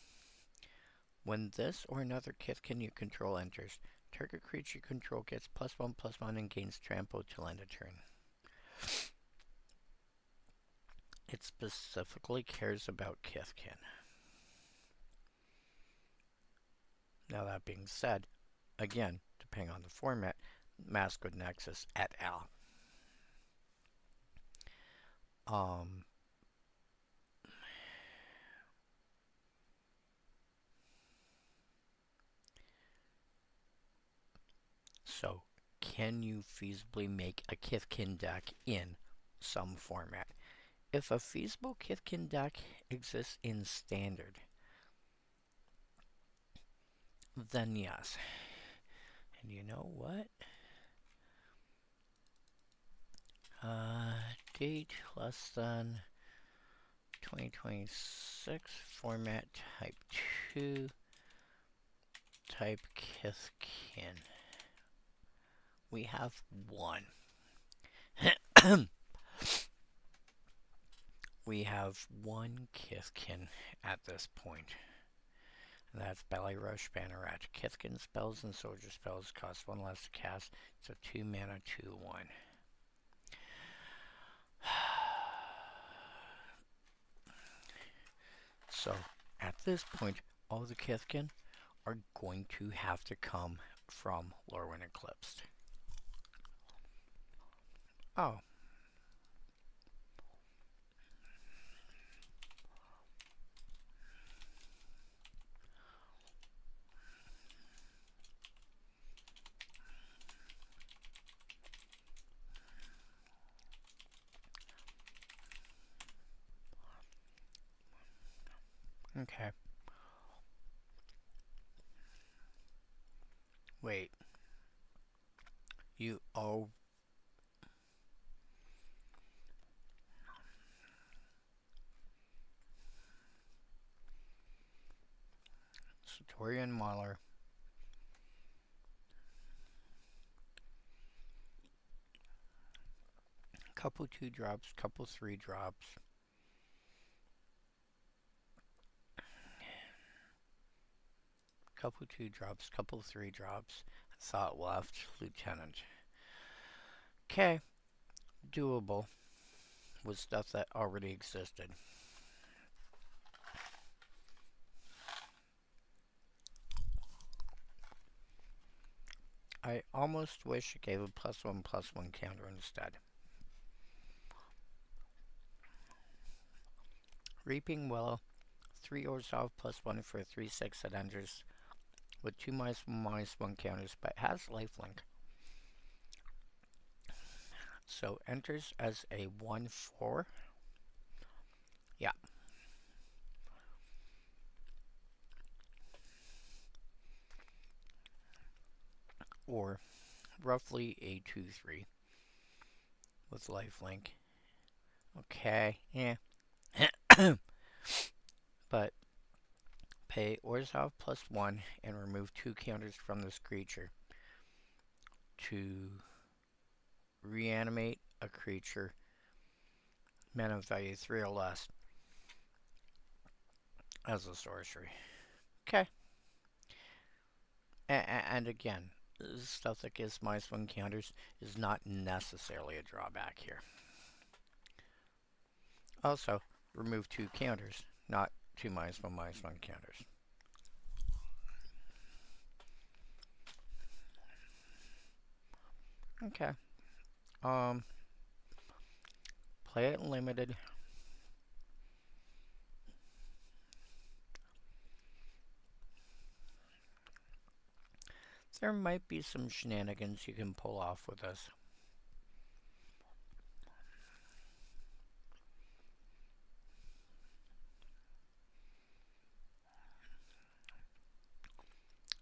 when this or another Kithkin you control enters, target creature you control gets +1/+1 and gains trample till end of turn. It specifically cares about Kithkin. Now that being said, again, depending on the format, Maskwood Nexus et al. So, can you feasibly make a Kithkin deck in some format? If a feasible Kithkin deck exists in Standard, then yes. And you know what? Date less than 2026, format type 2, type Kithkin. We have one. We have one Kithkin at this point. And that's Belly Rush Banneret. Kithkin spells and soldier spells cost 1 less to cast. It's a 2 mana 2/1. So, at this point, all the Kithkin are going to have to come from Lorwyn Eclipsed. Oh. Okay. Wait. You oh. Satorian Mauler. Couple 2-drops, couple 3-drops. Couple 2-drops, couple 3-drops. Thought left, Lieutenant. Okay. Doable with stuff that already existed. I almost wish it gave a +1/+1 counter instead. Reaping Willow, 3 Orzhov +1 for 3/6 that enters with 2 -1/-1 counters, but has lifelink. So enters as a 1/4. Yeah. Or roughly a 2/3 with lifelink. Okay, yeah. But pay Orzhov +1 and remove 2 counters from this creature to reanimate a creature mana value 3 or less as a sorcery. Okay. And again, stuff that gives -1 counters is not necessarily a drawback here. Also, remove 2 counters, not 2 -1/-1 counters. Okay. Play it limited. There might be some shenanigans you can pull off with this.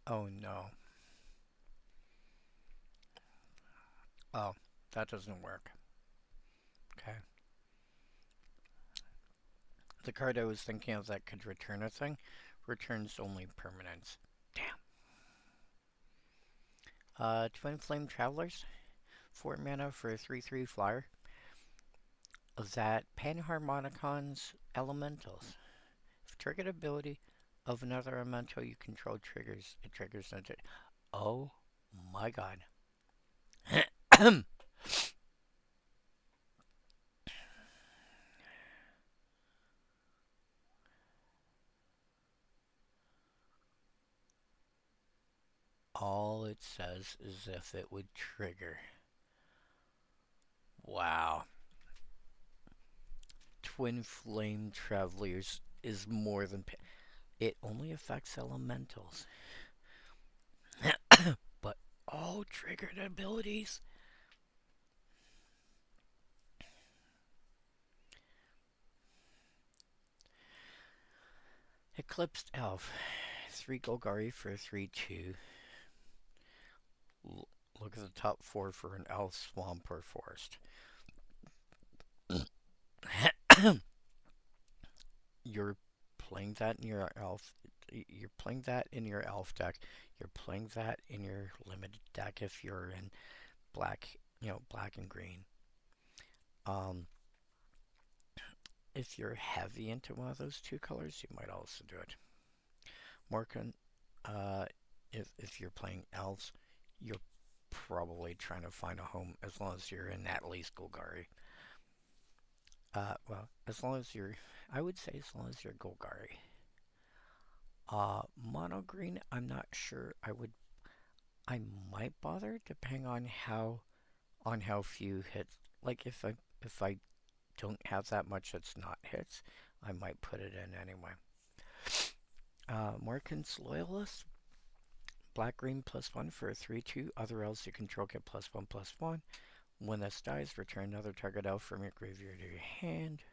Oh no. Oh, that doesn't work. Okay. The card I was thinking of that could return a thing returns only permanents. Damn. Twin Flame Travelers, 4 mana for a 3/3 flyer. That Panharmonicons Elementals. If triggered ability of another elemental you control triggers, it triggers into. Oh my god. All it says is if it would trigger. Wow. Twin Flame Travelers is more than... It only affects elementals. But Oh, triggered abilities. Eclipsed Elf. 3 Golgari for 3/2. Look at the top 4 for an elf, swamp, or forest. You're playing that in your elf. You're playing that in your elf deck. You're playing that in your limited deck if you're in black, black and green. If you're heavy into one of those 2 colors, you might also do it. Morkan, if you're playing elves, you're probably trying to find a home as long as you're in at least Golgari. Well, as long as you're, I would say as long as you're Golgari. Mono green, I'm not sure. I might bother depending on how few hits. Like if I don't have that much that's not hits, I might put it in anyway. Morkan's Loyalist. Black green +1 for a 3/2. Other elves you control get +1/+1. When this dies, return another target elf from your graveyard to your hand.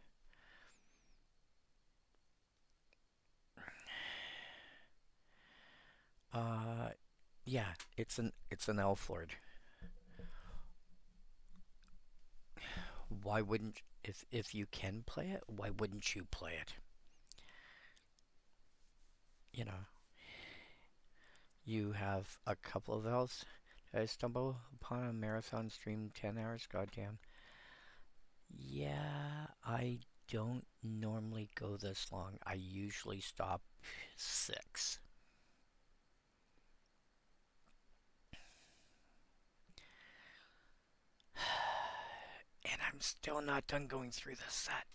Yeah, it's an elf lord. Why wouldn't, if you can play it, why wouldn't you play it? You know, you have a couple of elves. Did I stumble upon a marathon stream 10 hours? Goddamn. Yeah, I don't normally go this long. I usually stop 6. And I'm still not done going through this set.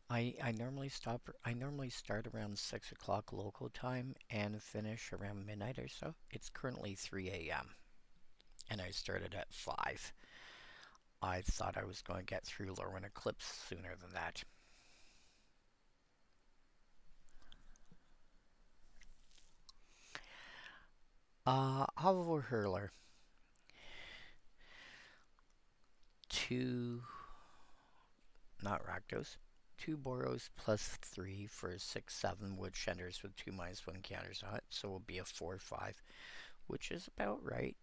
I normally start around 6 o'clock local time and finish around midnight or so. It's currently 3 a.m. and I started at 5. I thought I was going to get through Lorwyn Eclipsed sooner than that. Hover Hurler. 2, not Rakdos, 2 Boros +3 for 6/7 wood shenders with 2 -1 counters on it, so it will be a 4/5, which is about right.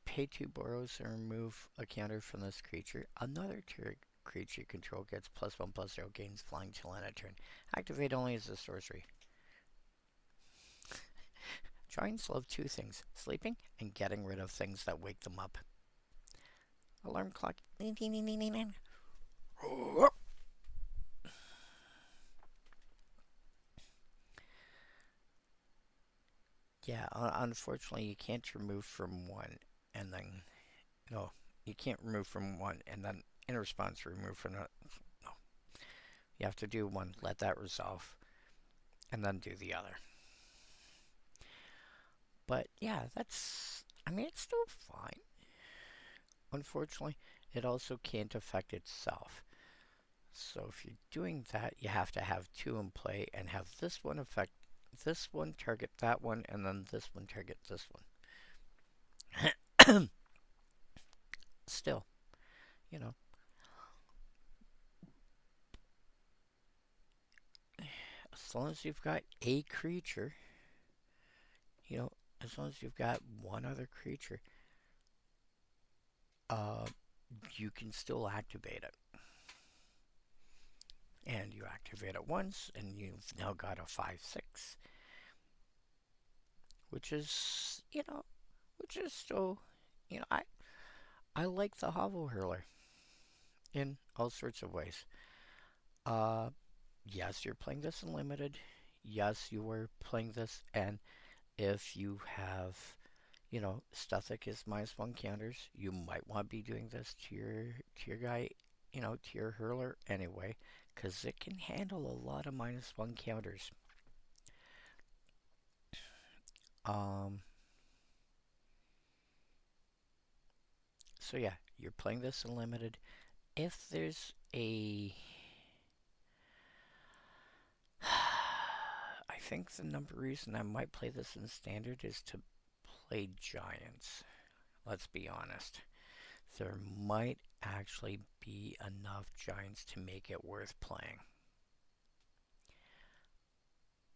Pay 2 Boros and remove a counter from this creature. Another creature you control gets +1/+0, gains flying till end of turn. Activate only as a sorcery. Giants love 2 things, sleeping and getting rid of things that wake them up. Alarm clock. Yeah, unfortunately you can't remove from 1 and then, no, you can't remove from 1 and then in response remove from another. No. You have to do 1, let that resolve, and then do the other. But yeah, it's still fine. Unfortunately, it also can't affect itself. So if you're doing that, you have to have 2 in play and have this one affect this one, target that one, and then this one target this one. Still, as long as you've got a creature, as long as you've got one other creature, you can still activate it. And you activate it once, and you've now got a 5/6, which is still, I like the Hovel Hurler in all sorts of ways. Yes, you're playing this in limited. Yes, you were playing this, and if you have, stuff that gives -1 counters, you might want to be doing this to your guy, to your hurler anyway, because it can handle a lot of -1 counters. So yeah, you're playing this in limited. If there's a think the number reason I might play this in Standard is to play Giants. Let's be honest. There might actually be enough Giants to make it worth playing.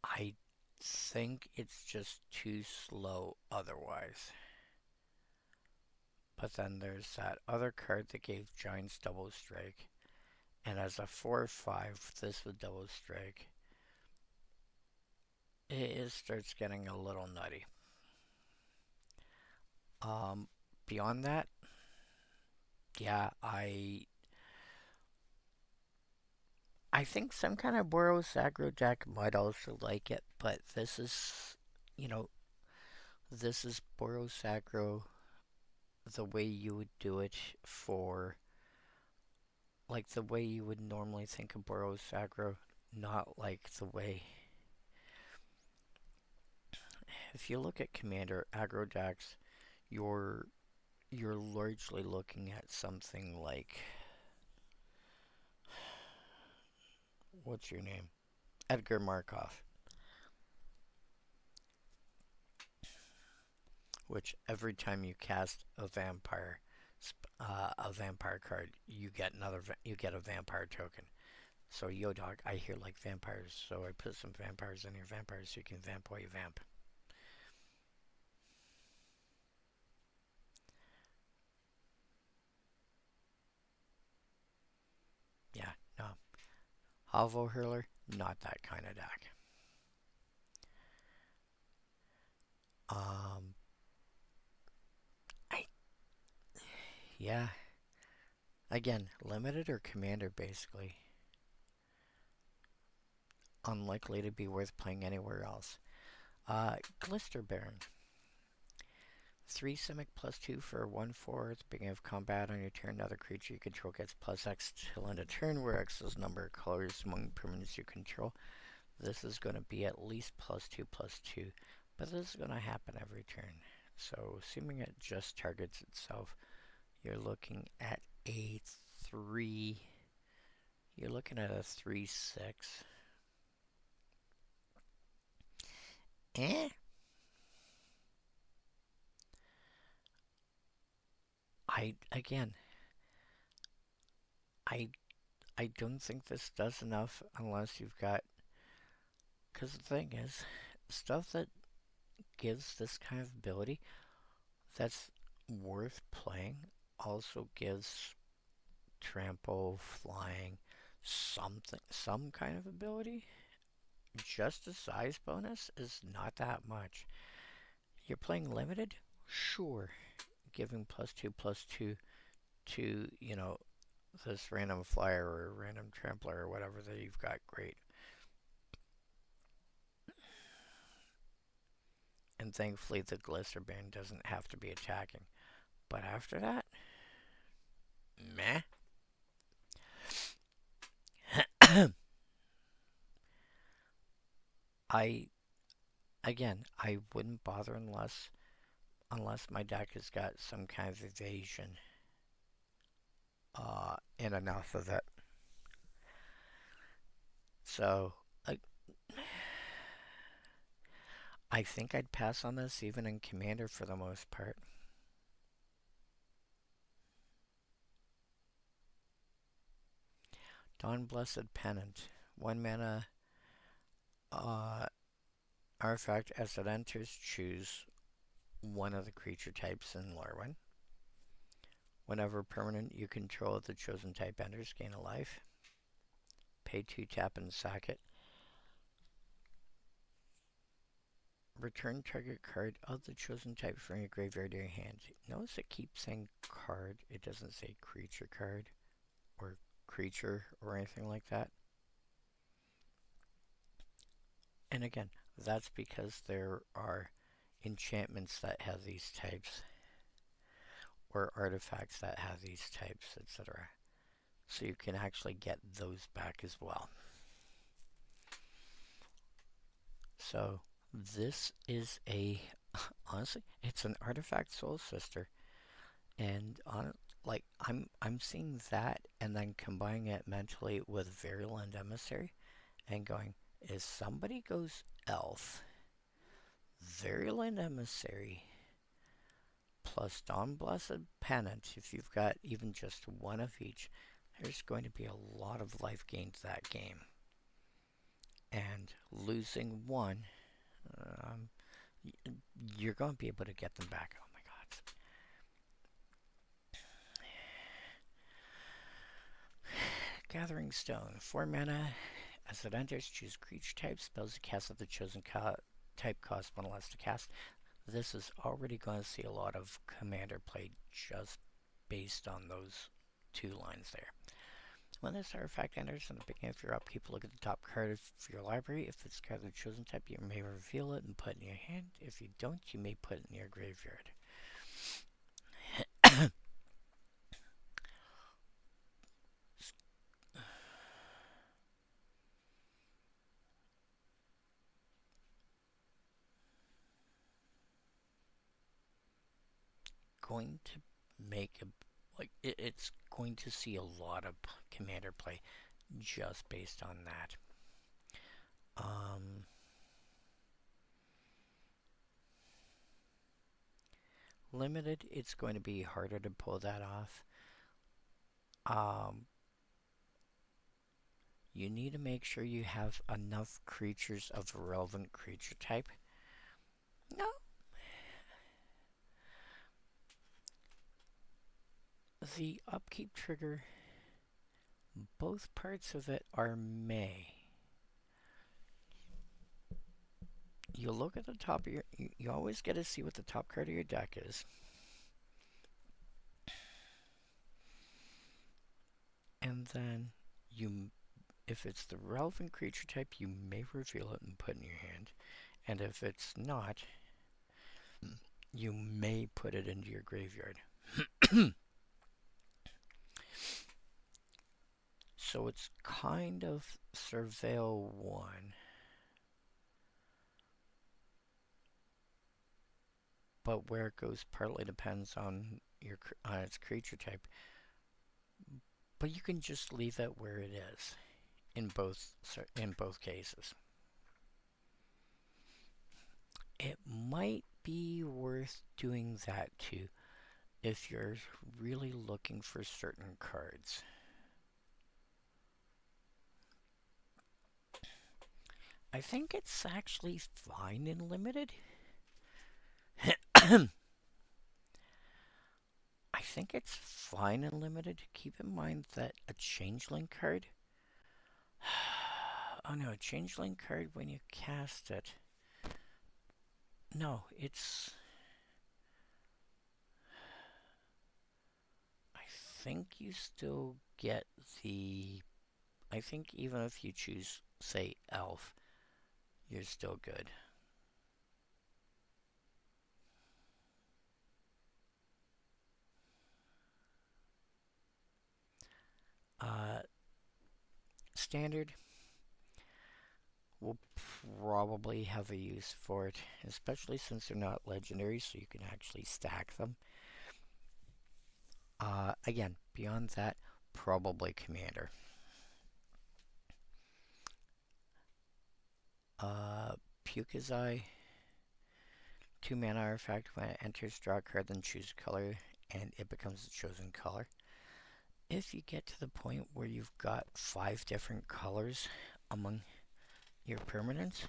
I think it's just too slow otherwise. But then there's that other card that gave Giants double strike. And as a 4/5, this with double strike, it starts getting a little nutty. Beyond that, yeah, I think some kind of Boros aggro deck might also like it, but this is, you know, this is Boros aggro the way you would do it for, like the way you would normally think of Boros aggro, not like the way. If you look at Commander aggro decks, you're largely looking at something like, what's your name? Edgar Markov. Which every time you cast a vampire card, you get a vampire token. So yo dog, I hear like vampires, so I put some vampires in your vampires so you can vamp while you vamp. Yeah, no. Halvo Hurler, not that kind of deck. Yeah. Again, limited or commander basically. Unlikely to be worth playing anywhere else. Glister Baron. 3 Simic +2 for 1/4 at the beginning of combat. On your turn, another creature you control gets +X till end of turn, where X is the number of colors among permanents you control. This is going to be at least +2/+2, but this is going to happen every turn. So, assuming it just targets itself, you're looking at a 3. You're looking at a 3/6. I don't think this does enough unless you've got, because the thing is, stuff that gives this kind of ability that's worth playing also gives trample, flying, some kind of ability. Just a size bonus is not that much. You're playing limited? Sure. Giving +2/+2 to, this random flyer or random trampler or whatever that you've got, great. And thankfully the Glister Band doesn't have to be attacking. But after that, meh. I wouldn't bother unless my deck has got some kind of evasion and enough of it. So, I think I'd pass on this even in Commander for the most part. Dawn Blessed Pennant. 1 mana artifact. As it enters, choose one of the creature types in Lorwyn. Whenever permanent you control the chosen type enters, gain a life. Pay 2, tap, and sack it. Return target card of the chosen type from your graveyard to your hand. Notice it keeps saying card. It doesn't say creature card or creature or anything like that. And again, that's because there are enchantments that have these types or artifacts that have these types, etc. So you can actually get those back as well. So this is honestly, it's an artifact soul sister, and I'm seeing that and then combining it mentally with Virulent Emissary and going, if somebody goes Elf, Virulent Emissary, plus Dawn Blessed Pennant, if you've got even just one of each, there's going to be a lot of life gained that game. And losing one, you're going to be able to get them back. Oh my god. Gathering Stone, 4 mana. As it enters, choose creature type. Spells you cast of the chosen type cost 1 less to cast. This is already going to see a lot of commander play just based on those 2 lines there. When this artifact enters in the beginning of your upkeep, look at the top card of your library. If it's a card of the chosen type, you may reveal it and put it in your hand. If you don't, you may put it in your graveyard. Going to make a it's going to see a lot of commander play just based on that. Limited, it's going to be harder to pull that off. You need to make sure you have enough creatures of a relevant creature type. No. The upkeep trigger, both parts of it are may. You look at the top of your... You always get to see what the top card of your deck is. And then if it's the relevant creature type, you may reveal it and put it in your hand. And if it's not, you may put it into your graveyard. So it's kind of Surveil 1. But where it goes partly depends on its creature type. But you can just leave it where it is in both cases. It might be worth doing that too if you're really looking for certain cards. I think it's actually fine in limited. I think it's fine in limited. Keep in mind that a changeling card... Oh no, a changeling card when you cast it... No, it's... I think you still get the... I think even if you choose, say, Elf, you're still good. Standard will probably have a use for it, especially since they're not legendary, so you can actually stack them. Again, beyond that, probably commander. Pukazai, 2 mana artifact. When it enters, draw a card, then choose a color, and it becomes the chosen color. If you get to the point where you've got 5 different colors among your permanents,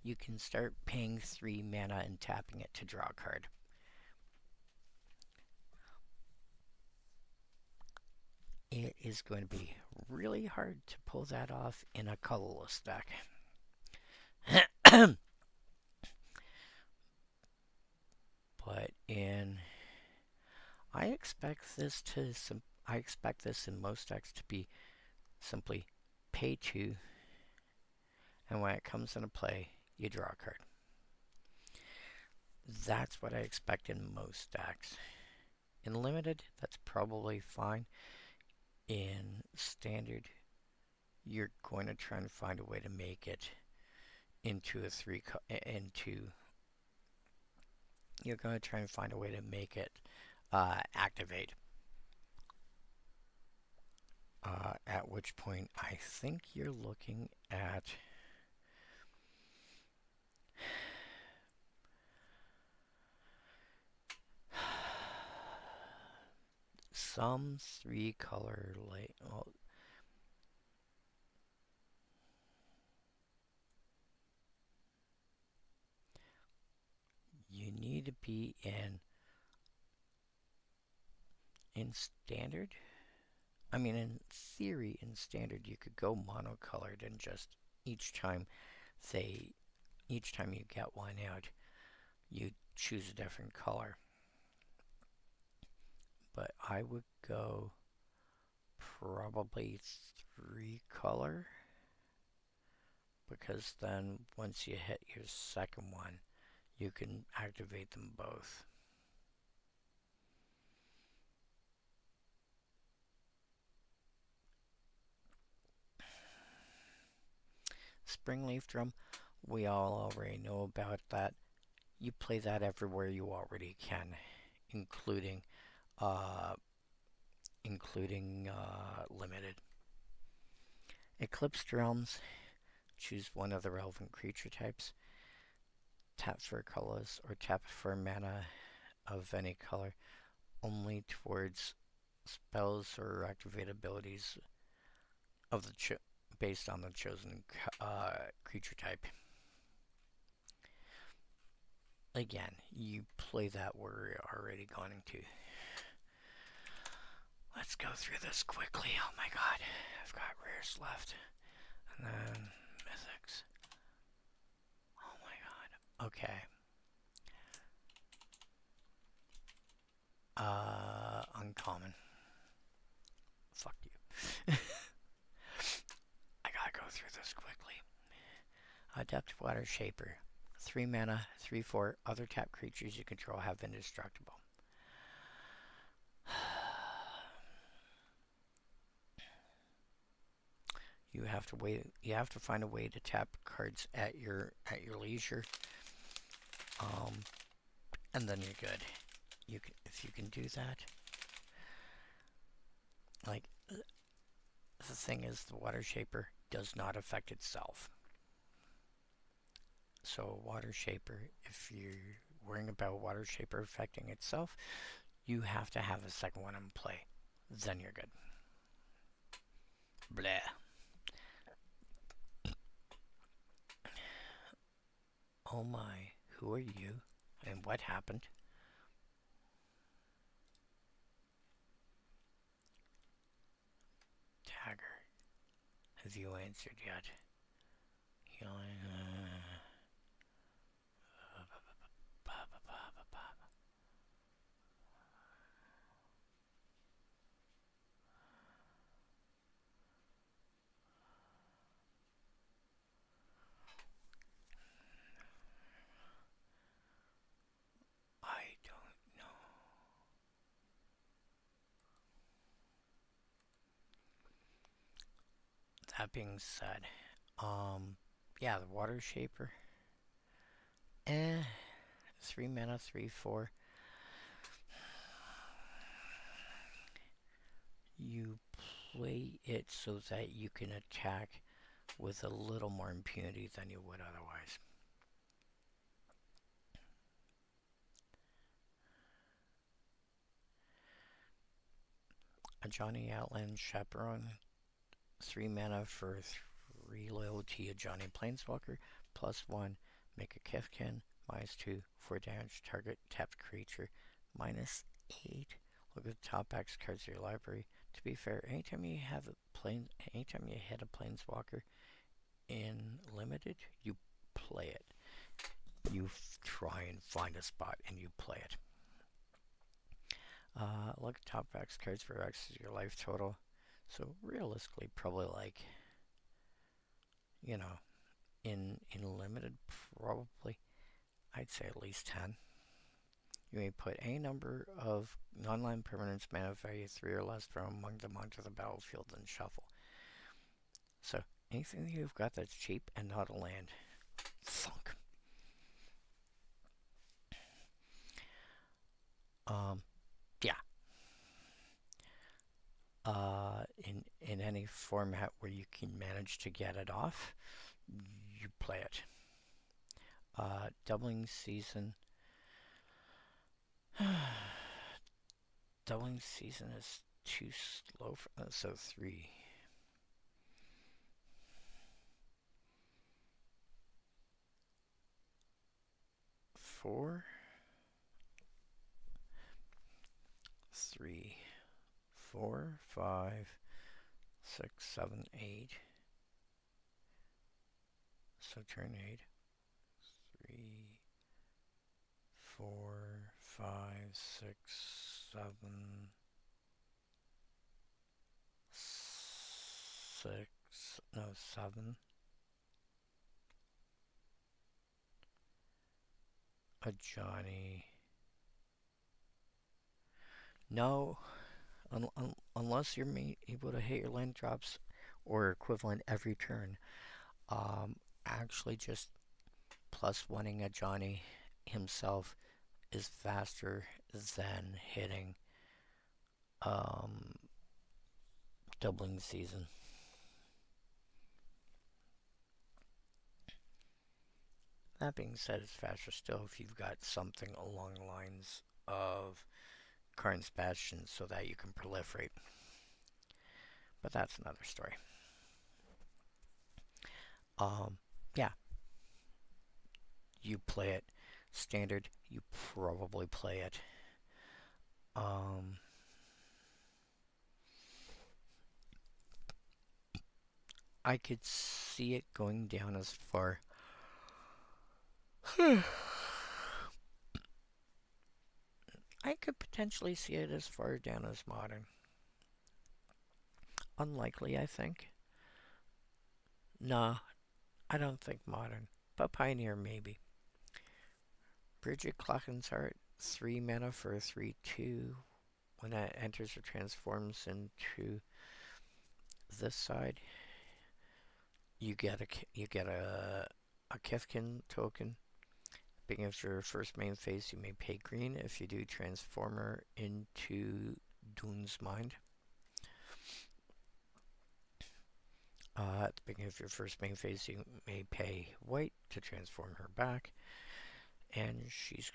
you can start paying 3 mana and tapping it to draw a card. It is going to be really hard to pull that off in a colorless deck. But I expect this in most decks to be simply pay 2, and when it comes into play, you draw a card. That's what I expect in most decks. In limited, that's probably fine. In standard, you're going to try and find a way to make it into a you're going to try and find a way to make it activate. At which point, I think you're looking at some 3-color light. Well, you need to be in standard. I mean, in theory, in standard, you could go monocolored and just each time, say, each time you get one out, you choose a different color. But I would go probably 3-color, because then once you hit your second one, you can activate them both. Springleaf Drum, we all already know about that. You play that everywhere you already can, including limited. Eclipsed Realms, choose one of the relevant creature types. Tap for colors or tap for mana of any color, only towards spells or activate abilities of the based on the chosen creature type. Again, you play that where you're already going to. Let's go through this quickly. Oh my god, I've got rares left. And then mythics. Oh my god. Okay. Uncommon. Fuck you. I gotta go through this quickly. Adept Water Shaper. 3 mana, 3/4. Other tap creatures you control have indestructible. You have to wait. You have to find a way to tap cards at your leisure, and then you're good. You can, if you can do that. Like, the thing is, the Water Shaper does not affect itself. So Water Shaper, if you're worrying about Water Shaper affecting itself, you have to have a second one in play. Then you're good. Blah. Oh my, who are you? And what happened? Tagger. Have you answered yet? Healing. I don't know. That being said, yeah, the Water Shaper. 3 mana, 3/4. You play it so that you can attack with a little more impunity than you would otherwise. Ajani Outland Chaperone. 3 mana for 3 loyalty Ajani Planeswalker. +1. Make a Kefkin. -2. 4 damage. Target tapped creature. -8. Look at the top X cards of your library. To be fair, anytime you hit a Planeswalker in limited, you play it. You try and find a spot and you play it. Look at top X cards for X is your life total. So realistically, probably like, you know, in limited, probably I'd say at least 10. You may put any number of non-land permanents mana value 3 or less from among them onto the battlefield and shuffle. So anything that you've got that's cheap and not a land, thunk. Yeah. In any format where you can manage to get it off, you play it. Doubling Season. Doubling season is too slow for that, so 3. 4. 3. 4, 5, 6, 7, 8. So turn 8. 3, 4, 5, 6, 7, 6, no, 7. A Johnny. No, unless you're able to hit your land drops or equivalent every turn. Actually, just plus oneing a Johnny himself is faster than hitting doubling season. That being said, it's faster still if you've got something along the lines of Karn's Bastion so that you can proliferate. But that's another story. Yeah. You play it. Standard, you probably play it. I could see it going down as far. I could potentially see it as far down as modern. Unlikely, I think. Nah, I don't think modern. But Pioneer, maybe. Bridget Clachan's Heart, 3 mana for a 3/2. When that enters or transforms into this side, you get a Kithkin token. Being of your first main phase, you may pay green. If you do, Transformer into Dune's Mind. At the beginning of your first main phase, you may pay white to transform her back. And she's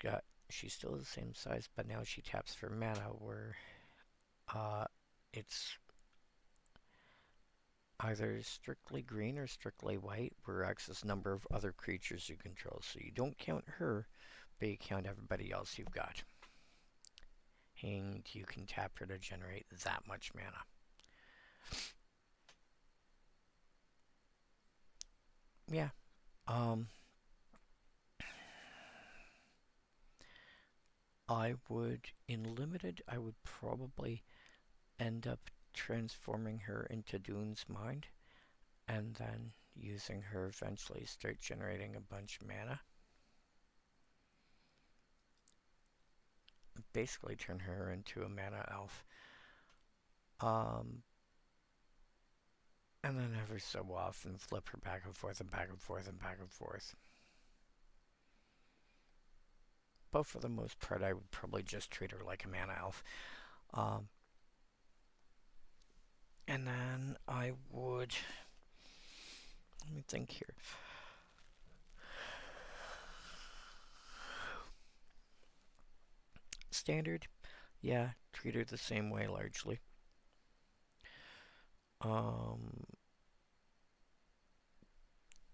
still the same size, but now she taps for mana, where it's either strictly green or strictly white, where X is number of other creatures you control. So you don't count her, but you count everybody else you've got. And you can tap her to generate that much mana. Yeah. I would, in limited, I would probably end up transforming her into Dune's Mind, and then using her eventually start generating a bunch of mana. Basically turn her into a mana elf. And then every so often flip her back and forth and back and forth and back and forth. But for the most part, I would probably just treat her like a mana elf. And then I would... Let me think here. Standard, yeah, treat her the same way largely.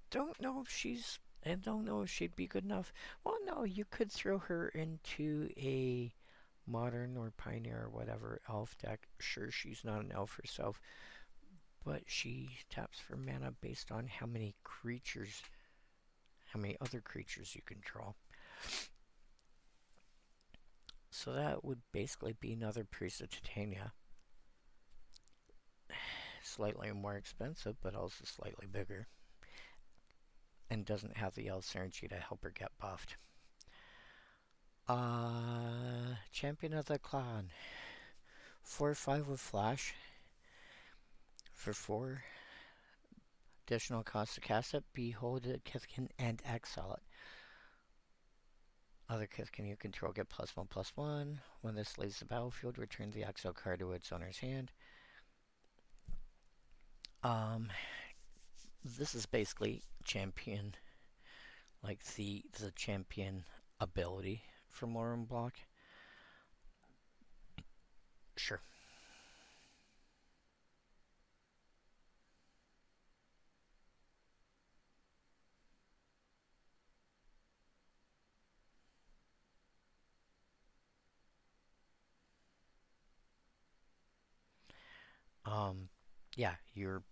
Don't know if she's... I don't know if she'd be good enough. Well, no, you could throw her into a modern or pioneer or whatever elf deck. Sure, she's not an elf herself, but she taps for mana based on how many other creatures you control. So that would basically be another Priest of Titania. Slightly more expensive, but also slightly bigger. And doesn't have the elf synergy to help her get buffed. Champion of the Clan. 4/5 with Flash. For 4 additional cost to cast it, behold it, Kithkin, and exile it. Other Kithkin you control get +1/+1. When this leaves the battlefield, return the exile card to its owner's hand. This is basically champion, like the champion ability from Lorwyn Block. Sure. Um, yeah, you're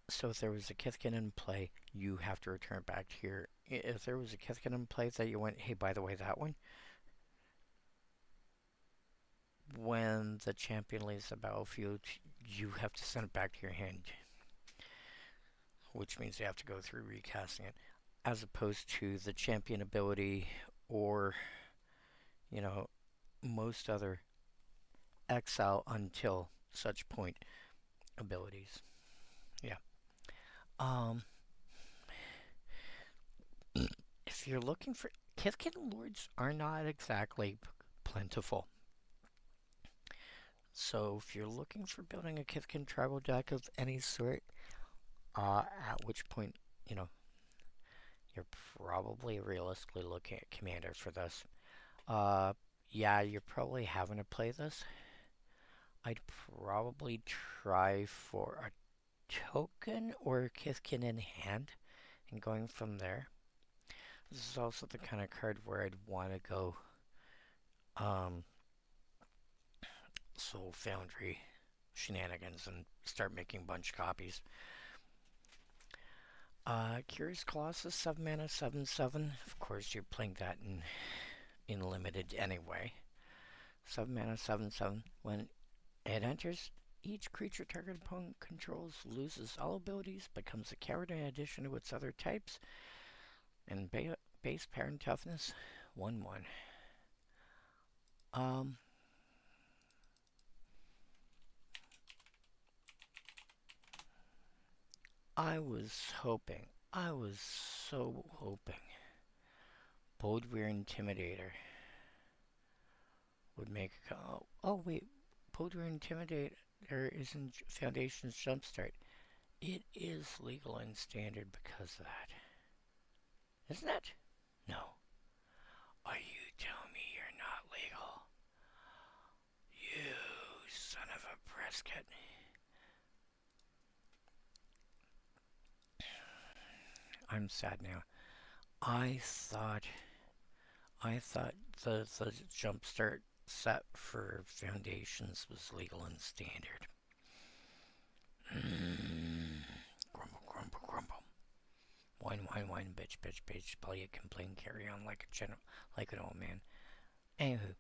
so if there was a Kithkin in play, you have to return it back to your. If there was a Kithkin in play that you went, hey, by the way, that one, when the champion leaves the battlefield, you have to send it back to your hand, which means you have to go through recasting it, as opposed to the champion ability or, you know, most other exile until such point abilities. Yeah. Um, if you're looking for Kithkin Lords are not exactly plentiful. So if you're looking for building a Kithkin tribal deck of any sort, at which point, you know, you're probably realistically looking at Commander for this. Uh, yeah, you're probably having to play this. I'd probably try for a token or a Kithkin in hand and going from there. This is also the kind of card where I'd want to go um, Soul Foundry shenanigans and start making bunch copies. Curious Colossus, 7 mana, 7/7. Of course, you're playing that in limited anyway. 7 mana, 7/7. When it enters, each creature target opponent controls loses all abilities, becomes a coward in addition to its other types, and base parent toughness 1/1. Um, I was so hoping Boldweir Intimidator would make a oh wait, Boulder Intimidator is in Foundation's Jumpstart. It is legal and standard because of that. Isn't it? No. Are you telling me you're not legal? You son of a brisket. I'm sad now. I thought the Jumpstart set for Foundations was legal and standard. Grumble, grumble, grumble. Whine, whine, whine, bitch, bitch, bitch. Play it, complain, carry on like like an old man. Anywho,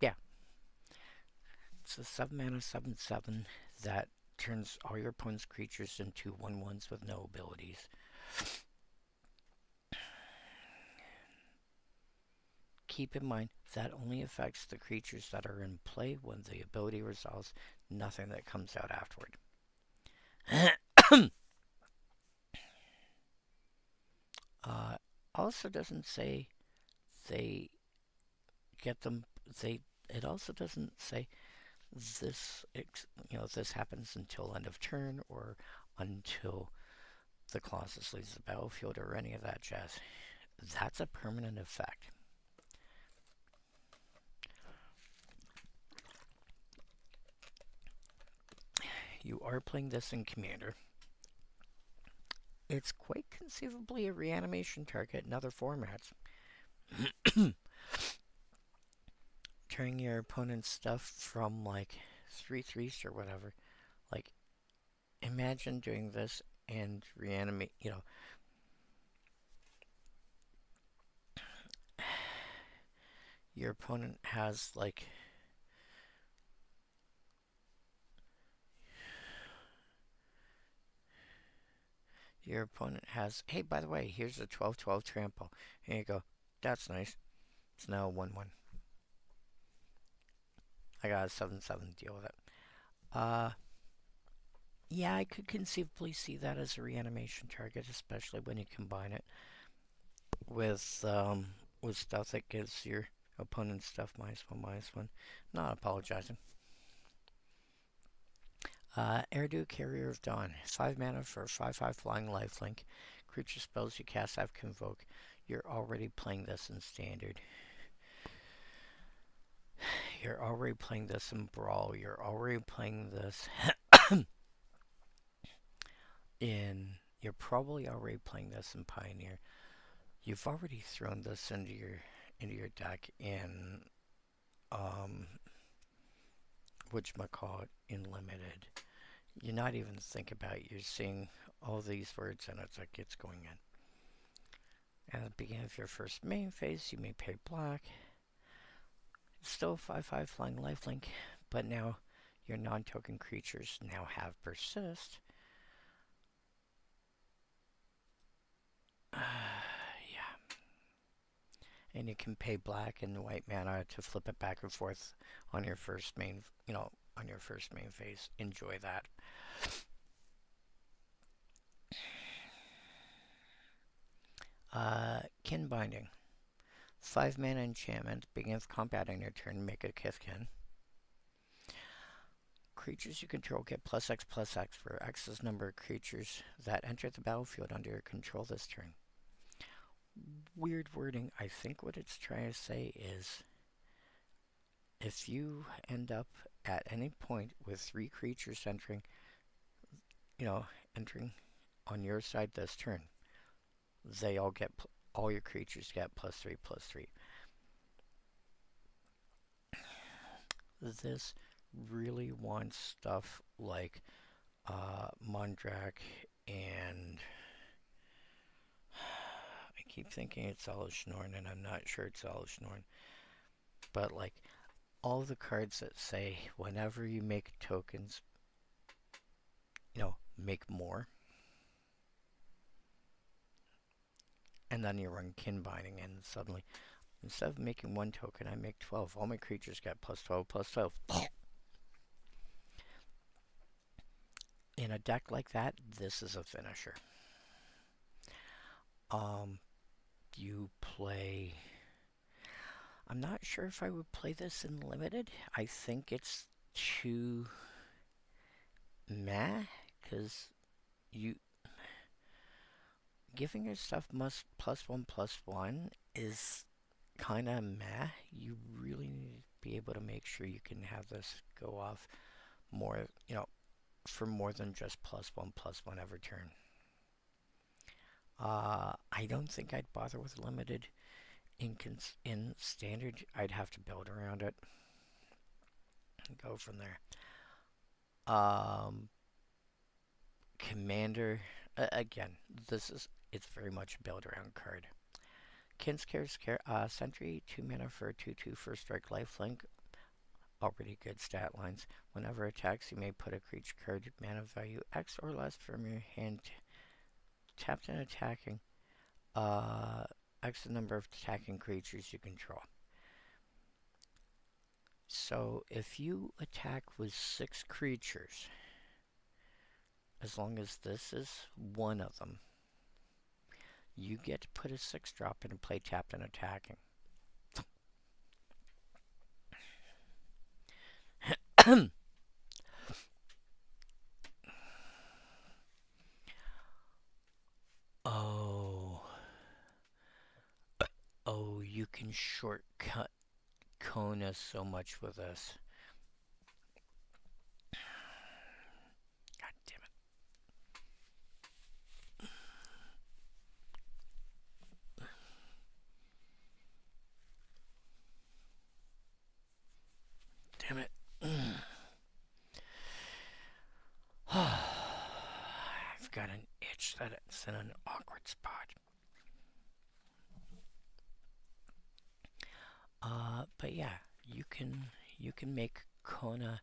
yeah, it's a 7 mana 7/7 that turns all your opponent's creatures into 1/1s with no abilities. Keep in mind that only affects the creatures that are in play when the ability resolves, nothing that comes out afterward. Also doesn't say they get them. It also doesn't say this this happens until end of turn or until the Colossus leaves the battlefield or any of that jazz. That's a permanent effect. You are playing this in Commander. It's quite conceivably a reanimation target in other formats. Turning your opponent's stuff from like 3/3s or whatever. Like, imagine doing this and reanimate, your opponent has like hey, by the way, here's a 12/12 trample. And you go, that's nice. It's now a 1/1. I got a 7/7 deal with it. Yeah, I could conceivably see that as a reanimation target, especially when you combine it with stuff that gives your opponent's stuff -1/-1. Not apologizing. Erdu, Carrier of Dawn. 5 mana for a 5/5 flying lifelink. Creature spells you cast have Convoke. you're already playing this in Standard. You're already playing this in Brawl. You're already playing this in... You're probably already playing this in Pioneer. You've already thrown this into your deck in whatchamacallit, in Limited. You're not even thinking about it. You're seeing all these words and it's like it's going in. At the beginning of your first main phase, you may pay black. It's still 5/5 flying lifelink, but now your non-token creatures now have persist. Yeah. And you can pay black and white mana to flip it back and forth on your first main, on your first main phase. Enjoy that. Kin Binding. 5 mana enchantment. Begins combat on your turn. Make a Kithkin. Creatures you control get +X for X's number of creatures that enter the battlefield under your control this turn. Weird wording. I think what it's trying to say is if you end up at any point with 3 creatures entering on your side this turn, they all get, all your creatures get +3/+3. This really wants stuff like Mondrak and I keep thinking it's Alishnorn and I'm not sure it's Alishnorn, but like all the cards that say whenever you make tokens, make more, and then you run Kin Binding and suddenly instead of making 1 token I make 12. All my creatures get +12/+12. In a deck like that, this is a finisher. You play... I'm not sure if I would play this in Limited. I think it's too meh, because you... Giving your stuff +1/+1 is kind of meh. You really need to be able to make sure you can have this go off more, for more than just +1/+1 every turn. I don't think I'd bother with Limited. In Standard, I'd have to build around it and go from there. Commander, again, it's very much a build around card. Kinskare's Sentry, 2 mana for a 2/2 first strike lifelink. Already good stat lines. Whenever attacks, you may put a creature card mana value X or less from your hand tapped and attacking. X the number of attacking creatures you control. So if you attack with 6 creatures, as long as this is one of them, you get to put a 6-drop in and play tapped and attacking. Oh, you can shortcut Kona so much with this. God damn it. Damn it. I've got an itch that it's in an awkward spot. But yeah, you can make Kona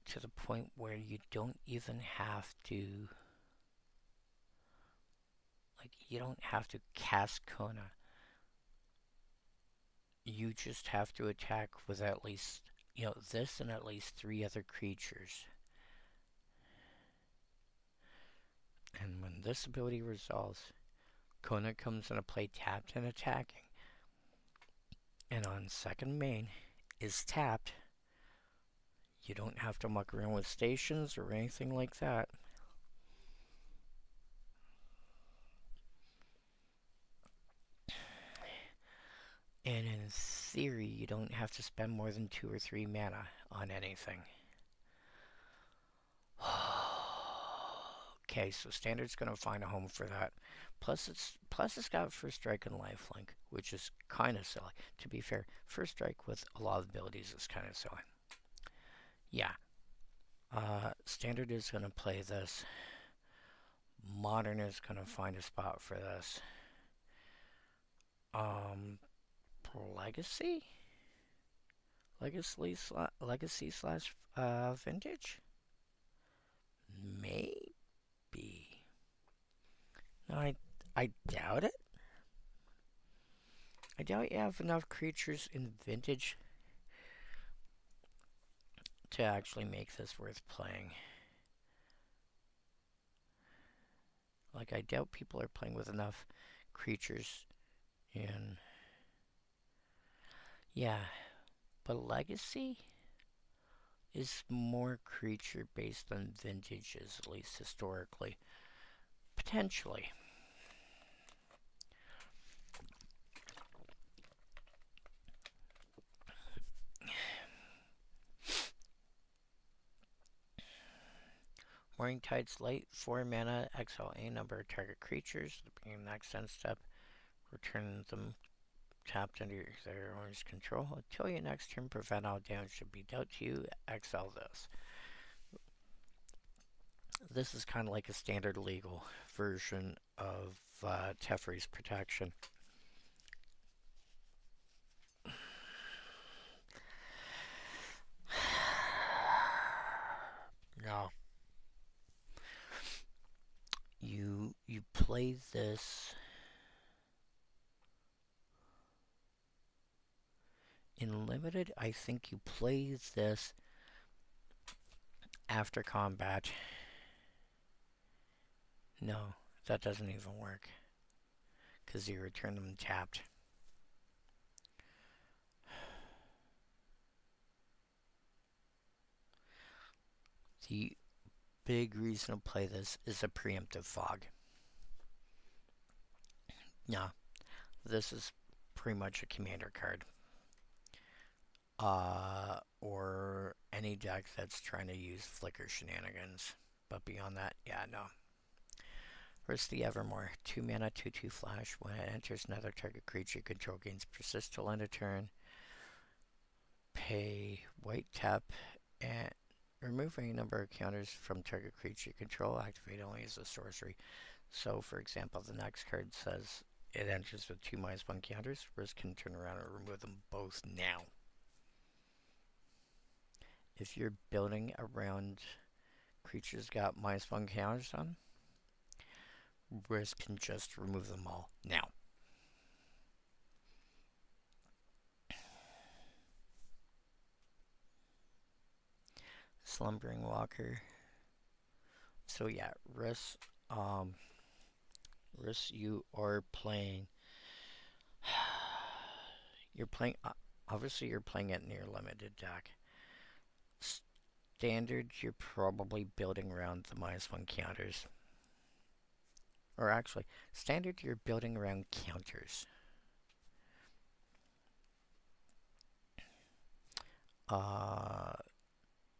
to the point where you don't even have to, you don't have to cast Kona. You just have to attack with at least, this and at least 3 other creatures. And when this ability resolves, Kona comes into play tapped and attacking. And on second main is tapped. You don't have to muck around with stations or anything like that. And in theory, you don't have to spend more than 2 or 3 mana on anything. Okay, so Standard's going to find a home for that. Plus it's got First Strike and Lifelink, which is kind of silly. To be fair, First Strike with a lot of abilities is kind of silly. Yeah. Standard is going to play this. Modern is going to find a spot for this. Legacy? Legacy slash Vintage? Maybe. No, I doubt it. I doubt you have enough creatures in Vintage to actually make this worth playing. Like, I doubt people are playing with enough creatures in... Yeah, but Legacy is more creature-based than Vintage is, at least historically. Potentially. Morning Tide's Light, 4 mana, exile a number of target creatures. At the beginning of the next end step, return them tapped under their owner's control. Until your next turn, prevent all damage to be dealt to you. Exile this. This is kind of like a standard legal version of Teferi's Protection. No. You play this in limited. I think you play this after combat. No, that doesn't even work because you return them tapped. The big reason to play this is a preemptive fog. Yeah, this is pretty much a commander card. Or any deck that's trying to use flicker shenanigans. But beyond that, yeah, no. Where's the Evermore? 2 mana, 2/2 flash. When it enters another target creature, control gains persist till end of turn. Pay white tap and remove any number of counters from target creature control. Activate only as a sorcery. So, for example, the next card says it enters with 2 -1 counters. Risk can turn around and remove them both now. If you're building around creatures got -1 counters on, Risk can just remove them all now. Slumbering Walker. So yeah, Risk, you are playing. You're playing. Obviously, you're playing it in your limited deck. Standard, you're probably building around the -1 counters. Or actually, Standard, you're building around counters.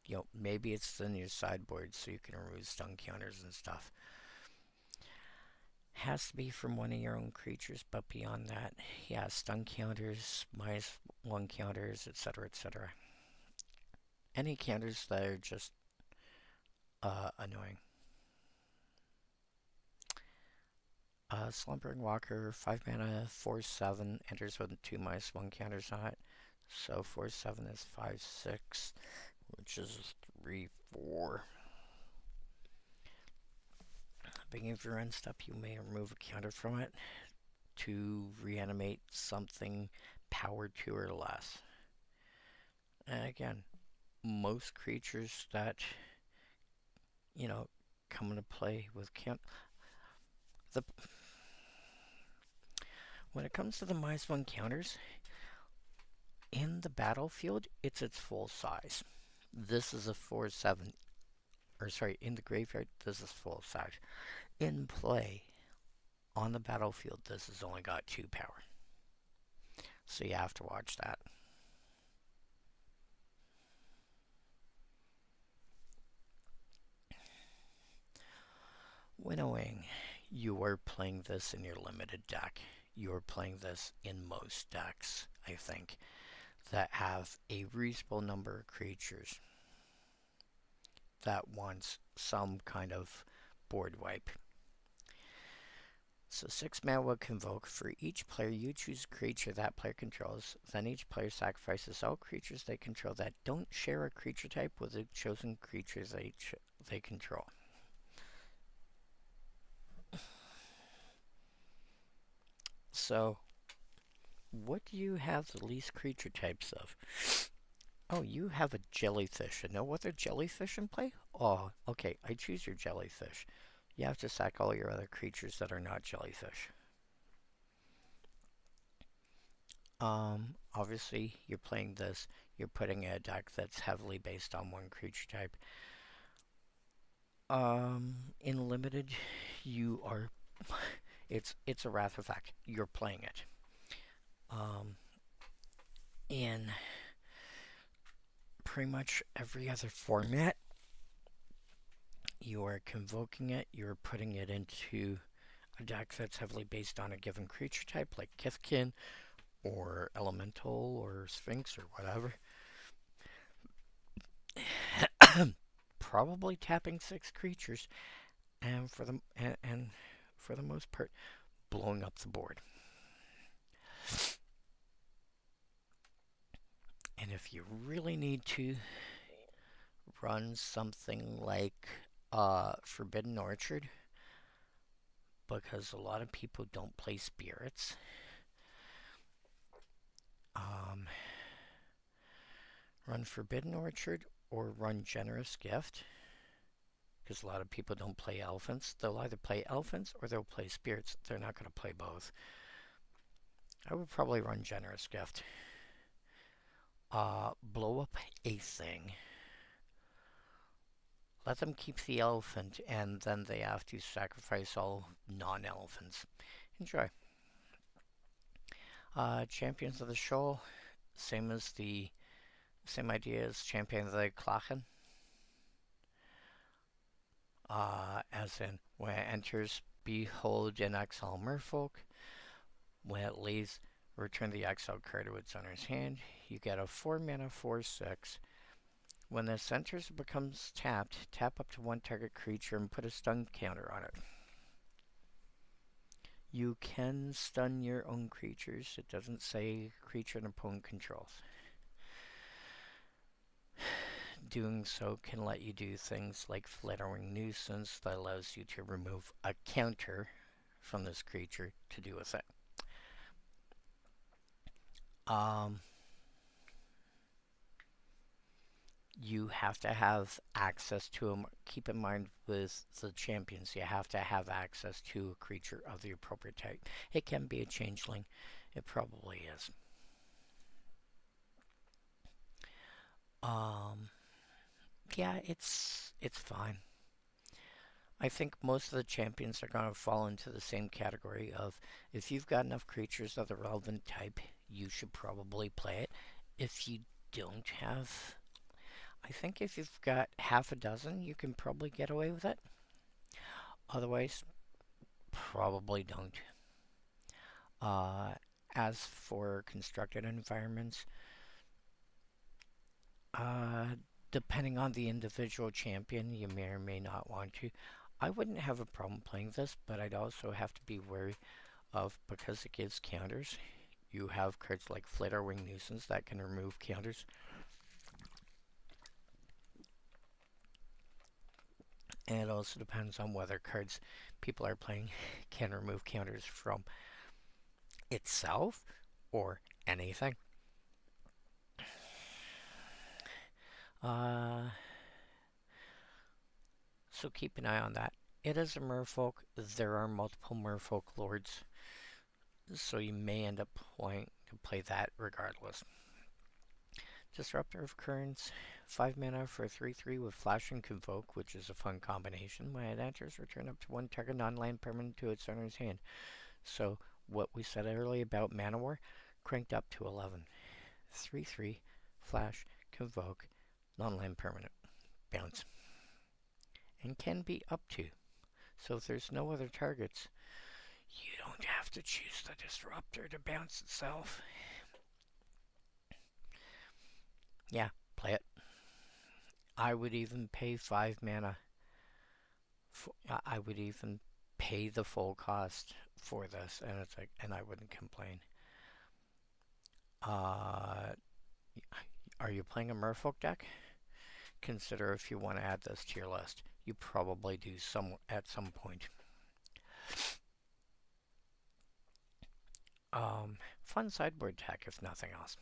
You know, maybe it's in your sideboard so you can remove stun counters and stuff. Has to be from one of your own creatures, but beyond that, yeah, stun counters, -1 counters, etc., etc. Any counters that are just annoying. Slumbering Walker, 5 mana, 4/7, enters with 2 -1 counters on it. So 4/7 is 5/6, which is 3/4. Beginning of your end step, you may remove a counter from it to reanimate something power 2 or less. And again, most creatures that, you know, come into play with when it comes to the -1 counters, in the battlefield, it's its full size. This is a 4/7. Or sorry, in the graveyard, this is full size. In play, on the battlefield, this has only got 2 power. So you have to watch that. Winnowing. You are playing this in your limited deck. You are playing this in most decks, I think, that have a reasonable number of creatures that wants some kind of board wipe. So 6 mana will convoke. For each player, you choose a creature that player controls. Then each player sacrifices all creatures they control that don't share a creature type with the chosen creatures they control. So, what do you have the least creature types of? Oh, you have a jellyfish. And no other jellyfish in play? Oh, okay. I choose your jellyfish. You have to sack all your other creatures that are not jellyfish. Obviously, you're playing this. You're putting a deck that's heavily based on one creature type. In limited, you are. It's a wrath effect. You're playing it. In pretty much every other format, you are convoking it. You're putting it into a deck that's heavily based on a given creature type, like Kithkin, or Elemental, or Sphinx, or whatever. Probably tapping 6 creatures, and for the most part, blowing up the board. And if you really need to run something like Forbidden Orchard, because a lot of people don't play spirits, run Forbidden Orchard or run Generous Gift, because a lot of people don't play elephants. They'll either play elephants or they'll play spirits. They're not going to play both. I would probably run Generous Gift. Blow up a thing. Let them keep the elephant, and then they have to sacrifice all non-elephants. Enjoy. Champions of the Shoal, same idea as Champion of the Klachen. As in, when it enters, behold an Exile Merfolk. When it leaves, return the Exile card to its owner's hand. You get a 4 mana 4/6. When this enters, it becomes tapped. Tap up to 1 target creature and put a stun counter on it. You can stun your own creatures. It doesn't say creature an opponent controls. Doing so can let you do things like Flittering Nuisance that allows you to remove a counter from this creature to do a thing. You have to have access to them. Keep in mind with the champions, you have to have access to a creature of the appropriate type. It can be a changeling. It probably is. Yeah, it's fine. I think most of the champions are going to fall into the same category of if you've got enough creatures of the relevant type, you should probably play it. If you don't have, I think if you've got half a dozen, you can probably get away with it. Otherwise, probably don't. As for constructed environments, depending on the individual champion, you may or may not want to. I wouldn't have a problem playing this, but I'd also have to be wary of, because it gives counters, you have cards like Flittering Nuisance that can remove counters. And it also depends on whether cards people are playing can remove counters from itself or anything. So keep an eye on that. It is a merfolk. There are multiple merfolk lords, so you may end up wanting to play that regardless. Disruptor of Currents, 5 mana for 3/3 with Flash and Convoke, which is a fun combination. When it enters, return up to 1 target non-land permanent to its owner's hand. So what we said earlier about Mana War, cranked up to 11. 3/3, flash, convoke, non-land permanent, bounce. And can be up to. So if there's no other targets, you don't have to choose the disruptor to bounce itself. Yeah, play it. I would even pay 5 mana. I would even pay the full cost for this, and it's like, and I wouldn't complain. Are you playing a Merfolk deck? Consider if you want to add this to your list. You probably do at some point. Fun sideboard deck, if nothing else.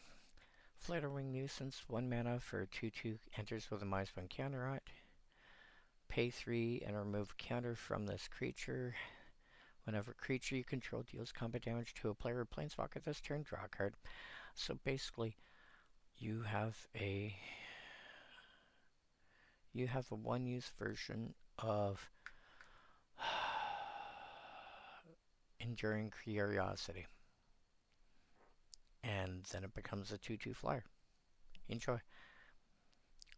Flatterwing Nuisance, 1 mana for 2/2, enters with a -1 counter on it. Pay 3 and remove counter from this creature. Whenever creature you control deals combat damage to a player or planeswalker this turn, draw a card. So basically, you have a one-use version of Enduring Curiosity. And then it becomes a 2/2 flyer. Enjoy.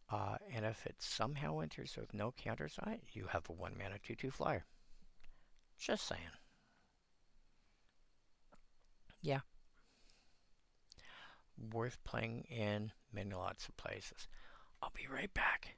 And if it somehow enters with no counters on it, you have a 1 mana 2/2 flyer. Just saying. Yeah. Worth playing in many lots of places. I'll be right back.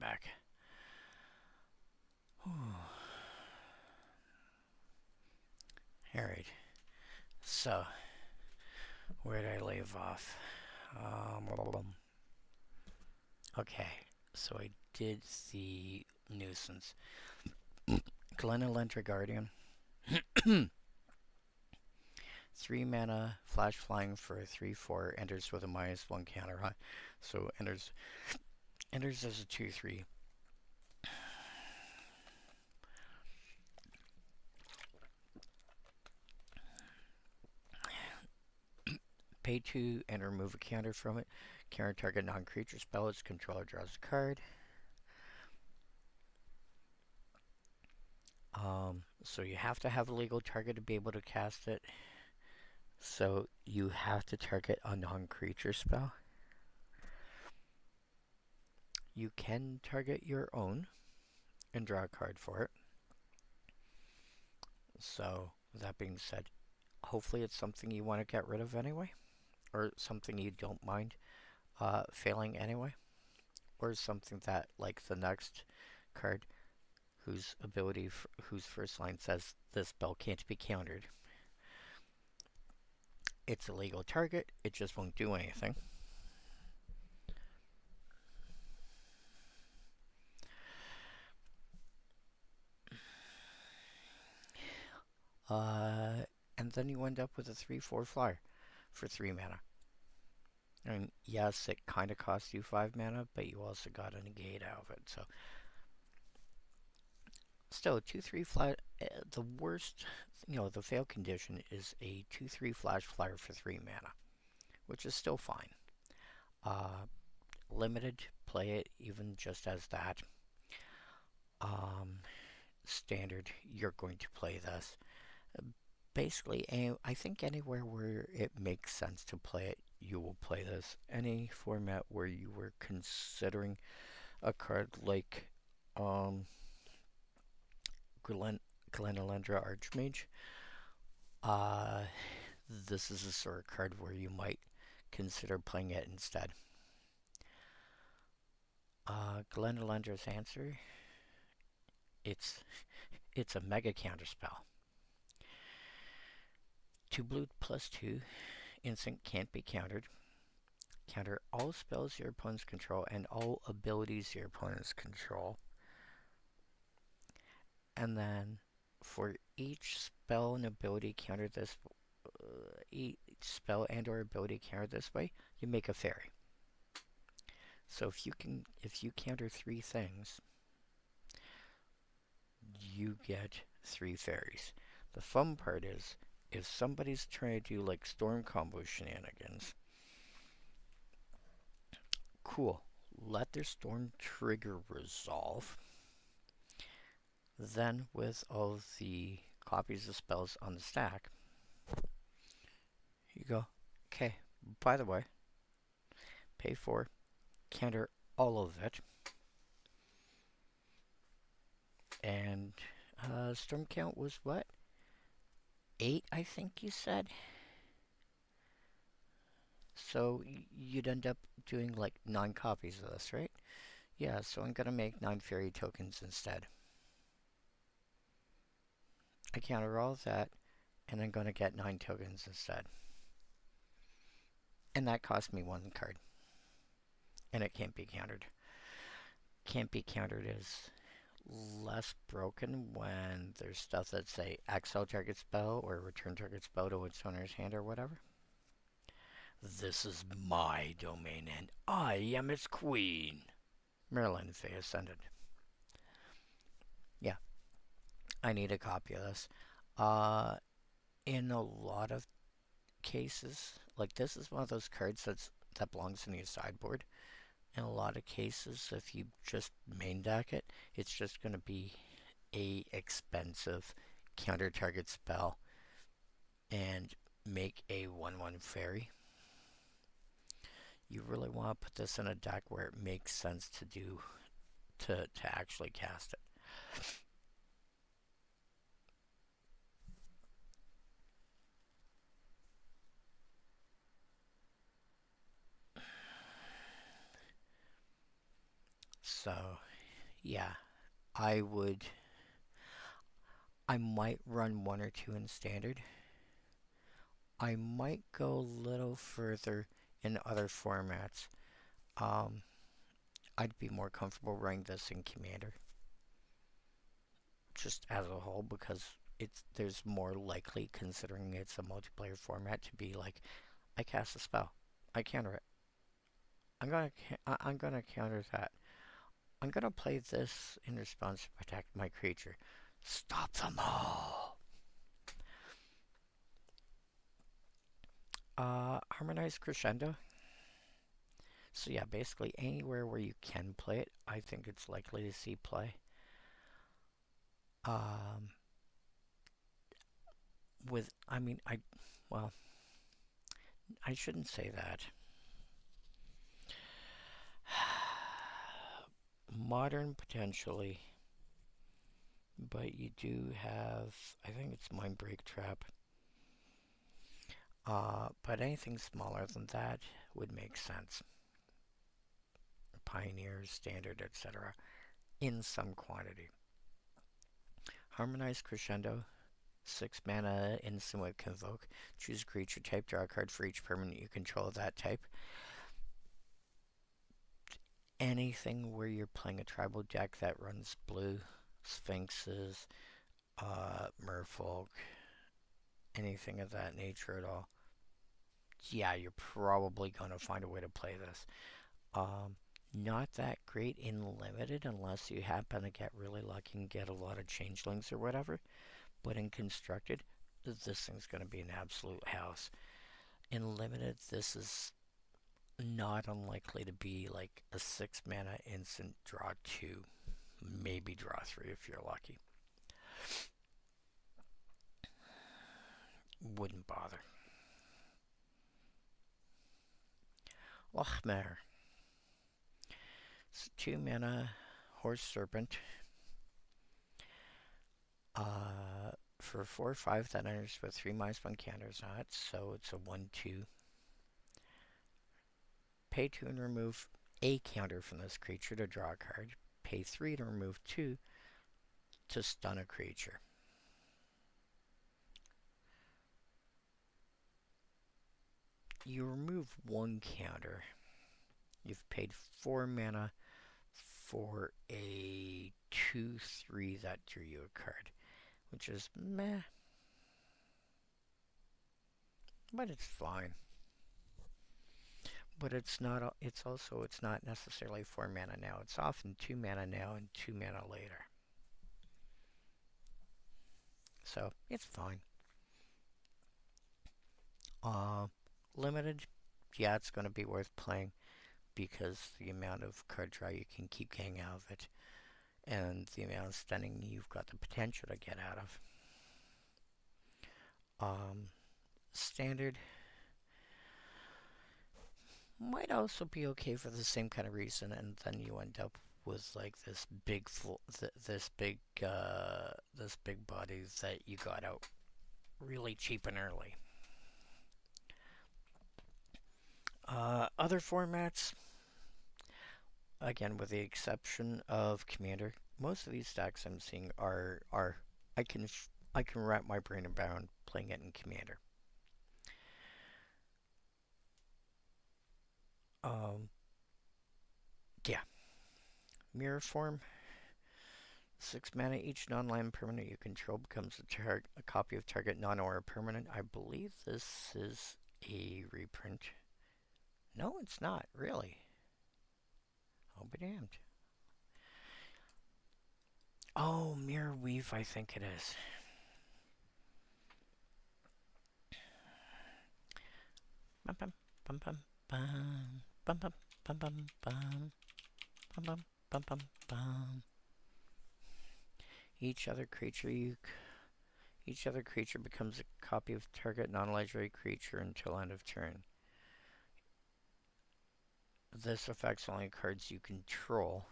deck. Alright, so where did I leave off? Okay, so I did the nuisance. Glenelendra Guardian. 3 mana, flash flying for a 3/4, enters with a -1 counter. Huh? So enters as a 2/3. Pay 2 and remove a counter from it. Counter target non-creature spell. Its controller draws a card. So you have to have a legal target to be able to cast it. So you have to target a non-creature spell. You can target your own and draw a card for it. So that being said, hopefully it's something you want to get rid of anyway, or something you don't mind failing anyway, or something that, like the next card, whose first line says this spell can't be countered. It's a legal target, it just won't do anything. And then you end up with a 3/4 flyer for 3 mana. I mean, yes, it kind of costs you 5 mana, but you also got a negate out of it, so. Still, 2/3 flash, the worst, the fail condition is a 2/3 flash flyer for 3 mana, which is still fine. Limited, play it even just as that. Standard, you're going to play this. Basically, I think anywhere where it makes sense to play it, you will play this. Any format where you were considering a card like Glenelendra Archmage, this is a sort of card where you might consider playing it instead. Glenelendra's answer, it's a mega counter spell. 2 blue +2, instant can't be countered. Counter all spells your opponents control and all abilities your opponents control. And then for each spell and ability countered this, each spell and or ability countered this way, you make a fairy. So if you counter 3 things, you get 3 fairies. The fun part is, if somebody's trying to do like storm combo shenanigans, cool. Let their storm trigger resolve. Then with all the copies of spells on the stack, you go, okay, by the way, pay 4, counter all of it. And storm count was what? 8, I think you said? So you'd end up doing like 9 copies of this, right? Yeah, so I'm gonna make 9 fairy tokens instead. I counter all of that, and I'm gonna get 9 tokens instead. And that cost me 1 card. And it can't be countered. Can't be countered is less broken when there's stuff that say exile target spell or return target spell to its owner's hand or whatever. This is my domain and I am its queen. Marilyn Faye Ascended. Yeah, I need a copy of this. In a lot of cases, like this is one of those cards that belongs in your sideboard. In a lot of cases, if you just main deck it, it's just going to be a expensive counter target spell and make a 1/1 fairy. You really want to put this in a deck where it makes sense to actually cast it. So, yeah, I would. I might run one or two in standard. I might go a little further in other formats. Um, I'd be more comfortable running this in Commander, just as a whole, because there's more likely, considering it's a multiplayer format, to be like, I cast a spell, I counter it. I'm gonna counter that. I'm gonna play this in response to protect my creature. Stop them all. Harmonized Crescendo. So yeah, basically anywhere where you can play it, I think it's likely to see play. Um, well, I shouldn't say that. Modern potentially, but you do have, I think it's Mind Break Trap. But anything smaller than that would make sense. Pioneer, Standard, etc. in some quantity. Harmonized Crescendo, 6 mana, instant with Convoke. Choose a creature type, draw a card for each permanent you control of that type. Anything where you're playing a tribal deck that runs blue, Sphinxes, Merfolk, anything of that nature at all, yeah, you're probably going to find a way to play this. Not that great in limited unless you happen to get really lucky and get a lot of changelings or whatever. But in constructed, this thing's going to be an absolute house. In limited, this is not unlikely to be like a 6 mana instant draw 2, maybe draw 3 if you're lucky. Wouldn't bother. Lochmare. It's 2 mana Horse Serpent. For 4/5 that enters with 3 -1 counters on it, so it's a 1/2. Pay 2 and remove a counter from this creature to draw a card. Pay 3 to remove 2 to stun a creature. You remove 1 counter. You've paid 4 mana for a 2/3 that drew you a card, which is meh. But it's fine. But it's not, it's not necessarily 4 mana now. It's often 2 mana now and 2 mana later. So, it's fine. Limited, yeah, it's going to be worth playing because the amount of card draw you can keep getting out of it and the amount of stunning you've got the potential to get out of. Standard might also be okay for the same kind of reason, and then you end up with like this big body that you got out really cheap and early. Other formats, again, with the exception of Commander, most of these stacks I'm seeing are I can wrap my brain around playing it in Commander. Yeah. Mirror Form. 6 mana, each non-land permanent you control becomes a copy of target non-aura permanent. I believe this is a reprint. No, it's not, really. I'll be damned. Oh, Mirror Weave, I think it is. Bum bum bum bum bum bum bum bum bum bum bum bum bum bum. Each other creature becomes a copy of target non-legendary creature until end of turn. This affects only cards you control.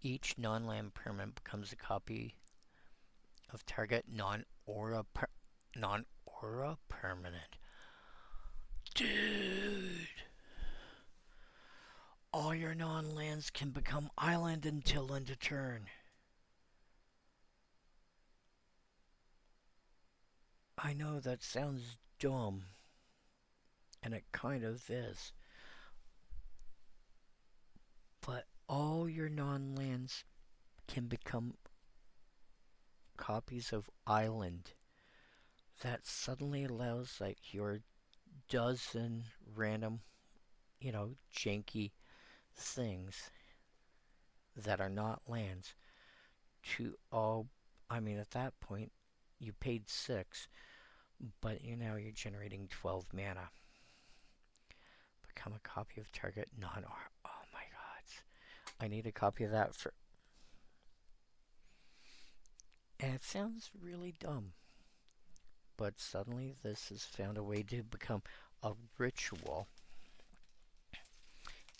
Each non-land permanent becomes a copy of target non-aura permanent. Dude! I all your non-lands can become island until end of turn. I know that sounds dumb, and it kind of is. But all your non-lands can become copies of island. That suddenly allows like your dozen random, janky things that are not lands to all. I mean, at that point, you paid 6, but you're generating 12 mana. Become a copy of target non-or. Oh my god. I need a copy of that for. And it sounds really dumb. But suddenly this has found a way to become a ritual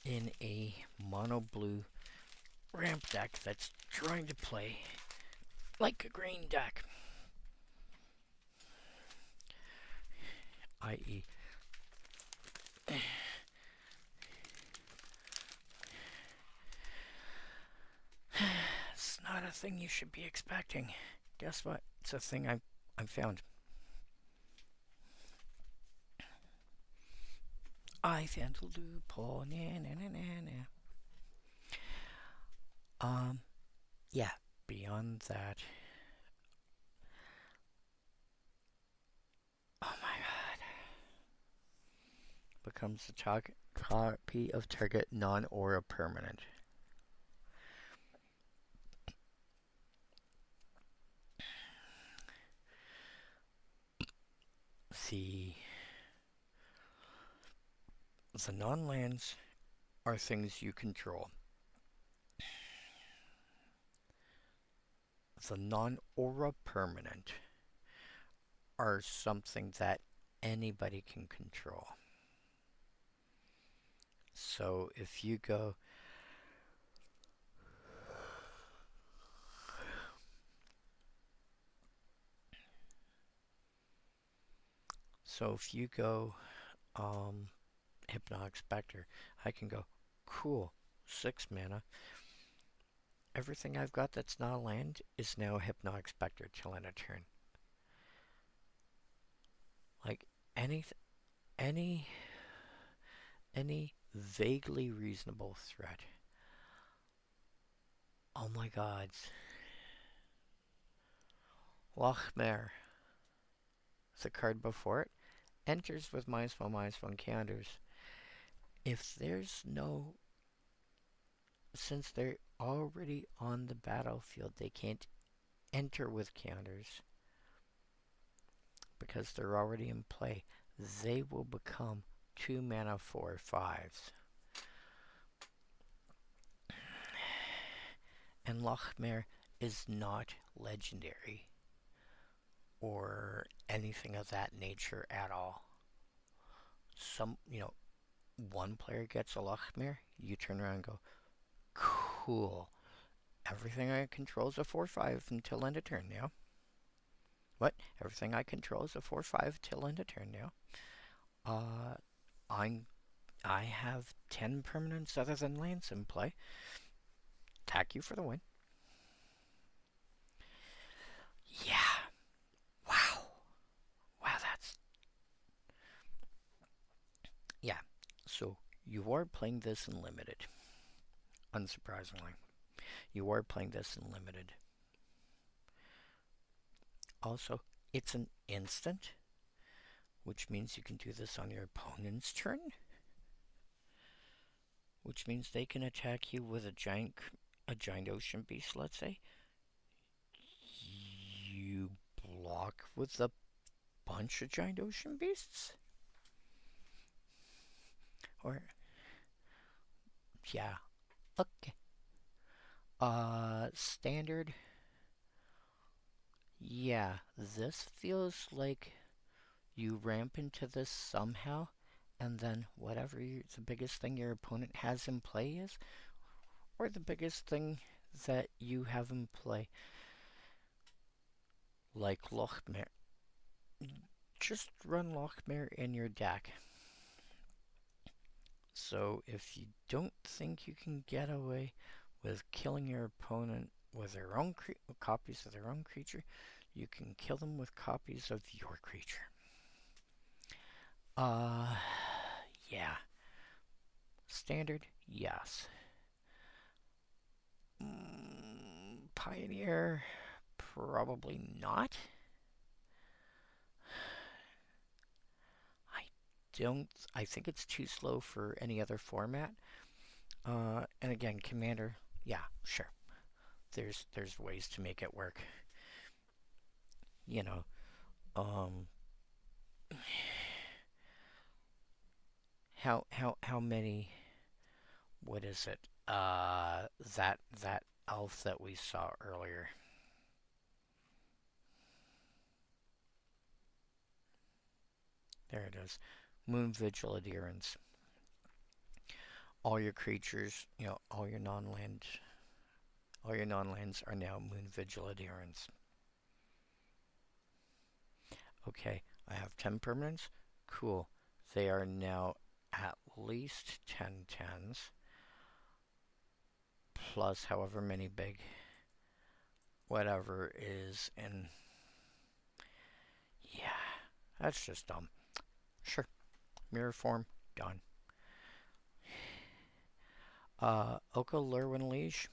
in a mono blue ramp deck that's trying to play like a green deck. I.e. It's not a thing you should be expecting. Guess what? It's a thing I found. I found a loophole. Yeah, beyond that. Oh my god. Becomes a copy of target non-aura permanent. The non-lands are things you control. The non-aura permanent are something that anybody can control. So if you go Hypnotic Spectre, I can go, cool, 6 mana. Everything I've got that's not a land is now a Hypnotic Spectre till end of turn. Like any vaguely reasonable threat. Oh my god. Lochmere. The card before it enters with -1/-1 counters. If there's no... Since they're already on the battlefield, they can't enter with counters because they're already in play. They will become 2 mana 4/5s. And Lochmere is not legendary or anything of that nature at all. One player gets a Lochmere, you turn around and go, cool. Everything I control is a 4/5 until end of turn now. What? Everything I control is a 4/5 till end of turn now. I have 10 permanents other than lands in play. Attack you for the win. Yeah. Wow. That's... Yeah. So, you are playing this in limited. Unsurprisingly. You are playing this in limited. Also, it's an instant, which means you can do this on your opponent's turn. Which means they can attack you with a giant ocean beast, let's say. You block with a bunch of giant ocean beasts? Or... Yeah. Okay. Standard. Yeah, this feels like you ramp into this somehow, and then whatever the biggest thing your opponent has in play is, or the biggest thing that you have in play, like Lochmere. Just run Lochmere in your deck. So if you don't think you can get away with killing your opponent with their own copies of their own creature, you can kill them with copies of your creature. Yeah. Standard, yes. Pioneer, probably not. I think it's too slow for any other format. And again, Commander, yeah, sure. There's ways to make it work. You know, how many? What is it? That elf that we saw earlier. There it is. Moon Vigil Adherence. All your creatures, all your non-lands are now Moon Vigil Adherence. Okay, I have 10 permanents. Cool. They are now at least 10 10s. Plus however many big whatever is in. Yeah, that's just dumb. Sure. Mirror form, done. Oko Lorwyn Liege.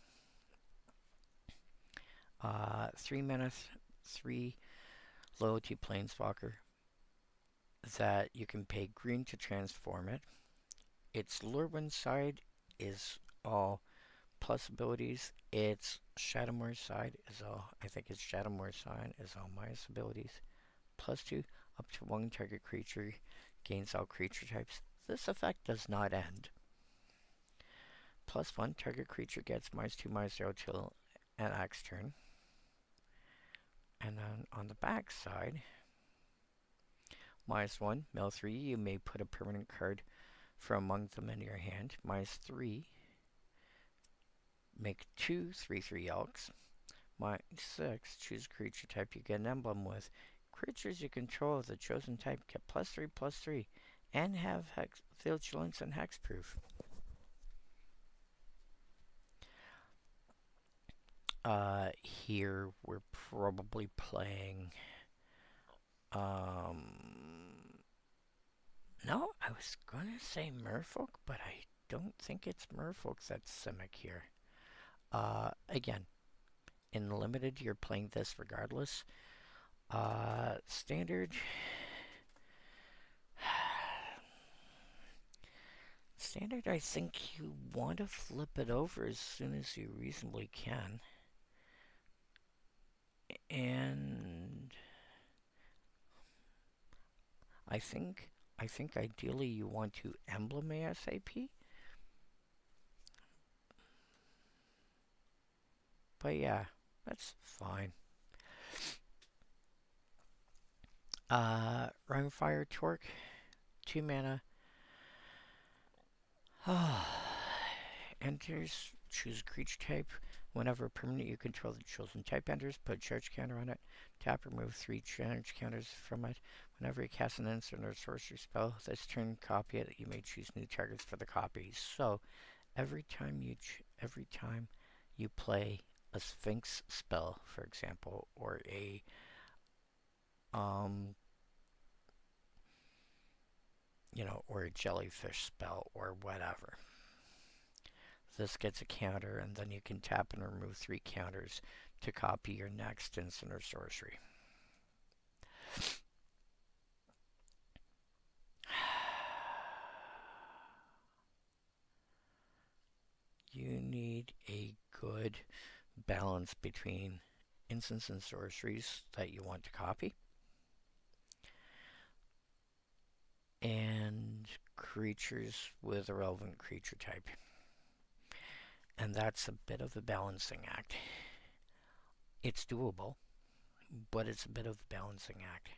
3 mana, 3 loyalty planeswalker that you can pay green to transform it. Its Lorwyn side is all plus abilities. Its Shadowmoor side is all, I think its Shadowmoor side is all minus abilities. +2, up to 1 target creature gains all creature types. This effect does not end. +1, target creature gets -2/-0 till an X turn. And then on the back side, -1, mill 3, you may put a permanent card from among them in your hand. -3, make 2 3/3 elks. -6, choose a creature type you get an emblem with. Creatures you control of the chosen type get +3/+3 and have vigilance and hexproof. Here we're probably playing. No, I was gonna say Merfolk, but I don't think it's Merfolk that's Simic here. Again, in limited, you're playing this regardless. Standard. Standard, I think you want to flip it over as soon as you reasonably can. And I think ideally you want to emblem ASAP. But yeah, that's fine. Rimefire Torque, 2 mana. Enters, choose creature type. Whenever a permanent you control the chosen type enters, put a charge counter on it. Tap, remove 3 charge counters from it. Whenever you cast an instant or sorcery spell, this turn copy it. You may choose new targets for the copy. So every time you play a Sphinx spell, for example, or a or a jellyfish spell or whatever, this gets a counter, and then you can tap and remove 3 counters to copy your next instant or sorcery. You need a good balance between instants and sorceries that you want to copy and creatures with a relevant creature type. And that's a bit of a balancing act. It's doable, but it's a bit of a balancing act.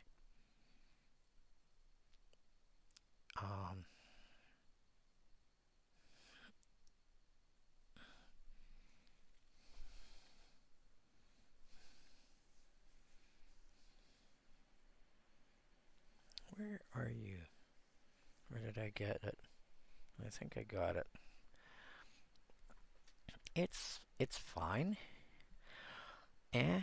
Where are you? Where did I get it? I think I got it. It's fine. Eh.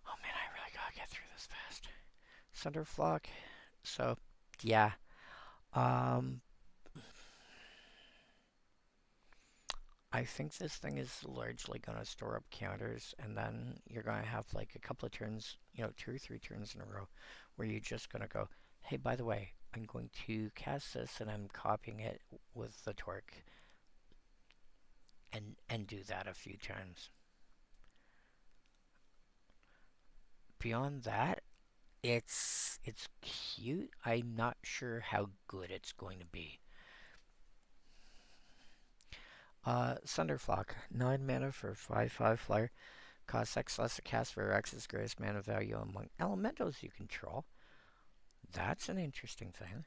Oh man, I really gotta get through this fast. Sunderflock. So, yeah. Um, I think this thing is largely going to store up counters, and then you're going to have like a couple of turns, 2 or 3 turns in a row, where you're just going to go, hey, by the way, I'm going to cast this, and I'm copying it with the torque, and do that a few times. Beyond that, it's cute. I'm not sure how good it's going to be. Sunderflock, 9 mana for 5/5 flyer. Costs X less to cast for X's greatest mana value among elementals you control. That's an interesting thing.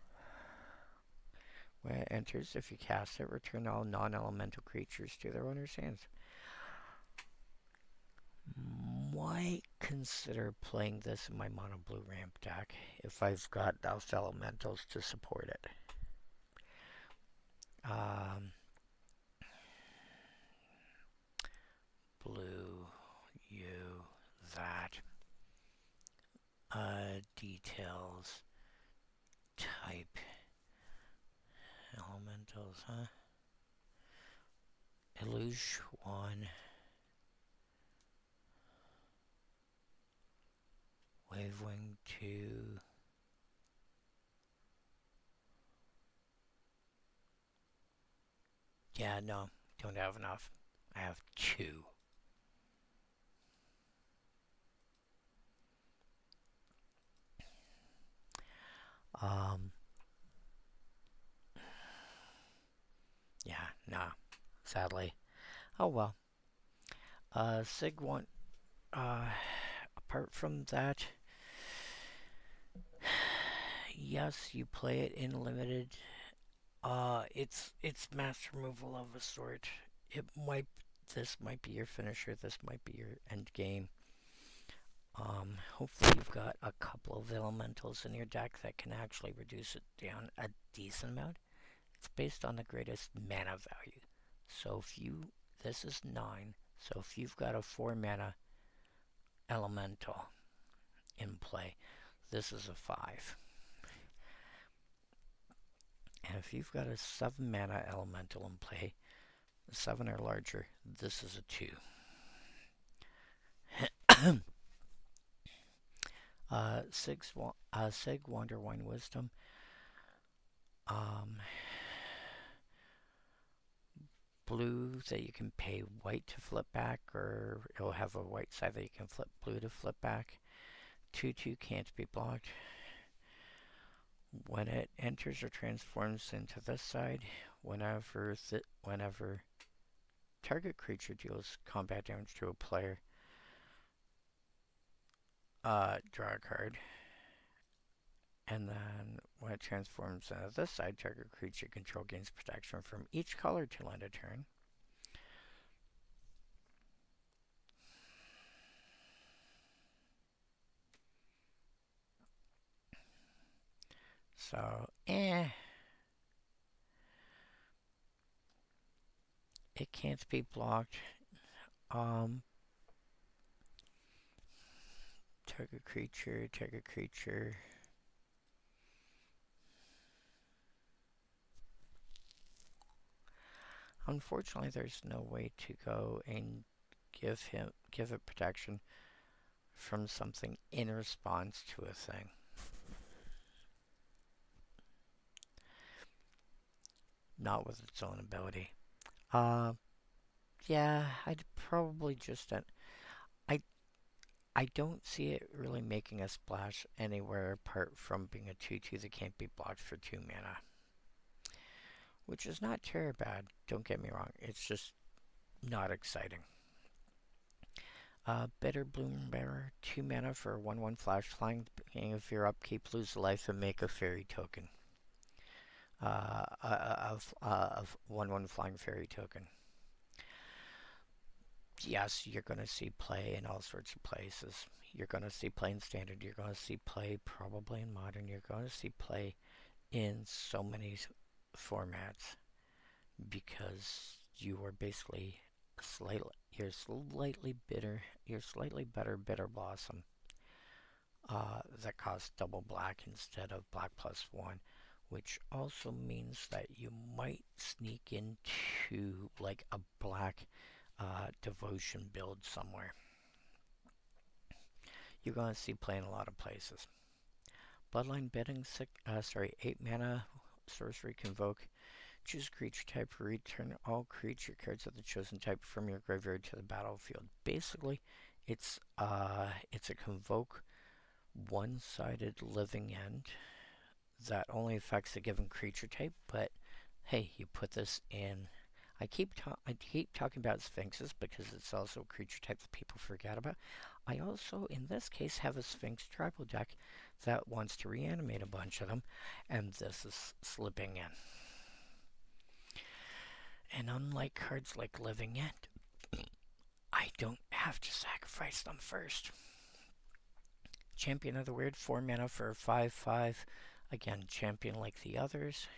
When it enters, if you cast it, return all non-elemental creatures to their owner's hands. Might consider playing this in my mono blue ramp deck if I've got enough elementals to support it. Blue, you, that. Details, type, elementals, huh? Illuge 1. Wavewing 2. Yeah, no, don't have enough. I have 2. Yeah, nah, sadly. Oh well. Sig 1, apart from that, yes, you play it in limited. It's mass removal of a sort. This might be your finisher, this might be your end game. Hopefully you've got a couple of elementals in your deck that can actually reduce it down a decent amount. It's based on the greatest mana value. So this is 9, so if you've got a 4 mana elemental in play, this is a 5. And if you've got a 7 mana elemental in play, 7 or larger, this is a 2. Sig Wanderwine Wisdom. Blue that you can pay white to flip back, or it'll have a white side that you can flip blue to flip back. 2/2 can't be blocked. When it enters or transforms into this side, whenever target creature deals combat damage to a player, draw a card. And then when it transforms into this side, target creature control gains protection from each color till end of turn. So, it can't be blocked. Target creature. Unfortunately, there's no way to go and give it protection from something in response to a thing. Not with its own ability. Yeah, I'd probably just I don't see it really making a splash anywhere apart from being a 2/2 that can't be blocked for 2 mana. Which is not terribly bad, don't get me wrong, it's just not exciting. Bitter Bloombearer, 2 mana for 1/1 flash flying. Beginning of your upkeep, lose life and make a fairy token. Of 1/1 flying fairy token. Yes, you're going to see play in all sorts of places. You're going to see play in standard. You're going to see play probably in modern. You're going to see play in so many formats because you are basically you're slightly better Bitter Blossom that costs double black instead of black plus one, which also means that you might sneak into like a black devotion build somewhere. You're going to see play in a lot of places. Bloodline Bidding, 8 mana, sorcery, convoke. Choose creature type, return all creature cards of the chosen type from your graveyard to the battlefield. Basically, it's a convoke one-sided living end that only affects a given creature type, but hey, you put this in. I keep talking about Sphinxes because it's also a creature type that people forget about. I also, in this case, have a Sphinx tribal deck that wants to reanimate a bunch of them, and this is slipping in. And unlike cards like Living End, I don't have to sacrifice them first. Champion of the Weird, 4 mana for a 5/5. Again, champion like the others.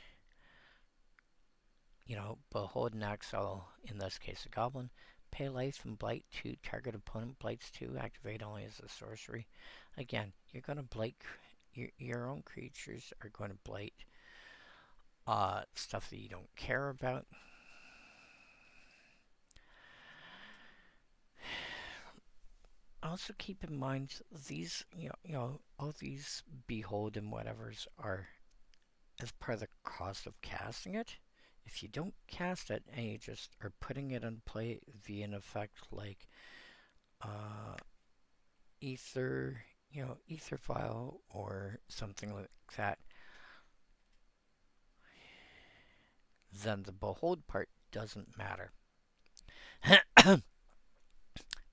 You know, Behold and Exile, in this case a goblin. Pay life and blight 2, target opponent blights 2, activate only as a sorcery. Again, you're going to blight, your own creatures are going to blight stuff that you don't care about. Also keep in mind these, all these Behold and whatevers are as part of the cost of casting it. If you don't cast it and you just are putting it in play via an effect like Ether, Ether File or something like that, then the Behold part doesn't matter.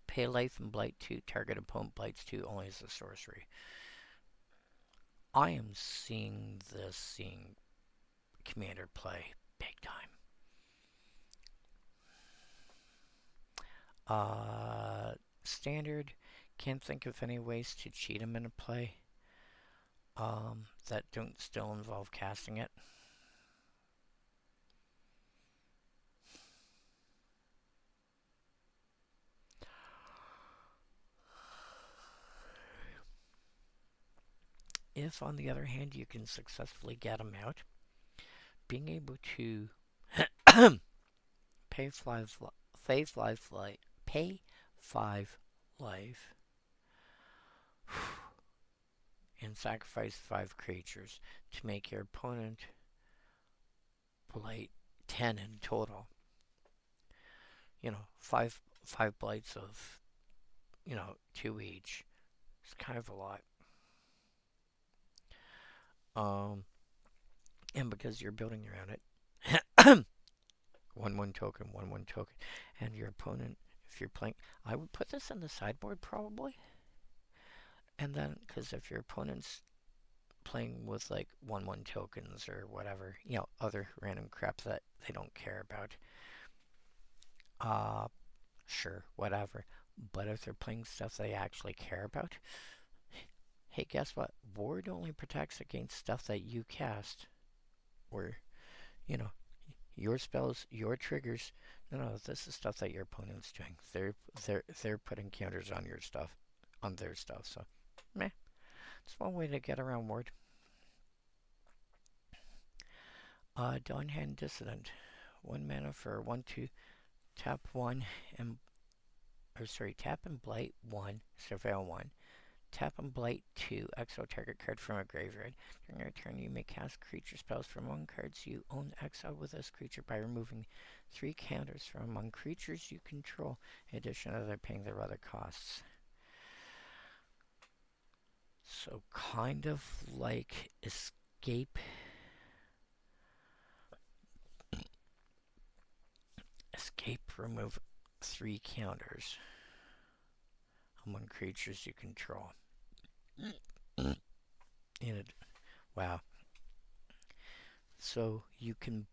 Pay life and blight 2, target opponent blights 2, only as a sorcery. I am seeing Commander play big time. Standard, can't think of any ways to cheat him in a play that don't still involve casting it. If, on the other hand, you can successfully get him out, being able to pay 5 life and sacrifice 5 creatures to make your opponent blight 10 in total. 5 blights of 2 each. It's kind of a lot. And because you're building around it, 1/1 token, 1/1 token, and your opponent, if you're playing, I would put this in the sideboard probably. And then, because if your opponent's playing with like 1/1 tokens or whatever, other random crap that they don't care about, sure, whatever. But if they're playing stuff they actually care about, hey, guess what? Ward only protects against stuff that you cast, or your spells, your triggers. No, this is stuff that your opponent's doing. They're putting counters on your stuff, on their stuff. So, meh. It's one way to get around Ward. Dawnhand Dissident, 1 mana for 1/2. Tap 1 and tap and blight 1, surveil 1. Tap and blight 2, exile target card from a graveyard. During your turn, you may cast creature spells from among cards you own, exile with this creature by removing 3 counters from among creatures you control, in addition to paying their other costs. So kind of like escape. Remove 3 counters among creatures you control. Wow. So you can,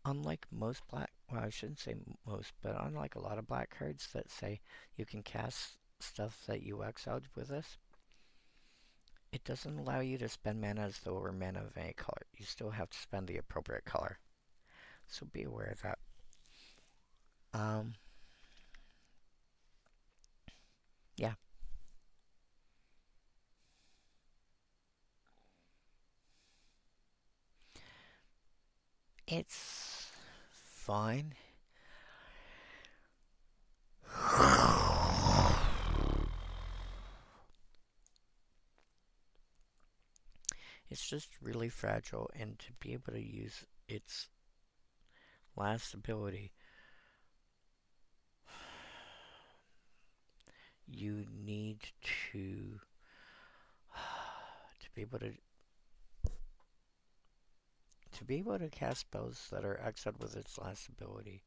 unlike most I shouldn't say most, but unlike a lot of black cards that say you can cast stuff that you exiled with this, it doesn't allow you to spend mana as though it were mana of any color. You still have to spend the appropriate color. So be aware of that. Yeah. It's fine. It's just really fragile, and to be able to use its last ability, you need to be able to cast spells that are exiled with its last ability.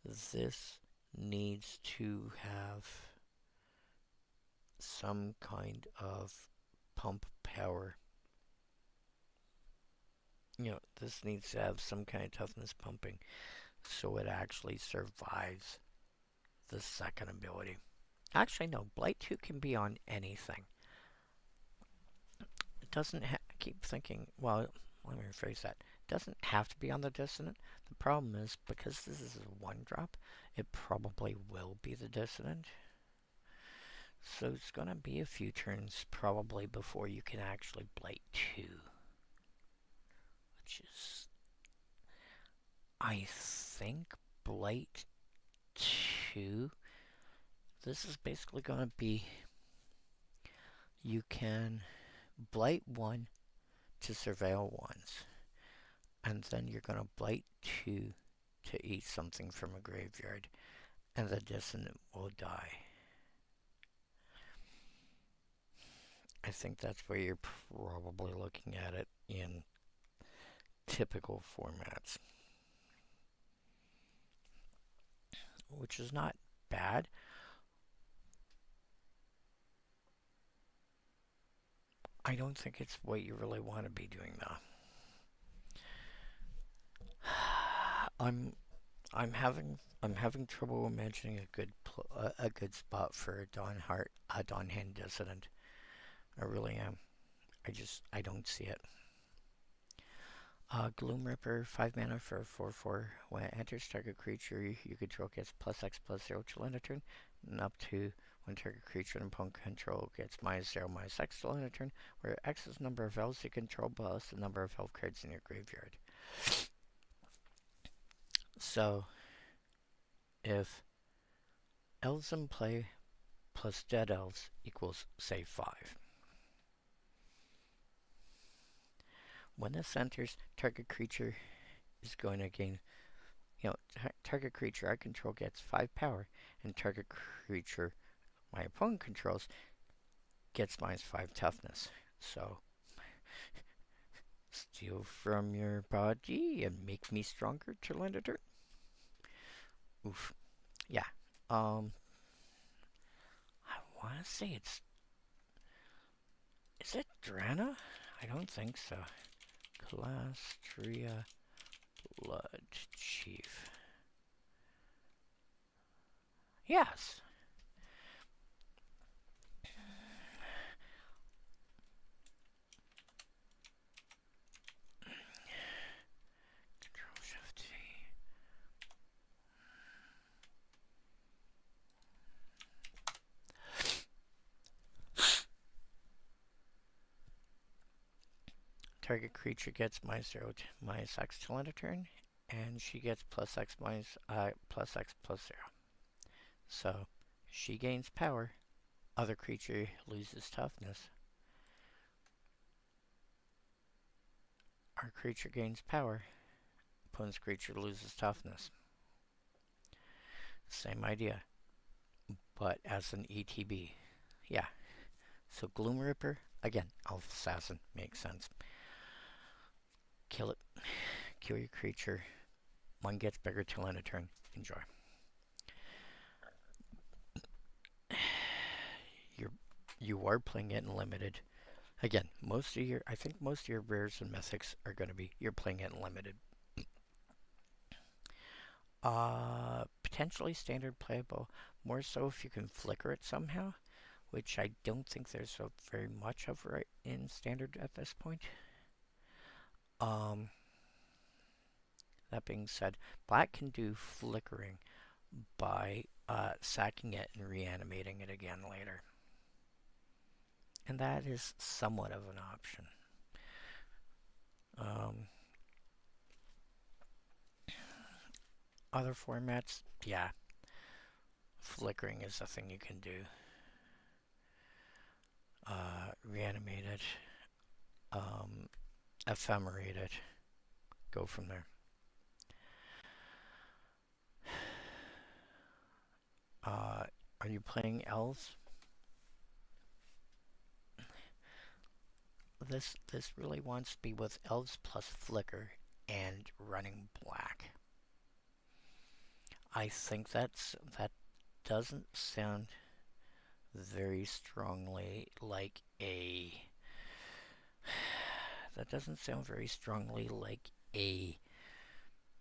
This needs to have some kind of pump power. This needs to have some kind of toughness pumping so it actually survives the second ability. Actually, no, Blight 2 can be on anything. It doesn't I keep thinking, well, let me rephrase that. It doesn't have to be on the Dissonant. The problem is, because this is a 1-drop, it probably will be the Dissonant. So it's going to be a few turns probably before you can actually Blight 2. Which is, I think, Blight 2. This is basically going to be, you can Blight 1 to surveil once, and then you're going to Blight 2 to eat something from a graveyard, and the Dissonant will die. I think that's where you're probably looking at it in typical formats, which is not bad. I don't think it's what you really want to be doing, though. I'm having trouble imagining a good spot for a Dawnhand Dissonant. I really am. I don't see it. Gloom Ripper, 5 mana for a 4/4. When it enters target creature you control gets +X/+0 till end of turn, and up to when target creature and opponent control gets -0/-X till end of turn, where X is the number of elves you control plus the number of elf cards in your graveyard. So, if elves in play plus dead elves equals, say, 5. When this enters, target creature is going to gain, target creature I control gets 5 power, and target creature my opponent controls gets -5 toughness. So, steal from your body and make me stronger till end of turn. Oof. Yeah. I want to say is it Drana? I don't think so. Calastria Blood Chief. Yes. Control-Shift-T. Target creature gets -0/-X till end of turn, and she gets +X/+0. So, she gains power. Other creature loses toughness. Our creature gains power. Opponent's creature loses toughness. Same idea, but as an ETB. Yeah. So Gloom Ripper, again, Elf Assassin, makes sense. Kill it. Kill your creature. One gets bigger till end of turn. Enjoy. You are playing it in limited. Again, I think most of your rares and mythics are going to be, you're playing it in limited. Potentially standard playable, more so if you can flicker it somehow, which I don't think there's very much of right in Standard at this point. That being said, black can do flickering by sacking it and reanimating it again later. And that is somewhat of an option. Other formats, yeah. Flickering is the thing you can do. Reanimate it. Ephemerate it. Go from there. Are you playing elves? This really wants to be with elves plus flicker and running black. I think that doesn't sound very strongly like a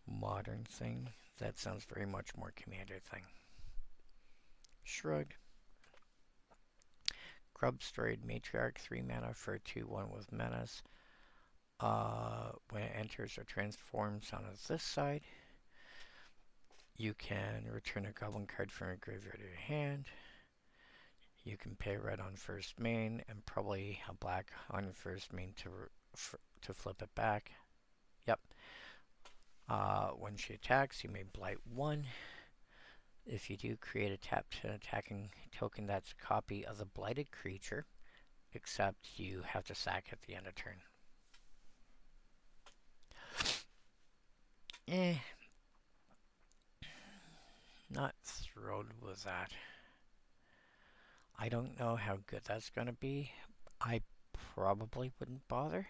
modern thing. That sounds very much more commander thing. Shrug. Grubstroid Matriarch, 3 mana for 2/1 with menace. When it enters or transforms on this side, you can return a goblin card from your graveyard to your hand. You can pay red on first main and probably a black on first main to flip it back. Yep. When she attacks, you may blight 1. If you do, create a tapped attacking token that's a copy of the blighted creature, except you have to sack at the end of turn. Not thrilled with that. I don't know how good that's going to be. I probably wouldn't bother.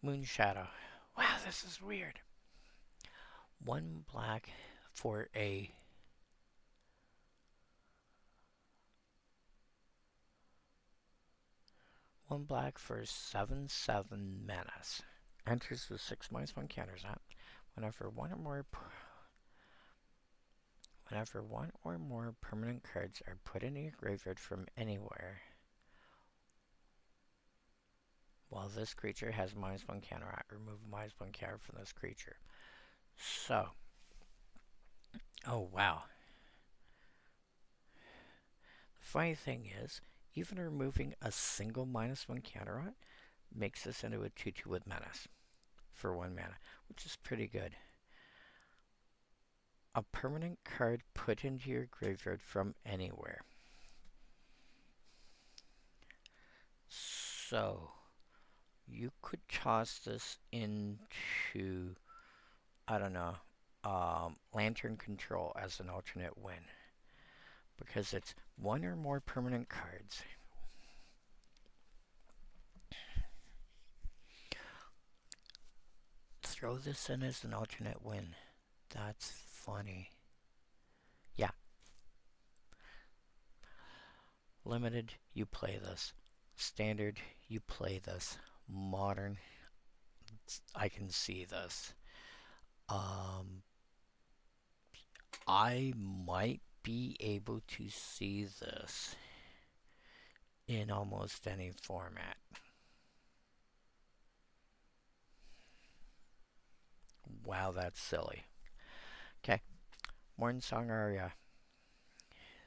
Moonshadow. Wow, this is weird. 1 black for a 1 black for 7/7 menace. Enters with 6/1 counters on. Whenever one or more permanent cards are put into your graveyard from anywhere, while this creature has -1 counter on, remove -1 counter from this creature. So, oh wow. The funny thing is, even removing a single -1 counter on makes this into a 2/2 with menace for 1 mana, which is pretty good. A permanent card put into your graveyard from anywhere. So, you could toss this into, I don't know, Lantern Control as an alternate win. Because it's 1 or more permanent cards. Throw this in as an alternate win. That's funny. Yeah. Limited, you play this. Standard, you play this. Modern, I can see this. I might be able to see this in almost any format. Wow, that's silly. Okay, Mornsong Aria.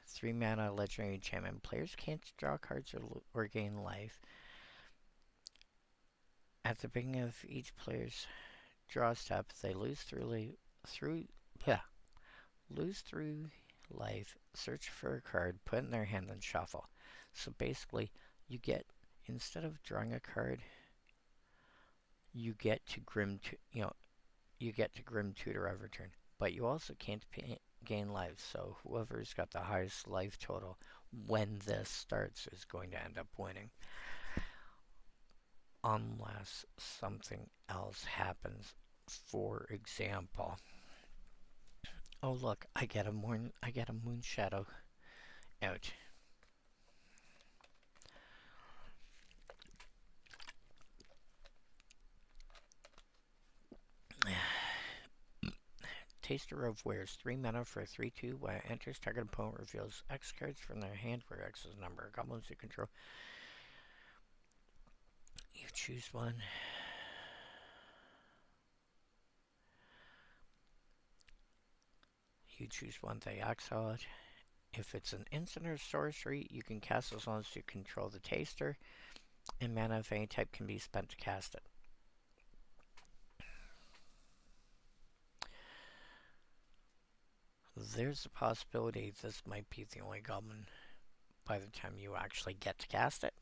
3 mana legendary enchantment. Players can't draw cards or gain life. At the beginning of each player's draw step, they lose through life, search for a card, put it in their hand, and shuffle. So basically, you get, instead of drawing a card, you get to Grim Tutor every turn. But you also can't gain life, so whoever's got the highest life total when this starts is going to end up winning. Unless something else happens. For example, oh look, I get a Moonshadow out. Taster of Wares. 3 mana for a 3/2. When it enters, target opponent reveals X cards from their hand, where X is the number of goblins you control. You choose one. You choose one, they exile it. If it's an instant or sorcery, you can cast as long as you control the Taster, and mana of any type can be spent to cast it. There's a possibility this might be the only goblin by the time you actually get to cast it.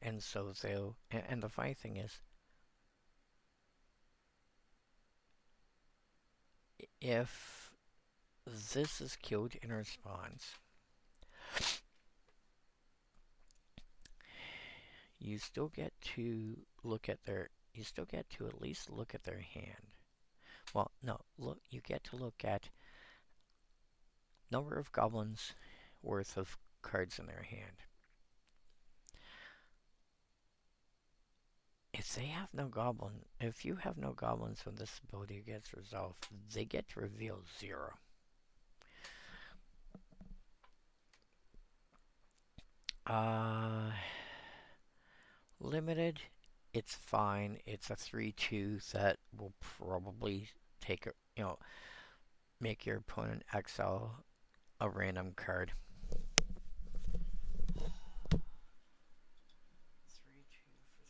And so they'll, and the funny thing is, if this is killed in response, you still get to look at their, you still get to at least look at their hand. Well, no, look, you get to look at number of goblins worth of cards in their hand. If they have no goblin, if you have no goblins when this ability gets resolved, they get to reveal 0. Limited, it's fine. It's a 3/2 that will probably take a, make your opponent exile a random card. 3/2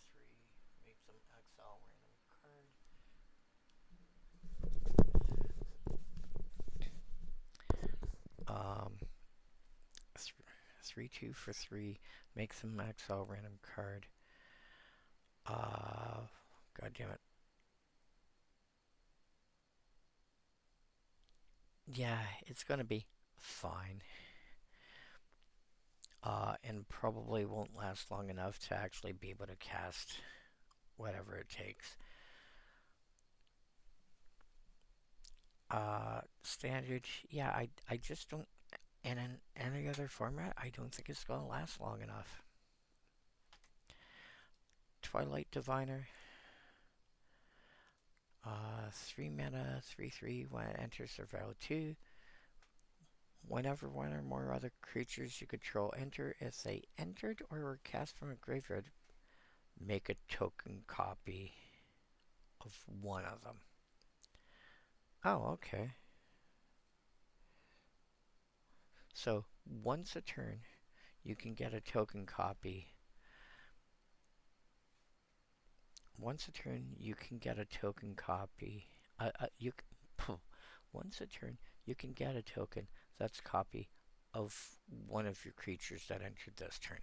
for 3, make them exile random card. 3/2 for 3, make them exile random card. God damn it. Yeah, it's gonna be fine. And probably won't last long enough to actually be able to cast whatever it takes. Standard, yeah, I just don't, and in any other format, I don't think it's gonna last long enough. Twilight Diviner. 3 mana, 3/3, when it enters survival 2. Whenever one or more other creatures you control enter, if they entered or were cast from a graveyard, make a token copy of one of them. Oh, okay. So, once a turn, you can get a token copy. Once a turn, you can get a token copy. Once a turn, you can get a token that's a copy of one of your creatures that entered this turn.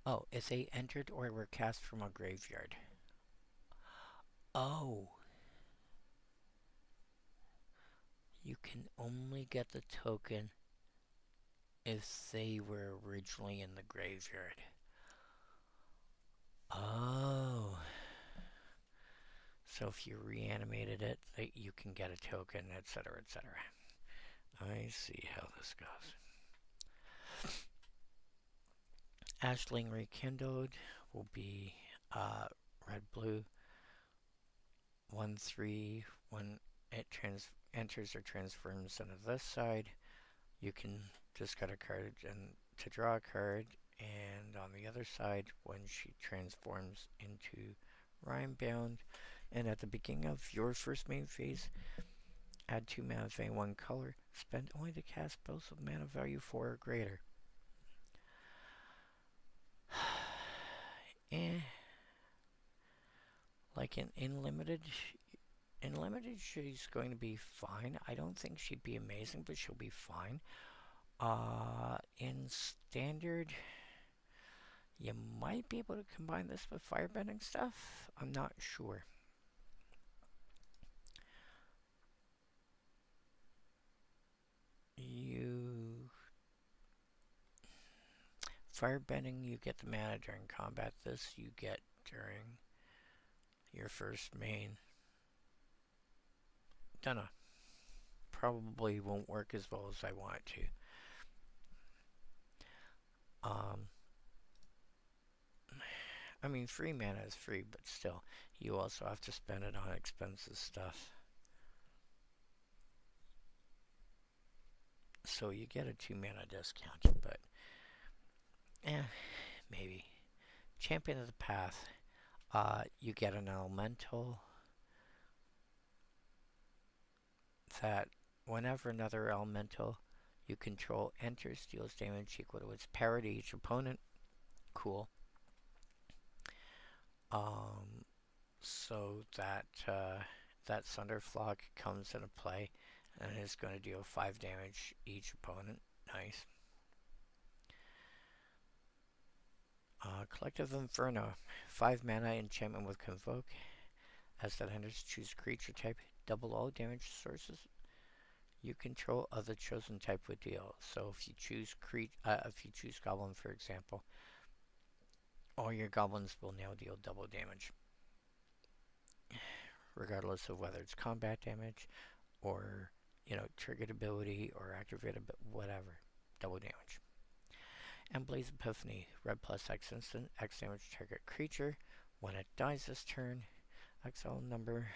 Oh, if they entered or were cast from a graveyard. Oh. You can only get the token if they were originally in the graveyard. Oh. So if you reanimated it, you can get a token, etc., etc. I see how this goes. Ashling Rekindled will be red-blue. 1/3. When it enters or transforms into this side, you can discard a card and to draw a card. And on the other side, when she transforms into Rhyme-bound, and at the beginning of your first main phase, add 2 mana of any one color. Spend only to cast spells with mana value 4 or greater. Like in limited, she's going to be fine. I don't think she'd be amazing, but she'll be fine. In standard, you might be able to combine this with firebending stuff. I'm not sure. Firebending, you get the mana during combat. This you get during your first main. Dunno. Probably won't work as well as I want it to. I mean, free mana is free, but still, you also have to spend it on expensive stuff. So you get a 2 mana discount, but maybe. Champion of the Path. You get an elemental that whenever another elemental you control enters, deals damage equal to its parity each opponent. Cool. So that Thunderflock comes into play and is going to deal 5 damage each opponent. Nice. Collective Inferno. 5 mana enchantment with Convoke. As that enters, choose creature type. Double all damage sources you control of the chosen type would deal. So if you choose Goblin, for example, all your Goblins will now deal double damage, regardless of whether it's combat damage or triggered ability or activated whatever. Double damage. And Blaze Epiphany. Red plus X instant. X damage target creature. When it dies this turn, exile number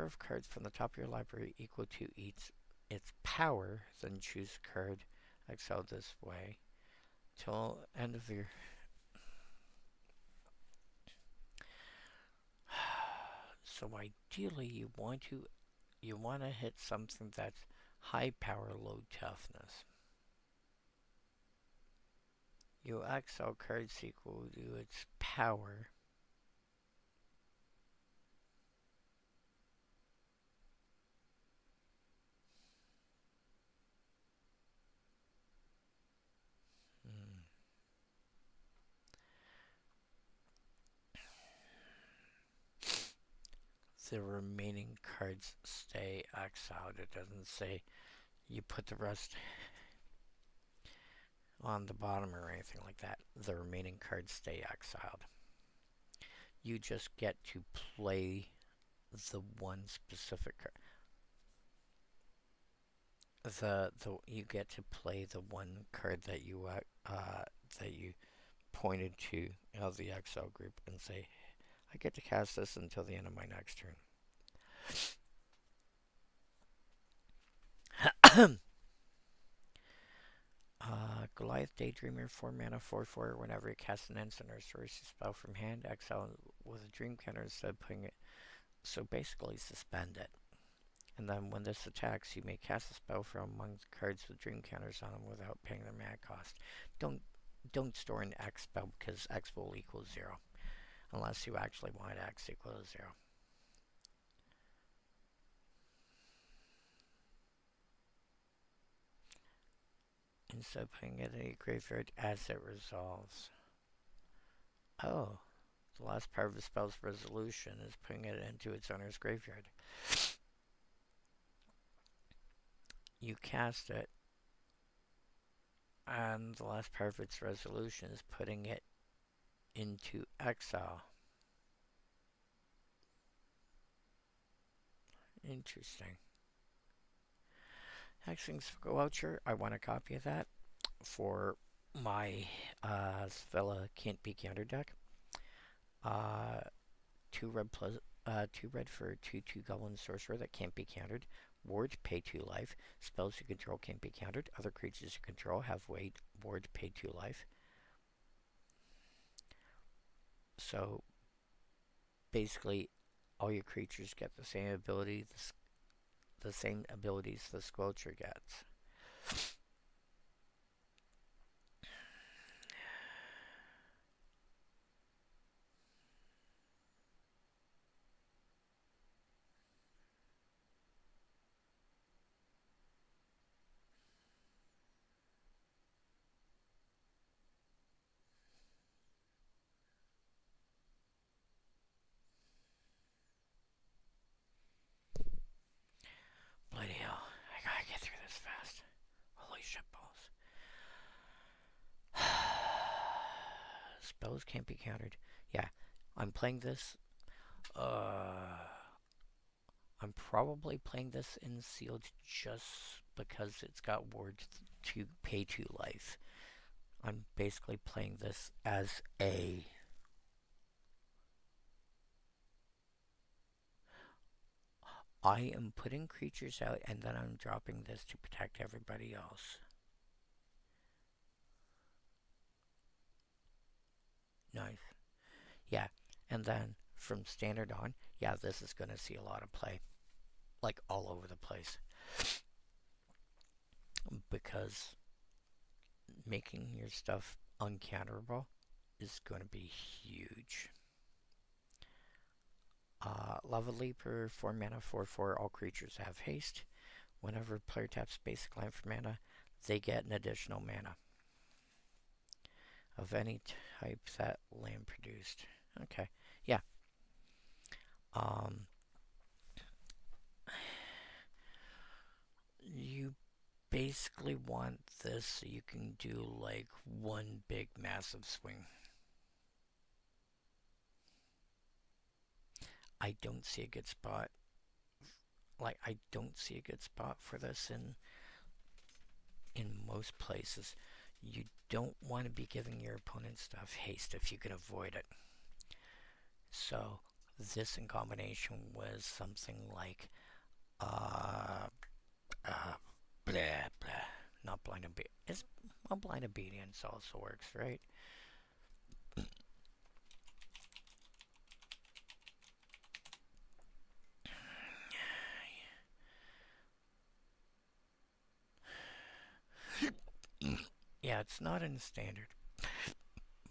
of cards from the top of your library equal to its power. Then choose a card exiled this way till end of your. So ideally, you want to hit something that's high power, low toughness. You exile cards equal to its power. The remaining cards stay exiled. It doesn't say you put the rest on the bottom or anything like that. The remaining cards stay exiled. You just get to play the one specific card. You get to play the one card that you pointed to of the exile group and say, I get to cast this until the end of my next turn. Goliath Daydreamer, 4 mana, 4/4. Whenever you cast an instant or sorcery spell from hand, exile with a dream counter instead of putting it. So basically, suspend it. And then when this attacks, you may cast a spell from among the cards with dream counters on them without paying their mana cost. Don't store an X spell because X will equal 0. Unless you actually want X equal to 0. Instead of putting it in a graveyard as it resolves. Oh, the last part of the spell's resolution is putting it into its owner's graveyard. You cast it, and the last part of its resolution is putting it into exile. Interesting. Hexing's voucher, I want a copy of that for my Svella Can't Be Counter deck. 2 red for 2/2 Goblin Sorcerer that can't be countered. Ward, pay 2 life. Spells you control can't be countered. Other creatures you control have ward, pay 2 life. So basically, all your creatures get the same ability, the same abilities the Squelcher gets. Bloody hell, I gotta get through this fast. Holy shit balls. Spells can't be countered. Yeah, I'm playing this. I'm probably playing this in sealed just because it's got ward to pay 2 life. I'm basically playing this as a I am putting creatures out and then I'm dropping this to protect everybody else. Nice. Yeah, and then from standard on, yeah, this is going to see a lot of play. Like all over the place. Because making your stuff uncounterable is going to be huge. Lava Leaper, 4 mana, 4/4. All creatures have haste. Whenever player taps basic land for mana, they get an additional mana of any type that land produced. Okay, yeah. You basically want this so you can do like one big massive swing. I don't see a good spot. Like, I don't see a good spot for this in most places. You don't want to be giving your opponent stuff haste if you can avoid it. So this in combination with something like blah blah, not blind obedience. Well, blind obedience also works, right? Yeah, it's not in standard,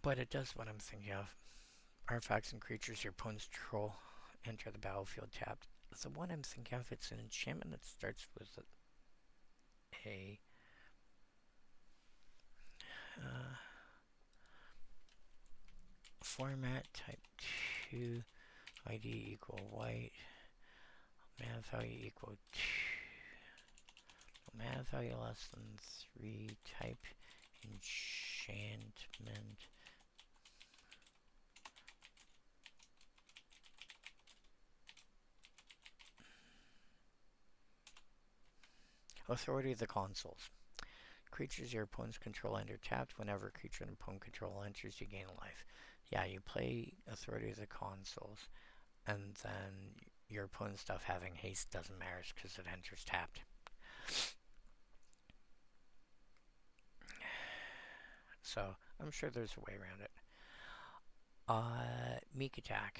but it does what I'm thinking of. Artifacts and creatures your opponents control enter the battlefield tapped. The one I'm thinking of, it's an enchantment that starts with a format type 2, ID equal white, mana value equal 2, mana value less than 3, type enchantment. Authority of the Consuls. Creatures your opponent's control enter tapped. Whenever a creature an opponent control enters, you gain life. Yeah, you play Authority of the Consuls, and then your opponent's stuff having haste doesn't matter because it enters tapped. So, I'm sure there's a way around it. Meek attack.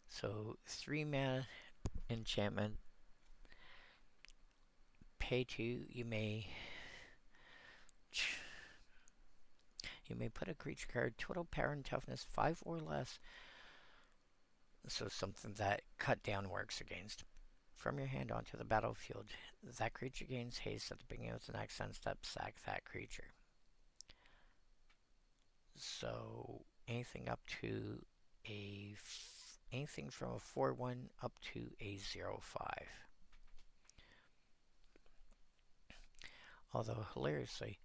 So, 3 mana enchantment. Pay 2, you may put a creature card, total power and toughness 5 or less. So something that cut down works against. From your hand onto the battlefield. That creature gains haste at the beginning of the next end step, sack that creature. So anything up to anything from a 4/1 up to a 0/5. Although hilariously,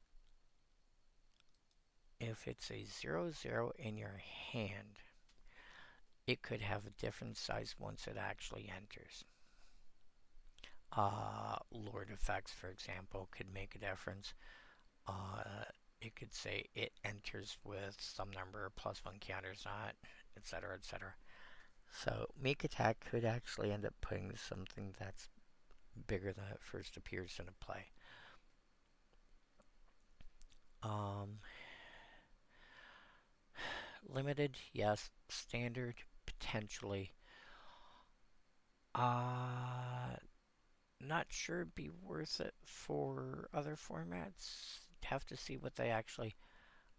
if it's a 0/0 in your hand, it could have a different size once it actually enters. Lord effects, for example, could make a difference. It could say it enters with some number +1 counters on it, etc., etc. So make attack could actually end up putting something that's bigger than it first appears into play. Limited, yes. Standard, potentially. Not sure it'd be worth it for other formats. Have to see what they actually.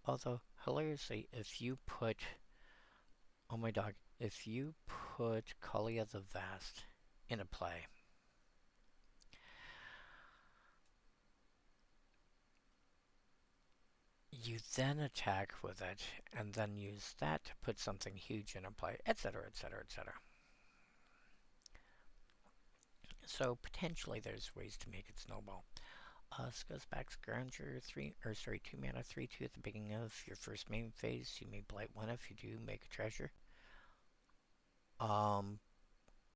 Although hilariously, if you put, oh my dog, if you put Kalia the Vast into play, you then attack with it, and then use that to put something huge into play, etc., etc., etc. So potentially there's ways to make it snowball. Scuzzback's Grounder 2 mana 3/2 at the beginning of your first main phase. You may blight one. If you do, make a treasure.